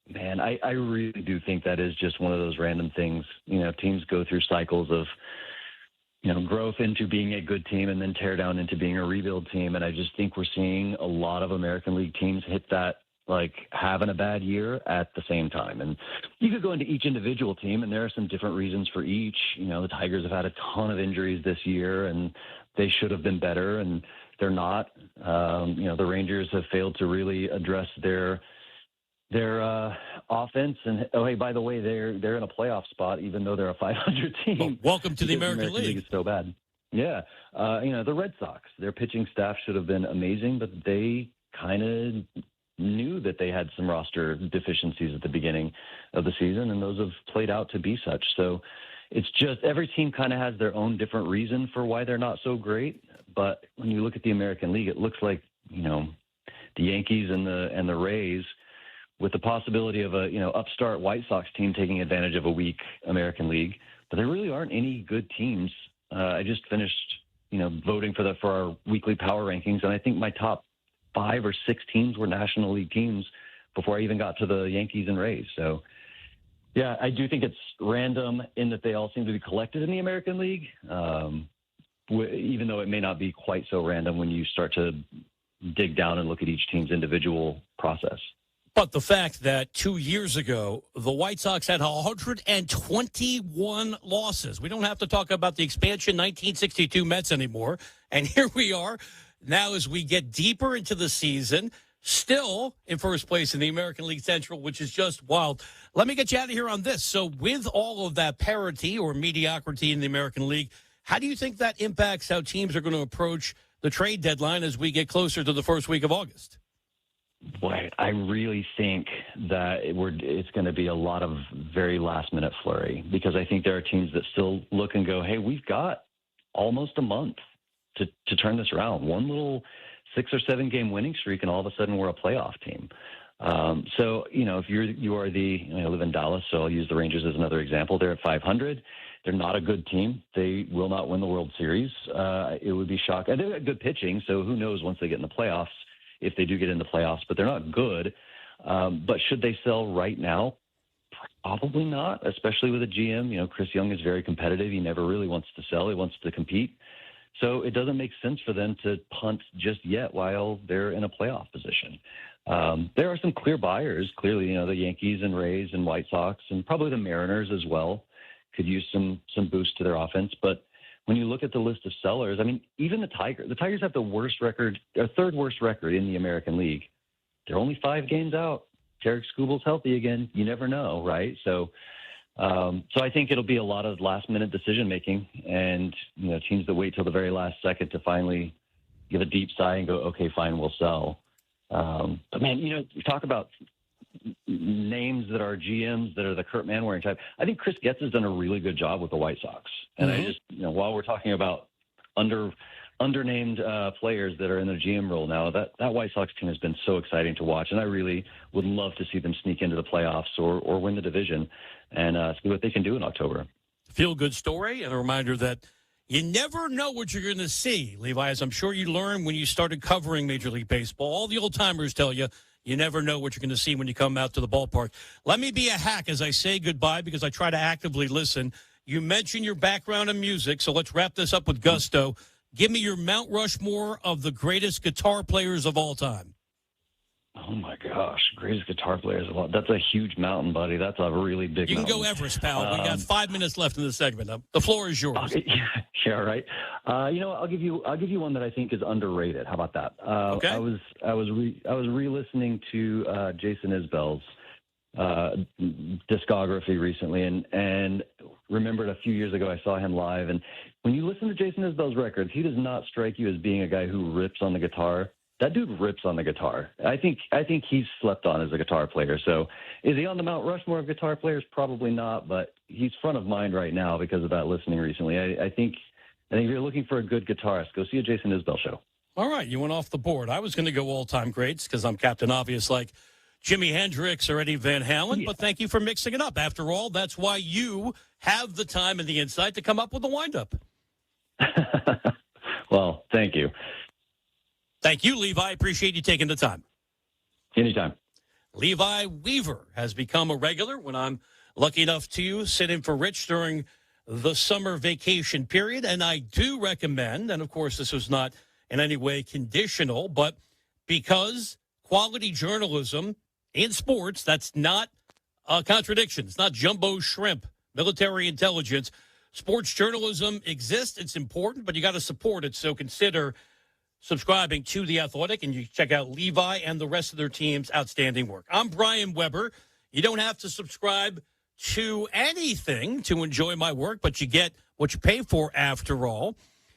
Man, I really do think that is just one of those random things. Teams go through cycles of, growth into being a good team and then tear down into being a rebuild team. And I just think we're seeing a lot of American League teams hit that, like, having a bad year at the same time. And you could go into each individual team, and there are some different reasons for each. The Tigers have had a ton of injuries this year, and they should have been better, and they're not. The Rangers have failed to really address their offense, and hey, by the way, they're in a playoff spot even though they're a 500 team. Well, welcome to the American League. Is so bad. Yeah, the Red Sox, their pitching staff should have been amazing, but they kind of knew that they had some roster deficiencies at the beginning of the season, and those have played out to be such. So it's just every team kind of has their own different reason for why they're not so great. But when you look at the American League, it looks like the Yankees and the Rays, with the possibility of a upstart White Sox team taking advantage of a weak American League. But there really aren't any good teams. I just finished voting for our weekly power rankings, and I think my top 5 or 6 teams were National League teams before I even got to the Yankees and Rays. So yeah, I do think it's random in that they all seem to be collected in the American League, even though it may not be quite so random when you start to dig down and look at each team's individual process. But the fact that 2 years ago, the White Sox had 121 losses. We don't have to talk about the expansion 1962 Mets anymore. And here we are now as we get deeper into the season, still in first place in the American League Central, which is just wild. Let me get you out of here on this. So with all of that parity or mediocrity in the American League, how do you think that impacts how teams are going to approach the trade deadline as we get closer to the first week of August? Boy, I really think that it's going to be a lot of very last-minute flurry, because I think there are teams that still look and go, hey, we've got almost a month to turn this around. One little 6 or 7 game winning streak, and all of a sudden we're a playoff team. So, if you are I live in Dallas, so I'll use the Rangers as another example. They're at 500. They're not a good team. They will not win the World Series. It would be shocking. They've got good pitching, so who knows once they get in the playoffs, if they do get in the playoffs, but they're not good. But should they sell right now? Probably not, especially with a GM. Chris Young is very competitive. He never really wants to sell. He wants to compete. So it doesn't make sense for them to punt just yet while they're in a playoff position. There are some clear buyers. Clearly, the Yankees and Rays and White Sox, and probably the Mariners as well, could use some boost to their offense. But when you look at the list of sellers, I mean, even the Tigers have the worst record, or third worst record in the American League. They're only 5 games out. Tarek Skubal's healthy again. You never know, right? So I think it'll be a lot of last-minute decision-making, and teams that wait till the very last second to finally give a deep sigh and go, okay, fine, we'll sell. But man, you talk about names that are GMs that are the Kurt Manwaring type. I think Chris Getz has done a really good job with the White Sox. And I just, while we're talking about undernamed players that are in the GM role now, that White Sox team has been so exciting to watch. And I really would love to see them sneak into the playoffs or win the division and see what they can do in October. Feel-good story, and a reminder that you never know what you're going to see, Levi, as I'm sure you learned when you started covering Major League Baseball. All the old-timers tell you, you never know what you're going to see when you come out to the ballpark. Let me be a hack as I say goodbye, because I try to actively listen. You mentioned your background in music, so let's wrap this up with gusto. Give me your Mount Rushmore of the greatest guitar players of all time. Oh my gosh, greatest guitar player is a lot. That's a huge mountain, buddy. That's a really big. You can mountain. go Everest, pal. We got 5 minutes left in the segment. The floor is yours. Yeah, right. I'll give you one that I think is underrated. How about that? Okay. I was re-listening to Jason Isbell's discography recently, and remembered a few years ago I saw him live. And when you listen to Jason Isbell's records, he does not strike you as being a guy who rips on the guitar. That dude rips on the guitar. I think he's slept on as a guitar player. So is he on the Mount Rushmore of guitar players? Probably not, but he's front of mind right now because of that listening recently. I think if you're looking for a good guitarist, go see a Jason Isbell show. All right, you went off the board. I was going to go all-time greats because I'm Captain Obvious like Jimi Hendrix or Eddie Van Halen, but thank you for mixing it up. After all, that's why you have the time and the insight to come up with a wind-up. Well, thank you. Thank you, Levi. Appreciate you taking the time. Anytime. Levi Weaver has become a regular when I'm lucky enough to sit in for Rich during the summer vacation period. And I do recommend, and of course this was not in any way conditional, but because quality journalism in sports, that's not a contradiction. It's not jumbo shrimp, military intelligence. Sports journalism exists. It's important, but you got to support it. So consider subscribing to The Athletic, and you check out Levi and the rest of their team's outstanding work. I'm Brian Weber. You don't have to subscribe to anything to enjoy my work, but you get what you pay for after all.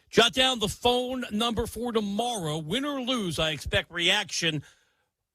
Jot down the phone number for tomorrow. Win or lose, I expect reaction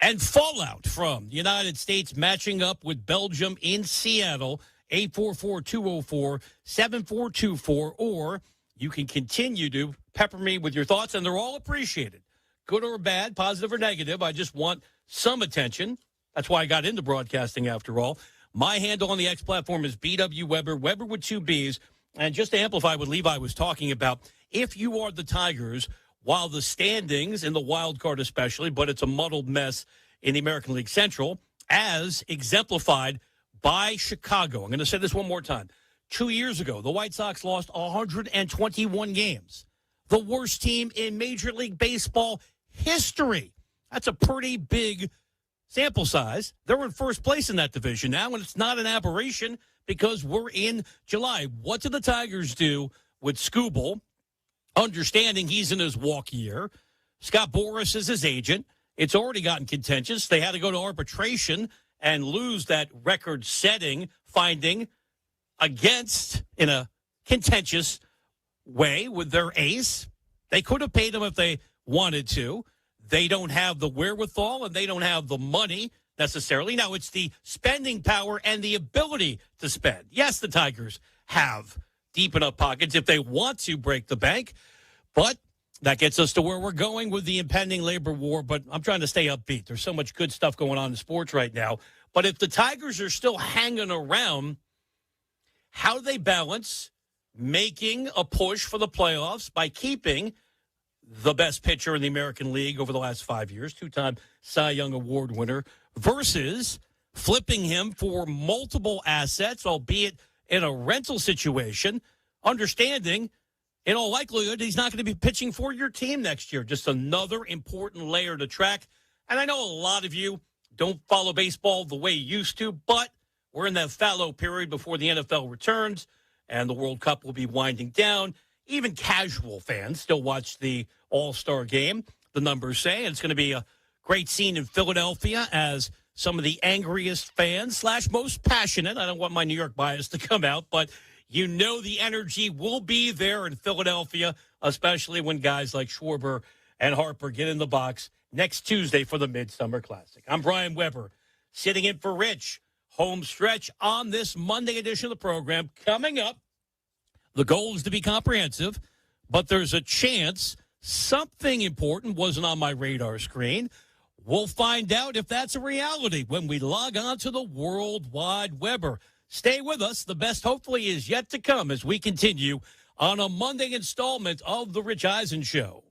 and fallout from the United States matching up with Belgium in Seattle, 844-204-7424, or you can continue to pepper me with your thoughts, and they're all appreciated. Good or bad, positive or negative. I just want some attention. That's why I got into broadcasting after all. My handle on the X platform is BW Weber, Weber with 2 B's. And just to amplify what Levi was talking about, if you are the Tigers, while the standings in the wild card especially, but it's a muddled mess in the American League Central, as exemplified by Chicago. I'm going to say this one more time. 2 years ago, the White Sox lost 121 games. The worst team in Major League Baseball history. That's a pretty big sample size. They're in first place in that division now, and it's not an aberration because we're in July. What do the Tigers do with Skubal, understanding he's in his walk year? Scott Boras is his agent. It's already gotten contentious. They had to go to arbitration and lose that record-setting finding against, in a contentious way, with their ace. They could have paid him if they wanted to. They don't have the wherewithal, and they don't have the money necessarily. Now, it's the spending power and the ability to spend. Yes, the Tigers have deep enough pockets if they want to break the bank, but that gets us to where we're going with the impending labor war. But I'm trying to stay upbeat. There's so much good stuff going on in sports right now. But if the Tigers are still hanging around, how do they balance making a push for the playoffs by keeping the best pitcher in the American League over the last 5 years, 2-time Cy Young Award winner, versus flipping him for multiple assets, albeit in a rental situation, understanding in all likelihood he's not going to be pitching for your team next year. Just another important layer to track. And I know a lot of you don't follow baseball the way you used to, but we're in that fallow period before the NFL returns, and the World Cup will be winding down. Even casual fans still watch the All-Star game, the numbers say. And it's going to be a great scene in Philadelphia as some of the angriest fans / most passionate. I don't want my New York bias to come out, but you know the energy will be there in Philadelphia, especially when guys like Schwarber and Harper get in the box next Tuesday for the Midsummer Classic. I'm Brian Weber, sitting in for Rich. Home stretch on this Monday edition of the program. Coming up, the goal is to be comprehensive, but there's a chance something important wasn't on my radar screen. We'll find out if that's a reality when we log on to the World Wide Weber. Stay with us. The best hopefully is yet to come as we continue on a Monday installment of The Rich Eisen Show.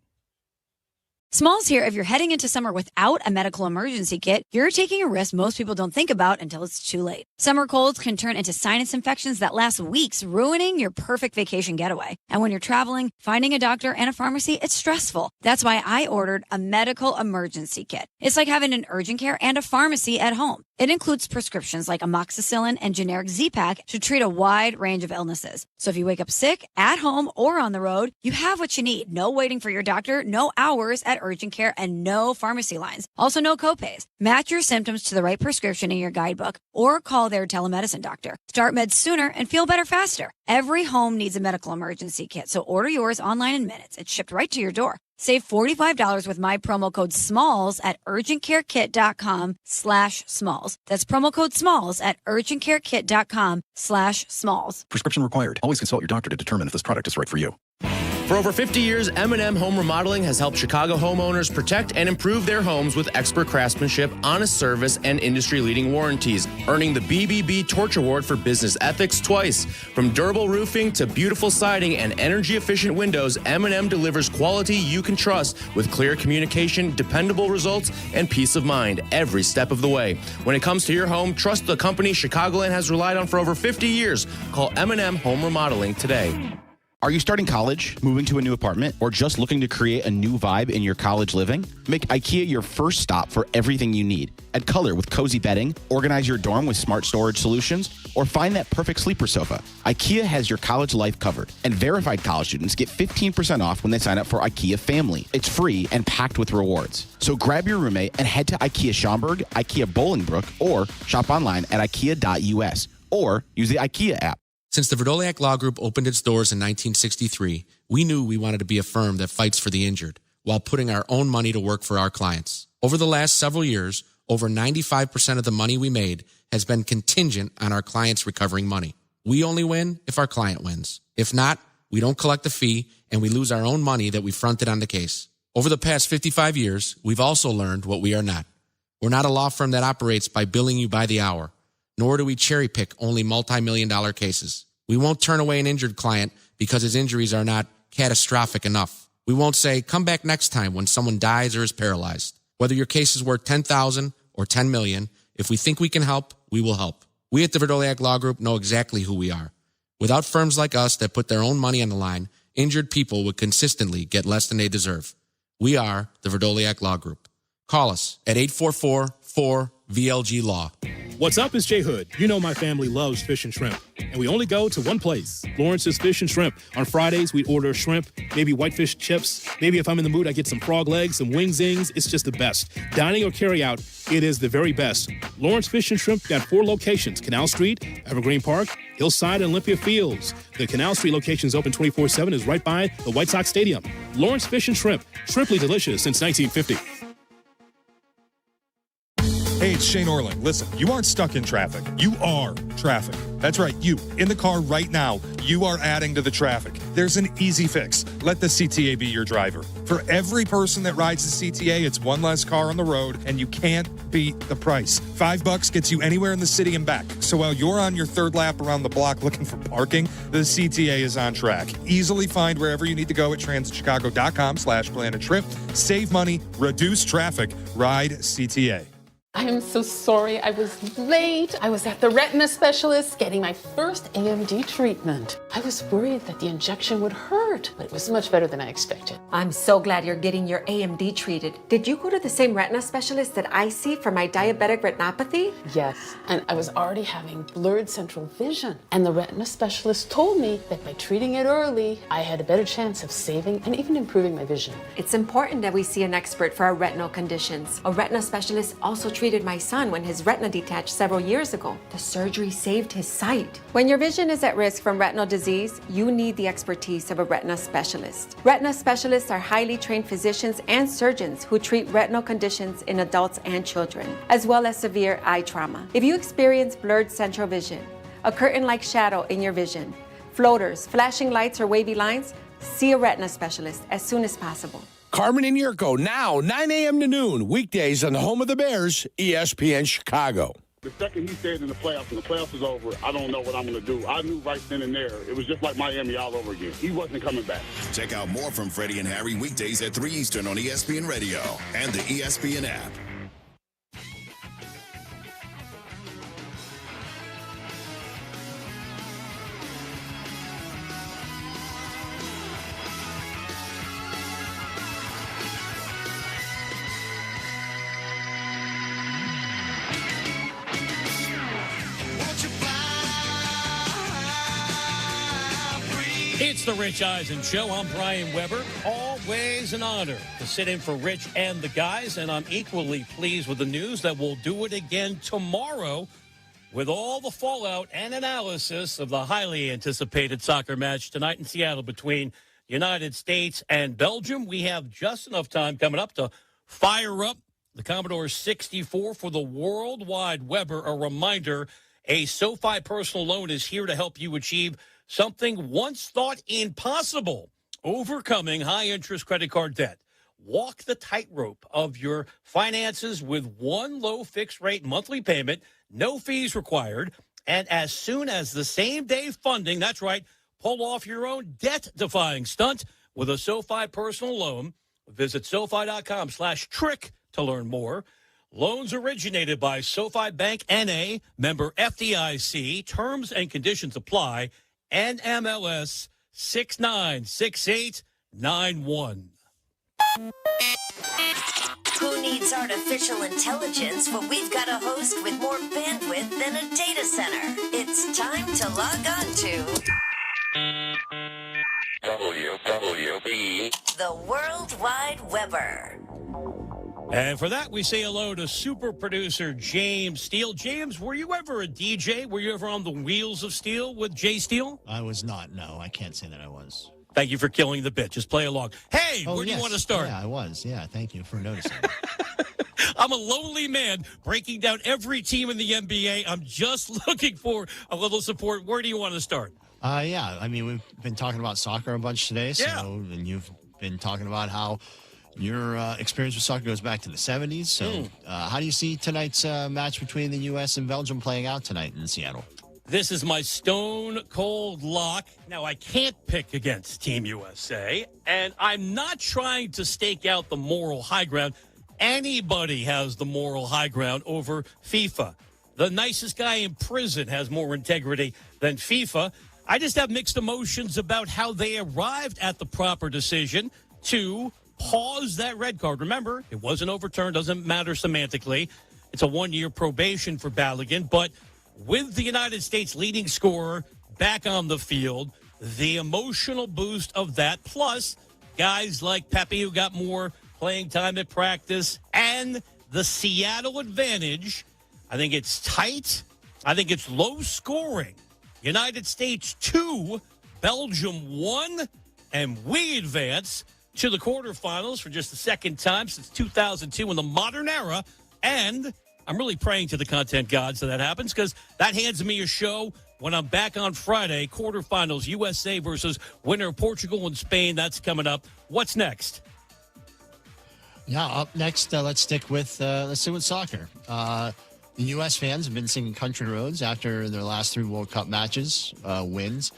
Smalls here, if you're heading into summer without a medical emergency kit, you're taking a risk most people don't think about until it's too late. Summer colds can turn into sinus infections that last weeks, ruining your perfect vacation getaway. And when you're traveling, finding a doctor and a pharmacy, it's stressful. That's why I ordered a medical emergency kit. It's like having an urgent care and a pharmacy at home. It includes prescriptions like amoxicillin and generic Z-Pak to treat a wide range of illnesses. So if you wake up sick, at home, or on the road, you have what you need. No waiting for your doctor, no hours at urgent care, and no pharmacy lines. Also, no copays. Match your symptoms to the right prescription in your guidebook or call their telemedicine doctor. Start meds sooner and feel better faster. Every home needs a medical emergency kit, so order yours online in minutes. It's shipped right to your door. Save $45 with my promo code SMALLS at urgentcarekit.com/smalls. That's promo code SMALLS at urgentcarekit.com/smalls. Prescription required. Always consult your doctor to determine if this product is right for you. For over 50 years, M&M Home Remodeling has helped Chicago homeowners protect and improve their homes with expert craftsmanship, honest service, and industry-leading warranties, earning the BBB Torch Award for Business Ethics twice. From durable roofing to beautiful siding and energy-efficient windows, M&M delivers quality you can trust with clear communication, dependable results, and peace of mind every step of the way. When it comes to your home, trust the company Chicagoland has relied on for over 50 years. Call M&M Home Remodeling today. Are you starting college, moving to a new apartment, or just looking to create a new vibe in your college living? Make IKEA your first stop for everything you need. Add color with cozy bedding, organize your dorm with smart storage solutions, or find that perfect sleeper sofa. IKEA has your college life covered, and verified college students get 15% off when they sign up for IKEA Family. It's free and packed with rewards. So grab your roommate and head to IKEA Schaumburg, IKEA Bolingbrook, or shop online at ikea.us, or use the IKEA app. Since the Verdoliak Law Group opened its doors in 1963, we knew we wanted to be a firm that fights for the injured while putting our own money to work for our clients. Over the last several years, over 95% of the money we made has been contingent on our clients recovering money. We only win if our client wins. If not, we don't collect a fee and we lose our own money that we fronted on the case. Over the past 55 years, we've also learned what we are not. We're not a law firm that operates by billing you by the hour, nor do we cherry pick only multi-million-dollar cases. We won't turn away an injured client because his injuries are not catastrophic enough. We won't say, come back next time when someone dies or is paralyzed. Whether your case is worth $10,000 or $10 million, if we think we can help, we will help. We at the Verdoliak Law Group know exactly who we are. Without firms like us that put their own money on the line, injured people would consistently get less than they deserve. We are the Verdoliak Law Group. Call us at 844-4VLG-LAW. What's up? It's J Hood. You know my family loves fish and shrimp, and we only go to one place, Lawrence's Fish and Shrimp. On Fridays, we order shrimp, maybe whitefish chips. Maybe if I'm in the mood, I get some frog legs, some wing zings. It's just the best. Dining or carry out, it is the very best. Lawrence Fish and Shrimp got 4 locations: Canal Street, Evergreen Park, Hillside, and Olympia Fields. The Canal Street location is open 24/7, is right by the White Sox Stadium. Lawrence Fish and Shrimp, shrimply delicious since 1950. Hey, it's Shane Orling. Listen, you aren't stuck in traffic. You are traffic. That's right, you, in the car right now, you are adding to the traffic. There's an easy fix. Let the CTA be your driver. For every person that rides the CTA, it's one less car on the road, and you can't beat the price. $5 gets you anywhere in the city and back. So while you're on your third lap around the block looking for parking, the CTA is on track. Easily find wherever you need to go at transitchicago.com/plan a trip. Save money, reduce traffic, ride CTA. I am so sorry I was late. I was at the retina specialist getting my first AMD treatment. I was worried that the injection would hurt, but it was much better than I expected. I'm so glad you're getting your AMD treated. Did you go to the same retina specialist that I see for my diabetic retinopathy? Yes, and I was already having blurred central vision. And the retina specialist told me that by treating it early, I had a better chance of saving and even improving my vision. It's important that we see an expert for our retinal conditions. A retina specialist also treated my son when his retina detached several years ago. The surgery saved his sight. When your vision is at risk from retinal disease, you need the expertise of a retina specialist. Retina specialists are highly trained physicians and surgeons who treat retinal conditions in adults and children, as well as severe eye trauma. If you experience blurred central vision, a curtain-like shadow in your vision, floaters, flashing lights, or wavy lines, see a retina specialist as soon as possible. Carmen and Jurko, now 9 a.m. to noon, weekdays on the home of the Bears, ESPN Chicago. The second he said in the playoffs, when the playoffs was over, I don't know what I'm going to do. I knew right then and there. It was just like Miami all over again. He wasn't coming back. Check out more from Freddie and Harry weekdays at 3 Eastern on ESPN Radio and the ESPN app. It's the Rich Eisen Show. I'm Brian Weber. Always an honor to sit in for Rich and the guys, and I'm equally pleased with the news that we'll do it again tomorrow with all the fallout and analysis of the highly anticipated soccer match tonight in Seattle between the United States and Belgium. We have just enough time coming up to fire up the Commodore 64 for the worldwide Weber. A reminder, a SoFi personal loan is here to help you achieve something once thought impossible: overcoming high-interest credit card debt. Walk the tightrope of your finances with one low fixed-rate monthly payment, no fees required, and as soon as the same-day funding, that's right, pull off your own debt-defying stunt with a SoFi personal loan. Visit SoFi.com/trick to learn more. Loans originated by SoFi Bank N.A., member FDIC. Terms and conditions apply. NMLS 696891. Who needs artificial intelligence when we've got a host with more bandwidth than a data center? It's time to log on to WWB, the World Wide Weber. And for that, we say hello to super producer James Steele. James, were you ever a DJ? Were you ever on the Wheels of Steel with Jay Steele? I was not, no. I can't say that I was. Thank you for killing the bit. Just play along. Hey, where do you want to start? Yeah, I was. Yeah, thank you for noticing. I'm a lonely man breaking down every team in the NBA. I'm just looking for a little support. Where do you want to start? Yeah, I mean, we've been talking about soccer a bunch today. And you've been talking about how your experience with soccer goes back to the 70s. So how do you see tonight's match between the U.S. and Belgium playing out tonight in Seattle? This is my stone-cold lock. Now, I can't pick against Team USA, and I'm not trying to stake out the moral high ground. Anybody has the moral high ground over FIFA. The nicest guy in prison has more integrity than FIFA. I just have mixed emotions about how they arrived at the proper decision to pause that red card. Remember, it wasn't overturned. Doesn't matter semantically. It's a one-year probation for Balogun. But with the United States leading scorer back on the field, the emotional boost of that, plus guys like Pepe who got more playing time at practice, and the Seattle advantage, I think it's tight. I think it's low scoring. United States 2, Belgium 1, and we advance to the quarterfinals for just the second time since 2002 in the modern era. And I'm really praying to the content gods that happens, because that hands me a show when I'm back on Friday. Quarterfinals, USA versus winner Portugal and Spain. That's coming up. What's next? Yeah, up next, let's stick with soccer. The U.S. fans have been singing Country Roads after their last 3 World Cup matches, wins.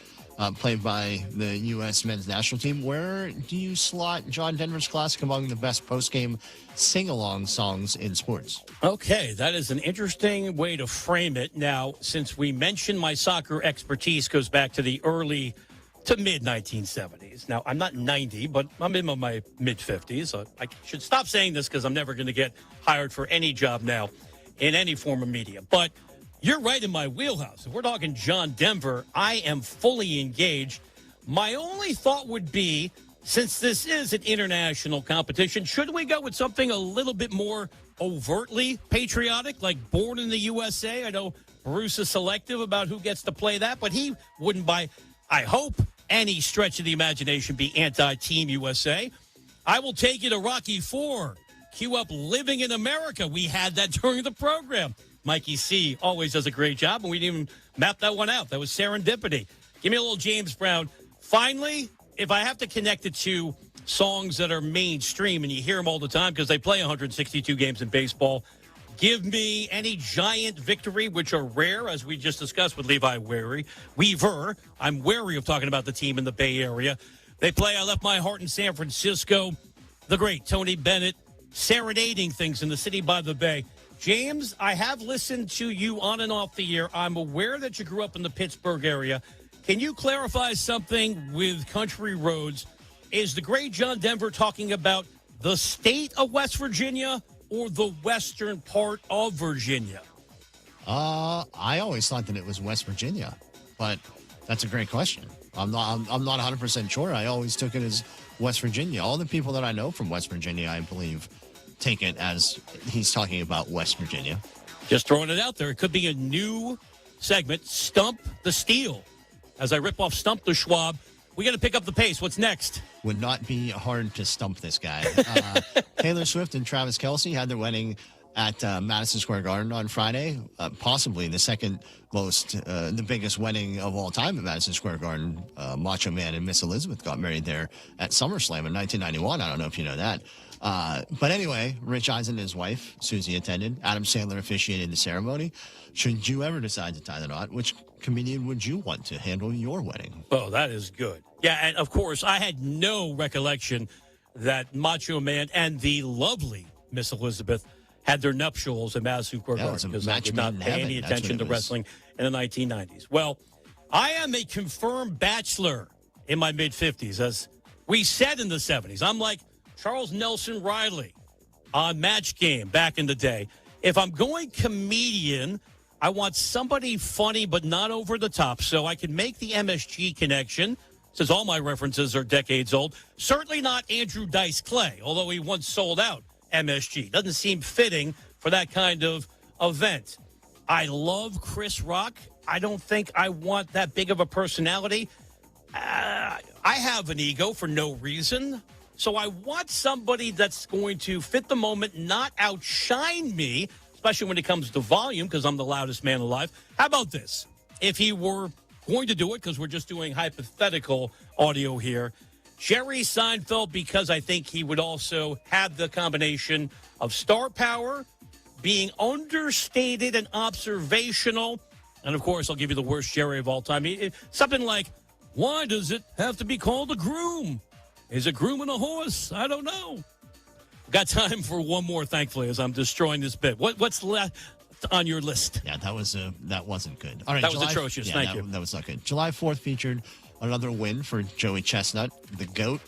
Played by the U.S. men's national team. Where do you slot John Denver's Classic among the best post-game sing-along songs in sports? Okay, that is an interesting way to frame it. Now, since we mentioned my soccer expertise goes back to the early to mid-1970s. Now, I'm not 90, but I'm in my mid-50s. So I should stop saying this because I'm never going to get hired for any job now in any form of media. But you're right in my wheelhouse. If we're talking John Denver, I am fully engaged. My only thought would be, since this is an international competition, should we go with something a little bit more overtly patriotic, like Born in the USA? I know Bruce is selective about who gets to play that, but he wouldn't, by, I hope, any stretch of the imagination, be anti-Team USA. I will take you to Rocky IV. Cue up Living in America. We had that during the program. Mikey C. always does a great job, and we didn't even map that one out. That was serendipity. Give me a little James Brown. Finally, if I have to connect it to songs that are mainstream, and you hear them all the time because they play 162 games in baseball, Give me any giant victory, which are rare, as we just discussed with Levi Weaver. I'm wary of talking about the team in the Bay Area. They play I Left My Heart in San Francisco. The great Tony Bennett serenading things in the city by the bay. James, I have listened to you on and off the air. I'm aware that you grew up in the Pittsburgh area. Can you clarify something with Country Roads? Is the great John Denver talking about the state of West Virginia or the western part of Virginia? I always thought that it was West Virginia, but that's a great question. I'm not 100% sure. I always took it as West Virginia. All the people that I know from West Virginia, I believe, take it as he's talking about West Virginia. Just throwing it out there. It could be a new segment, Stump the Steele. As I rip off Stump the Schwab, we got to pick up the pace. What's next? Would not be hard to stump this guy. Taylor Swift and Travis Kelce had their wedding at Madison Square Garden on Friday. Possibly the second most, the biggest wedding of all time at Madison Square Garden. Macho Man and Miss Elizabeth got married there at SummerSlam in 1991. I don't know if you know that. But anyway, Rich Eisen and his wife, Susie, attended. Adam Sandler officiated the ceremony. Should you ever decide to tie the knot, which comedian would you want to handle your wedding? Oh, that is good. Yeah, and of course, I had no recollection that Macho Man and the lovely Miss Elizabeth had their nuptials at Madison Square Garden, because I did not pay any attention to wrestling in the 1990s. Well, I am a confirmed bachelor in my mid-50s, as we said in the 70s. I'm like Charles Nelson Riley on Match Game back in the day. If I'm going comedian, I want somebody funny but not over the top, so I can make the MSG connection, since all my references are decades old. Certainly not Andrew Dice Clay, although he once sold out MSG. Doesn't seem fitting for that kind of event. I love Chris Rock. I don't think I want that big of a personality. I have an ego for no reason. So I want somebody that's going to fit the moment, not outshine me, especially when it comes to volume, because I'm the loudest man alive. How about this? If he were going to do it, because we're just doing hypothetical audio here, Jerry Seinfeld, because I think he would also have the combination of star power, being understated and observational, and of course, I'll give you the worst Jerry of all time. Something like, why does it have to be called a groom? Is it grooming a horse? I don't know. Got time for one more, thankfully, as I'm destroying this bit. What's left on your list? Yeah, that wasn't good. All right, that was atrocious. Thank you. That was not good. July 4th featured another win for Joey Chestnut, the GOAT,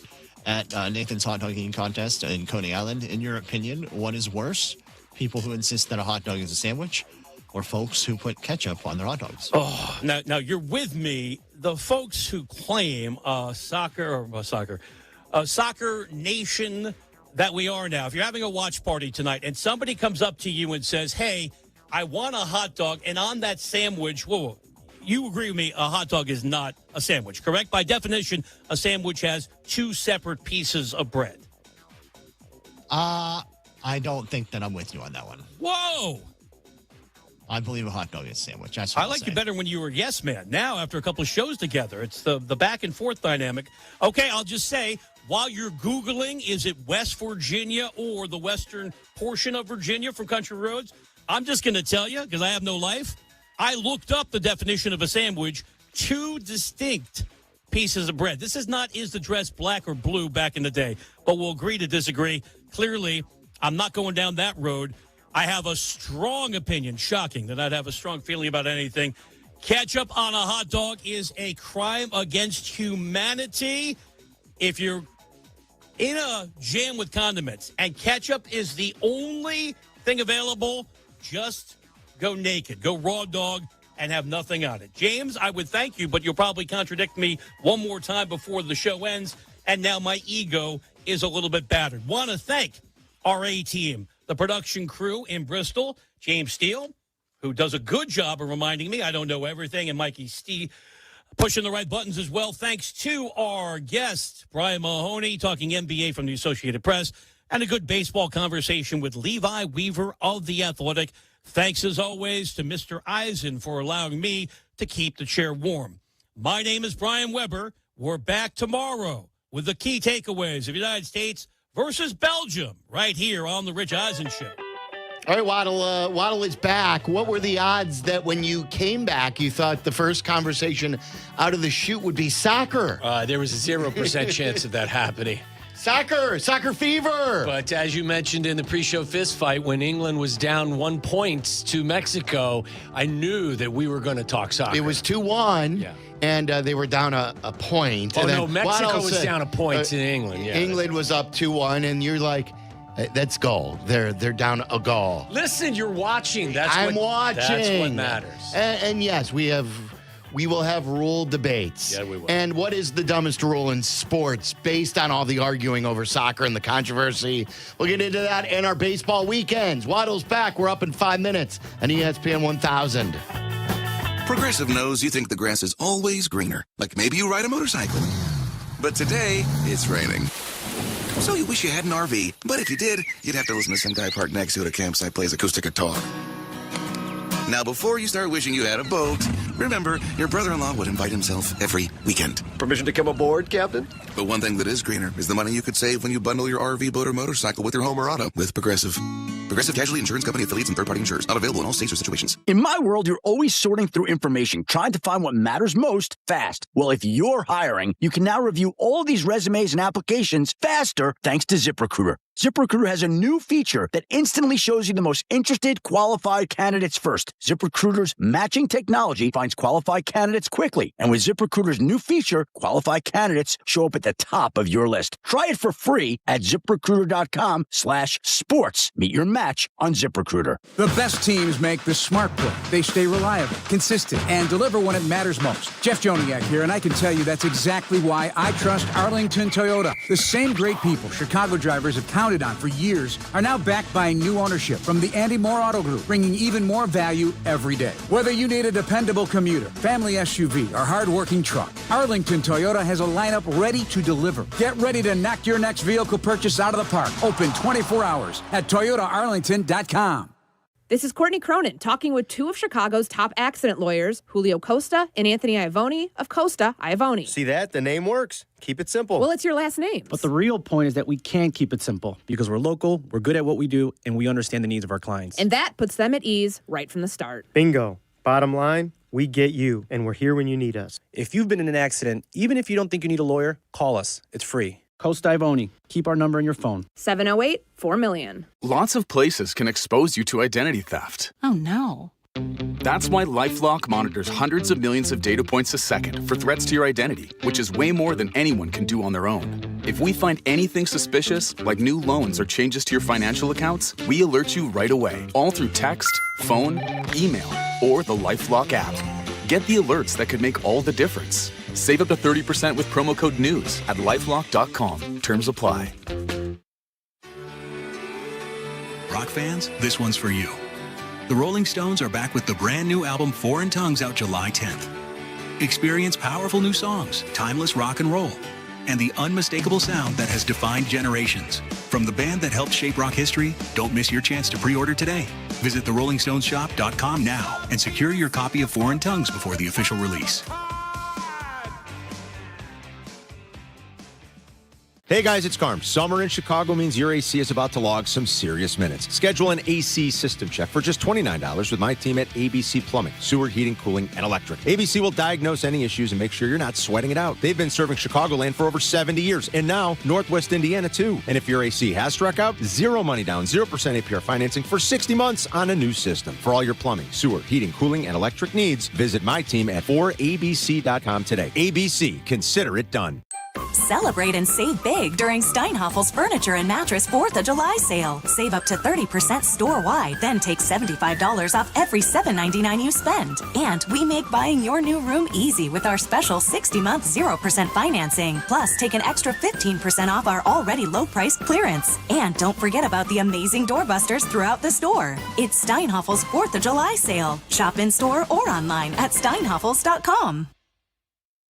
at Nathan's Hot Dog Eating Contest in Coney Island. In your opinion, what is worse? People who insist that a hot dog is a sandwich, or folks who put ketchup on their hot dogs? Oh, now you're with me. The folks who claim soccer nation that we are now. If you're having a watch party tonight and somebody comes up to you and says, hey, I want a hot dog, and on that sandwich, whoa, you agree with me, a hot dog is not a sandwich, correct? By definition, a sandwich has two separate pieces of bread. I don't think that I'm with you on that one. Whoa! I believe a hot dog is a sandwich. That's I like you better when you were Yes Man. Now, after a couple of shows together, it's the back and forth dynamic. Okay, I'll just say, while you're Googling, is it West Virginia or the western portion of Virginia from Country Roads? I'm just going to tell you, because I have no life, I looked up the definition of a sandwich, two distinct pieces of bread. This is not, is the dress black or blue back in the day, but we'll agree to disagree. Clearly, I'm not going down that road. I have a strong opinion, shocking that I'd have a strong feeling about anything. Ketchup on a hot dog is a crime against humanity. If you're in a jam with condiments and ketchup is the only thing available, just go naked, go raw dog, and have nothing on it. James, I would thank you, but you'll probably contradict me one more time before the show ends, and now my ego is a little bit battered. Want to thank our A-team, the production crew in Bristol, James Steele, who does a good job of reminding me I don't know everything, and Mikey Steve pushing the right buttons as well. Thanks to our guest, Brian Mahoney, talking NBA from the Associated Press, and a good baseball conversation with Levi Weaver of The Athletic. Thanks, as always, to Mr. Eisen for allowing me to keep the chair warm. My name is Brian Weber. We're back tomorrow with the key takeaways of United States versus Belgium right here on The Rich Eisen Show. All right, Waddle is back. What were the odds that when you came back, you thought the first conversation out of the chute would be soccer? There was a 0% chance of that happening. Soccer fever. But as you mentioned in the pre-show fist fight, when England was down 1 point to Mexico, I knew that we were going to talk soccer. It was 2-1. Yeah. And they were down a point. Oh, and no, Mexico was down a point to England. Yeah, England was up 2-1, and you're like, that's goal. They're down a goal. Listen, you're watching. I'm watching. That's what matters. And yes, we will have rule debates. Yeah, we will. And what is the dumbest rule in sports based on all the arguing over soccer and the controversy? We'll get into that in our baseball weekends. Waddle's back. We're up in 5 minutes on ESPN 1000. Progressive knows you think the grass is always greener, like maybe you ride a motorcycle. But today, it's raining. So you wish you had an RV, but if you did, you'd have to listen to some guy parked next to it at a campsite plays acoustic guitar. Now, before you start wishing you had a boat, remember, your brother-in-law would invite himself every weekend. Permission to come aboard, Captain? But one thing that is greener is the money you could save when you bundle your RV, boat, or motorcycle with your home or auto with Progressive. Progressive Casualty Insurance Company affiliates and third-party insurers. Not available in all states or situations. In my world, you're always sorting through information, trying to find what matters most fast. Well, if you're hiring, you can now review all these resumes and applications faster thanks to ZipRecruiter. ZipRecruiter has a new feature that instantly shows you the most interested, qualified candidates first. ZipRecruiter's matching technology finds qualified candidates quickly. And with ZipRecruiter's new feature, qualified candidates show up at the top of your list. Try it for free at ZipRecruiter.com/sports. Meet your match on ZipRecruiter. The best teams make the smart play. They stay reliable, consistent, and deliver when it matters most. Jeff Joniak here, and I can tell you that's exactly why I trust Arlington Toyota. The same great people Chicago drivers have counted on for years are now backed by new ownership from the Andy Moore Auto Group, bringing even more value every day. Whether you need a dependable commuter, family SUV, or hard-working truck, Arlington Toyota has a lineup ready to deliver. Get ready to knock your next vehicle purchase out of the park. Open 24 hours at ToyotaArlington.com. This is Courtney Cronin talking with two of Chicago's top accident lawyers, Julio Costa and Anthony Iavone of Costa Iavone. See that? The name works. Keep it simple. Well, it's your last name. But the real point is that we can keep it simple because we're local, we're good at what we do, and we understand the needs of our clients. And that puts them at ease right from the start. Bingo. Bottom line, we get you, and we're here when you need us. If you've been in an accident, even if you don't think you need a lawyer, call us. It's free. Costa Iavone. Keep our number in your phone. 708-4million. Lots of places can expose you to identity theft. Oh, no. That's why LifeLock monitors hundreds of millions of data points a second for threats to your identity, which is way more than anyone can do on their own. If we find anything suspicious, like new loans or changes to your financial accounts, we alert you right away, all through text, phone, email, or the LifeLock app. Get the alerts that could make all the difference. Save up to 30% with promo code NEWS at LifeLock.com. Terms apply. Rock fans, this one's for you. The Rolling Stones are back with the brand new album Foreign Tongues out July 10th. Experience powerful new songs, timeless rock and roll, and the unmistakable sound that has defined generations. From the band that helped shape rock history, don't miss your chance to pre-order today. Visit therollingstoneshop.com now and secure your copy of Foreign Tongues before the official release. Hey guys, it's Carm. Summer in Chicago means your AC is about to log some serious minutes. Schedule an AC system check for just $29 with my team at ABC Plumbing, Sewer, Heating, Cooling, and Electric. ABC will diagnose any issues and make sure you're not sweating it out. They've been serving Chicagoland for over 70 years, and now Northwest Indiana too. And if your AC has struck out, zero money down, 0% APR financing for 60 months on a new system. For all your plumbing, sewer, heating, cooling, and electric needs, visit my team at 4abc.com today. ABC, consider it done. Celebrate and save big during Steinhaffel's Furniture and Mattress 4th of July sale. Save up to 30% store-wide, then take $75 off every $7.99 you spend. And we make buying your new room easy with our special 60-month 0% financing. Plus, take an extra 15% off our already low-priced clearance. And don't forget about the amazing doorbusters throughout the store. It's Steinhaffel's 4th of July sale. Shop in-store or online at steinhaffels.com.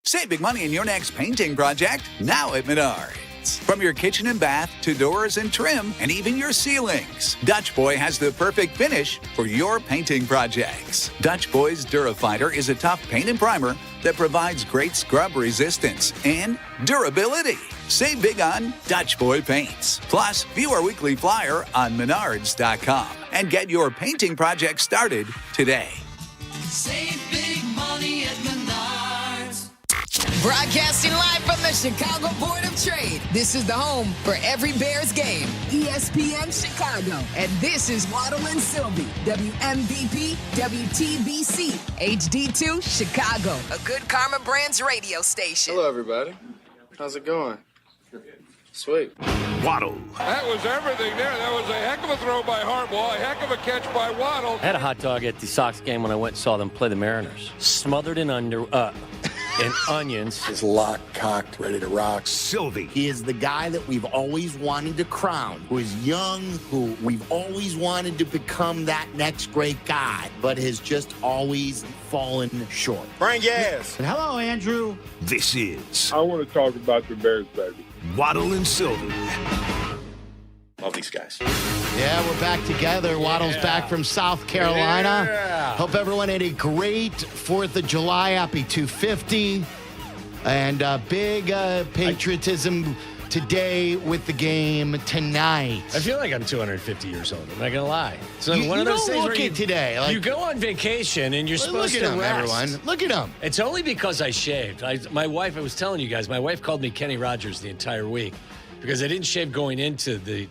Save big money in your next painting project now at Menards. From your kitchen and bath to doors and trim and even your ceilings, Dutch Boy has the perfect finish for your painting projects. Dutch Boy's Durafighter is a tough paint and primer that provides great scrub resistance and durability. Save big on Dutch Boy paints. Plus, view our weekly flyer on menards.com and get your painting project started today. Save big money at Menards. Broadcasting live from the Chicago Board of Trade. This is the home for every Bears game. ESPN Chicago. And this is Waddle and Silvy. WMVP, WTBC, HD2, Chicago. A good Karma Brands radio station. Hello, everybody. How's it going? Sweet. Waddle. That was everything there. That was a heck of a throw by Harbaugh, a heck of a catch by Waddle. I had a hot dog at the Sox game when I went and saw them play the Mariners. Smothered in in onions. He's locked, cocked, ready to rock. Silvy. He is the guy that we've always wanted to crown, who is young, who we've always wanted to become that next great guy, but has just always fallen short. Brian Gas. Hello, Andrew. This is I want to talk about the Bears, baby. Waddle and Silvy. Love these guys. Yeah, we're back together. Waddle's back from South Carolina. Yeah. Hope everyone had a great 4th of July. Happy 250. And big patriotism today with the game tonight. I feel like I'm 250 years old. I'm not gonna lie. So You- one you of those don't things look where it today, like- you go on vacation and you're supposed Look at to him, rest. everyone. Look at him. It's only because I shaved. My wife, I was telling you guys, my wife called me Kenny Rogers the entire week because I didn't shave going into the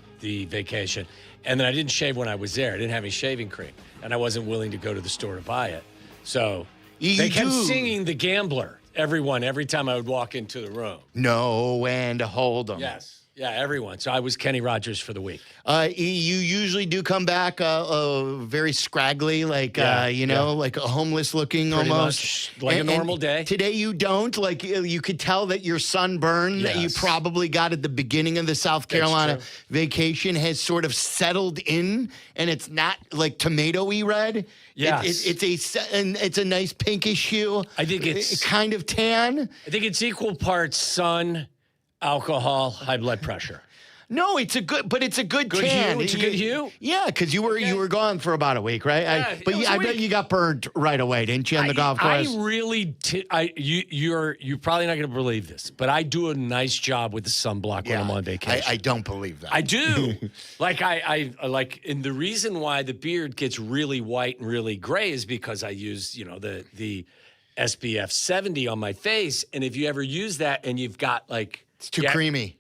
vacation, and then I didn't shave when I was there. I didn't have any shaving cream, and I wasn't willing to go to the store to buy it. So they kept singing The Gambler, every time I would walk into the room. No, and hold them. Yes. Yeah, everyone. So I was Kenny Rogers for the week. You usually do come back very scraggly, like, like a homeless looking Pretty almost. much like a normal day. Today you don't. Like, you could tell that your sunburn that you Yes. probably got at the beginning of the South Carolina vacation has sort of settled in, and it's not like tomatoey red. Yes. It's a nice pinkish hue. I think it's kind of tan. I think it's equal parts sun, alcohol, high blood pressure. No, it's a good tan. Hue? It's a good hue? Yeah, because you were gone for about a week, right? Yeah, I bet you got burned right away, didn't you, on the golf course? I really, you're probably not going to believe this, but I do a nice job with the sunblock when I'm on vacation. I don't believe that. I do. And the reason why the beard gets really white and really gray is because I use, the SPF 70 on my face, and if you ever use that and you've got it's too creamy.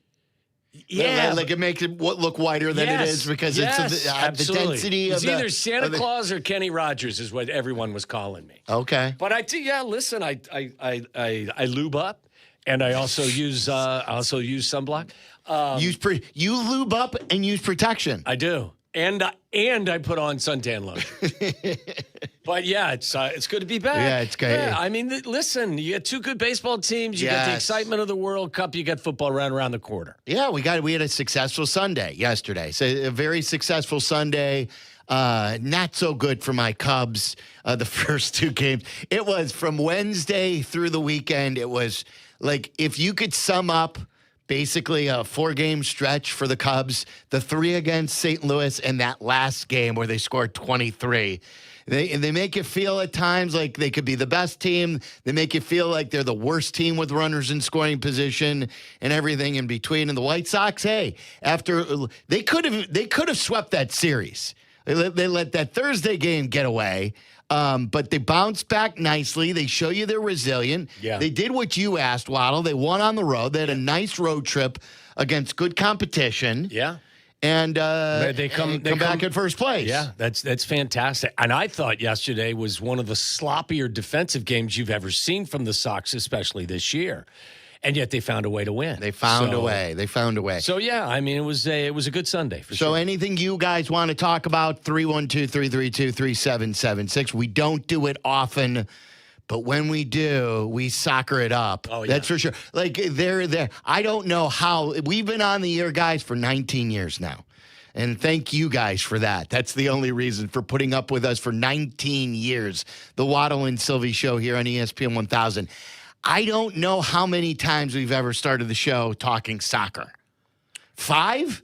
Yeah, like it makes it look whiter than it is because it's the density it's of either Santa Claus or Kenny Rogers is what everyone was calling me. Okay, but listen, I lube up, and I also use sunblock. You lube up and use protection. I do, and I put on suntan lotion. But yeah, it's good to be back. Yeah, it's great. Yeah, I mean, listen, you got two good baseball teams. You got the excitement of the World Cup. You got football right around the corner. Yeah, we had a successful Sunday yesterday. So a very successful Sunday. Not so good for my Cubs. The first two games. It was from Wednesday through the weekend. It was like if you could sum up basically a 4-game stretch for the Cubs, the 3 against St. Louis, and that last game where they scored 23. They make you feel at times like they could be the best team. They make you feel like they're the worst team with runners in scoring position and everything in between. And the White Sox, after they could have swept that series. They let that Thursday game get away. But they bounced back nicely. They show you they're resilient. Yeah. They did what you asked, Waddle. They won on the road. They had a nice road trip against good competition. Yeah. And they come back at first place. Yeah, that's fantastic. And I thought yesterday was one of the sloppier defensive games you've ever seen from the Sox, especially this year. And yet they found a way to win. They found a way. So yeah, I mean it was a good Sunday for sure. So anything you guys want to talk about, 312-332-3776. We don't do it often, but when we do, we soccer it up. Oh, yeah. That's for sure. Like they're there. I don't know how we've been on the air, guys, for 19 years now. And thank you guys for that. That's the only reason for putting up with us for 19 years. The Waddle and Silvy show here on ESPN 1000. I don't know how many times we've ever started the show talking soccer. 5?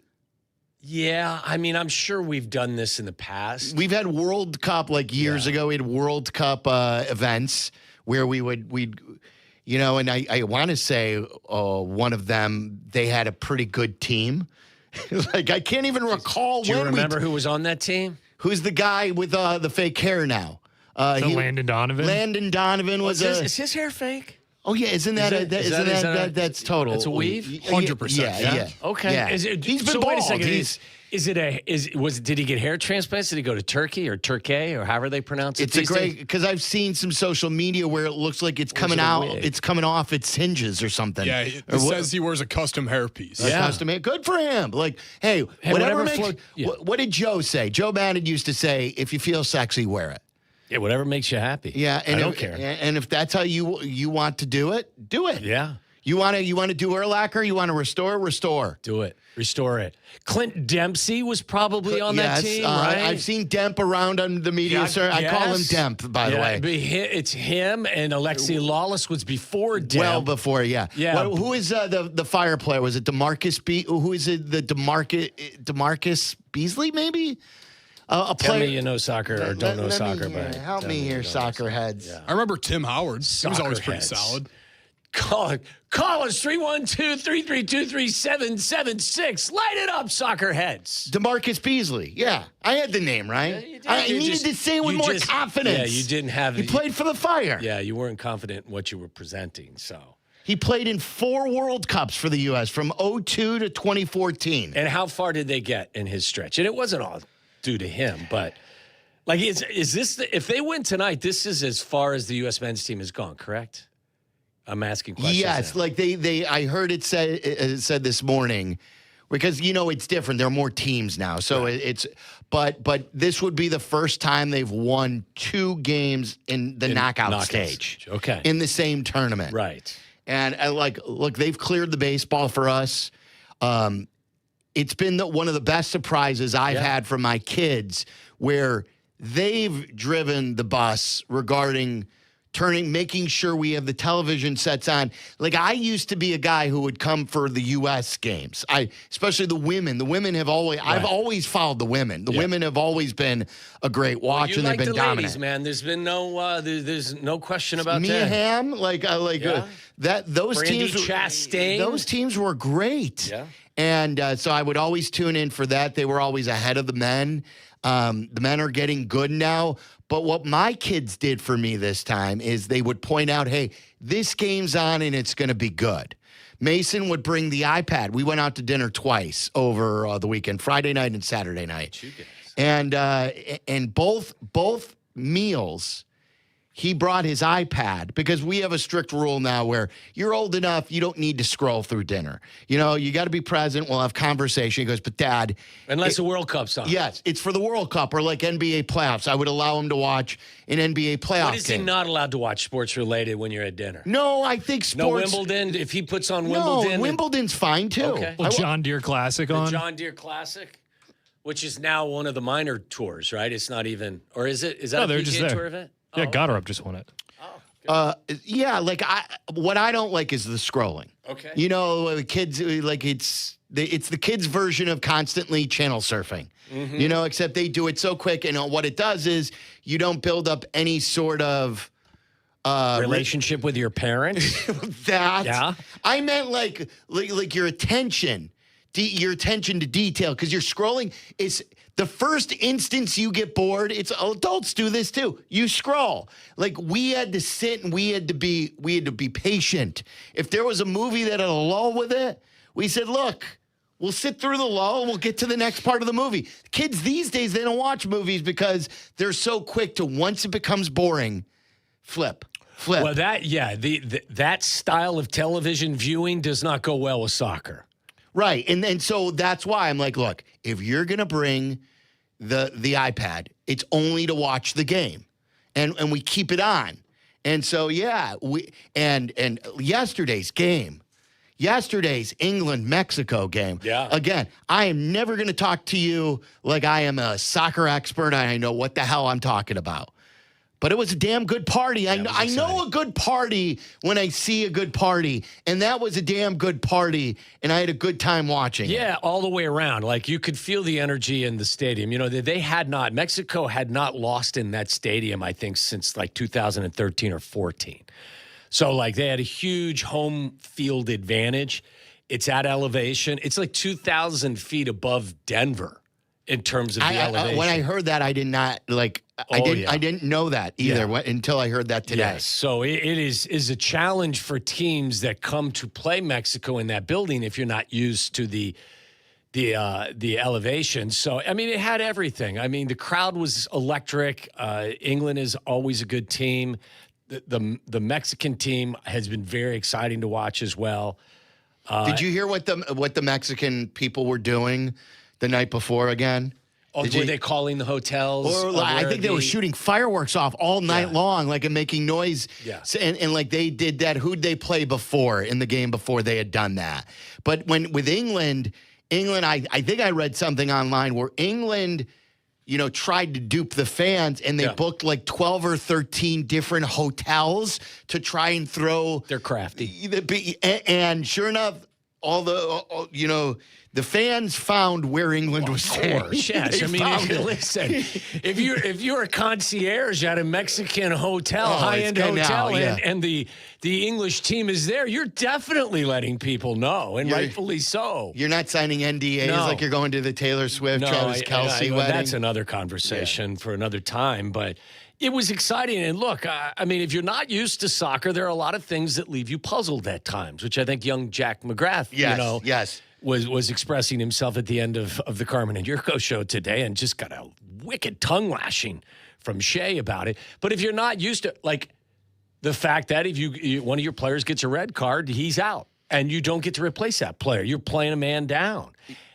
Yeah, I mean, I'm sure we've done this in the past. We've had World Cup years ago. We had World Cup events where we'd You know, and I want to say one of them, they had a pretty good team. Like, I can't even recall. Do you remember who was on that team? Who's the guy with the fake hair now? Landon Donovan? Landon Donovan was Is his hair fake? Oh, yeah. Isn't that that's total? It's a weave? 100%. Yeah. Okay. Yeah. He's been so bald. wait a second. Did he get hair transplants? Did he go to Turkey or Turkey or however they pronounce it? It's a great, because I've seen some social media where it looks like it's coming out, it's coming off its hinges or something. Yeah, it says he wears a custom hairpiece. Custom hair. Good for him. Like, hey, whatever makes, what did Joe say? Joe Madden used to say, if you feel sexy, wear it. Yeah, whatever makes you happy. Yeah, and I don't care. And if that's how you want to do it, do it. Yeah. You want to do Urlacher? You want to restore? Do it. Restore it. Clint Dempsey was probably on that team, right? I've seen Demp around on the media, sir. I call him Demp, by the way. It's him, and Alexi Lawless was before Demp. Well before, yeah. Yeah. Who is the fire player? Was it DeMarcus Who is it? The DeMarcus Beasley, maybe? A player. Tell me you know soccer or don't know soccer. Help me here, soccer heads. Yeah. I remember Tim Howard. He was always pretty solid. Call us 312-332-3776. Light it up, soccer heads. DeMarcus Beasley. Yeah. I had the name, right? Yeah, I needed to say it with more confidence. Yeah, you didn't have He played for the Fire. Yeah, you weren't confident in what you were presenting, so. He played in 4 World Cups for the U.S. from 2002 to 2014. And how far did they get in his stretch? And it wasn't all due to him, but like, is this if they win tonight? This is as far as the U.S. men's team has gone, correct? I'm asking questions. Yes, now. like they. I heard it said this morning, because it's different. There are more teams now, so it's. But this would be the first time they've won 2 games in the knockout stage. Okay, in the same tournament, right? And look, they've cleared the baseball for us. It's been one of the best surprises I've had from my kids, where they've driven the bus regarding making sure we have the television sets on. Like, I used to be a guy who would come for the U.S. games. Especially the women. The women have always, I've always followed the women. The women have always been a great watch, and they've been dominant. Ladies, man. There's been there's no question about Mia that. Hamm, those Brandy teams. Chastain. Those teams were great. Yeah. And so I would always tune in for that. They were always ahead of the men. The men are getting good now. But what my kids did for me this time is they would point out, hey, this game's on and it's going to be good. Mason would bring the iPad. We went out to dinner twice over the weekend, Friday night and Saturday night. And both meals, he brought his iPad, because we have a strict rule now where you're old enough, you don't need to scroll through dinner. You got to be present. We'll have conversation. He goes, but Dad. Unless the World Cup's on. Yes, it's for the World Cup or like NBA playoffs. I would allow him to watch an NBA playoff What is he not allowed to watch sports related when you're at dinner? No, I think sports. No Wimbledon? If he puts on Wimbledon? No, Wimbledon's fine too. Okay. Well, John Deere Classic the on. John Deere Classic, which is now one of the minor tours, right? It's not even, or is it? Is that a PGA Tour event? Yeah, Goddard just won it. Yeah, what I don't like is the scrolling. Okay. The kids, it's the kids' version of constantly channel surfing. Mm-hmm. Except they do it so quick, and what it does is you don't build up any sort of relationship with your parents. Yeah. I meant like your attention, your attention to detail, because you're scrolling. Is the first instance you get bored. It's adults do this too. You scroll. Like, we had to sit and we had to be patient. If there was a movie that had a lull with it, we said, look, we'll sit through the lull and we'll get to the next part of the movie. Kids these days, they don't watch movies because they're so quick to, once it becomes boring, flip. Well, that style of television viewing does not go well with soccer. Right. And so that's why I'm like, look, if you're going to bring the iPad, it's only to watch the game. And we keep it on. And so, and yesterday's game, yesterday's England-Mexico game. Yeah. Again, I am never going to talk to you like I am a soccer expert. I know what the hell I'm talking about. But it was a damn good party. I know a good party when I see a good party. And that was a damn good party. And I had a good time watching it. Yeah, all the way around. Like, you could feel the energy in the stadium. Mexico had not lost in that stadium, I think, since like 2013 or 14. So, like, they had a huge home field advantage. It's at elevation. It's like 2,000 feet above Denver in terms of the elevation. When I heard that, I did not, like, I didn't know that either until I heard that today. Yes. So it is a challenge for teams that come to play Mexico in that building if you're not used to the elevation. So, I mean, it had everything. I mean, the crowd was electric. England is always a good team. The Mexican team has been very exciting to watch as well. Did you hear what the Mexican people were doing the night before again? Were they calling the hotels? Or I think they were shooting fireworks off all night long, like, and making noise. Yeah. And like they did that. Who'd they play before in the game before they had done that? But with England, I think I read something online where England, tried to dupe the fans, and they booked like 12 or 13 different hotels to try and throw. They're crafty. And sure enough, the fans found where England was staying. Of course, yes. I mean, listen, if you're a concierge at a Mexican hotel, high-end hotel, and the English team is there, you're definitely letting people know, and rightfully so. You're not signing NDAs like you're going to the Taylor Swift, Travis Kelce wedding. That's another conversation for another time, but it was exciting. And look, I mean, if you're not used to soccer, there are a lot of things that leave you puzzled at times, which I think young Jack McGrath, was expressing himself at the end of the Carmen and Jurko show today, and just got a wicked tongue lashing from Shea about it. But if you're not used to, like, the fact that if one of your players gets a red card, he's out, and you don't get to replace that player. You're playing a man down.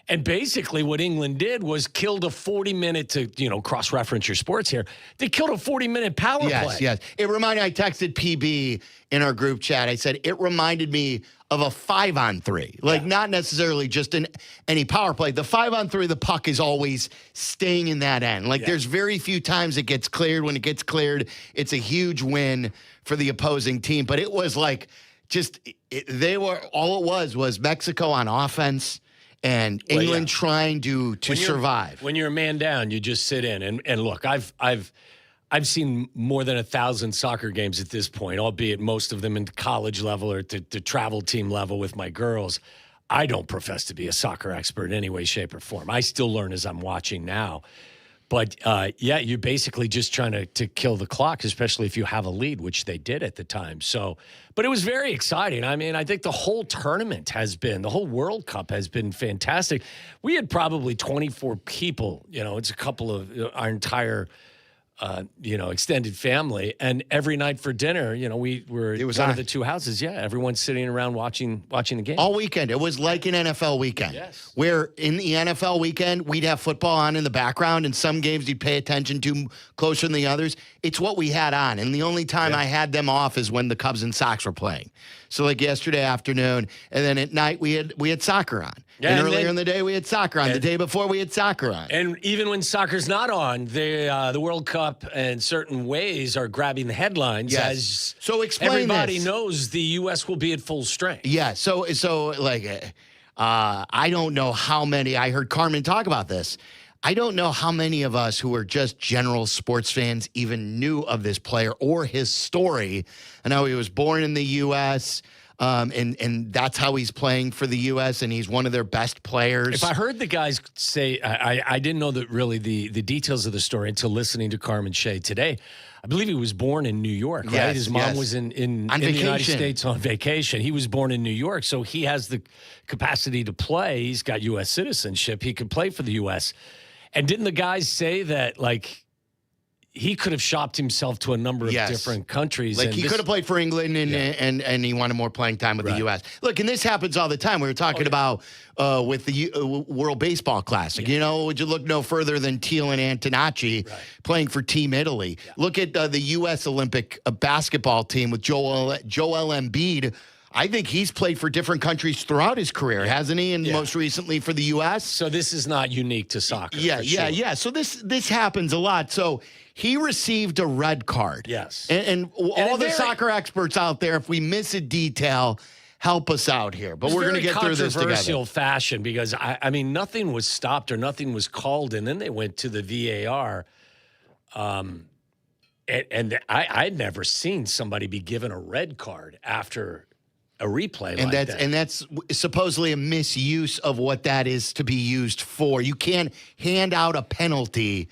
And basically what England did was killed a 40-minute, to, cross-reference your sports here, they killed a 40-minute power play. Yes. I texted PB in our group chat. I said, it reminded me of a 5-on-3. Like, not necessarily just any power play. The 5-on-3, the puck is always staying in that end. Like, there's very few times it gets cleared. When it gets cleared, it's a huge win for the opposing team. But it was like, all it was Mexico on offense, and England trying to survive. When you're a man down, you just sit in. And look, I've seen more than 1,000 soccer games at this point, albeit most of them in college level or to travel team level with my girls. I don't profess to be a soccer expert in any way, shape, or form. I still learn as I'm watching now. But, you're basically just trying to kill the clock, especially if you have a lead, which they did at the time. So, but it was very exciting. I mean, I think the whole tournament the whole World Cup has been fantastic. We had probably 24 people, it's a couple of our entire extended family. And every night for dinner, we were one of the two houses. Yeah, everyone's sitting around watching the game. All weekend. It was like an NFL weekend. Yes. Where in the NFL weekend, we'd have football on in the background, and some games you'd pay attention to closer than the others. It's what we had on. And the only time I had them off is when the Cubs and Sox were playing. So like yesterday afternoon, and then at night we had soccer on. Yeah, and earlier in the day we had soccer on. The day before we had soccer on. And even when soccer's not on, the World Cup in certain ways are grabbing the headlines. Yes. So explain everybody this. knows the U.S. will be at full strength. Yeah. So like, I don't know how many. I heard Carmen talk about this. I don't know how many of us who are just general sports fans even knew of this player or his story. I know he was born in the U.S., and that's how he's playing for the U.S., and he's one of their best players. If I heard the guys say, I didn't know that really the details of the story until listening to Carmen Shea today. I believe he was born in New York, right? Yes, His mom was in the United States on vacation. He was born in New York, so he has the capacity to play. He's got U.S. citizenship. He could play for the U.S., and didn't the guys say that, like, he could have shopped himself to a number of different countries? Like, he could have played for England, and he wanted more playing time with the U.S. Look, and this happens all the time. We were talking about with the World Baseball Classic. Would you look no further than Teal and Antonacci playing for Team Italy? Look at the U.S. Olympic basketball team with Joel Embiid. I think he's played for different countries throughout his career, hasn't he? And most recently for the U.S. So this is not unique to soccer. Yeah. So this happens a lot. So he received a red card. Yes. And all the soccer experts out there, if we miss a detail, help us out here. But we're going to get through this together. Controversial fashion, because, I mean, nothing was stopped or nothing was called, and then they went to the VAR. And I'd never seen somebody be given a red card after a replay And like that's supposedly a misuse of what that is to be used for. You can't hand out a penalty.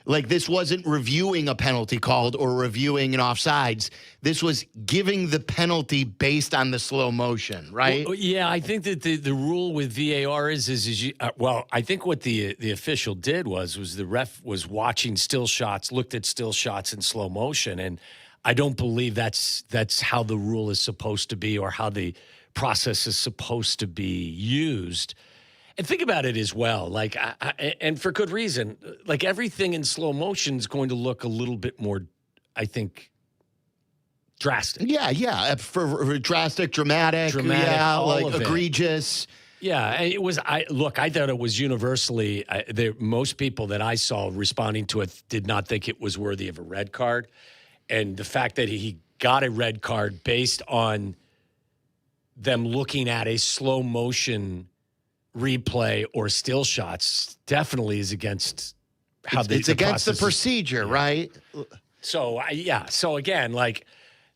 Like, this wasn't reviewing a penalty called or reviewing an offsides. This was giving the penalty based on the slow motion, right? Well, yeah, I think that the rule with VAR is you, I think what the official did was the ref was watching still shots, looked at still shots in slow motion, and I don't believe that's how the rule is supposed to be or how the process is supposed to be used. And think about it as well, like, and for good reason. Like, everything in slow motion is going to look a little bit more, I think, drastic. Yeah, for drastic, dramatic, yeah, all like of it. Egregious. Yeah, it was. I thought it was universally. Most people that I saw responding to it did not think it was worthy of a red card, and the fact that he got a red card based on them looking at a slow motion replay or still shots definitely is against how it's against the procedure, right? So So again, like,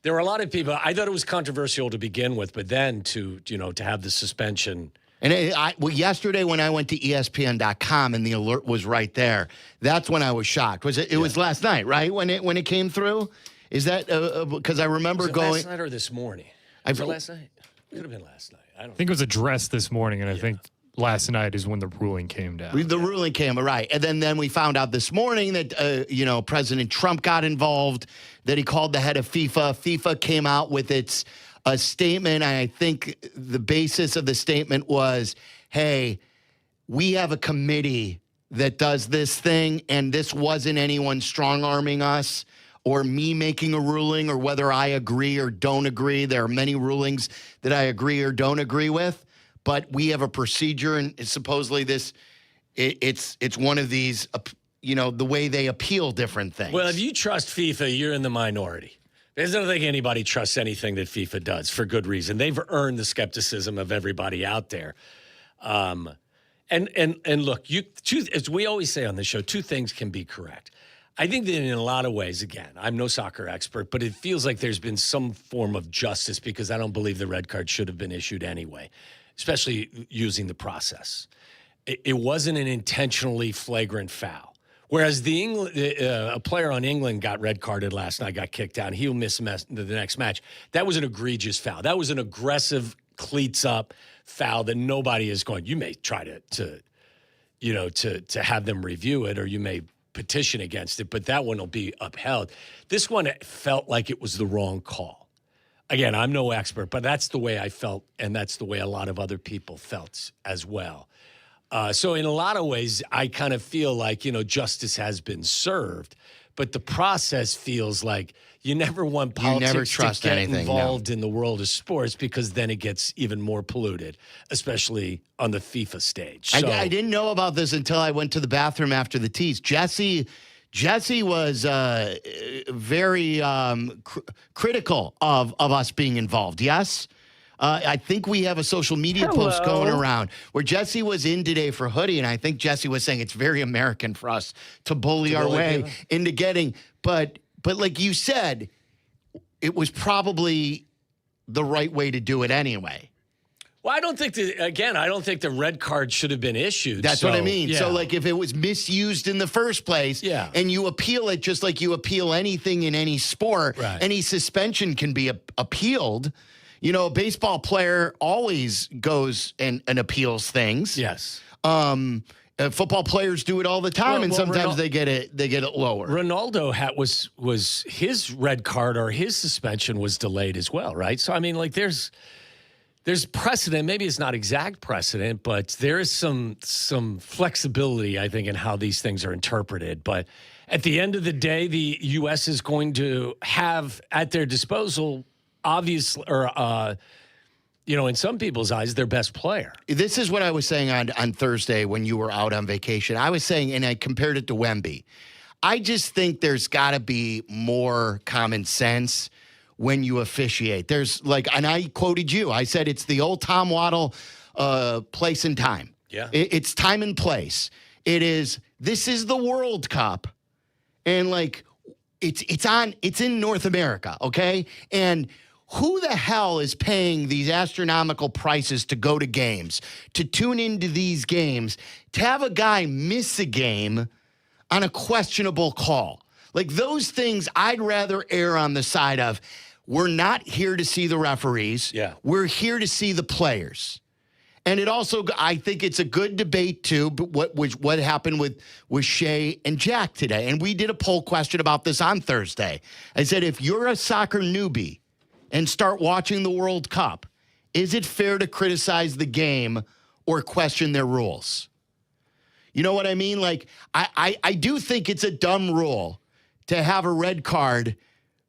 there were a lot of people. I thought it was controversial to begin with, but then to have the suspension. And yesterday when I went to ESPN.com and the alert was right there, that's when I was shocked. Was it? It was last night, right? When it came through. Is that because I remember was it going last night or this morning? Was it last night? It could have been last night. I think it was addressed this morning, and I think last night is when the ruling came down. The ruling came, right. And then we found out this morning that, President Trump got involved, that he called the head of FIFA. FIFA came out with its statement. And I think the basis of the statement was, hey, we have a committee that does this thing, and this wasn't anyone strong-arming us or me making a ruling or whether I agree or don't agree. There are many rulings that I agree or don't agree with. But we have a procedure, and supposedly it's one of these, the way they appeal different things. Well, if you trust FIFA, you're in the minority. I don't think anybody trusts anything that FIFA does for good reason. They've earned the skepticism of everybody out there. And look, as we always say on the show, two things can be correct. I think that in a lot of ways, again, I'm no soccer expert, but it feels like there's been some form of justice because I don't believe the red card should have been issued anyway, especially using the process. It wasn't an intentionally flagrant foul. Whereas a player on England got red carded last night, got kicked out, he'll miss the next match. That was an egregious foul. That was an aggressive, cleats up foul that nobody is going. You may try to have them review it, or you may petition against it, but that one will be upheld. This one felt like it was the wrong call. Again, I'm no expert, but that's the way I felt, and that's the way a lot of other people felt as well. So in a lot of ways, I kind of feel like, justice has been served, but the process feels like you never want politics to get involved in the world of sports, because then it gets even more polluted, especially on the FIFA stage. So, I didn't know about this until I went to the bathroom after the tease. Jesse was very critical of us being involved. Yes? I think we have a social media post going around where Jesse was in today for Hoodie, and I think Jesse was saying it's very American for us to bully our way into getting. But like you said, it was probably the right way to do it anyway. Well, I don't think the red card should have been issued. That's what I mean. Yeah. So, like, if it was misused in the first place, and you appeal it just like you appeal anything in any sport, any suspension can be appealed. A baseball player always goes and appeals things. Yes. Football players do it all the time, and sometimes they get it lower. Ronaldo was his red card or his suspension was delayed as well, right? So I mean, like, there's precedent. Maybe it's not exact precedent, but there is some flexibility, I think, in how these things are interpreted. But at the end of the day, the U.S. is going to have at their disposal, obviously, or in some people's eyes, their best player. This is what I was saying on Thursday when you were out on vacation. I was saying, and I compared it to Wemby. I just think there's got to be more common sense when you officiate. There's and I quoted you. I said it's the old Tom Waddle place and time. Yeah. It's time and place. This is the World Cup. And It's in North America, okay? And who the hell is paying these astronomical prices to go to games, to tune into these games, to have a guy miss a game on a questionable call? Like, those things, I'd rather err on the side of, we're not here to see the referees. Yeah. We're here to see the players. And it also, I think it's a good debate, too, but what happened with Shea and Jack today. And we did a poll question about this on Thursday. I said, if you're a soccer newbie and start watching the World Cup, is it fair to criticize the game or question their rules? You know what I mean? Like, I do think it's a dumb rule to have a red card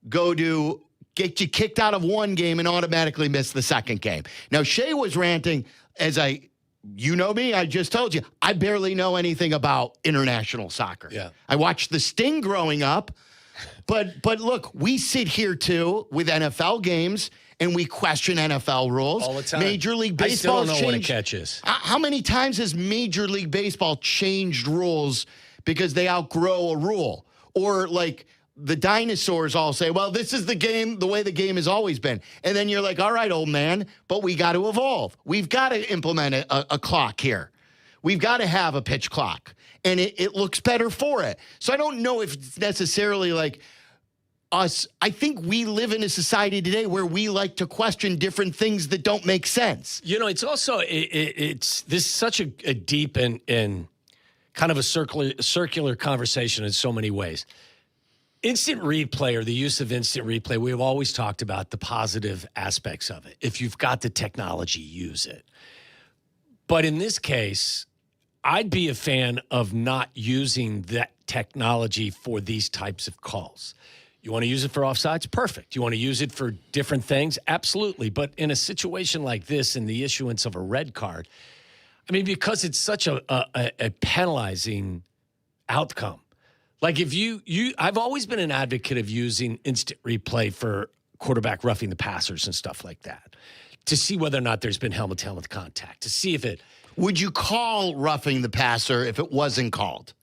go to get you kicked out of one game and automatically miss the second game. Now, Shea was ranting, you know me, I just told you, I barely know anything about international soccer. Yeah. I watched the Sting growing up, but look, we sit here too with NFL games and we question NFL rules. All the time. Major League I still Baseball don't know what a catch is. How many times has Major League Baseball changed rules because they outgrow a rule? Or like the dinosaurs all say, well, this is the game, the way the game has always been. And then you're like, all right, old man, but we got to evolve. We've got to implement a clock here. We've got to have a pitch clock. And it looks better for it. So I don't know if it's necessarily like us. I think we live in a society today where we like to question different things that don't make sense. You know, it's also, this is such a deep and kind of a circular conversation in so many ways. Instant replay, or the use of instant replay, we've always talked about the positive aspects of it. If you've got the technology, use it. But in this case, I'd be a fan of not using that technology for these types of calls. You want to use it for offsides? Perfect. You want to use it for different things? Absolutely. But in a situation like this, in the issuance of a red card, I mean, because it's such a penalizing outcome. Like if I've always been an advocate of using instant replay for quarterback roughing the passers and stuff like that to see whether or not there's been helmet-to-helmet contact, to see if it. Would you call roughing the passer if it wasn't called?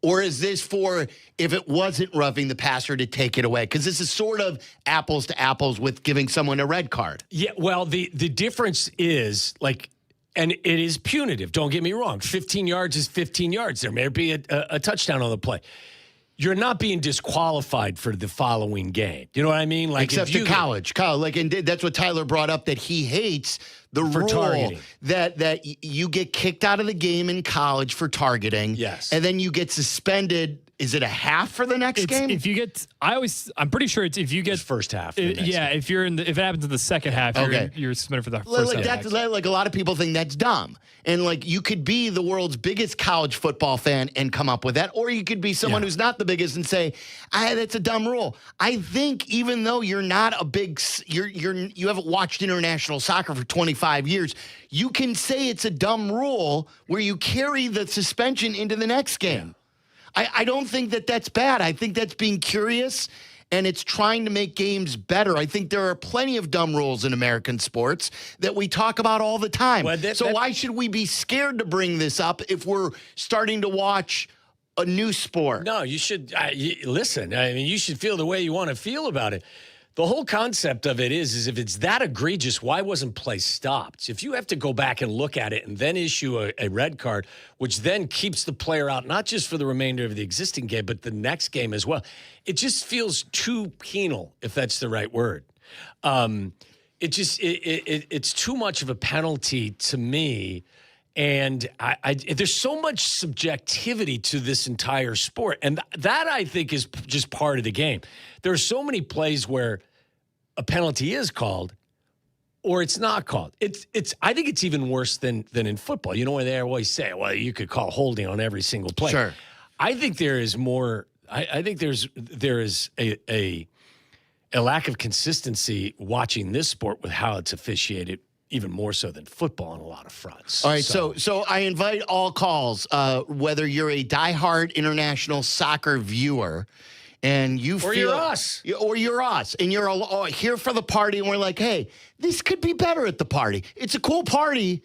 Or is this for if it wasn't roughing the passer to take it away? Because this is sort of apples to apples with giving someone a red card. Yeah, well, the difference is like, and it is punitive. Don't get me wrong. 15 yards is 15 yards. There may be a touchdown on the play. You're not being disqualified for the following game. You know what I mean? Like, except in college. Like, and that's what Tyler brought up, that he hates the rule targeting. that you get kicked out of the game in college for targeting. Yes. And then you get suspended. Is it a half for the next game? If you get, I'm pretty sure it's if you get first half. Yeah, if it happens in the second half, you're suspended for the first half. That's like a lot of people think that's dumb. And like you could be the world's biggest college football fan and come up with that, or you could be someone who's not the biggest and say, that's a dumb rule. I think even though you're not a big, you haven't watched international soccer for 25 years, you can say it's a dumb rule where you carry the suspension into the next game. I don't think that's bad. I think that's being curious, and it's trying to make games better. I think there are plenty of dumb rules in American sports that we talk about all the time. Well, why should we be scared to bring this up if we're starting to watch a new sport? No, you should listen. I mean, you should feel the way you want to feel about it. The whole concept of it is if it's that egregious, why wasn't play stopped? If you have to go back and look at it and then issue a red card, which then keeps the player out, not just for the remainder of the existing game, but the next game as well, it just feels too penal, if that's the right word. It's too much of a penalty to me. And there's so much subjectivity to this entire sport. And that, I think, is just part of the game. There are so many plays where a penalty is called or it's not called. I think it's even worse than in football. You know, where they always say, well, you could call holding on every single play. Sure. I think there is more. I think there is a lack of consistency watching this sport with how it's officiated, even more so than football on a lot of fronts. All right, so I invite all calls, whether you're a diehard international soccer viewer and you feel... Or you're us. And you're here for the party and we're like, hey, this could be better at the party. It's a cool party,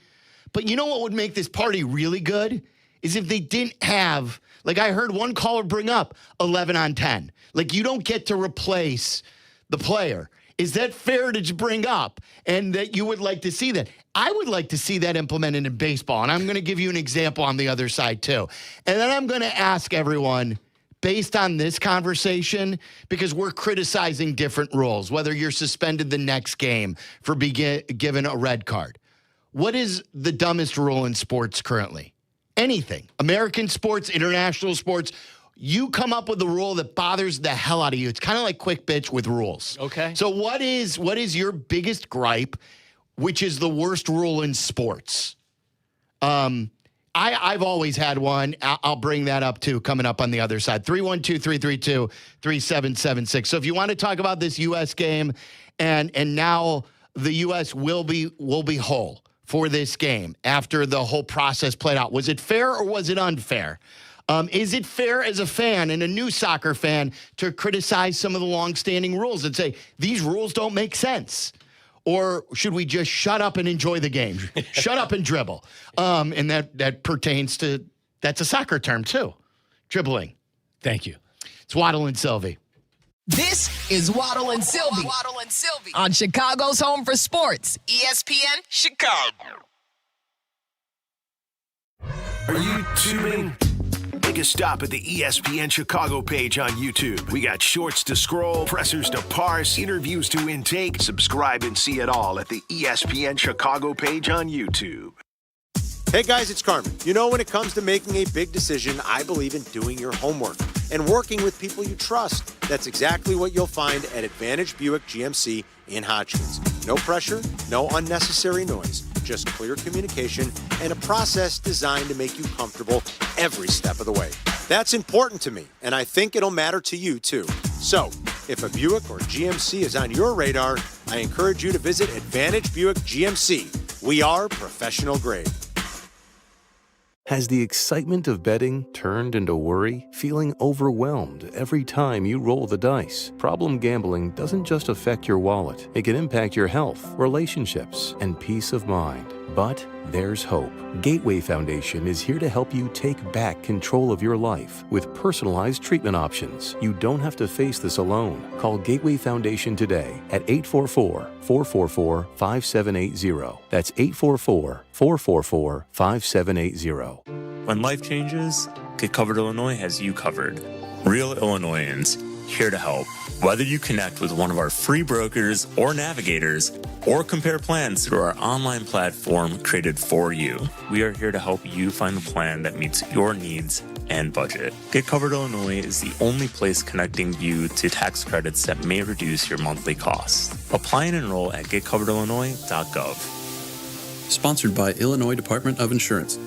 but you know what would make this party really good? Is if they didn't have Like I heard one caller bring up 11 on 10. Like you don't get to replace the player. Is that fair to bring up and that you would like to see that? I would like to see that implemented in baseball. And I'm going to give you an example on the other side too. And then I'm going to ask everyone based on this conversation, because we're criticizing different rules, whether you're suspended the next game for being given a red card. What is the dumbest rule in sports currently? Anything. American sports, international sports. You come up with a rule that bothers the hell out of you. It's kind of like quick bitch with rules. Okay. So what is your biggest gripe, which is the worst rule in sports? I've always had one. I'll bring that up too, coming up on the other side. 312-332-3776. So if you want to talk about this U.S. game, and now the U.S. will be whole for this game after the whole process played out. Was it fair or was it unfair? Is it fair as a fan and a new soccer fan to criticize some of the longstanding rules and say, these rules don't make sense? Or should we just shut up and enjoy the game? Shut up and dribble. And that pertains to, that's a soccer term too, dribbling. Thank you. It's Waddle and Silvy. This is Waddle and Silvy. Waddle and Silvy on Chicago's home for sports, ESPN Chicago. Are you tuning? Take a stop at the ESPN Chicago page on YouTube. We got shorts to scroll, pressers to parse, interviews to intake. Subscribe and see it all at the ESPN Chicago page on YouTube. Hey guys, it's Carmen. You know, when it comes to making a big decision, I believe in doing your homework and working with people you trust. That's exactly what you'll find at Advantage Buick GMC in Hotchkiss. No pressure, no unnecessary noise, just clear communication and a process designed to make you comfortable every step of the way. That's important to me, and I think it'll matter to you too. So, if a Buick or GMC is on your radar, I encourage you to visit Advantage Buick GMC. We are professional grade. Has the excitement of betting turned into worry? Feeling overwhelmed every time you roll the dice? Problem gambling doesn't just affect your wallet. It can impact your health, relationships, and peace of mind. But there's hope. Gateway Foundation is here to help you take back control of your life with personalized treatment options. You don't have to face this alone. Call Gateway Foundation today at 844-444-5780. That's 844-444-5780. When life changes, Get Covered Illinois has you covered. Real Illinoisans, here to help. Whether you connect with one of our free brokers or navigators, or compare plans through our online platform created for you, we are here to help you find the plan that meets your needs and budget. Get Covered Illinois is the only place connecting you to tax credits that may reduce your monthly costs. Apply and enroll at getcoveredillinois.gov. Sponsored by Illinois Department of Insurance.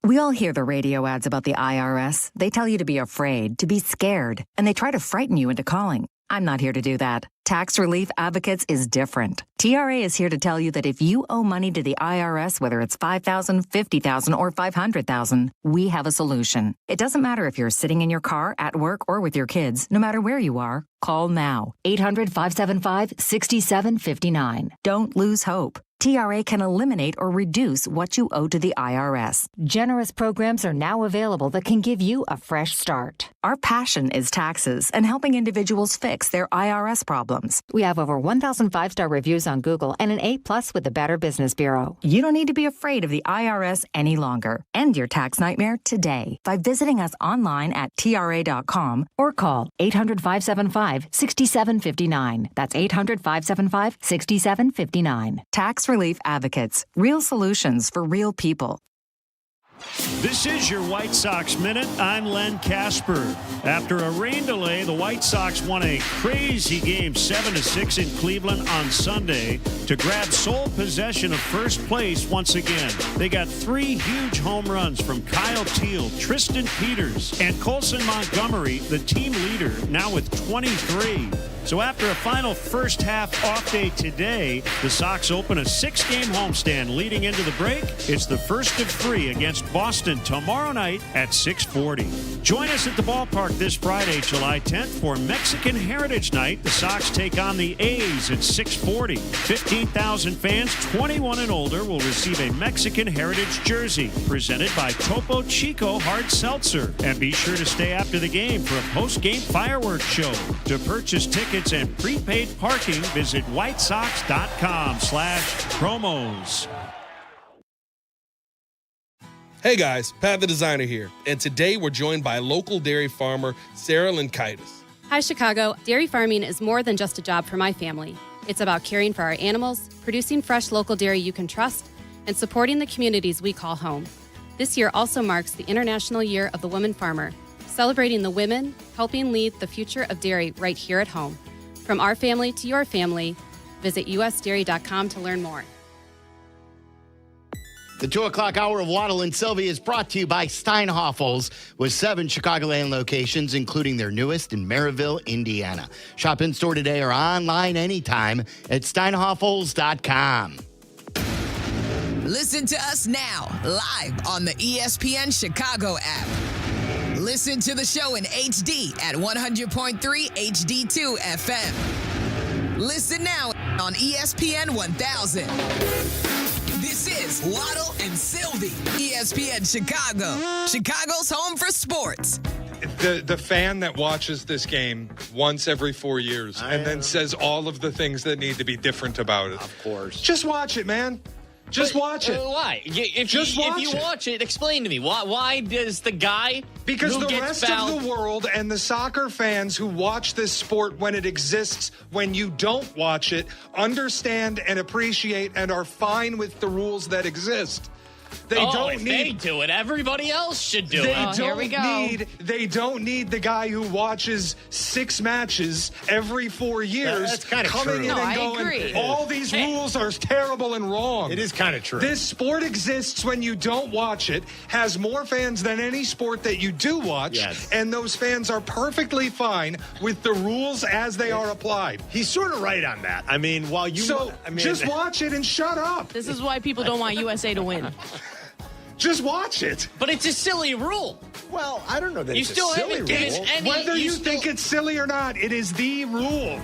We all hear the radio ads about the IRS. They tell you to be afraid, to be scared, and they try to frighten you into calling. I'm not here to do that. Tax Relief Advocates is different. TRA is here to tell you that if you owe money to the IRS, whether it's $5,000, $50,000, or $500,000, we have a solution. It doesn't matter if you're sitting in your car, at work, or with your kids. No matter where you are, call now. 800-575-6759. Don't lose hope. TRA can eliminate or reduce what you owe to the IRS. Generous programs are now available that can give you a fresh start. Our passion is taxes and helping individuals fix their IRS problems. We have over 1,000 five-star reviews on Google and an A+ with the Better Business Bureau. You don't need to be afraid of the IRS any longer. End your tax nightmare today by visiting us online at TRA.com or call 800-575-6759. That's 800-575-6759. Tax Relief Advocates. Real solutions for real people. This is your White Sox Minute. I'm Len Casper. After a rain delay, the White Sox won a crazy game 7-6 in Cleveland on Sunday to grab sole possession of first place once again. They got 3 huge home runs from Kyle Teal, Tristan Peters, and Colson Montgomery, the team leader, now with 23. So after a final first half off day today, the Sox open a 6-game homestand leading into the break. It's the first of 3 against Boston tomorrow night at 6:40. Join us at the ballpark this Friday, July 10th for Mexican Heritage Night. The Sox take on the A's at 6:40. 15,000 fans 21 and older will receive a Mexican Heritage jersey presented by Topo Chico Hard Seltzer. And be sure to stay after the game for a post-game fireworks show. To purchase tickets and prepaid parking, visit whitesox.com/promos. Hey guys, Pat the Designer here, and today we're joined by local dairy farmer Sarah Linkaitis. Hi, Chicago. Dairy farming is more than just a job for my family. It's about caring for our animals, producing fresh local dairy you can trust, and supporting the communities we call home. This year also marks the International Year of the Woman Farmer, celebrating the women helping lead the future of dairy right here at home. From our family to your family, visit usdairy.com to learn more. The 2 o'clock hour of Waddle and Silvy is brought to you by Steinhoffels with 7 Chicagoland locations, including their newest in Maryville, Indiana. Shop in-store today or online anytime at steinhoffels.com. Listen to us now, live on the ESPN Chicago app. Listen to the show in HD at 100.3 HD2 FM. Listen now on ESPN 1000. This is Waddle and Silvy, ESPN Chicago, Chicago's home for sports. The fan that watches this game once every 4 years and then says all of the things that need to be different about it. Of course. Just watch it, man. Just watch it. Why? If you watch it, explain to me. Why does the guy Because who the gets rest fouled, of the world and the soccer fans who watch this sport when it exists, when you don't watch it, understand and appreciate and are fine with the rules that exist. They if they do it, everybody else should do it. Here we go. They don't need the guy who watches 6 matches every 4 years That's kinda coming true. in No, and I going, agree. all these rules are terrible and wrong. It is kind of true. This sport exists when you don't watch it, has more fans than any sport that you do watch, and those fans are perfectly fine with the rules as they are applied. He's sort of right on that. I mean, while you... just watch it and shut up. This is why people don't want USA to win. Just watch it. But it's a silly rule. Well, I don't know that You it's still a silly haven't given rule. any... Whether you think it's silly or not, it is the rule.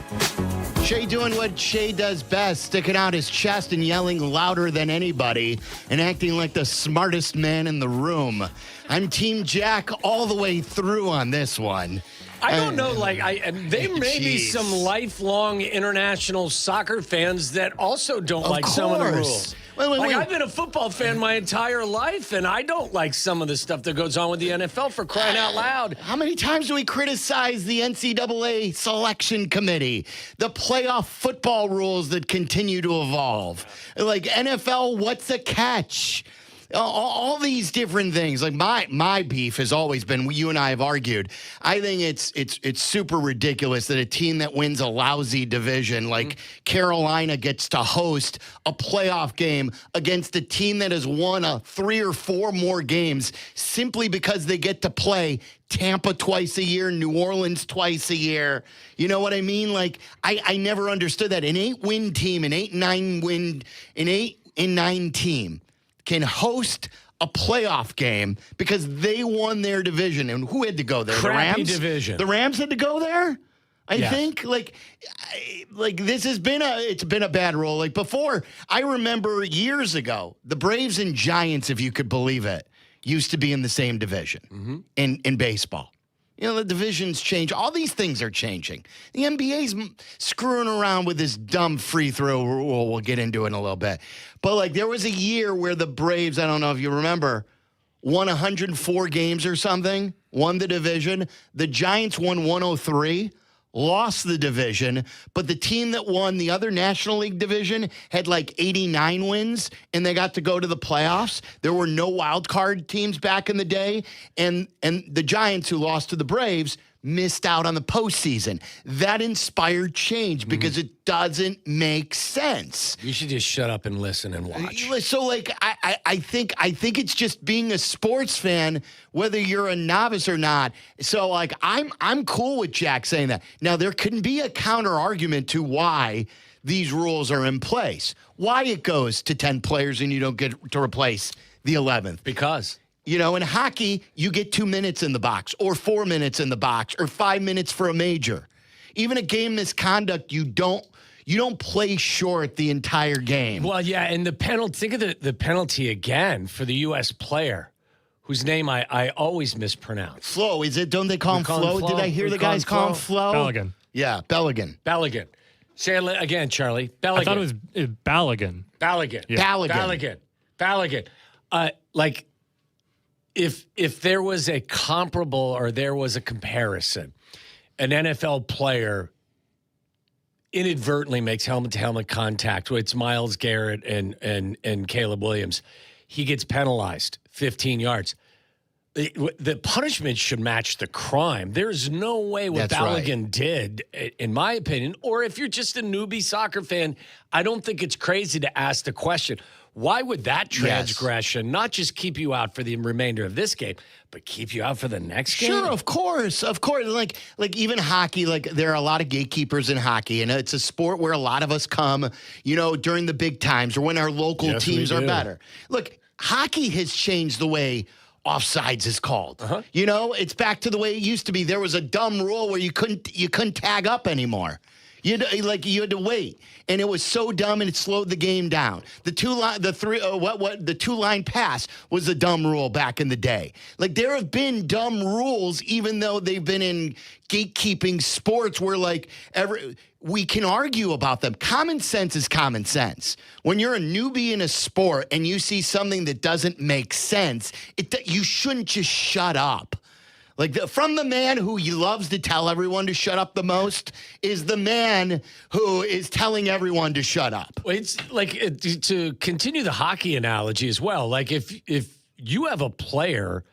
Shay doing what Shay does best, sticking out his chest and yelling louder than anybody and acting like the smartest man in the room. I'm Team Jack all the way through on this one. I don't know, there may be some lifelong international soccer fans that also don't like some of the rules. Wait. I've been a football fan my entire life, and I don't like some of the stuff that goes on with the NFL, for crying out loud. How many times do we criticize the NCAA selection committee, the playoff football rules that continue to evolve? Like NFL, what's a catch? All these different things. Like my beef has always been, you and I have argued, I think it's super ridiculous that a team that wins a lousy division like Carolina gets to host a playoff game against a team that has won 3 or 4 more games simply because they get to play Tampa twice a year, New Orleans twice a year. You know what I mean? Like, I never understood that. An 8-win team, an 8-9 team can host a playoff game because they won their division. And who had to go there? Crappy the Rams? division. The Rams had to go there? I Yes. think this has been it's been a bad rule. Like before, I remember years ago, the Braves and Giants, if you could believe it, used to be in the same division in baseball. You know, the divisions change. All these things are changing. The NBA's screwing around with this dumb free throw rule. We'll get into it in a little bit. But, there was a year where the Braves, I don't know if you remember, won 104 games or something, won the division. The Giants won 103, lost the division, but the team that won the other National League division had 89 wins, and they got to go to the playoffs. There were no wild card teams back in the day, and the Giants, who lost to the Braves, missed out on the postseason. That inspired change because it doesn't make sense. You should just shut up and listen and watch. So, like, I think it's just being a sports fan, whether you're a novice or not. So, like, I'm cool with Jack saying that. Now, there can be a counter argument to why these rules are in place, why it goes to 10 players and you don't get to replace the 11th. Because in hockey, you get 2 minutes in the box or 4 minutes in the box or 5 minutes for a major. Even a game misconduct, you don't play short the entire game. Well, yeah, and the penalty, think of the penalty again for the U.S. player whose name I always mispronounce. Flo, is it? Don't they call him Flo? Did I hear the guys call him Flo? Belligan. Yeah, Belligan. Belligan. Say it again, Charlie. Belligan. I thought it was Balogun. Balogun. Yeah. Balogun. Like, if there was a comparable or there was a comparison, an NFL player inadvertently makes helmet-to-helmet contact with Myles Garrett and Caleb Williams, he gets penalized 15 yards. The punishment should match the crime. There's no way what Balogun did, in my opinion, or if you're just a newbie soccer fan, I don't think it's crazy to ask the question, why would that transgression not just keep you out for the remainder of this game, but keep you out for the next game? Sure, of course. Like even hockey, like there are a lot of gatekeepers in hockey, and it's a sport where a lot of us come, during the big times or when our local teams are better. Look, hockey has changed the way offsides is called. It's back to the way it used to be. There was a dumb rule where you couldn't tag up anymore. You had to wait, and it was so dumb, and it slowed the game down. The two-line pass was a dumb rule back in the day. Like there have been dumb rules, even though they've been in gatekeeping sports where we can argue about them. Common sense is common sense. When you're a newbie in a sport and you see something that doesn't make sense, you shouldn't just shut up. From the man who loves to tell everyone to shut up the most is the man who is telling everyone to shut up. It's to continue the hockey analogy as well. Like if you have a player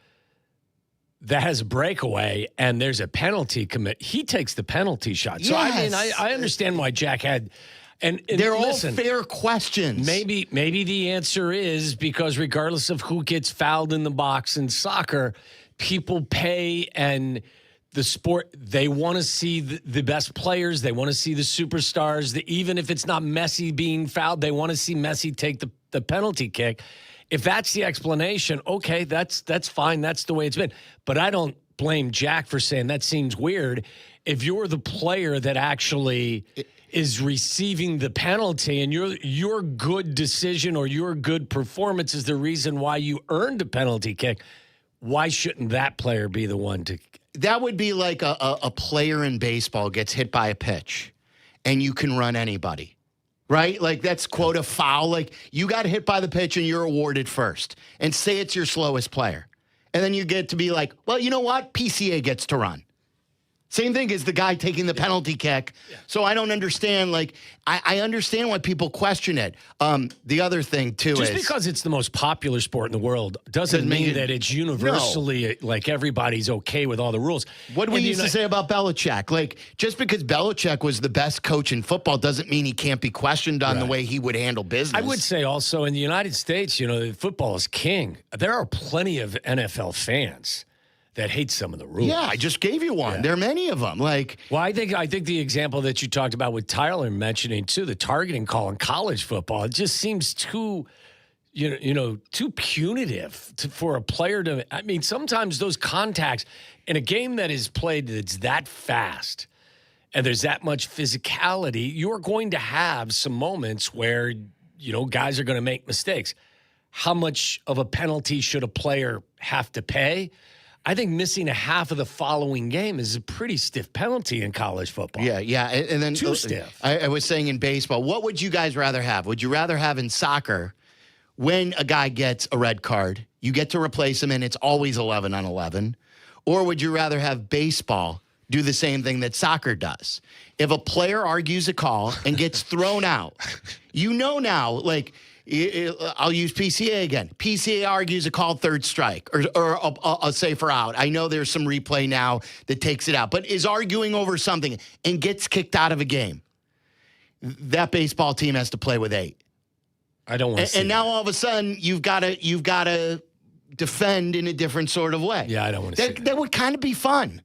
that has a breakaway and there's a penalty commit, he takes the penalty shot. So I understand why Jack had. And they're listen, all fair questions. Maybe the answer is because regardless of who gets fouled in the box in soccer, people pay, and the sport, they want to see the best players. They want to see the superstars. Even if it's not Messi being fouled, they want to see Messi take the penalty kick. If that's the explanation, okay, that's fine. That's the way it's been. But I don't blame Jack for saying that seems weird. If you're the player that actually is receiving the penalty and your good decision or your good performance is the reason why you earned a penalty kick, why shouldn't that player be the one to? That would be like a player in baseball gets hit by a pitch and you can run anybody, right? Like that's quote a foul. Like you got hit by the pitch and you're awarded first, and say it's your slowest player. And then you get to be like, well, you know what? PCA gets to run. Same thing as the guy taking the penalty kick. Yeah. So I don't understand. I understand why people question it. The other thing, too, is... Just because it's the most popular sport in the world doesn't mean that it's universally, everybody's okay with all the rules. What we used to say about Belichick. Just because Belichick was the best coach in football doesn't mean he can't be questioned on the way he would handle business. I would say also in the United States, football is king. There are plenty of NFL fans that hate some of the rules. Yeah, I just gave you one. Yeah. There are many of them. Well, I think the example that you talked about with Tyler mentioning too, the targeting call in college football, it just seems too, too punitive for a player to. I mean, sometimes those contacts in a game that is played that's that fast and there's that much physicality, you're going to have some moments where guys are going to make mistakes. How much of a penalty should a player have to pay? I think missing a half of the following game is a pretty stiff penalty in college football. Yeah. And then too stiff. I was saying in baseball, what would you guys rather have? Would you rather have in soccer when a guy gets a red card, you get to replace him and it's always 11 on 11? Or would you rather have baseball do the same thing that soccer does? If a player argues a call and gets thrown out, now, I'll use PCA again. PCA argues a called third strike or a safer out. I know there's some replay now that takes it out, but is arguing over something and gets kicked out of a game. That baseball team has to play with 8. I don't want to see and now all of a sudden you've got to defend in a different sort of way. Yeah, I don't want to see that. That would kind of be fun.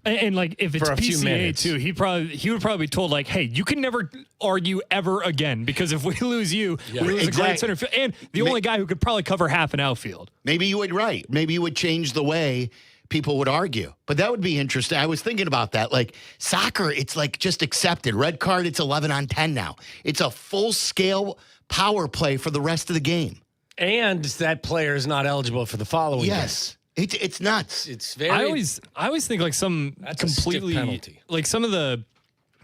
And like if it's PCA too, he would probably be told like, hey, you can never argue ever again because if we lose you, we lose a great center field and the only guy who could probably cover half an outfield. Maybe you would change the way people would argue. But that would be interesting. I was thinking about that. Like soccer, it's like just accepted. Red card, it's 11 on 10 now. It's a full scale power play for the rest of the game. And that player is not eligible for the following game. It's nuts. It's very. I always think like some completely penalty. Like some of the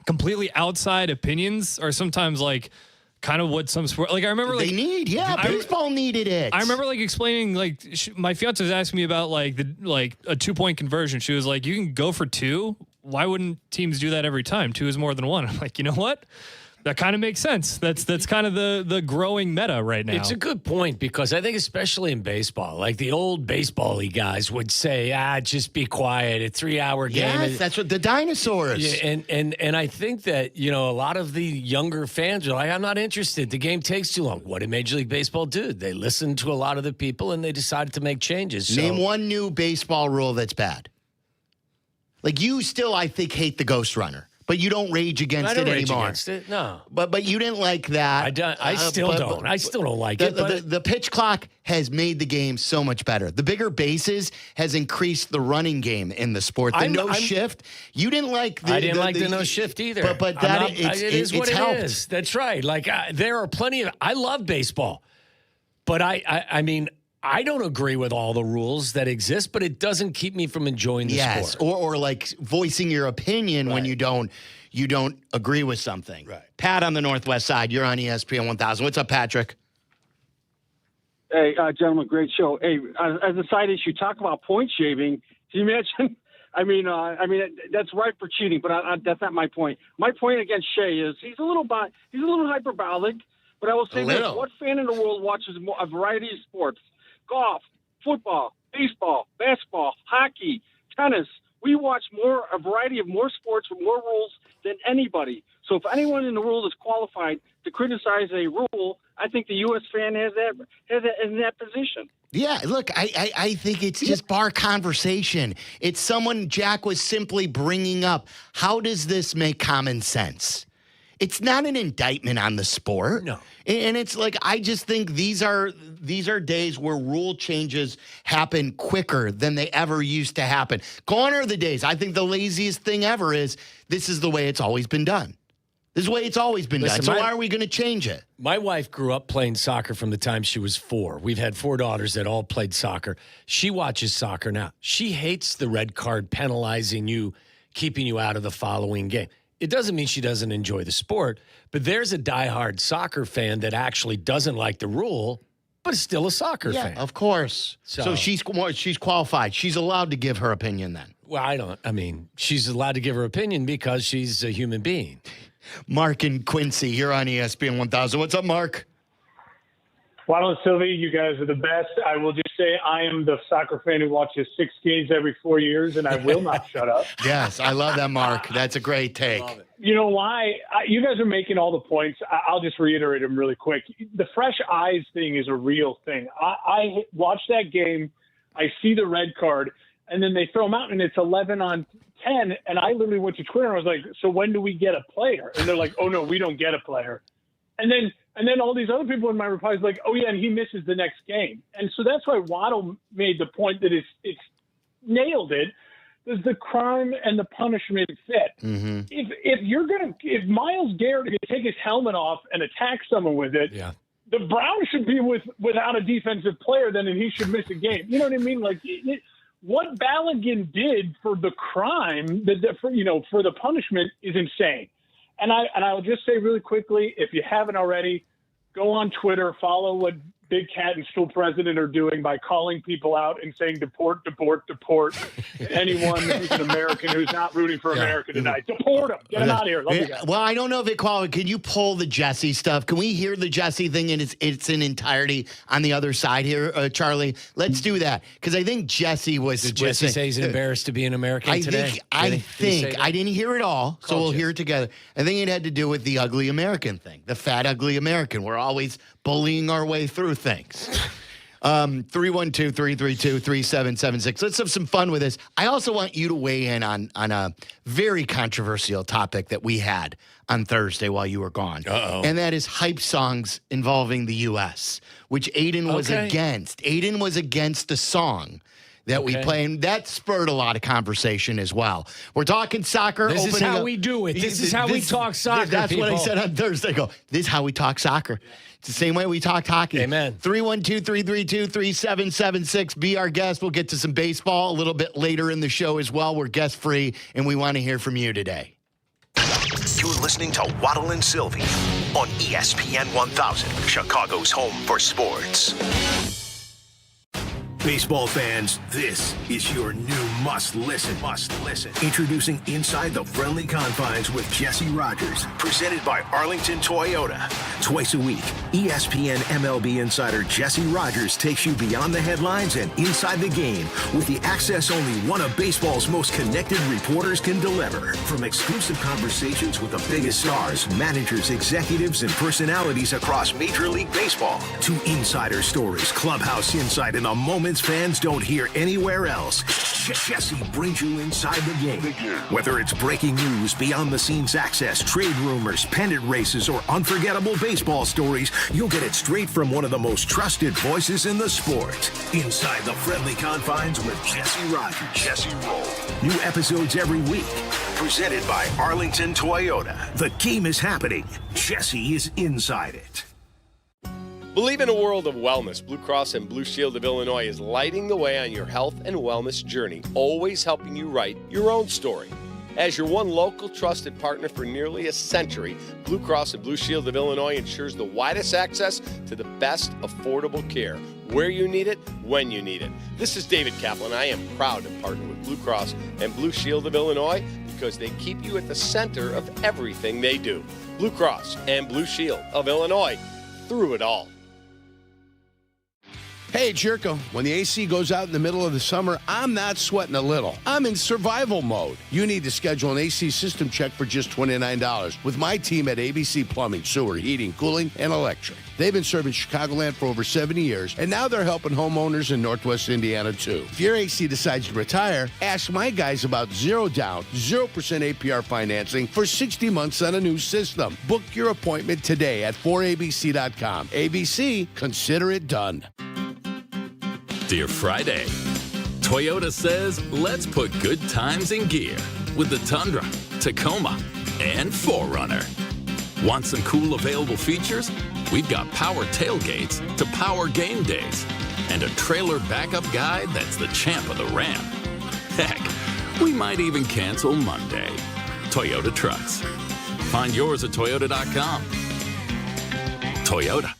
completely outside opinions are sometimes like kind of what some sport. Like I remember like baseball needed it. I remember like explaining like my fiance was asking me about like a 2-point conversion. She was like, you can go for 2. Why wouldn't teams do that every time? 2 is more than 1. I'm like, you know what? That kind of makes sense. That's kind of the growing meta right now. It's a good point because I think especially in baseball, like the old baseball-y guys would say, just be quiet. A 3-hour game. Yes, that's what the dinosaurs. Yeah, and I think that, a lot of the younger fans are like, I'm not interested. The game takes too long. What did Major League Baseball do? They listened to a lot of the people and they decided to make changes. Name one new baseball rule that's bad. Like you still, I think, hate the ghost runner. But you don't rage against it anymore. Against it, no. But you didn't like that. I still don't. I still don't like it. The pitch clock has made the game so much better. The bigger bases has increased the running game in the sport. The shift. You didn't like. I didn't like the no shift either. But that it is what it is. That's right. Like there are plenty of. I love baseball, but I mean. I don't agree with all the rules that exist, but it doesn't keep me from enjoying the sport. Or like voicing your opinion when you don't agree with something. Right. Pat on the Northwest Side, you're on ESPN 1000. What's up, Patrick? Hey, gentlemen, great show. Hey, as a side issue, talk about point shaving. Can you imagine? I mean, that's right for cheating, but that's not my point. My point against Shea is he's a little hyperbolic, but I will say this: what fan in the world watches a variety of sports? Golf, football, baseball, basketball, hockey, tennis. We watch a variety of more sports with more rules than anybody. So if anyone in the world is qualified to criticize a rule, I think the U.S. fan has in that position. Yeah, look, I think it's just bar conversation. It's someone Jack was simply bringing up. How does this make common sense? It's not an indictment on the sport. No. And it's like, I just think these are days where rule changes happen quicker than they ever used to happen. Gone are the days. I think the laziest thing ever is this is the way it's always been done. This is the way it's always been done. So why are we going to change it? My wife grew up playing soccer from the time she was 4. We've had 4 daughters that all played soccer. She watches soccer now. She hates the red card penalizing you, keeping you out of the following game. It doesn't mean she doesn't enjoy the sport, but there's a diehard soccer fan that actually doesn't like the rule, but is still a soccer fan. Yeah, of course. So she's qualified. She's allowed to give her opinion then. Well, she's allowed to give her opinion because she's a human being. Mark and Quincy, you're on ESPN 1000. What's up, Mark? Waddle Silvy, you guys are the best. I will just say I am the soccer fan who watches 6 games every 4 years, and I will not shut up. Yes, I love that, Mark. That's a great take. You know why? You guys are making all the points. I'll just reiterate them really quick. The fresh eyes thing is a real thing. I watch that game. I see the red card, and then they throw them out, and it's 11 on 10, and I literally went to Twitter and I was like, so when do we get a player? And they're like, oh, no, we don't get a player. And then all these other people in my replies like, oh, yeah, and he misses the next game. And so that's why Waddle made the point that it's nailed it. Does the crime and the punishment fit? Mm-hmm. If Myles Garrett could take his helmet off and attack someone with it, the Browns should be without a defensive player then, and he should miss a game. You know what I mean? Like what Balogun did for the crime, for the punishment is insane. And I will just say really quickly, if you haven't already, go on Twitter, follow what big cat and stool president are doing by calling people out and saying deport anyone who's an American who's not rooting for America tonight. Deport them. Get them out of here. Love you guys. Well, I don't know if it qualifies. Can you pull the Jesse stuff? Can we hear the Jesse thing in its entirety on the other side here, Charlie? Let's do that, because I think Jesse was. Did Jesse say he's embarrassed to be an American today? I think I didn't hear it all, so we'll hear it together. I think it had to do with the ugly American thing, the fat ugly American. We're always bullying our way through things. 312-332-3776. Let's have some fun with this. I also want you to weigh in on a very controversial topic that we had on Thursday while you were gone. And that is hype songs involving the U.S., which Aiden was against. Aiden was against the song that we play, and that spurred a lot of conversation as well. We're talking soccer. This is how we do it. This is how we talk soccer, That's people. what I said on Thursday. This is how we talk soccer. It's the same way we talked hockey. Amen. 312-332-3776. Be our guest. We'll get to some baseball a little bit later in the show as well. We're guest-free, and we want to hear from you today. You're listening to Waddle and Silvy on ESPN 1000, Chicago's home for sports. Baseball fans, this is your new must-listen. Introducing Inside the Friendly Confines with Jesse Rogers, presented by Arlington Toyota. Twice a week, ESPN MLB insider Jesse Rogers takes you beyond the headlines and inside the game with the access only one of baseball's most connected reporters can deliver. From exclusive conversations with the biggest stars, managers, executives, and personalities across Major League Baseball, to insider stories, clubhouse insight, and the moments fans don't hear anywhere else. Jesse brings you inside the game. Whether it's breaking news, behind-the-scenes access, trade rumors, pennant races, or unforgettable baseball stories, you'll get it straight from one of the most trusted voices in the sport. Inside the Friendly Confines with Jesse Rogers. Jesse Roll. New episodes every week. Presented by Arlington Toyota. The game is happening. Jesse is inside it. Believe in a world of wellness. Blue Cross and Blue Shield of Illinois is lighting the way on your health and wellness journey, always helping you write your own story. As your one local trusted partner for nearly a century, Blue Cross and Blue Shield of Illinois ensures the widest access to the best affordable care, where you need it, when you need it. This is David Kaplan. I am proud to partner with Blue Cross and Blue Shield of Illinois because they keep you at the center of everything they do. Blue Cross and Blue Shield of Illinois, through it all. Hey, Jurko, when the AC goes out in the middle of the summer, I'm not sweating a little. I'm in survival mode. You need to schedule an AC system check for just $29 with my team at ABC Plumbing, Sewer, Heating, Cooling, and Electric. They've been serving Chicagoland for over 70 years, and now they're helping homeowners in Northwest Indiana, too. If your AC decides to retire, ask my guys about 0 down, 0% APR financing for 60 months on a new system. Book your appointment today at 4abc.com. ABC, consider it done. Dear Friday, Toyota says let's put good times in gear with the Tundra, Tacoma, and 4Runner. Want some cool available features? We've got power tailgates to power game days and a trailer backup guide that's the champ of the ramp. Heck, we might even cancel Monday. Toyota trucks. Find yours at toyota.com. Toyota.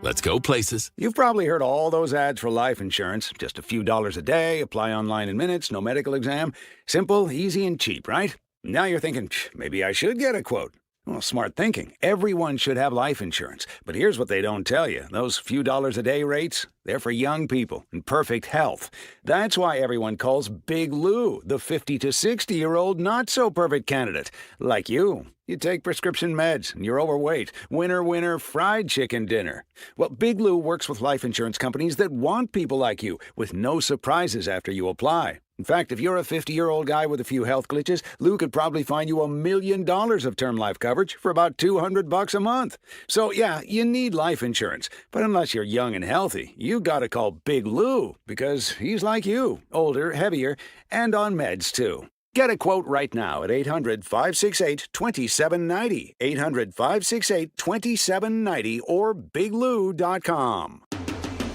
Let's go places. You've probably heard all those ads for life insurance. Just a few dollars a day, apply online in minutes, no medical exam. Simple, easy, and cheap, right? Now you're thinking, maybe I should get a quote. Well, smart thinking. Everyone should have life insurance. But here's what they don't tell you. Those few dollars a day rates, they're for young people in perfect health. That's why everyone calls Big Lou the 50 to 60-year-old not-so-perfect candidate. Like you. You take prescription meds, and you're overweight. Winner, winner, fried chicken dinner. Well, Big Lou works with life insurance companies that want people like you, with no surprises after you apply. In fact, if you're a 50-year-old guy with a few health glitches, Lou could probably find you $1 million of term life coverage for about $200 a month. So, yeah, you need life insurance. But unless you're young and healthy, you gotta call Big Lou, because he's like you, older, heavier, and on meds, too. Get a quote right now at 800-568-2790, 800-568-2790, or biglou.com.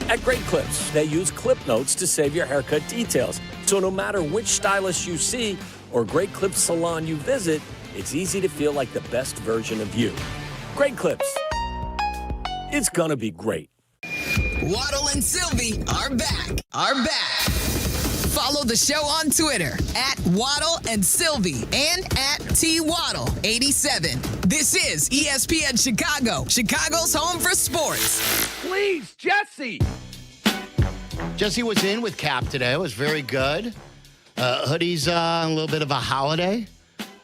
At Great Clips, they use clip notes to save your haircut details. So no matter which stylist you see or Great Clips salon you visit, it's easy to feel like the best version of you. Great Clips. It's gonna be great. Waddle and Silvy are back. Follow the show on Twitter at Waddle and Silvy and at TWaddle87. This is ESPN Chicago, Chicago's home for sports. Please, Jesse. Jesse was in with Kap today. It was very good. Hoodie's a little bit of a holiday.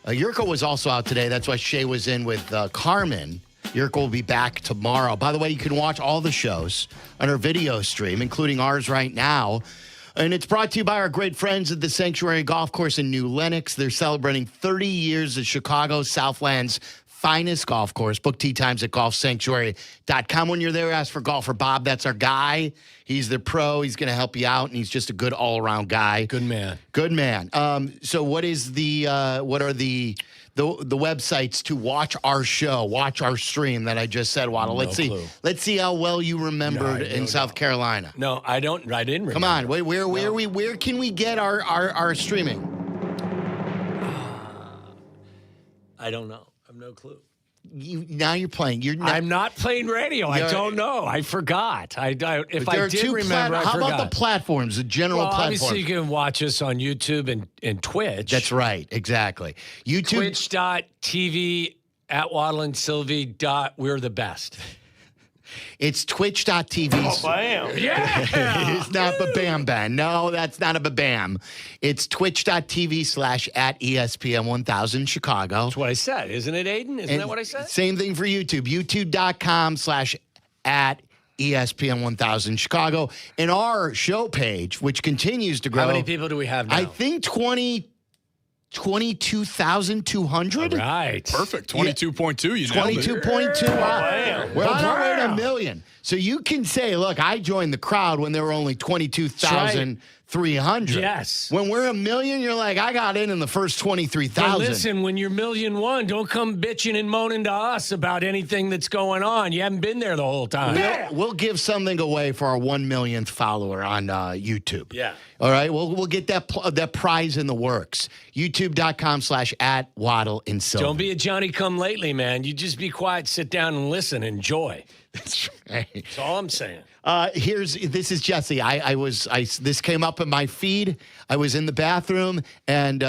Jurko was also out today. That's why Shay was in with Carmen. Jurko will be back tomorrow. By the way, you can watch all the shows on our video stream, including ours right now. And it's brought to you by our great friends at the Sanctuary Golf Course in New Lenox. They're celebrating 30 years of Chicago Southland's finest golf course. Book tee times at golfsanctuary.com. When you're there, ask for Golfer Bob. That's our guy. He's the pro. He's going to help you out, and he's just a good all-around guy. Good man. Good man. So what is what are the websites to watch our show, watch our stream that I just said, Waddle? No clue. Let's see how well you remembered in South Carolina. No, I didn't remember. Come on, where can we get our streaming? I don't know. I have no clue. Now you're playing. I'm not playing radio. I don't know. I forgot. If I did remember, I How forgot. about the platforms, the general platforms? Obviously, you can watch us on YouTube and Twitch. That's right. Exactly. YouTube. Twitch.tv at Waddle and Silvy. We're the best. It's twitch.tv. Oh, bam. Yeah. It's not ba-bam, Ben. No, that's not a ba-bam. It's twitch.tv/ at ESPN 1000 Chicago. That's what I said. Isn't it, Aiden? Isn't that what I said? Same thing for YouTube. YouTube.com/ at ESPN 1000 Chicago. And our show page, which continues to grow. How many people do we have now? I think 22,200. All right. Perfect. 22.2. You nailed it. 22.2. Wow. We're on our way to 1 million. So you can say, look, I joined the crowd when there were only 22,300. Yes. When we're 1 million, you're like, I got in the first 23,000. But listen, when you're 1,000,001, don't come bitching and moaning to us about anything that's going on. You haven't been there the whole time. We'll give something away for our 1 millionth follower on YouTube. Yeah. All right. We'll get that prize in the works. YouTube.com/ at Waddle and Silvy. Don't be a Johnny come lately, man. You just be quiet, sit down and listen, enjoy. That's right. That's all I'm saying. This is Jesse. This came up in my feed. I was in the bathroom and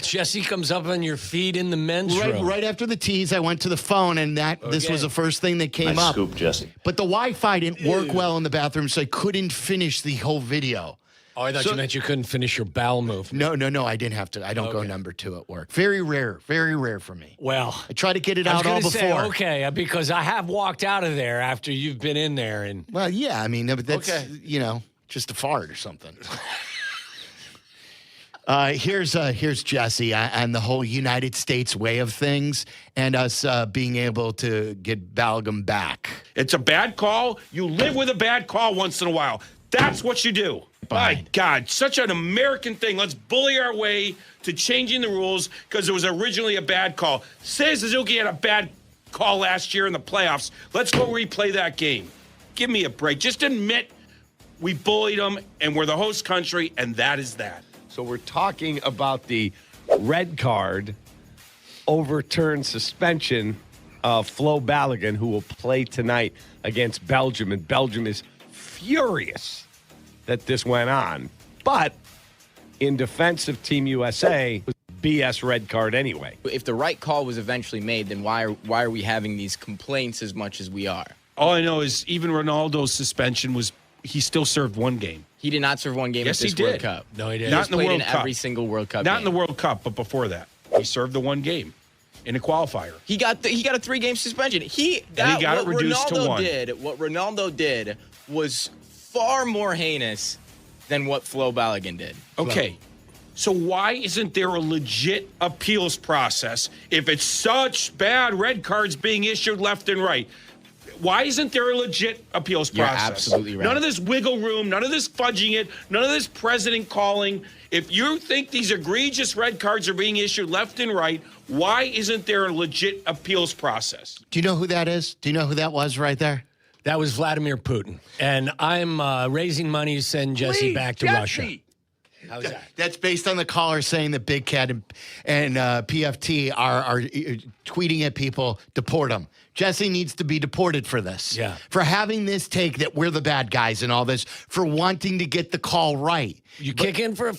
Jesse comes up on your feed in the men's room. Right after the tease, I went to the phone and this was the first thing that came up. Scoop, Jesse. But the Wi-Fi didn't work well in the bathroom, so I couldn't finish the whole video. Oh, I thought you meant you couldn't finish your bowel movement. No, I didn't have to. I don't go number 2 at work. Very rare for me. Well, I try to get it out all before. Okay, because I have walked out of there after you've been in there. And well, yeah, I mean, but that's, just a fart or something. Here's Jesse and the whole United States way of things and us being able to get Balgam back. It's a bad call. You live with a bad call once in a while. That's what you do. My God, such an American thing. Let's bully our way to changing the rules because it was originally a bad call. Say Suzuki had a bad call last year in the playoffs. Let's go replay that game. Give me a break. Just admit we bullied them and we're the host country, and that is that. So we're talking about the red card overturned suspension of Flo Balogun, who will play tonight against Belgium. And Belgium is furious that this went on. But in defense of Team USA, it was BS red card anyway. If the right call was eventually made, then why are we having these complaints as much as we are? All I know is even Ronaldo's suspension was he still served one game. He did not serve one game Yes, at this he did. World Cup. No, he didn't. Not in the played World in Cup. every single World Cup Not game. in the World Cup, but before that. He served the one game in a qualifier. He got a 3-game suspension. He got it reduced to one. What Ronaldo did was far more heinous than what Flo Balogun did. Okay. So why isn't there a legit appeals process if it's such bad red cards being issued left and right? Why isn't there a legit appeals You're process? absolutely right. None of this wiggle room, none of this fudging it, none of this president calling. If you think these egregious red cards are being issued left and right, why isn't there a legit appeals process? Do you know who that is? Do you know who that was right there? That was Vladimir Putin. And I'm raising money to send Jesse back to Russia. How's that? That's based on the caller saying that Big Cat and PFT are tweeting at people, deport them. Jesse needs to be deported for this. Yeah. For having this take that we're the bad guys and all this, for wanting to get the call right. You kick in for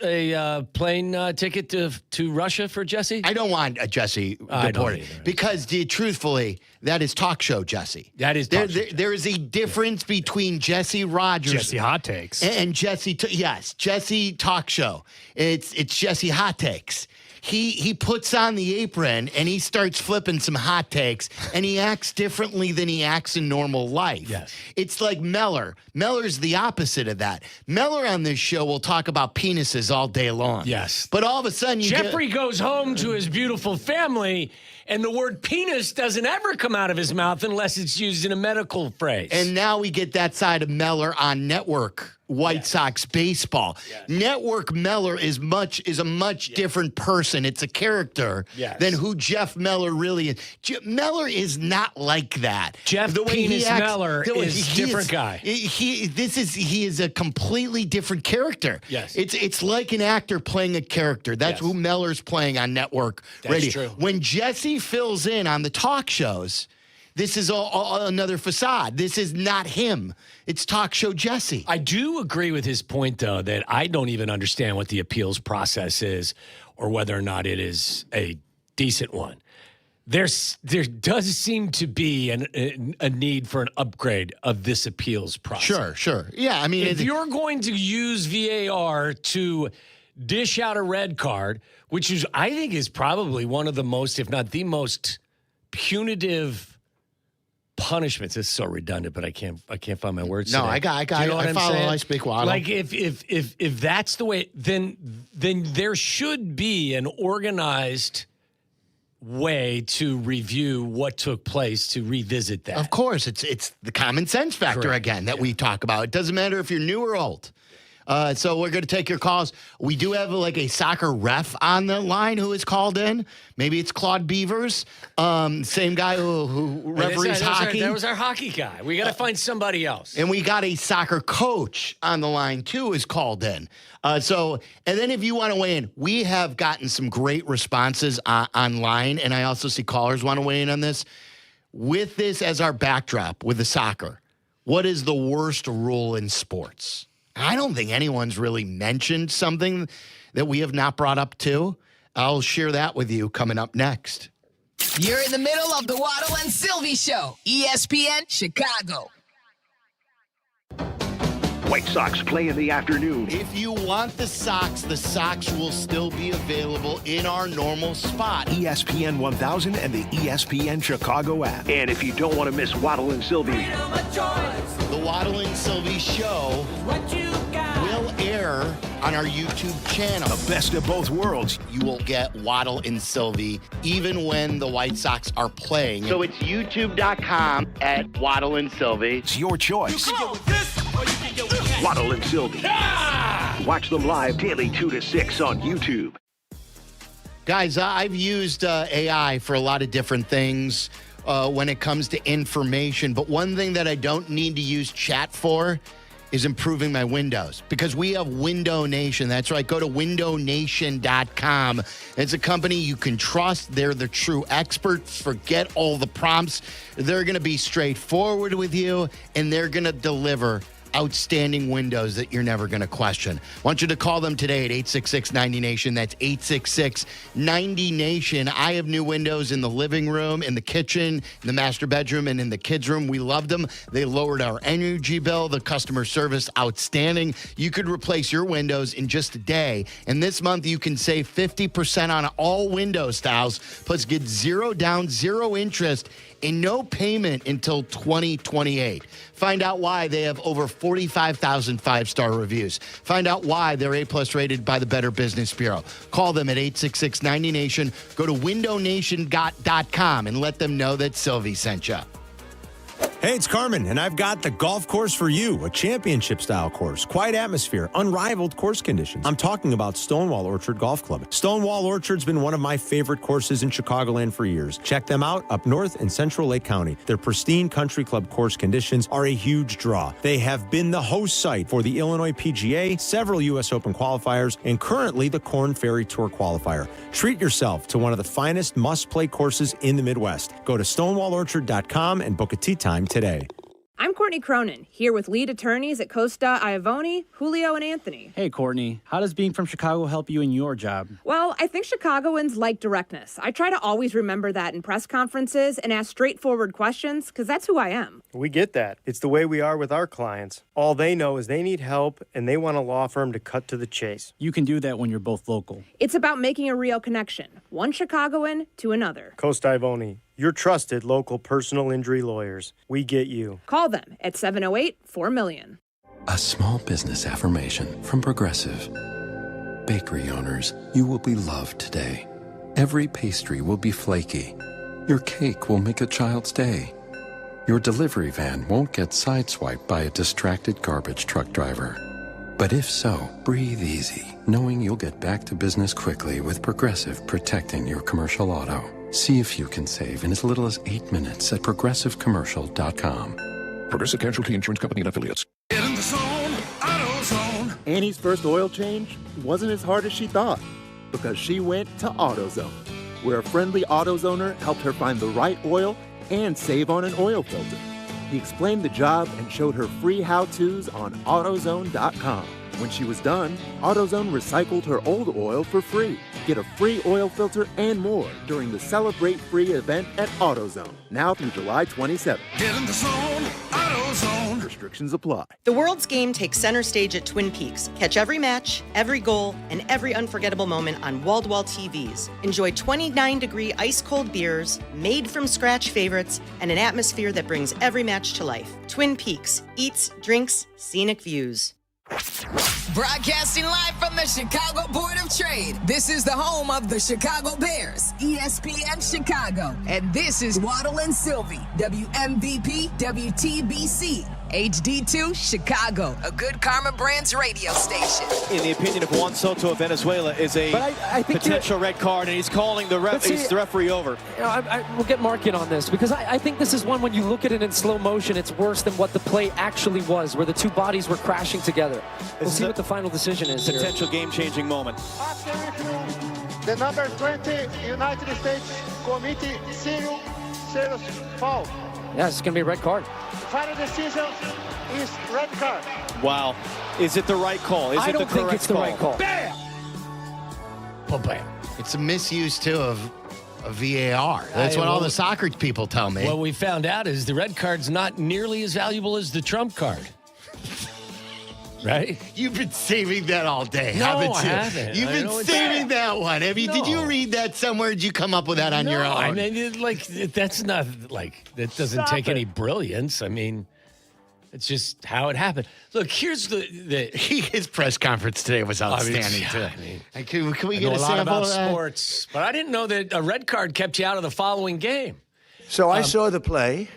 a plane ticket to Russia for Jesse? I don't want Jesse deported because, truthfully, that is talk show Jesse. That is talk show. There is a difference between Jesse Rogers, Jesse Hot Takes, and Jesse. Jesse talk show. It's Jesse Hot Takes. He puts on the apron and he starts flipping some hot takes and he acts differently than he acts in normal life. Yes. It's like Meller. Meller's the opposite of that. Meller on this show will talk about penises all day long. Yes. But all of a sudden Jeffrey goes home to his beautiful family and the word penis doesn't ever come out of his mouth unless it's used in a medical phrase. And now we get that side of Meller on network White Sox baseball. Yes. Network Meller is a much different person. It's a character than who Jeff Meller really is. Meller is not like that. Jeff the way Penis he acts, Meller is a different guy. He is a completely different character. Yes. It's like an actor playing a character. That's who Meller's playing on network radio. True. When Jesse fills in on the talk shows, this is all another facade. This is not him. It's talk show Jesse. I do agree with his point, though, that I don't even understand what the appeals process is or whether or not it is a decent one. There does seem to be a need for an upgrade of this appeals process. Sure. Yeah, I mean, if you're going to use VAR to dish out a red card, which is, I think, is probably one of the most, if not the most punitive punishments. It's so redundant, but I can't find my words. No, today. I follow. I speak Waddle. Like if that's the way, then there should be an organized way to review what took place, to revisit that. Of course, it's the common sense factor again that we talk about. It doesn't matter if you're new or old. So we're going to take your calls. We do have a soccer ref on the line who is called in. Maybe it's Claude Beavers, same guy who referees hockey. That was our hockey guy. We got to find somebody else. And we got a soccer coach on the line too is called in. And then if you want to weigh in, we have gotten some great responses online, and I also see callers want to weigh in on this. With this as our backdrop with the soccer, what is the worst rule in sports? I don't think anyone's really mentioned something that we have not brought up too. I'll share that with you coming up next. You're in the middle of the Waddle and Silvy Show, ESPN Chicago. White Sox play in the afternoon. If you want the Sox will still be available in our normal spot. ESPN 1000 and the ESPN Chicago app. And if you don't want to miss Waddle and Silvy, the Waddle and Silvy Show will air on our YouTube channel. The best of both worlds. You will get Waddle and Silvy even when the White Sox are playing. So it's youtube.com at Waddle and Silvy. It's your choice. Waddle and Silvy. Watch them live daily 2 to 6 on YouTube. Guys, I've used AI for a lot of different things when it comes to information. But one thing that I don't need to use chat for is improving my Windows, because we have Window Nation. That's right. Go to windownation.com. It's a company you can trust. They're the true experts. Forget all the prompts. They're going to be straightforward with you, and they're going to deliver outstanding windows that you're never going to question. I want you to call them today at 866-90-NATION. That's 866-90-NATION. I have new windows in the living room, in the kitchen, in the master bedroom, and in the kids' room. We love them. They lowered our energy bill. The customer service, outstanding. You could replace your windows in just a day. And this month, you can save 50% on all window styles, plus get $0 down, 0 interest, and no payment until 2028. Find out why they have over 45,000 five-star reviews. Find out why they're A+ rated by the Better Business Bureau. Call them at 866-90-NATION. Go to windownation.com and let them know that Silvy sent you. Hey, it's Carmen, and I've got the golf course for you, a championship-style course, quiet atmosphere, unrivaled course conditions. I'm talking about Stonewall Orchard Golf Club. Stonewall Orchard's been one of my favorite courses in Chicagoland for years. Check them out up north in Central Lake County. Their pristine country club course conditions are a huge draw. They have been the host site for the Illinois PGA, several U.S. Open qualifiers, and currently the Korn Ferry Tour qualifier. Treat yourself to one of the finest must-play courses in the Midwest. Go to stonewallorchard.com and book a tee time today. I'm Courtney Cronin, here with lead attorneys at Costa, Iavoni, Julio, and Anthony. Hey, Courtney. How does being from Chicago help you in your job? Well, I think Chicagoans like directness. I try to always remember that in press conferences and ask straightforward questions, because that's who I am. We get that. It's the way we are with our clients. All they know is they need help, and they want a law firm to cut to the chase. You can do that when you're both local. It's about making a real connection, one Chicagoan to another. Costa Iavoni, your trusted local personal injury lawyers. We get you. Call them at 708-4Million. A small business affirmation from Progressive. Bakery owners, you will be loved today. Every pastry will be flaky. Your cake will make a child's day. Your delivery van won't get sideswiped by a distracted garbage truck driver. But if so, breathe easy, knowing you'll get back to business quickly with Progressive protecting your commercial auto. See if you can save in as little as 8 minutes at progressivecommercial.com. Progressive Casualty Insurance Company and Affiliates. Get in the zone, AutoZone. Annie's first oil change wasn't as hard as she thought because she went to AutoZone, where a friendly AutoZoner helped her find the right oil and save on an oil filter. He explained the job and showed her free how-tos on AutoZone.com. When she was done, AutoZone recycled her old oil for free. Get a free oil filter and more during the Celebrate Free event at AutoZone, now through July 27th. Get in the zone, AutoZone. Restrictions apply. The world's game takes center stage at Twin Peaks. Catch every match, every goal, and every unforgettable moment on wall-to-wall TVs. Enjoy 29-degree ice-cold beers, made-from-scratch favorites, and an atmosphere that brings every match to life. Twin Peaks. Eats, drinks, scenic views. Broadcasting live from the Chicago Board of Trade. This is the home of the Chicago Bears, ESPN Chicago. And this is Waddle and Silvy, WMVP, WTBC, HD2 Chicago, a good Karma Brands radio station. In the opinion of Juan Soto of Venezuela, is a I think potential red card, and he's calling the referee over. You know, we'll get Mark in on this because I think this is one when you look at it in slow motion, it's worse than what the play actually was, where the two bodies were crashing together. We'll see what the final decision is. Potential game-changing moment. The number 20 United States committee serious foul. Yeah, it's going to be a red card. Final decision is red card. Wow. Is it the right call? I don't think it's the right call. Bam! Bam. It's a misuse, too, of VAR. That's what all the soccer people tell me. What we found out is the red card's not nearly as valuable as the trump card. Right? You've been saving that all day, No, haven't you? I haven't. You've been saving that one. Have you? No. Did you read that somewhere? Did you come up with that on your own? I mean, that's not that doesn't take any brilliance. I mean, it's just how it happened. Look, here's his press conference today was outstanding too. I mean, can we I get know a a lot sample about of that? sports, but I didn't know that a red card kept you out of the following game. So I saw the play,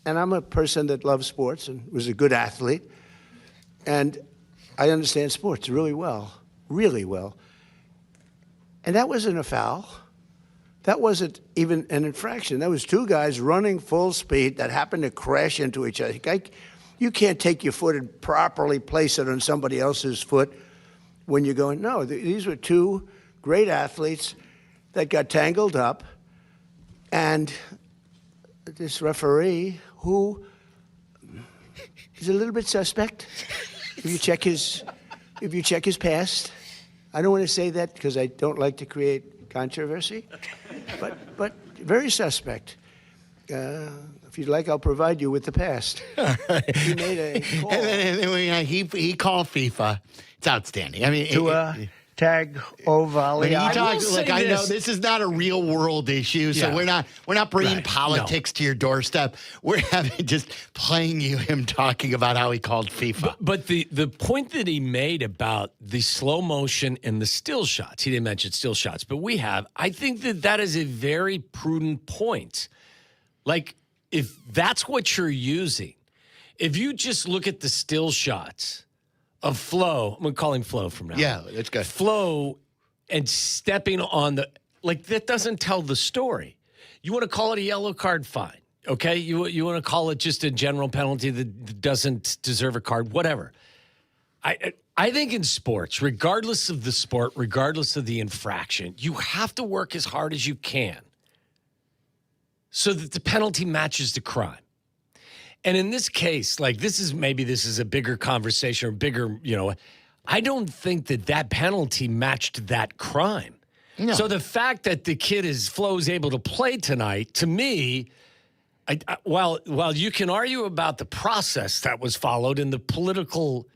and I'm a person that loves sports and was a good athlete, and I understand sports really well, really well. And that wasn't a foul. That wasn't even an infraction. That was two guys running full speed that happened to crash into each other. You can't take your foot and properly place it on somebody else's foot when you're going, no, these were two great athletes that got tangled up, and this referee, who is a little bit suspect, if you check his past. I don't want to say that because I don't like to create controversy, but very suspect. If you'd like, I'll provide you with the past. He made a call. And then he called FIFA. It's outstanding. I mean, tag volley. Look, I know this is not a real world issue, so we're not bringing politics to your doorstep. We're just playing him talking about how he called FIFA. But the point that he made about the slow motion and the still shots, he didn't mention still shots, but we have. I think that is a very prudent point. Like, if that's what you're using, if you just look at the still shots of Flo, I'm going to call him Flo from now. Yeah, that's good. Flo and stepping on the, like, that doesn't tell the story. You want to call it a yellow card, fine. Okay? You want to call it just a general penalty that doesn't deserve a card, whatever. I think in sports, regardless of the sport, regardless of the infraction, you have to work as hard as you can so that the penalty matches the crime. And in this case, like this is a bigger conversation or bigger, I don't think that penalty matched that crime. No. So the fact that the kid Flo's able to play tonight, to me, while you can argue about the process that was followed and the political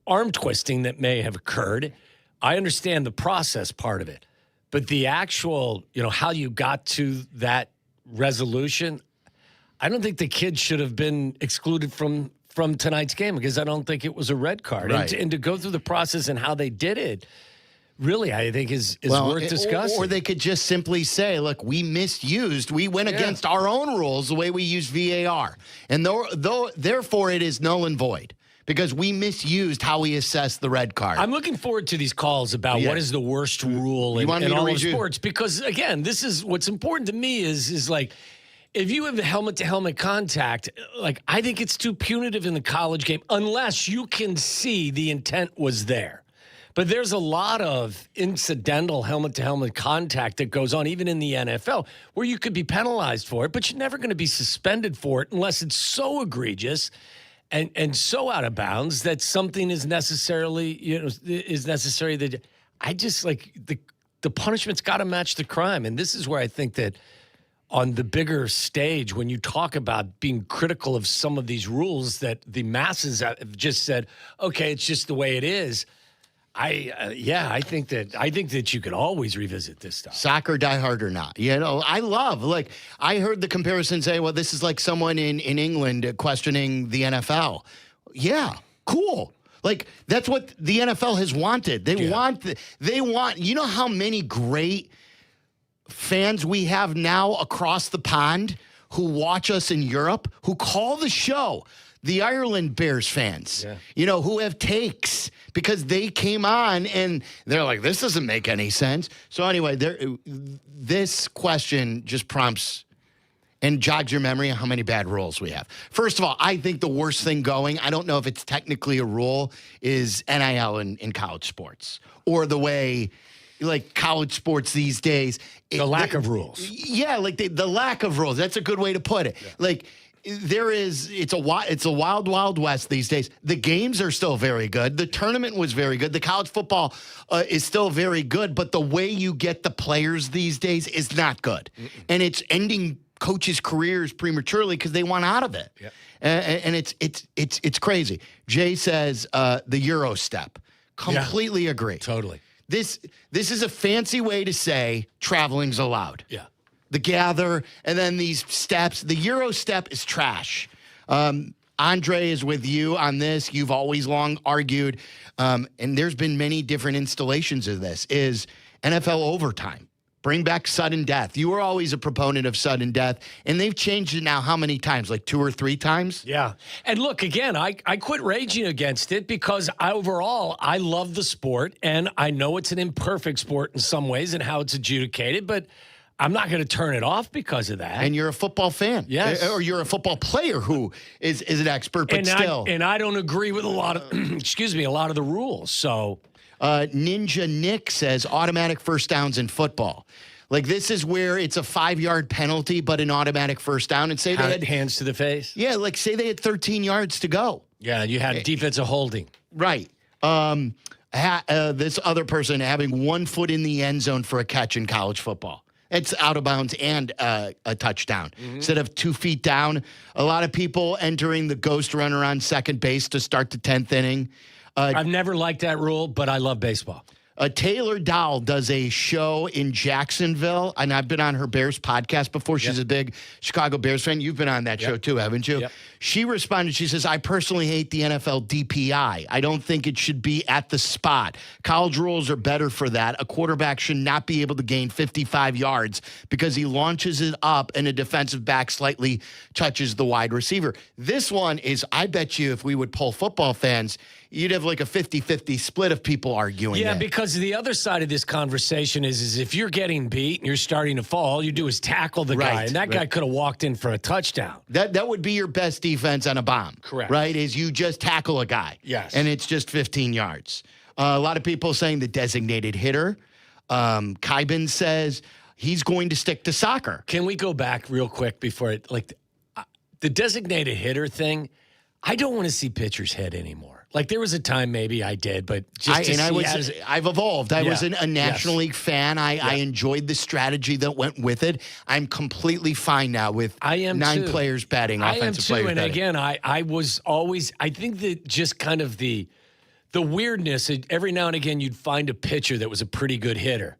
arm twisting that may have occurred, I understand the process part of it. But the actual, how you got to that resolution, I don't think the kid should have been excluded from tonight's game because I don't think it was a red card. Right. And to go through the process and how they did it, really, I think is worth discussing. Or they could just simply say, look, we misused. We went against our own rules the way we use VAR. And therefore, it is null and void because we misused how we assess the red card. I'm looking forward to these calls about what is the worst rule in all of sports because, again, this is what's important to me is like, if you have helmet-to-helmet contact, like I think it's too punitive in the college game unless you can see the intent was there. But there's a lot of incidental helmet-to-helmet contact that goes on, even in the NFL, where you could be penalized for it, but you're never going to be suspended for it unless it's so egregious and so out of bounds that something is necessary that I just like the punishment's got to match the crime. And this is where I think that on the bigger stage, when you talk about being critical of some of these rules that the masses have just said, okay, it's just the way it is. I think that you could always revisit this stuff. Soccer diehard or not. I heard the comparison say, well, this is like someone in England questioning the NFL. Yeah, cool. Like, that's what the NFL has wanted. They want, you know how many great fans we have now across the pond who watch us in Europe, who call the show, the Ireland Bears fans, who have takes because they came on and they're like, this doesn't make any sense. So anyway, this question just prompts and jogs your memory of how many bad rules we have. First of all, I think the worst thing going, I don't know if it's technically a rule, is NIL in college sports or the way like college sports these days. The lack of rules. Yeah, like the lack of rules. That's a good way to put it. Yeah. Like it's a wild, wild west these days. The games are still very good. The tournament was very good. The college football is still very good, but the way you get the players these days is not good. And it's ending coaches' careers prematurely because they want out of it. Yep. And it's crazy. Jay says the Euro step. Completely agree. Totally. This is a fancy way to say traveling's allowed. Yeah. The gather and then these steps. The Euro step is trash. Andre is with you on this. You've always long argued, and there's been many different installations of this, is NFL overtime. Bring back sudden death. You were always a proponent of sudden death, and they've changed it now how many times? Like 2 or 3 times? Yeah. And look, again, I quit raging against it because overall, I love the sport, and I know it's an imperfect sport in some ways and how it's adjudicated, but I'm not going to turn it off because of that. And you're a football fan. Yes. Or you're a football player who is an expert, but still. I don't agree with a lot of, a lot of the rules, so... Ninja Nick says automatic first downs in football. Like, this is where it's a 5-yard penalty, but an automatic first down. And say they had hands to the face. Yeah, like say they had 13 yards to go. Yeah, you had defensive holding. Right. This other person having 1 foot in the end zone for a catch in college football. It's out of bounds and a touchdown. Instead of 2 feet down, a lot of people entering the ghost runner on second base to start the 10th inning. I've never liked that rule, but I love baseball. Taylor Dowl does a show in Jacksonville, and I've been on her Bears podcast before. She's a big Chicago Bears fan. You've been on that show too, haven't you? Yep. She responded, she says, I personally hate the NFL DPI. I don't think it should be at the spot. College rules are better for that. A quarterback should not be able to gain 55 yards because he launches it up and a defensive back slightly touches the wide receiver. This one is, I bet you if we would poll football fans, you'd have like a 50-50 split of people arguing Yeah, it. because the other side of this conversation is if you're getting beat and you're starting to fall, all you do is tackle the guy, and that guy could have walked in for a touchdown. That would be your best defense on a bomb. Correct. Right, is you just tackle a guy. Yes. And it's just 15 yards. A lot of people saying the designated hitter. Kybin says he's going to stick to soccer. Can we go back real quick before the designated hitter thing? I don't want to see pitchers hit anymore. Like there was a time maybe I did, but I've evolved. I was a National League fan. I enjoyed the strategy that went with it. I'm completely fine now with 9 players batting, offensive players batting. And again, I was always, I think that just kind of the weirdness, every now and again you'd find a pitcher that was a pretty good hitter.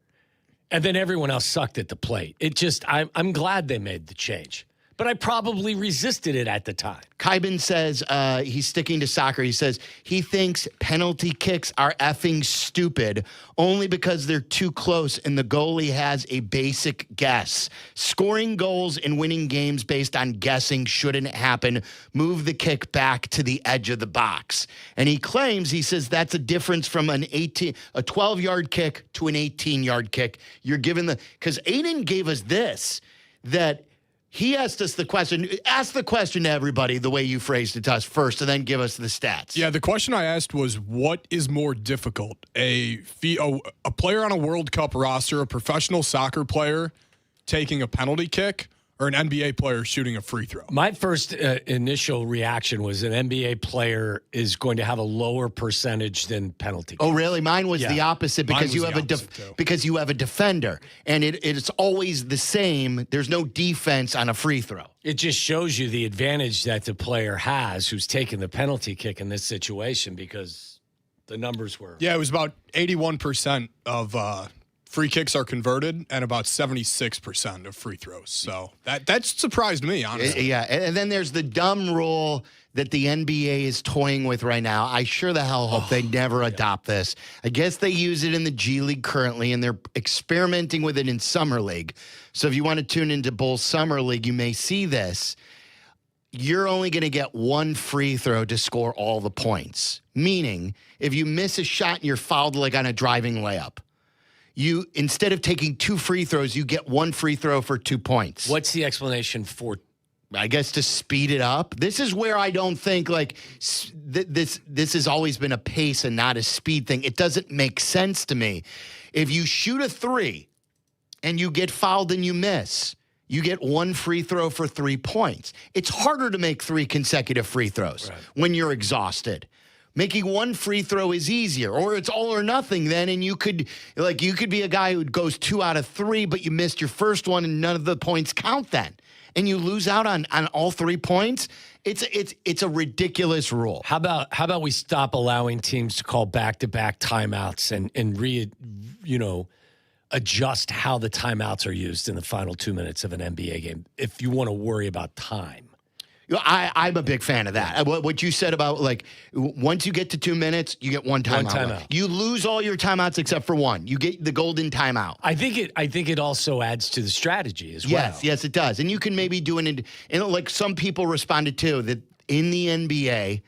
And then everyone else sucked at the plate. It just, I'm glad they made the change. But I probably resisted it at the time. Kybin says he's sticking to soccer. He says he thinks penalty kicks are effing stupid only because they're too close and the goalie has a basic guess. Scoring goals and winning games based on guessing shouldn't happen. Move the kick back to the edge of the box. And he says that's a difference from a 12-yard kick to an 18-yard kick. You're given because Aiden gave us this, that he asked us the question. Ask the question to everybody the way you phrased it to us first, and then give us the stats. Yeah, the question I asked was, what is more difficult? A player on a World Cup roster, a professional soccer player taking a penalty kick, or an NBA player shooting a free throw? My first initial reaction was an NBA player is going to have a lower percentage than penalty kicks. Oh, really? Mine was the opposite because you have a defender, and it's always the same. There's no defense on a free throw. It just shows you the advantage that the player has who's taking the penalty kick in this situation because the numbers were. Yeah, it was about 81% of free kicks are converted and about 76% of free throws. So that surprised me, honestly. Yeah, and then there's the dumb rule that the NBA is toying with right now. I sure the hell hope they never adopt this. I guess they use it in the G League currently, and they're experimenting with it in Summer League. So if you want to tune into Bulls Summer League, you may see this. You're only going to get one free throw to score all the points. Meaning, if you miss a shot and you're fouled like on a driving layup, you, instead of taking 2 free throws, you get 1 free throw for 2 points. What's the explanation for? I guess to speed it up. This is where I don't think this has always been a pace and not a speed thing. It doesn't make sense to me. If you shoot a 3 and you get fouled and you miss, you get 1 free throw for 3 points. It's harder to make 3 consecutive free throws when you're exhausted. Making 1 free throw is easier, or it's all or nothing then, and you could be a guy who goes 2 out of 3, but you missed your first one and none of the points count then. And you lose out on all 3 points. It's a ridiculous rule. How about we stop allowing teams to call back-to-back timeouts and adjust how the timeouts are used in the final 2 minutes of an NBA game if you want to worry about time? I'm a big fan of that. What you said about, once you get to 2 minutes, you get 1 timeout. You lose all your timeouts except for 1. You get the golden timeout. I think it also adds to the strategy as well. Yes, it does. And you can maybe do it like some people responded to, that in the NBA,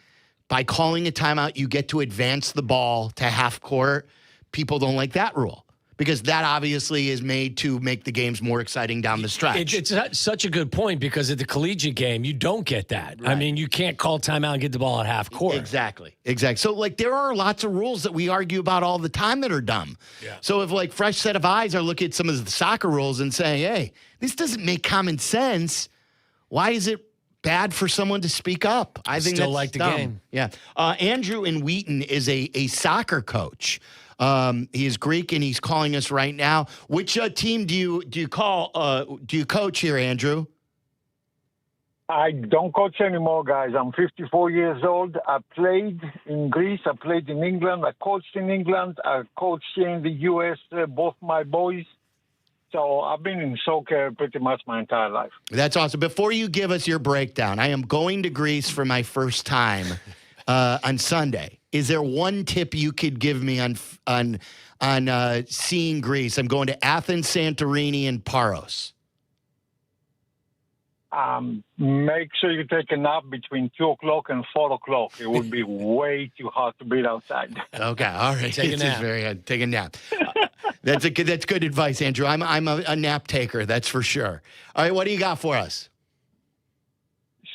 by calling a timeout, you get to advance the ball to half court. People don't like that rule, because that obviously is made to make the games more exciting down the stretch. It's such a good point, because at the collegiate game, you don't get that. Right. I mean, you can't call timeout and get the ball at half court. Exactly. So, there are lots of rules that we argue about all the time that are dumb. Yeah. So if, fresh set of eyes are looking at some of the soccer rules and saying, hey, this doesn't make common sense, why is it bad for someone to speak up? I think still that's like the dumb. game. Yeah. Andrew in Wheaton is a soccer coach. He is Greek, and he's calling us right now. Which team do you coach here, Andrew? I don't coach anymore, guys. I'm 54 years old. I played in Greece. I played in England. I coached in England. I coached here in the U.S., both my boys. So I've been in soccer pretty much my entire life. That's awesome. Before you give us your breakdown, I am going to Greece for my first time on Sunday. Is there one tip you could give me on seeing Greece? I'm going to Athens, Santorini, and Paros. Make sure you take a nap between 2 o'clock and 4 o'clock. It would be way too hot to be outside. Okay, all right. Take a nap. Very good. Take a nap. That's good advice, Andrew. I'm a nap taker, that's for sure. All right, what do you got for us?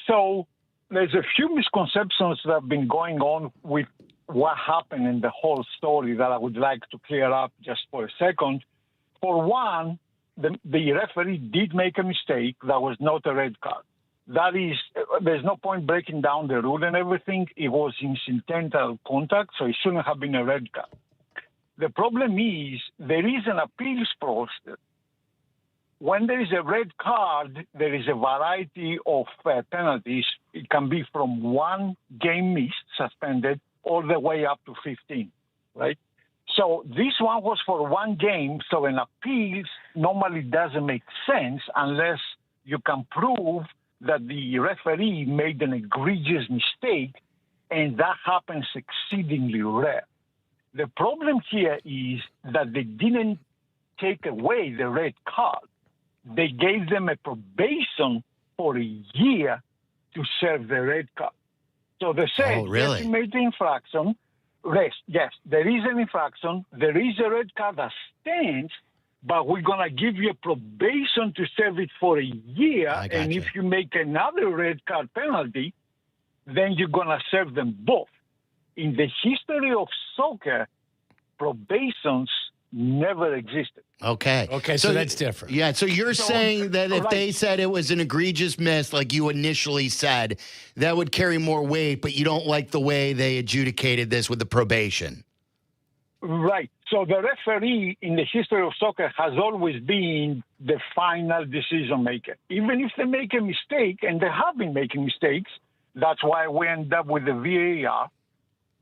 So there's a few misconceptions that have been going on with what happened in the whole story that I would like to clear up just for a second. For one, the referee did make a mistake. That was not a red card. That is, there's no point breaking down the rule and everything. It was incidental contact, so it shouldn't have been a red card. The problem is there is an appeals process. When there is a red card, there is a variety of penalties. It can be from 1 game missed, suspended, all the way up to 15, right? So this one was for 1 game, so an appeal normally doesn't make sense unless you can prove that the referee made an egregious mistake, and that happens exceedingly rare. The problem here is that they didn't take away the red card. They gave them a probation for a year to serve the red card. So they said, yes, you made the infraction. Yes, there is an infraction. There is a red card that stands, but we're going to give you a probation to serve it for a year. And if you make another red card penalty, then you're going to serve them both. In the history of soccer, probations never existed. Okay, so that's different. Yeah, so you're saying that if they said it was an egregious miss, like you initially said, that would carry more weight, but you don't like the way they adjudicated this with the probation. Right. So the referee in the history of soccer has always been the final decision maker. Even if they make a mistake, and they have been making mistakes, that's why we end up with the VAR.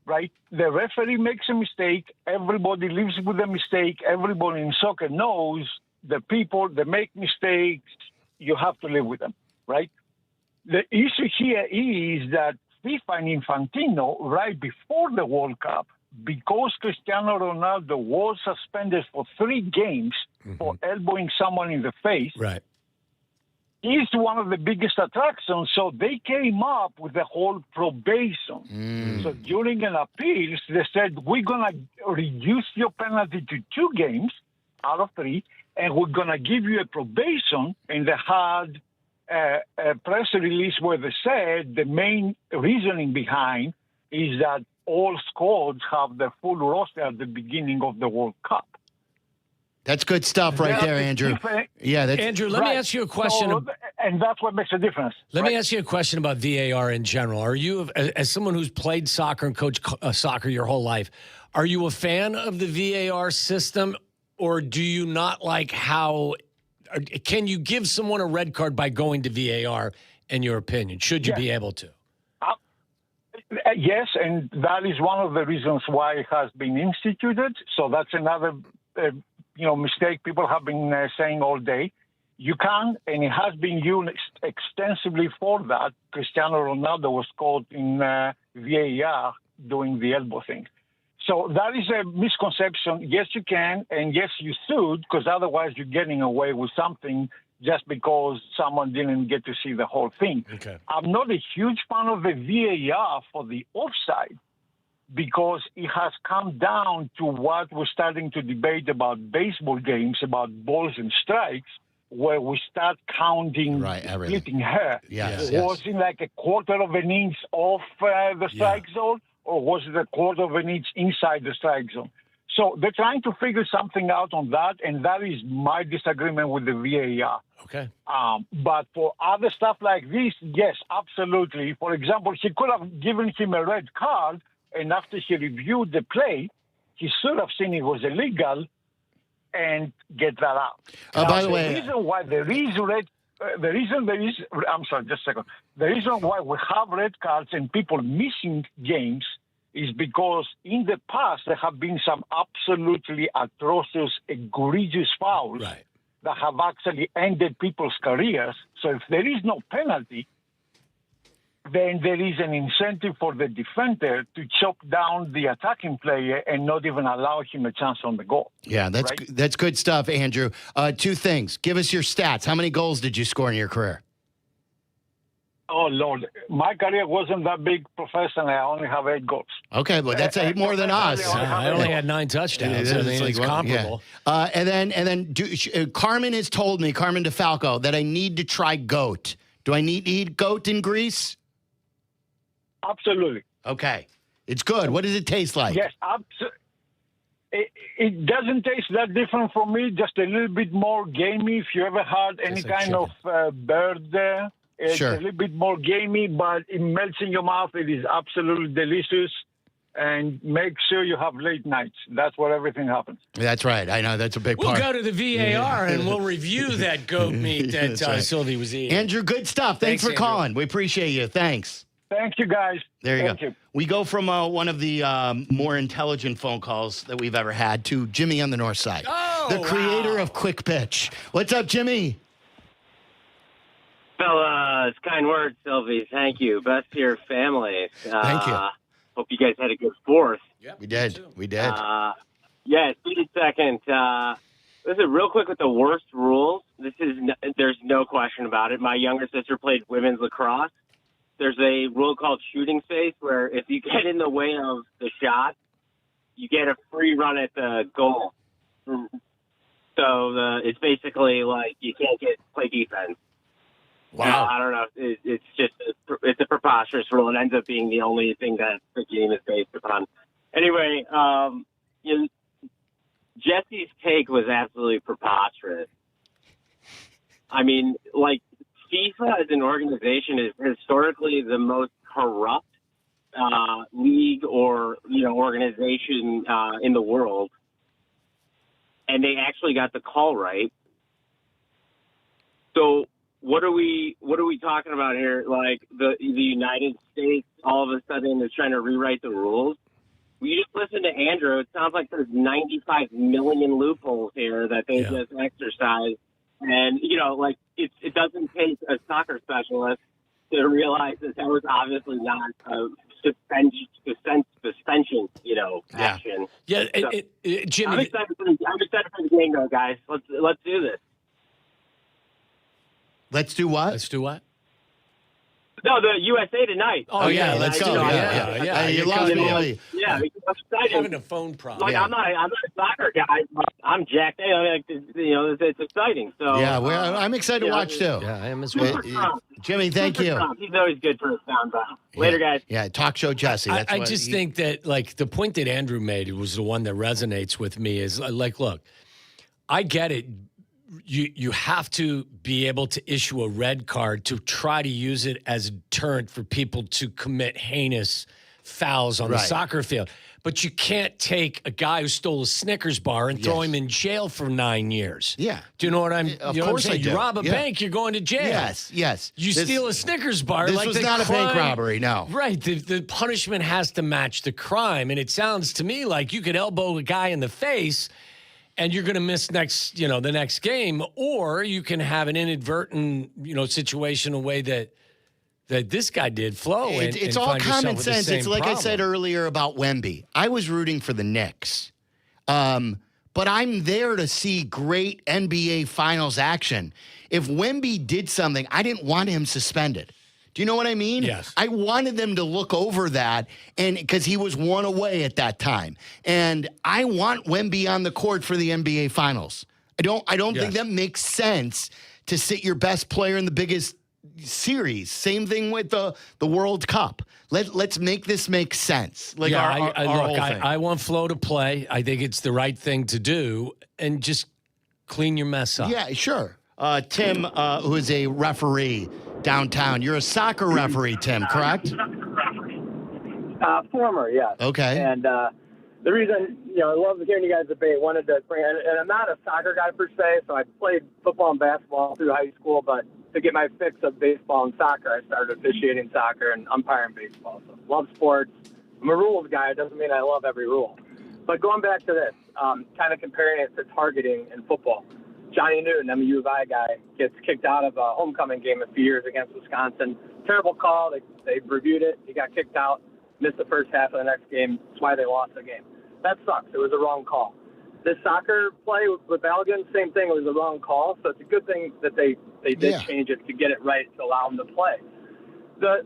Right? The referee makes a mistake. Everybody lives with the mistake. Everybody in soccer knows the people that make mistakes, you have to live with them, right? The issue here is that FIFA and Infantino, right before the World Cup, because Cristiano Ronaldo was suspended for 3 games for elbowing someone in the face, right, is one of the biggest attractions. So they came up with the whole probation. So during an appeals, they said, we're going to reduce your penalty to 2 games out of 3, and we're going to give you a probation. And they had a press release where they said the main reasoning behind is that all squads have their full roster at the beginning of the World Cup. That's good stuff right there, Andrew. Yeah, that's Andrew, let me ask you a question. And that's what makes a difference. Let me ask you a question about VAR in general. Are you, as someone who's played soccer and coached soccer your whole life, are you a fan of the VAR system, or do you not like how? Can you give someone a red card by going to VAR, in your opinion? Should you be able to? Yes, and that is one of the reasons why it has been instituted. So that's another mistake people have been saying all day. You can, and it has been used extensively for that. Cristiano Ronaldo was caught in VAR doing the elbow thing. So that is a misconception. Yes, you can, and yes, you should, because otherwise you're getting away with something just because someone didn't get to see the whole thing. Okay. I'm not a huge fan of the VAR for the offside, because it has come down to what we're starting to debate about baseball games, about balls and strikes, where we start counting splitting hair. Was it like a quarter of an inch off the strike zone, or was it a quarter of an inch inside the strike zone? So they're trying to figure something out on that, and that is my disagreement with the VAR. Okay. But for other stuff like this, yes, absolutely. For example, he could have given him a red card, and after he reviewed the play, he should have seen it was illegal and get that out. By the way, the reason why there is red the reason there is, I'm sorry, just a second. The reason why we have red cards and people missing games is because in the past there have been some absolutely atrocious, egregious fouls that have actually ended people's careers. So if there is no penalty, then there is an incentive for the defender to chop down the attacking player and not even allow him a chance on the goal. Yeah, that's good stuff, Andrew. Two things. Give us your stats. How many goals did you score in your career? Oh, Lord. My career wasn't that big professionally. I only have 8 goals. Okay, well, that's 8 more than us. I only had 9 touchdowns. I mean, it's comparable. Yeah. And then Carmen has told me, Carmen DeFalco, that I need to try goat. Do I need to eat goat in Greece? Absolutely. Okay. It's good. What does it taste like? Yes, it doesn't taste that different from me, just a little bit more gamey. If you ever had any kind of bird there, it's a little bit more gamey, but it melts in your mouth. It is absolutely delicious. And make sure you have late nights. That's where everything happens. That's right. I know. That's a big part. We'll go to the VAR and we'll review that goat meat that Sylvie was eating. Andrew, good stuff. Thanks for calling. We appreciate you. Thanks. Thank you, guys. There you Thank go. You. We go from one of the more intelligent phone calls that we've ever had to Jimmy on the north side, the creator of Quick Pitch. What's up, Jimmy? Fellas, kind words, Sylvie. Thank you. Best to your family. Thank you. Hope you guys had a good 4th. Yep, we did. We did. Yeah, speed second. Listen, real quick with the worst rules. There's no question about it. My younger sister played women's lacrosse. There's a rule called shooting space where if you get in the way of the shot, you get a free run at the goal. So it's basically like you can't play defense. Wow. I don't know. It's just it's a preposterous rule. It ends up being the only thing that the game is based upon. Anyway, Jesse's take was absolutely preposterous. I mean, like, FIFA as an organization is historically the most corrupt league or organization in the world, and they actually got the call right. So what are we talking about here? Like the United States all of a sudden is trying to rewrite the rules. Well, you just listen to Andrew. It sounds like there's 95 million loopholes here that they just exercise. And, it doesn't take a soccer specialist to realize that was obviously not a suspension, action. Yeah, So, Jimmy. I'm excited for the game, though, guys. Let's do this. Let's do what? Let's do what? No, the USA tonight. Oh, yeah, let's go. Yeah. You lost me. Yeah, I'm excited. Having a phone problem. Like, I'm not a soccer guy, but I'm jacked. It's exciting. So I'm excited to watch too. Yeah, I am as well. Jimmy, thank you. He's always good for a sound bite. Later, guys. Yeah, talk show Jesse. I just think that, like, the point that Andrew made was the one that resonates with me is, like, look, I get it. You have to be able to issue a red card to try to use it as a deterrent for people to commit heinous fouls on the soccer field. But you can't take a guy who stole a Snickers bar and throw him in jail for 9 years. Yeah. Do you know what I'm Of you know course what I'm saying? I do. You rob a Yeah. bank, you're going to jail. Yes. You steal a Snickers bar. This like was the not a bank crime- robbery, no. Right. The punishment has to match the crime. And it sounds to me like you could elbow a guy in the face and you're going to miss the next game, or you can have an inadvertent, situation a way that this guy did flow. It's and all find yourself common with the sense. same It's like problem. I said earlier about Wemby. I was rooting for the Knicks. But I'm there to see great NBA Finals action. If Wemby did something, I didn't want him suspended. Do you know what I mean? Yes. I wanted them to look over that, and because he was one away at that time. And I want Wemby on the court for the NBA Finals. I don't think that makes sense to sit your best player in the biggest series. Same thing with the World Cup. Let's make this make sense. Like our whole thing. I want Flo to play. I think it's the right thing to do, and just clean your mess up. Yeah, sure. Tim, who is a referee downtown. You're a soccer referee, Tim, correct? Former, yes. Okay. And the reason, I love hearing you guys debate, wanted to bring, and I'm not a soccer guy per se, so I played football and basketball through high school, but to get my fix of baseball and soccer, I started officiating soccer and umpiring baseball. So love sports. I'm a rules guy. It doesn't mean I love every rule. But going back to this, kind of comparing it to targeting in football. Johnny Newton, I'm a U of I guy, gets kicked out of a homecoming game a few years against Wisconsin. Terrible call. They reviewed it. He got kicked out, missed the first half of the next game. That's why they lost the game. That sucks. It was a wrong call. This soccer play with Balogun, same thing. It was a wrong call. So it's a good thing that they did change it to get it right to allow him to play. The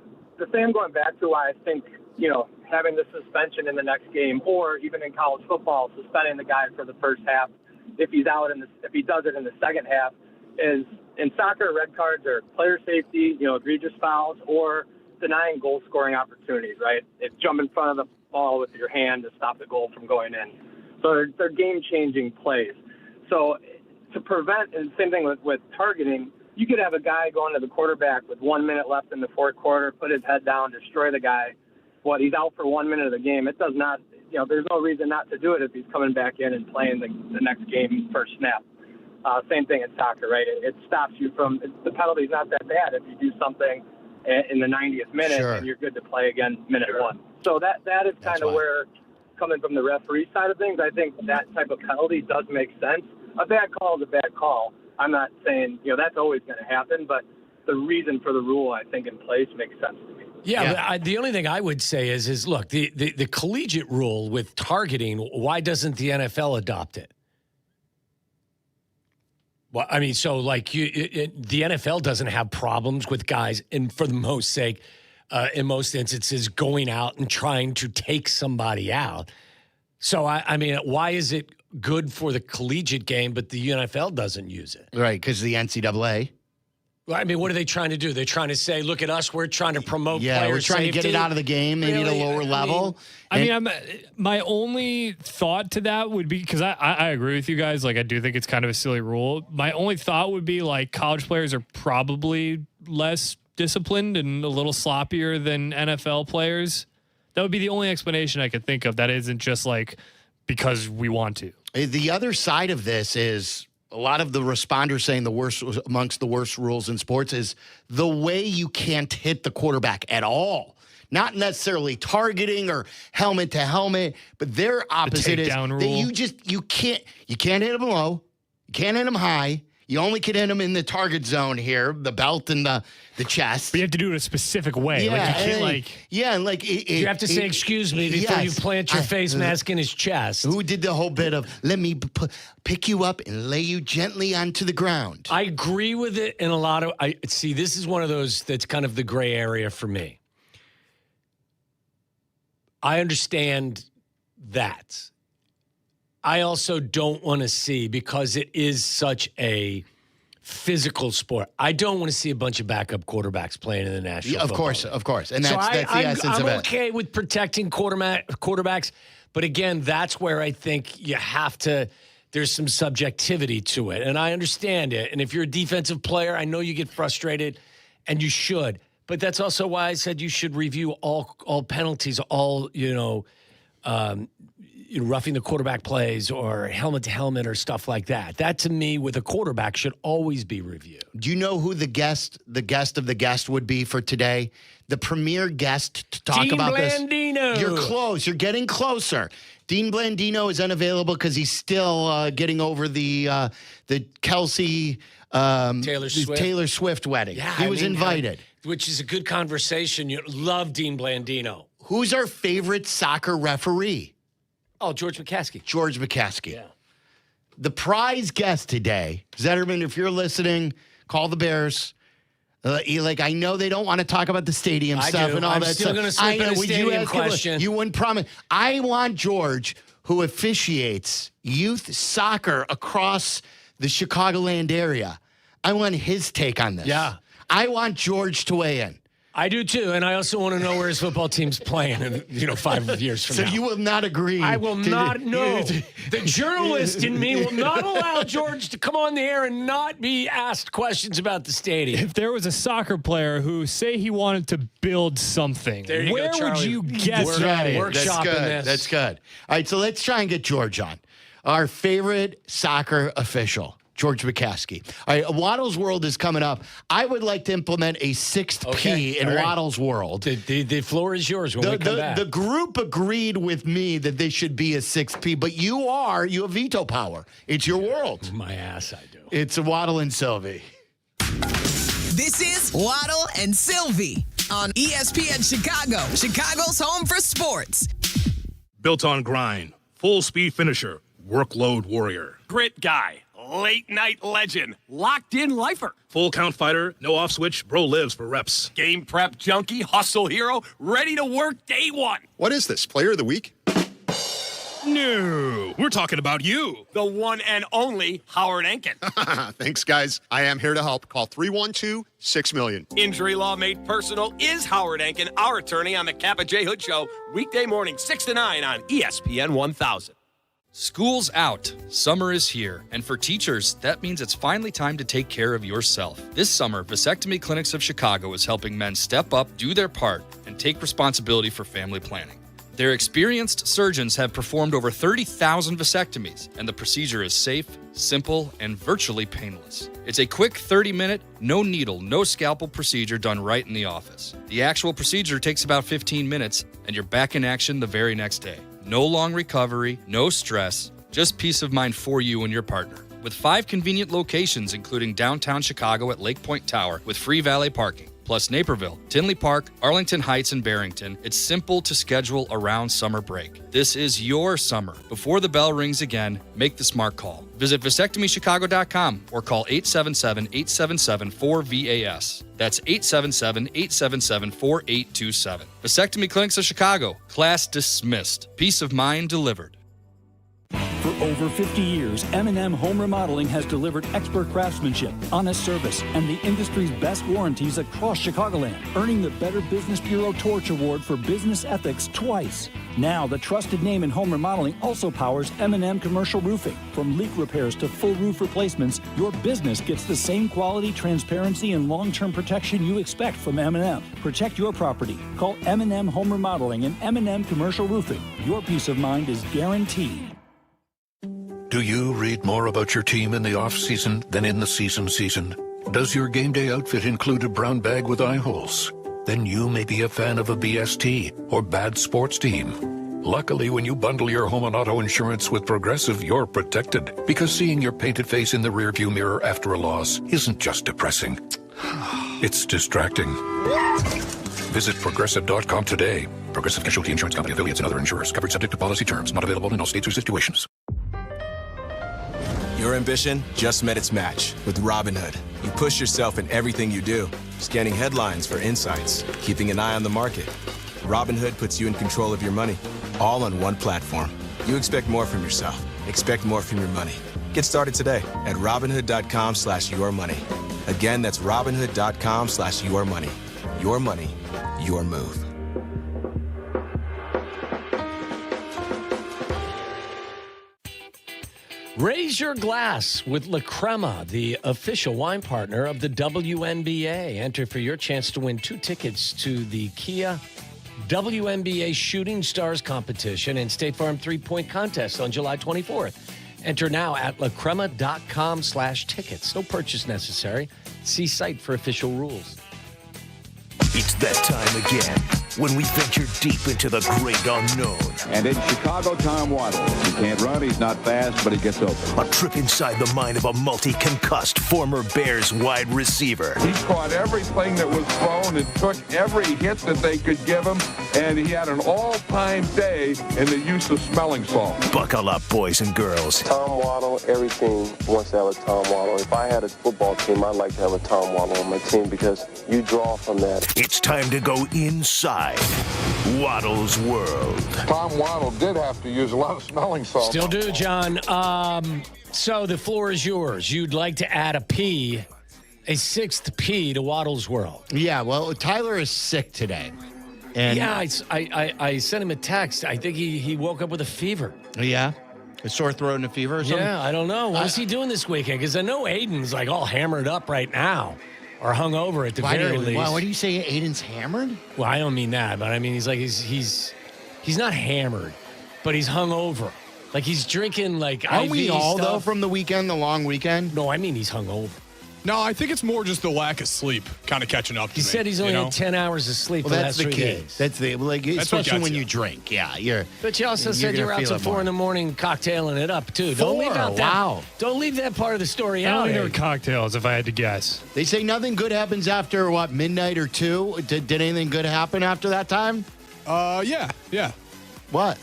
thing I'm going back to why I think, having the suspension in the next game, or even in college football, suspending the guy for the first half, if he's out if he does it in the second half, is in soccer, red cards are player safety, egregious fouls, or denying goal scoring opportunities, right? If jump in front of the ball with your hand to stop the goal from going in. So they're game-changing plays. So to prevent, and same thing with targeting, you could have a guy going to the quarterback with 1 minute left in the fourth quarter, put his head down, destroy the guy. He's out for 1 minute of the game. It does not, there's no reason not to do it if he's coming back in and playing the next game first snap. Same thing in soccer, right? It stops you from, the penalty's not that bad if you do something in the 90th minute and you're good to play again minute one. So that is kind of where, coming from the referee side of things, I think that type of penalty does make sense. A bad call is a bad call. I'm not saying, that's always going to happen, but the reason for the rule, I think, in place makes sense to me. Yeah. But the only thing I would say is look, the collegiate rule with targeting, why doesn't the NFL adopt it? Well, I mean, so like the NFL doesn't have problems with guys, and for the most sake, in most instances, going out and trying to take somebody out. So, I mean, why is it good for the collegiate game, but the NFL doesn't use it? Right, because the NCAA. Well, I mean, what are they trying to do? They're trying to say, look at us, we're trying to promote player we're trying safety. to get it out of the game, maybe at a lower level. My only thought to that would be, because I agree with you guys, like I do think it's kind of a silly rule. My only thought would be like college players are probably less disciplined and a little sloppier than NFL players. That would be the only explanation I could think of. That isn't just like because we want to. The other side of this is a lot of the responders saying the worst amongst the worst rules in sports is the way you can't hit the quarterback at all. Not necessarily targeting or helmet to helmet, but their opposite is that you can't hit him low, you can't hit him high. You only can hit him in the target zone here, the belt and the chest. But you have to do it a specific way. You have to say, excuse me, before you plant your face mask in his chest. Who did the whole bit of, let me pick you up and lay you gently onto the ground? I agree with it in a lot of, this is one of those that's kind of the gray area for me. I understand that. I also don't want to see, because it is such a physical sport, I don't want to see a bunch of backup quarterbacks playing in the National Football League. Of course. And that's the essence of it. I'm okay with protecting quarterbacks, but again, that's where I think you have to, there's some subjectivity to it. And I understand it. And if you're a defensive player, I know you get frustrated, and you should. But that's also why I said you should review all penalties, all, roughing the quarterback plays or helmet to helmet or stuff like that. That, to me, with a quarterback, should always be reviewed. Do you know who the guest of the guest would be for today? The premier guest to talk about this. Dean Blandino. You're close. You're getting closer. Dean Blandino is unavailable because he's still getting over the Kelsey Taylor Swift wedding. Yeah, he was invited. Which is a good conversation. You love Dean Blandino. Who's our favorite soccer referee? Oh, George McCaskey. George McCaskey. Yeah. The prize guest today, Zetterman, if you're listening, call the Bears. I know they don't want to talk about the stadium stuff and all that stuff. I'm still going to slip in a stadium question. You wouldn't promise. I want George, who officiates youth soccer across the Chicagoland area. I want his take on this. Yeah. I want George to weigh in. I do too, and I also want to know where his football team's playing in 5 years from now. So you will not agree. I will not know. The journalist in me will not allow George to come on the air and not be asked questions about the stadium. If there was a soccer player who, say he wanted to build something, where would you get that? Workshop in this. That's good. All right, so let's try and get George on. Our favorite soccer official. George McCaskey. All right, Waddle's World is coming up. I would like to implement a sixth P in Waddle's World. The floor is yours when we come back. The group agreed with me that they should be a sixth P, but you have veto power. It's your world. My ass, I do. It's Waddle and Silvy. This is Waddle and Silvy on ESPN Chicago, Chicago's home for sports. Built on grind, full speed finisher, workload warrior. Grit guy, late night legend, locked in lifer. Full count fighter, no off switch, bro lives for reps. Game prep junkie, hustle hero, ready to work day one. What is this, player of the week? No, we're talking about you. The one and only Howard Enkin. Thanks, guys. I am here to help. Call 312-6-million. Injury law made personal is Howard Enkin, our attorney on the Kap J Hood Show, weekday morning 6 to 9 on ESPN 1000. School's out, summer is here, and for teachers, that means it's finally time to take care of yourself. This summer, Vasectomy Clinics of Chicago is helping men step up, do their part, and take responsibility for family planning. Their experienced surgeons have performed over 30,000 vasectomies, and the procedure is safe, simple, and virtually painless. It's a quick 30-minute, no needle, no scalpel procedure done right in the office. The actual procedure takes about 15 minutes, and you're back in action the very next day. No long recovery, no stress, just peace of mind for you and your partner. With 5 convenient locations, including downtown Chicago at Lake Point Tower with free valet parking, plus Naperville, Tinley Park, Arlington Heights, and Barrington, it's simple to schedule around summer break. This is your summer. Before the bell rings again, make the smart call. Visit vasectomychicago.com or call 877-877-4VAS. That's 877-877-4827. Vasectomy Clinics of Chicago. Class dismissed. Peace of mind delivered. For over 50 years, M&M Home Remodeling has delivered expert craftsmanship, honest service, and the industry's best warranties across Chicagoland, earning the Better Business Bureau Torch Award for business ethics twice. Now, the trusted name in home remodeling also powers M&M Commercial Roofing. From leak repairs to full roof replacements, your business gets the same quality, transparency, and long-term protection you expect from M&M. Protect your property. Call M&M Home Remodeling and M&M Commercial Roofing. Your peace of mind is guaranteed. Do you read more about your team in the off-season than in the season? Does your game day outfit include a brown bag with eye holes? Then you may be a fan of a BST or bad sports team. Luckily, when you bundle your home and auto insurance with Progressive, you're protected. Because seeing your painted face in the rearview mirror after a loss isn't just depressing. It's distracting. Visit Progressive.com today. Progressive Casualty Insurance Company, affiliates, and other insurers. Coverage subject to policy terms. Not available in all states or situations. Your ambition just met its match with Robinhood. You push yourself in everything you do, scanning headlines for insights, keeping an eye on the market. Robinhood puts you in control of your money, all on one platform. You expect more from yourself. Expect more from your money. Get started today at Robinhood.com/yourmoney. Again, that's Robinhood.com/yourmoney. Your money, your move. Raise your glass with La Crema, the official wine partner of the WNBA. Enter for your chance to win 2 tickets to the Kia WNBA Shooting Stars competition and State Farm 3-point contest on July 24th. Enter now at lacrema.com/tickets. No purchase necessary. See site for official rules. It's that time again when we venture deep into the great unknown. And in Chicago, Tom Waddle. He can't run, he's not fast, but he gets open. A trip inside the mind of a multi-concussed former Bears wide receiver. He caught everything that was thrown and took every hit that they could give him, and he had an all-time day in the use of smelling salt. Buckle up, boys and girls. Tom Waddle, every team wants to have a Tom Waddle. If I had a football team, I'd like to have a Tom Waddle on my team because you draw from that. It's time to go inside Waddle's world. Tom Waddle did have to use a lot of smelling salt. Still do, John. So the floor is yours. You'd like to add a P, a 6th P to Waddle's world. Yeah, well, Tyler is sick today. And yeah, I sent him a text. I think he woke up with a fever. Yeah? A sore throat and a fever or something? Yeah, I don't know. What is he doing this weekend? Because I know Aiden's like all hammered up right now. Or hungover at the very least. Why do you say Aiden's hammered? Well, I don't mean that, but I mean he's not hammered, but he's hungover. Like he's drinking like Aren't IV we all, stuff. though, from the weekend, the long weekend? No, I mean he's hungover. No, I think it's more just the lack of sleep kind of catching up to He me. said he's only had 10 hours of sleep Well, the that's last the 3 key. days. That's the like, That's what especially gets when you. you drink. Yeah, you're. But you also said gonna you were out feel till it 4 more. in the morning cocktailing it up, too. Don't leave 4? out that. Wow. Don't leave that part of the story I out. only know Abe. cocktails, if I had to guess. They say nothing good happens after what, midnight or 2? Did anything good happen after that time? Yeah. What?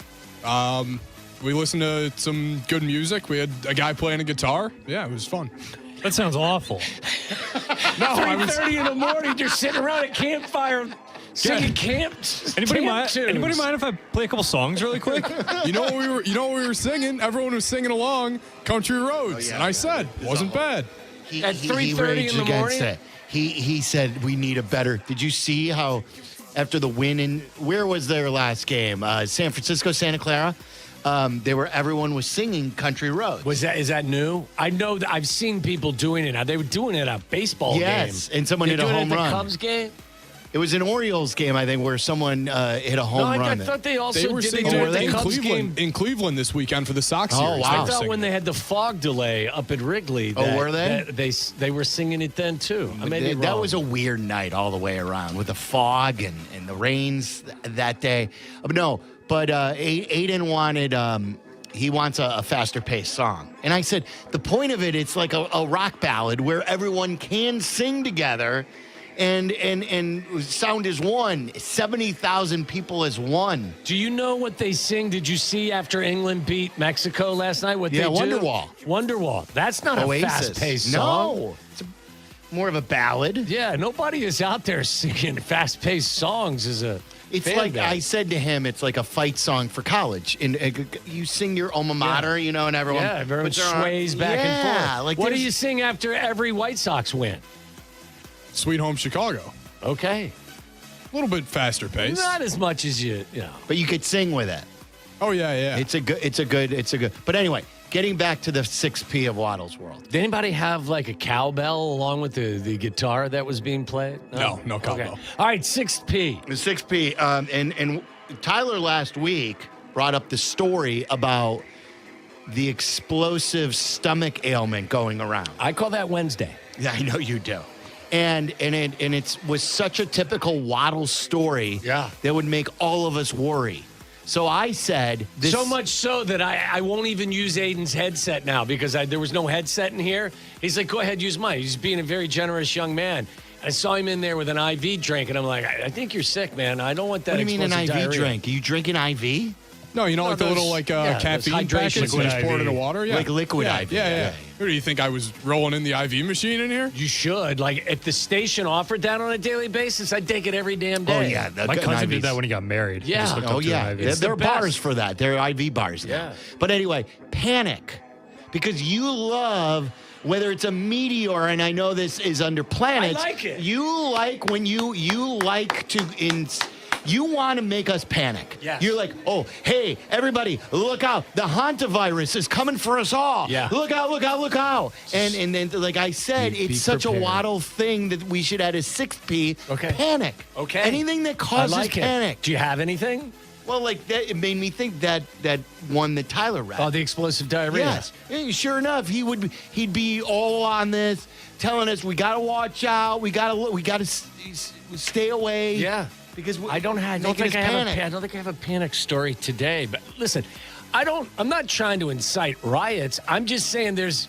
We listened to some good music. We had a guy playing a guitar. Yeah, it was fun. That sounds awful. No, I was. 3:30 in the morning, you're sitting around a campfire singing camp Anybody tunes. mind if I play a couple songs really quick? You know what we were singing? Everyone was singing along Country Roads, and I said wasn't bad. At 3:30 raged in the against morning? it. He said we need a better. Did you see how after the win in where was their last game? San Francisco, Santa Clara. Everyone was singing Country Roads. Is that new? I know that I've seen people doing it now. They were doing it at a baseball game. Yes, and someone They're hit a doing it home at run. the Cubs game? It was an Orioles game, I think, where someone hit a home I run. thought they also They were did singing it it at the in Cubs Cleveland, game. in Cleveland this weekend for the Sox Oh, series. wow. They I were thought singing when it. they had the fog delay up at Wrigley. Oh, were they? They were singing it then too. I may be That wrong. was a weird night all the way around with the fog and the rains that day. But Aiden wanted. He wants a faster paced song. And I said, the point of it's like a rock ballad where everyone can sing together and sound is one. 70,000 people as one. Do you know what they sing? Did you see after England beat Mexico last night? What they do? Wonderwall. Wonderwall. That's not Oasis. a fast-paced song. No. It's more of a ballad. Yeah, nobody is out there singing fast-paced songs as a It's fan like base. I said to him, it's like a fight song for college. And you sing your alma mater, and everyone, everyone puts their arm- sways back and forth. Yeah, like what do there's- you sing after every White Sox win? Sweet Home Chicago. Okay, A little bit faster pace. not as much as you know. But you could sing with it. Oh yeah. It's a good. But anyway, getting back to the 6P of Waddle's world. Did anybody have like a cowbell along with the guitar that was being played? No cowbell. Okay. All right, 6P. The 6P, and Tyler last week brought up the story about the explosive stomach ailment going around. I call that Wednesday. Yeah, I know you do. And it was such a typical Waddle story that would make all of us worry. So I said this. So much so that I won't even use Aiden's headset now because there was no headset in here. He's like, go ahead, use mine. He's being a very generous young man. I saw him in there with an IV drink, and I'm like, I think you're sick, man. I don't want that. What do you mean an IV explosive diarrhea. drink? Are you drinking IV? No, you know, like the those- little those caffeine hydration packets you liquid just pour it IV. into water. Yeah. Like liquid yeah, IV. Yeah. Who do you think I was rolling in the IV machine in here? You should. Like, if the station offered that on a daily basis, I'd take it every damn day. Oh, yeah. My cousin did that when he got married. He Yeah. just hooked Oh, up to yeah. an IV. There are the best. bars for that. There are IV bars now. Yeah. But anyway, panic. Because you love, whether it's a meteor, and I know this is under planets. I like it. You like when you like to... You want to make us panic. Yes. You're like, oh, hey, everybody, look out. The hantavirus is coming for us all. Yeah. Look out, look out, look out. And then, like I said, Be it's such prepared. a Waddle thing that we should add a 6P. Okay. Panic. Okay. Anything that causes I like panic. It. Do you have anything? Well, like that, it made me think that one that Tyler read. Oh, the explosive diarrhea. Yes. Yeah, sure enough, he'd be all on this, telling us we got to watch out, we got to stay away. Yeah. Because I don't think I have a panic story today. But listen, I'm not trying to incite riots. I'm just saying there's.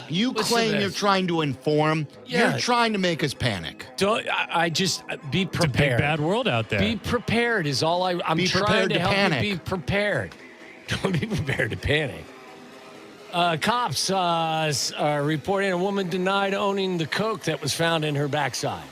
You listen to claim you're this. trying to inform. Yeah. You're trying to make us panic. I just be It's a big prepared. bad world out there. Be prepared is all I'm Be trying prepared to to help panic. you be prepared. Don't be prepared to panic. Cops are reporting a woman denied owning the coke that was found in her backside.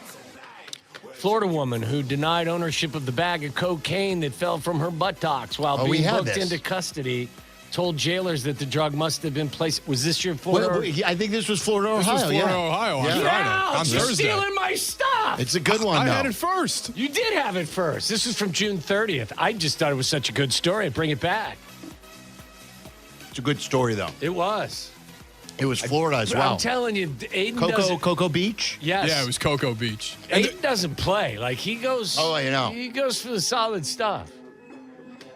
Florida woman who denied ownership of the bag of cocaine that fell from her buttocks while Oh, we being had booked this. into custody told jailers that the drug must have been placed. Was this your Florida? I think this was Florida, Ohio. This was Florida, Ohio on Friday. On you're Thursday. stealing my stuff. It's a good one, I though. had it first. You did have it first. This was from June 30th. I just thought it was such a good story. I'd bring it back. It's a good story, though. It was. It was Florida as well. I'm telling you, Aiden doesn't. Cocoa Beach? Yes. Yeah, it was Cocoa Beach. And Aiden doesn't play. Like, he goes. Oh, I know. He goes for the solid stuff.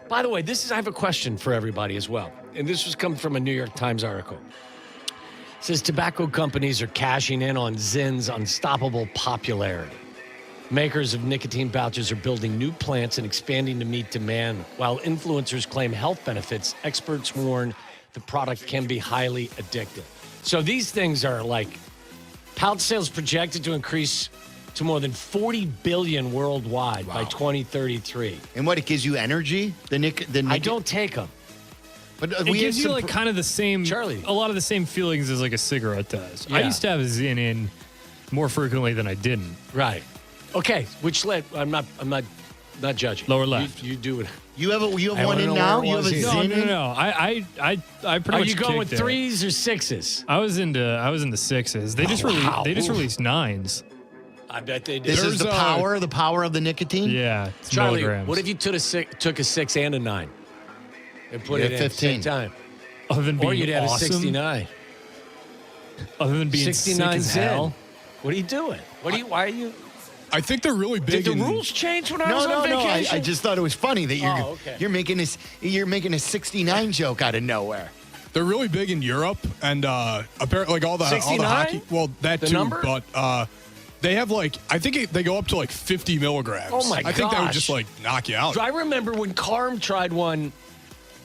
By the way, I have a question for everybody as well. And this was coming from a New York Times article. It says tobacco companies are cashing in on Zynn's unstoppable popularity. Makers of nicotine pouches are building new plants and expanding to meet demand. While influencers claim health benefits, experts warn the product can be highly addictive. So these things are like pouch sales projected to increase to more than 40 billion worldwide by 2033. And what, it gives you energy? I don't take them. But it gives you like kind of the same, a lot of the same feelings as like a cigarette does. I Yeah. used to have a Zyn in more frequently than I didn't. Right. Okay. Which led? I'm not judging. Lower left. You do it. You have I one wanna in know now? where it You have a was Zyn in. No. I pretty Are much. you going with kicked it. 3s or 6s? I was into 6s. They just wow. released 9s. I bet they did. This is the power of the nicotine? Yeah. It's Charlie, milligrams. what if you took a 6 and a 9 and put You it have in at the same 15. time? Other than being Or you'd have awesome, a 69. Other than being 69 sick as Zyn. hell. What are you doing? Why are you? I think they're really big. Did the in- rules change when I No, was on no. vacation? I just thought it was funny that okay. you're making a 69 joke out of nowhere. They're really big in Europe, and apparently, like all the 69? hockey. Well, that The too, number? but they have like I think they go up to like 50 milligrams. Oh my I think that would gosh. just like knock you out. Do I remember when Carm tried one?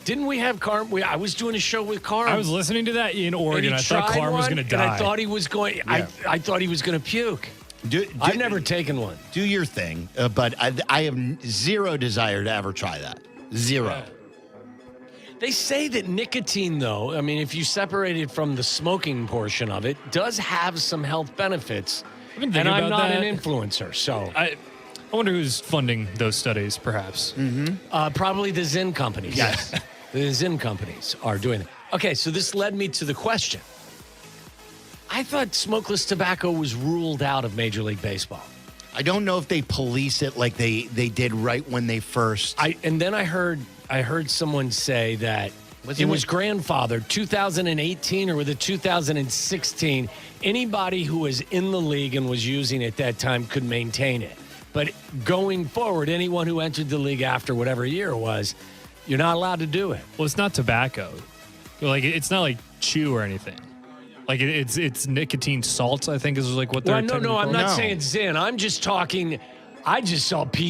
Didn't we have Carm? I was doing a show with Carm. I was listening to that in Oregon. I thought Carm was going to die. And I thought he was going. Yeah. I thought he was going to puke. I've never taken one. Do your thing, but I have zero desire to ever try that. Zero. They say that nicotine, though, I mean, if you separate it from the smoking portion of it, does have some health benefits. I've been And thinking I'm about not that. an influencer, so I wonder who's funding those studies, perhaps. probably the Zyn companies. Yes. The Zyn companies are doing it. Okay, so this led me to the question. I thought smokeless tobacco was ruled out of Major League Baseball. I don't know if they police it like they did right when they first. And then I heard someone say that it was grandfathered 2018 or with a 2016. Anybody who was in the league and was using it at that time could maintain it. But going forward, anyone who entered the league after whatever year it was, you're not allowed to do it. Well, it's not tobacco. Like it's not like chew or anything. Like it's nicotine salts, I think is like what they're. Well, no, technically I'm called. not saying Zyn. I'm just talking. I just saw Oh, they're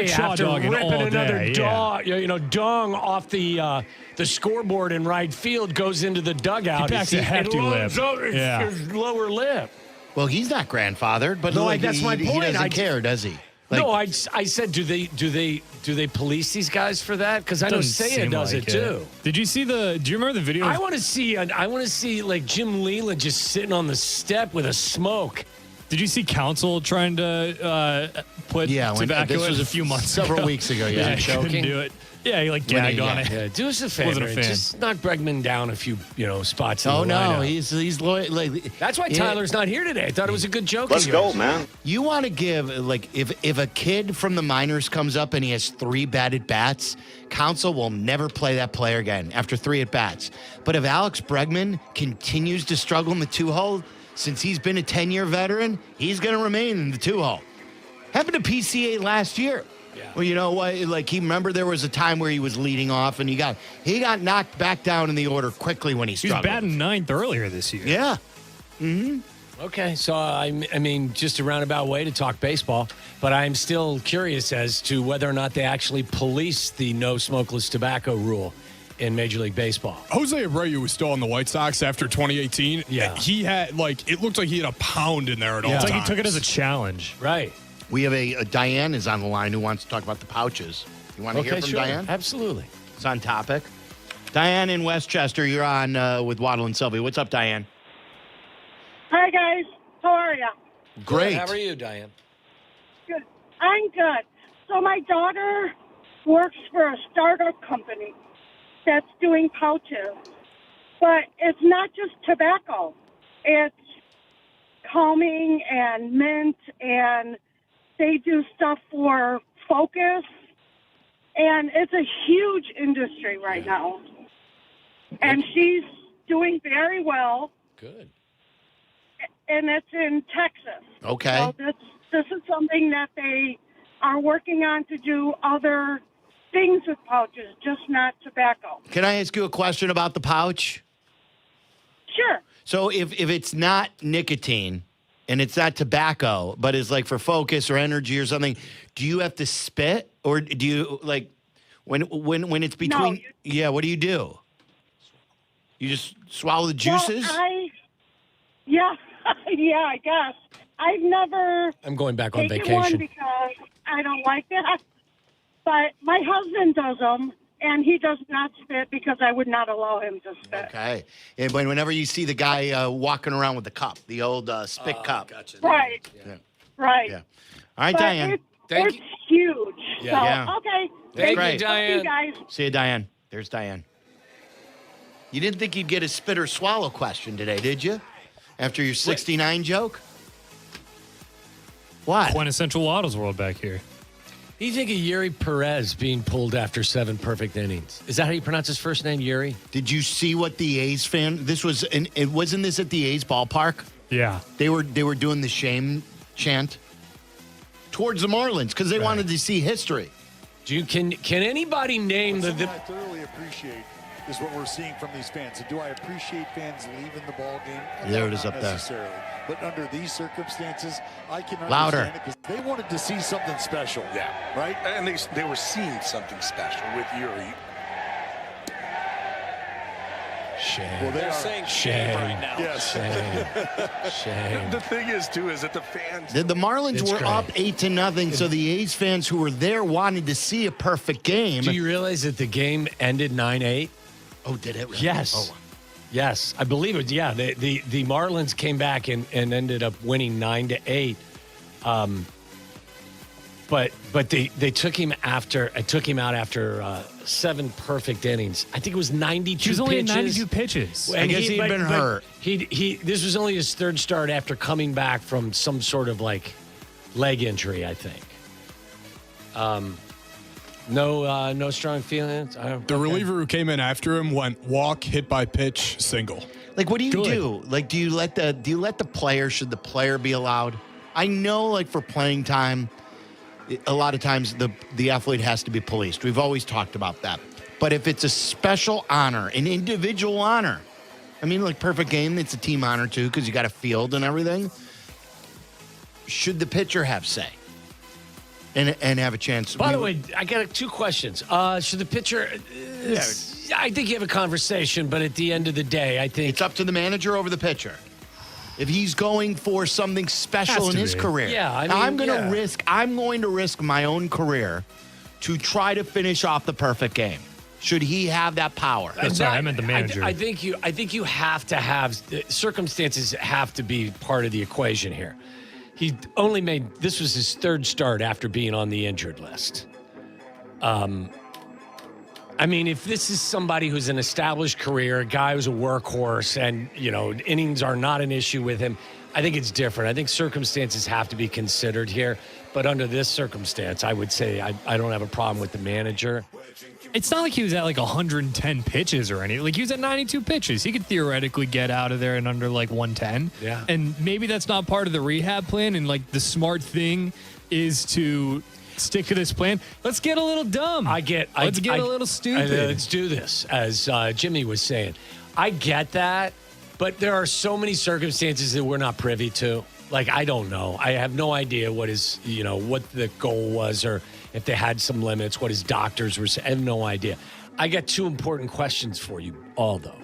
PCA chaw after dogging ripping all another day, yeah. dong off the scoreboard in right field, goes into the dugout. He packs a hefty lip. Yeah. His lower lip. Well, he's not grandfathered, but No, like, that's my he point. doesn't care, does he? Like, No, I said, do they police these guys for that? Because I know Doesn't Seiya seem does like it too. Did you see do you remember the video? I want to see like Jim Leland just sitting on the step with a smoke. Did you see council trying to put tobacco this in was a few months several ago? weeks ago. Yeah, he couldn't do it. Yeah, he like gagged on it. Yeah, do us a favor. Wasn't a fan. Just knock Bregman down a few, spots. In Oh the no, lineup. he's loyal. Like, That's why Tyler's not here today. I thought it was a good joke. Let's of go, yours. man. You want to give like if a kid from the minors comes up and he has 3 bad at bats, council will never play that player again after 3 at bats. But if Alex Bregman continues to struggle in the 2-hole, since he's been a 10-year veteran, he's going to remain in the 2-hole. Happened to PCA last year. Yeah. Well, you know what? Like remember there was a time where he was leading off and he got knocked back down in the order quickly when he He was struggled. batting 9th earlier this year. Yeah. Mm-hmm. Okay, so I mean, just a roundabout way to talk baseball, but I'm still curious as to whether or not they actually police the no smokeless tobacco rule in Major League Baseball. Jose Abreu was still on the White Sox after 2018. Yeah. He had it looked like he had a pound in there at all It's times. like he took it as a challenge. Right. We have a Diane is on the line who wants to talk about the pouches. You want to hear from sure. Diane? Absolutely. It's on topic. Diane in Westchester, you're on with Waddle and Silvy. What's up, Diane? Hi, guys. How are you? Great. How are you, Diane? Good. I'm good. So my daughter works for a startup company that's doing pouches. But it's not just tobacco. It's calming and mint, and they do stuff for focus. And it's a huge industry right now. And she's doing very well. Good. And it's in Texas. Okay. So this is something that they are working on to do other things with pouches, just not tobacco. Can I ask you a question about the pouch? Sure. So if it's not nicotine and it's not tobacco, but it's like for focus or energy or something, do you have to spit, or do you like when it's between? No, what do? You just swallow the juices? Well, yeah, I guess. I've never. I'm going back on taken vacation. one because I don't like that. But my husband does them, and he does not spit because I would not allow him to spit. Okay. And whenever you see the guy walking around with the cup, the old spit cup. Gotcha. Right. Yeah. Right. Yeah. All right, But Diane. It's huge. Yeah. So, Yeah. okay. Thank Thank you, you, Diane. guys. See you, Diane. There's Diane. You didn't think you'd get a spit or swallow question today, did you? After your 69 joke? What? Quintessential Waddles world back here. Do you think of Yuri Perez being pulled after 7 perfect innings? Is that how you pronounce his first name, Yuri? Did you see what the A's wasn't this at the A's ballpark? Yeah. They were doing the shame chant towards the Marlins because they wanted to see history. Can anybody name Something I thoroughly appreciate is what we're seeing from these fans. And do I appreciate fans leaving the ball game? There it is up there. Necessarily. But under these circumstances, I can Louder. understand it because they wanted to see something special. Yeah. Right? And they were seeing something special with Yuri. Shame. Well, They're saying shame right now. Yes. Shame. The thing is, too, is that the fans... The Marlins It's were great. up 8-0, so the A's fans who were there wanted to see a perfect game. Do you realize that the game ended 9-8? Oh, did it? Really? Yes. Oh. Yes, I believe it. Yeah, the Marlins came back and ended up winning 9-8. But they took him after. I took him out after 7 perfect innings. I think it was 92 He was only at pitches. 92 pitches. I guess he'd been hurt. This was only his 3rd start after coming back from some sort of like leg injury, I think. No strong feelings. The reliever who came in after him went walk, hit by pitch, single. Like, what do you Good. do? Like, do you let the player? Should the player be allowed? I know, like for playing time, a lot of times the athlete has to be policed. We've always talked about that. But if it's a special honor, an individual honor, I mean, like perfect game, it's a team honor too because you got a field and everything. Should the pitcher have say and have a chance? By the way, I got 2 questions. Should the pitcher? I think you have a conversation, but at the end of the day, I think it's up to the manager over the pitcher. If he's going for something special in his career, I'm going to risk my own career to try to finish off the perfect game. Should he have that power? Sorry, I meant the manager. I think you have to have circumstances have to be part of the equation here. He only this was his 3rd start after being on the injured list. I mean, if this is somebody who's an established career, a guy who's a workhorse, and innings are not an issue with him, I think it's different. I think circumstances have to be considered here. But under this circumstance, I would say I don't have a problem with the manager. It's not like he was at like 110 pitches or anything. Like he was at 92 pitches. He could theoretically get out of there in under like 110. Yeah. And maybe that's not part of the rehab plan. And like the smart thing is to stick to this plan. Let's get a little dumb. Let's get a little stupid. Let's do this, as Jimmy was saying. I get that, but there are so many circumstances that we're not privy to. Like, I don't know. I have no idea what the goal was, or if they had some limits, what his doctors were saying. I have no idea. I got 2 important questions for you all, though.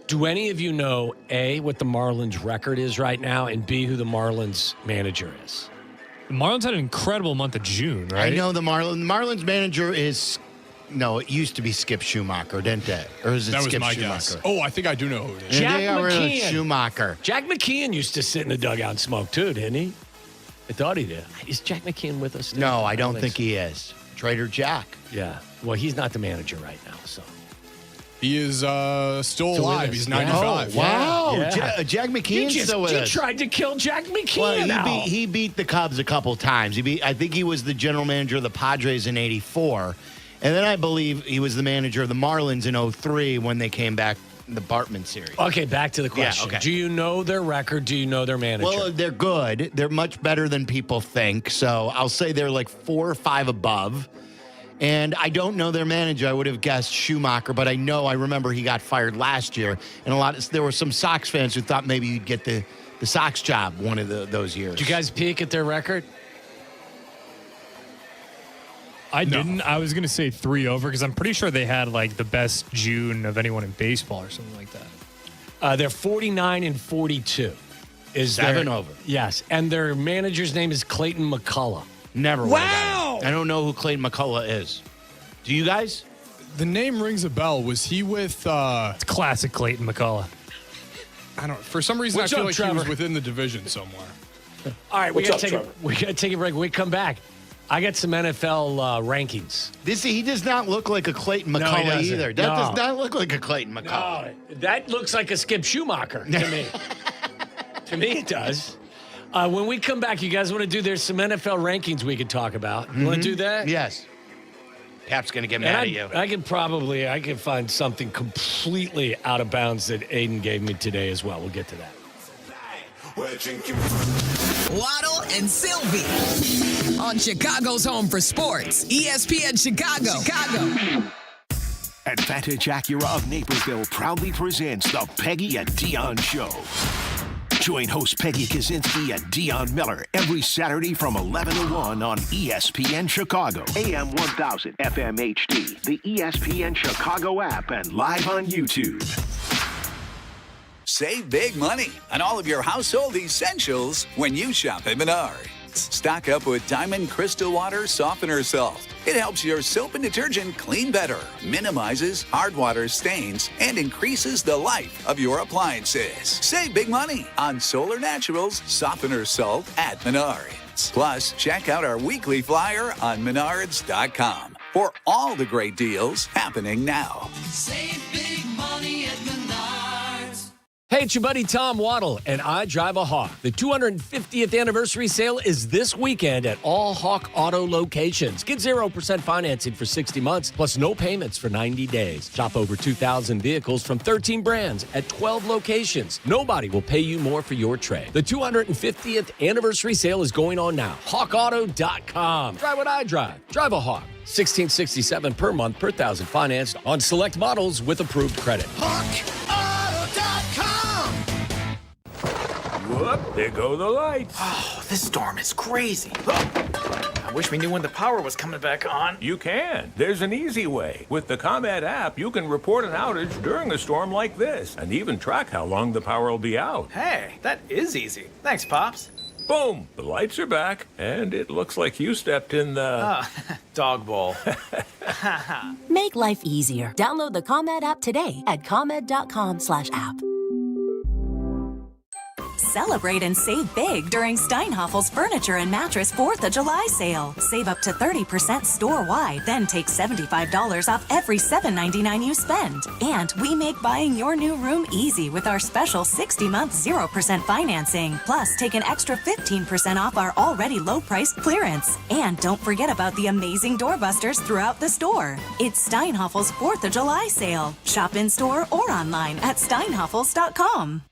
Do any of you know, A, what the Marlins record is right now, and B, who the Marlins manager is? The Marlins had an incredible month of June, right? I know the Marlins manager is. No, it used to be Skip Schumacher, didn't it? Or is it That was Skip my Schumacher? guess. Oh, I think I do know who it is. Jack McKeon. McKeon. Schumacher. Jack McKeon used to sit in the dugout and smoke too, didn't he? I thought he did. Is Jack McKeon with us now? No, I don't think he is. Trader Jack. Yeah. Well, he's not the manager right now, so. He is still alive. He's 95. Oh, wow. Yeah. Jack McKeon's still with us. You tried to kill Jack McKeon. Well, he beat the Cubs a couple times. I think he was the general manager of the Padres in '84. And then I believe he was the manager of the Marlins in 03 when they came back in the Bartman series. Okay, back to the question. Yeah, okay. Do you know their record? Do you know their manager? Well, they're good. They're much better than people think. So I'll say they're like 4 or 5 above. And I don't know their manager. I would have guessed Schumacher, but I remember he got fired last year. And there were some Sox fans who thought maybe you'd get the Sox job one of those years. Did you guys peek at their record? I didn't. I was going to say 3 over because I'm pretty sure they had like the best June of anyone in baseball or something like that. They're 49-42. Is 7 over. Yes, and their manager's name is Clayton McCullough. Never. Wow. I don't know who Clayton McCullough is. Do you guys? The name rings a bell. Was he with? It's classic Clayton McCullough. I don't. For some reason, What's I feel up, like Trevor? he was within the division somewhere. All right, we What's got up, to take a break. When we come back, I got some NFL rankings. He does not look like a Clayton No, he McCullough doesn't. either. That No. does not look like a Clayton McCullough. No, that looks like a Skip Schumacher to me. To me, it does. When we come back, you guys want to do? There's some NFL rankings we could talk about. You want to do that? Yes. Cap's going to get mad at you. I can find something completely out of bounds that Aiden gave me today as well. We'll get to that. Waddle and Silvy on Chicago's home for sports, ESPN Chicago. Advantage Acura of Naperville proudly presents the Peggy and Dion Show. Join host Peggy Kaczynski and Dion Miller every Saturday from 11 to 1 on ESPN Chicago, AM 1000, FM HD, the ESPN Chicago app, and live on YouTube. Save big money on all of your household essentials when you shop at Menards. Stock up with Diamond Crystal Water Softener Salt. It helps your soap and detergent clean better, minimizes hard water stains, and increases the life of your appliances. Save big money on Solar Naturals Softener Salt at Menards. Plus, check out our weekly flyer on menards.com for all the great deals happening now. Save big money at Menards. Hey, it's your buddy Tom Waddle, and I drive a Hawk. The 250th anniversary sale is this weekend at all Hawk Auto locations. Get 0% financing for 60 months, plus no payments for 90 days. Shop over 2,000 vehicles from 13 brands at 12 locations. Nobody will pay you more for your trade. The 250th anniversary sale is going on now. HawkAuto.com. Drive what I drive. Drive a Hawk. $1,667 per month per thousand financed on select models with approved credit. Whoop, there go the lights. Oh, this storm is crazy. I wish we knew when the power was coming back on. You can. There's an easy way. With the ComEd app, you can report an outage during a storm like this and even track how long the power will be out. Hey, that is easy. Thanks, Pops. Boom! The lights are back, and it looks like you stepped in the... dog bowl. Make life easier. Download the ComEd app today at ComEd.com/app. Celebrate and save big during Steinhaffel's Furniture and Mattress 4th of July sale. Save up to 30% store-wide, then take $75 off every $7.99 you spend. And we make buying your new room easy with our special 60-month 0% financing. Plus, take an extra 15% off our already low-priced clearance. And don't forget about the amazing doorbusters throughout the store. It's Steinhaffel's 4th of July sale. Shop in-store or online at steinhaffels.com.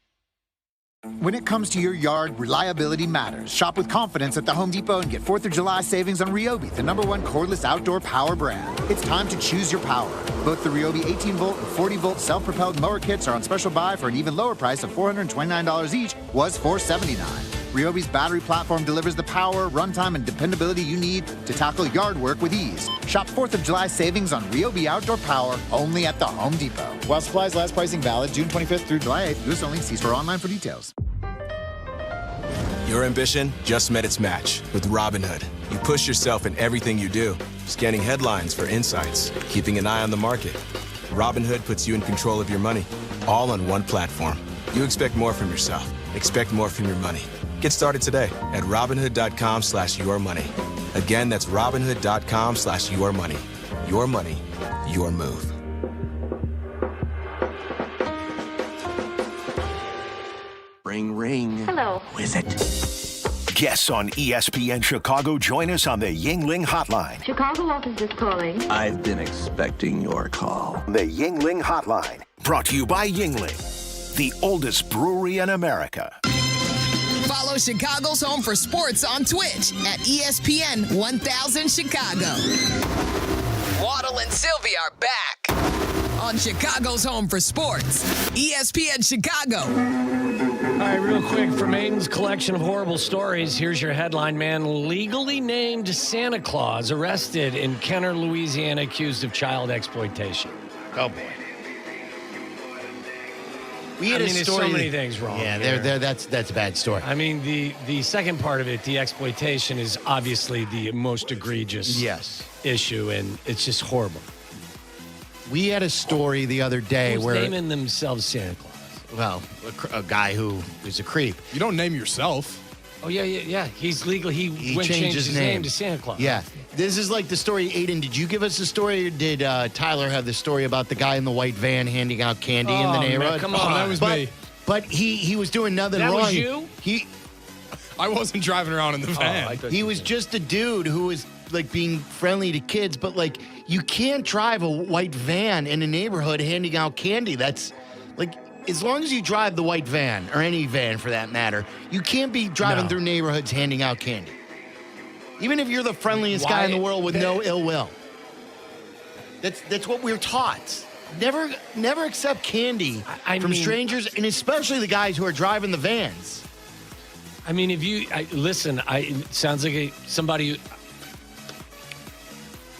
When it comes to your yard, reliability matters. Shop with confidence at the Home Depot and get 4th of July savings on Ryobi, the #1 cordless outdoor power brand. It's time to choose your power. Both the Ryobi 18-volt and 40-volt self-propelled mower kits are on special buy for an even lower price of $429 each, was $479. Ryobi's battery platform delivers the power, runtime, and dependability you need to tackle yard work with ease. Shop 4th of July savings on Ryobi outdoor power only at the Home Depot. While supplies last, pricing valid June 25th through July 8th. U.S. only. See store online for details. Your ambition just met its match with Robinhood. You push yourself in everything you do, scanning headlines for insights, keeping an eye on the market. Robinhood puts you in control of your money, all on one platform. You expect more from yourself. Expect more from your money. Get started today at Robinhood.com/yourmoney. Again, that's Robinhood.com/yourmoney. Your money, your move. Ring, ring. Hello. Who is it? Guests on ESPN Chicago join us on the Yingling Hotline. Chicago office is calling. I've been expecting your call. The Yingling Hotline. Brought to you by Yingling, the oldest brewery in America. Follow Chicago's home for sports on Twitch at ESPN 1000 Chicago. Waddle and Silvy are back on Chicago's home for sports, ESPN Chicago. All right, real quick, from Aiden's collection of horrible stories, here's your headline. Man legally named Santa Claus arrested in Kenner, Louisiana, accused of child exploitation. Oh, boy. We had there's so many things wrong. Yeah, that's a bad story. I mean, the second part of it, the exploitation, is obviously the most egregious issue, and it's just horrible. We had a story the other day Who's where naming themselves Santa Claus? Well, a guy who is a creep. You don't name yourself. Oh, yeah. He's legal. He changed his name to Santa Claus. Yeah. This is like the story, Aiden, did you give us the story, or did Tyler have the story about the guy in the white van handing out candy in the neighborhood? Man, come on. That was me. But he was doing nothing That wrong. was you? I wasn't driving around in the van. He was just a dude who was like being friendly to kids, but like you can't drive a white van in a neighborhood handing out candy. That's like, as long as you drive the white van, or any van for that matter, you can't be driving through neighborhoods handing out candy. Even if you're the friendliest guy in the world with no ill will. That's what we're taught. Never accept candy from strangers, and especially the guys who are driving the vans. I mean, if you listen, it sounds like somebody.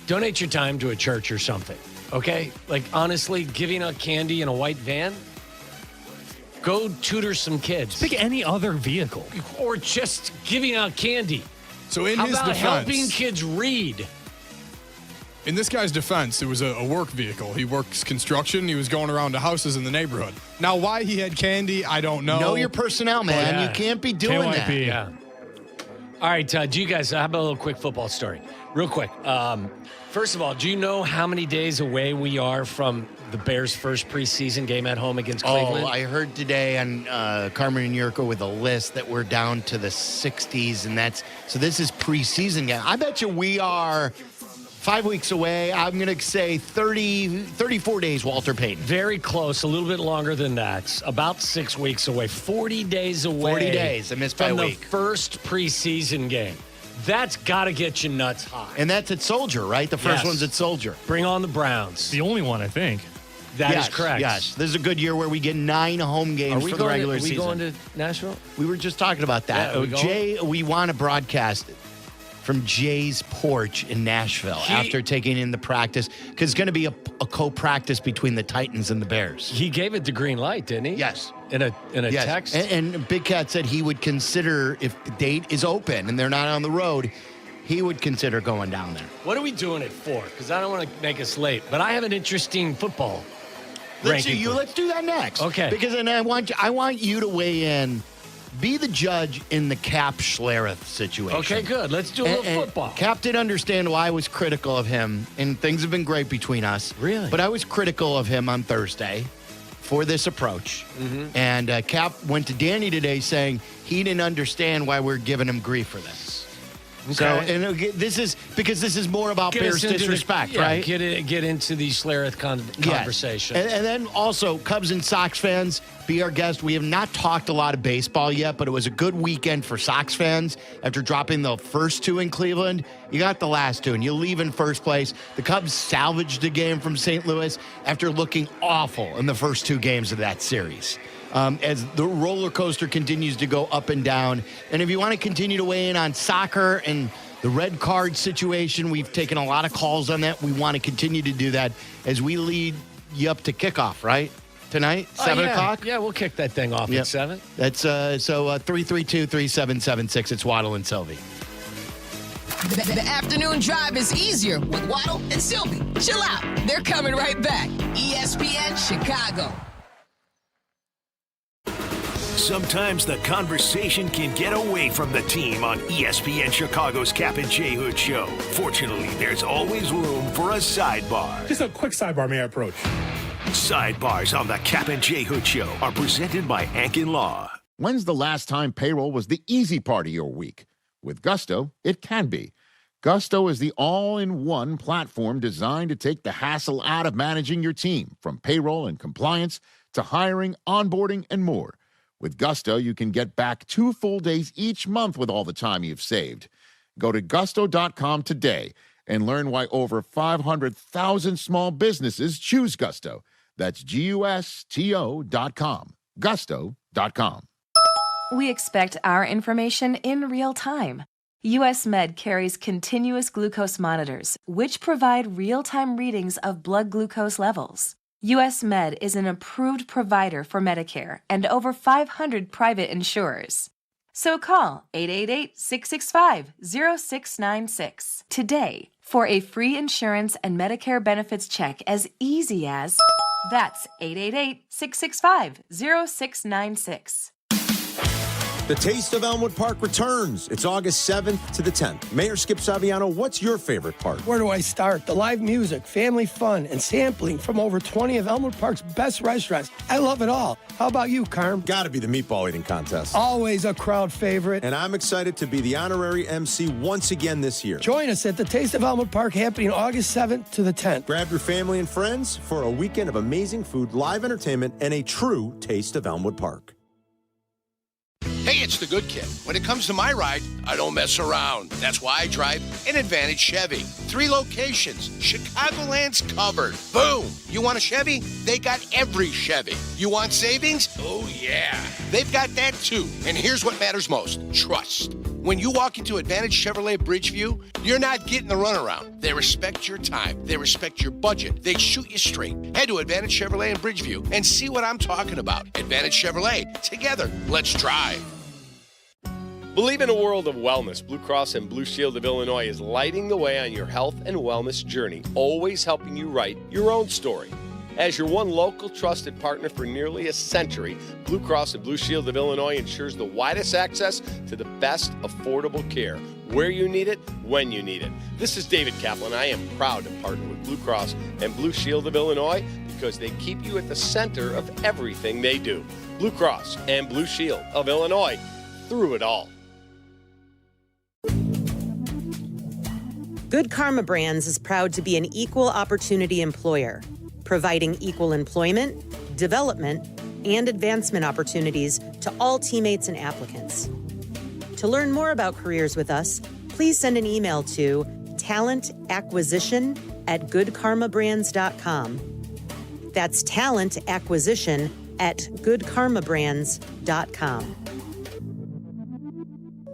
Donate your time to a church or something, okay? Like, honestly, giving out candy in a white van. Go tutor some kids. Pick any other vehicle, or just giving out candy. So in How his about defense, helping kids read? In this guy's defense, it was a work vehicle. He works construction. He was going around to houses in the neighborhood. Now, why he had candy, I don't know. Know your personnel, man. Yeah. You can't be doing that. Yeah. All right, do you guys, how about a little quick football story? Real quick. First of all, do you know how many days away we are from the Bears' first preseason game at home against Cleveland? Oh, I heard today on Carmen Jurko with a list that we're down to the 60s, and so this is preseason game. I bet you we are 5 weeks away. I'm going to say 34 days, Walter Payton. Very close, a little bit longer than that. About 6 weeks away. 40 days away. 40 days. I missed by a week. From the first preseason game. That's got to get you nuts high. And that's at Soldier, right? The first one's at Soldier. Bring on the Browns. The only one, I think. That is correct. Yes. This is a good year where we get 9 home games for the regular season. Are we going to Nashville? We were just talking about that. Yeah, Jay, we want to broadcast it from Jay's porch in Nashville after taking in the practice, because it's going to be a co-practice between the Titans and the Bears. He gave it the green light, didn't he? Yes. In a text? And Big Cat said he would consider, if the date is open and they're not on the road, he would consider going down there. What are we doing it for? Because I don't want to make us late, but I have an interesting football Let's ranking. do that next. Okay. Because then I want you to weigh in. Be the judge in the Kap Schlereth situation. Okay, good. Let's do a little football. Kap did understand why I was critical of him, and things have been great between us. Really? But I was critical of him on Thursday for this approach. Mm-hmm. And Kap went to Danny today saying he didn't understand why we're giving him grief for this. Okay. So, and this is more about Bears disrespect, right? Get into the Schlereth conversation. Yes. And then also, Cubs and Sox fans, be our guest. We have not talked a lot of baseball yet, but it was a good weekend for Sox fans after dropping the first 2 in Cleveland. You got the last 2, and you leave in first place. The Cubs salvaged a game from St. Louis after looking awful in the first 2 games of that series. As the roller coaster continues to go up and down. And if you want to continue to weigh in on soccer and the red card situation, we've taken a lot of calls on that. We want to continue to do that as we lead you up to kickoff, right? Tonight, 7 o'clock? Yeah, we'll kick that thing off at 7. That's 332-3776. It's Waddle and Silvy. The afternoon drive is easier with Waddle and Silvy. Chill out. They're coming right back. ESPN Chicago. Sometimes the conversation can get away from the team on ESPN Chicago's Kap J Hood show. Fortunately, there's always room for a sidebar. Just a quick sidebar, may I approach? Sidebars on the Kap J Hood show are presented by Ankin Law. When's the last time payroll was the easy part of your week? With Gusto, it can be. Gusto is the all-in-one platform designed to take the hassle out of managing your team, from payroll and compliance to hiring, onboarding, and more. With Gusto, you can get back 2 full days each month with all the time you've saved. Go to gusto.com today and learn why over 500,000 small businesses choose Gusto. That's GUSTO.com. Gusto.com. We expect our information in real time. US Med carries continuous glucose monitors, which provide real-time readings of blood glucose levels. US Med is an approved provider for Medicare and over 500 private insurers. So call 888-665-0696 today for a free insurance and Medicare benefits check as easy as... That's 888-665-0696. The Taste of Elmwood Park returns. It's August 7th to the 10th. Mayor Skip Saviano, what's your favorite part? Where do I start? The live music, family fun, and sampling from over 20 of Elmwood Park's best restaurants. I love it all. How about you, Carm? Gotta be the meatball eating contest. Always a crowd favorite. And I'm excited to be the honorary MC once again this year. Join us at the Taste of Elmwood Park happening August 7th to the 10th. Grab your family and friends for a weekend of amazing food, live entertainment, and a true Taste of Elmwood Park. Hey, it's the good kid. When it comes to my ride, I don't mess around. That's why I drive an Advantage Chevy. 3 locations. Chicagoland's covered. Boom. You want a Chevy? They got every Chevy. You want savings? Oh, yeah. They've got that too. And here's what matters most. Trust. When you walk into Advantage Chevrolet Bridgeview, you're not getting the runaround. They respect your time. They respect your budget. They shoot you straight. Head to Advantage Chevrolet in Bridgeview and see what I'm talking about. Advantage Chevrolet. Together, let's drive. Believe in a world of wellness. Blue Cross and Blue Shield of Illinois is lighting the way on your health and wellness journey, always helping you write your own story. As your one local trusted partner for nearly a century, Blue Cross and Blue Shield of Illinois ensures the widest access to the best affordable care, where you need it, when you need it. This is David Kaplan. I am proud to partner with Blue Cross and Blue Shield of Illinois because they keep you at the center of everything they do. Blue Cross and Blue Shield of Illinois, through it all. Good Karma Brands is proud to be an equal opportunity employer, providing equal employment, development, and advancement opportunities to all teammates and applicants. To learn more about careers with us, please send an email to talentacquisition@goodkarmabrands.com. That's talentacquisition@goodkarmabrands.com.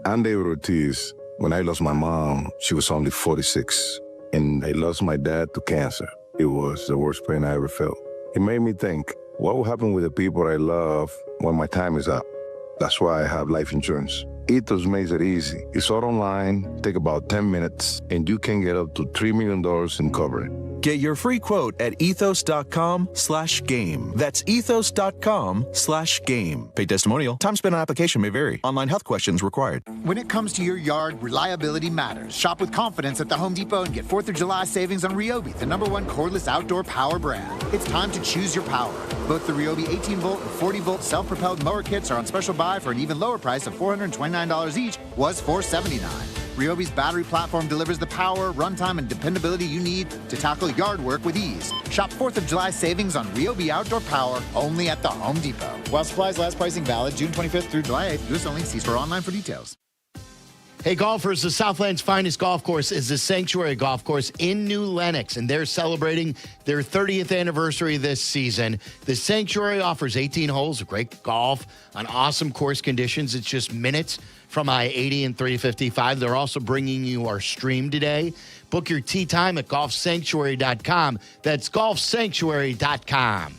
I'm David Ortiz. When I lost my mom, she was only 46, and I lost my dad to cancer. It was the worst pain I ever felt. It made me think, what will happen with the people I love when my time is up? That's why I have life insurance. Ethos makes it easy. It's all online, take about 10 minutes, and you can get up to $3 million in coverage. Get your free quote at ethos.com/game. That's ethos.com/game. Paid testimonial. Time spent on application may vary. Online health questions required. When it comes to your yard, reliability matters. Shop with confidence at the Home Depot and get 4th of July savings on Ryobi, the #1 cordless outdoor power brand. It's time to choose your power. Both the Ryobi 18-volt and 40-volt self-propelled mower kits are on special buy for an even lower price of $429 each, was $479. Ryobi's battery platform delivers the power, runtime, and dependability you need to tackle yard work with ease. Shop 4th of July savings on Ryobi Outdoor Power only at the Home Depot. While supplies last, pricing valid June 25th through July 8th. U.S. only. See store online for details. Hey, golfers, the Southland's finest golf course is the Sanctuary Golf Course in New Lenox, and they're celebrating their 30th anniversary this season. The Sanctuary offers 18 holes of great golf on awesome course conditions. It's just minutes from I-80 and 355. They're also bringing you our stream today. Book your tee time at golfsanctuary.com. That's golfsanctuary.com.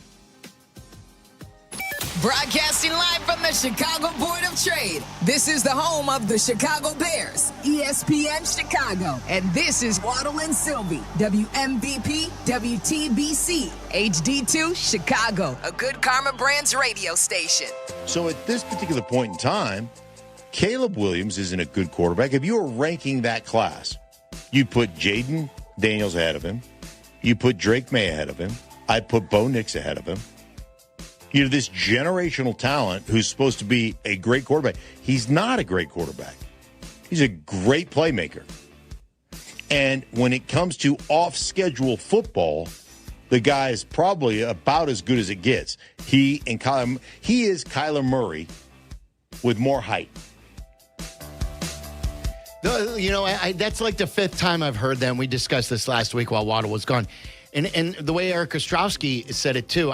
Broadcasting live from the Chicago Board of Trade. This is the home of the Chicago Bears, ESPN Chicago. And this is Waddle and Silvy, WMVP, WTBC, HD2 Chicago, a Good Karma Brands radio station. So at this particular point in time, Caleb Williams isn't a good quarterback. If you were ranking that class, you'd put Jaden Daniels ahead of him. You put Drake May ahead of him. I'd put Bo Nix ahead of him. You know, this generational talent who's supposed to be a great quarterback. He's not a great quarterback. He's a great playmaker. And when it comes to off-schedule football, the guy is probably about as good as it gets. He is Kyler Murray with more height. That's like the fifth time I've heard them. We discussed this last week while Waddle was gone. And the way Eric Ostrowski said it, too.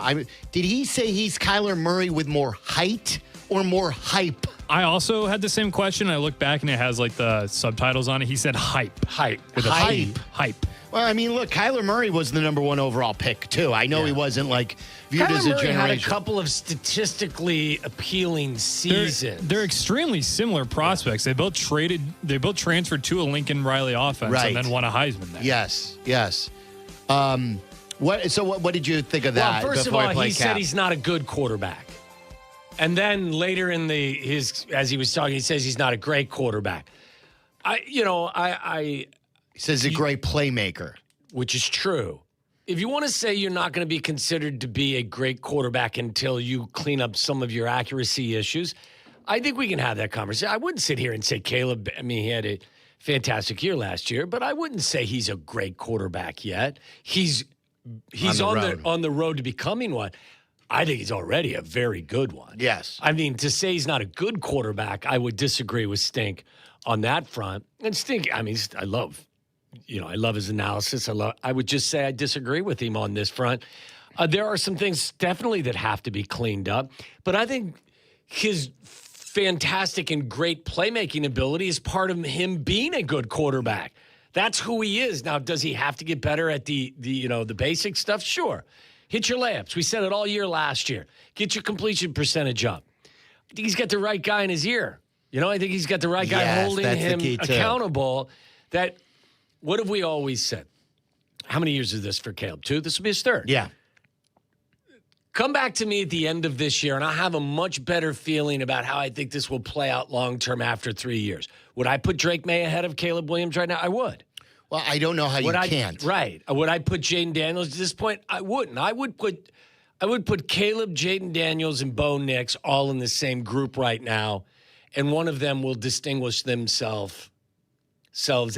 Did he say he's Kyler Murray with more height or more hype? I also had the same question. I looked back, and it has, like, the subtitles on it. He said hype. Hype. With a Hype. Hype. Well, I mean, look, Kyler Murray was the number 1 overall pick, too. I know he wasn't, like, viewed Kyler as a Murray generation. had a couple of statistically appealing seasons. They're extremely similar prospects. They both transferred to a Lincoln Riley offense and then won a Heisman there. Yes. What did you think of that? Well, first of all, he said he's not a good quarterback. And then later in as he was talking, he says he's not a great quarterback. He says he's a great playmaker. Which is true. If you want to say you're not going to be considered to be a great quarterback until you clean up some of your accuracy issues, I think we can have that conversation. I wouldn't sit here and say Caleb, he had a fantastic year last year, but I wouldn't say he's a great quarterback yet. He's on the road to becoming one. I think he's already a very good one. Yes. To say he's not a good quarterback, I would disagree with Stink on that front. And Stink, I love his analysis. I would just say I disagree with him on this front. There are some things definitely that have to be cleaned up, but I think his fantastic and great playmaking ability is part of him being a good quarterback. That's who he is. Now, does he have to get better at the basic stuff? Sure. Hit your layups. We said it all year last year. Get your completion percentage up. I think he's got the right guy in his ear. I think he's got the right guy holding him accountable. What have we always said? How many years is this for Caleb? 2? This will be his 3rd. Yeah. Come back to me at the end of this year, and I'll have a much better feeling about how I think this will play out long-term after 3 years. Would I put Drake May ahead of Caleb Williams right now? I would. Well, I don't know how you can't. Right. Would I put Jaden Daniels at this point? I wouldn't. I would put Caleb, Jaden Daniels, and Bo Nix all in the same group right now, and one of them will distinguish themselves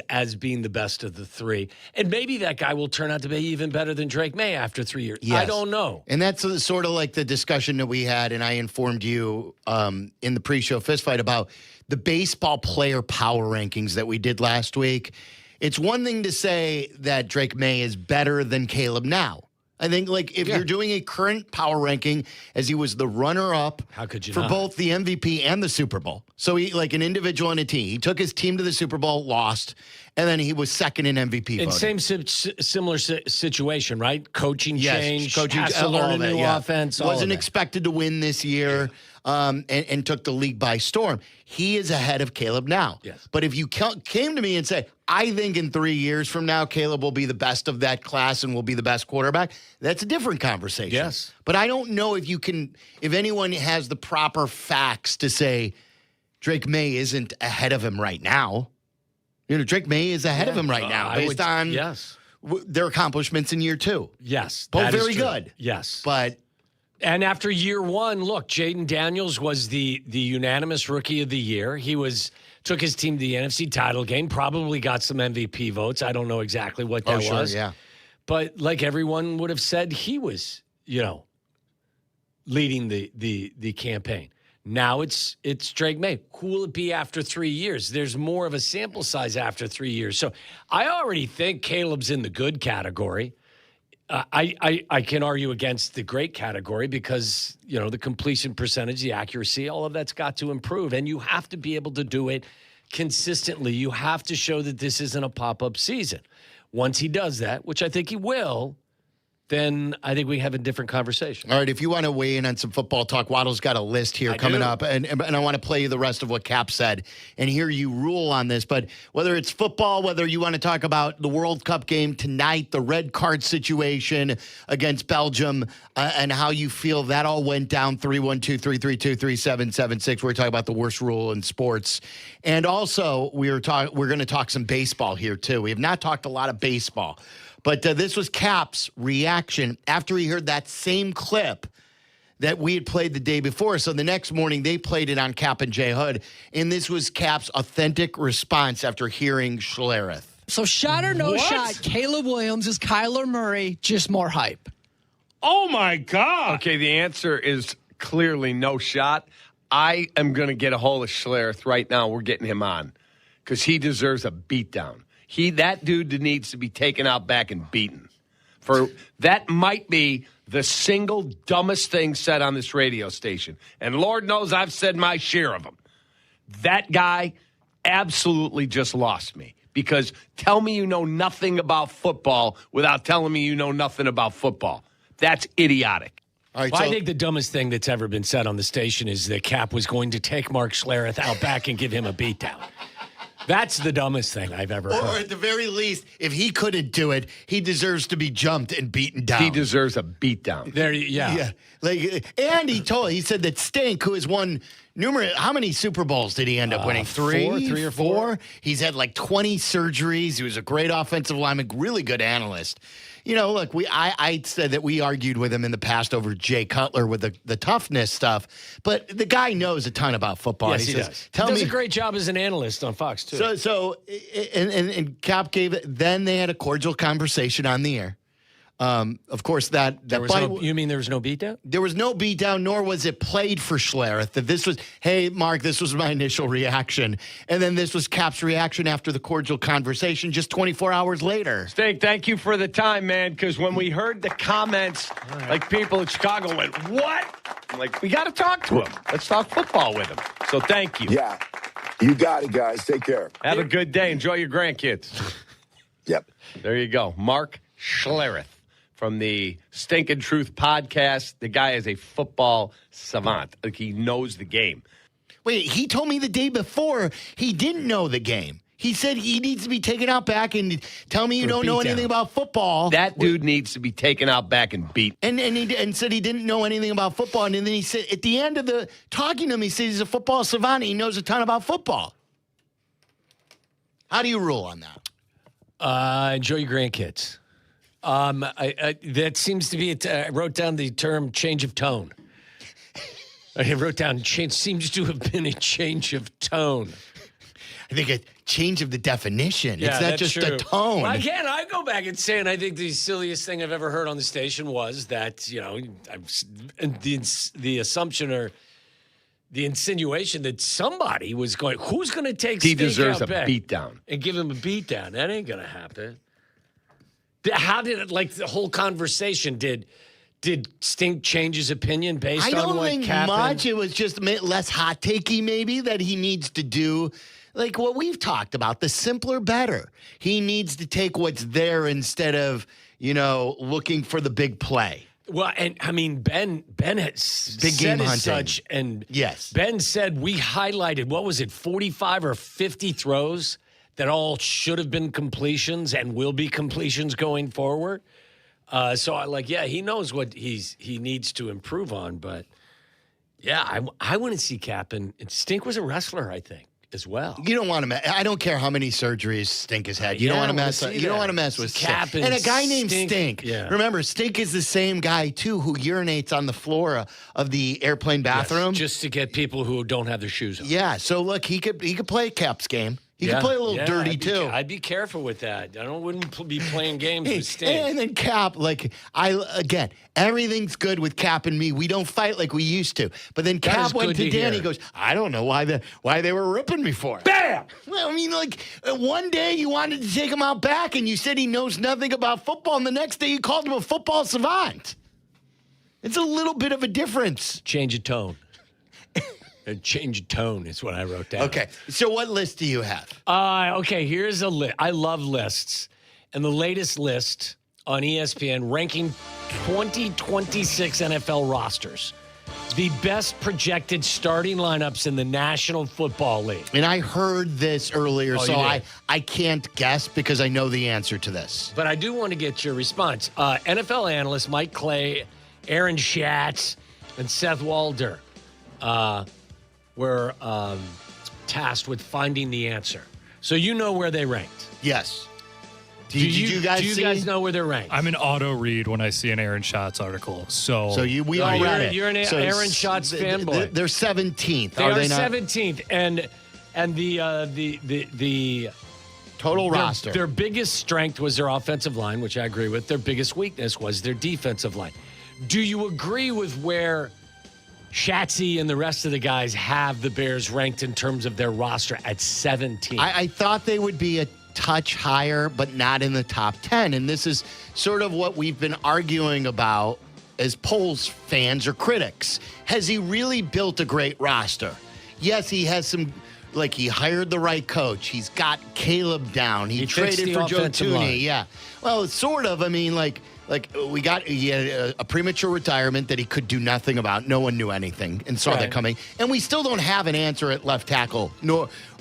as being the best of the 3. And maybe that guy will turn out to be even better than Drake May after 3 years. Yes. I don't know. And that's sort of like the discussion that we had, and I informed you in the pre-show fistfight about the baseball player power rankings that we did last week. It's one thing to say that Drake May is better than Caleb now. I think, if you're doing a current power ranking, as he was the runner-up for both the MVP and the Super Bowl. So he, like an individual and a team, he took his team to the Super Bowl, lost, and then he was second in MVP voting. Same similar situation, right? Coaching change, has to all learn a of it, new offense. Wasn't expected to win this year, and took the league by storm. He is ahead of Caleb now. Yes. But if you came to me and say, I think in 3 years from now, Caleb will be the best of that class and will be the best quarterback, that's a different conversation. Yes. But I don't know if anyone has the proper facts to say Drake May isn't ahead of him right now. Drake May is ahead of him right now based on their accomplishments in year 2. Yes. Both very good. Yes. And after year 1, look, Jaden Daniels was the unanimous rookie of the year. He took his team to the NFC title game, probably got some MVP votes. I don't know exactly what that was. Yeah. But like everyone would have said, he was, leading the campaign. Now it's Drake May. Who will it be after 3 years? There's more of a sample size after 3 years. So I already think Caleb's in the good category. I can argue against the great category because, the completion percentage, the accuracy, all of that's got to improve. And you have to be able to do it consistently. You have to show that this isn't a pop-up season. Once he does that, which I think he will, then I think we have a different conversation. All right, if you want to weigh in on some football talk, Waddle's got a list here coming up, and I want to play you the rest of what Kap said and hear you rule on this. But whether it's football, whether you want to talk about the World Cup game tonight, the red card situation against Belgium, and how you feel that all went down, 312-332-3776. We're talking about the worst rule in sports. And also, we're going to talk some baseball here, too. We have not talked a lot of baseball. But this was Kap's reaction after he heard that same clip that we had played the day before. So the next morning, they played it on Kap J Hood. And this was Kap's authentic response after hearing Schlereth. So shot or no shot, Caleb Williams is Kyler Murray, just more hype. Oh, my God. Okay, the answer is clearly no shot. I am going to get a hold of Schlereth right now. We're getting him on. because he deserves a beatdown. That dude needs to be taken out back and beaten. That might be the single dumbest thing said on this radio station. And Lord knows I've said my share of them. That guy absolutely just lost me. Because tell me you know nothing about football without telling me you know nothing about football. That's idiotic. All right, I think the dumbest thing that's ever been said on the station is that Kap was going to take Mark Schlereth out back and give him a beatdown. That's the dumbest thing I've ever heard. Or at the very least, if he couldn't do it, he deserves to be jumped and beaten down. He deserves a beatdown. Yeah. And he said that Stink, who has won how many Super Bowls did he end up winning? Three or four? He's had like 20 surgeries. He was a great offensive lineman, really good analyst. Look, I said that we argued with him in the past over Jay Cutler with the toughness stuff, but the guy knows a ton about football. Yes, he does. He does a great job as an analyst on Fox, too. And Kap gave it. Then they had a cordial conversation on the air. Of course, you mean there was no beatdown? There was no beatdown, nor was it played for Schlereth. That this was, hey, Mark, this was my initial reaction. And then this was Kap's reaction after the cordial conversation just 24 hours later. Stink, thank you for the time, man, because when we heard the comments, like people in Chicago went, what? I'm like, we got to talk to him. Let's talk football with him. So thank you. Yeah, you got it, guys. Take care. Have a good day. Enjoy your grandkids. Yep. There you go. Mark Schlereth. From the Stinkin' Truth podcast, the guy is a football savant. Like, he knows the game. Wait, he told me the day before he didn't know the game. He said he needs to be taken out back and tell me you don't know anything about football. That dude needs to be taken out back and beat. And said he didn't know anything about football. And then he said at the end of the talking to him, he said he's a football savant. He knows a ton about football. How do you rule on that? Enjoy your grandkids. That seems to be I wrote down the term change of tone. I wrote down seems to have been a change of tone. I think a change of the definition. Yeah, it's not just a tone. Well, again, I go back and say, and I think the silliest thing I've ever heard on the station was that, the assumption or the insinuation that somebody was going, who's going to take He Stink deserves out a back beatdown. and give him a beatdown? That ain't going to happen. How did it, like the whole conversation, did Stink change his opinion based on what Kap? I don't think much. It was just less hot takey maybe that he needs to do. Like what we've talked about, the simpler, better. He needs to take what's there instead of, looking for the big play. Well, and I mean, Ben has big said game as hunting. such, and yes, Ben said we highlighted, what was it, 45 or 50 throws that all should have been completions and will be completions going forward. He knows what he needs to improve on, but yeah, I want to see Kap, and Stink was a wrestler, I think, as well. You don't want to. I don't care how many surgeries Stink has had. You don't want to mess. You don't want to mess with Kap and a guy named Stink. Yeah. Remember, Stink is the same guy too who urinates on the floor of the airplane bathroom, yes, just to get people who don't have their shoes on. Yeah. So look, he could play Kap's game. He could play a little dirty too. I'd be careful with that. Wouldn't be playing games with Stink. And then Kap, everything's good with Kap and me. We don't fight like we used to. But then Kap went to Dan. He goes, I don't know why they were ripping me for it. Bam! Well, I mean, one day you wanted to take him out back, and you said he knows nothing about football, and the next day you called him a football savant. It's a little bit of a difference. Change of tone. A change of tone is what I wrote down. Okay, so what list do you have? Okay, here's a list. I love lists. And the latest list on ESPN ranking 2026 NFL rosters. The best projected starting lineups in the National Football League. And I heard this earlier, so I can't guess because I know the answer to this. But I do want to get your response. NFL analysts Mike Clay, Aaron Schatz, and Seth Walder were tasked with finding the answer. So you know where they ranked. Yes. Do you guys know where they're ranked? I'm an auto read when I see an Aaron Schatz article. We all read it. You're an Aaron Schatz fanboy. They're 17th. They are 17th, and the total roster. Their biggest strength was their offensive line, which I agree with. Their biggest weakness was their defensive line. Do you agree with where Shatsy and the rest of the guys have the Bears ranked in terms of their roster at 17. I thought they would be a touch higher, but not in the top 10. And this is sort of what we've been arguing about as polls fans or critics. Has he really built a great roster? Yes, he has some, like he hired the right coach. He's got Caleb down. He traded for Joe Tooney. Yeah. Well, sort of. I mean, he had a premature retirement that he could do nothing about. No one knew anything and saw that coming. And we still don't have an answer at left tackle,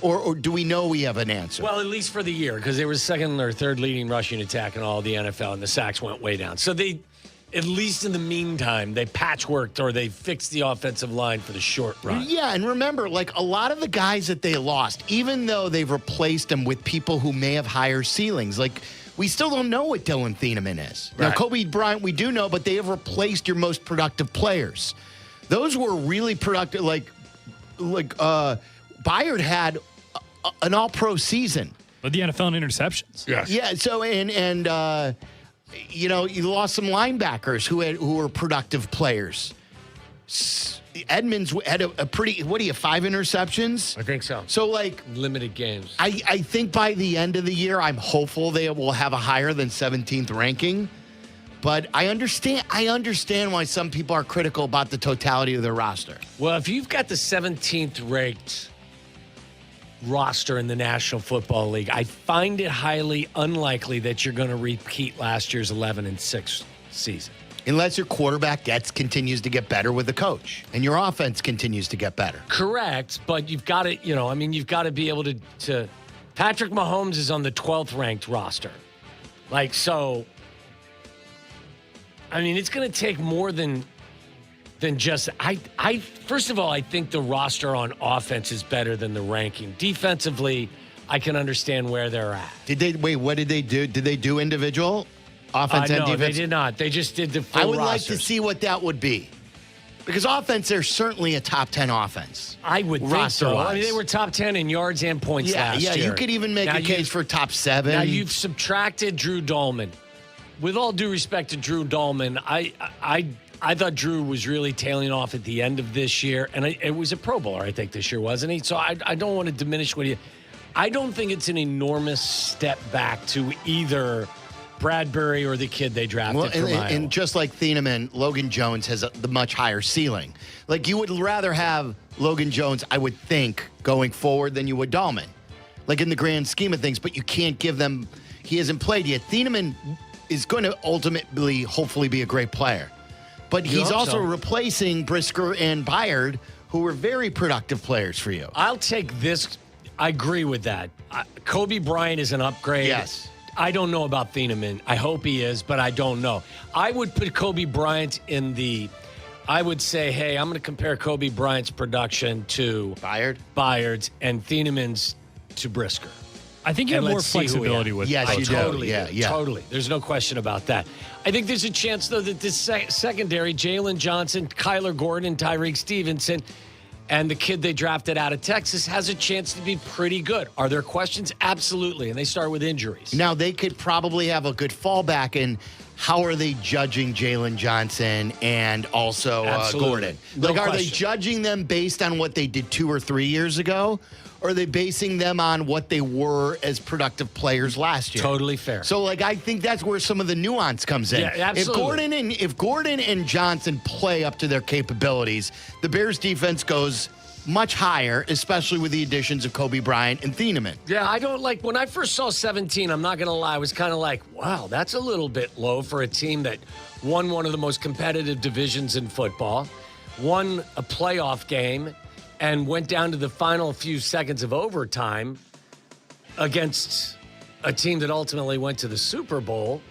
or do we know we have an answer? Well, at least for the year, because they were second or third leading rushing attack in all the NFL, and the sacks went way down. So they, at least in the meantime, they patchworked or they fixed the offensive line for the short run. Yeah, and remember, a lot of the guys that they lost, even though they've replaced them with people who may have higher ceilings, we still don't know what Dylan Thieneman is. Right. Now, Kobe Bryant, we do know, but they have replaced your most productive players. Those were really productive. Byard had an all-pro season. But the NFL in interceptions. Yes. Yeah, so, you lost some linebackers who were productive players. Edmonds had a pretty, 5 interceptions? I think so. So, limited games. I think by the end of the year, I'm hopeful they will have a higher than 17th ranking. But I understand why some people are critical about the totality of their roster. Well, if you've got the 17th ranked roster in the National Football League, I find it highly unlikely that you're going to repeat last year's 11-6 season. Unless your quarterback continues to get better with the coach and your offense continues to get better. Correct, but you've got to, you've got to be able to Patrick Mahomes is on the 12th ranked roster. It's going to take more than just first of all, I think the roster on offense is better than the ranking. Defensively, I can understand where they're at. What did they do? Did they do individual offense and defense? No, they did not. They just did the full I would rosters. like to see what that would be. Because offense, they're certainly a top 10 offense. I would think so. They were top 10 in yards and points last year. Yeah, you could even make a case for top 7. Now, you've subtracted Drew Dahlman. With all due respect to Drew Dahlman, I thought Drew was really tailing off at the end of this year. And it was a Pro Bowler, I think, this year, wasn't he? So I don't want to diminish what he... I don't think it's an enormous step back to either Bradbury or the kid they drafted from Iowa. And just like Thieneman, Logan Jones has the much higher ceiling. You would rather have Logan Jones, I would think, going forward than you would Dahlman. In the grand scheme of things, but you can't give them... He hasn't played yet. Thieneman is going to ultimately, hopefully, be a great player. But he's also replacing Brisker and Byard, who were very productive players for you. I'll take this. I agree with that. Kobe Bryant is an upgrade. Yes. I don't know about Thieneman. I hope he is, but I don't know. I would put Kobe Bryant I would say, hey, I'm going to compare Kobe Bryant's production to Byard's and Thieneman's to Brisker. I think you have more flexibility with Yes, you totally do. Yeah. Totally. There's no question about that. I think there's a chance, though, that this secondary, Jalen Johnson, Kyler Gordon, Tyreek Stevenson, and the kid they drafted out of Texas has a chance to be pretty good. Are there questions? Absolutely. And they start with injuries. Now, they could probably have a good fallback in how are they judging Jalen Johnson and also Gordon? Are they judging them based on what they did 2 or 3 years ago? Or are they basing them on what they were as productive players last year? Totally fair. So, I think that's where some of the nuance comes in. Yeah, absolutely. If Gordon and Johnson play up to their capabilities, the Bears defense goes much higher, especially with the additions of Kobe Bryant and Thieneman. Yeah, I don't when I first saw 17, I'm not going to lie, I was kind of like, wow, that's a little bit low for a team that won one of the most competitive divisions in football, won a playoff game, and went down to the final few seconds of overtime against a team that ultimately went to the Super Bowl.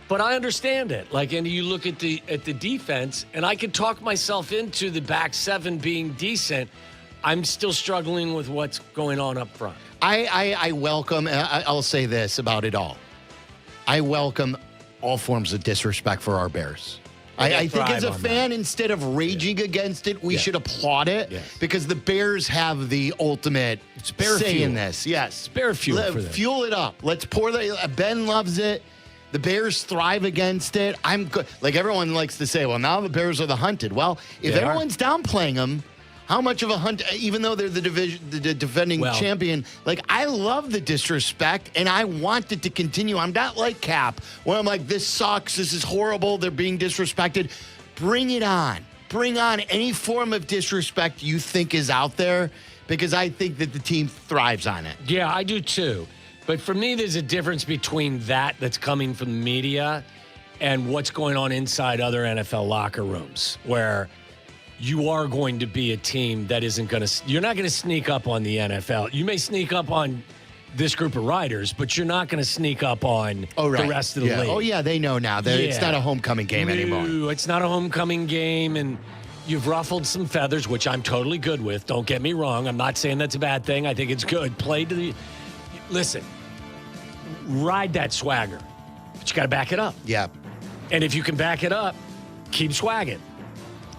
But I understand it. And you look at the defense, and I could talk myself into the back 7 being decent. I'm still struggling with what's going on up front. I welcome, I'll say this about it all. I welcome all forms of disrespect for our Bears. I think as a fan, instead of raging against it, we should applaud it because the Bears have the ultimate say in this. Yes. It's Bear fuel for them. Fuel it up. Let's pour Ben loves it. The Bears thrive against it. I'm good. Like everyone likes to say, well, now the Bears are the hunted. Well, if everyone's downplaying them, how much of a hunt, even though they're the defending champion, like I love the disrespect and I want it to continue. I'm not like Kap, where I'm like, this sucks, this is horrible, they're being disrespected. Bring it on. Bring on any form of disrespect you think is out there, because I think that the team thrives on it. Yeah, I do too. But for me, there's a difference between that's coming from the media and what's going on inside other NFL locker rooms, where you are going to be a team that you're not going to sneak up on the NFL. You may sneak up on this group of riders, but you're not going to sneak up on the rest of the league. Oh, yeah, they know now. It's not a homecoming game anymore. It's not a homecoming game, and you've ruffled some feathers, which I'm totally good with. Don't get me wrong. I'm not saying that's a bad thing. I think it's good. Listen, ride that swagger, but you got to back it up. Yeah. And if you can back it up, keep swagging.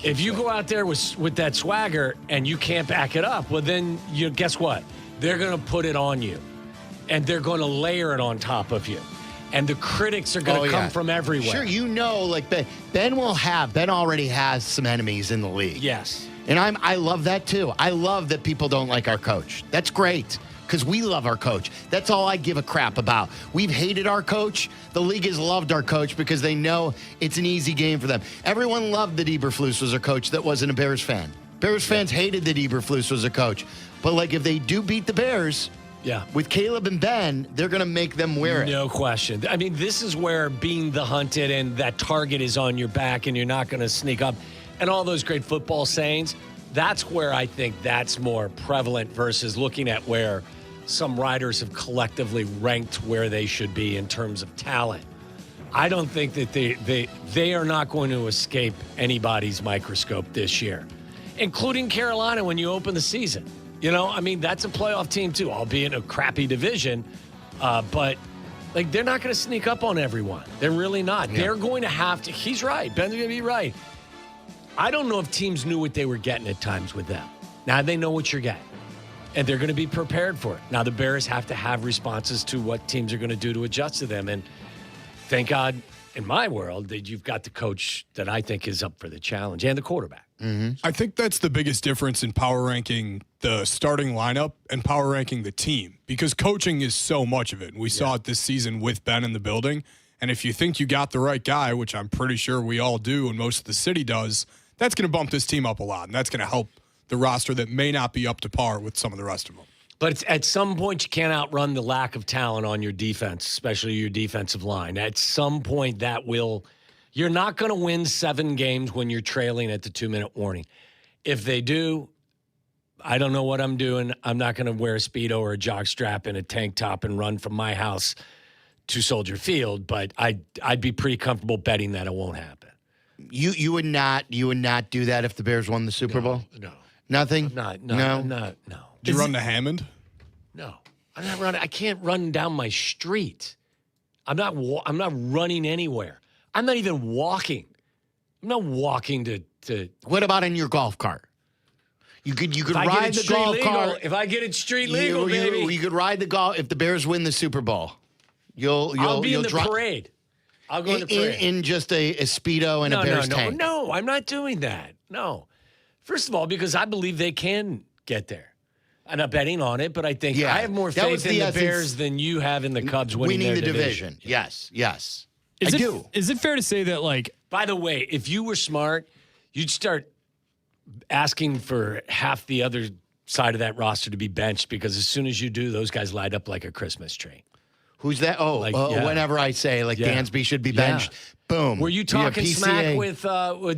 If you go out there with that swagger and you can't back it up, well, then guess what? They're going to put it on you, and they're going to layer it on top of you. And the critics are going to come from everywhere. Sure, like Ben already has some enemies in the league. Yes. And I love that too. I love that people don't like our coach. That's great, because we love our coach. That's all I give a crap about. We've hated our coach. The league has loved our coach because they know it's an easy game for them. Everyone loved that Eberflus was a coach that wasn't a Bears fan. Bears fans hated that Eberflus was a coach. But like if they do beat the Bears, with Caleb and Ben, they're going to make them wear it. No question. I mean, this is where being the hunted and that target is on your back and you're not going to sneak up, and all those great football sayings, that's where I think that's more prevalent versus looking at where some riders have collectively ranked where they should be in terms of talent. I don't think that they are not going to escape anybody's microscope this year, including Carolina when you open the season. That's a playoff team too, albeit a crappy division. But they're not going to sneak up on everyone. They're really not. Yeah. They're going to have to. He's right. Ben's going to be right. I don't know if teams knew what they were getting at times with them. Now they know what you're getting, and they're going to be prepared for it. Now the Bears have to have responses to what teams are going to do to adjust to them. And thank God, in my world, that you've got the coach that I think is up for the challenge and the quarterback. Mm-hmm. I think that's the biggest difference in power ranking the starting lineup and power ranking the team, because coaching is so much of it. We saw it this season with Ben in the building. And if you think you got the right guy, which I'm pretty sure we all do and most of the city does, that's going to bump this team up a lot. And that's going to help the roster that may not be up to par with some of the rest of them. But at some point, you can't outrun the lack of talent on your defense, especially your defensive line. At some point, you're not going to win 7 games when you're trailing at the 2-minute warning. If they do, I don't know what I'm doing. I'm not going to wear a Speedo or a jock strap and a tank top and run from my house to Soldier Field, but I'd be pretty comfortable betting that it won't happen. You would not do that if the Bears won the Super Bowl? No. Nothing? No. Did you run to Hammond? No. I'm not running. I can't run down my street. I'm not running anywhere. I'm not even walking. I'm not walking to. What about in your golf cart? You could ride the golf cart. If I get it street legal, baby. You could ride the golf if the Bears win the Super Bowl. I'll be in the parade. I'll go in the parade. In just a Speedo and a Bears tank. No, I'm not doing that. No. First of all, because I believe they can get there. I'm not betting on it, but I think I have more faith in the Bears than you have in the Cubs winning the division. Yes. I do. Is it fair to say that, by the way, if you were smart, you'd start asking for half the other side of that roster to be benched, because as soon as you do, those guys light up like a Christmas tree. Who's that? Whenever I say Dansby should be benched, boom. Were you talking smack with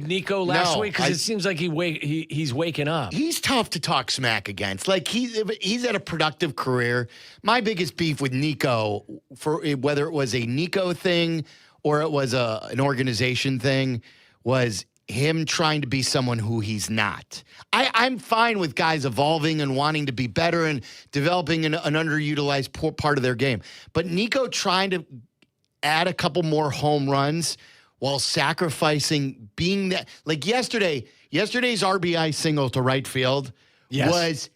Nico last week? Because it seems like he's waking up. He's tough to talk smack against. He's had a productive career. My biggest beef with Nico, for whether it was a Nico thing or it was an organization thing, was him trying to be someone who he's not. I'm fine with guys evolving and wanting to be better and developing an underutilized part of their game. But Nico trying to add a couple more home runs while sacrificing being that. Yesterday's RBI single to right field was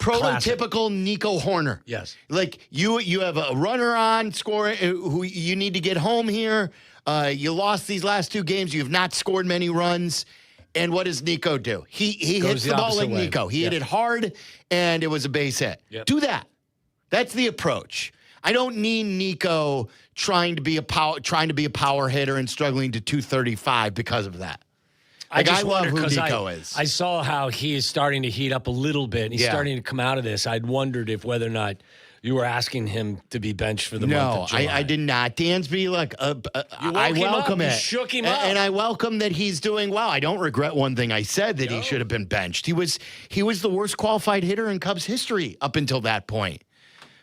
prototypical Nico Horner. Yes. Like you have a runner on scoring who you need to get home here. You lost these last 2 games. You have not scored many runs. And what does Nico do? He hits the ball like way. Nico. He hit it hard, and it was a base hit. Yep. Do that. That's the approach. I don't need Nico trying to be a power hitter and struggling to 235 because of that. Like, I love who Nico is. I saw how he is starting to heat up a little bit. And he's starting to come out of this. I'd wondered if whether or not you were asking him to be benched for the month of July. No, I did not. Dansby, look, I welcome it. You shook him up. And I welcome that he's doing well. I don't regret one thing I said, that he should have been benched. He was the worst qualified hitter in Cubs history up until that point.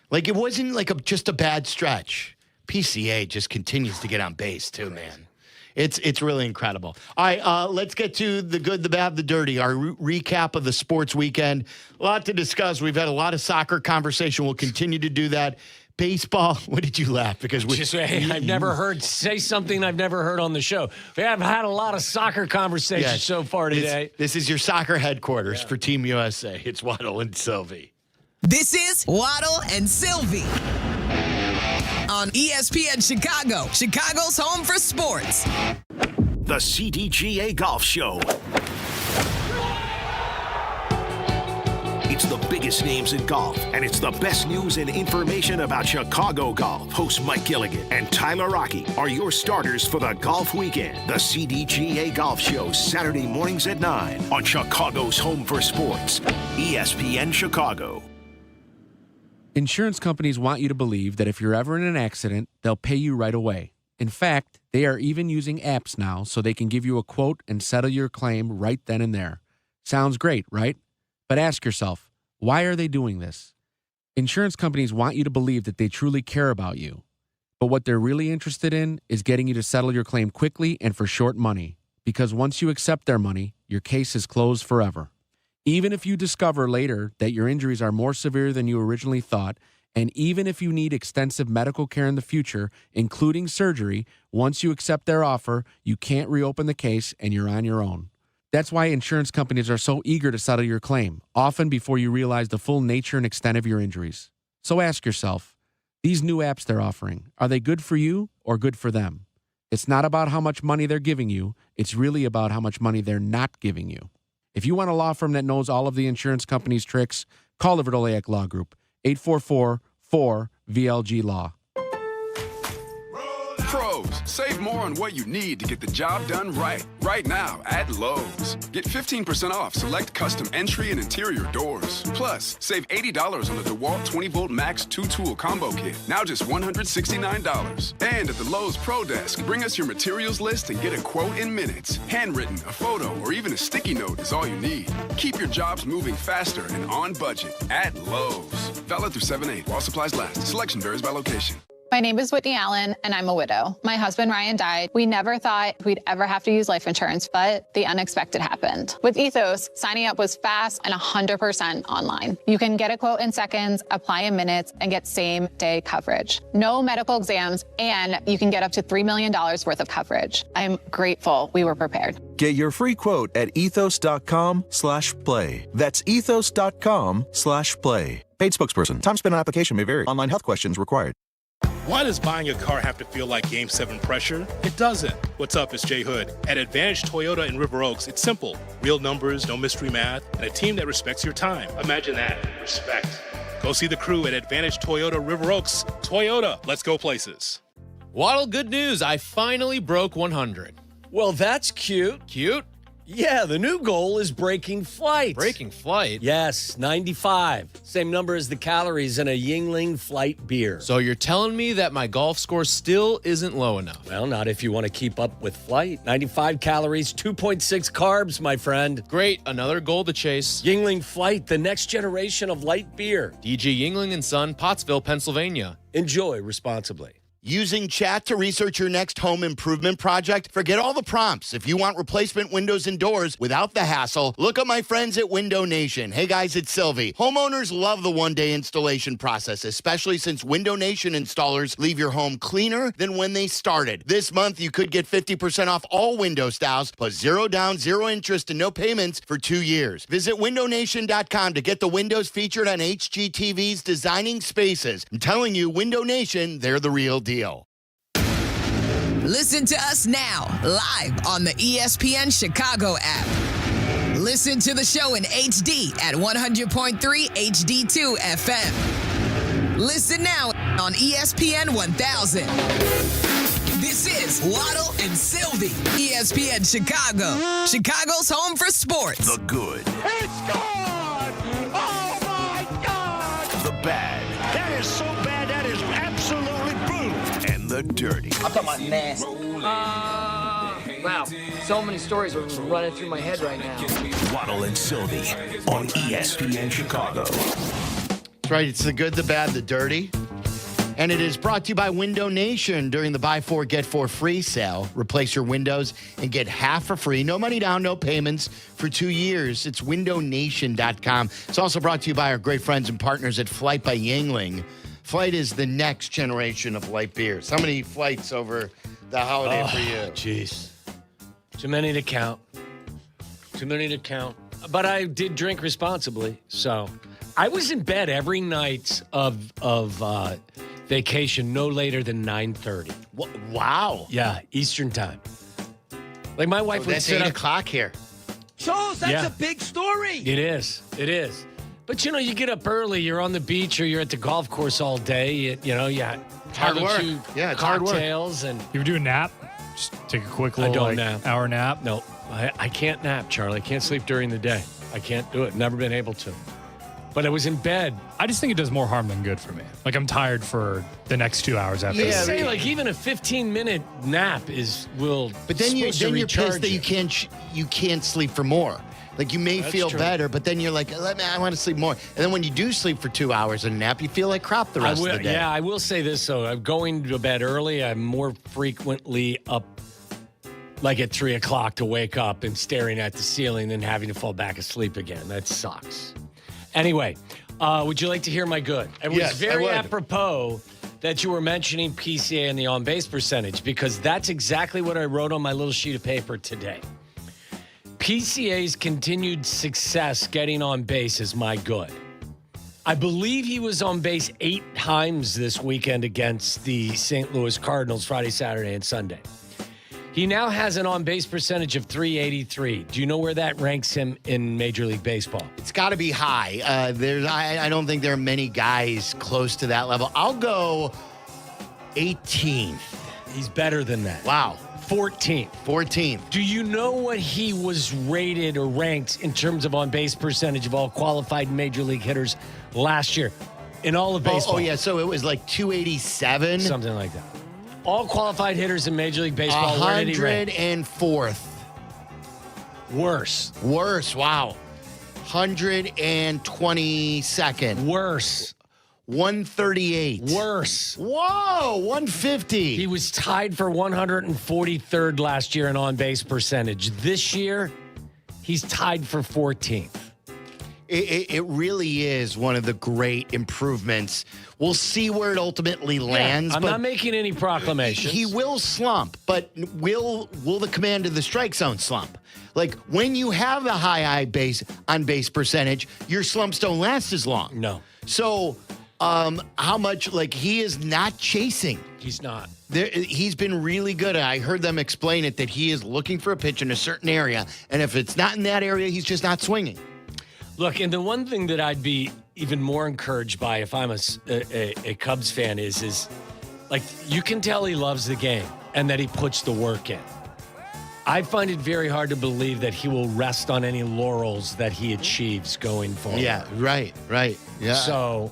Like, it wasn't like just a bad stretch. PCA just continues to get on base too, man. It's really incredible. All right, let's get to the good, the bad, the dirty, our recap of the sports weekend. A lot to discuss. We've had a lot of soccer conversation. We'll continue to do that. Baseball, what did you laugh? Because I've never heard, say something I've never heard on the show. We have had a lot of soccer conversations so far today. This is your soccer headquarters for Team USA. It's Waddle and Silvy. This is Waddle and Silvy on ESPN Chicago, Chicago's home for sports. The CDGA Golf Show. It's the biggest names in golf, and it's the best news and information about Chicago golf. Hosts Mike Gilligan and Tyler Rocky are your starters for the golf weekend. The CDGA Golf Show, Saturday mornings at 9 on Chicago's home for sports, ESPN Chicago. Insurance companies want you to believe that if you're ever in an accident, they'll pay you right away. In fact, they are even using apps now so they can give you a quote and settle your claim right then and there. Sounds great, right? But ask yourself, why are they doing this? Insurance companies want you to believe that they truly care about you. But what they're really interested in is getting you to settle your claim quickly and for short money. Because once you accept their money, your case is closed forever. Even if you discover later that your injuries are more severe than you originally thought, and even if you need extensive medical care in the future, including surgery, once you accept their offer, you can't reopen the case and you're on your own. That's why insurance companies are so eager to settle your claim, often before you realize the full nature and extent of your injuries. So ask yourself, these new apps they're offering, are they good for you or good for them? It's not about how much money they're giving you, it's really about how much money they're not giving you. If you want a law firm that knows all of the insurance company's tricks, call the Verdoliak Law Group, 844-4VLG-LAW. Pros, save more on what you need to get the job done right. Right now at Lowe's. Get 15% off select custom entry and interior doors. Plus, save $80 on the DeWalt 20-volt Max 2-tool combo kit. Now just $169. And at the Lowe's Pro Desk, bring us your materials list and get a quote in minutes. Handwritten, a photo, or even a sticky note is all you need. Keep your jobs moving faster and on budget at Lowe's. Valid through 7/8 while supplies last. Selection varies by location. My name is Whitney Allen, and I'm a widow. My husband, Ryan, died. We never thought we'd ever have to use life insurance, but the unexpected happened. With Ethos, signing up was fast and 100% online. You can get a quote in seconds, apply in minutes, and get same-day coverage. No medical exams, and you can get up to $3 million worth of coverage. I'm grateful we were prepared. Get your free quote at ethos.com/play. That's ethos.com/play. Paid spokesperson. Time spent on application may vary. Online health questions required. Why does buying a car have to feel like Game 7 pressure? It doesn't. What's up, it's J Hood. At Advantage Toyota in River Oaks, it's simple. Real numbers, no mystery math, and a team that respects your time. Imagine that. Respect. Go see the crew at Advantage Toyota River Oaks. Toyota, let's go places. Waddle, good news. I finally broke 100. Well, that's cute. Cute? Yeah, the new goal is breaking flight. Breaking flight? Yes, 95. Same number as the calories in a Yingling Flight beer. So you're telling me that my golf score still isn't low enough? Well, not if you want to keep up with flight. 95 calories, 2.6 carbs, my friend. Great, another goal to chase. Yingling Flight, the next generation of light beer. DG Yingling & Son, Pottsville, Pennsylvania. Enjoy responsibly. Using chat to research your next home improvement project? Forget all the prompts. If you want replacement windows and doors without the hassle, look at my friends at Window Nation. Hey guys, it's Sylvie. Homeowners love the one-day installation process, especially since Window Nation installers leave your home cleaner than when they started. This month, you could get 50% off all window styles, plus 0 down, 0 interest, and no payments for 2 years. Visit windownation.com to get the windows featured on HGTV's Designing Spaces. I'm telling you, Window Nation, they're the real deal. Listen to us now, live on the ESPN Chicago app. Listen to the show in HD at 100.3 HD2 FM. Listen now on ESPN 1000. This is Waddle and Silvy, ESPN Chicago, Chicago's home for sports. The good. He scored! Oh, my God! The bad. That is so bad, that is absolutely brutal. And the dirty. I'm talking about nasty. Wow, so many stories are running through my head right now. Waddle and Silvy on ESPN Chicago. That's right. It's the good, the bad, the dirty. And it is brought to you by Window Nation during the buy 4, get 4 free sale. Replace your windows and get half for free. No money down, no payments for 2 years. It's windownation.com. It's also brought to you by our great friends and partners at Flight by Yingling. Flight is the next generation of light beers. How many flights over the holiday for you? Jeez. Too many to count. Too many to count. But I did drink responsibly. So I was in bed every night of vacation no later than 9:30. Wow. Yeah, Eastern time. Like my wife would that's sit 8 up. o'clock here. Charles, that's Yeah. a big story. It is. It is. But you know, you get up early. You're on the beach or you're at the golf course all day. You have hard a work. few Yeah, it's hard work. cocktails and You ever do a nap? Just take a quick little don't nap. hour nap? no, I can't nap, Charlie. I can't sleep during the day. I can't do it. Never been able to. But I was in bed. I just think it does more harm than good for me. Like I'm tired for the next 2 hours after. They Yeah, say but- like even a 15-minute nap will. But then you're supposed to recharge pissed that you can't sleep for more. Like you may That's feel true. better, but then you're like, I want to sleep more. And then when you do sleep for 2 hours and nap, you feel like crap the rest of the day. Yeah, I will say this though. I'm going to bed early. I'm more frequently up like at 3 o'clock to wake up and staring at the ceiling than having to fall back asleep again. That sucks. Anyway, would you like to hear my good? It was Yes, I very would. apropos that you were mentioning PCA and the on-base percentage because that's exactly what I wrote on my little sheet of paper today. PCA's continued success getting on base is my good. I believe he was on base 8 times this weekend against the St. Louis Cardinals Friday, Saturday, and Sunday. He now has an on-base percentage of .383. Do you know where that ranks him in Major League Baseball? It's got to be high. I don't think there are many guys close to that level. I'll go 18th. He's better than that. Wow. 14th. Do you know what he was rated or ranked in terms of on-base percentage of all qualified Major League hitters last year in all of baseball? Oh, yeah. So it was like 287. Something like that. All qualified hitters in Major League Baseball, where did he rank? 104th. Worse. Wow. 122nd. Worse. 138. Worse. Whoa, 150. He was tied for 143rd last year in on-base percentage. This year, he's tied for 14th. It really is one of the great improvements. We'll see where it ultimately lands. I'm but not making any proclamations. He will slump, but will the command of the strike zone slump? Like when you have the high on base percentage, your slumps don't last as long. No. So how much, like he is not chasing. He's not. He's been really good. I heard them explain it, that he is looking for a pitch in a certain area. And if it's not in that area, he's just not swinging. Look, and the one thing that I'd be even more encouraged by if I'm a Cubs fan is like you can tell he loves the game and that he puts the work in. I find it very hard to believe that he will rest on any laurels that he achieves going forward. Yeah, right. Yeah. So,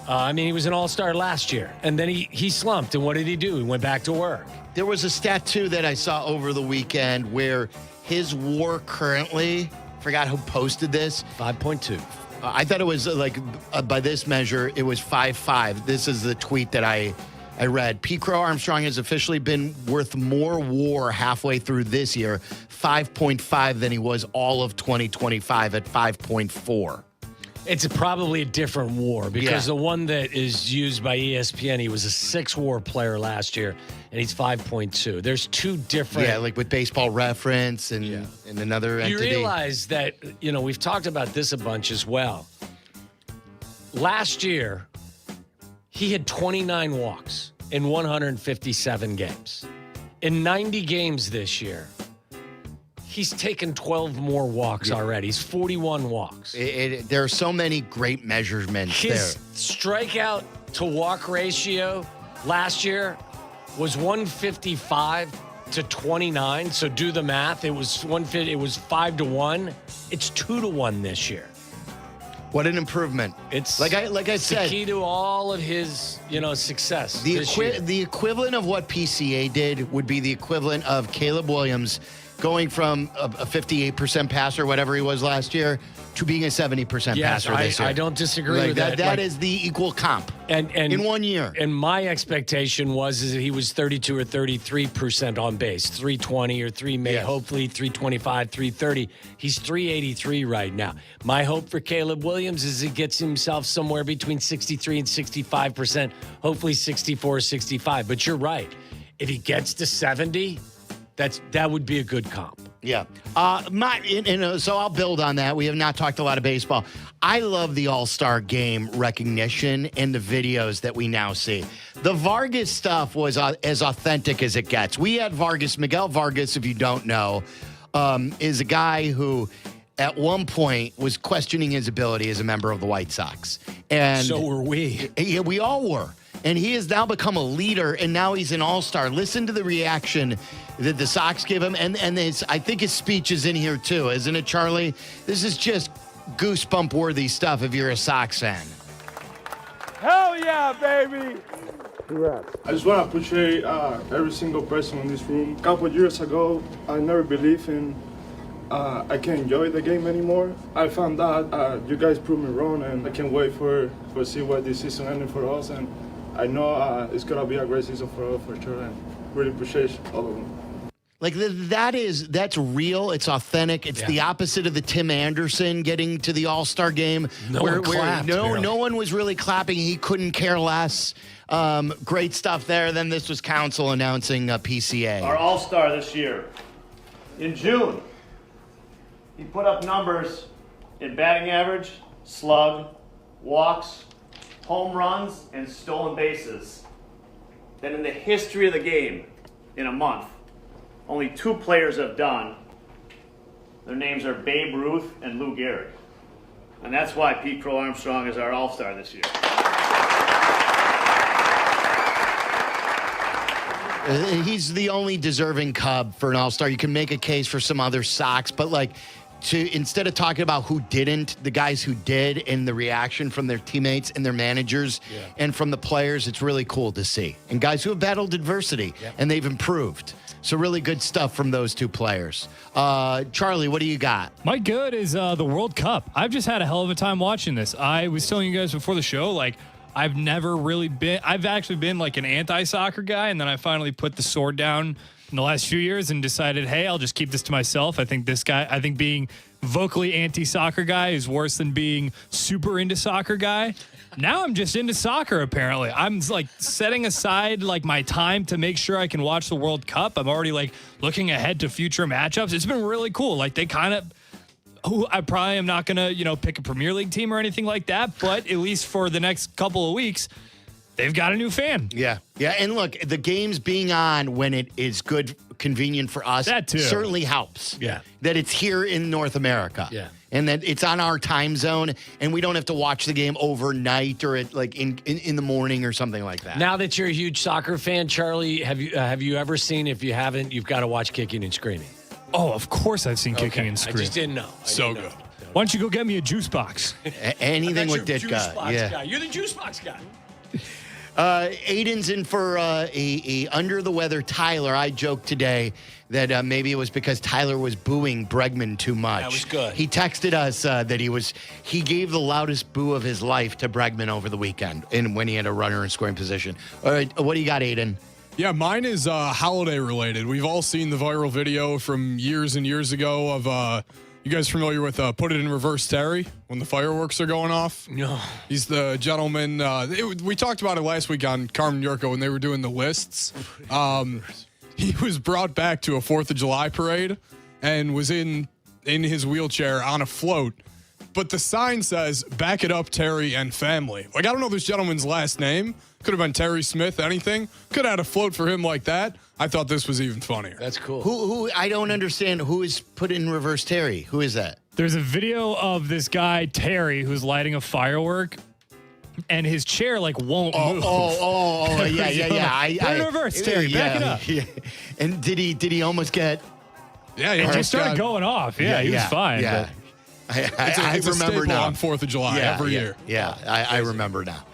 I mean, he was an all-star last year, and then he slumped, and what did he do? He went back to work. There was a stat, too, that I saw over the weekend where his WAR currently, forgot who posted this. 5.2. I thought it was by this measure, it was 5.5. This is the tweet that I I read Pete Crow Armstrong has officially been worth more WAR halfway through this year, 5.5 than he was all of 2025 at 5.4. It's probably a different WAR because the one that is used by ESPN, he was a 6 WAR player last year, and he's 5.2. There's two different. Yeah, like with Baseball Reference and another entity. You realize that, we've talked about this a bunch as well. Last year, he had 29 walks in 157 games. In 90 games this year, he's taken 12 more walks already. He's 41 walks. There are so many great measurements there. His strikeout to walk ratio last year was 155 to 29. So do the math. It was 150. It was 5-1. It's 2-1 this year. What an improvement! It's like I said, the key to all of his success. The equivalent of what PCA did would be the equivalent of Caleb Williams going from a 58% passer, whatever he was last year, to being a 70% passer this year. I don't disagree with that. That is the equal comp and in 1 year. And my expectation is that he was 32 or 33% on base, 320 or hopefully 325, 330. He's 383 right now. My hope for Caleb Williams is he gets himself somewhere between 63 and 65%, hopefully 64 or 65. But you're right. If he gets to 70, that would be a good comp. Yeah. So I'll build on that. We have not talked a lot of baseball. I love the All-Star Game recognition and the videos that we now see. The Vargas stuff was as authentic as it gets. We had Miguel Vargas, if you don't know, is a guy who at one point was questioning his ability as a member of the White Sox. And so were we. Yeah, we all were. And he has now become a leader, and now he's an all-star. Listen to the reaction that the Sox give him. And I think his speech is in here, too. Isn't it, Charlie? This is just goosebump-worthy stuff if you're a Sox fan. Hell yeah, baby! Congrats. I just want to appreciate every single person in this room. A couple years ago, I never believed in I can't enjoy the game anymore. I found out you guys proved me wrong, and I can't wait for see what this season ended for us. And I know it's gonna be a great season for us for sure, and really appreciate all of them. Like that's real. It's authentic. It's the opposite of the Tim Anderson getting to the All-Star game, no one was really clapping. He couldn't care less. Great stuff there. Then this was Council announcing PCA. Our All-Star this year. In June, he put up numbers in batting average, slug, walks, home runs, and stolen bases that in the history of the game, in a month, only 2 players have done. Their names are Babe Ruth and Lou Gehrig. And that's why Pete Crow Armstrong is our All-Star this year. He's the only deserving Cub for an All-Star. You can make a case for some other Sox, but instead of talking about who didn't, the guys who did, and the reaction from their teammates and their managers and from the players, it's really cool to see. And guys who have battled adversity and they've improved. So really good stuff from those 2 players. Charlie, what do you got? My good is the World Cup. I've just had a hell of a time watching this. I was telling you guys before the show, I've actually been like an anti-soccer guy, and then I finally put the sword down in the last few years and decided, hey, I'll just keep this to myself. I think being vocally anti-soccer guy is worse than being super into soccer guy. Now I'm just into soccer, apparently. I'm setting aside my time to make sure I can watch the World Cup. I'm already looking ahead to future matchups. It's been really cool. I probably am not going to, pick a Premier League team or anything like that, but at least for the next couple of weeks, they've got a new fan. Yeah. Yeah. And look, the games being on when it is convenient for us that too certainly helps. Yeah. That it's here in North America. Yeah. And that it's on our time zone, and we don't have to watch the game overnight or in the morning or something like that. Now that you're a huge soccer fan, Charlie, have you ever seen? If you haven't, you've got to watch Kicking and Screaming. Oh, of course I've seen Kicking and Screaming. I just didn't know. So good. Why don't you go get me a juice box? Anything with Ditka. Yeah. You're the juice box guy. Aiden's in for a under the weather Tyler. I joked today that maybe it was because Tyler was booing Bregman too much. That was good. He texted us that he gave the loudest boo of his life to Bregman over the weekend and when he had a runner in scoring position. All right, what do you got, Aiden? Yeah, mine is holiday related. We've all seen the viral video from years and years ago of you guys familiar with Put It in Reverse Terry when the fireworks are going off? No. He's the gentleman. We talked about it last week on Carmen Jurko when they were doing the lists. He was brought back to a 4th of July parade and was in his wheelchair on a float. But the sign says, "Back it up, Terry and family." Like, I don't know this gentleman's last name. Could have been Terry Smith, anything. Could have had a float for him like that. I thought this was even funnier. That's cool. Who I don't understand. Who is Put in Reverse Terry? Who is that? There's a video of this guy, Terry, who's lighting a firework, and his chair, like, won't move. Yeah. Put it in reverse, Terry. Back it up. Yeah. And did he almost get... Yeah, It just started going off. Yeah, he was fine. Yeah. I It's a remember staple now. on 4th of July every year. Yeah, I remember now.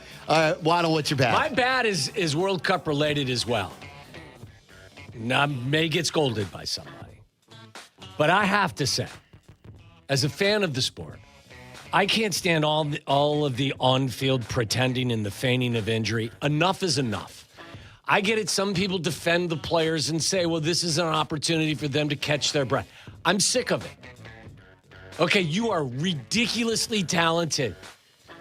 Waddle, what's your bad? My bad is World Cup related as well. Now, may get scolded by somebody. But I have to say, as a fan of the sport, I can't stand all of the on-field pretending and the feigning of injury. Enough is enough. I get it. Some people defend the players and say, well, this is an opportunity for them to catch their breath. I'm sick of it. Okay, you are ridiculously talented.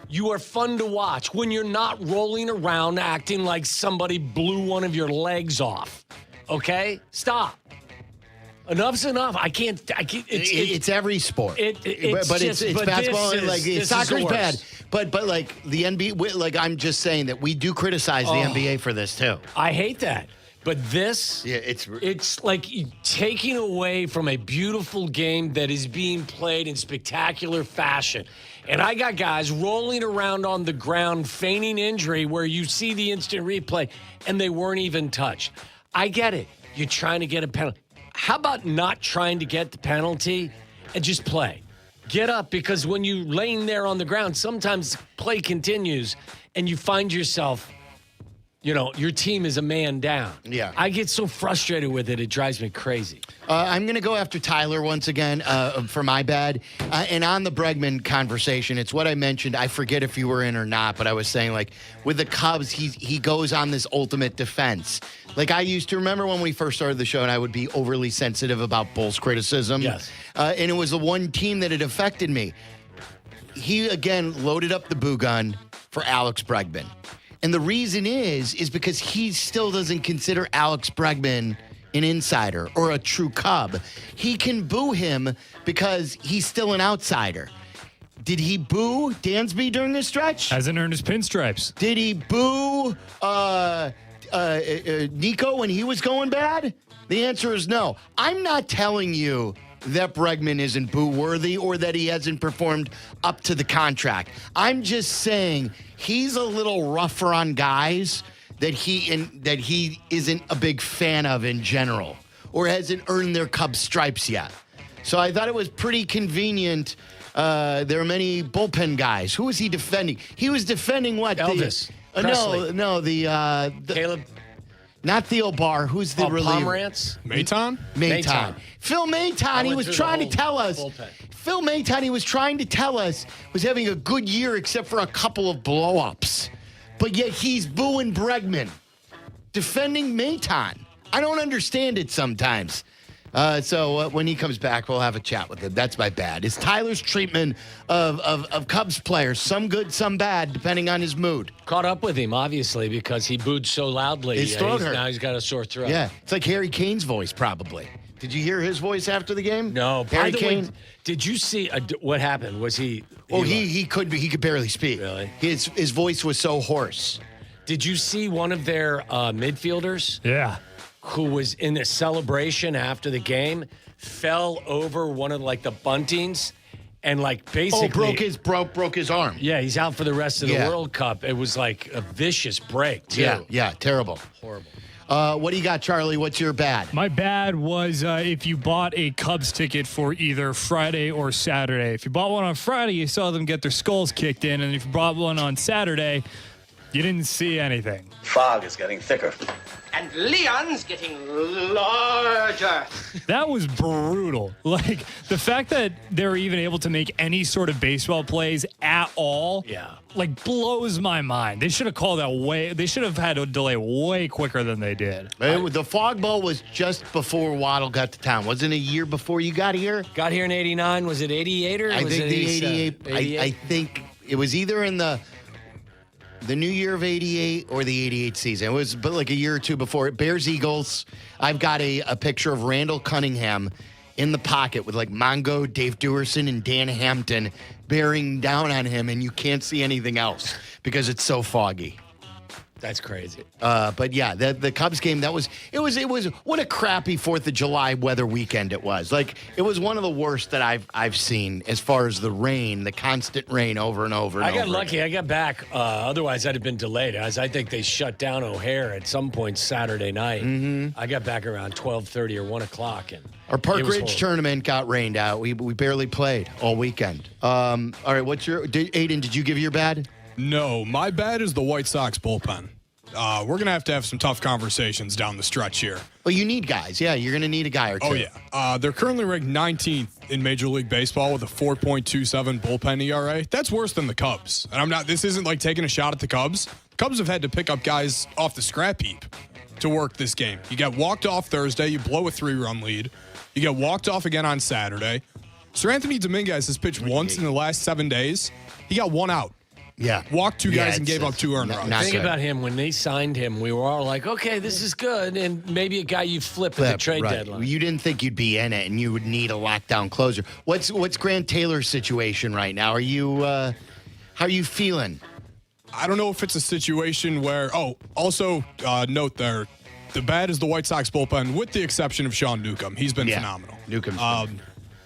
You are fun to watch when you're not rolling around acting like somebody blew one of your legs off. Okay? Stop. Enough's enough. I can't. It's every sport. It's basketball. Soccer's bad. But like the NBA, like I'm just saying that we do criticize the NBA for this too. I hate that. But this, it's like taking away from a beautiful game that is being played in spectacular fashion. And I got guys rolling around on the ground, feigning injury where you see the instant replay and they weren't even touched. I get it. You're trying to get a penalty. How about not trying to get the penalty and just play? Get up, because when you're laying there on the ground, sometimes play continues and you find yourself, your team is a man down. Yeah. I get so frustrated with it. It drives me crazy. I'm going to go after Tyler once again for my bad. And on the Bregman conversation, it's what I mentioned. I forget if you were in or not, but I was saying, like, with the Cubs, he goes on this ultimate defense. Like, I used to remember when we first started the show and I would be overly sensitive about Bulls criticism. Yes. And it was the one team that had affected me. He, again, loaded up the boo gun for Alex Bregman. And the reason is because he still doesn't consider Alex Bregman an insider or a true Cub. He can boo him because he's still an outsider. Did he boo Dansby during this stretch? Hasn't earned his pinstripes. Did he boo Nico when he was going bad? The answer is no. I'm not telling you that Bregman isn't boo-worthy or that he hasn't performed up to the contract. I'm just saying he's a little rougher on guys that he isn't a big fan of in general or hasn't earned their Cubs stripes yet. So I thought it was pretty convenient. There are many bullpen guys. Who was he defending? He was defending what? Elvis. The Caleb. Not Theo Barr. Who's the reliever? Pomerantz? Maton. Phil Maton, he was trying to tell us. Phil Maton, he was trying to tell us, was having a good year except for a couple of blow-ups. But yet he's booing Bregman. Defending Maton. I don't understand it sometimes. So when he comes back, we'll have a chat with him. That's my bad. It's Tyler's treatment of Cubs players. Some good, some bad, depending on his mood. Caught up with him, obviously, because he booed so loudly. His throat hurt. Now he's got a sore throat. Yeah, it's like Harry Kane's voice, probably. Did you hear his voice after the game? No. Harry By the way, Kane? did you see what happened? Was he? He could barely speak. Really? His voice was so hoarse. Did you see one of their midfielders? Yeah. Who was in a celebration after the game, fell over one of the buntings, and basically broke his arm. Yeah, he's out for the rest of the World Cup. It was like a vicious break too. Yeah, terrible. Horrible. What do you got, Charlie? What's your bad? My bad was if you bought a Cubs ticket for either Friday or Saturday. If you bought one on Friday, you saw them get their skulls kicked in, and if you bought one on Saturday, You didn't see anything. Fog is getting thicker. And Leon's getting larger. That was brutal. Like, the fact that they were even able to make any sort of baseball plays at all, like, blows my mind. They should have called that they should have had a delay way quicker than they did. The fog bowl was just before Waddle got to town. Wasn't it a year before you got here? Got here in 89. Was it 88 or I was think it the 88? 88. I think it was either in the new year of 88 or the 88 season. It was like a year or two before it. Bears Eagles. I've got a picture of Randall Cunningham in the pocket with like Mongo, Dave Dewerson, and Dan Hampton bearing down on him, and you can't see anything else because it's so foggy. That's crazy. But yeah, the Cubs game, it was what a crappy 4th of July weather weekend it was. Like, it was one of the worst that I've seen as far as the rain, the constant rain over and over and I got over lucky. again. I got back. Otherwise, I'd have been delayed. As I think they shut down O'Hare at some point Saturday night. Mm-hmm. I got back around 12:30 or 1 o'clock. And Our Park it was Ridge horrible. tournament got rained out. We barely played all weekend. All right, Aiden, did you give your bad? No, my bad is the White Sox bullpen. We're going to have some tough conversations down the stretch here. Well, you need guys. Yeah, you're going to need a guy or two. Oh, yeah. They're currently ranked 19th in Major League Baseball with a 4.27 bullpen ERA. That's worse than the Cubs. And this isn't like taking a shot at the Cubs. Cubs have had to pick up guys off the scrap heap to work this game. You get walked off Thursday. You blow a 3-run lead. You get walked off again on Saturday. Sir Anthony Dominguez has pitched once in the last 7 days. He got one out. Yeah. Walked two guys and gave up 2 earned runs. Think about him. When they signed him, we were all like, okay, this is good. And maybe a guy you flip at the trade deadline. You didn't think you'd be in it, and you would need a lockdown closer. What's Grant Taylor's situation right now? Are you how are you feeling? I don't know if it's a situation where. Also note there, the bad is the White Sox bullpen, with the exception of Sean Newcomb. He's been phenomenal. Newcomb's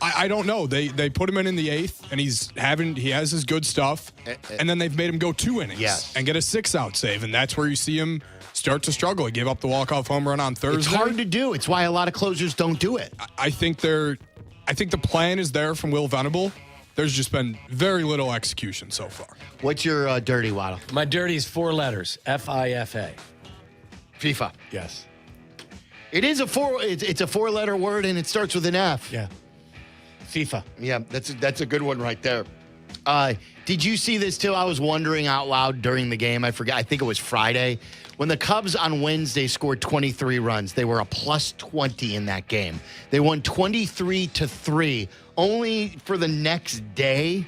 I don't know. They put him in the 8th, and he has his good stuff, and then they've made him go 2 innings and get a 6-out save, and that's where you see him start to struggle. He gave up the walk-off home run on Thursday. It's hard to do. It's why a lot of closers don't do it. I think the plan is there from Will Venable. There's just been very little execution so far. What's your dirty, Waddle? My dirty is 4 letters. FIFA. FIFA. Yes. It is it's a 4-letter word, and it starts with an F. Yeah. FIFA. Yeah, that's a good one right there. Did you see this too? I was wondering out loud during the game. I forget. I think it was Friday when the Cubs on Wednesday scored 23 runs. They were a plus 20 in that game. They won 23-3. Only for the next day,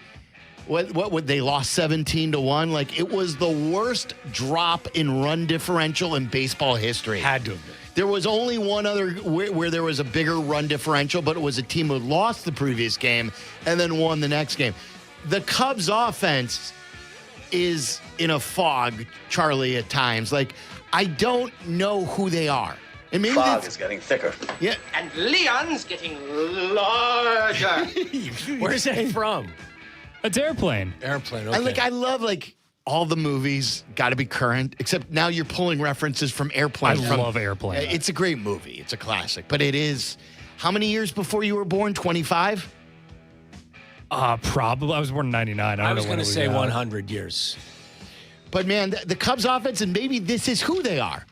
what would they lost 17-1? Like, it was the worst drop in run differential in baseball history. Had to have been. There was only one other where there was a bigger run differential, but it was a team who lost the previous game and then won the next game. The Cubs offense is in a fog, Charlie, at times. Like, I don't know who they are. And maybe Fog is getting thicker. Yeah. And Leon's getting larger. Where's that from? It's Airplane. Airplane, okay. I love all the movies got to be current, except now you're pulling references from Airplane. I love Airplane. It's a great movie. It's a classic. But it is, how many years before you were born? 25? Probably. I was born in 99. I was going to say 100 years. But, man, the Cubs offense, and maybe this is who they are.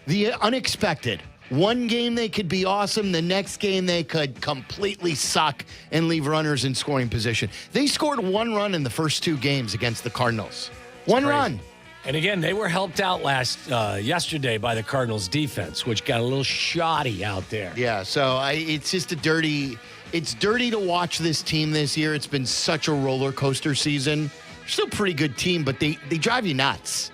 The unexpected. One game they could be awesome. The next game they could completely suck and leave runners in scoring position. They scored 1 run in the first 2 games against the Cardinals. One run. And again, they were helped out yesterday by the Cardinals defense, which got a little shoddy out there. Yeah, so it's just it's dirty to watch this team this year. It's been such a roller coaster season. They're still a pretty good team, but they drive you nuts.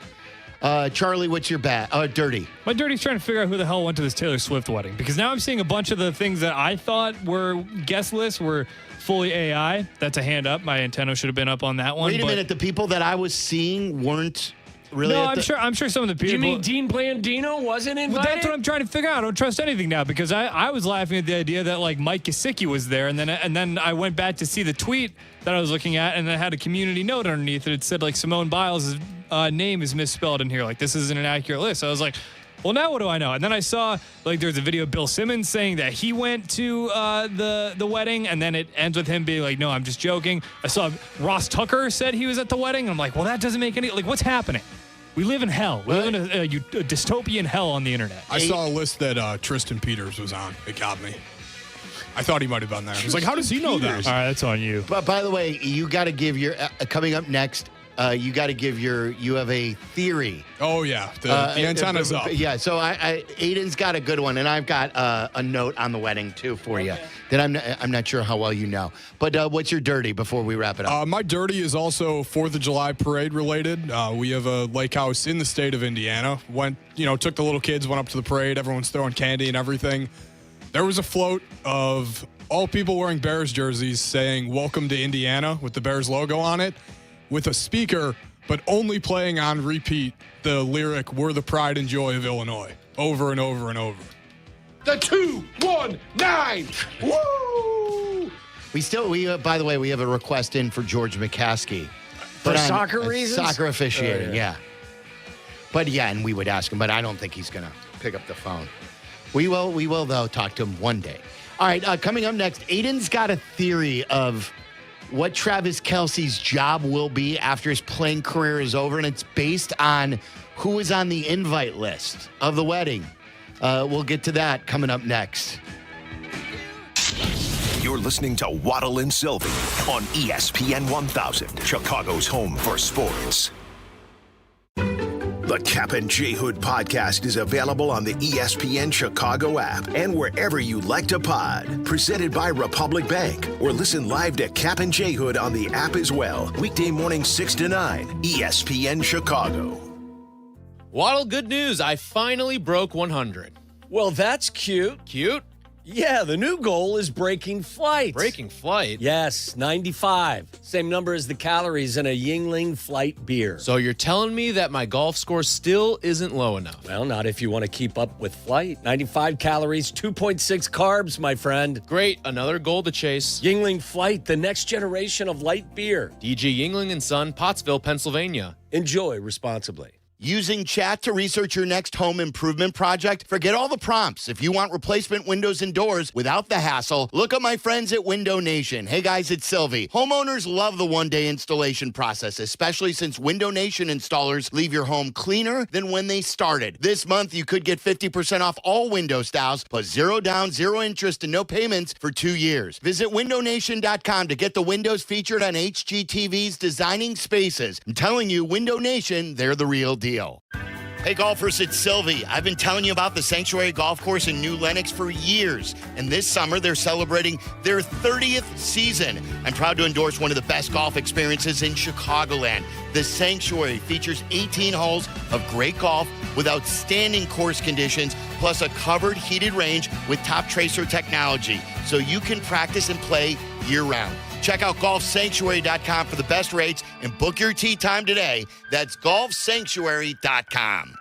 Charlie, what's your dirty? My dirty's trying to figure out who the hell went to this Taylor Swift wedding, because now I'm seeing a bunch of the things that I thought were guest lists were fully AI. That's a hand up. My antenna should have been up on that one. Wait a minute. The people that I was seeing weren't really. No, I'm sure some of the people. You mean Dean Blandino wasn't invited? Well, that's what I'm trying to figure out. I don't trust anything now, because I was laughing at the idea that like Mike Gesicki was there, and then I went back to see the tweet that I was looking at, and it had a community note underneath it. It said like Simone Biles' name is misspelled in here. Like, this isn't an accurate list. So I was like, well, now what do I know? And then I saw like there's a video of Bill Simmons saying that he went to the wedding, and then it ends with him being like, no, I'm just joking. I saw Ross Tucker said he was at the wedding. I'm like, well, that doesn't make any, like, what's happening? We live in hell. We live in a dystopian hell on the internet. I saw a list that Tristan Peters was on. It got me. I thought he might have been there. I was like, how does he know that? All right, that's on you. But by the way, you got to give your coming up next. You got to give you have a theory. Oh, yeah. The antenna's up. Yeah, so Aiden's got a good one, and I've got a note on the wedding, too, for you that I'm not sure how well you know. But what's your dirty before we wrap it up? My dirty is also 4th of July parade related. We have a lake house in the state of Indiana. Took the little kids, went up to the parade. Everyone's throwing candy and everything. There was a float of all people wearing Bears jerseys saying, "Welcome to Indiana," with the Bears logo on it, with a speaker, but only playing on repeat the lyric, "We're the pride and joy of Illinois," over and over and over. The 219. Woo! We by the way, we have a request in for George McCaskey. For soccer reasons? Soccer officiating, Oh, yeah. yeah. But yeah, and we would ask him, but I don't think he's going to pick up the phone. We will, though, talk to him one day. All right, coming up next, Aiden's got a theory of what Travis Kelce's job will be after his playing career is over, and it's based on who is on the invite list of the wedding. We'll get to that coming up next. You're listening to Waddle and Silvy on ESPN 1000, Chicago's home for sports. The Kap J Hood podcast is available on the ESPN Chicago app and wherever you like to pod. Presented by Republic Bank. Or listen live to Kap J Hood on the app as well. Weekday morning 6 to 9, ESPN Chicago. Waddle, good news. I finally broke 100. Well, that's cute. Cute? Yeah, the new goal is breaking flight. Breaking flight? Yes, 95. Same number as the calories in a Yingling Flight beer. So you're telling me that my golf score still isn't low enough? Well, not if you want to keep up with flight. 95 calories, 2.6 carbs, my friend. Great, another goal to chase. Yingling Flight, the next generation of light beer. DG Yingling & Son, Pottsville, Pennsylvania. Enjoy responsibly. Using chat to research your next home improvement project? Forget all the prompts. If you want replacement windows and doors without the hassle, look at my friends at Window Nation. Hey guys, it's Silvy. Homeowners love the one-day installation process, especially since Window Nation installers leave your home cleaner than when they started. This month, you could get 50% off all window styles, plus 0 down, 0 interest, and no payments for 2 years. Visit windownation.com to get the windows featured on HGTV's Designing Spaces. I'm telling you, Window Nation, they're the real deal. Hey golfers, it's Silvy. I've been telling you about the Sanctuary Golf Course in New Lenox for years, and this summer they're celebrating their 30th season. I'm proud to endorse one of the best golf experiences in Chicagoland. The Sanctuary features 18 holes of great golf with outstanding course conditions, plus a covered heated range with top tracer technology, so you can practice and play year-round. Check out golfsanctuary.com for the best rates and book your tee time today. That's golfsanctuary.com.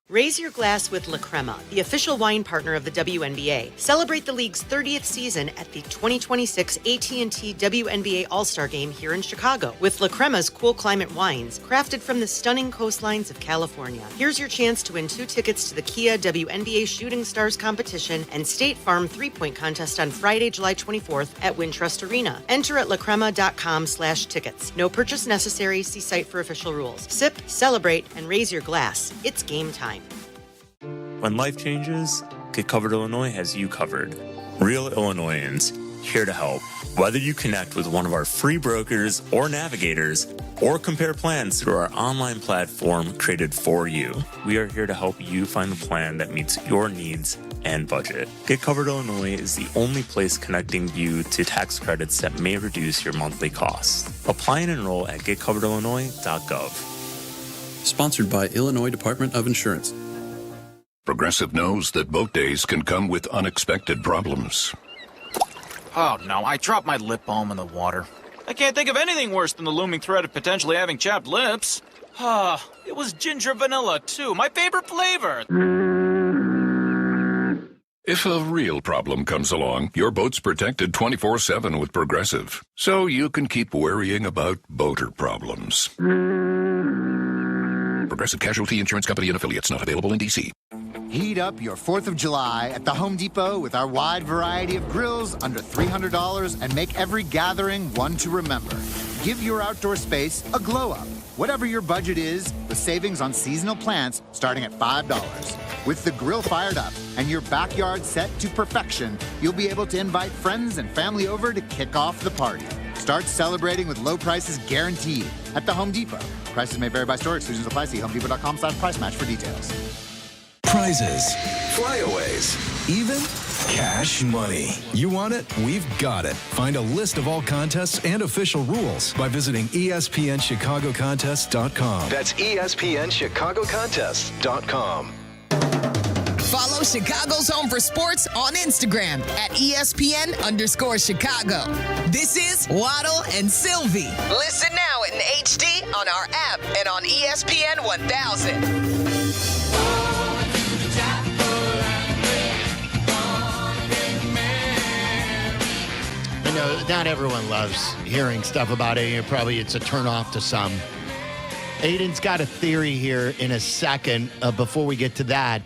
Raise your glass with La Crema, the official wine partner of the WNBA. Celebrate the league's 30th season at the 2026 AT&T WNBA All-Star Game here in Chicago with La Crema's cool climate wines, crafted from the stunning coastlines of California. Here's your chance to win 2 tickets to the Kia WNBA Shooting Stars competition and State Farm 3-point contest on Friday, July 24th at Wintrust Arena. Enter at lacrema.com/tickets. No purchase necessary. See site for official rules. Sip, celebrate, and raise your glass. It's game time. When life changes, Get Covered Illinois has you covered. Real Illinoisans, here to help. Whether you connect with one of our free brokers or navigators, or compare plans through our online platform created for you, we are here to help you find the plan that meets your needs and budget. Get Covered Illinois is the only place connecting you to tax credits that may reduce your monthly costs. Apply and enroll at getcoveredillinois.gov. Sponsored by Illinois Department of Insurance. Progressive knows that boat days can come with unexpected problems. Oh no, I dropped my lip balm in the water. I can't think of anything worse than the looming threat of potentially having chapped lips. It was ginger vanilla too, my favorite flavor. If a real problem comes along, your boat's protected 24/7 with Progressive, so you can keep worrying about boater problems. Progressive Casualty Insurance Company and Affiliates, not available in D.C. Heat up your 4th of July at the Home Depot with our wide variety of grills under $300 and make every gathering one to remember. give your outdoor space a glow up. Whatever your budget is, with savings on seasonal plants starting at $5. With the grill fired up and your backyard set to perfection, you'll be able to invite friends and family over to kick off the party. Start celebrating with low prices guaranteed at the Home Depot. Prices may vary by store. Exclusions apply. See homedepot.com/price match for details. Prizes, flyaways, even cash money. You want it? We've got it. Find a list of all contests and official rules by visiting ESPNChicagoContests.com. That's ESPNChicagoContests.com. Follow Chicago's Home for Sports on Instagram at ESPN_Chicago. This is Waddle and Silvy. Listen now in HD on our app and on ESPN 1000. I know not everyone loves hearing stuff about it. Probably it's a turnoff to some. Aiden's got a theory here in a second. Before we get to that,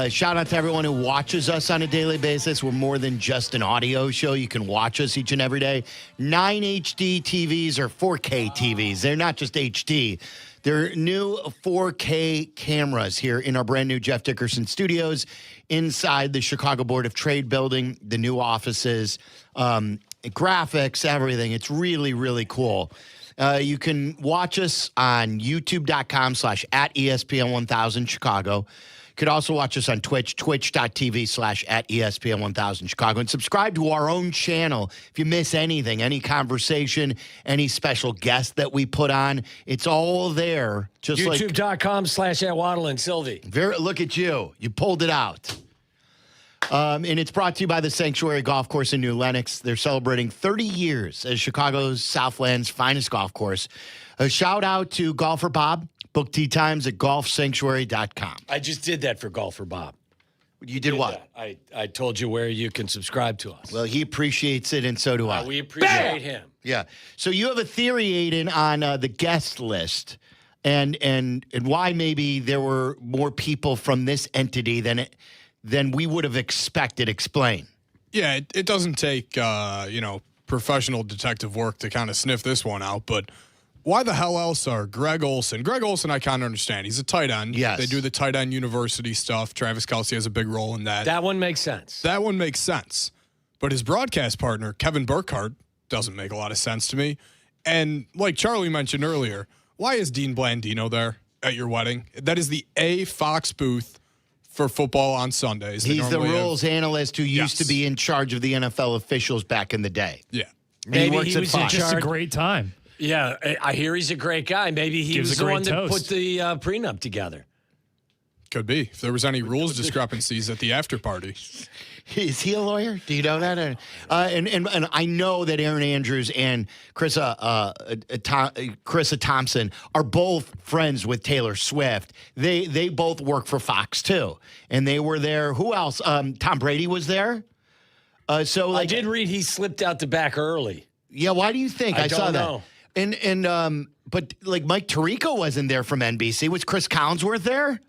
shout out to everyone who watches us on a daily basis. We're more than just an audio show. You can watch us each and every day. 9 HD TVs or 4K TVs. They're not just HD. They're new 4K cameras here in our brand new Jeff Dickerson Studios inside the Chicago Board of Trade building, the new offices, graphics, everything. It's really, really cool. You can watch us on youtube.com/@ESPN1000 Chicago. You could also watch us on Twitch, twitch.tv/@ESPN1000 Chicago. And subscribe to our own channel. If you miss anything, any conversation, any special guest that we put on, it's all there. Just YouTube.com/@Waddle and Silvy. Look at you. You pulled it out. And it's brought to you by the Sanctuary Golf Course in New Lenox. They're celebrating 30 years as Chicago's Southland's finest golf course. A shout out to Golfer Bob. Book tee times at golfsanctuary.com. I just did that for Golfer Bob. You did what? I told you where you can subscribe to us. Well, he appreciates it, and so do I. We appreciate him. Yeah. So you have a theory, Aiden, on the guest list and why maybe there were more people from this entity than we would have expected. Explain. Yeah, it doesn't take, professional detective work to kind of sniff this one out, but why the hell else are Greg Olsen? Greg Olsen, I kind of understand. He's a tight end. Yes. They do the tight end university stuff. Travis Kelce has a big role in that. That one makes sense. But his broadcast partner, Kevin Burkhardt, doesn't make a lot of sense to me. And like Charlie mentioned earlier, why is Dean Blandino there at your wedding? That is the Fox booth for football on Sundays. He's the rules analyst who used to be in charge of the NFL officials back in the day. Yeah. Maybe he was just a great time. Yeah, I hear he's a great guy. Maybe he was the one that put the prenup together. Could be. If there was any rules discrepancies at the after party. Is he a lawyer? Do you know that? And I know that Aaron Andrews and Carissa Thompson are both friends with Taylor Swift. They both work for Fox too, and they were there. Who else? Tom Brady was there. I did read he slipped out the back early. Yeah, why do you think? I saw that. Know. But like Mike Tirico wasn't there from NBC. Was Chris Collinsworth there?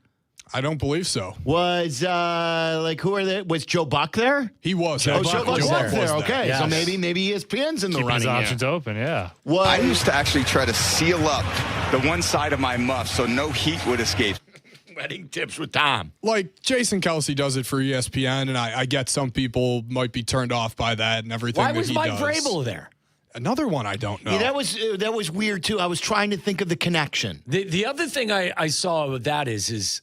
I don't believe so. Was who are they? Was Joe Buck there? He was. Joe Buck was there. Okay, yes. So maybe ESPN's in the running. His options open. Yeah. Well, I used to actually try to seal up the one side of my muff so no heat would escape. Wedding tips with Tom. Like Jason Kelce does it for ESPN, and I get some people might be turned off by that and everything. Why was Mike Vrabel there? Another one I don't know. Yeah, that was weird too. I was trying to think of the connection. The other thing I saw with that is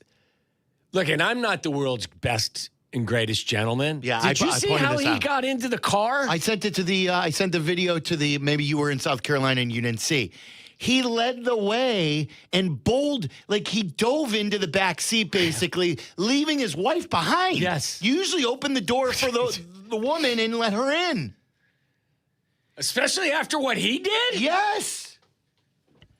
look, and I'm not the world's best and greatest gentleman. Yeah, Did you see how he got into the car? I sent it to I sent the video to maybe you were in South Carolina and you didn't see. He led the way and he dove into the back seat, basically, leaving his wife behind. Yes. Usually open the door for the woman and let her in. Especially after what he did? Yes.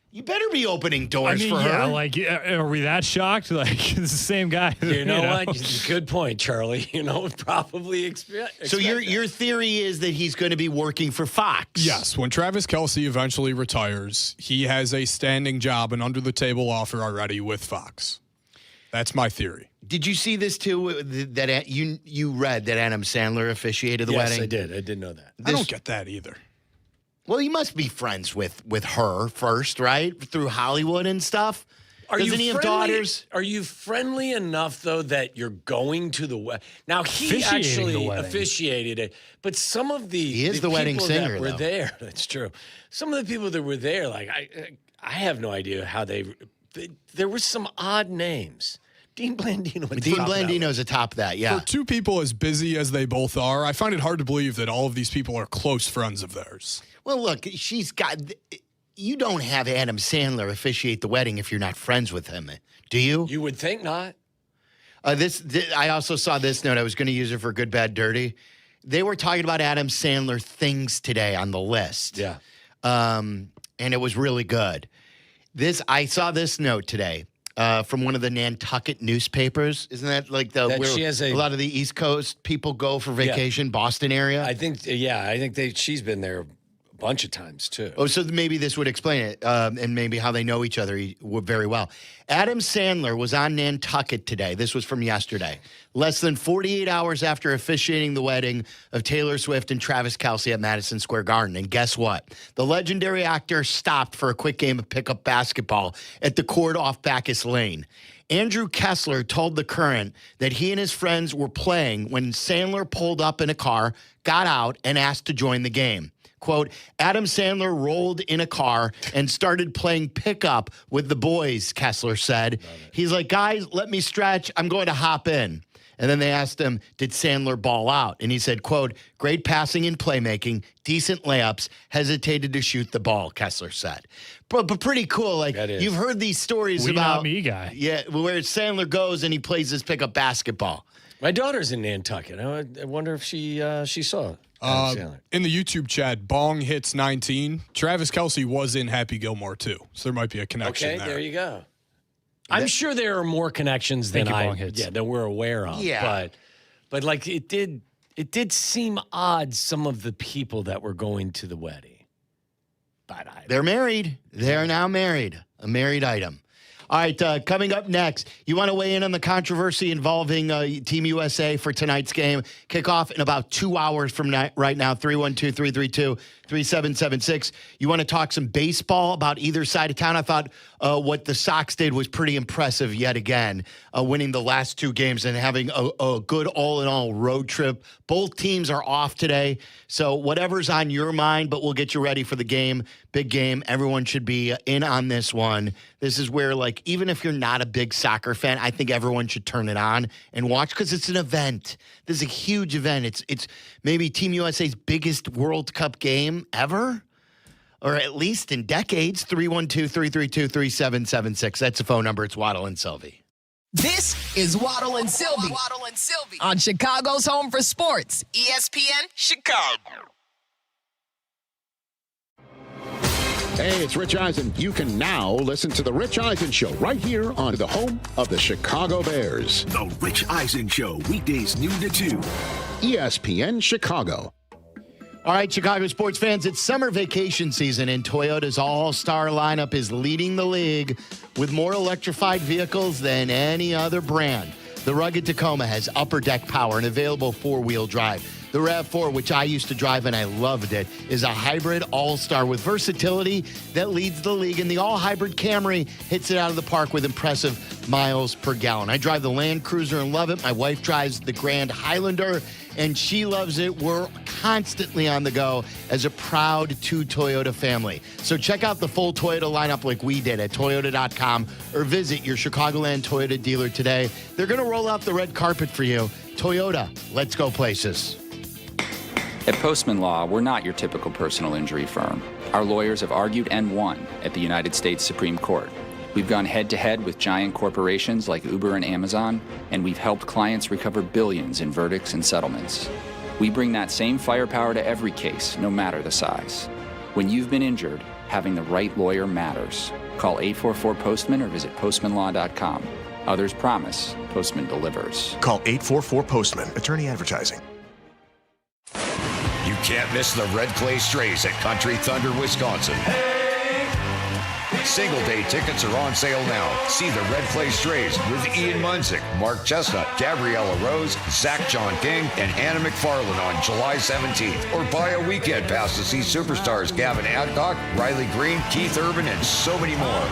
You better be opening doors for her. Are we that shocked? Like, it's the same guy. You know what? Good point, Charlie. Probably expect. So your theory is that he's going to be working for Fox? Yes. When Travis Kelce eventually retires, he has a standing job, an under-the-table offer already with Fox. That's my theory. Did you see this too? That you read that Adam Sandler officiated the wedding? Yes, I did. I did know that. I don't get that either. Well, he must be friends with her first, right? Through Hollywood and stuff. Doesn't he have daughters? Are you friendly enough, though, that you're going to the wedding? Now, he actually officiated it, but some of the wedding people singer that were though. there, that's true. Some of the people that were there, like, I have no idea how there were some odd names. Dean Blandino. Dean Blandino's atop that, yeah. For two people as busy as they both are, I find it hard to believe that all of these people are close friends of theirs. Well, look, you don't have Adam Sandler officiate the wedding if you're not friends with him, do you? You would think not. I also saw this note. I was going to use it for Good, Bad, Dirty. They were talking about Adam Sandler things today on the list. Yeah. And it was really good. I saw this note today. From one of the Nantucket newspapers. Isn't that like where she has a lot of the East Coast people go for vacation, Boston area? I think she's been there a bunch of times, too. Oh, so maybe this would explain it, and maybe how they know each other very well. Adam Sandler was on Nantucket today. This was from yesterday. Less than 48 hours after officiating the wedding of Taylor Swift and Travis Kelce at Madison Square Garden. And guess what? The legendary actor stopped for a quick game of pickup basketball at the court off Bacchus Lane. Andrew Kessler told The Current that he and his friends were playing when Sandler pulled up in a car, got out, and asked to join the game. Quote, Adam Sandler rolled in a car and started playing pickup with the boys, Kessler said. He's like, guys, let me stretch. I'm going to hop in. And then they asked him, did Sandler ball out? And he said, quote, great passing and playmaking, decent layups, hesitated to shoot the ball, Kessler said. But pretty cool. Like, you've heard these stories about. Not me guy. Yeah, where Sandler goes and he plays his pickup basketball. My daughter's in Nantucket. I wonder if she saw it. In the YouTube chat, Bong Hits 19. Travis Kelce was in Happy Gilmore, too. So there might be a connection there. There you go. I'm sure there are more connections than that we're aware of. Yeah. But like it did seem odd, some of the people that were going to the wedding. But they're married. They're now married. A married item. All right, coming up next, you want to weigh in on the controversy involving Team USA for tonight's game. Kickoff in about 2 hours from right now, 312-332-3776. You want to talk some baseball about either side of town? I thought what the Sox did was pretty impressive yet again, winning the last two games and having a good all-in-all road trip. Both teams are off today, so whatever's on your mind, but we'll get you ready for the game. Big game. Everyone should be in on this one. This is where, like, even if you're not a big soccer fan, I think everyone should turn it on and watch because it's an event. This is a huge event. It's maybe Team USA's biggest World Cup game ever, or at least in decades. 312-332-3776. That's the phone number. It's Waddle and Silvy. This is Waddle and Silvy. Waddle and Silvy on Chicago's home for sports, ESPN Chicago. Hey, it's Rich Eisen. You can now listen to The Rich Eisen Show right here on the home of the Chicago Bears. The Rich Eisen Show, weekdays noon to 2. ESPN Chicago. All right, Chicago sports fans, it's summer vacation season, and Toyota's all-star lineup is leading the league with more electrified vehicles than any other brand. The rugged Tacoma has upper deck power and available four-wheel drive. The RAV4, which I used to drive and I loved it, is a hybrid all-star with versatility that leads the league. And the all-hybrid Camry hits it out of the park with impressive miles per gallon. I drive the Land Cruiser and love it. My wife drives the Grand Highlander, and she loves it. We're constantly on the go as a proud two Toyota family. So check out the full Toyota lineup like we did at Toyota.com or visit your Chicagoland Toyota dealer today. They're going to roll out the red carpet for you. Toyota, let's go places. At Postman Law, we're not your typical personal injury firm. Our lawyers have argued and won at the United States Supreme Court. We've gone head-to-head with giant corporations like Uber and Amazon, and we've helped clients recover billions in verdicts and settlements. We bring that same firepower to every case, no matter the size. When you've been injured, having the right lawyer matters. Call 844-POSTMAN or visit postmanlaw.com. Others promise, Postman delivers. Call 844-POSTMAN. Attorney advertising. You can't miss the Red Clay Strays at Country Thunder, Wisconsin. Single-day tickets are on sale now. See the Red Clay Strays with Ian Munzik, Mark Chestnut, Gabriella Rose, Zach John King, and Hannah McFarlane on July 17th. Or buy a weekend pass to see superstars Gavin Adcock, Riley Green, Keith Urban, and so many more.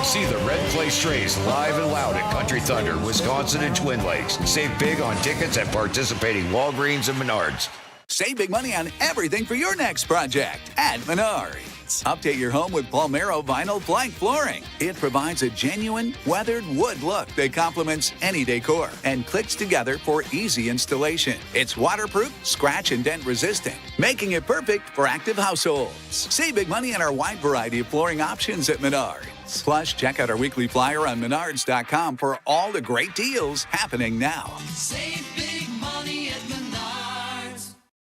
See the Red Clay Strays live and loud at Country Thunder, Wisconsin, and Twin Lakes. Save big on tickets at participating Walgreens and Menards. Save big money on everything for your next project at Menards. Update your home with Palmero vinyl plank flooring. It provides a genuine, weathered wood look that complements any decor and clicks together for easy installation. It's waterproof, scratch and dent resistant, making it perfect for active households. Save big money on our wide variety of flooring options at Menards. Plus, check out our weekly flyer on Menards.com for all the great deals happening now. Save big money at Menards.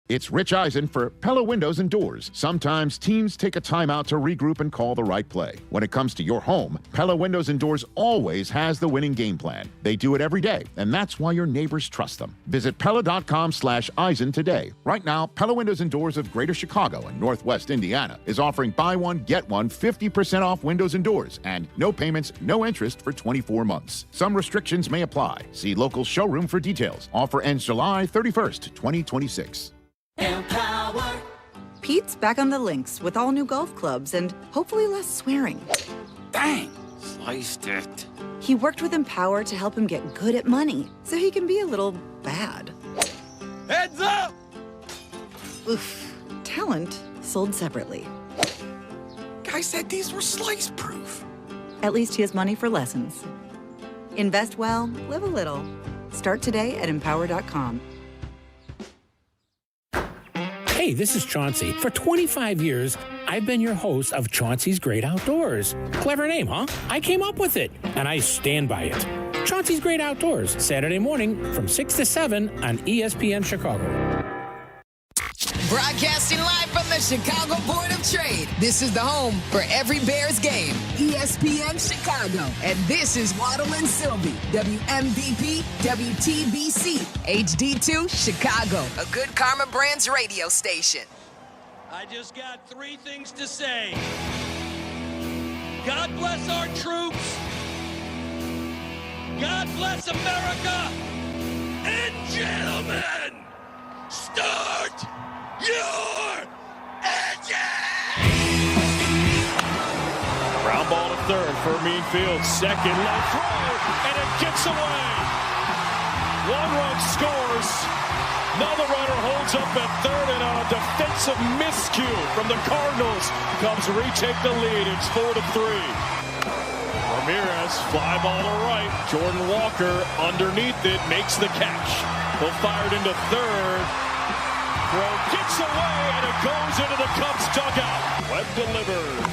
It's Rich Eisen for Pella Windows and Doors. Sometimes teams take a timeout to regroup and call the right play. When it comes to your home, Pella Windows and Doors always has the winning game plan. They do it every day, and that's why your neighbors trust them. Visit Pella.com/Eisen today. Right now, Pella Windows and Doors of Greater Chicago and Northwest Indiana is offering buy one, get one 50% off windows and doors, and no payments, no interest for 24 months. Some restrictions may apply. See local showroom for details. Offer ends July 31st, 2026. Empower. Pete's back on the links with all new golf clubs and hopefully less swearing. Dang, sliced it. He worked with Empower to help him get good at money so he can be a little bad. Heads up! Oof. Talent sold separately. Guy said these were slice proof. At least he has money for lessons. Invest well, live a little. Start today at empower.com. Hey, this is Chauncey. For 25 years, I've been your host of Chauncey's Great Outdoors. Clever name, huh? I came up with it, and I stand by it. Chauncey's Great Outdoors, Saturday morning from 6 to 7 on ESPN Chicago. Broadcasting live from the Chicago Board of Trade. This is the home for every Bears game. ESPN Chicago. And this is Waddle and Silvy. WMVP, WTBC, HD2, Chicago. A good Karma Brands radio station. I just got three things to say. God bless our troops. God bless America. And gentlemen, start your engine! Ground ball to third for Meanfield. Second low throw, and it gets away. One run scores. Another runner holds up at third, and on a defensive miscue from the Cardinals, Cubs retake the lead. It's 4-3. Ramirez, fly ball to right. Jordan Walker underneath it, makes the catch. He'll fire it into third. Throw gets away, and it goes into the Cubs dugout. Webb delivers.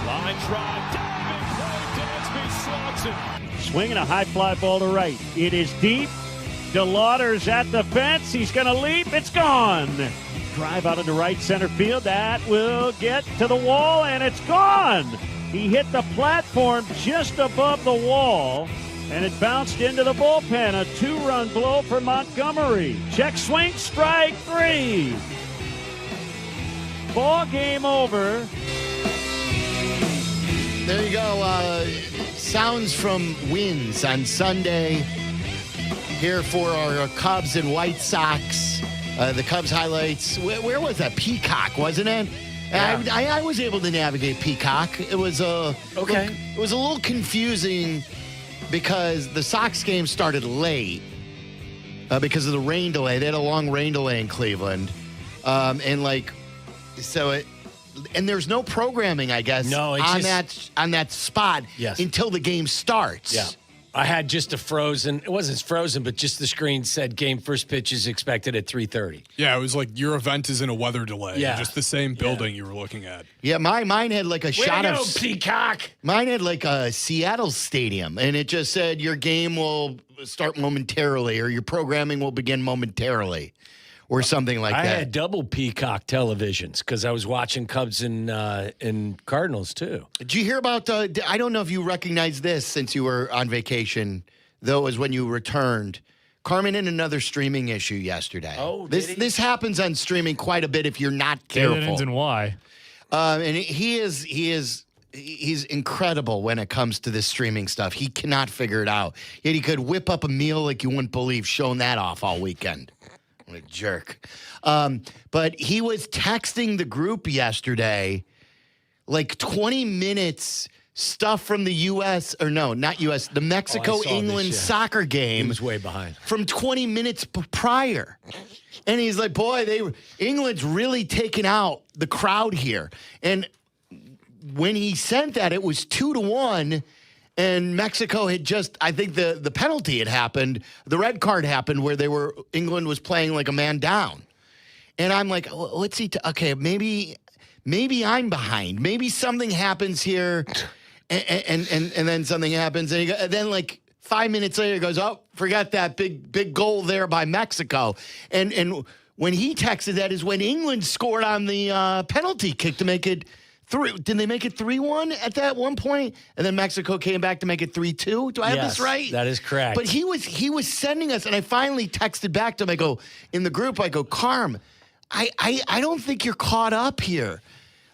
Line drive, diving play, Dansby slots it. Swinging a high fly ball to right. It is deep. DeLauder's at the fence. He's going to leap. It's gone. Drive out into right center field. That will get to the wall, and it's gone. He hit the platform just above the wall, and it bounced into the bullpen. A two-run blow for Montgomery. Check swing, strike three. Ball game over. There you go. Sounds from wins on Sunday here for our Cubs and White Sox. The Cubs highlights. Where was that? Peacock, wasn't it? Yeah. I was able to navigate Peacock. It was okay. It was a little confusing because the Sox game started late because of the rain delay. They had a long rain delay in Cleveland, and there's no programming, I guess, on that spot until the game starts. Yeah. I had just a frozen. It wasn't frozen, but just the screen said game first pitch is expected at 3:30. Yeah, it was like your event is in a weather delay. Yeah, just the same building you were looking at. Yeah, mine had like a shot of Peacock. Mine had like a Seattle stadium, and it just said your game will start momentarily, or your programming will begin momentarily, or something like that. I had double Peacock televisions because I was watching Cubs and Cardinals too. Did you hear about? I don't know if you recognize this since you were on vacation, though, is when you returned. Carmen had another streaming issue yesterday. Oh, this happens on streaming quite a bit if you're not careful. Dividends and why? And he is he's incredible when it comes to this streaming stuff. He cannot figure it out. Yet he could whip up a meal like you wouldn't believe, showing that off all weekend. What a jerk. But he was texting the group yesterday, like 20 minutes stuff from the U.S. or no, not U.S. The Mexico-England soccer game. He was way behind. From 20 minutes prior. And he's like, boy, England's really taking out the crowd here. And when he sent that, it was 2-1. And Mexico had just, I think the penalty had happened. The red card happened where England was playing like a man down. And I'm like, what's he, okay, maybe I'm behind. Maybe something happens here. And then something happens. And then like 5 minutes later, he goes, oh, forgot that big goal there by Mexico. And when he texted that is when England scored on the penalty kick to make it 3. Did they make it 3-1 at that one point? And then Mexico came back to make it 3-2. Do I have this right? That is correct. But he was sending us, and I finally texted back to him. I go, in the group, I go, Carm, I don't think you're caught up here.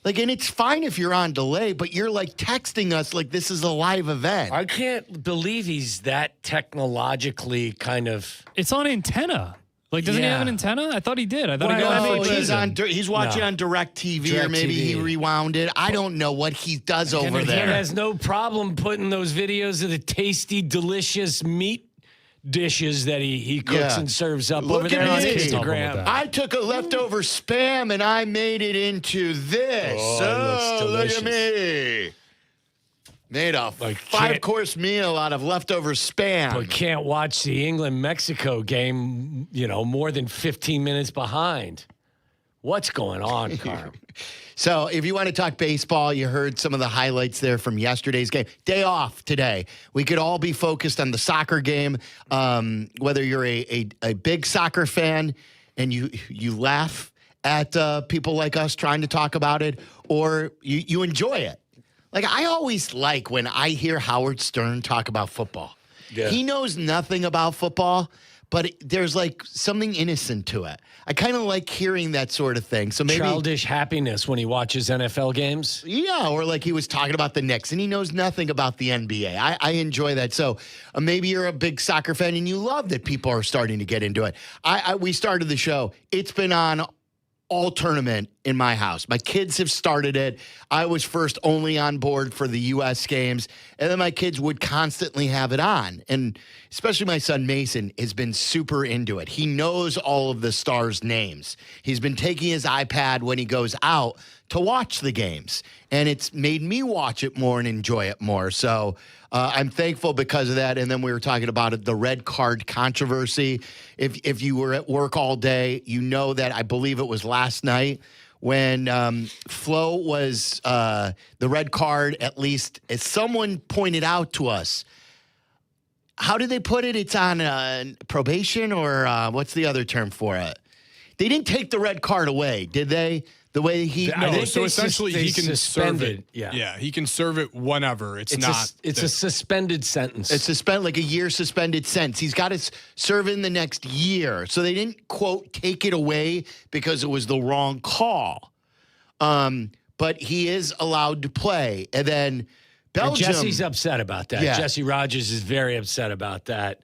Like, and it's fine if you're on delay, but you're like texting us like this is a live event. I can't believe he's that technologically kind of. It's on antenna. Like, doesn't he have an antenna? I thought he did. I thought he's watching on Direct TV, or maybe he rewound it. I don't know what he does over there. He has no problem putting those videos of the tasty, delicious meat dishes that he cooks and serves up over there on Instagram. I took a leftover Spam and I made it into this. Oh, look at me. Made a 5-course meal out of leftover Spam. But can't watch the England-Mexico game, more than 15 minutes behind. What's going on, Carm? So if you want to talk baseball, you heard some of the highlights there from yesterday's game. Day off today. We could all be focused on the soccer game. Whether you're a big soccer fan and you laugh at people like us trying to talk about it, or you enjoy it. Like, I always like when I hear Howard Stern talk about football. Yeah. He knows nothing about football, but there's like something innocent to it. I kind of like hearing that sort of thing. So maybe childish happiness when he watches NFL games. Yeah, or like he was talking about the Knicks and he knows nothing about the NBA. I enjoy that. So maybe you're a big soccer fan and you love that people are starting to get into it. We started the show. It's been on all tournament in my house. My kids have started it. I was first only on board for the U.S. games, and then my kids would constantly have it on. And especially my son Mason has been super into it. He knows all of the stars' names. He's been taking his iPad when he goes out to watch the games, and it's made me watch it more and enjoy it more. So I'm thankful because of that. And then we were talking about it, the red card controversy. If you were at work all day, you know that I believe it was last night when Flo was the red card, at least as someone pointed out to us. How did they put it? It's on probation, or what's the other term for it? They didn't take the red card away, did they? The way he so essentially he can serve it. Yeah, he can serve it whenever. It's a suspended sentence. It's like a year suspended sentence. He's got to serve in the next year. So they didn't quote take it away because it was the wrong call. But he is allowed to play. And then Belgium. And Jesse's upset about that. Yeah. Jesse Rogers is very upset about that.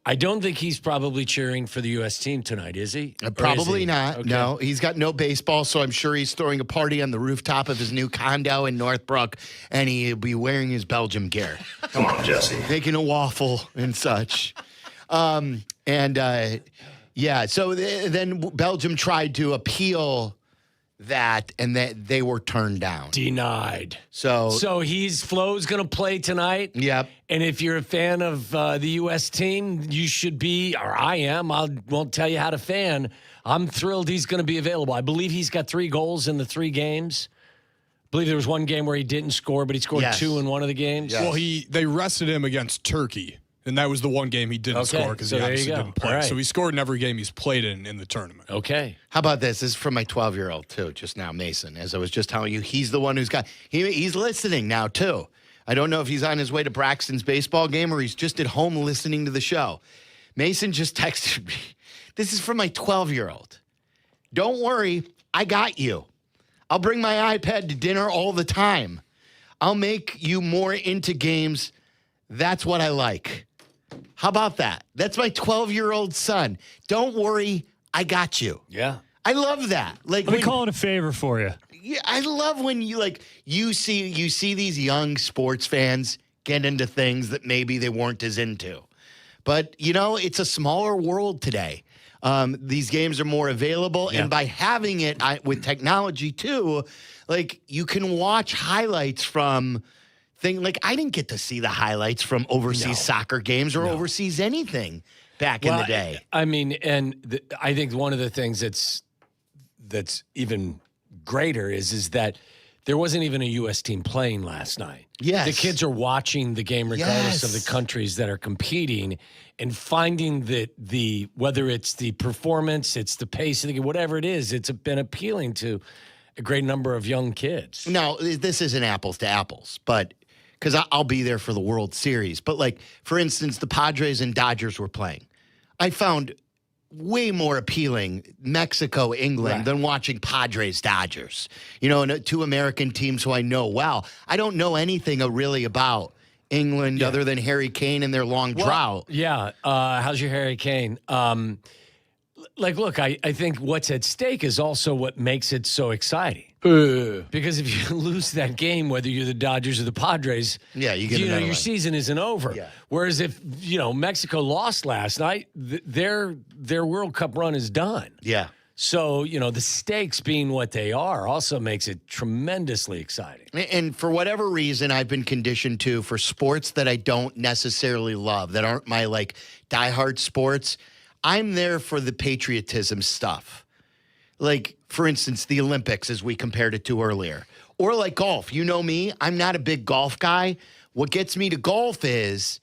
I don't think he's probably cheering for the U.S. team tonight, is he? Probably not. Okay. No, he's got no baseball, so I'm sure he's throwing a party on the rooftop of his new condo in Northbrook, and he'll be wearing his Belgium gear. Come on, Jesse. Making a waffle and such. So then Belgium tried to appeal that, and they were turned down. Denied. So Flo's going to play tonight. Yep. And if you're a fan of the U.S. team, you should be, or I am. I won't tell you how to fan. I'm thrilled he's going to be available. I believe he's got 3 goals in the 3 games. I believe there was one game where he didn't score, but he scored 2 in one of the games. Yes. Well, they rested him against Turkey. And that was the one game he didn't score because he obviously didn't play. Right. So he scored in every game he's played in the tournament. Okay. How about this? This is from my 12-year-old, too, just now, Mason. As I was just telling you, he's the one who's got – he's listening now, too. I don't know if he's on his way to Braxton's baseball game or he's just at home listening to the show. Mason just texted me. This is from my 12-year-old. Don't worry. I got you. I'll bring my iPad to dinner all the time. I'll make you more into games. That's what I like. How about that? That's my 12-year-old son. Don't worry, I got you. Yeah. I love that. Like, Let me call it a favor for you. Yeah, I love when you see these young sports fans get into things that maybe they weren't as into. But, it's a smaller world today. These games are more available. Yeah. And by having it with technology, too, you can watch highlights from things. I didn't get to see the highlights from overseas soccer games or overseas anything back in the day. I mean, I think one of the things that's even greater is that there wasn't even a U.S. team playing last night. Yes. The kids are watching the game regardless of the countries that are competing and finding that whether it's the performance, it's the pace of the game, whatever it is, it's been appealing to a great number of young kids. Now, this isn't apples to apples, but because I'll be there for the World Series. But, for instance, the Padres and Dodgers were playing. I found way more appealing Mexico, England than watching Padres, Dodgers. And two American teams who I know well. I don't know anything really about England other than Harry Kane and their long drought. Yeah. How's your Harry Kane? Look, I think what's at stake is also what makes it so exciting. Because if you lose that game, whether you're the Dodgers or the Padres, your season isn't over. Yeah. Whereas if Mexico lost last night, their World Cup run is done. Yeah. So the stakes being what they are also makes it tremendously exciting. And for whatever reason, I've been conditioned to for sports that I don't necessarily love, that aren't my diehard sports. I'm there for the patriotism stuff. For instance, the Olympics, as we compared it to earlier. Or golf. You know me, I'm not a big golf guy. What gets me to golf is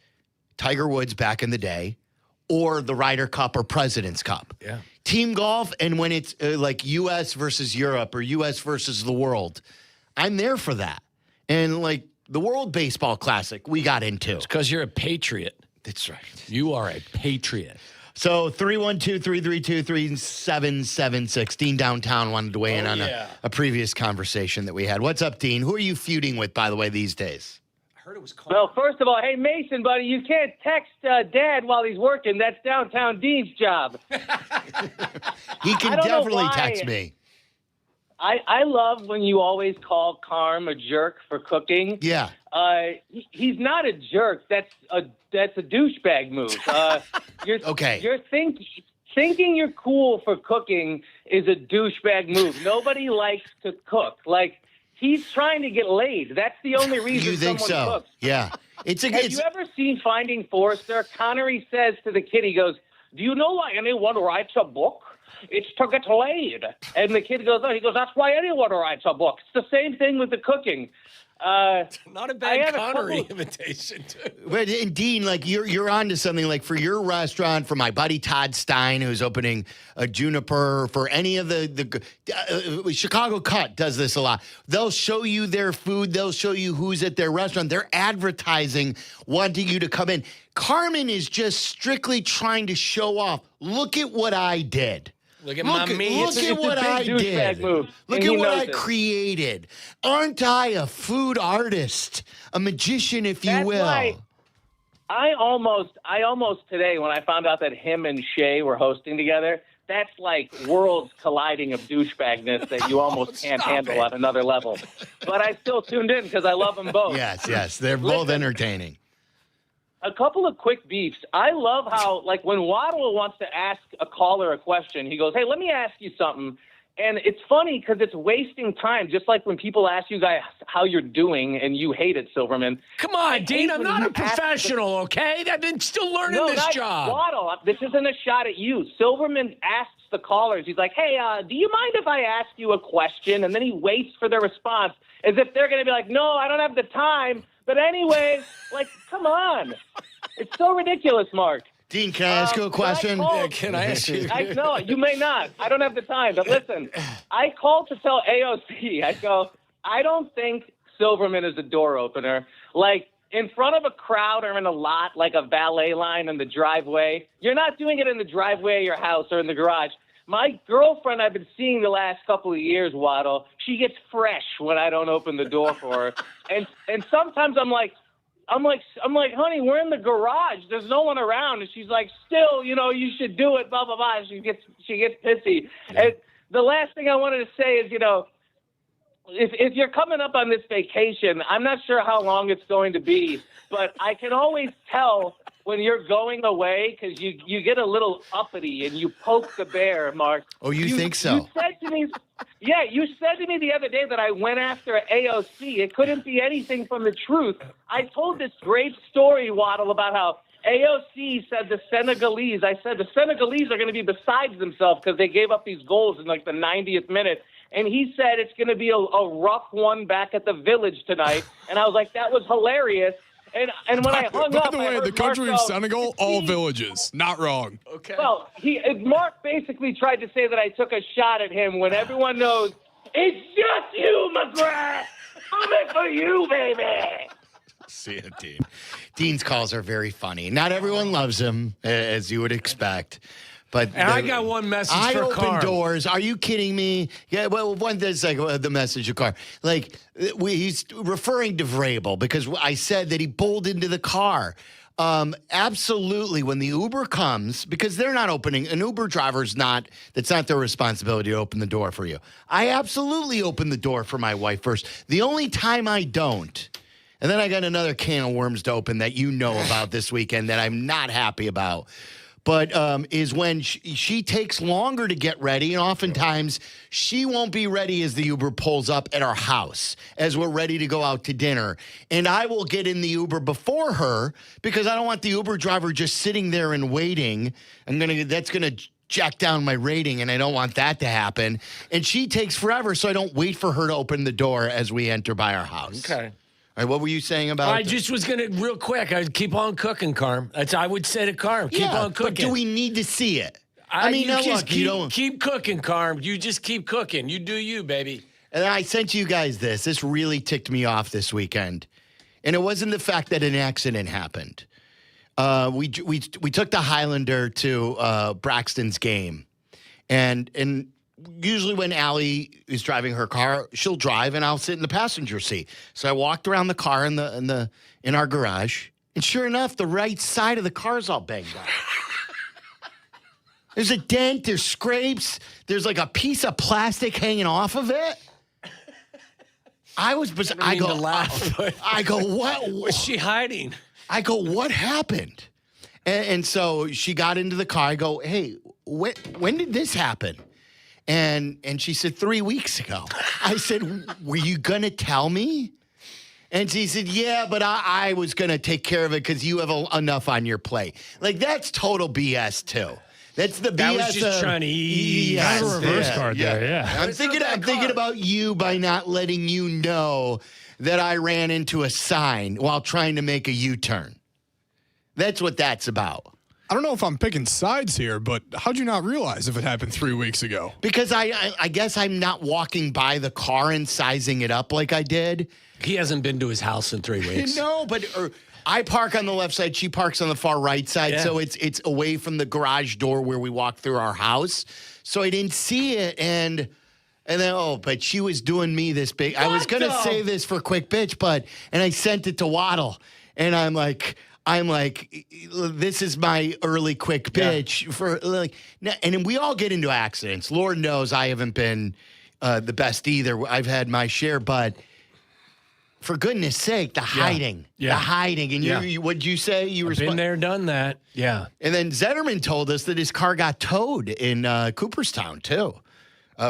Tiger Woods back in the day or the Ryder Cup or President's Cup. Yeah. Team golf, and when it's U.S. versus Europe or U.S. versus the world, I'm there for that. And the World Baseball Classic we got into. It's because you're a patriot. That's right. You are a patriot. So 312-332-3776. Dean downtown wanted to weigh in on a previous conversation that we had. What's up, Dean? Who are you feuding with, by the way, these days? I heard it was Well, first of all, hey, Mason, buddy, you can't text Dad while he's working. That's downtown Dean's job. He can definitely text me. I love when you always call Carm a jerk for cooking. Yeah. He's not a jerk. That's a douchebag move. You're thinking you're cool for cooking is a douchebag move. Nobody likes to cook. He's trying to get laid. That's the only reason you think someone so? cooks. Yeah. Have you ever seen Finding Forrester? Connery says to the kid, he goes, "Do you know why anyone writes a book? It's to get laid." And the kid goes, that's why anyone writes a book. It's the same thing with the cooking. Not a bad Connery imitation, too. But and Dean, you're onto something. For your restaurant, for my buddy Todd Stein, who's opening a Juniper, for any of the Chicago Cut does this a lot. They'll show you their food. They'll show you who's at their restaurant. They're advertising, wanting you to come in. Carmen is just strictly trying to show off. Look at what I did. Look at my meat. Look at what I did. Look at what I created. Aren't I a food artist? A magician, if you will. Why I almost today, when I found out that him and Shay were hosting together, that's worlds colliding of douchebagness that you almost can't handle at another level. But I still tuned in because I love them both. Yes. They're both entertaining. A couple of quick beefs. I love how, when Waddle wants to ask a caller a question, he goes, "Hey, let me ask you something." And it's funny because it's wasting time, just like when people ask you guys how you're doing and you hate it, Silverman. Come on, Dean, I'm not a professional, okay? I've been still learning this job. Waddle, this isn't a shot at you. Silverman asks the callers, he's like, "Hey, do you mind if I ask you a question?" And then he waits for their response as if they're going to be like, "No, I don't have the time. But anyway," come on. It's so ridiculous, Mark. Dean, can I ask you a question? Can I ask you? No, you may not. I don't have the time. But listen, I called to tell AOC, I go, I don't think Silverman is a door opener. In front of a crowd or in a lot, like a valet line in the driveway. You're not doing it in the driveway of your house or in the garage. My girlfriend I've been seeing the last couple of years, Waddle, she gets fresh when I don't open the door for her. And sometimes I'm like, honey, we're in the garage. There's no one around. And she's like, still, you should do it, blah, blah, blah. She gets pissy. Yeah. And the last thing I wanted to say is, if you're coming up on this vacation, I'm not sure how long it's going to be, but I can always tell when you're going away because you get a little uppity and you poke the bear, Mark. Oh, you think so? You said to me the other day that I went after AOC. It couldn't be anything from the truth. I told this great story, Waddle, about how AOC said the Senegalese are going to be beside themselves because they gave up these goals in like the 90th minute. And he said it's going to be a rough one back at the Village tonight. And I was like, that was hilarious. And when I hung up, by the way, the country of Senegal, all villages. Not wrong. Okay. Well, Mark basically tried to say that I took a shot at him when everyone knows it's just you, McGrath. Coming for you, baby. See it, Dean. Dean's calls are very funny. Not everyone loves him, as you would expect. But I got one message for Carm. I open doors. Are you kidding me? Yeah, well, one thing's like the message of Carm. Like, he's referring to Vrabel because I said that he bowled into the car. Absolutely, when the Uber comes, because they're not opening, an Uber driver's not, that's not their responsibility to open the door for you. I absolutely open the door for my wife first. The only time I don't, and then I got another can of worms to open that you know about this weekend that I'm not happy about. But is when she takes longer to get ready, and oftentimes she won't be ready as the Uber pulls up at our house as we're ready to go out to dinner. And I will get in the Uber before her because I don't want the Uber driver just sitting there and waiting. That's gonna jack down my rating, and I don't want that to happen. And she takes forever, so I don't wait for her to open the door as we enter by our house. Okay. All right, what were you saying about I just was going to, real quick, I'd keep on cooking, Carm. I would say to Carm, keep on cooking. But do we need to see it? Keep cooking, Carm. You just keep cooking. You do you, baby. And I sent you guys this. This really ticked me off this weekend. And it wasn't the fact that an accident happened. We took the Highlander to Braxton's game. And usually when Allie is driving her car, she'll drive and I'll sit in the passenger seat. So I walked around the car in our garage, and sure enough, the right side of the car's all banged up. There's a dent, there's scrapes, there's like a piece of plastic hanging off of it. I go, what was she hiding? I go, what happened? And so she got into the car. I go, hey, when did this happen? And she said 3 weeks ago. I said, were you going to tell me? And she said, yeah, but I was going to take care of it because you have enough on your plate. Like, that's total BS, too. That's the BS. That was just trying to ease. Kind of a reverse card there, yeah. I'm thinking about you by not letting you know that I ran into a sign while trying to make a U-turn. That's what that's about. I don't know if I'm picking sides here, but how'd you not realize if it happened 3 weeks ago? Because I guess I'm not walking by the car and sizing it up like I did. He hasn't been to his house in 3 weeks. No, but I park on the left side. She parks on the far right side. Yeah. So it's away from the garage door where we walk through our house. So I didn't see it. And then, but she was doing me this big. I was going to say this for quick bitch, and I sent it to Waddle. And I'm like, this is my early quick pitch for like, and we all get into accidents. Lord knows I haven't been the best either. I've had my share, but for goodness sake, the hiding. And you what'd you say? You were been there, done that. Yeah. And then Zetterman told us that his car got towed in Cooperstown too,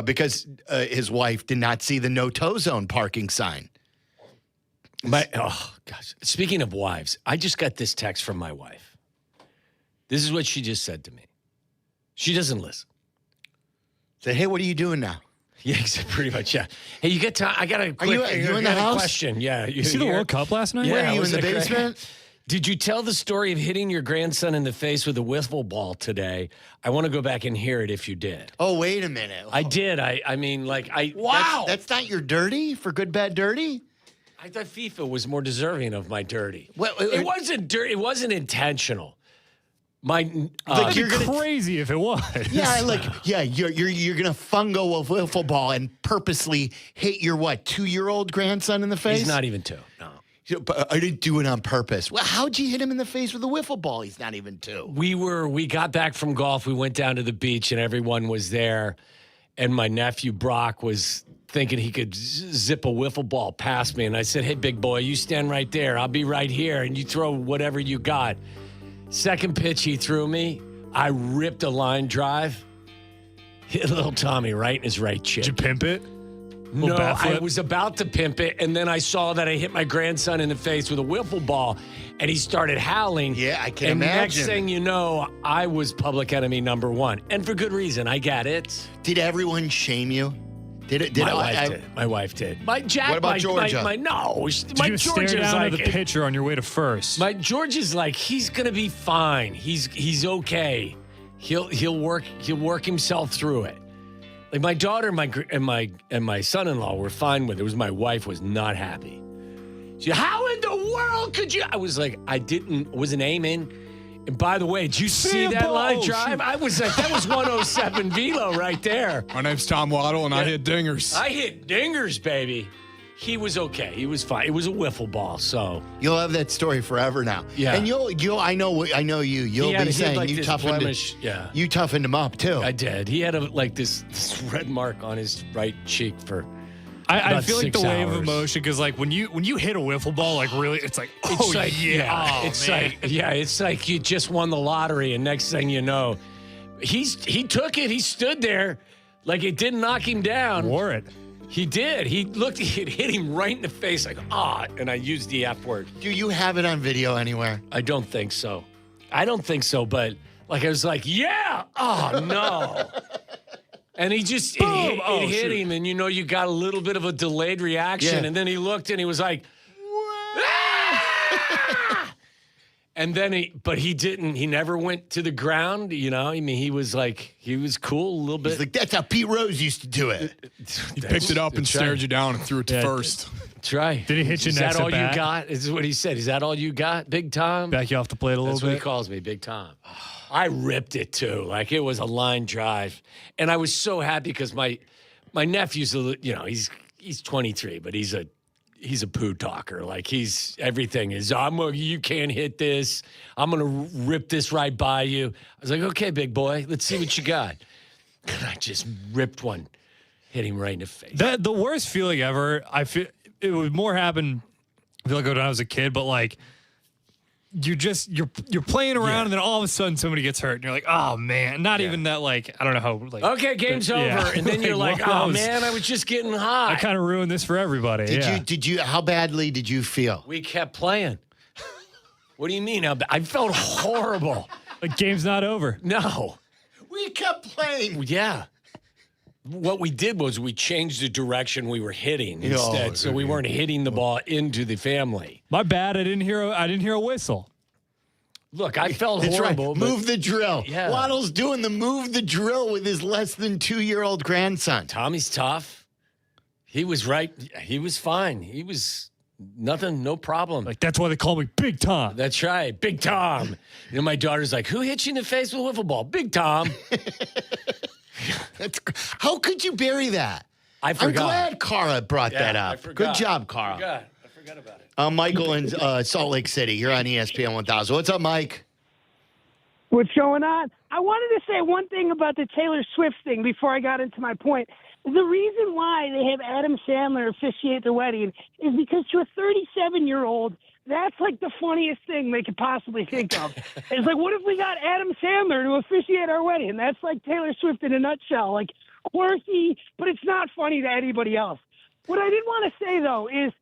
because his wife did not see the no tow zone parking sign. Gosh. Speaking of wives, I just got this text from my wife. This is what she just said to me. She doesn't listen. Said, hey, what are you doing now? Yeah, pretty much, yeah. Hey, you get time? I got a quick are you in the house? Question. Yeah. You see the World Cup last night? Yeah, Where are you, in the basement? Did you tell the story of hitting your grandson in the face with a wiffle ball today? I want to go back and hear it if you did. Oh, wait a minute. I did. I mean, wow. That's not your dirty for good, bad, dirty? I thought FIFA was more deserving of my dirty. Well, it wasn't dirty. It wasn't intentional. You're crazy if it was. Yeah, you're gonna fungo a wiffle ball and purposely hit your 2-year-old grandson in the face. He's not even 2. No. But I didn't do it on purpose. Well, how'd you hit him in the face with a wiffle ball? He's not even 2. We got back from golf. We went down to the beach and everyone was there. And my nephew Brock was thinking he could zip a wiffle ball past me. And I said, hey, big boy, you stand right there. I'll be right here. And you throw whatever you got. Second pitch he threw me, I ripped a line drive. Hit little Tommy right in his right chin. Did you pimp it? No, I was about to pimp it, and then I saw that I hit my grandson in the face with a wiffle ball, and he started howling. Yeah, I can imagine. Next imagine. thing you know, I was public enemy number 1, and for good reason. I get it. Did everyone shame you? My wife did. My Jack. What about Georgia? My Did you George stare is down like at the pitcher on your way to first? My George is like, he's gonna be fine. He's okay. He'll work himself through it. Like my daughter and my son-in-law were fine with it. It was my wife was not happy. She, how in the world could you? I was like, wasn't aiming. And by the way, did you see that line drive? I was like, that was 107 velo right there. My name's Tom Waddle, and I hit dingers. I hit dingers, baby. He was okay. He was fine. It was a wiffle ball, so you'll have that story forever now. Yeah, and you'll. I know you. You'll be saying like you toughened blemish. Yeah, you toughened him up too. I did. He had this red mark on his right cheek for. I feel like the 6 wave of hours. emotion because like when you hit a wiffle ball, like really, it's like it's like you just won the lottery, and next thing you know, he took it. He stood there like it didn't knock him down. Wore it. He did. It hit him right in the face, like and I used the F word. Do you have it on video anywhere? I don't think so. But like I was like, yeah. Oh no. And he just it hit him, and you got a little bit of a delayed reaction, and then he looked and he was like, ah! And then he didn't. He never went to the ground. I mean, he was cool a little bit. He's like, that's how Pete Rose used to do it. He picked it up and stared you down and threw it to first. Try. Did he hit you Is next that all at bat? you got? Is what he said. Is that all you got, Big Tom? Back you off the plate a little That's bit. what he calls me, Big Tom. I ripped it too. Like it was a line drive, and I was so happy because my nephew's he's 23, but he's a poo talker. Like everything is you can't hit this. I'm gonna rip this right by you. I was like, okay, big boy, let's see what you got. And I just ripped one, hit him right in the face. The worst feeling ever. I feel it would more happen. I feel like when I was a kid, but like. You're playing around and then all of a sudden somebody gets hurt and you're like, oh man, not even that like I don't know how like okay, game's over, and then you're like, oh man, I was just getting hot. I kind of ruined this for everybody. Did you how badly did you feel? We kept playing. What do you mean? I felt horrible. The game's not over. No. We kept playing. Yeah. What we did was we changed the direction we were hitting instead, so we weren't hitting the ball into the family. My bad. I didn't hear a whistle. Look, I felt That's horrible. Right. Move the drill. Yeah. Waddle's doing the move the drill with his less than 2-year-old grandson. Tommy's tough. He was right. He was fine. He was nothing, no problem. Like that's why they call me Big Tom. That's right, Big Tom. My daughter's like, who hit you in the face with a wiffle ball? Big Tom. How could you bury that? I forgot. I'm glad Cara brought that up. Good job, Cara. I forgot about it. Michael in Salt Lake City. You're on ESPN 1000. What's up, Mike? What's going on? I wanted to say one thing about the Taylor Swift thing before I got into my point. The reason why they have Adam Sandler officiate their wedding is because to a 37-year-old, that's like the funniest thing they could possibly think of. It's like, what if we got Adam Sandler to officiate our wedding? That's like Taylor Swift in a nutshell. Like, quirky, but it's not funny to anybody else. What I did want to say, though, is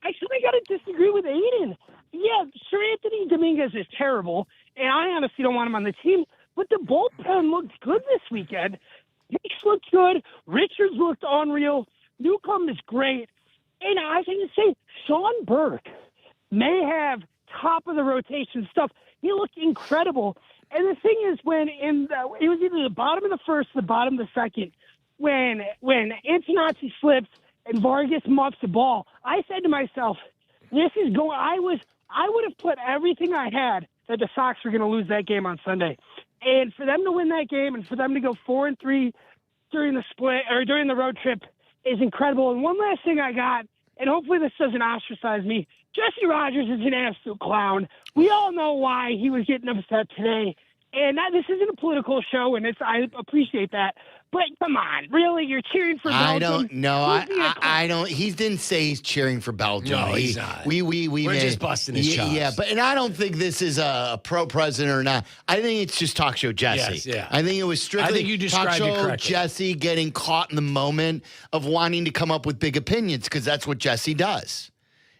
I still got to disagree with Aiden. Yeah, sure, Anthony Dominguez is terrible, and I honestly don't want him on the team, but the bullpen looked good this weekend. Hicks looked good. Richards looked unreal. Newcomb is great. And I can say Sean Burke may have top of the rotation stuff. He looked incredible. And the thing is, when it was either the bottom of the first, or the bottom of the second, when Antonacci slips and Vargas muffs the ball, I said to myself, "This is going." I would have put everything I had that the Sox were going to lose that game on Sunday. And for them to win that game and for them to go 4-3 during the split or during the road trip is incredible. And one last thing I got, and hopefully this doesn't ostracize me, Jesse Rogers is an absolute clown. We all know why he was getting upset today. And this isn't a political show, and I appreciate that. But come on, really, you're cheering for Belgium? I don't know. I don't. He didn't say he's cheering for Belgium. No, he's not. We're just busting his chops. Yeah, and I don't think this is a pro-president or not. I think it's just talk show Jesse. Yes, yeah. I think it was strictly I think you described talk show it correctly. Jesse getting caught in the moment of wanting to come up with big opinions because that's what Jesse does.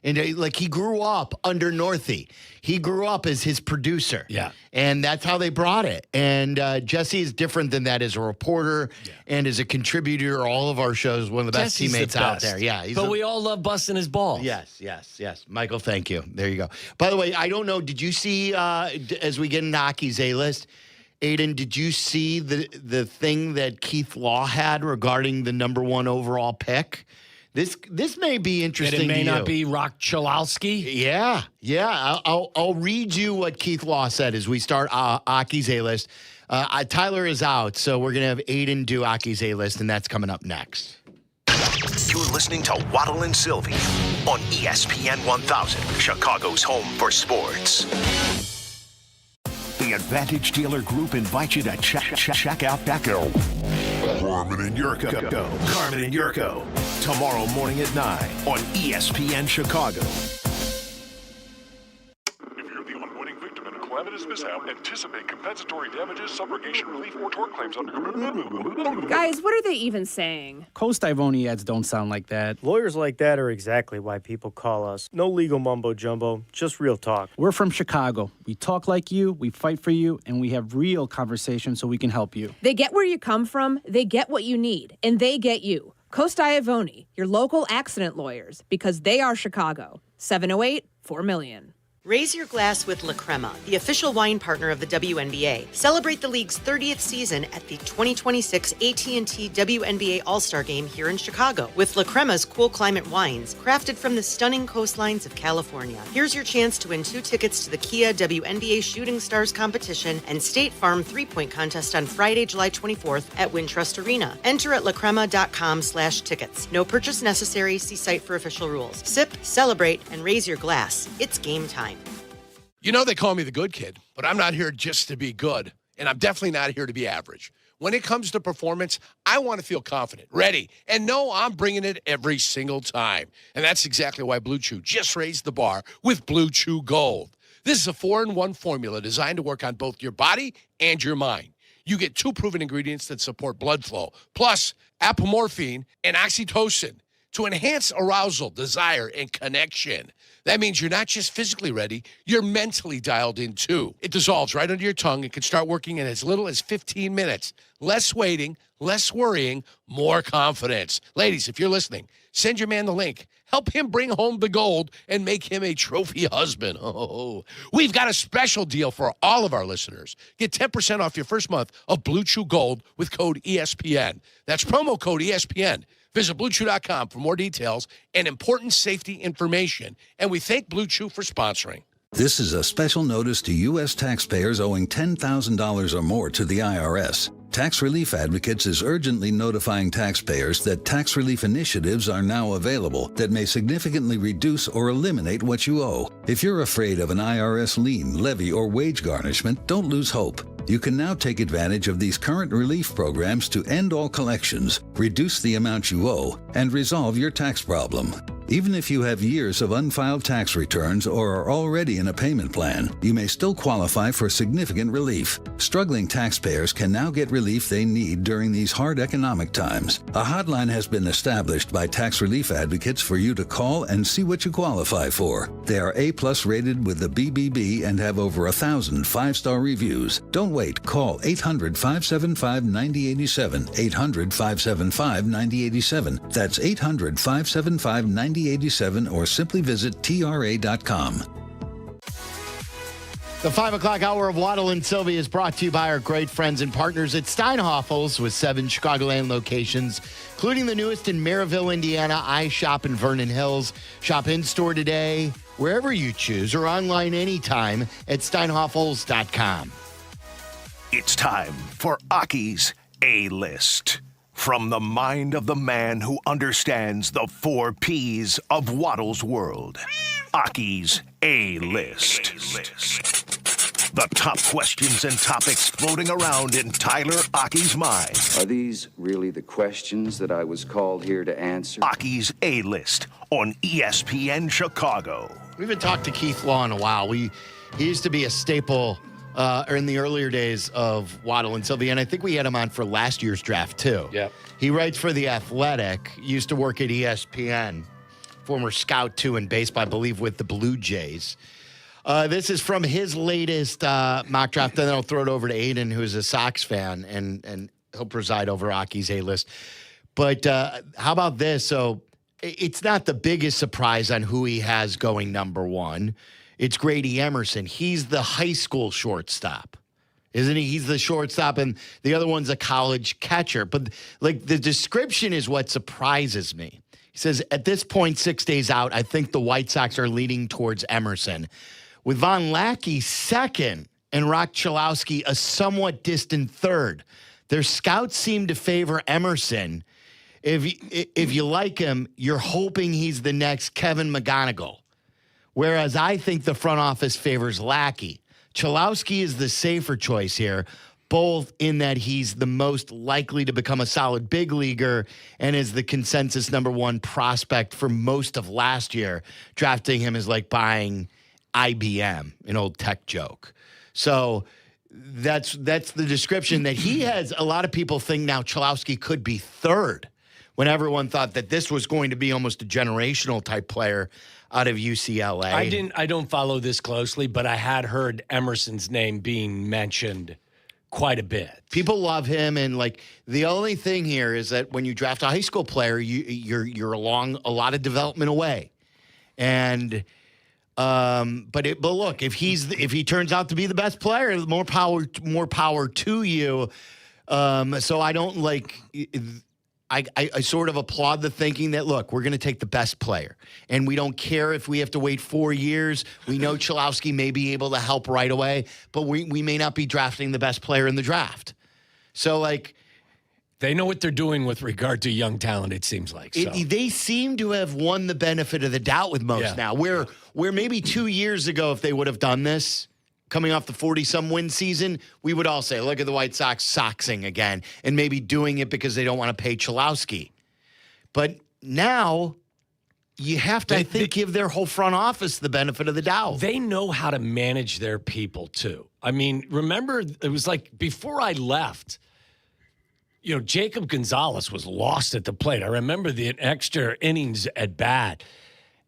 And he grew up under Northey. He grew up as his producer. Yeah. And that's how they brought it. And Jesse is different than that as a reporter and as a contributor to all of our shows, one of the best Jesse's teammates the out best. there. Yeah. But we all love busting his balls. Yes. Michael, thank you. There you go. By the way, I don't know, did you see, as we get into Hockey's A-list, Aiden, did you see the thing that Keith Law had regarding the number 1 overall pick? This may be interesting. And it may to not you. be Rock Chalowski. Yeah. I'll read you what Keith Law said as we start Aki's A-list. Tyler is out, so we're going to have Aiden do Aki's A-list, and that's coming up next. You're listening to Waddle and Silvy on ESPN 1000, Chicago's home for sports. The Advantage Dealer Group invites you to check out Carmen and Jurko. Tomorrow morning at 9 on ESPN Chicago. If you're the unwitting victim in a calamitous mishap, anticipate compensatory damages, subrogation relief, or tort claims under... Guys, what are they even saying? Coast Ivoni ads don't sound like that. Lawyers like that are exactly why people call us. No legal mumbo-jumbo, just real talk. We're from Chicago. We talk like you, we fight for you, and we have real conversations so we can help you. They get where you come from, they get what you need, and they get you. Coast Ivoni, your local accident lawyers, because they are Chicago. 708-4million. Raise your glass with La Crema, the official wine partner of the WNBA. Celebrate the league's 30th season at the 2026 AT&T WNBA All-Star Game here in Chicago with La Crema's cool climate wines, crafted from the stunning coastlines of California. Here's your chance to win 2 tickets to the Kia WNBA Shooting Stars competition and State Farm 3-point contest on Friday, July 24th at Wintrust Arena. Enter at lacrema.com/tickets. No purchase necessary. See site for official rules. Sip, celebrate, and raise your glass. It's game time. You know, they call me the good kid, but I'm not here just to be good, and I'm definitely not here to be average. When it comes to performance, I want to feel confident, ready, and know I'm bringing it every single time. And that's exactly why Blue Chew just raised the bar with Blue Chew Gold. This is a 4-in-1 formula designed to work on both your body and your mind. You get 2 proven ingredients that support blood flow, plus apomorphine and oxytocin to enhance arousal, desire, and connection. That means you're not just physically ready, you're mentally dialed in too. It dissolves right under your tongue and can start working in as little as 15 minutes. Less waiting, less worrying, more confidence. Ladies, if you're listening, send your man the link. Help him bring home the gold and make him a trophy husband. Oh, we've got a special deal for all of our listeners. Get 10% off your first month of Blue Chew Gold with code ESPN. That's promo code ESPN. Visit BlueChew.com for more details and important safety information. And we thank Blue Chew for sponsoring. This is a special notice to U.S. taxpayers owing $10,000 or more to the IRS. Tax Relief Advocates is urgently notifying taxpayers that tax relief initiatives are now available that may significantly reduce or eliminate what you owe. If you're afraid of an IRS lien, levy, or wage garnishment, don't lose hope. You can now take advantage of these current relief programs to end all collections, reduce the amount you owe, and resolve your tax problem. Even if you have years of unfiled tax returns or are already in a payment plan, you may still qualify for significant relief. Struggling taxpayers can now get relief they need during these hard economic times. A hotline has been established by Tax Relief Advocates for you to call and see what you qualify for. They are A+ rated with the BBB and have over 1,000 5-star reviews. Don't wait. Call 800-575-9087. 800-575-9087. That's 800-575-9087 or simply visit TRA.com. The 5 o'clock hour of Waddle and Silvy is brought to you by our great friends and partners at Steinhoffel's with 7 Chicagoland locations, including the newest in Maryville, Indiana, iShop in Vernon Hills. Shop in-store today wherever you choose, or online anytime at steinhoffholes.com. It's time for Aki's A-List. From the mind of the man who understands the 4 Ps of Waddle's world. Aki's A-List. The top questions and topics floating around in Tyler Aki's mind. Are these really the questions that I was called here to answer? Aki's A-List on ESPN Chicago. We haven't talked to Keith Law in a while. He used to be a staple in the earlier days of Waddle and Silvy, and I think we had him on for last year's draft too. Yeah. He writes for The Athletic, used to work at ESPN, former scout too in baseball, I believe, with the Blue Jays. This is from his latest mock draft, and then I'll throw it over to Aiden, who's a Sox fan, and he'll preside over Aki's A-List. But how about this? So it's not the biggest surprise on who he has going number 1. It's Grady Emerson. He's the high school shortstop, isn't he? He's the shortstop, and the other one's a college catcher. But, like, the description is what surprises me. He says, at this point, 6 days out, I think the White Sox are leaning towards Emerson, with Von Lackey second and Rock Chalowski a somewhat distant third. Their scouts seem to favor Emerson. If you like him, you're hoping he's the next Kevin McGonigal. Whereas I think the front office favors Lackey. Chalowski is the safer choice here, both in that he's the most likely to become a solid big leaguer and is the consensus number 1 prospect for most of last year. Drafting him is like buying IBM, an old tech joke. So that's the description that he has. A lot of people think now Chalowski could be third, when everyone thought that this was going to be almost a generational type player out of UCLA. I don't follow this closely, but I had heard Emerson's name being mentioned quite a bit. People love him, and like the only thing here is that when you draft a high school player, you're along a lot of development away, and but look, if he turns out to be the best player, more power to you. So I don't like. I sort of applaud the thinking that, look, we're going to take the best player, and we don't care if we have to wait 4 years. We know Chalowski may be able to help right away, but we may not be drafting the best player in the draft. So, like, they know what they're doing with regard to young talent, it seems like. So. They seem to have won the benefit of the doubt with most now, where maybe 2 years ago, if they would have done this, coming off the 40-some win season, we would all say, look at the White Sox soxing again, and maybe doing it because they don't want to pay Chalowski. But now you have to, I think, give their whole front office the benefit of the doubt. They know how to manage their people, too. I mean, remember, it was like before I left, Jacob Gonzalez was lost at the plate. I remember the extra innings at bat.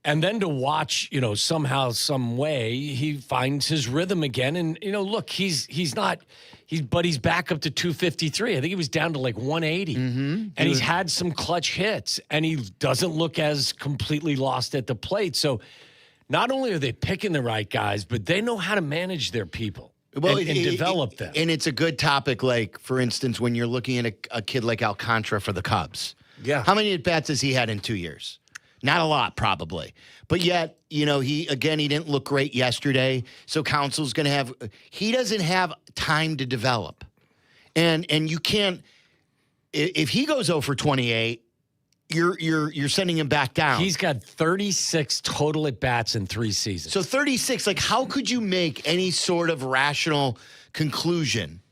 And then to watch, somehow, some way, he finds his rhythm again. And, look, he's back up to 253. I think he was down to like 180. Mm-hmm. And he's had some clutch hits. And he doesn't look as completely lost at the plate. So not only are they picking the right guys, but they know how to manage their people and develop them. And it's a good topic, like, for instance, when you're looking at a kid like Alcantara for the Cubs. Yeah. How many at-bats has he had in 2 years? Not a lot, probably. But yet, he didn't look great yesterday. So Council's going to have – he doesn't have time to develop. And you can't – if he goes 0 for 28, you're sending him back down. He's got 36 total at-bats in 3 seasons. So 36, like, how could you make any sort of rational conclusion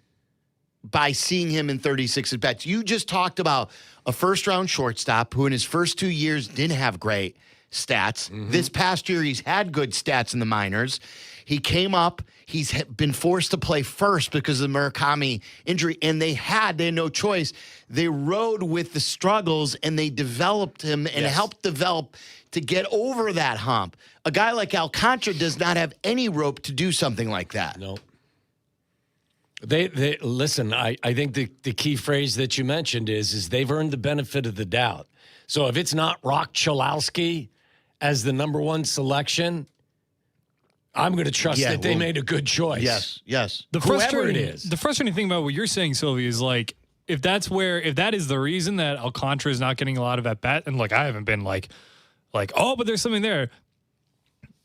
by seeing him in 36 at-bats? You just talked about a first-round shortstop who in his first 2 years didn't have great stats. Mm-hmm. This past year, he's had good stats in the minors. He came up. He's been forced to play first because of the Murakami injury, and they had no choice. They rode with the struggles, and they developed him and helped develop to get over that hump. A guy like Alcantara does not have any rope to do something like that. No. They listen, I think the key phrase that you mentioned is they've earned the benefit of the doubt. So if it's not Rock Chalowski as the number 1 selection, I'm going to trust that they made a good choice. Yes. The whoever it is. The frustrating thing about what you're saying, Sylvia, is like, if that is the reason that Alcantara is not getting a lot of at bat, and like I haven't been like, oh, but there's something there.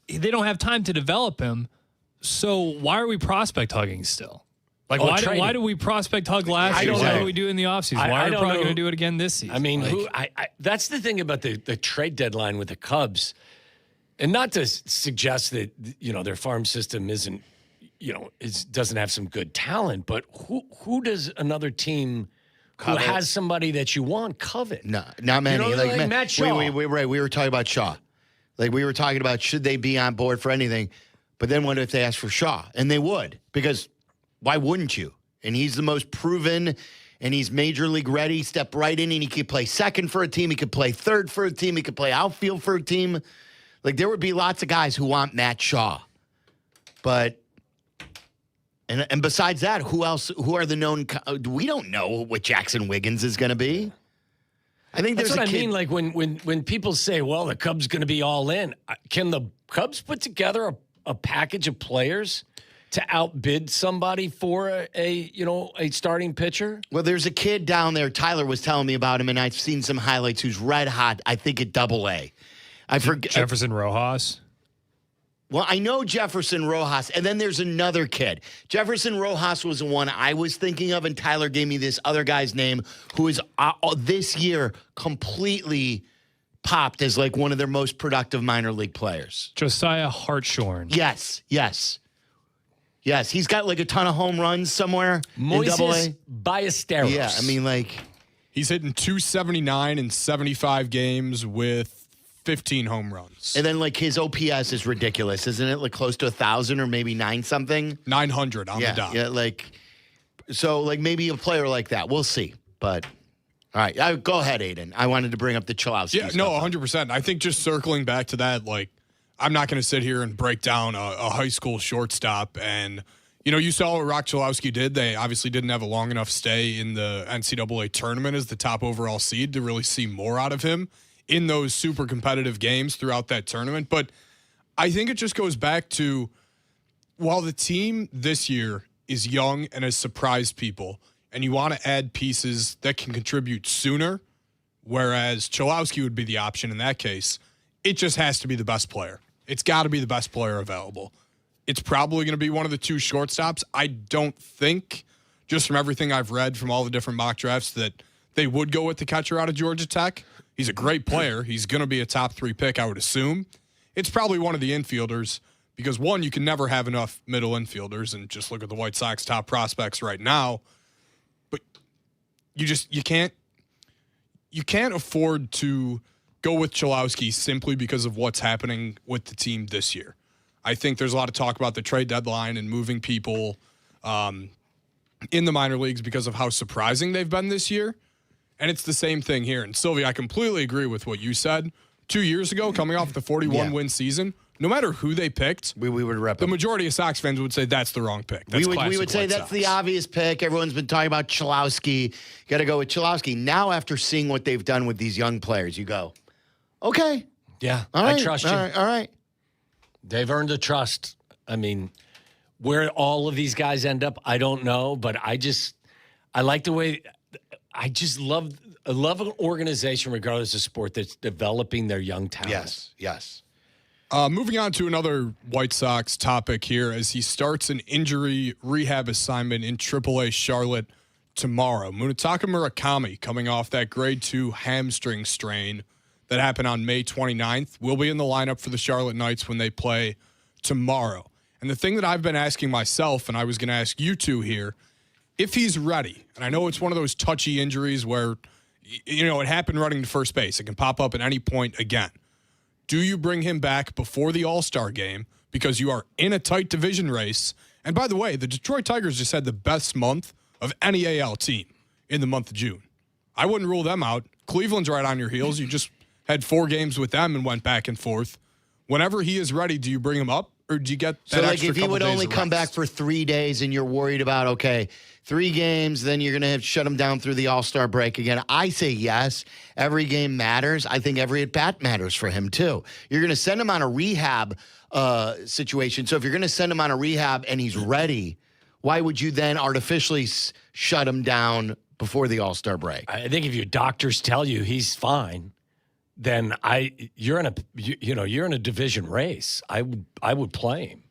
they don't have time to develop him. So why are we prospect hugging still? Like, why do we prospect hug last year? Why do we do it in the offseason? Why are we probably going to do it again this season? I mean, that's the thing about the trade deadline with the Cubs. And not to suggest that, their farm system isn't, doesn't have some good talent, but who does another team who has somebody that you want covet? No, not many. Like Matt Shaw. We were talking about Shaw. Like, we were talking about should they be on board for anything. But then what if they asked for Shaw? And they would, because why wouldn't you? And he's the most proven, and he's major league ready. Step right in, and he could play second for a team. He could play third for a team. He could play outfield for a team. Like, there would be lots of guys who want Matt Shaw. But, and besides that, who else? Who are the known? We don't know what Jackson Wiggins is going to be. I think that's there's what a I kid. mean. Like when people say, "Well, the Cubs going to be all in," can the Cubs put together a package of players to outbid somebody for a starting pitcher? Well, there's a kid down there. Tyler was telling me about him, and I've seen some highlights. Who's red hot? I think at Double-A. I forget Jefferson Rojas. Well, I know Jefferson Rojas, and then there's another kid. Jefferson Rojas was the one I was thinking of, and Tyler gave me this other guy's name who is this year completely popped as like one of their most productive minor league players. Josiah Hartshorn. Yes. He's got like a ton of home runs somewhere in Double-A. Ballesteros. Yeah, I mean, like, he's hitting 279 in 75 games with 15 home runs. And then, like, his OPS is ridiculous, isn't it? Like, close to 1,000 or maybe 9-something? 900 on the dot. Yeah, so, maybe a player like that. We'll see. But, all right, go ahead, Aiden. I wanted to bring up the Cholowski. Yeah, no, 100%. I think just circling back to that, like, I'm not going to sit here and break down a high school shortstop. And, you saw what Rock Cholowski did. They obviously didn't have a long enough stay in the NCAA tournament as the top overall seed to really see more out of him in those super competitive games throughout that tournament. But I think it just goes back to, while the team this year is young and has surprised people, and you want to add pieces that can contribute sooner, whereas Cholowski would be the option in that case, it just has to be the best player. It's got to be the best player available. It's probably going to be one of the two shortstops. I don't think, just from everything I've read from all the different mock drafts, that they would go with the catcher out of Georgia Tech. He's a great player. He's going to be a top 3 pick, I would assume. It's probably one of the infielders because, one, you can never have enough middle infielders, and just look at the White Sox top prospects right now. But you can't afford to go with Cholowski simply because of what's happening with the team this year. I think there's a lot of talk about the trade deadline and moving people in the minor leagues because of how surprising they've been this year. And it's the same thing here. And Sylvie, I completely agree with what you said. 2 years ago, coming off the 41-win season, no matter who they picked, we would rep the majority of Sox fans would say that's the wrong pick. We would say that's the obvious pick. Everyone's been talking about Cholowski. Got to go with Cholowski. Now, after seeing what they've done with these young players, you go, okay. Yeah, all right, I trust you. All right. They've earned the trust. I mean, where all of these guys end up, I don't know. But I like the way – I love an organization, regardless of sport, that's developing their young talent. Yes. Moving on to another White Sox topic here as he starts an injury rehab assignment in AAA Charlotte tomorrow. Munetaka Murakami, coming off that grade 2 hamstring strain that happened on May 29th, will be in the lineup for the Charlotte Knights when they play tomorrow. And the thing that I've been asking myself, and I was going to ask you two here, if he's ready, and I know it's one of those touchy injuries where, it happened running to first base. It can pop up at any point again. Do you bring him back before the All-Star game because you are in a tight division race? And by the way, the Detroit Tigers just had the best month of any AL team in the month of June. I wouldn't rule them out. Cleveland's right on your heels. You just had 4 games with them and went back and forth. Whenever he is ready, do you bring him up? Or do you get that extra if he would couple only days of come rest? back for 3 days and you're worried about, 3 games, then you're going to have to shut him down through the All-Star break again. I say yes. Every game matters. I think every at-bat matters for him, too. You're going to send him on a rehab situation. So if you're going to send him on a rehab and he's ready, why would you then artificially shut him down before the All-Star break? I think if your doctors tell you he's fine, then you're in a division race. I would play him.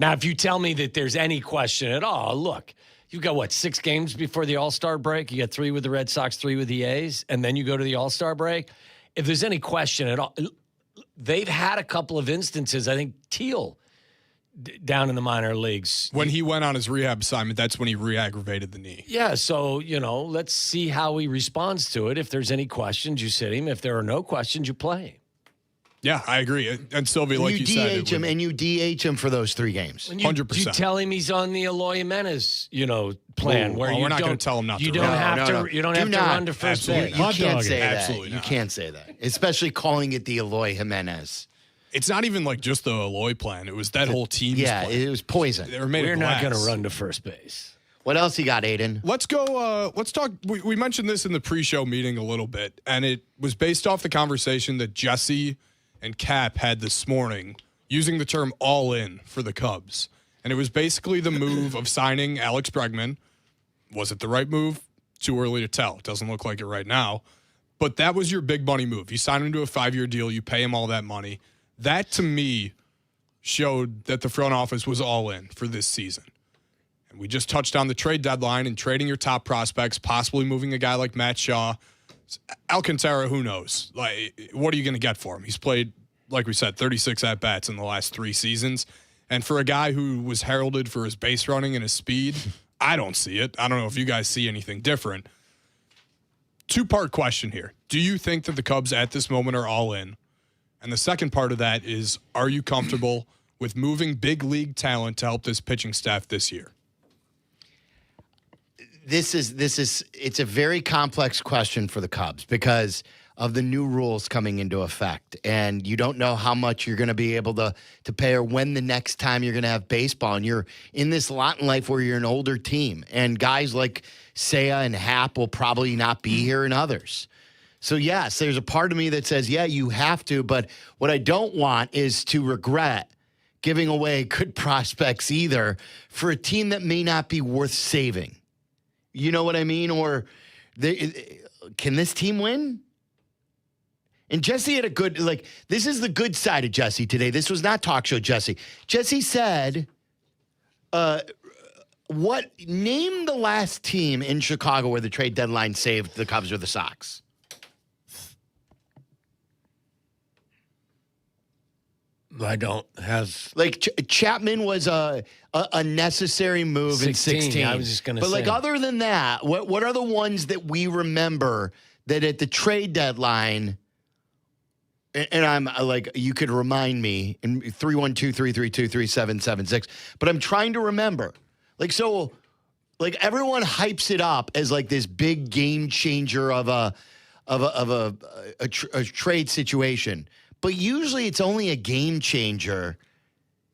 Now, if you tell me that there's any question at all, look, you've got 6 games before the All-Star break. You got 3 with the Red Sox, 3 with the A's, and then you go to the All-Star break. If there's any question at all, they've had a couple of instances. I think Teal down in the minor leagues. When he went on his rehab assignment, that's when he re-aggravated the knee. Yeah, so, let's see how he responds to it. If there's any questions, you sit him. If there are no questions, you play him. Yeah, I agree. And Sylvia, like you said, DH him and you DH him for those 3 games. 100%. You tell him he's on the Eloy Jimenez, plan. Where we're not going to tell him not to. You don't have to. You don't have to run to first base. You can't say that. Absolutely not. You can't say that, especially calling it the Eloy Jimenez. It's not even like just the Eloy plan. It was that whole team's plan. It was poison. They were made We're of not glass. going to run to first base. What else you got, Aiden? Let's go. Let's talk. We mentioned this in the pre-show meeting a little bit, and it was based off the conversation that Jesse and Kap had this morning, using the term all in for the Cubs. And it was basically the move of signing Alex Bregman. Was it the right move? Too early to tell. It doesn't look like it right now. But that was your big money move. You sign him to a 5-year deal. You pay him all that money. That, to me, showed that the front office was all in for this season. And we just touched on the trade deadline and trading your top prospects, possibly moving a guy like Matt Shaw. Alcantara, who knows? Like, what are you going to get for him? He's played, like we said, 36 at-bats in the last 3 seasons. And for a guy who was heralded for his base running and his speed, I don't see it. I don't know if you guys see anything different. 2-part question here. Do you think that the Cubs at this moment are all in? And the second part of that is, are you comfortable with moving big league talent to help this pitching staff this year? It's a very complex question for the Cubs because of the new rules coming into effect. And you don't know how much you're going to be able to pay or when the next time you're going to have baseball. And you're in this lot in life where you're an older team. And guys like Seiya and Happ will probably not be here and others. So, yes, there's a part of me that says, yeah, you have to. But what I don't want is to regret giving away good prospects either for a team that may not be worth saving. You know what I mean? Or can this team win? And Jesse had a good, this is the good side of Jesse today. This was not talk show Jesse. Jesse said, name the last team in Chicago where the trade deadline saved the Cubs or the Sox? I don't have. Chapman was a necessary move in 16. I was just going to say. But other than that, what are the ones that we remember that at the trade deadline, and I'm you could remind me in 312-332-3776, but I'm trying to remember. Everyone hypes it up as this big game changer of a trade situation. But usually it's only a game changer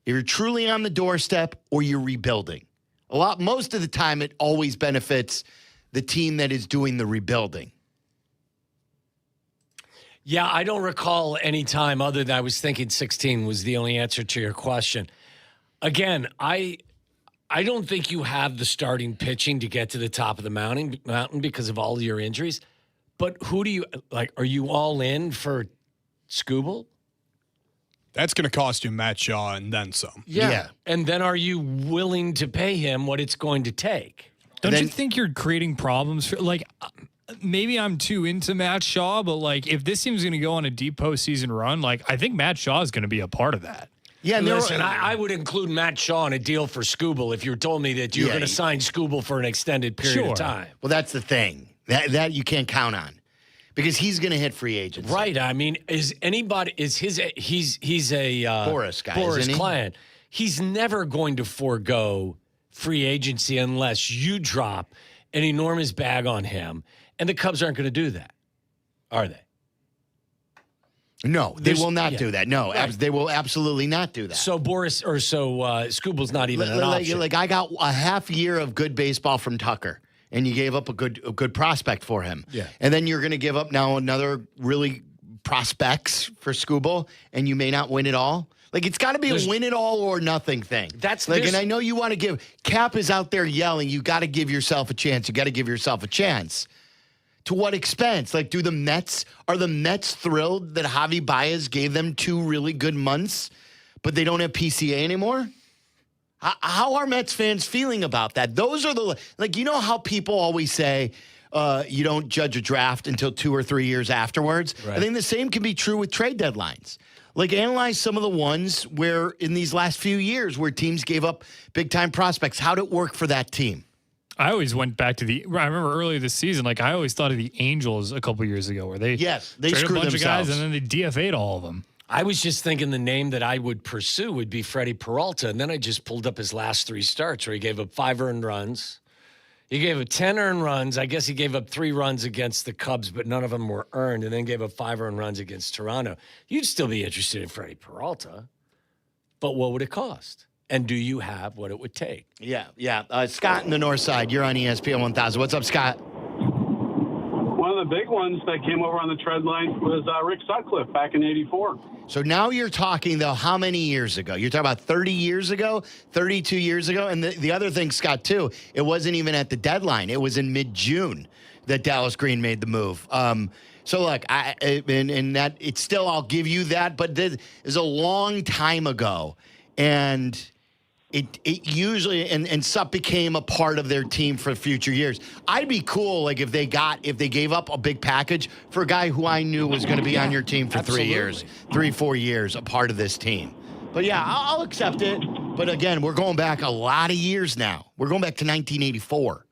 if you're truly on the doorstep or you're rebuilding. Most of the time, it always benefits the team that is doing the rebuilding. Yeah, I don't recall any time other than I was thinking 16 was the only answer to your question. Again, I don't think you have the starting pitching to get to the top of the mountain because of all your injuries. But who do you are you all in for Skubal? That's going to cost you Matt Shaw and then some. Yeah. And then are you willing to pay him what it's going to take? Don't you think you're creating problems for maybe I'm too into Matt Shaw, but if this team's going to go on a deep postseason run, I think Matt Shaw is going to be a part of that. Yeah, listen, I would include Matt Shaw in a deal for Skubal if you told me that you're going to sign Skubal for an extended period of time. Well, that's the thing. That you can't count on. Because he's going to hit free agency. Right. I mean, he's a Boris guy, Boris isn't he? client. He's never going to forego free agency unless you drop an enormous bag on him. And the Cubs aren't going to do that, are they? No, they will not do that. No, they will absolutely not do that. So Skubal's not even an option. I got a half year of good baseball from Tucker. And you gave up a good prospect for him. Yeah. And then you're going to give up now another really prospects for Skubal, and you may not win it all. It's got to be a win it all or nothing thing. And I know you want to give. Kap is out there yelling, you got to give yourself a chance. You got to give yourself a chance. To what expense? Like, are the Mets thrilled that Javi Baez gave them 2 really good months, but they don't have PCA anymore? How are Mets fans feeling about that? Those are how people always say you don't judge a draft until 2 or 3 years afterwards. Right. I think the same can be true with trade deadlines. Like, analyze some of the ones where in these last few years where teams gave up big-time prospects. How'd it work for that team? I always went back to I remember earlier this season, I always thought of the Angels a couple years ago where they traded screwed a bunch themselves. of guys and then they DFA'd all of them. I was just thinking the name that I would pursue would be Freddie Peralta, and then I just pulled up his last 3 starts where he gave up 5 earned runs. He gave up 10 earned runs. I guess he gave up 3 runs against the Cubs, but none of them were earned, and then gave up 5 earned runs against Toronto. You'd still be interested in Freddie Peralta, but what would it cost? And do you have what it would take? Yeah. Scott in the North Side, you're on ESPN 1000. What's up, Scott? One of the big ones that came over on the trade line was Rick Sutcliffe back in '84. So now you're talking, though, how many years ago? You're talking about 30 years ago, 32 years ago? And the other thing, Scott, too, it wasn't even at the deadline. It was in mid-June that Dallas Green made the move. So, look, that it's still, I'll give you that, but this is a long time ago. And it usually, and Sup became a part of their team for future years. I'd be cool, if they gave up a big package for a guy who I knew was going to be on your team for 3 years, 4 years, a part of this team. But yeah, I'll accept it. But again, we're going back a lot of years now. We're going back to 1984.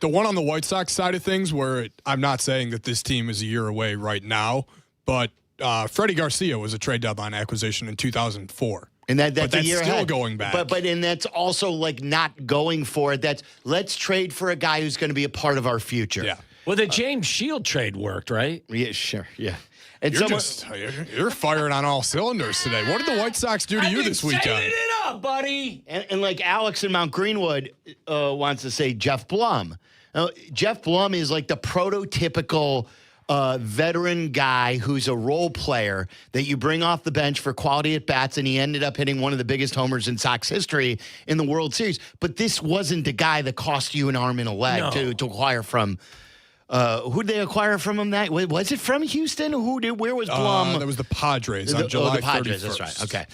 The one on the White Sox side of things, I'm not saying that this team is a year away right now, but Freddie Garcia was a trade deadline acquisition in 2004. And that's a year still ahead. Going back. But that's also not going for it. That's let's trade for a guy who's going to be a part of our future. Yeah. Well, the James Shield trade worked, right? Yeah, sure. Yeah. And you're firing on all cylinders today. What did the White Sox do to you this weekend? Setting it up, buddy. And like Alex in Mount Greenwood wants to say Jeff Blum. Jeff Blum is like the prototypical veteran guy who's a role player that you bring off the bench for quality at bats, and he ended up hitting one of the biggest homers in Sox history in the World Series. But this wasn't the guy that cost you an arm and a leg to acquire from. Who did they acquire from him? Was it from Houston? Where was Blum? That was the Padres on July 31st. The Padres, that's right. Okay.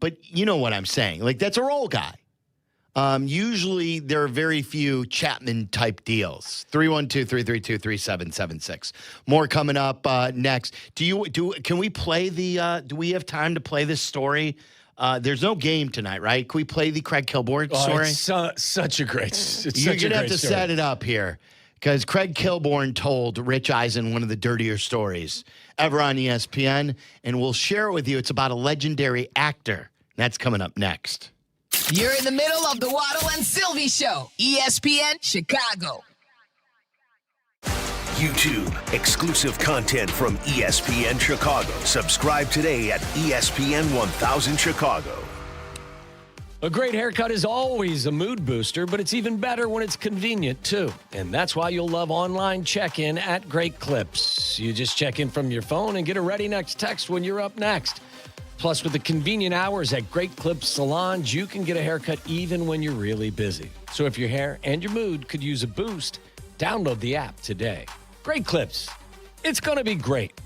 But you know what I'm saying. That's a role guy. Usually there are very few Chapman-type deals. 312-332-3776. More coming up next. Can we play do we have time to play this story? There's no game tonight, right? Can we play the Craig Kilborn story? It's such a great You're going to have to set it up here because Craig Kilborn told Rich Eisen one of the dirtier stories ever on ESPN, and we'll share it with you. It's about a legendary actor. That's coming up next. You're in the middle of the Waddle and Silvy Show, ESPN Chicago. YouTube, exclusive content from ESPN Chicago. Subscribe today at ESPN 1000 Chicago. A great haircut is always a mood booster, but it's even better when it's convenient, too. And that's why you'll love online check-in at Great Clips. You just check in from your phone and get a ready next text when you're up next. Plus, with the convenient hours at Great Clips salons, you can get a haircut even when you're really busy. So if your hair and your mood could use a boost, download the app today. Great Clips. It's going to be great.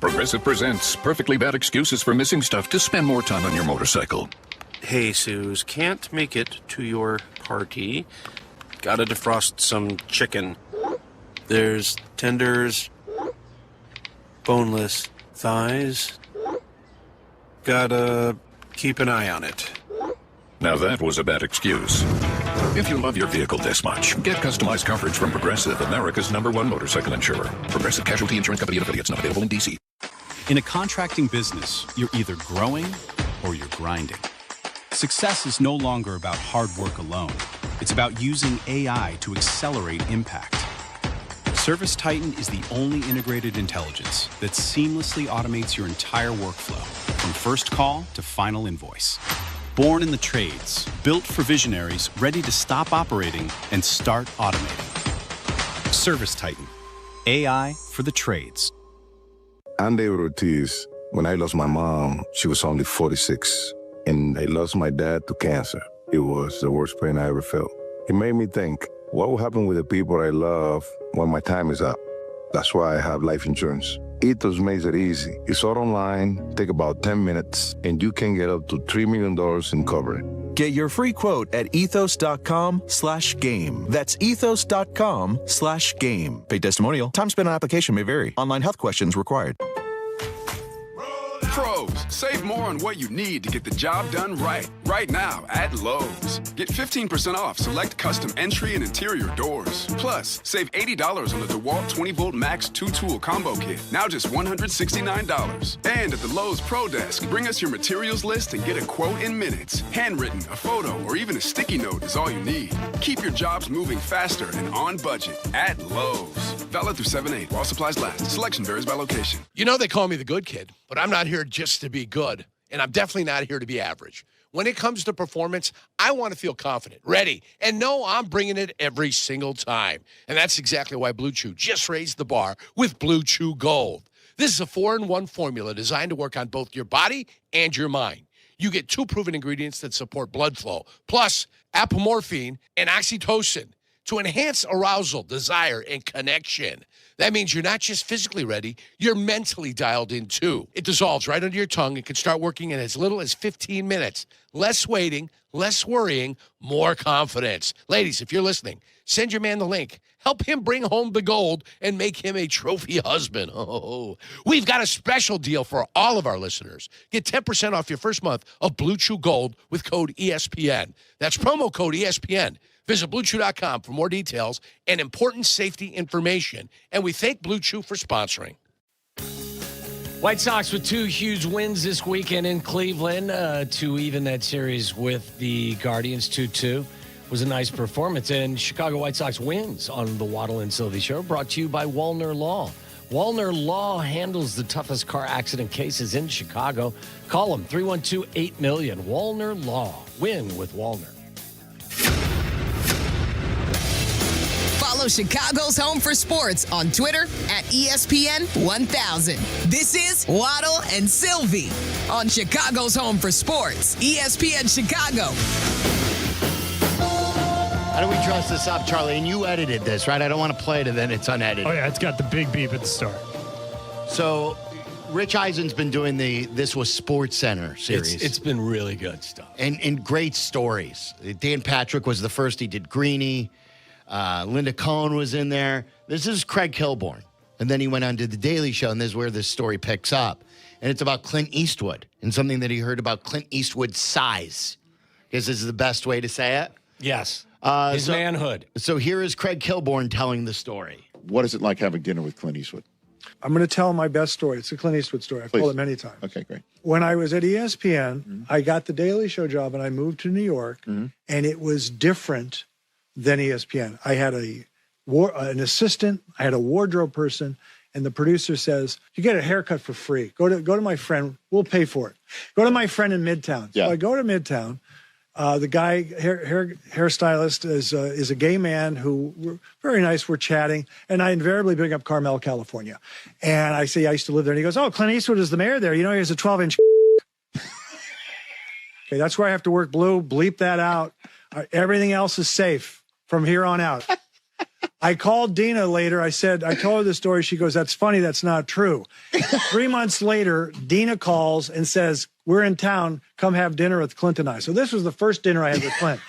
Progressive presents perfectly bad excuses for missing stuff to spend more time on your motorcycle. Hey, Suze, can't make it to your party. Gotta defrost some chicken. There's tenders, boneless thighs. Gotta keep an eye on it. Now that was a bad excuse. If you love your vehicle this much, get customized coverage from Progressive, America's #1 motorcycle insurer. Progressive Casualty Insurance Company and affiliates, not available in D.C. In a contracting business, you're either growing or you're grinding. Success is no longer about hard work alone. It's about using AI to accelerate impact. Service Titan is the only integrated intelligence that seamlessly automates your entire workflow, from first call to final invoice. Born in the trades, built for visionaries ready to stop operating and start automating. Service Titan, AI for the trades. I'm David Ortiz. When I lost my mom, she was only 46, and I lost my dad to cancer. It was the worst pain I ever felt. It made me think, what will happen with the people I love when my time is up? That's why I have life insurance. Ethos makes it easy. It's all online, take about 10 minutes, and you can get up to $3 million in coverage. Get your free quote at ethos.com/game. That's ethos.com/game. Paid testimonial. Time spent on application may vary. Online health questions required. Pros, save more on what you need to get the job done right. Right now at Lowe's. Get 15% off select custom entry and interior doors. Plus, save $80 on the DeWalt 20-volt Max 2-tool combo kit. Now just $169. And at the Lowe's Pro Desk, bring us your materials list and get a quote in minutes. Handwritten, a photo, or even a sticky note is all you need. Keep your jobs moving faster and on budget at Lowe's. Valid through 7/8 while supplies last. Selection varies by location. You know they call me the good kid, but I'm not here just to be good, and I'm definitely not here to be average. When it comes to performance, I want to feel confident, ready, and know I'm bringing it every single time. And that's exactly why Blue Chew just raised the bar with Blue Chew Gold. This is a 4-in-1 formula designed to work on both your body and your mind. You get 2 proven ingredients that support blood flow, plus apomorphine and oxytocin to enhance arousal, desire, and connection. That means you're not just physically ready, you're mentally dialed in too. It dissolves right under your tongue and can start working in as little as 15 minutes. Less waiting, less worrying, more confidence. Ladies, if you're listening, send your man the link. Help him bring home the gold and make him a trophy husband. Oh, we've got a special deal for all of our listeners. Get 10% off your first month of Blue Chew Gold with code ESPN. That's promo code ESPN. Visit BlueChew.com for more details and important safety information. And we thank Blue Chew for sponsoring. White Sox with 2 huge wins this weekend in Cleveland to even that series with the Guardians 2-2. Was a nice performance. And Chicago White Sox wins on the Waddle and Silvy Show, brought to you by Wallner Law. Wallner Law handles the toughest car accident cases in Chicago. Call them, 312-8-million. Wallner Law. Win with Wallner. Follow Chicago's Home for Sports on Twitter at ESPN 1000. This is Waddle and Silvy on Chicago's Home for Sports, ESPN Chicago. How do we dress this up, Charlie? And you edited this, right? I don't want to play it and then it's unedited. Oh, yeah, it's got the big beep at the start. So, Rich Eisen's been doing the This Was Sports Center series. It's been really good stuff. And great stories. Dan Patrick was the first. He did Greeny. Linda Cohn was in there. This is Craig Kilborn. And then he went on to The Daily Show, and this is where this story picks up. And it's about Clint Eastwood and something that he heard about Clint Eastwood's size. I guess this is the best way to say it. Yes. His manhood. So here is Craig Kilborn telling the story. What is it like having dinner with Clint Eastwood? I'm going to tell my best story. It's a Clint Eastwood story. I've told it many times. Okay, great. When I was at ESPN, I got the Daily Show job, and I moved to New York, and it was different than ESPN. I had an assistant, I had a wardrobe person, and the producer says, "You get a haircut for free. Go to my friend. We'll pay for it. Go to my friend in Midtown." Yeah. So I go to Midtown. The guy, hairstylist, is a gay man who, very nice. We're chatting, and I invariably bring up Carmel, California, and I say I used to live there. And he goes, "Oh, Clint Eastwood is the mayor there. You know, he has a 12-inch." Okay, that's where I have to work blue. Bleep that out. Everything else is safe from here on out. I called Dina later. I told her the story. She goes, "That's funny. That's not true." 3 months later, Dina calls and says, "We're in town. Come have dinner with Clint and I." So this was the first dinner I had with Clint.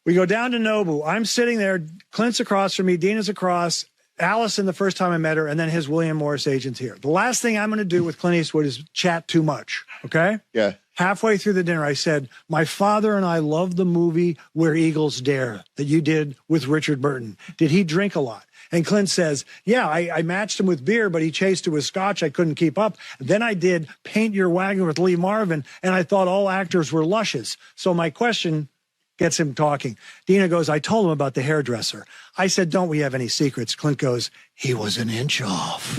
We go down to Nobu. I'm sitting there. Clint's across from me. Dina's across. Allison, the first time I met her, and then his William Morris agent's here. The last thing I'm going to do with Clint Eastwood is chat too much. Okay? Yeah. Halfway through the dinner, I said, "My father and I love the movie Where Eagles Dare that you did with Richard Burton. Did he drink a lot?" And Clint says, "Yeah, I matched him with beer, but he chased it with scotch. I couldn't keep up. Then I did Paint Your Wagon with Lee Marvin, and I thought all actors were luscious." So my question gets him talking. Dina goes, "I told him about the hairdresser." I said, "Don't we have any secrets?" Clint goes, "He was an inch off."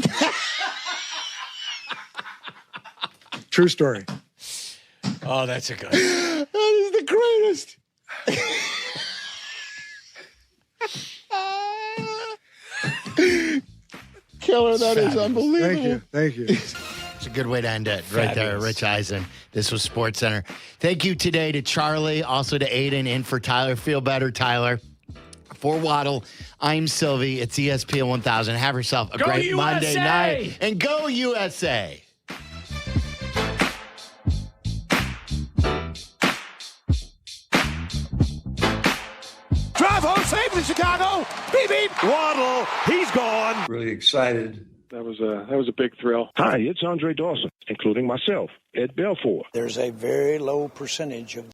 True story. Oh, that's a good. That is the greatest. Killer, that is unbelievable. Thank you. It's a good way to end it right there, Rich Eisen. This was Sports Center. Thank you today to Charlie, also to Aiden, and for Tyler. Feel better, Tyler. For Waddle, I'm Silvy. It's ESPN 1000. Have yourself a Go great USA! Monday night. And go USA! Drive home safe in Chicago. Beep, beep. Waddle, he's gone. Really excited. That was a big thrill. Hi, it's Andre Dawson, including myself, Ed Belfour. There's a very low percentage of